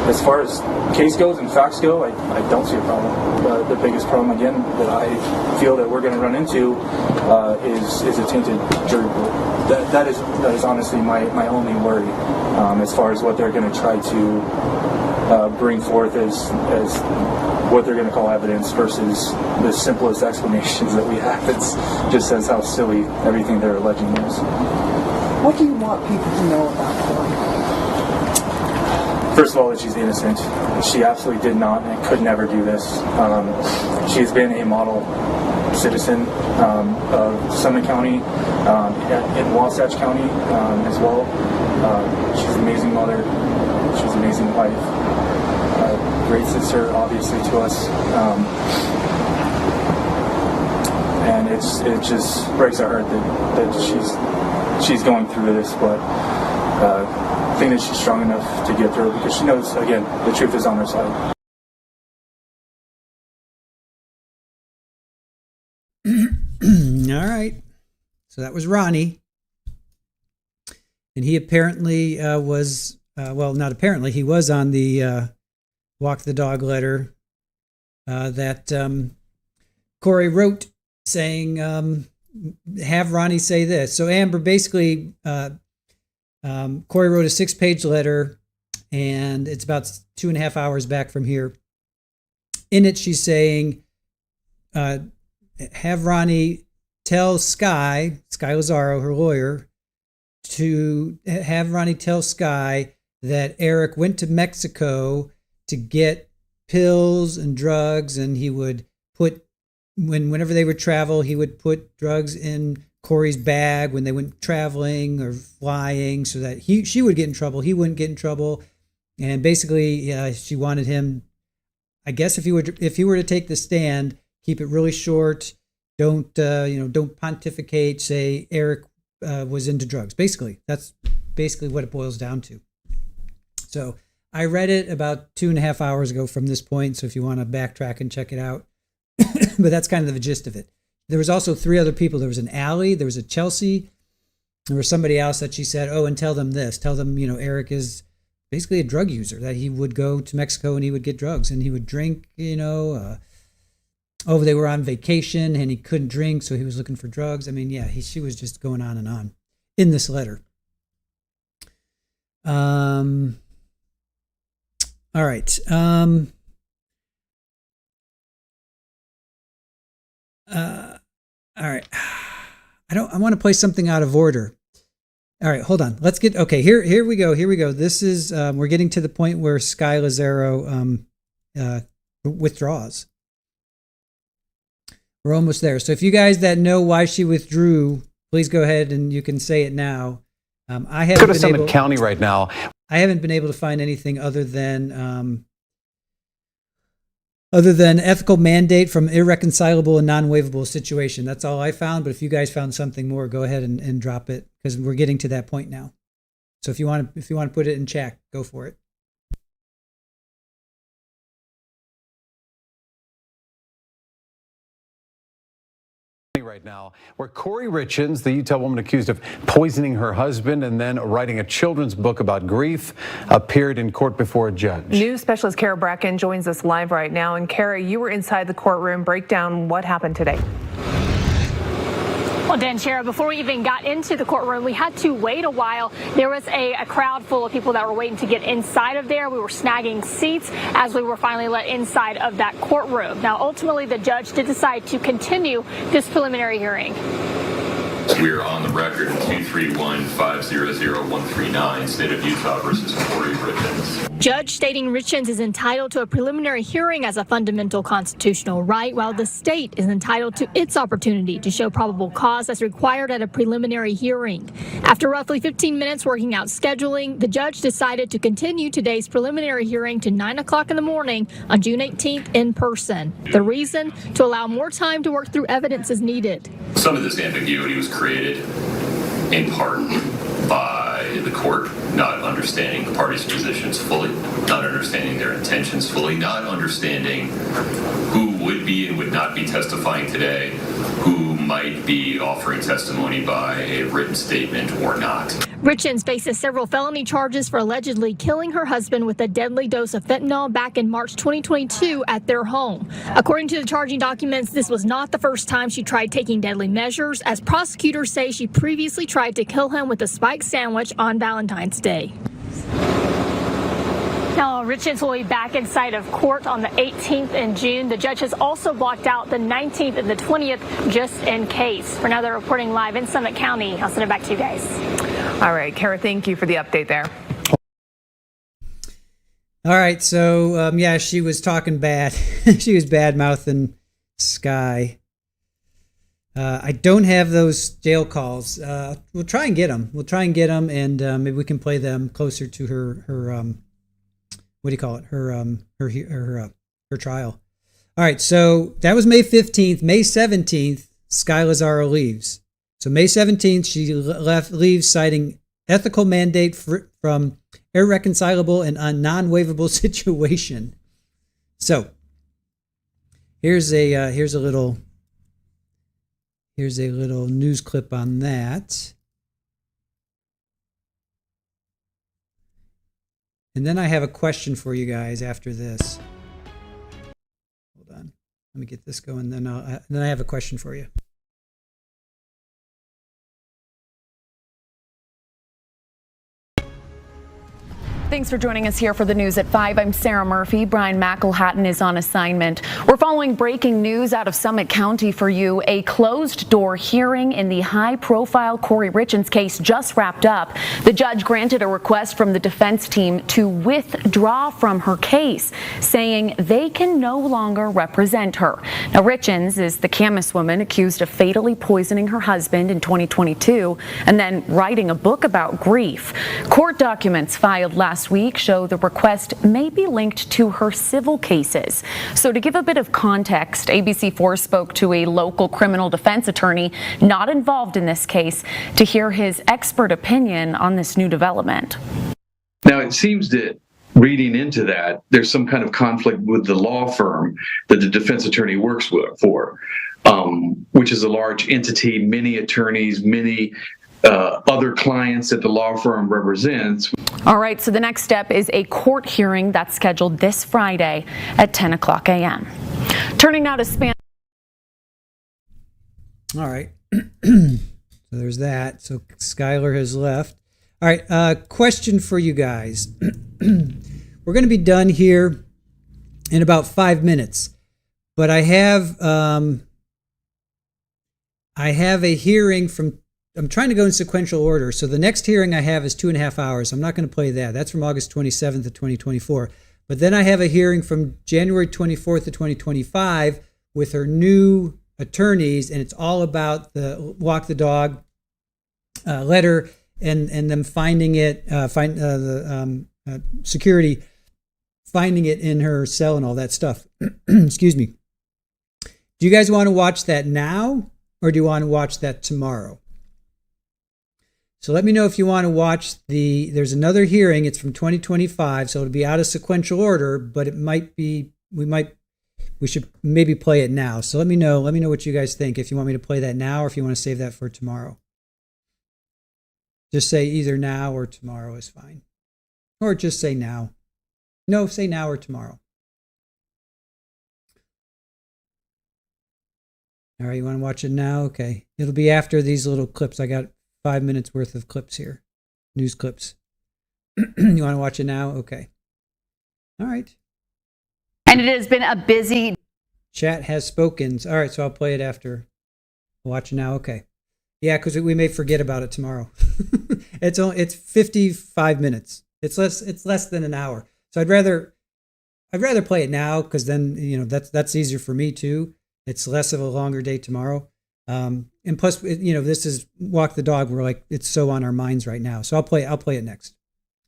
Speaker 7: as far as case goes and facts go, I don't see a problem. The biggest problem, again, that I feel that we're going to run into is a tainted jury pool. That is honestly my only worry as far as what they're going to try to bring forth as what they're going to call evidence versus the simplest explanations that we have. It just says how silly everything they're alleging is.
Speaker 14: What do you want people to know about Kouri?
Speaker 7: First of all, that she's innocent. She absolutely did not and could never do this. She's been a model citizen of Summit County, in Wasatch County as well. She's an amazing mother. She's an amazing wife. Great sister, obviously, to us. And it just breaks our heart that she's going through this, but I think that she's strong enough to get through it because she knows, again, the truth is on her side.
Speaker 1: All right. So that was Ronnie. And he apparently was, well, not apparently, he was on the Walk the Dog letter that Kouri wrote saying, have Ronnie say this. So Amber, basically, Kouri wrote a 6-page letter, and it's about 2.5 hours back from here. In it, she's saying, have Ronnie tell Sky Lazaro, her lawyer, to have Ronnie tell Sky that Eric went to Mexico to get pills and drugs, and he would put, whenever they would travel, he would put drugs in Kouri's bag when they went traveling or flying so that she would get in trouble, he wouldn't get in trouble. And basically, she wanted him, I guess, if he were to take the stand, keep it really short. Don't pontificate. Say Eric was into drugs. Basically, that's basically what it boils down to. So I read it about 2.5 hours ago from this point. So if you want to backtrack and check it out, but that's kind of the gist of it. There was also 3 other people. There was an Allie, there was a Chelsea, there was somebody else that she said, oh, and tell them this. Tell them, Eric is basically a drug user, that he would go to Mexico and he would get drugs and he would drink, they were on vacation and he couldn't drink, so he was looking for drugs. I mean, yeah, she was just going on and on in this letter. All right. All right. I want to play something out of order. All right, hold on. Let's get, okay, here we go. This is, we're getting to the point where Sky Lazaro withdraws. We're almost there. So if you guys that know why she withdrew, please go ahead and you can say it now. I haven't
Speaker 3: go to Summit County right now.
Speaker 1: I haven't been able to find anything other than ethical mandate from irreconcilable and non-waivable situation. That's all I found. But if you guys found something more, go ahead and drop it, because we're getting to that point now. So if you want to put it in chat, go for it.
Speaker 3: Right now, where Kouri Richins, the Utah woman accused of poisoning her husband and then writing a children's book about grief, appeared in court before a judge.
Speaker 8: News specialist Kara Bracken joins us live right now. And Kara, you were inside the courtroom. Break down what happened today.
Speaker 20: Well, Dan, Shara, before we even got into the courtroom, we had to wait a while. There was a crowd full of people that were waiting to get inside of there. We were snagging seats as we were finally let inside of that courtroom. Now, ultimately, the judge did decide to continue this preliminary hearing.
Speaker 4: We are on the record in 231-500-139, State of Utah versus Kouri Richins.
Speaker 20: Judge stating Richins is entitled to a preliminary hearing as a fundamental constitutional right, while the state is entitled to its opportunity to show probable cause as required at a preliminary hearing. After roughly 15 minutes working out scheduling, the judge decided to continue today's preliminary hearing to 9 o'clock in the morning on June 18th in person. The reason? To allow more time to work through evidence as needed.
Speaker 4: Some of this ambiguity was created in part by the court not understanding the parties' positions fully, not understanding their intentions fully, not understanding who would be and would not be testifying today, who might be offering testimony by a written statement or not.
Speaker 20: Richins faces several felony charges for allegedly killing her husband with a deadly dose of fentanyl back in March 2022 at their home. According to the charging documents, this was not the first time she tried taking deadly measures, as prosecutors say she previously tried to kill him with a spiked sandwich on Valentine's Day. Now, Richins will be back inside of court on the 18th in June. The judge has also blocked out the 19th and the 20th just in case. For now, they're reporting live in Summit County. I'll send it back to you guys.
Speaker 8: All right, Kara, thank you for the update there.
Speaker 1: All right, so yeah, she was talking bad. She was bad-mouthing Sky. I don't have those jail calls. We'll try and get them. And maybe we can play them closer to her what do you call it? Her trial. All right, so that was May 15th. May 17th, Sky Lazaro leaves. So May 17th, she leaves citing ethical mandate from irreconcilable and non-waivable situation. So here's a little news clip on that. And then I have a question for you guys after this. Hold on. Let me get this going. Then I have a question for you.
Speaker 17: Thanks for joining us here for the news at 5. I'm Sarah Murphy. Brian McElhatton is on assignment. We're following breaking news out of Summit County for you. A closed-door hearing in the high-profile Kouri Richins case just wrapped up. The judge granted a request from the defense team to withdraw from her case, saying they can no longer represent her. Now, Richins is the Camas woman accused of fatally poisoning her husband in 2022 and then writing a book about grief. Court documents filed last week show the request may be linked to her civil cases. So to give a bit of context, ABC4 spoke to a local criminal defense attorney not involved in this case to hear his expert opinion on this new development.
Speaker 19: Now, it seems that reading into that, there's some kind of conflict with the law firm that the defense attorney works for, which is a large entity, many attorneys, many other clients that the law firm represents.
Speaker 17: All right, so the next step is a court hearing that's scheduled this Friday at 10 o'clock a.m. Turning now to Spanish.
Speaker 1: All right. So there's that. So Skylar has left. All right, question for you guys. We're going to be done here in about 5 minutes, but I have a hearing from. I'm trying to go in sequential order. So the next hearing I have is 2.5 hours. I'm not going to play that. That's from August 27th of 2024. But then I have a hearing from January 24th of 2025 with her new attorneys, and it's all about the walk the dog letter and them finding it, security finding it in her cell and all that stuff. Excuse me. Do you guys want to watch that now, or do you want to watch that tomorrow? So let me know if you want to watch there's another hearing. It's from 2025, so it'll be out of sequential order, but it might be, we should maybe play it now. So let me know what you guys think, if you want me to play that now or if you want to save that for tomorrow. Just say either now or tomorrow is fine. Or just say now. No, say now or tomorrow. All right, you want to watch it now? Okay. It'll be after these little clips. I got 5 minutes worth of clips here, news clips. You want to watch it now? Okay. All right.
Speaker 17: And it has been a busy.
Speaker 1: Chat has spoken. All right, so I'll play it after. Watch it now. Okay. Yeah, because we may forget about it tomorrow. It's 55 minutes. It's less than an hour. So I'd rather play it now, because then that's easier for me too. It's less of a longer day tomorrow. And plus, this is Walk the Dog. We're like, it's so on our minds right now. So I'll play it next.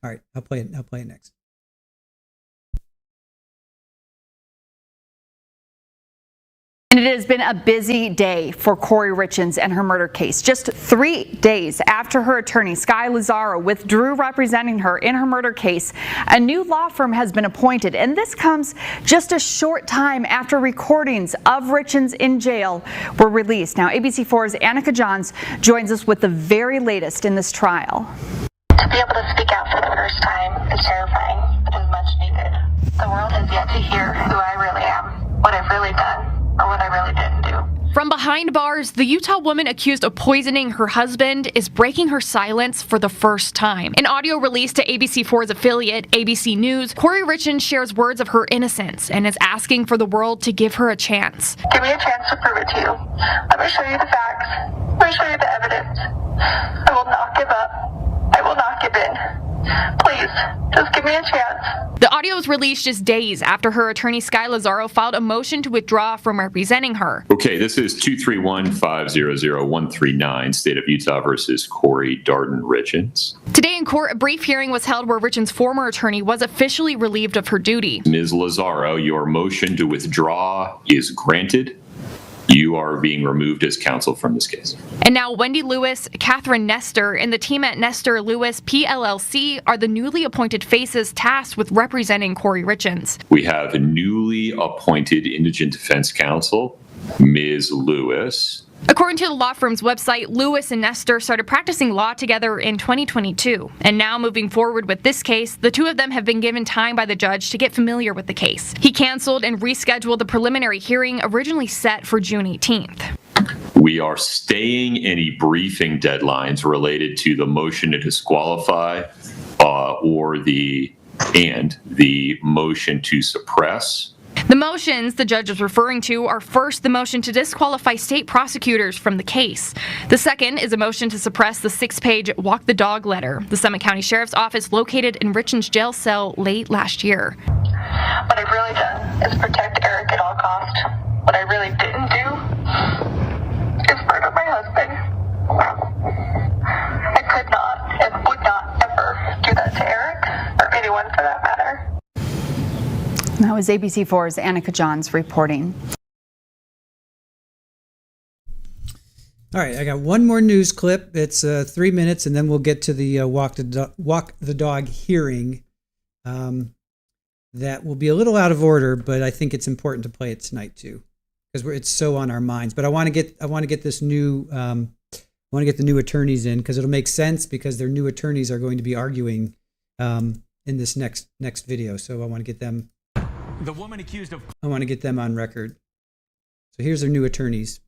Speaker 1: All right, I'll play it next.
Speaker 21: And it has been a busy day for Kouri Richins and her murder case. Just 3 days after her attorney, Sky Lazaro, withdrew representing her in her murder case, a new law firm has been appointed. And this comes just a short time after recordings of Richins in jail were released. Now, ABC4's Annika Johns joins us with the very latest in this trial.
Speaker 2: To be able to speak out for the first time is terrifying, but is much needed. The world has yet to hear who I really am, what I've really done, or what I really didn't do.
Speaker 5: From behind bars, the Utah woman accused of poisoning her husband is breaking her silence for the first time. In audio released to ABC4's affiliate, ABC News, Kouri Richins shares words of her innocence and is asking for the world to give her a chance.
Speaker 2: Give me a chance to prove it to you. Let me show you the facts. Let me show you the evidence. I will not give up. I will not give in. Please, just give me a chance.
Speaker 5: The audio was released just days after her attorney Sky Lazaro filed a motion to withdraw from representing her.
Speaker 4: Okay, this is 231-500-139, State of Utah versus Kouri Richins.
Speaker 5: Today in court, a brief hearing was held where Richins' former attorney was officially relieved of her duty.
Speaker 4: Ms. Lazaro, your motion to withdraw is granted. You are being removed as counsel from this case.
Speaker 5: And now Wendy Lewis, Catherine Nestor, and the team at Nestor Lewis PLLC are the newly appointed faces tasked with representing Kouri Richins.
Speaker 4: We have a newly appointed indigent defense counsel, Ms. Lewis.
Speaker 5: According to the law firm's website, Lewis and Nestor started practicing law together in 2022. And now, moving forward with this case, the two of them have been given time by the judge to get familiar with the case. He canceled and rescheduled the preliminary hearing originally set for June 18th.
Speaker 4: We are staying any briefing deadlines related to the motion to disqualify or the motion to suppress.
Speaker 5: The motions the judge is referring to are first the motion to disqualify state prosecutors from the case. The second is a motion to suppress the 6-page walk the dog letter the Summit County Sheriff's Office located in Richins' jail cell late last year.
Speaker 2: What I've really done is protect Eric at all costs. What I really didn't do is murder my husband. I could not and would not ever do that to Eric or anyone for that matter.
Speaker 21: That was ABC4's Annika Johns reporting.
Speaker 1: All right, I got one more news clip. It's 3 minutes, and then we'll get to the walk the dog hearing. That will be a little out of order, but I think it's important to play it tonight too, because it's so on our minds. But I want to get this new I want to get the new attorneys in because it'll make sense because their new attorneys are going to be arguing in this next video. So I want to get them.
Speaker 18: The woman accused of
Speaker 1: I want to get them on record. So here's their new attorneys.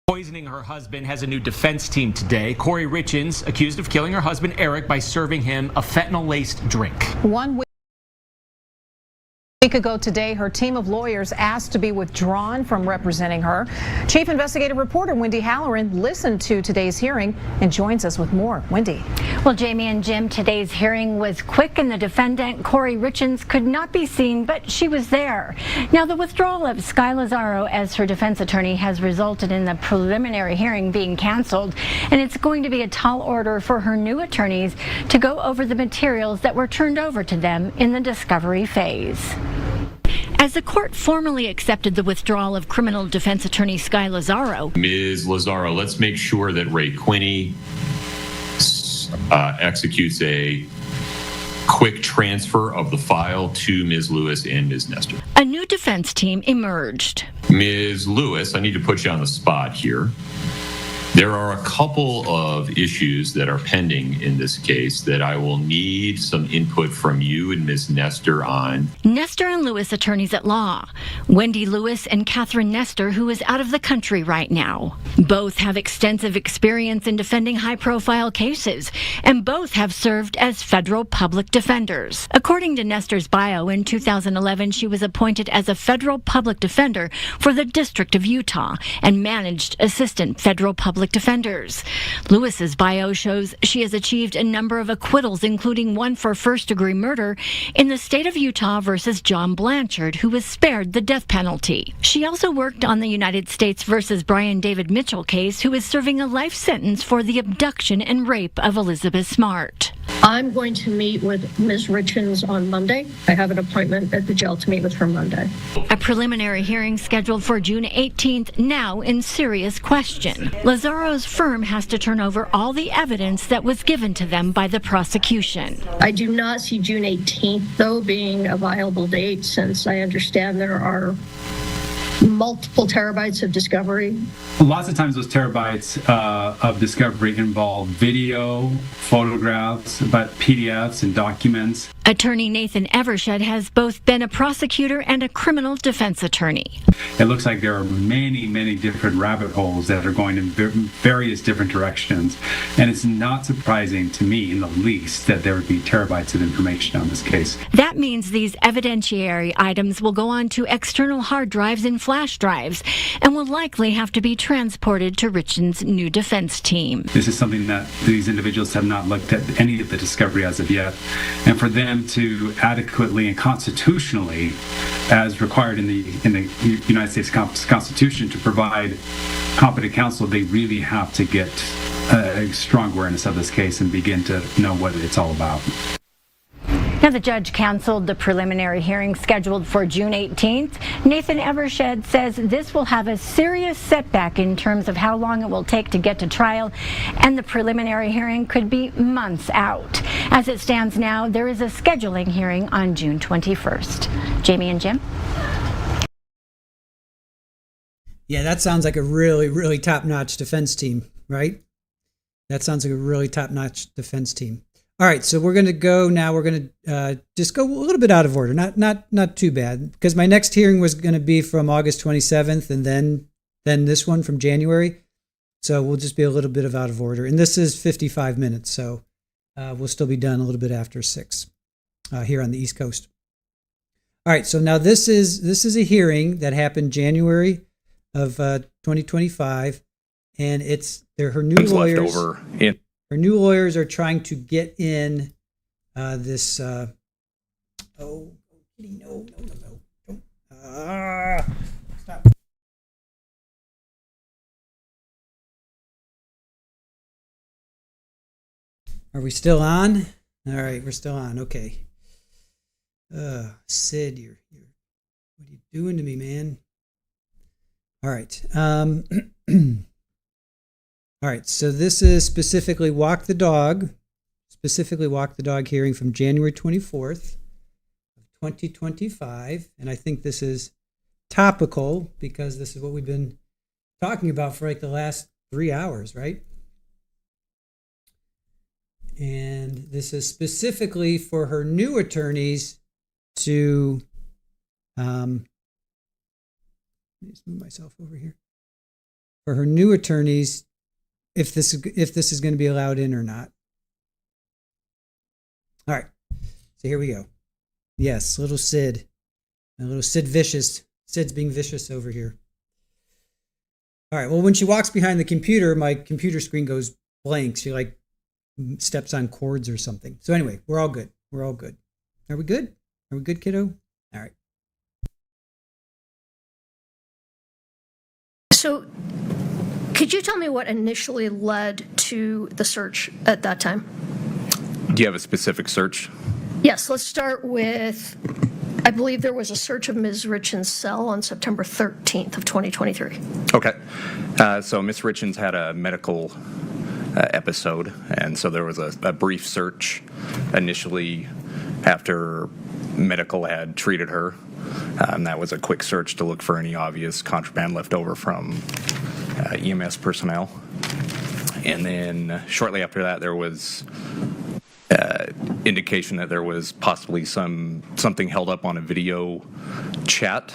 Speaker 18: poisoning her husband has a new defense team today. Kouri Richins accused of killing her husband Eric by serving him a fentanyl-laced drink.
Speaker 13: 1 week ago today, her team of lawyers asked to be withdrawn from representing her. Chief investigative reporter Wendy Halloran listened to today's hearing and joins us with more. Wendy.
Speaker 22: Well, Jamie and Jim, today's hearing was quick and the defendant, Kouri Richins, could not be seen, but she was there. Now, the withdrawal of Sky Lazaro as her defense attorney has resulted in the preliminary hearing being canceled, and it's going to be a tall order for her new attorneys to go over the materials that were turned over to them in the discovery phase. As the court formally accepted the withdrawal of criminal defense attorney Sky Lazaro.
Speaker 4: Ms. Lazaro, let's make sure that Ray Quinney executes a quick transfer of the file to Ms. Lewis and Ms. Nestor.
Speaker 22: A new defense team emerged.
Speaker 4: Ms. Lewis, I need to put you on the spot here. There are a couple of issues that are pending in this case that I will need some input from you and Ms. Nestor on.
Speaker 22: Nestor and Lewis attorneys at law. Wendy Lewis and Catherine Nestor, who is out of the country right now. Both have extensive experience in defending high-profile cases, and both have served as federal public defenders. According to Nestor's bio, in 2011, she was appointed as a federal public defender for the District of Utah and managed assistant federal public defenders. Lewis's bio shows she has achieved a number of acquittals, including one for first-degree murder in the state of Utah versus John Blanchard, who was spared the death penalty. She also worked on the United States versus Brian David Mitchell case, who is serving a life sentence for the abduction and rape of Elizabeth Smart.
Speaker 24: I'm going to meet with Ms. Richins on Monday. I have an appointment at the jail to meet with her Monday.
Speaker 22: A preliminary hearing scheduled for June 18th, now in serious question. Lazaro's firm has to turn over all the evidence that was given to them by the prosecution.
Speaker 24: I do not see June 18th, though, being a viable date, since I understand there are multiple terabytes of discovery?
Speaker 6: Lots of times those terabytes of discovery involve video, photographs, but PDFs and documents.
Speaker 22: Attorney Nathan Evershed has both been a prosecutor and a criminal defense attorney.
Speaker 6: It looks like there are many, many different rabbit holes that are going in various different directions. And it's not surprising to me in the least that there would be terabytes of information on this case.
Speaker 22: That means these evidentiary items will go on to external hard drives and flash drives and will likely have to be transported to Richins' new defense team.
Speaker 6: This is something that these individuals have not looked at any of the discovery as of yet. And for them to adequately and constitutionally, as required in the United States Constitution, to provide competent counsel, they really have to get a strong awareness of this case and begin to know what it's all about.
Speaker 22: Now, the judge canceled the preliminary hearing scheduled for June 18th. Nathan Evershed says this will have a serious setback in terms of how long it will take to get to trial, and the preliminary hearing could be months out. As it stands now, there is a scheduling hearing on June 21st. Jamie and Jim?
Speaker 1: Yeah, that sounds like a really, really top-notch defense team, right? That sounds like a really top-notch defense team. All right, so we're going to go now. We're going to just go a little bit out of order, not too bad, because my next hearing was going to be from August 27th, and then this one from January. So we'll just be a little bit of out of order, and this is 55 minutes, so we'll still be done a little bit after 6 here on the East Coast. All right, so now this is a hearing that happened January of 2025, and they're her new lawyers. Her new lawyers are trying to get in this. Oh, no! Stop. Are we still on? All right, we're still on. Okay. Sid, you're what are you doing to me, man? All right. All right, so this is specifically Walk the Dog hearing from January 24th of 2025. And I think this is topical because this is what we've been talking about for like the last 3 hours, right? And this is specifically for her new attorneys to, let me just move myself over here. For her new attorneys, if this is going to be allowed in or not. All right, so here we go. Yes, little Sid, a little Sid vicious. Sid's being vicious over here. All right, well, when she walks behind the computer, my computer screen goes blank. She like steps on cords or something. So anyway, we're all good. We're all good. Are we good? Are we good, kiddo? All right.
Speaker 20: So, could you tell me what initially led to the search at that time?
Speaker 15: Do you have a specific search?
Speaker 20: Yes, let's start with, I believe there was a search of Ms. Richins' cell on September 13th of 2023.
Speaker 15: Okay. So Ms. Richins had a medical episode, and so there was a brief search initially after medical had treated her. That was a quick search to look for any obvious contraband left over from EMS personnel. And then shortly after that, there was indication that there was possibly something held up on a video chat.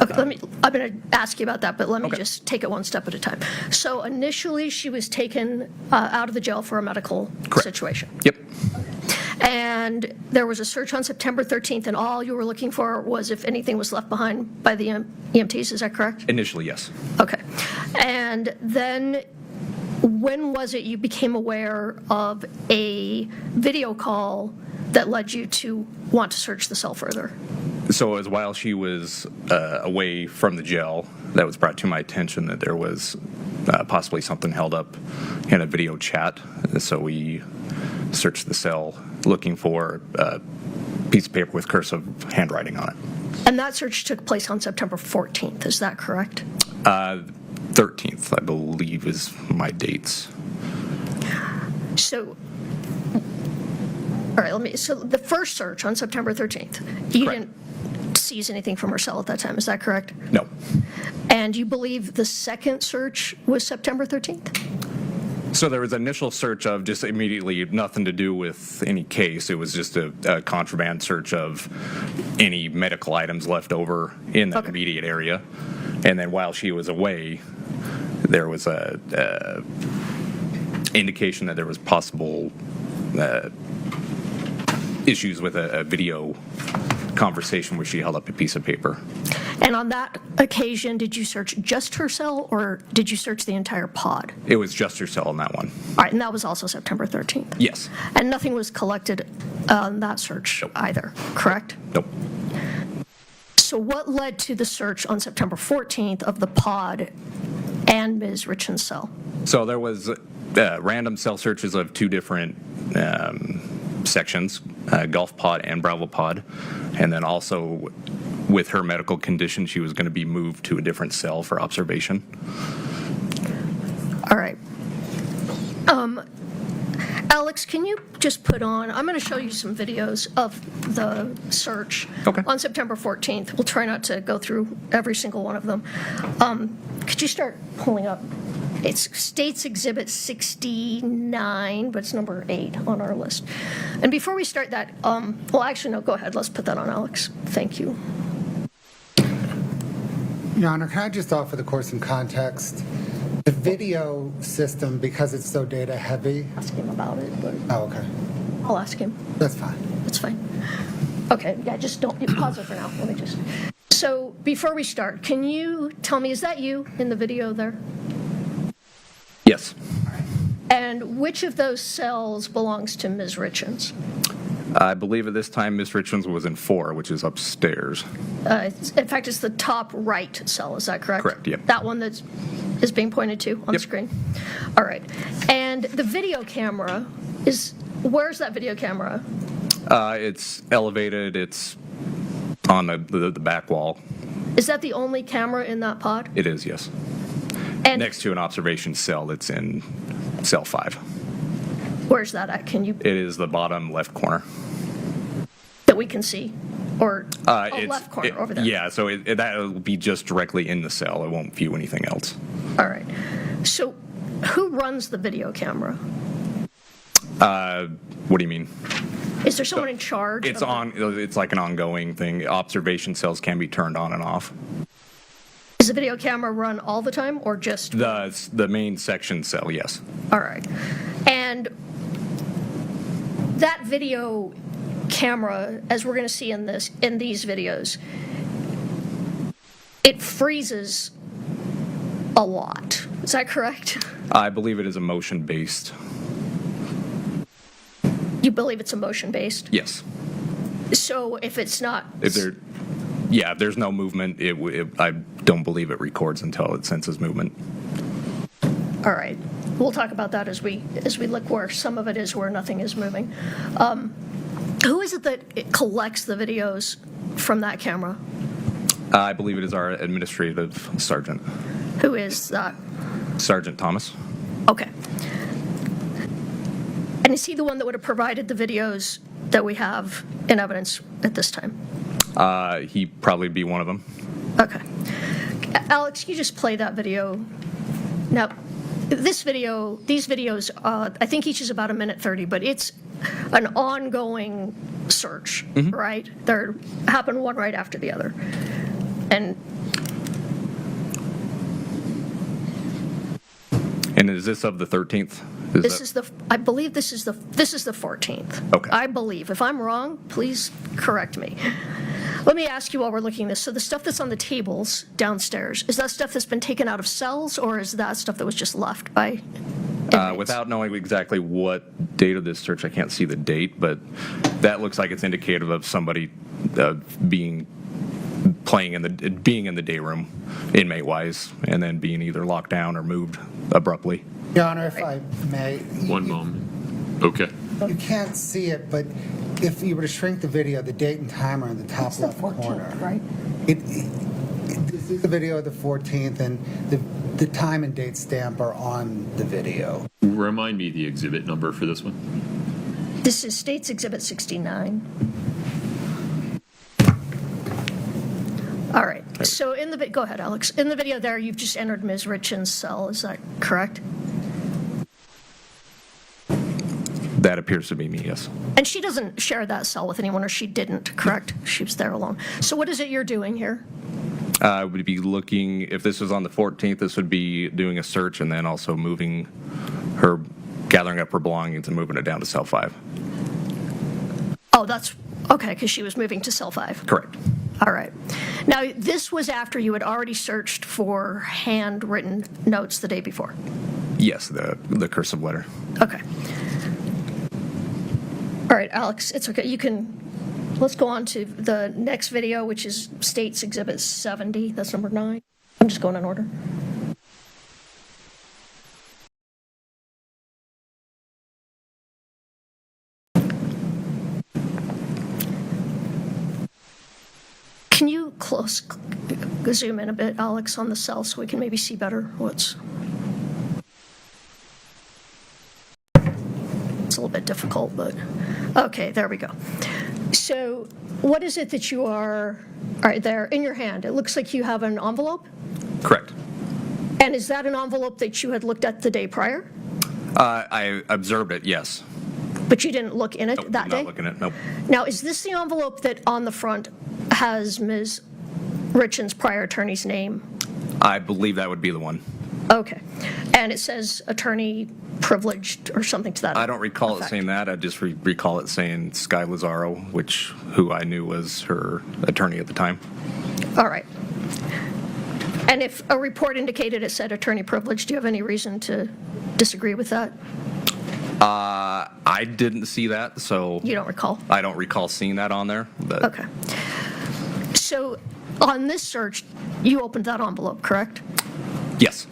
Speaker 20: Okay, I'm going to ask you about that, but let me just take it one step at a time. So initially, she was taken out of the jail for a medical situation.
Speaker 15: Yep.
Speaker 20: And there was a search on September 13th, and all you were looking for was if anything was left behind by the EMTs, is that correct?
Speaker 15: Initially, yes.
Speaker 20: Okay. And then when was it you became aware of a video call that led you to want to search the cell further?
Speaker 15: So it was while she was away from the jail that was brought to my attention that there was possibly something held up in a video chat. So we searched the cell looking for a piece of paper with cursive handwriting on it.
Speaker 20: And that search took place on September 14th, is that correct?
Speaker 15: 13th, I believe, is my dates.
Speaker 20: So, all right, so the first search on September 13th, you didn't
Speaker 24: seize anything from her cell at that time. Is that correct?
Speaker 15: No.
Speaker 24: And you believe the second search was September 13th?
Speaker 15: So there was an initial search of just immediately nothing to do with any case. It was just a contraband search of any medical items left over in the immediate area. And then while she was away, there was a indication that there was possible issues with a video conversation where she held up a piece of paper.
Speaker 24: And on that occasion, did you search just her cell or did you search the entire pod?
Speaker 15: It was just her cell on that one.
Speaker 24: All right, and that was also September 13th?
Speaker 15: Yes.
Speaker 24: And nothing was collected on that search either, correct?
Speaker 15: Nope.
Speaker 24: So what led to the search on September 14th of the pod and Ms. Richins' cell?
Speaker 15: So there was random cell searches of two different sections, Gulf pod and Bravo pod, and then also with her medical condition, she was going to be moved to a different cell for observation.
Speaker 24: All right. Alex, can you just put on, I'm going to show you some videos of the search on September 14th. We'll try not to go through every single one of them. Could you start pulling up? It's States Exhibit 69, but it's number 8 on our list. And before we start that, well, actually, no, go ahead. Let's put that on, Alex. Thank you.
Speaker 10: Your Honor, can I just offer the court some context? The video system, because it's so data heavy.
Speaker 24: Ask him about it. But
Speaker 10: oh, okay.
Speaker 24: I'll ask him.
Speaker 10: That's fine.
Speaker 24: That's fine. Okay, yeah, just don't pause it for now. Let me just. So before we start, can you tell me, is that you in the video there?
Speaker 15: Yes.
Speaker 24: And which of those cells belongs to Ms. Richins?
Speaker 15: I believe at this time Ms. Richins was in 4, which is upstairs.
Speaker 24: In fact, it's the top right cell. Is that correct?
Speaker 15: Correct, yep.
Speaker 24: That one that is being pointed to on the screen? All right. And the video camera is, where's that video camera?
Speaker 15: It's elevated. It's on the back wall.
Speaker 24: Is that the only camera in that pod?
Speaker 15: It is, yes.
Speaker 24: And
Speaker 15: next to an observation cell that's in cell 5.
Speaker 24: Where's that at? Can you?
Speaker 15: It is the bottom left corner.
Speaker 24: That we can see? Or left corner over there?
Speaker 15: Yeah, so that will be just directly in the cell. It won't view anything else.
Speaker 24: All right. So who runs the video camera?
Speaker 15: What do you mean?
Speaker 24: Is there someone in charge?
Speaker 15: It's like an ongoing thing. Observation cells can be turned on and off.
Speaker 24: Does the video camera run all the time or just?
Speaker 15: The main section cell, yes.
Speaker 24: All right. And that video camera, as we're going to see in these videos, it freezes a lot. Is that correct?
Speaker 15: I believe it is motion-based.
Speaker 24: You believe it's motion-based?
Speaker 15: Yes.
Speaker 24: So if it's not...
Speaker 15: If there's no movement, I don't believe it records until it senses movement.
Speaker 24: All right. We'll talk about that as we look where some of it is where nothing is moving. Who is it that collects the videos from that camera?
Speaker 15: I believe it is our administrative sergeant.
Speaker 24: Who is that?
Speaker 15: Sergeant Thomas.
Speaker 24: Okay. And is he the one that would have provided the videos that we have in evidence at this time?
Speaker 15: He'd probably be one of them.
Speaker 24: Okay. Alex, can you just play that video? Now, these videos, I think each is about 1:30, but it's an ongoing search, right? They happen one right after the other. And
Speaker 15: is this of the 13th?
Speaker 24: I believe this is the 14th.
Speaker 15: Okay.
Speaker 24: I believe. If I'm wrong, please correct me. Let me ask you while we're looking at this. So the stuff that's on the tables downstairs, is that stuff that's been taken out of cells, or is that stuff that was just left by inmates?
Speaker 15: Without knowing exactly what date of this search, I can't see the date, but that looks like it's indicative of somebody being in the day room, inmate-wise, and then being either locked down or moved abruptly.
Speaker 10: Your Honor, if I may.
Speaker 4: One moment. Okay.
Speaker 10: You can't see it, but if you were to shrink the video, the date and timer in the top left corner.
Speaker 24: Right?
Speaker 10: This is the video of the 14th, and the time and date stamp are on the video.
Speaker 4: Remind me the exhibit number for this one.
Speaker 24: This is States Exhibit 69. All right. So in the go ahead, Alex. In the video there, you've just entered Ms. Richins' cell. Is that correct?
Speaker 15: That appears to be me, yes.
Speaker 24: And she doesn't share that cell with anyone, or she didn't, correct? She was there alone. So what is it you're doing here?
Speaker 15: I would be looking, if this was on the 14th, this would be doing a search and then also moving her, gathering up her belongings and moving it down to cell 5.
Speaker 24: Oh, that's okay, because she was moving to cell 5.
Speaker 15: Correct.
Speaker 24: All right. Now, this was after you had already searched for handwritten notes the day before.
Speaker 15: Yes, the cursive letter.
Speaker 24: Okay. All right, Alex, it's okay. You can, let's go on to the next video, which is State's Exhibit 70. That's number 9. I'm just going in order. Can you zoom in a bit, Alex, on the cell so we can maybe see better what's... It's a little bit difficult, but okay, there we go. So what is it that you are, all right, there in your hand? It looks like you have an envelope?
Speaker 15: Correct.
Speaker 24: And is that an envelope that you had looked at the day prior?
Speaker 15: I observed it, yes.
Speaker 24: But you didn't look in it that day?
Speaker 15: Not looking at it, nope.
Speaker 24: Now, is this the envelope that on the front has Ms. Richins' prior attorney's name?
Speaker 15: I believe that would be the one.
Speaker 24: Okay. And it says attorney privileged or something to that effect?
Speaker 15: I don't recall it saying that. I just recall it saying Sky Lazaro, who I knew was her attorney at the time.
Speaker 24: All right. And if a report indicated it said attorney privileged, do you have any reason to disagree with that?
Speaker 15: I didn't see that, so...
Speaker 24: You don't recall?
Speaker 15: I don't recall seeing that on there. But
Speaker 24: okay. So on this search, you opened that envelope, correct?
Speaker 15: Yes.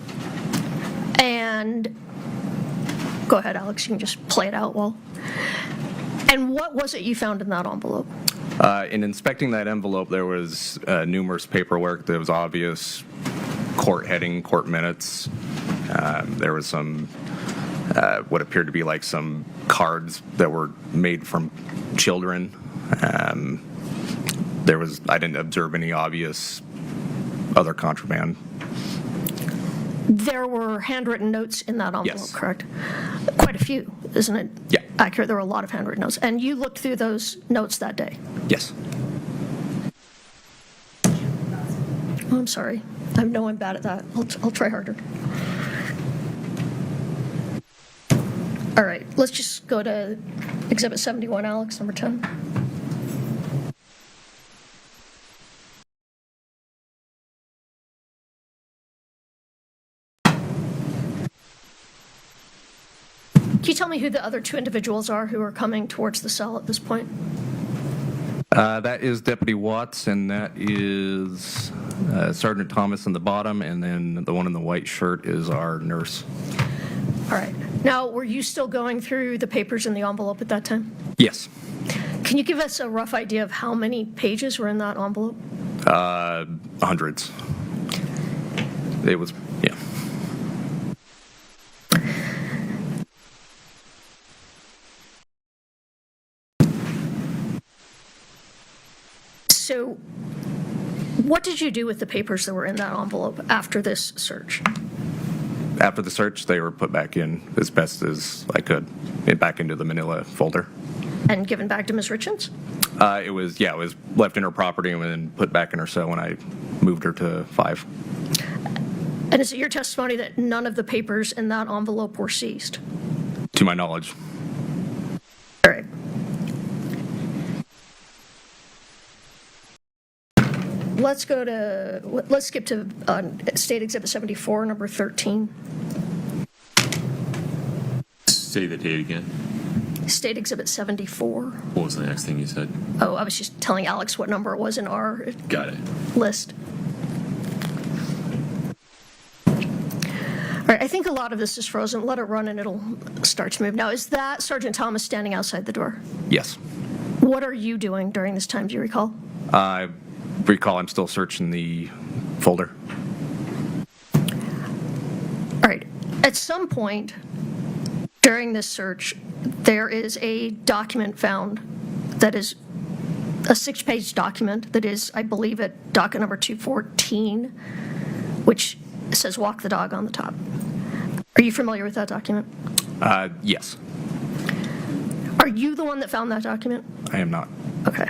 Speaker 24: And go ahead, Alex, you can just play it out well. And what was it you found in that envelope?
Speaker 15: In inspecting that envelope, there was numerous paperwork. There was obvious court heading, court minutes. There was some what appeared to be like some cards that were made from children. I didn't observe any obvious other contraband.
Speaker 24: There were handwritten notes in that envelope,
Speaker 15: yes.
Speaker 24: Correct? Quite a few, isn't it?
Speaker 15: Yeah.
Speaker 24: Accurate, there were a lot of handwritten notes. And you looked through those notes that day?
Speaker 15: Yes.
Speaker 24: Oh, I'm sorry. I know I'm bad at that. I'll try harder. All right, let's just go to Exhibit 71, Alex, number 10. Can you tell me who the other two individuals are who are coming towards the cell at this point?
Speaker 15: That is Deputy Watts, and that is Sergeant Thomas in the bottom, and then the one in the white shirt is our nurse.
Speaker 24: All right. Now, were you still going through the papers in the envelope at that time?
Speaker 15: Yes.
Speaker 24: Can you give us a rough idea of how many pages were in that envelope?
Speaker 15: Hundreds. It was, yeah.
Speaker 24: So what did you do with the papers that were in that envelope after this search?
Speaker 15: After the search, they were put back in as best as I could, back into the manila folder.
Speaker 24: And given back to Ms. Richins?
Speaker 15: It was left in her property and then put back in her cell when I moved her to 5.
Speaker 24: And is it your testimony that none of the papers in that envelope were seized?
Speaker 15: To my knowledge.
Speaker 24: All right. Let's skip to State Exhibit 74, number 13.
Speaker 4: Say the date again.
Speaker 24: State Exhibit 74.
Speaker 4: What was the next thing you said?
Speaker 24: Oh, I was just telling Alex what number it was in our
Speaker 4: Got it.
Speaker 24: list. All right, I think a lot of this is frozen. Let it run and it'll start to move. Now, is that Sergeant Thomas standing outside the door?
Speaker 15: Yes.
Speaker 24: What are you doing during this time? Do you recall?
Speaker 15: I recall I'm still searching the folder.
Speaker 24: All right. At some point during this search, there is a document found that is a 6-page document that is, I believe, at docket number 214, which says walk the dog on the top. Are you familiar with that document?
Speaker 15: Yes,
Speaker 24: Are you the one that found that document?
Speaker 15: I am not.
Speaker 24: Okay.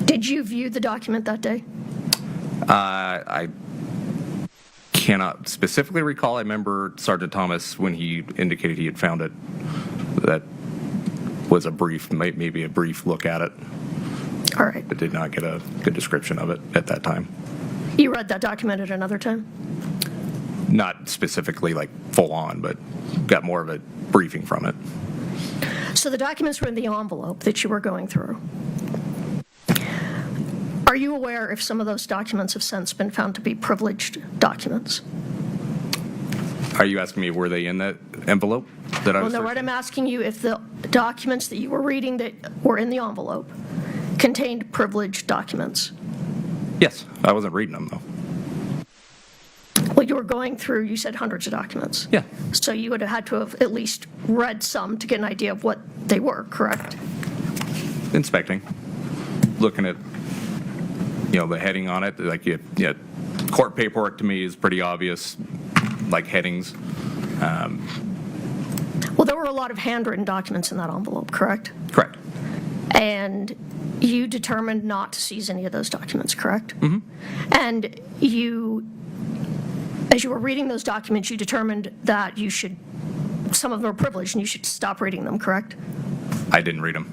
Speaker 24: Did you view the document that day?
Speaker 15: I cannot specifically recall. I remember Sergeant Thomas, when he indicated he had found it, that was a brief, maybe a brief look at it.
Speaker 24: All right.
Speaker 15: But did not get a good description of it at that time.
Speaker 24: You read that document at another time?
Speaker 15: Not specifically like full on, but got more of a briefing from it.
Speaker 24: So the documents were in the envelope that you were going through. Are you aware if some of those documents have since been found to be privileged documents?
Speaker 15: Are you asking me, were they in that envelope that I
Speaker 24: Well,
Speaker 15: was
Speaker 24: no,
Speaker 15: searching?
Speaker 24: right, I'm asking you if the documents that you were reading that were in the envelope contained privileged documents.
Speaker 15: Yes, I wasn't reading them though.
Speaker 24: Well, you were going through, you said hundreds of documents.
Speaker 15: Yeah.
Speaker 24: So you would have had to have at least read some to get an idea of what they were, correct?
Speaker 15: Inspecting, looking at, the heading on it, like court paperwork to me is pretty obvious, like headings.
Speaker 24: Well, there were a lot of handwritten documents in that envelope, correct?
Speaker 15: Correct.
Speaker 24: And you determined not to seize any of those documents, correct?
Speaker 15: Mm-hmm.
Speaker 24: And you, as you were reading those documents, you determined that some of them were privileged and you should stop reading them, correct?
Speaker 15: I didn't read them.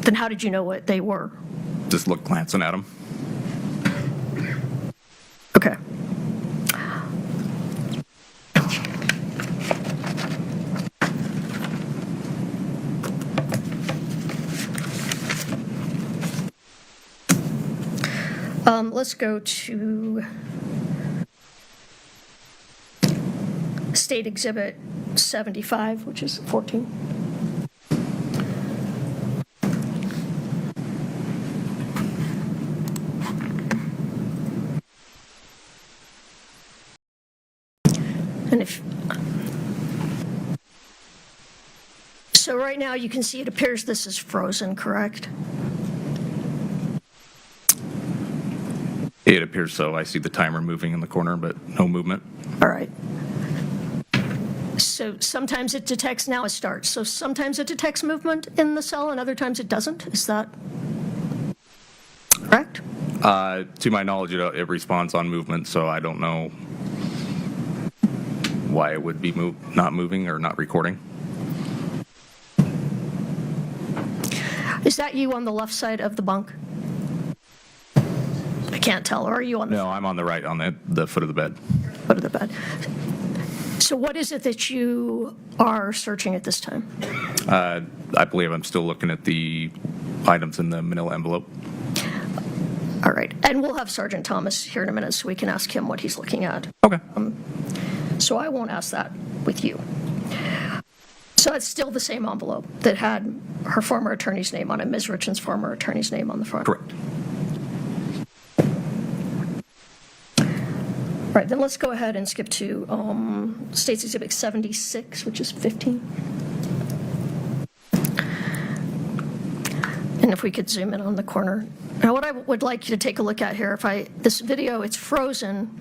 Speaker 24: Then how did you know what they were?
Speaker 15: Just glancing at them.
Speaker 24: Okay. Let's go to State Exhibit 75, which is 14. And so right now you can see it appears this is frozen, correct?
Speaker 15: It appears so. I see the timer moving in the corner, but no movement.
Speaker 24: All right. So sometimes it detects, now it starts. So sometimes it detects movement in the cell and other times it doesn't. Is that correct?
Speaker 15: To my knowledge, it responds on movement, so I don't know why it would be not moving or not recording.
Speaker 24: Is that you on the left side of the bunk? I can't tell. Or are you on the
Speaker 15: No, I'm on the right, on the foot of the bed.
Speaker 24: foot of the bed? So what is it that you are searching at this time?
Speaker 15: I believe I'm still looking at the items in the manila envelope.
Speaker 24: All right. And we'll have Sergeant Thomas here in a minute so we can ask him what he's looking at.
Speaker 15: Okay.
Speaker 24: So I won't ask that with you. So it's still the same envelope that had her former attorney's name on it, Ms. Richins' former attorney's name on the front.
Speaker 15: Correct.
Speaker 24: All right, then let's go ahead and skip to State's Exhibit 76, which is 15. And if we could zoom in on the corner. Now, what I would like you to take a look at here, this video, it's frozen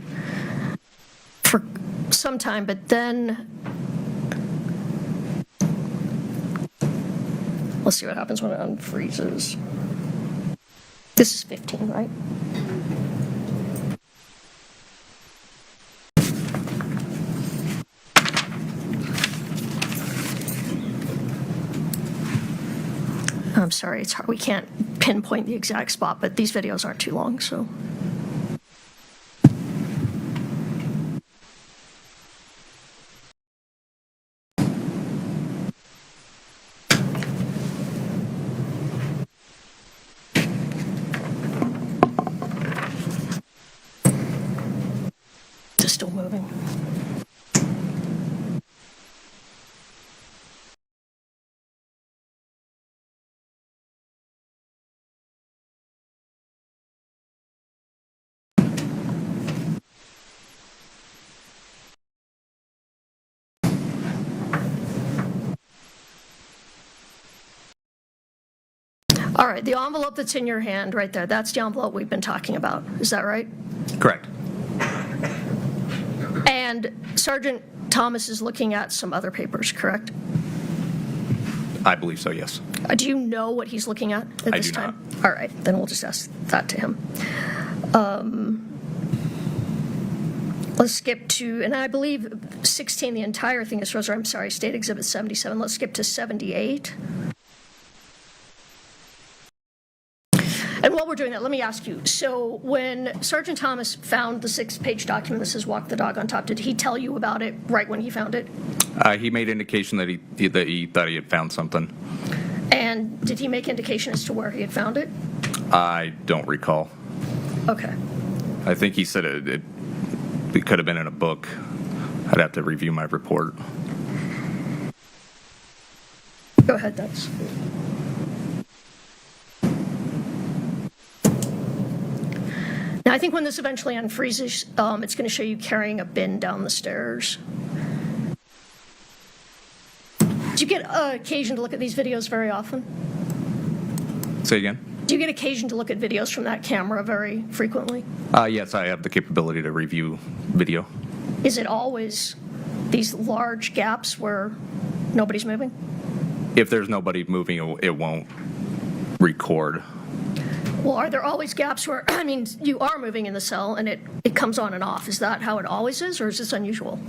Speaker 24: for some time, but then let's see what happens when it unfreezes. This is 15, right? I'm sorry, it's hard. We can't pinpoint the exact spot, but these videos aren't too long, so. It's still moving. All right, the envelope that's in your hand right there, that's the envelope we've been talking about. Is that right?
Speaker 15: Correct.
Speaker 24: And Sergeant Thomas is looking at some other papers, correct?
Speaker 15: I believe so, yes.
Speaker 24: Do you know what he's looking at this time? All right, then we'll just ask that to him. Let's skip to, and I believe 16, the entire thing is frozen. I'm sorry, State Exhibit 77. Let's skip to 78. And while we're doing that, let me ask you, so when Sergeant Thomas found the 6-page document that says walk the dog on top, did he tell you about it right when he found it?
Speaker 15: He made indication that he thought he had found something.
Speaker 24: And did he make indication as to where he had found it?
Speaker 15: I don't recall.
Speaker 24: Okay.
Speaker 15: I think he said it could have been in a book. I'd have to review my report.
Speaker 24: Go ahead, Dennis. Now, I think when this eventually unfreezes, it's going to show you carrying a bin down the stairs. Do you get occasion to look at these videos very often?
Speaker 15: Say again?
Speaker 24: Do you get occasion to look at videos from that camera very frequently?
Speaker 15: Yes, I have the capability to review video.
Speaker 24: Is it always these large gaps where nobody's moving?
Speaker 15: If there's nobody moving, it won't record.
Speaker 24: Well, are there always gaps where, I mean, you are moving in the cell and it comes on and off? Is that how it always is, or is this unusual?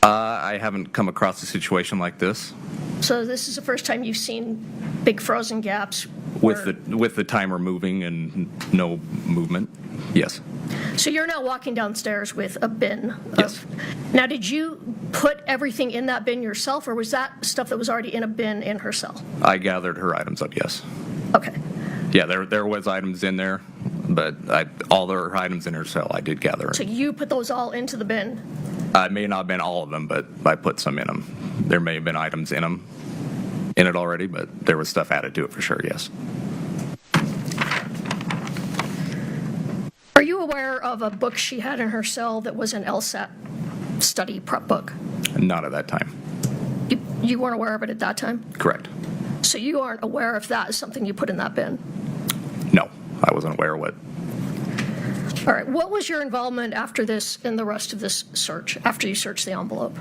Speaker 15: I haven't come across a situation like this.
Speaker 24: So this is the first time you've seen big frozen gaps?
Speaker 15: With the timer moving and no movement, yes.
Speaker 24: So you're now walking downstairs with a bin.
Speaker 15: Yes.
Speaker 24: Now, did you put everything in that bin yourself, or was that stuff that was already in a bin in her cell?
Speaker 15: I gathered her items up, yes.
Speaker 24: Okay.
Speaker 15: Yeah, there was items in there, but all her items in her cell I did gather.
Speaker 24: So you put those all into the bin?
Speaker 15: It may not have been all of them, but I put some in them. There may have been items in it already, but there was stuff added to it for sure, yes.
Speaker 24: Are you aware of a book she had in her cell that was an LSAT study prep book?
Speaker 15: Not at that time.
Speaker 24: You weren't aware of it at that time?
Speaker 15: Correct.
Speaker 24: So you aren't aware if that is something you put in that bin?
Speaker 15: No, I wasn't aware of what.
Speaker 24: All right. What was your involvement after this in the rest of this search, after you searched the envelope?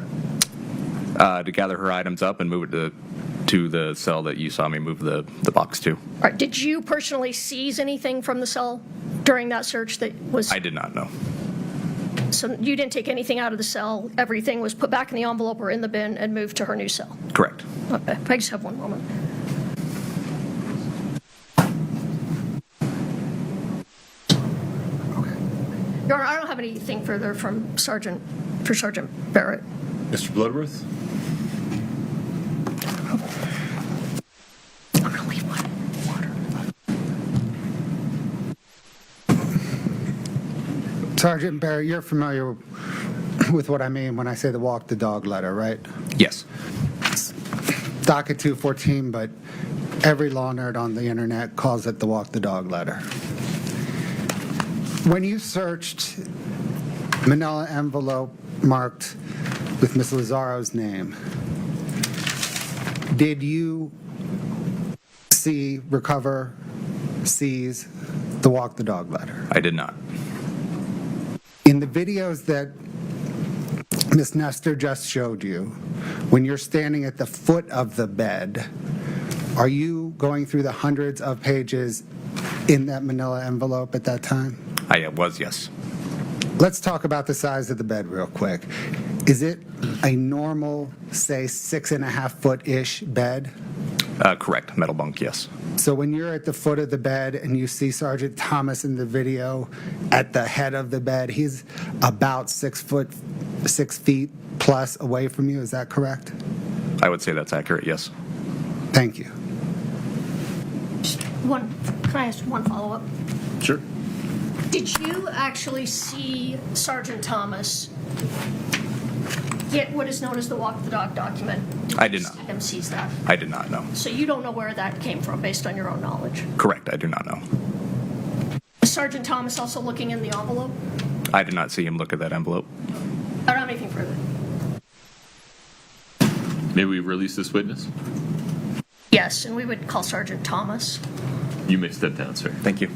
Speaker 15: To gather her items up and move it to the cell that you saw me move the box to.
Speaker 24: All right. Did you personally seize anything from the cell during that search that was...
Speaker 15: I did not know.
Speaker 24: So you didn't take anything out of the cell? Everything was put back in the envelope or in the bin and moved to her new cell?
Speaker 15: Correct.
Speaker 24: Okay. If I just have one moment. Your Honor, I don't have anything further from Sergeant Barrett.
Speaker 9: Mr. Bloodworth?
Speaker 24: I'm going to leave my water.
Speaker 10: Sergeant Barrett, you're familiar with what I mean when I say the walk the dog letter, right?
Speaker 15: Yes.
Speaker 10: It's docket 214, but every law nerd on the internet calls it the walk the dog letter. When you searched manila envelope marked with Ms. Lazzaro's name, did you recover, seize the walk the dog letter?
Speaker 15: I did not.
Speaker 10: In the videos that Ms. Nestor just showed you, when you're standing at the foot of the bed, are you going through the hundreds of pages in that manila envelope at that time?
Speaker 15: I was, yes.
Speaker 10: Let's talk about the size of the bed real quick. Is it a normal, say, 6.5-foot-ish bed?
Speaker 15: Correct. Metal bunk, yes.
Speaker 10: So when you're at the foot of the bed and you see Sergeant Thomas in the video at the head of the bed, he's about 6 feet plus away from you. Is that correct?
Speaker 15: I would say that's accurate, yes.
Speaker 10: Thank you.
Speaker 24: Can I ask one follow-up?
Speaker 15: Sure.
Speaker 24: Did you actually see Sergeant Thomas get what is known as the walk the dog document?
Speaker 15: I did not.
Speaker 24: Him seize that?
Speaker 15: I did not know.
Speaker 24: So you don't know where that came from based on your own knowledge?
Speaker 15: Correct. I do not know.
Speaker 24: Was Sergeant Thomas also looking in the envelope?
Speaker 15: I did not see him look at that envelope.
Speaker 24: I don't have anything further.
Speaker 9: May we release this witness?
Speaker 24: Yes, and we would call Sergeant Thomas.
Speaker 4: You may step down, sir.
Speaker 15: Thank you.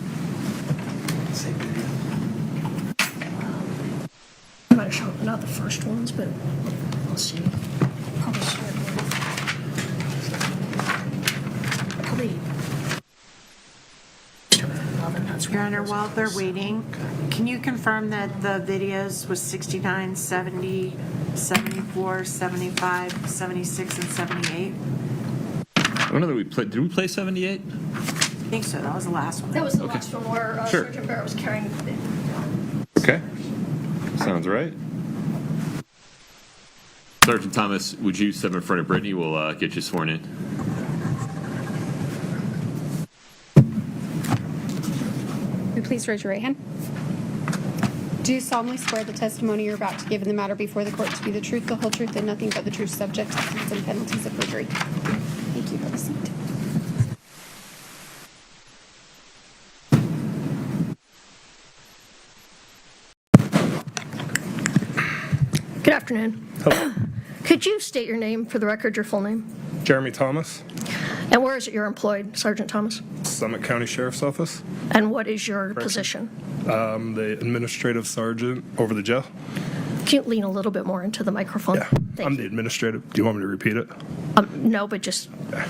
Speaker 24: I might have shown not the first ones, but let's see. Probably start with probably start with 11. That's
Speaker 9: Your Honor, while they're waiting, can you confirm that the videos was 69, 70, 74, 75, 76, and 78?
Speaker 4: I don't know that we played. Did we play 78?
Speaker 9: I think so. That was the last one.
Speaker 24: That was the last one where
Speaker 4: Sure.
Speaker 24: Sergeant Barrett was carrying the video.
Speaker 4: Okay. Sounds right. Sergeant Thomas, would you step in front of Brittany? We'll get you sworn in.
Speaker 11: Please raise your right hand. Do you solemnly swear the testimony you're about to give in the matter before the court to be the truth, the whole truth, and nothing but the truth, subject to suits and penalties of perjury? Thank you. Have a seat.
Speaker 24: Good afternoon.
Speaker 16: Hello.
Speaker 24: Could you state your name for the record, your full name?
Speaker 16: Jeremy Thomas,
Speaker 24: And where is it you're employed, Sergeant Thomas?
Speaker 16: Summit County Sheriff's Office.
Speaker 24: And what is your
Speaker 16: Correction.
Speaker 24: position?
Speaker 16: The administrative sergeant over the jail.
Speaker 24: Can you lean a little bit more into the microphone?
Speaker 16: Yeah, I'm the administrative. Do you want me to repeat it?
Speaker 24: No, but just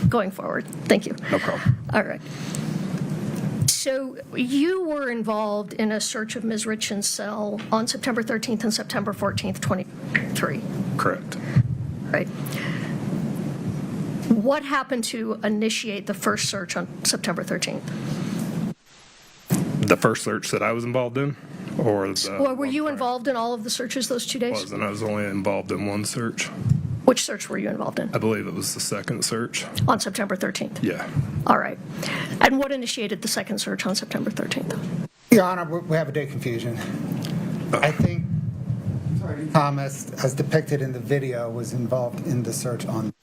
Speaker 24: going forward. Thank you.
Speaker 16: No problem.
Speaker 24: All right. So you were involved in a search of Ms. Richins' cell on September 13th and September 14th, 23.
Speaker 16: Correct.
Speaker 24: Right. What happened to initiate the first search on September 13th?
Speaker 16: The first search that I was involved in, or
Speaker 24: Or were you involved in all of the searches those 2 days?
Speaker 16: wasn't. I was only involved in one search.
Speaker 24: Which search were you involved in?
Speaker 16: I believe it was the second search.
Speaker 24: On September 13th?
Speaker 16: Yeah.
Speaker 24: All right. And what initiated the second search on September 13th?
Speaker 10: Your Honor, we have a date confusion. I think Sergeant Thomas, as depicted in the video, was involved in the search on.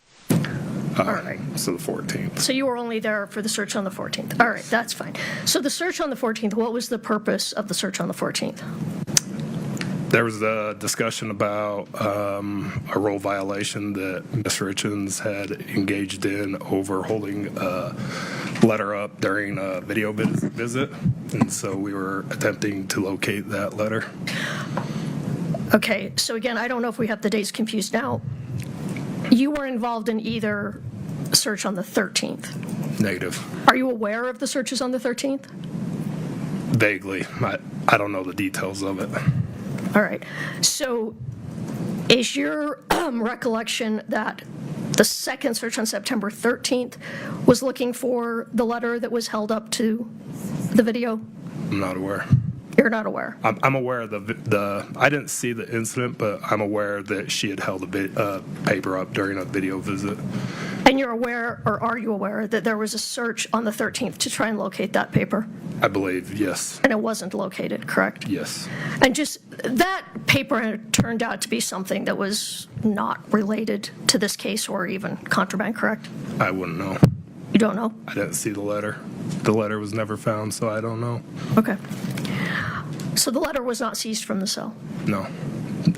Speaker 24: All right.
Speaker 16: So the 14th.
Speaker 24: So you were only there for the search on the 14th. All right, that's fine. So the search on the 14th, what was the purpose of the search on the 14th?
Speaker 16: There was a discussion about a role violation that Ms. Richins had engaged in over holding a letter up during a video visit, and so we were attempting to locate that letter.
Speaker 24: Okay, so again, I don't know if we have the dates confused now. You were involved in either search on the 13th.
Speaker 16: Negative.
Speaker 24: Are you aware of the searches on the 13th?
Speaker 16: Vaguely. I don't know the details of it.
Speaker 24: All right. So is your recollection that the second search on September 13th was looking for the letter that was held up to the video?
Speaker 16: I'm not aware.
Speaker 24: You're not aware?
Speaker 16: I'm aware of the I didn't see the incident, but I'm aware that she had held a paper up during a video visit.
Speaker 24: And you're aware, or are you aware, that there was a search on the 13th to try and locate that paper?
Speaker 16: I believe, yes.
Speaker 24: And it wasn't located, correct?
Speaker 16: Yes.
Speaker 24: And just that paper turned out to be something that was not related to this case or even contraband, correct?
Speaker 16: I wouldn't know.
Speaker 24: You don't know?
Speaker 16: I didn't see the letter. The letter was never found, so I don't know.
Speaker 24: Okay. So the letter was not seized from the cell?
Speaker 16: No.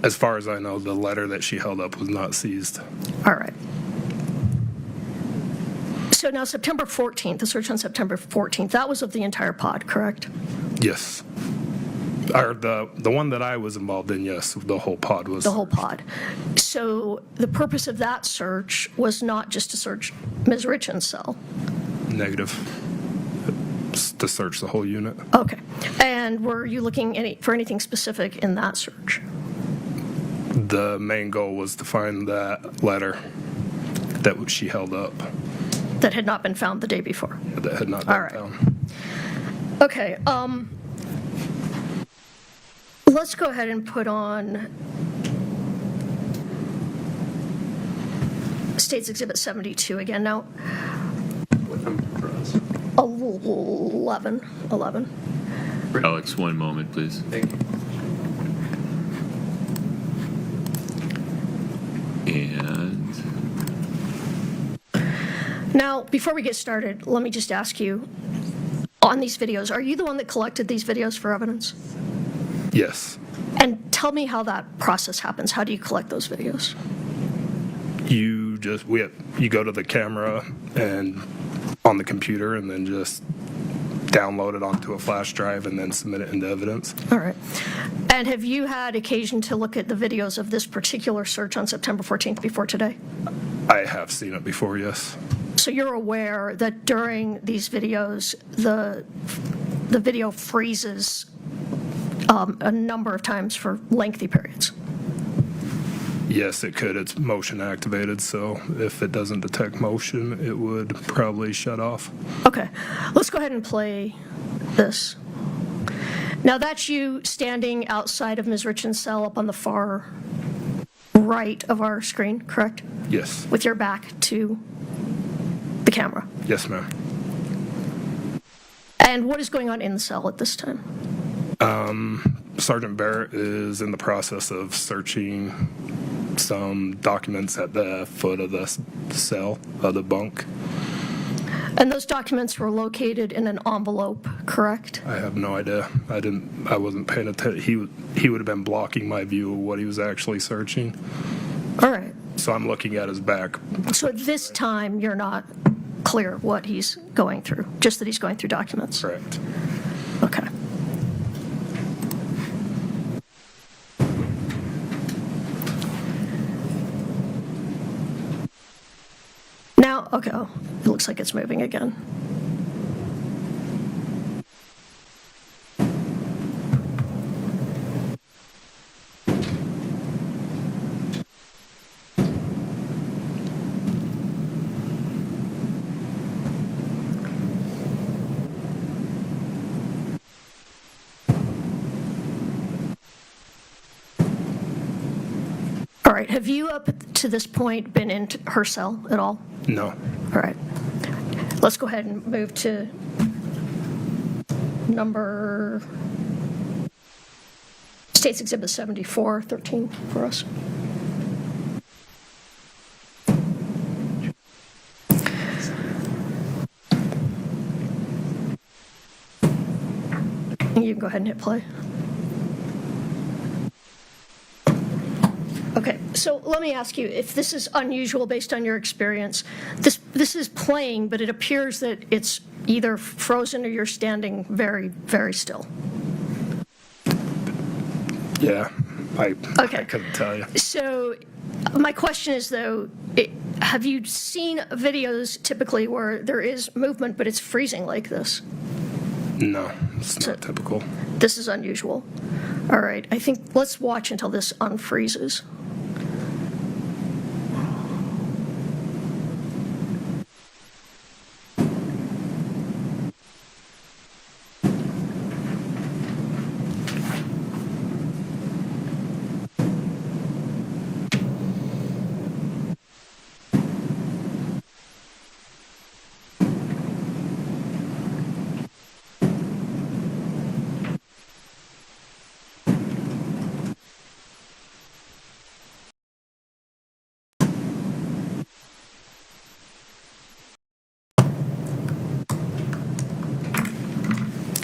Speaker 16: As far as I know, the letter that she held up was not seized.
Speaker 24: All right. So now September 14th, the search on September 14th, that was of the entire pod, correct?
Speaker 16: Yes. Or the one that I was involved in, yes, the whole pod was.
Speaker 24: The whole pod. So the purpose of that search was not just to search Ms. Richins' cell?
Speaker 16: Negative. It's to search the whole unit.
Speaker 24: Okay. And were you looking for anything specific in that search?
Speaker 16: The main goal was to find that letter that she held up.
Speaker 24: That had not been found the day before?
Speaker 16: That had not been found.
Speaker 24: Okay. Let's go ahead and put on State's Exhibit 72 again. Now, 11.
Speaker 4: Alex, one moment, please.
Speaker 16: Thank you.
Speaker 4: And
Speaker 24: now, before we get started, let me just ask you, on these videos, are you the one that collected these videos for evidence?
Speaker 16: Yes.
Speaker 24: And tell me how that process happens. How do you collect those videos?
Speaker 16: You you go to the camera and on the computer and then just download it onto a flash drive and then submit it into evidence.
Speaker 24: All right. And have you had occasion to look at the videos of this particular search on September 14th before today?
Speaker 16: I have seen it before, yes.
Speaker 24: So you're aware that during these videos, the video freezes a number of times for lengthy periods?
Speaker 16: Yes, it could. It's motion activated, so if it doesn't detect motion, it would probably shut off.
Speaker 24: Okay. Let's go ahead and play this. Now that's you standing outside of Ms. Richins' cell up on the far right of our screen, correct?
Speaker 16: Yes.
Speaker 24: With your back to the camera.
Speaker 16: Yes, ma'am.
Speaker 24: And what is going on in the cell at this time?
Speaker 16: Sergeant Barrett is in the process of searching some documents at the foot of the cell, of the bunk.
Speaker 24: And those documents were located in an envelope, correct?
Speaker 16: I have no idea. I wasn't paying attention. He would have been blocking my view of what he was actually searching.
Speaker 24: All right.
Speaker 16: So I'm looking at his back.
Speaker 24: So at this time, you're not clear what he's going through, just that he's going through documents?
Speaker 16: Correct.
Speaker 24: Okay. Now, okay, oh, it looks like it's moving again. All right, have you up to this point been in her cell at all?
Speaker 16: No.
Speaker 24: All right. Let's go ahead and move to number State's Exhibit 7413 for us. You can go ahead and hit play. Okay, so let me ask you, if this is unusual based on your experience, this is playing, but it appears that it's either frozen or you're standing very, very still.
Speaker 16: Yeah, I couldn't tell you.
Speaker 24: So my question is, though, have you seen videos typically where there is movement, but it's freezing like this?
Speaker 16: No, it's not typical.
Speaker 24: This is unusual. All right, I think let's watch until this unfreezes.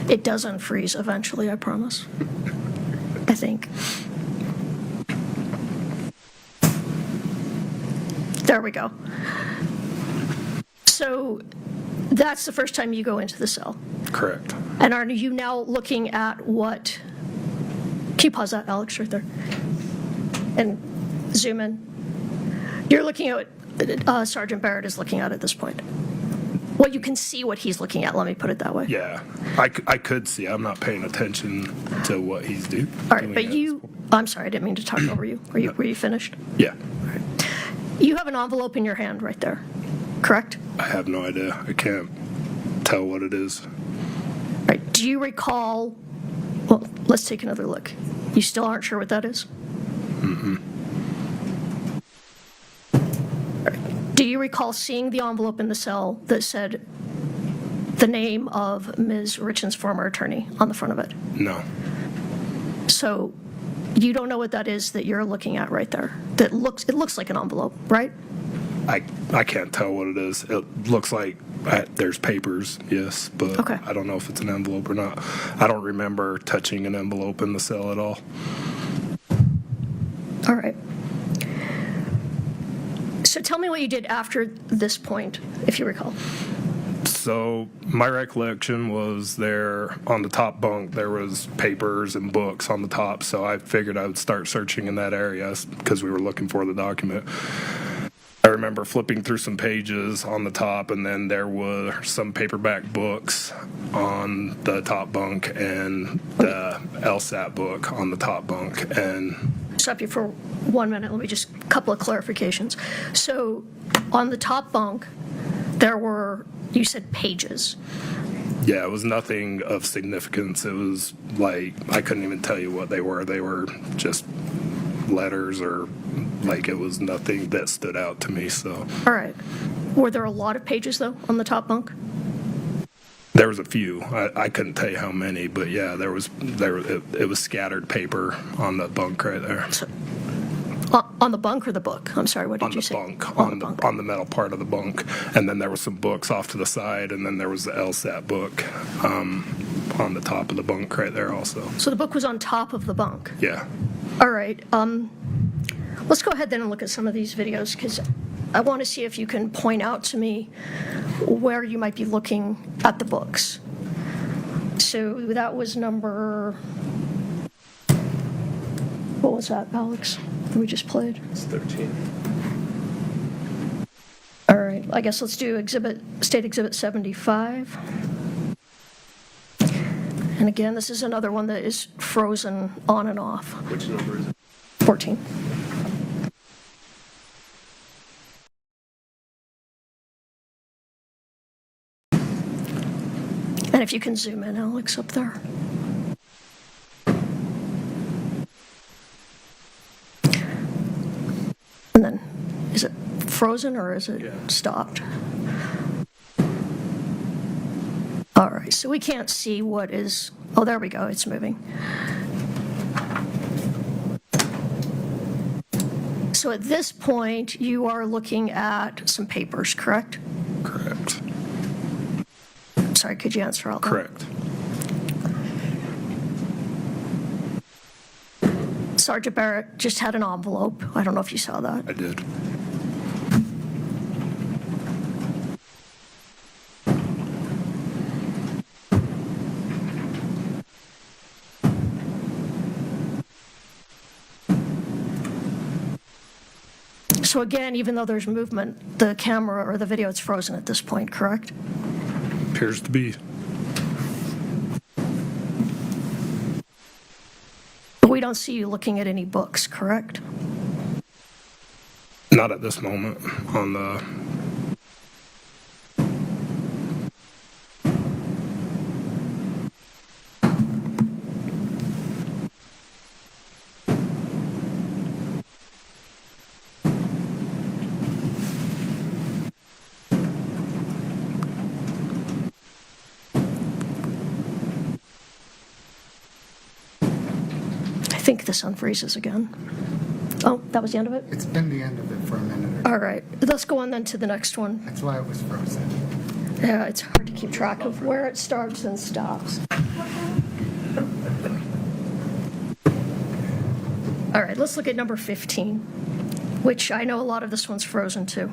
Speaker 24: It does unfreeze eventually, I promise. I think. There we go. So that's the first time you go into the cell.
Speaker 16: Correct.
Speaker 24: And are you now looking at what? Can you pause that, Alex, right there? And zoom in. You're looking at what Sergeant Barrett is looking at this point. Well, you can see what he's looking at, let me put it that way.
Speaker 16: Yeah, I could see. I'm not paying attention to what he's doing.
Speaker 24: All right, but I'm sorry, I didn't mean to talk over you. Were you finished?
Speaker 16: Yeah.
Speaker 24: All right. You have an envelope in your hand right there, correct?
Speaker 16: I have no idea. I can't tell what it is.
Speaker 24: All right, do you recall, well, let's take another look. You still aren't sure what that is?
Speaker 16: Mm-mm.
Speaker 24: Do you recall seeing the envelope in the cell that said the name of Ms. Richins' former attorney on the front of it?
Speaker 16: No.
Speaker 24: So you don't know what that is that you're looking at right there? It looks like an envelope, right?
Speaker 16: I can't tell what it is. It looks like there's papers, yes, but
Speaker 24: okay.
Speaker 16: I don't know if it's an envelope or not. I don't remember touching an envelope in the cell at all.
Speaker 24: All right. So tell me what you did after this point, if you recall.
Speaker 16: So my recollection was there on the top bunk, there was papers and books on the top. So I figured I would start searching in that area because we were looking for the document. I remember flipping through some pages on the top, and then there were some paperback books on the top bunk and the LSAT book on the top bunk. And
Speaker 24: Stop you for 1 minute. Let me just a couple of clarifications. So on the top bunk, there were, you said pages.
Speaker 16: yeah, it was nothing of significance. It was like, I couldn't even tell you what they were. They were just letters, or like, it was nothing that stood out to me. So
Speaker 24: All right. Were there a lot of pages, though, on the top bunk?
Speaker 16: there was a few. I couldn't tell you how many, but yeah, it was scattered paper on the bunk right there.
Speaker 24: So, on the bunk or the book? I'm sorry, what did you say?
Speaker 16: On the metal part of the bunk. And then there was some books off to the side, and then there was the LSAT book on the top of the bunk right there also.
Speaker 24: So the book was on top of the bunk?
Speaker 16: Yeah.
Speaker 24: All right. Let's go ahead then and look at some of these videos, because I want to see if you can point out to me where you might be looking at the books. So that was number, what was that, Alex, that we just played?
Speaker 16: It's 13.
Speaker 24: All right, I guess let's do State Exhibit 75. And again, this is another one that is frozen on and off.
Speaker 16: Which number is it?
Speaker 24: 14. And if you can zoom in, Alex, up there. And then, is it frozen or is it stopped? All right, so we can't see what is, oh, there we go, it's moving. So at this point, you are looking at some papers, correct?
Speaker 16: Correct.
Speaker 24: Sorry, could you answer all that?
Speaker 16: Correct.
Speaker 24: Sergeant Barrett just had an envelope. I don't know if you saw that.
Speaker 16: I did.
Speaker 24: So again, even though there's movement, the camera or the video is frozen at this point, correct?
Speaker 16: Appears to be.
Speaker 24: But we don't see you looking at any books, correct?
Speaker 16: Not at this moment on the...
Speaker 24: I think this unfreezes again. Oh, that was the end of it?
Speaker 10: It's been the end of it for a minute.
Speaker 24: All right, let's go on then to the next one.
Speaker 10: That's why it was frozen.
Speaker 24: Yeah, it's hard to keep track of where it starts and stops. All right, let's look at number 15, which I know a lot of this one's frozen too.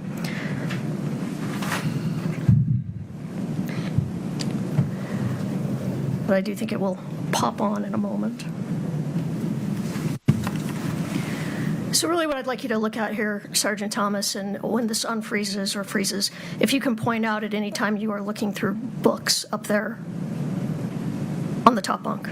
Speaker 24: But I do think it will pop on in a moment. So really what I'd like you to look at here, Sergeant Thomas, and when this unfreezes or freezes, if you can point out at any time you are looking through books up there on the top bunk.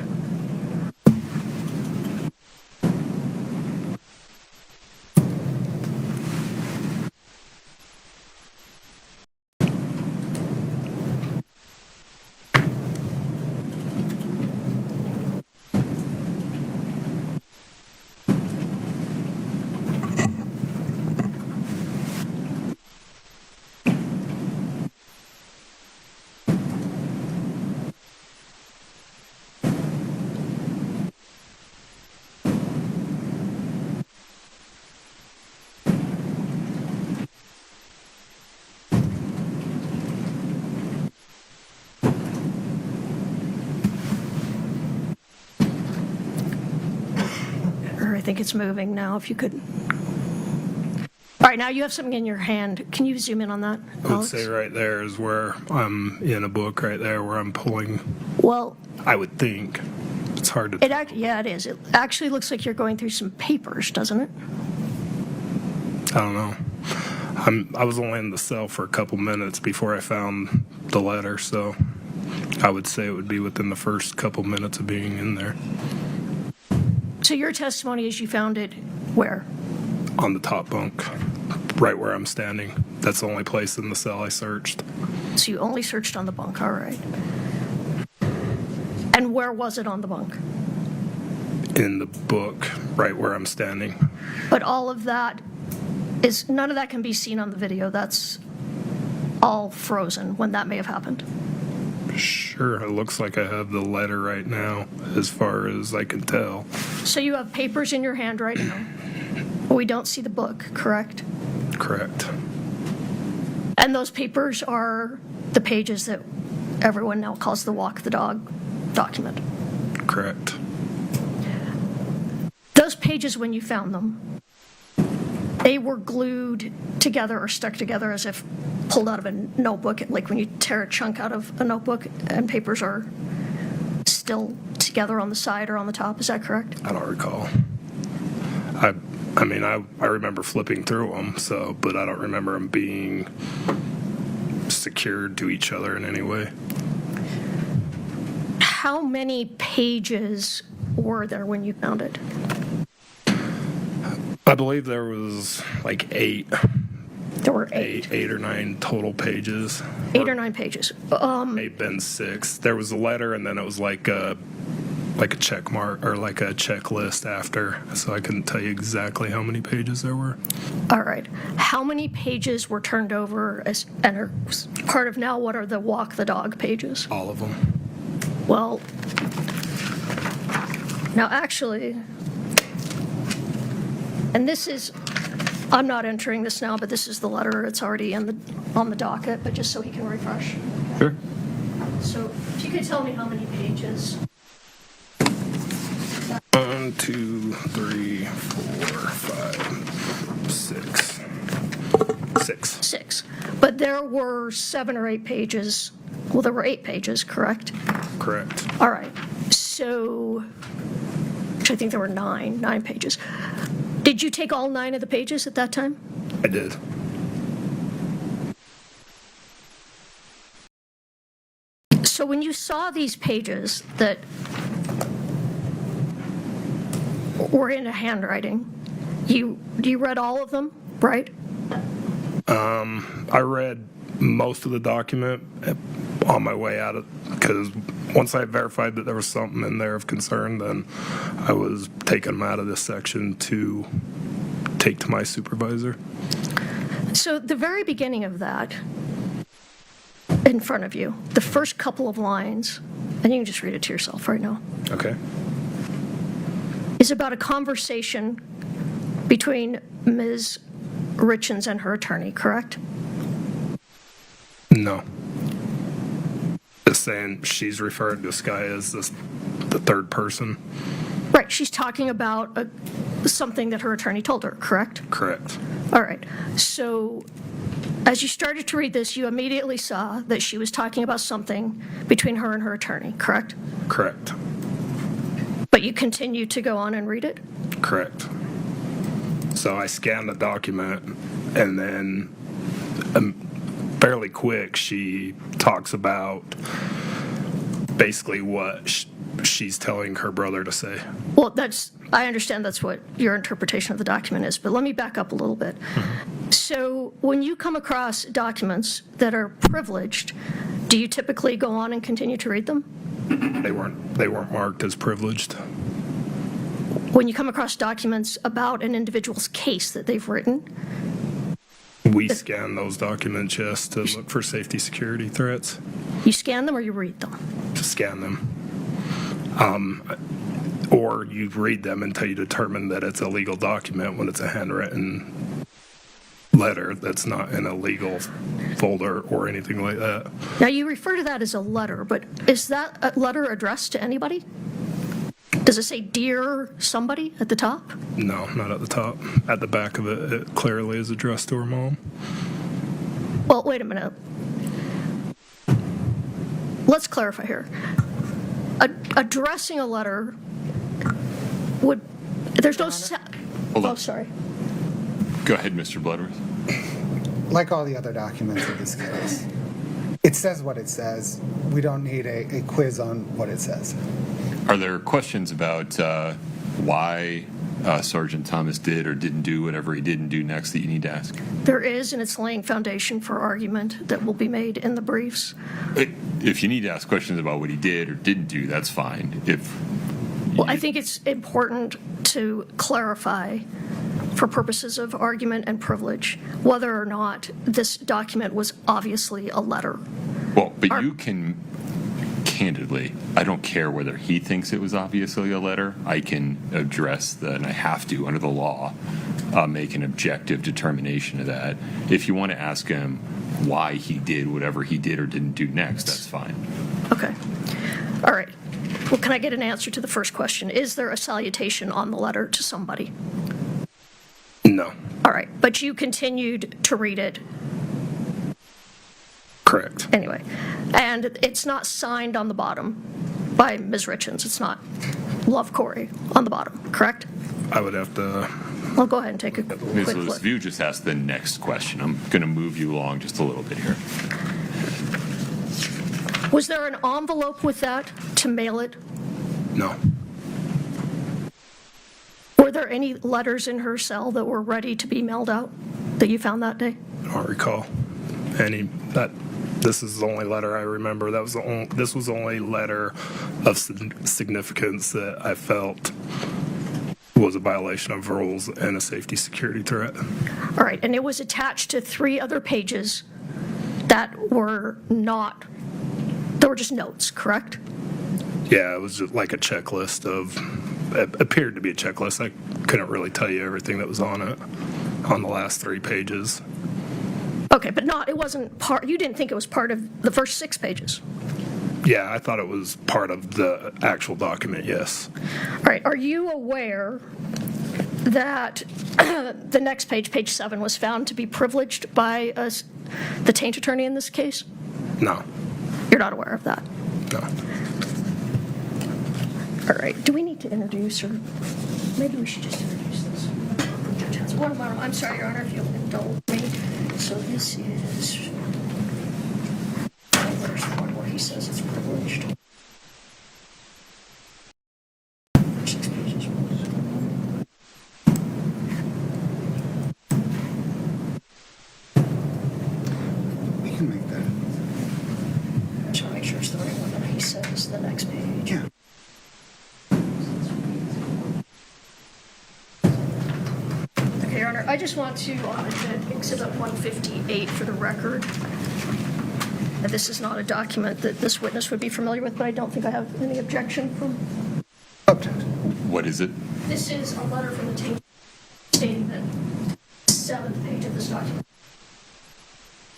Speaker 24: I think it's moving now, if you could. All All right, now you have something in your hand. Can you zoom in on that,
Speaker 16: I would
Speaker 24: Alex?
Speaker 16: say right there is where I'm in a book right there where I'm pulling.
Speaker 24: Well,
Speaker 16: I would think. It's hard to.
Speaker 24: yeah, it is. It actually looks like you're going through some papers, doesn't it?
Speaker 16: I don't know. I was only in the cell for a couple minutes before I found the letter, so I would say it would be within the first couple minutes of being in there.
Speaker 24: So your testimony is you found it where?
Speaker 16: On the top bunk, right where I'm standing. That's the only place in the cell I searched.
Speaker 24: So you only searched on the bunk, all right. And where was it on the bunk?
Speaker 16: In the book, right where I'm standing.
Speaker 24: But all of that is, none of that can be seen on the video. That's all frozen when that may have happened.
Speaker 16: Sure, it looks like I have the letter right now, as far as I can tell.
Speaker 24: So you have papers in your hand right now. We don't see the book, correct?
Speaker 16: Correct.
Speaker 24: And those papers are the pages that everyone now calls the walk the dog document.
Speaker 16: Correct.
Speaker 24: Those pages, when you found them, they were glued together or stuck together as if pulled out of a notebook, like when you tear a chunk out of a notebook and papers are still together on the side or on the top. Is that correct?
Speaker 16: I don't recall. I mean, I remember flipping through them, but I don't remember them being secured to each other in any way.
Speaker 24: How many pages were there when you found it?
Speaker 16: I believe there was like 8.
Speaker 24: There were 8.
Speaker 16: 8 or 9 total pages.
Speaker 24: 8 or 9 pages.
Speaker 16: Maybe been 6. There was a letter, and then it was like a check mark or like a checklist after, so I couldn't tell you exactly how many pages there were.
Speaker 24: All right. How many pages were turned over and are part of now what are the walk the dog pages?
Speaker 16: All of them.
Speaker 24: Well, now actually, and this is, I'm not entering this now, but this is the letter. It's already on the docket, but just so he can refresh.
Speaker 16: Sure.
Speaker 24: So if you could tell me how many pages.
Speaker 16: 1, 2, 3, 4, 5, 6. 6.
Speaker 24: 6. But there were 7 or 8 pages. Well, there were 8 pages, correct?
Speaker 16: Correct.
Speaker 24: All right. So, actually, I think there were 9 pages. Did you take all 9 of the pages at that time?
Speaker 16: I did.
Speaker 24: So when you saw these pages that were in a handwriting, you read all of them, right?
Speaker 16: I read most of the document on my way out because once I verified that there was something in there of concern, then I was taking them out of this section to take to my supervisor.
Speaker 24: So the very beginning of that, in front of you, the first couple of lines, and you can just read it to yourself right now,
Speaker 16: Okay.
Speaker 24: is about a conversation between Ms. Richins and her attorney, correct?
Speaker 16: No. Just saying she's referred to this guy as the third person.
Speaker 24: Right, she's talking about something that her attorney told her, correct?
Speaker 16: Correct.
Speaker 24: All right, so as you started to read this, you immediately saw that she was talking about something between her and her attorney, correct?
Speaker 16: Correct.
Speaker 24: But you continue to go on and read it?
Speaker 16: Correct. So I scanned the document, and then fairly quick, she talks about basically what she's telling her brother to say.
Speaker 24: Well, I understand that's what your interpretation of the document is, but let me back up a little bit. So when you come across documents that are privileged, do you typically go on and continue to read them?
Speaker 16: They weren't marked as privileged.
Speaker 24: When you come across documents about an individual's case that they've written?
Speaker 16: We scan those documents, yes, to look for safety security threats.
Speaker 24: You scan them or you read them?
Speaker 16: To scan them. Or you read them until you determine that it's a legal document when it's a handwritten letter that's not in a legal folder or anything like that.
Speaker 24: Now, you refer to that as a letter, but is that a letter addressed to anybody? Does it say dear somebody at the top?
Speaker 16: No, not at the top. At the back of it, it clearly is addressed to her mom.
Speaker 24: Well, wait a minute. Let's clarify here. Addressing a letter would, there's no,
Speaker 4: Hold on.
Speaker 24: oh, sorry.
Speaker 4: Go ahead, Mr. Bloodworth.
Speaker 10: Like all the other documents in this case, it says what it says. We don't need a quiz on what it says.
Speaker 4: Are there questions about why Sergeant Thomas did or didn't do whatever he didn't do next that you need to ask?
Speaker 24: There is, and it's laying foundation for argument that will be made in the briefs.
Speaker 4: If you need to ask questions about what he did or didn't do, that's fine.
Speaker 24: Well, I think it's important to clarify, for purposes of argument and privilege, whether or not this document was obviously a letter.
Speaker 4: Well, but you can, candidly, I don't care whether he thinks it was obviously a letter. I can address that, and I have to, under the law, make an objective determination of that. If you want to ask him why he did whatever he did or didn't do next, that's fine.
Speaker 24: Okay. All right. Well, can I get an answer to the first question? Is there a salutation on the letter to somebody?
Speaker 16: No.
Speaker 24: All right. But you continued to read it.
Speaker 16: Correct.
Speaker 24: Anyway. And it's not signed on the bottom by Ms. Richins. It's not Love Kouri on the bottom, correct?
Speaker 16: I would have to...
Speaker 24: Well, go ahead and take a quick
Speaker 4: Ms. Lewis,
Speaker 24: look.
Speaker 4: if you just ask the next question, I'm going to move you along just a little bit here.
Speaker 24: Was there an envelope with that to mail it?
Speaker 16: No.
Speaker 24: Were there any letters in her cell that were ready to be mailed out that you found that day?
Speaker 16: I don't recall any. This is the only letter I remember. This was the only letter of significance that I felt was a violation of rules and a safety security threat.
Speaker 24: All right, and it was attached to 3 other pages that were just notes, correct?
Speaker 16: Yeah, it was just like a checklist it appeared to be a checklist. I couldn't really tell you everything that was on it, on the last 3 pages.
Speaker 24: Okay, but it wasn't part, you didn't think it was part of the first 6 pages?
Speaker 16: Yeah, I thought it was part of the actual document, yes.
Speaker 24: All right, are you aware that the next page, page 7, was found to be privileged by the taint attorney in this case?
Speaker 16: No.
Speaker 24: You're not aware of that?
Speaker 16: No.
Speaker 24: All right, do we need to introduce, or maybe we should just introduce this? One moment, I'm sorry, Your Honor, if you'll indulge me. So this is, there's one where he says it's privileged. 6 pages.
Speaker 10: We can make that.
Speaker 24: I just want to make sure it's the right one that he says, the next page.
Speaker 10: Yeah.
Speaker 24: Okay, Your Honor, I just want to admit Exhibit 158 for the record. And this is not a document that this witness would be familiar with, but I don't think I have any objection from.
Speaker 4: What is it?
Speaker 24: This is a letter from the taint stating that the 7th page of this document.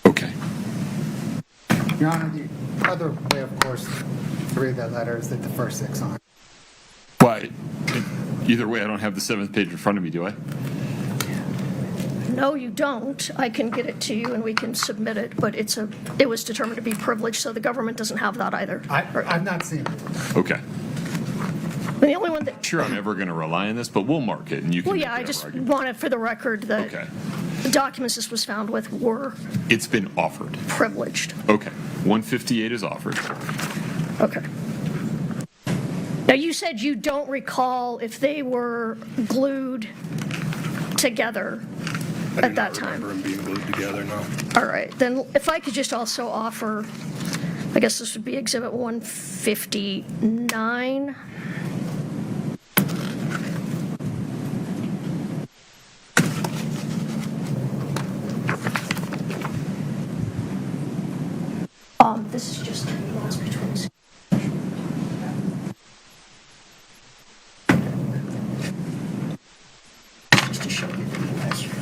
Speaker 4: Okay.
Speaker 10: Your Honor, the other way, of course, to read that letter is that the first 6 aren't.
Speaker 4: Why? Either way, I don't have the 7th page in front of me, do I?
Speaker 24: No, you don't. I can get it to you and we can submit it, but it was determined to be privileged, so the government doesn't have that either.
Speaker 10: I've not seen it.
Speaker 4: Okay.
Speaker 24: And the only one that.
Speaker 4: Sure, I'm never going to rely on this, but we'll mark it, and you can.
Speaker 24: Well,
Speaker 4: make
Speaker 24: yeah, I
Speaker 4: whatever
Speaker 24: just
Speaker 4: argument.
Speaker 24: want it for the record that
Speaker 4: Okay.
Speaker 24: the documents this was found with were
Speaker 4: It's been offered.
Speaker 24: privileged.
Speaker 4: Okay. 158 is offered.
Speaker 24: Okay. Now, you said you don't recall if they were glued together at that time.
Speaker 16: I do not remember them being glued together, no.
Speaker 24: All right, then if I could just also offer, I guess this would be Exhibit 159. This is just the emails between. Just to show you the emails from.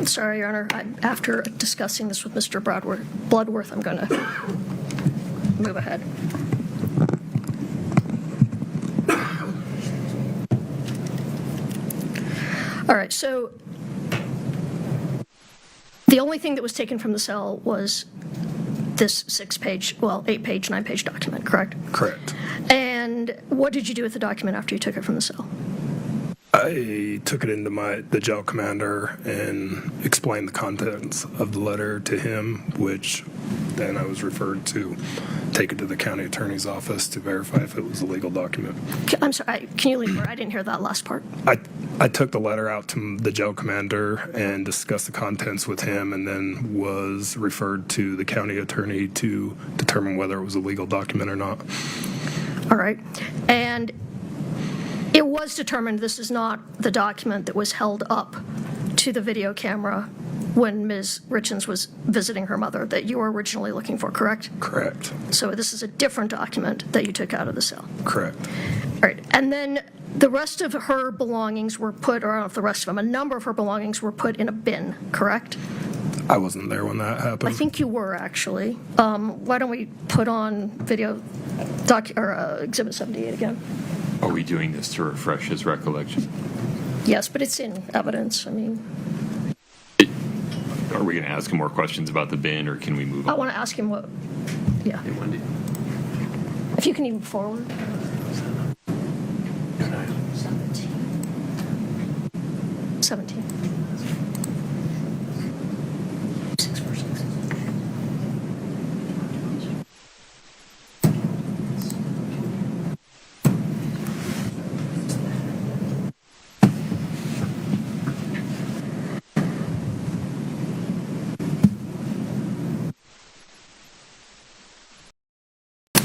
Speaker 24: Sorry, Your Honor. After discussing this with Mr. Bloodworth, I'm going to move ahead. All right, so the only thing that was taken from the cell was this 8-page, 9-page document, correct?
Speaker 16: Correct.
Speaker 24: And what did you do with the document after you took it from the cell?
Speaker 16: I took it into the jail commander and explained the contents of the letter to him, which then I was referred to take it to the county attorney's office to verify if it was a legal document.
Speaker 24: I'm sorry, can you leave? I didn't hear that last part.
Speaker 16: I took the letter out to the jail commander and discussed the contents with him, and then was referred to the county attorney to determine whether it was a legal document or not.
Speaker 24: All right. And it was determined this is not the document that was held up to the video camera when Ms. Richins was visiting her mother that you were originally looking for, correct?
Speaker 16: Correct.
Speaker 24: So this is a different document that you took out of the cell.
Speaker 16: Correct.
Speaker 24: All right. And then the rest of her belongings were put, or I don't know if the rest of them, a number of her belongings were put in a bin, correct?
Speaker 16: I wasn't there when that happened.
Speaker 24: I think you were, actually. Why don't we put on video Exhibit 78 again?
Speaker 4: Are we doing this to refresh his recollection?
Speaker 24: Yes, but it's in evidence. I mean,
Speaker 4: Are we going to ask him more questions about the bin, or can we move on?
Speaker 24: I want to ask him what. Yeah.
Speaker 4: Hey, Wendy.
Speaker 24: If you can even forward. 17. 646.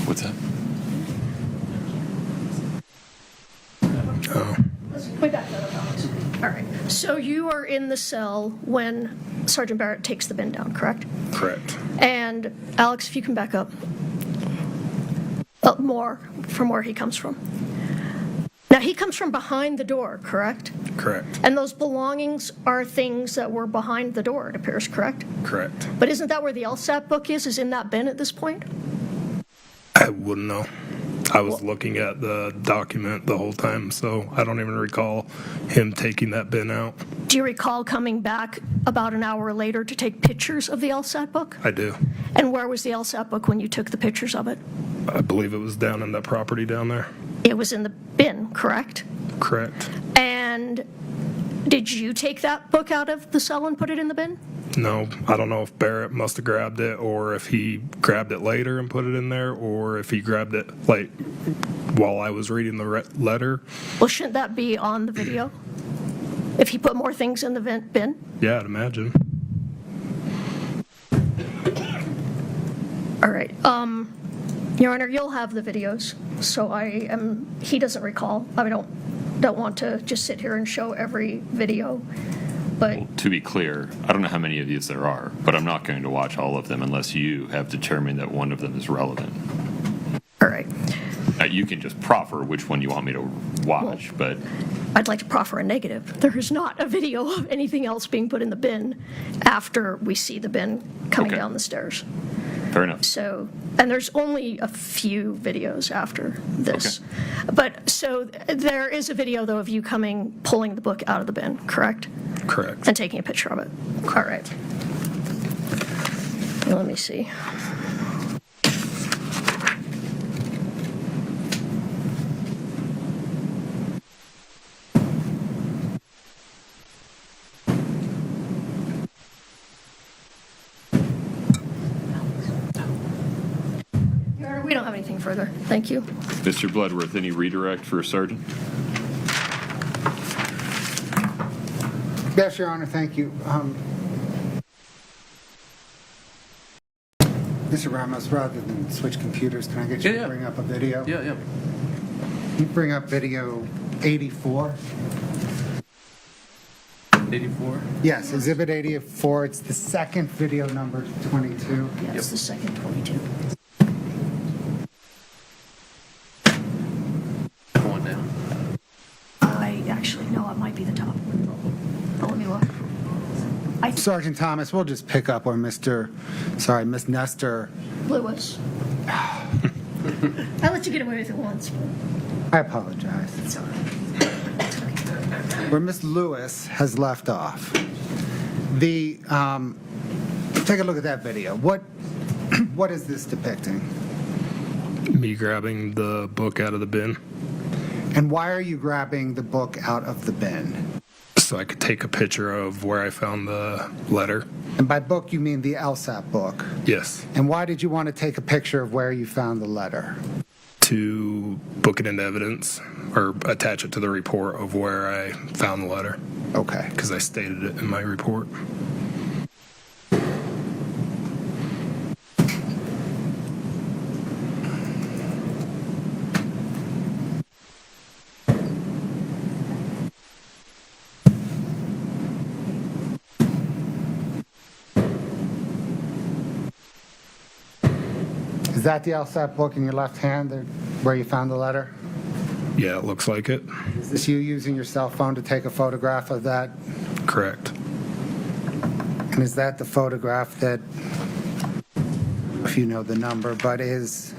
Speaker 4: What's that?
Speaker 16: Oh.
Speaker 24: We got that. All right. So you are in the cell when Sergeant Barrett takes the bin down, correct?
Speaker 16: Correct.
Speaker 24: And Alex, if you can back up more from where he comes from. Now, he comes from behind the door, correct?
Speaker 16: Correct.
Speaker 24: And those belongings are things that were behind the door, it appears, correct?
Speaker 16: Correct.
Speaker 24: But isn't that where the LSAT book is in that bin at this point?
Speaker 16: I wouldn't know. I was looking at the document the whole time, so I don't even recall him taking that bin out.
Speaker 24: Do you recall coming back about an hour later to take pictures of the LSAT book?
Speaker 16: I do.
Speaker 24: And where was the LSAT book when you took the pictures of it?
Speaker 16: I believe it was down in that property down there.
Speaker 24: It was in the bin, correct?
Speaker 16: Correct.
Speaker 24: And did you take that book out of the cell and put it in the bin?
Speaker 16: No, I don't know if Barrett must have grabbed it, or if he grabbed it later and put it in there, or if he grabbed it like while I was reading the letter.
Speaker 24: Well, shouldn't that be on the video? If he put more things in the bin?
Speaker 16: Yeah, I'd imagine.
Speaker 24: All right. Your Honor, you'll have the videos. So he doesn't recall. I don't want to just sit here and show every video. But
Speaker 4: Well, to be clear, I don't know how many of these there are, but I'm not going to watch all of them unless you have determined that one of them is relevant.
Speaker 24: All right.
Speaker 4: You can just proffer which one you want me to watch, but
Speaker 24: I'd like to proffer a negative. There is not a video of anything else being put in the bin after we see the bin coming down the stairs.
Speaker 4: fair enough.
Speaker 24: So, and there's only a few videos after this. Okay. But so there is a video, though, of you pulling the book out of the bin, correct?
Speaker 16: Correct.
Speaker 24: And taking a picture of it. All right. Let me see. We don't have anything further. Thank you.
Speaker 4: Mr. Bloodworth, any redirect for Sergeant?
Speaker 10: Yes, Your Honor, thank you. Mr. Ramos, rather than switch computers, can I get you to bring up a video?
Speaker 3: Yeah.
Speaker 10: Can you bring up video 84?
Speaker 3: 84?
Speaker 10: Yes, Exhibit 84. It's the second video, number 22.
Speaker 24: Yes, the second 22.
Speaker 3: Going down.
Speaker 24: Actually, no, it might be the top. But let me look. I
Speaker 10: Sergeant Thomas, we'll just pick up where Miss Nestor.
Speaker 24: Lewis. I let you get away with it once.
Speaker 10: I apologize.
Speaker 24: It's all right.
Speaker 10: Where Miss Lewis has left off. Take a look at that video. What is this depicting?
Speaker 16: Me grabbing the book out of the bin.
Speaker 10: And why are you grabbing the book out of the bin?
Speaker 16: So I could take a picture of where I found the letter.
Speaker 10: And by book, you mean the LSAT book?
Speaker 16: Yes.
Speaker 10: And why did you want to take a picture of where you found the letter?
Speaker 16: To book it into evidence or attach it to the report of where I found the letter.
Speaker 10: Okay.
Speaker 16: Because I stated it in my report.
Speaker 10: Is that the LSAT book in your left hand where you found the letter?
Speaker 16: Yeah, it looks like it.
Speaker 10: Is this you using your cell phone to take a photograph of that?
Speaker 16: Correct.
Speaker 10: And is that the photograph that, if you know the number, but is...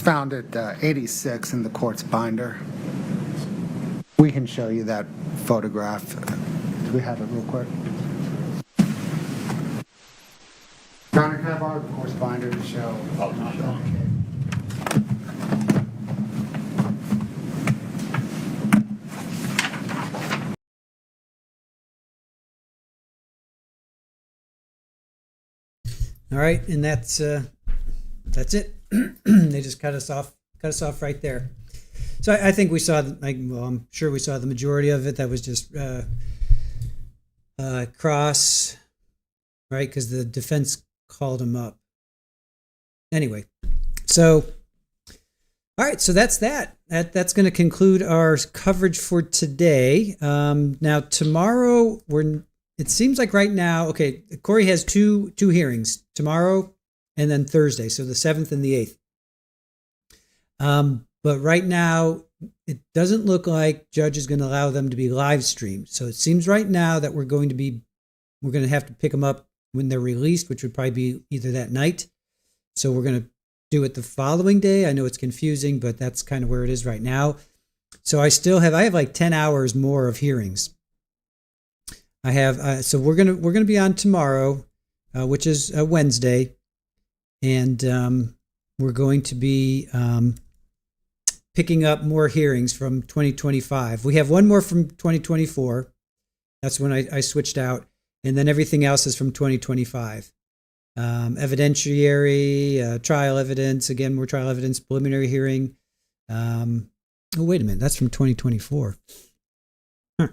Speaker 10: found at 86 in the court's binder. We can show you that photograph. Do we have it real quick? Connor, can I borrow the court's binder to show?
Speaker 1: All right, and that's it. They just cut us off right there. So I think we saw, I'm sure we saw the majority of it. That was just cross, right? Because the defense called him up. Anyway, so all right, so that's that. That's going to conclude our coverage for today. Now tomorrow it seems like right now, okay, Kouri has two hearings tomorrow and then Thursday, so the 7th and the 8th. But right now, it doesn't look like judge is going to allow them to be live streamed. So it seems right now that we're going to have to pick them up when they're released, which would probably be either that night. So we're going to do it the following day. I know it's confusing, but that's kind of where it is right now. So I have like 10 hours more of hearings. I have, so we're going to be on tomorrow, which is Wednesday. And we're going to be picking up more hearings from 2025. We have one more from 2024. That's when I switched out. And then everything else is from 2025. Evidentiary, trial evidence. Again, more trial evidence, preliminary hearing. Oh, wait a minute. That's from 2024. Huh.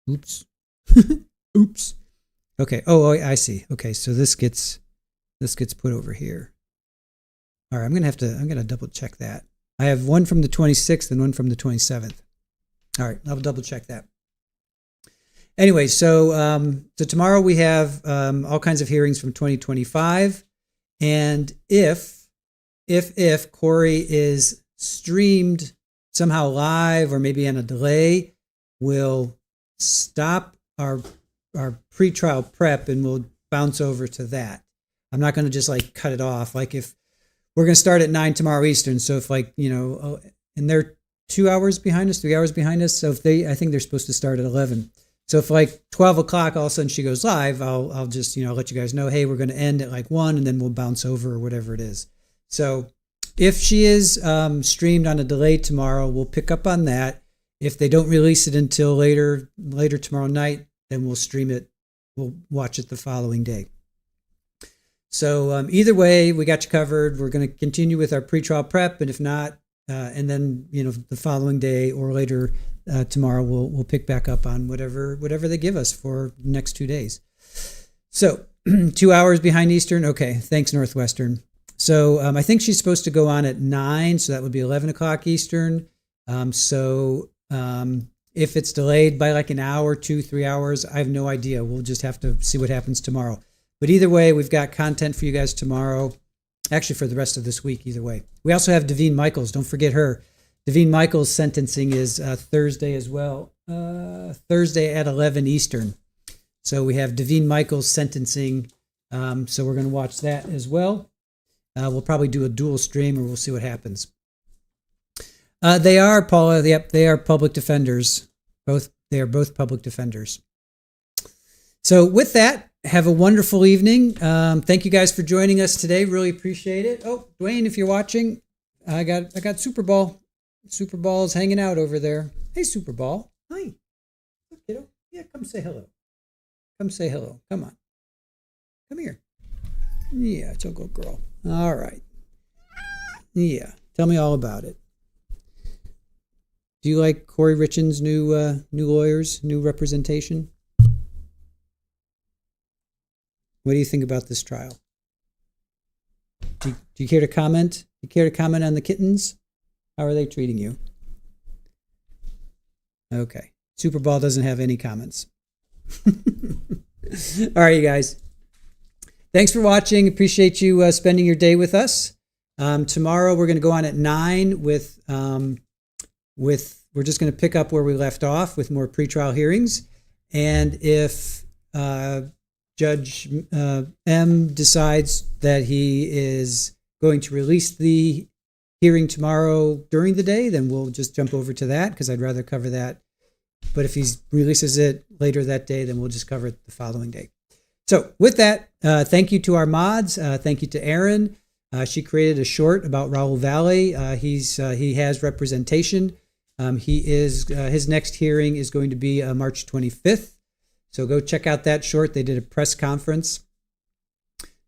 Speaker 1: Oops. Oops. Okay. Oh, I see. Okay. So this gets put over here. All right. I'm going to double check that. I have one from the 26th and one from the 27th. All right. I'll double check that. Anyway, so tomorrow we have all kinds of hearings from 2025. And if Kouri is streamed somehow live or maybe on a delay, we'll stop our pretrial prep and we'll bounce over to that. I'm not going to just like cut it off. Like if we're going to start at 9 tomorrow Eastern. So if and they're 2 hours behind us, 3 hours behind us. So I think they're supposed to start at 11. So if like 12 o'clock, all of a sudden she goes live, I'll just, let you guys know, hey, we're going to end at like 1 and then we'll bounce over or whatever it is. So if she is streamed on a delay tomorrow, we'll pick up on that. If they don't release it until later tomorrow night, then we'll stream it. We'll watch it the following day. So either way, we got you covered. We're going to continue with our pretrial prep, and if not, and then the following day or later tomorrow, we'll pick back up on whatever they give us for the next 2 days. So 2 hours behind Eastern. Okay, thanks Northwestern. So I think she's supposed to go on at 9, so that would be 11 o'clock Eastern. If it's delayed by like an hour, 2, 3 hours, I have no idea. We'll just have to see what happens tomorrow. But either way, we've got content for you guys tomorrow. Actually, for the rest of this week, either way. We also have Davine Michaels. Don't forget her. Davine Michaels' sentencing is Thursday as well. Thursday at 11 Eastern. So we have Davine Michaels' sentencing. So we're going to watch that as well. We'll probably do a dual stream, or we'll see what happens. They are, Paula. Yep, they are public defenders. They are both public defenders. So with that, have a wonderful evening. Thank you guys for joining us today. Really appreciate it. Oh, Dwayne, if you're watching, I got Super Ball. Super Ball is hanging out over there. Hey, Super Ball. Hi. Look, kiddo. Yeah, come say hello. Come say hello. Come on. Come here. Yeah, it's a good girl. All right. Yeah, tell me all about it. Do you like Kouri Richins' new lawyers, new representation? What do you think about this trial? Do you care to comment? Do you care to comment on the kittens? How are they treating you? Okay. Super Ball doesn't have any comments. All right, you guys. Thanks for watching. Appreciate you spending your day with us. Tomorrow we're going to go on at 9 with we're just going to pick up where we left off with more pretrial hearings. And if Judge M decides that he is going to release the hearing tomorrow during the day, then we'll just jump over to that because I'd rather cover that. But if he releases it later that day, then we'll just cover it the following day. So with that, thank you to our mods. Thank you to Erin. She created a short about Raul Valle. He has representation. His next hearing is going to be March 25th. So go check out that short. They did a press conference.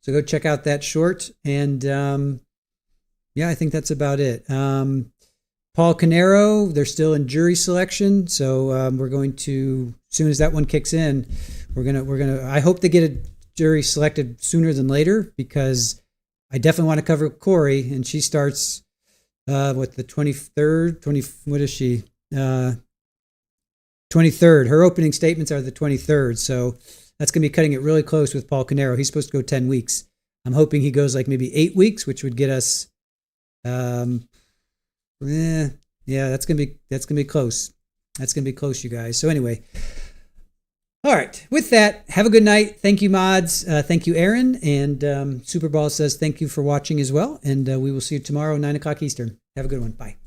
Speaker 1: So go check out that short. And yeah, I think that's about it. Paul Canero, they're still in jury selection. So we're going to, as soon as that one kicks in, we're gonna. I hope they get a jury selected sooner than later because I definitely want to cover Kouri, and she starts the 23rd. What is she? 23rd. Her opening statements are the 23rd, so that's gonna be cutting it really close with Paul Canero. He's supposed to go 10 weeks. I'm hoping he goes like maybe 8 weeks, which would get us. Yeah, that's gonna be close. That's gonna be close, you guys. So anyway. All right. With that, have a good night. Thank you, mods. Thank you, Aaron. And Super Ball says thank you for watching as well. And we will see you tomorrow, 9 o'clock Eastern. Have a good one. Bye.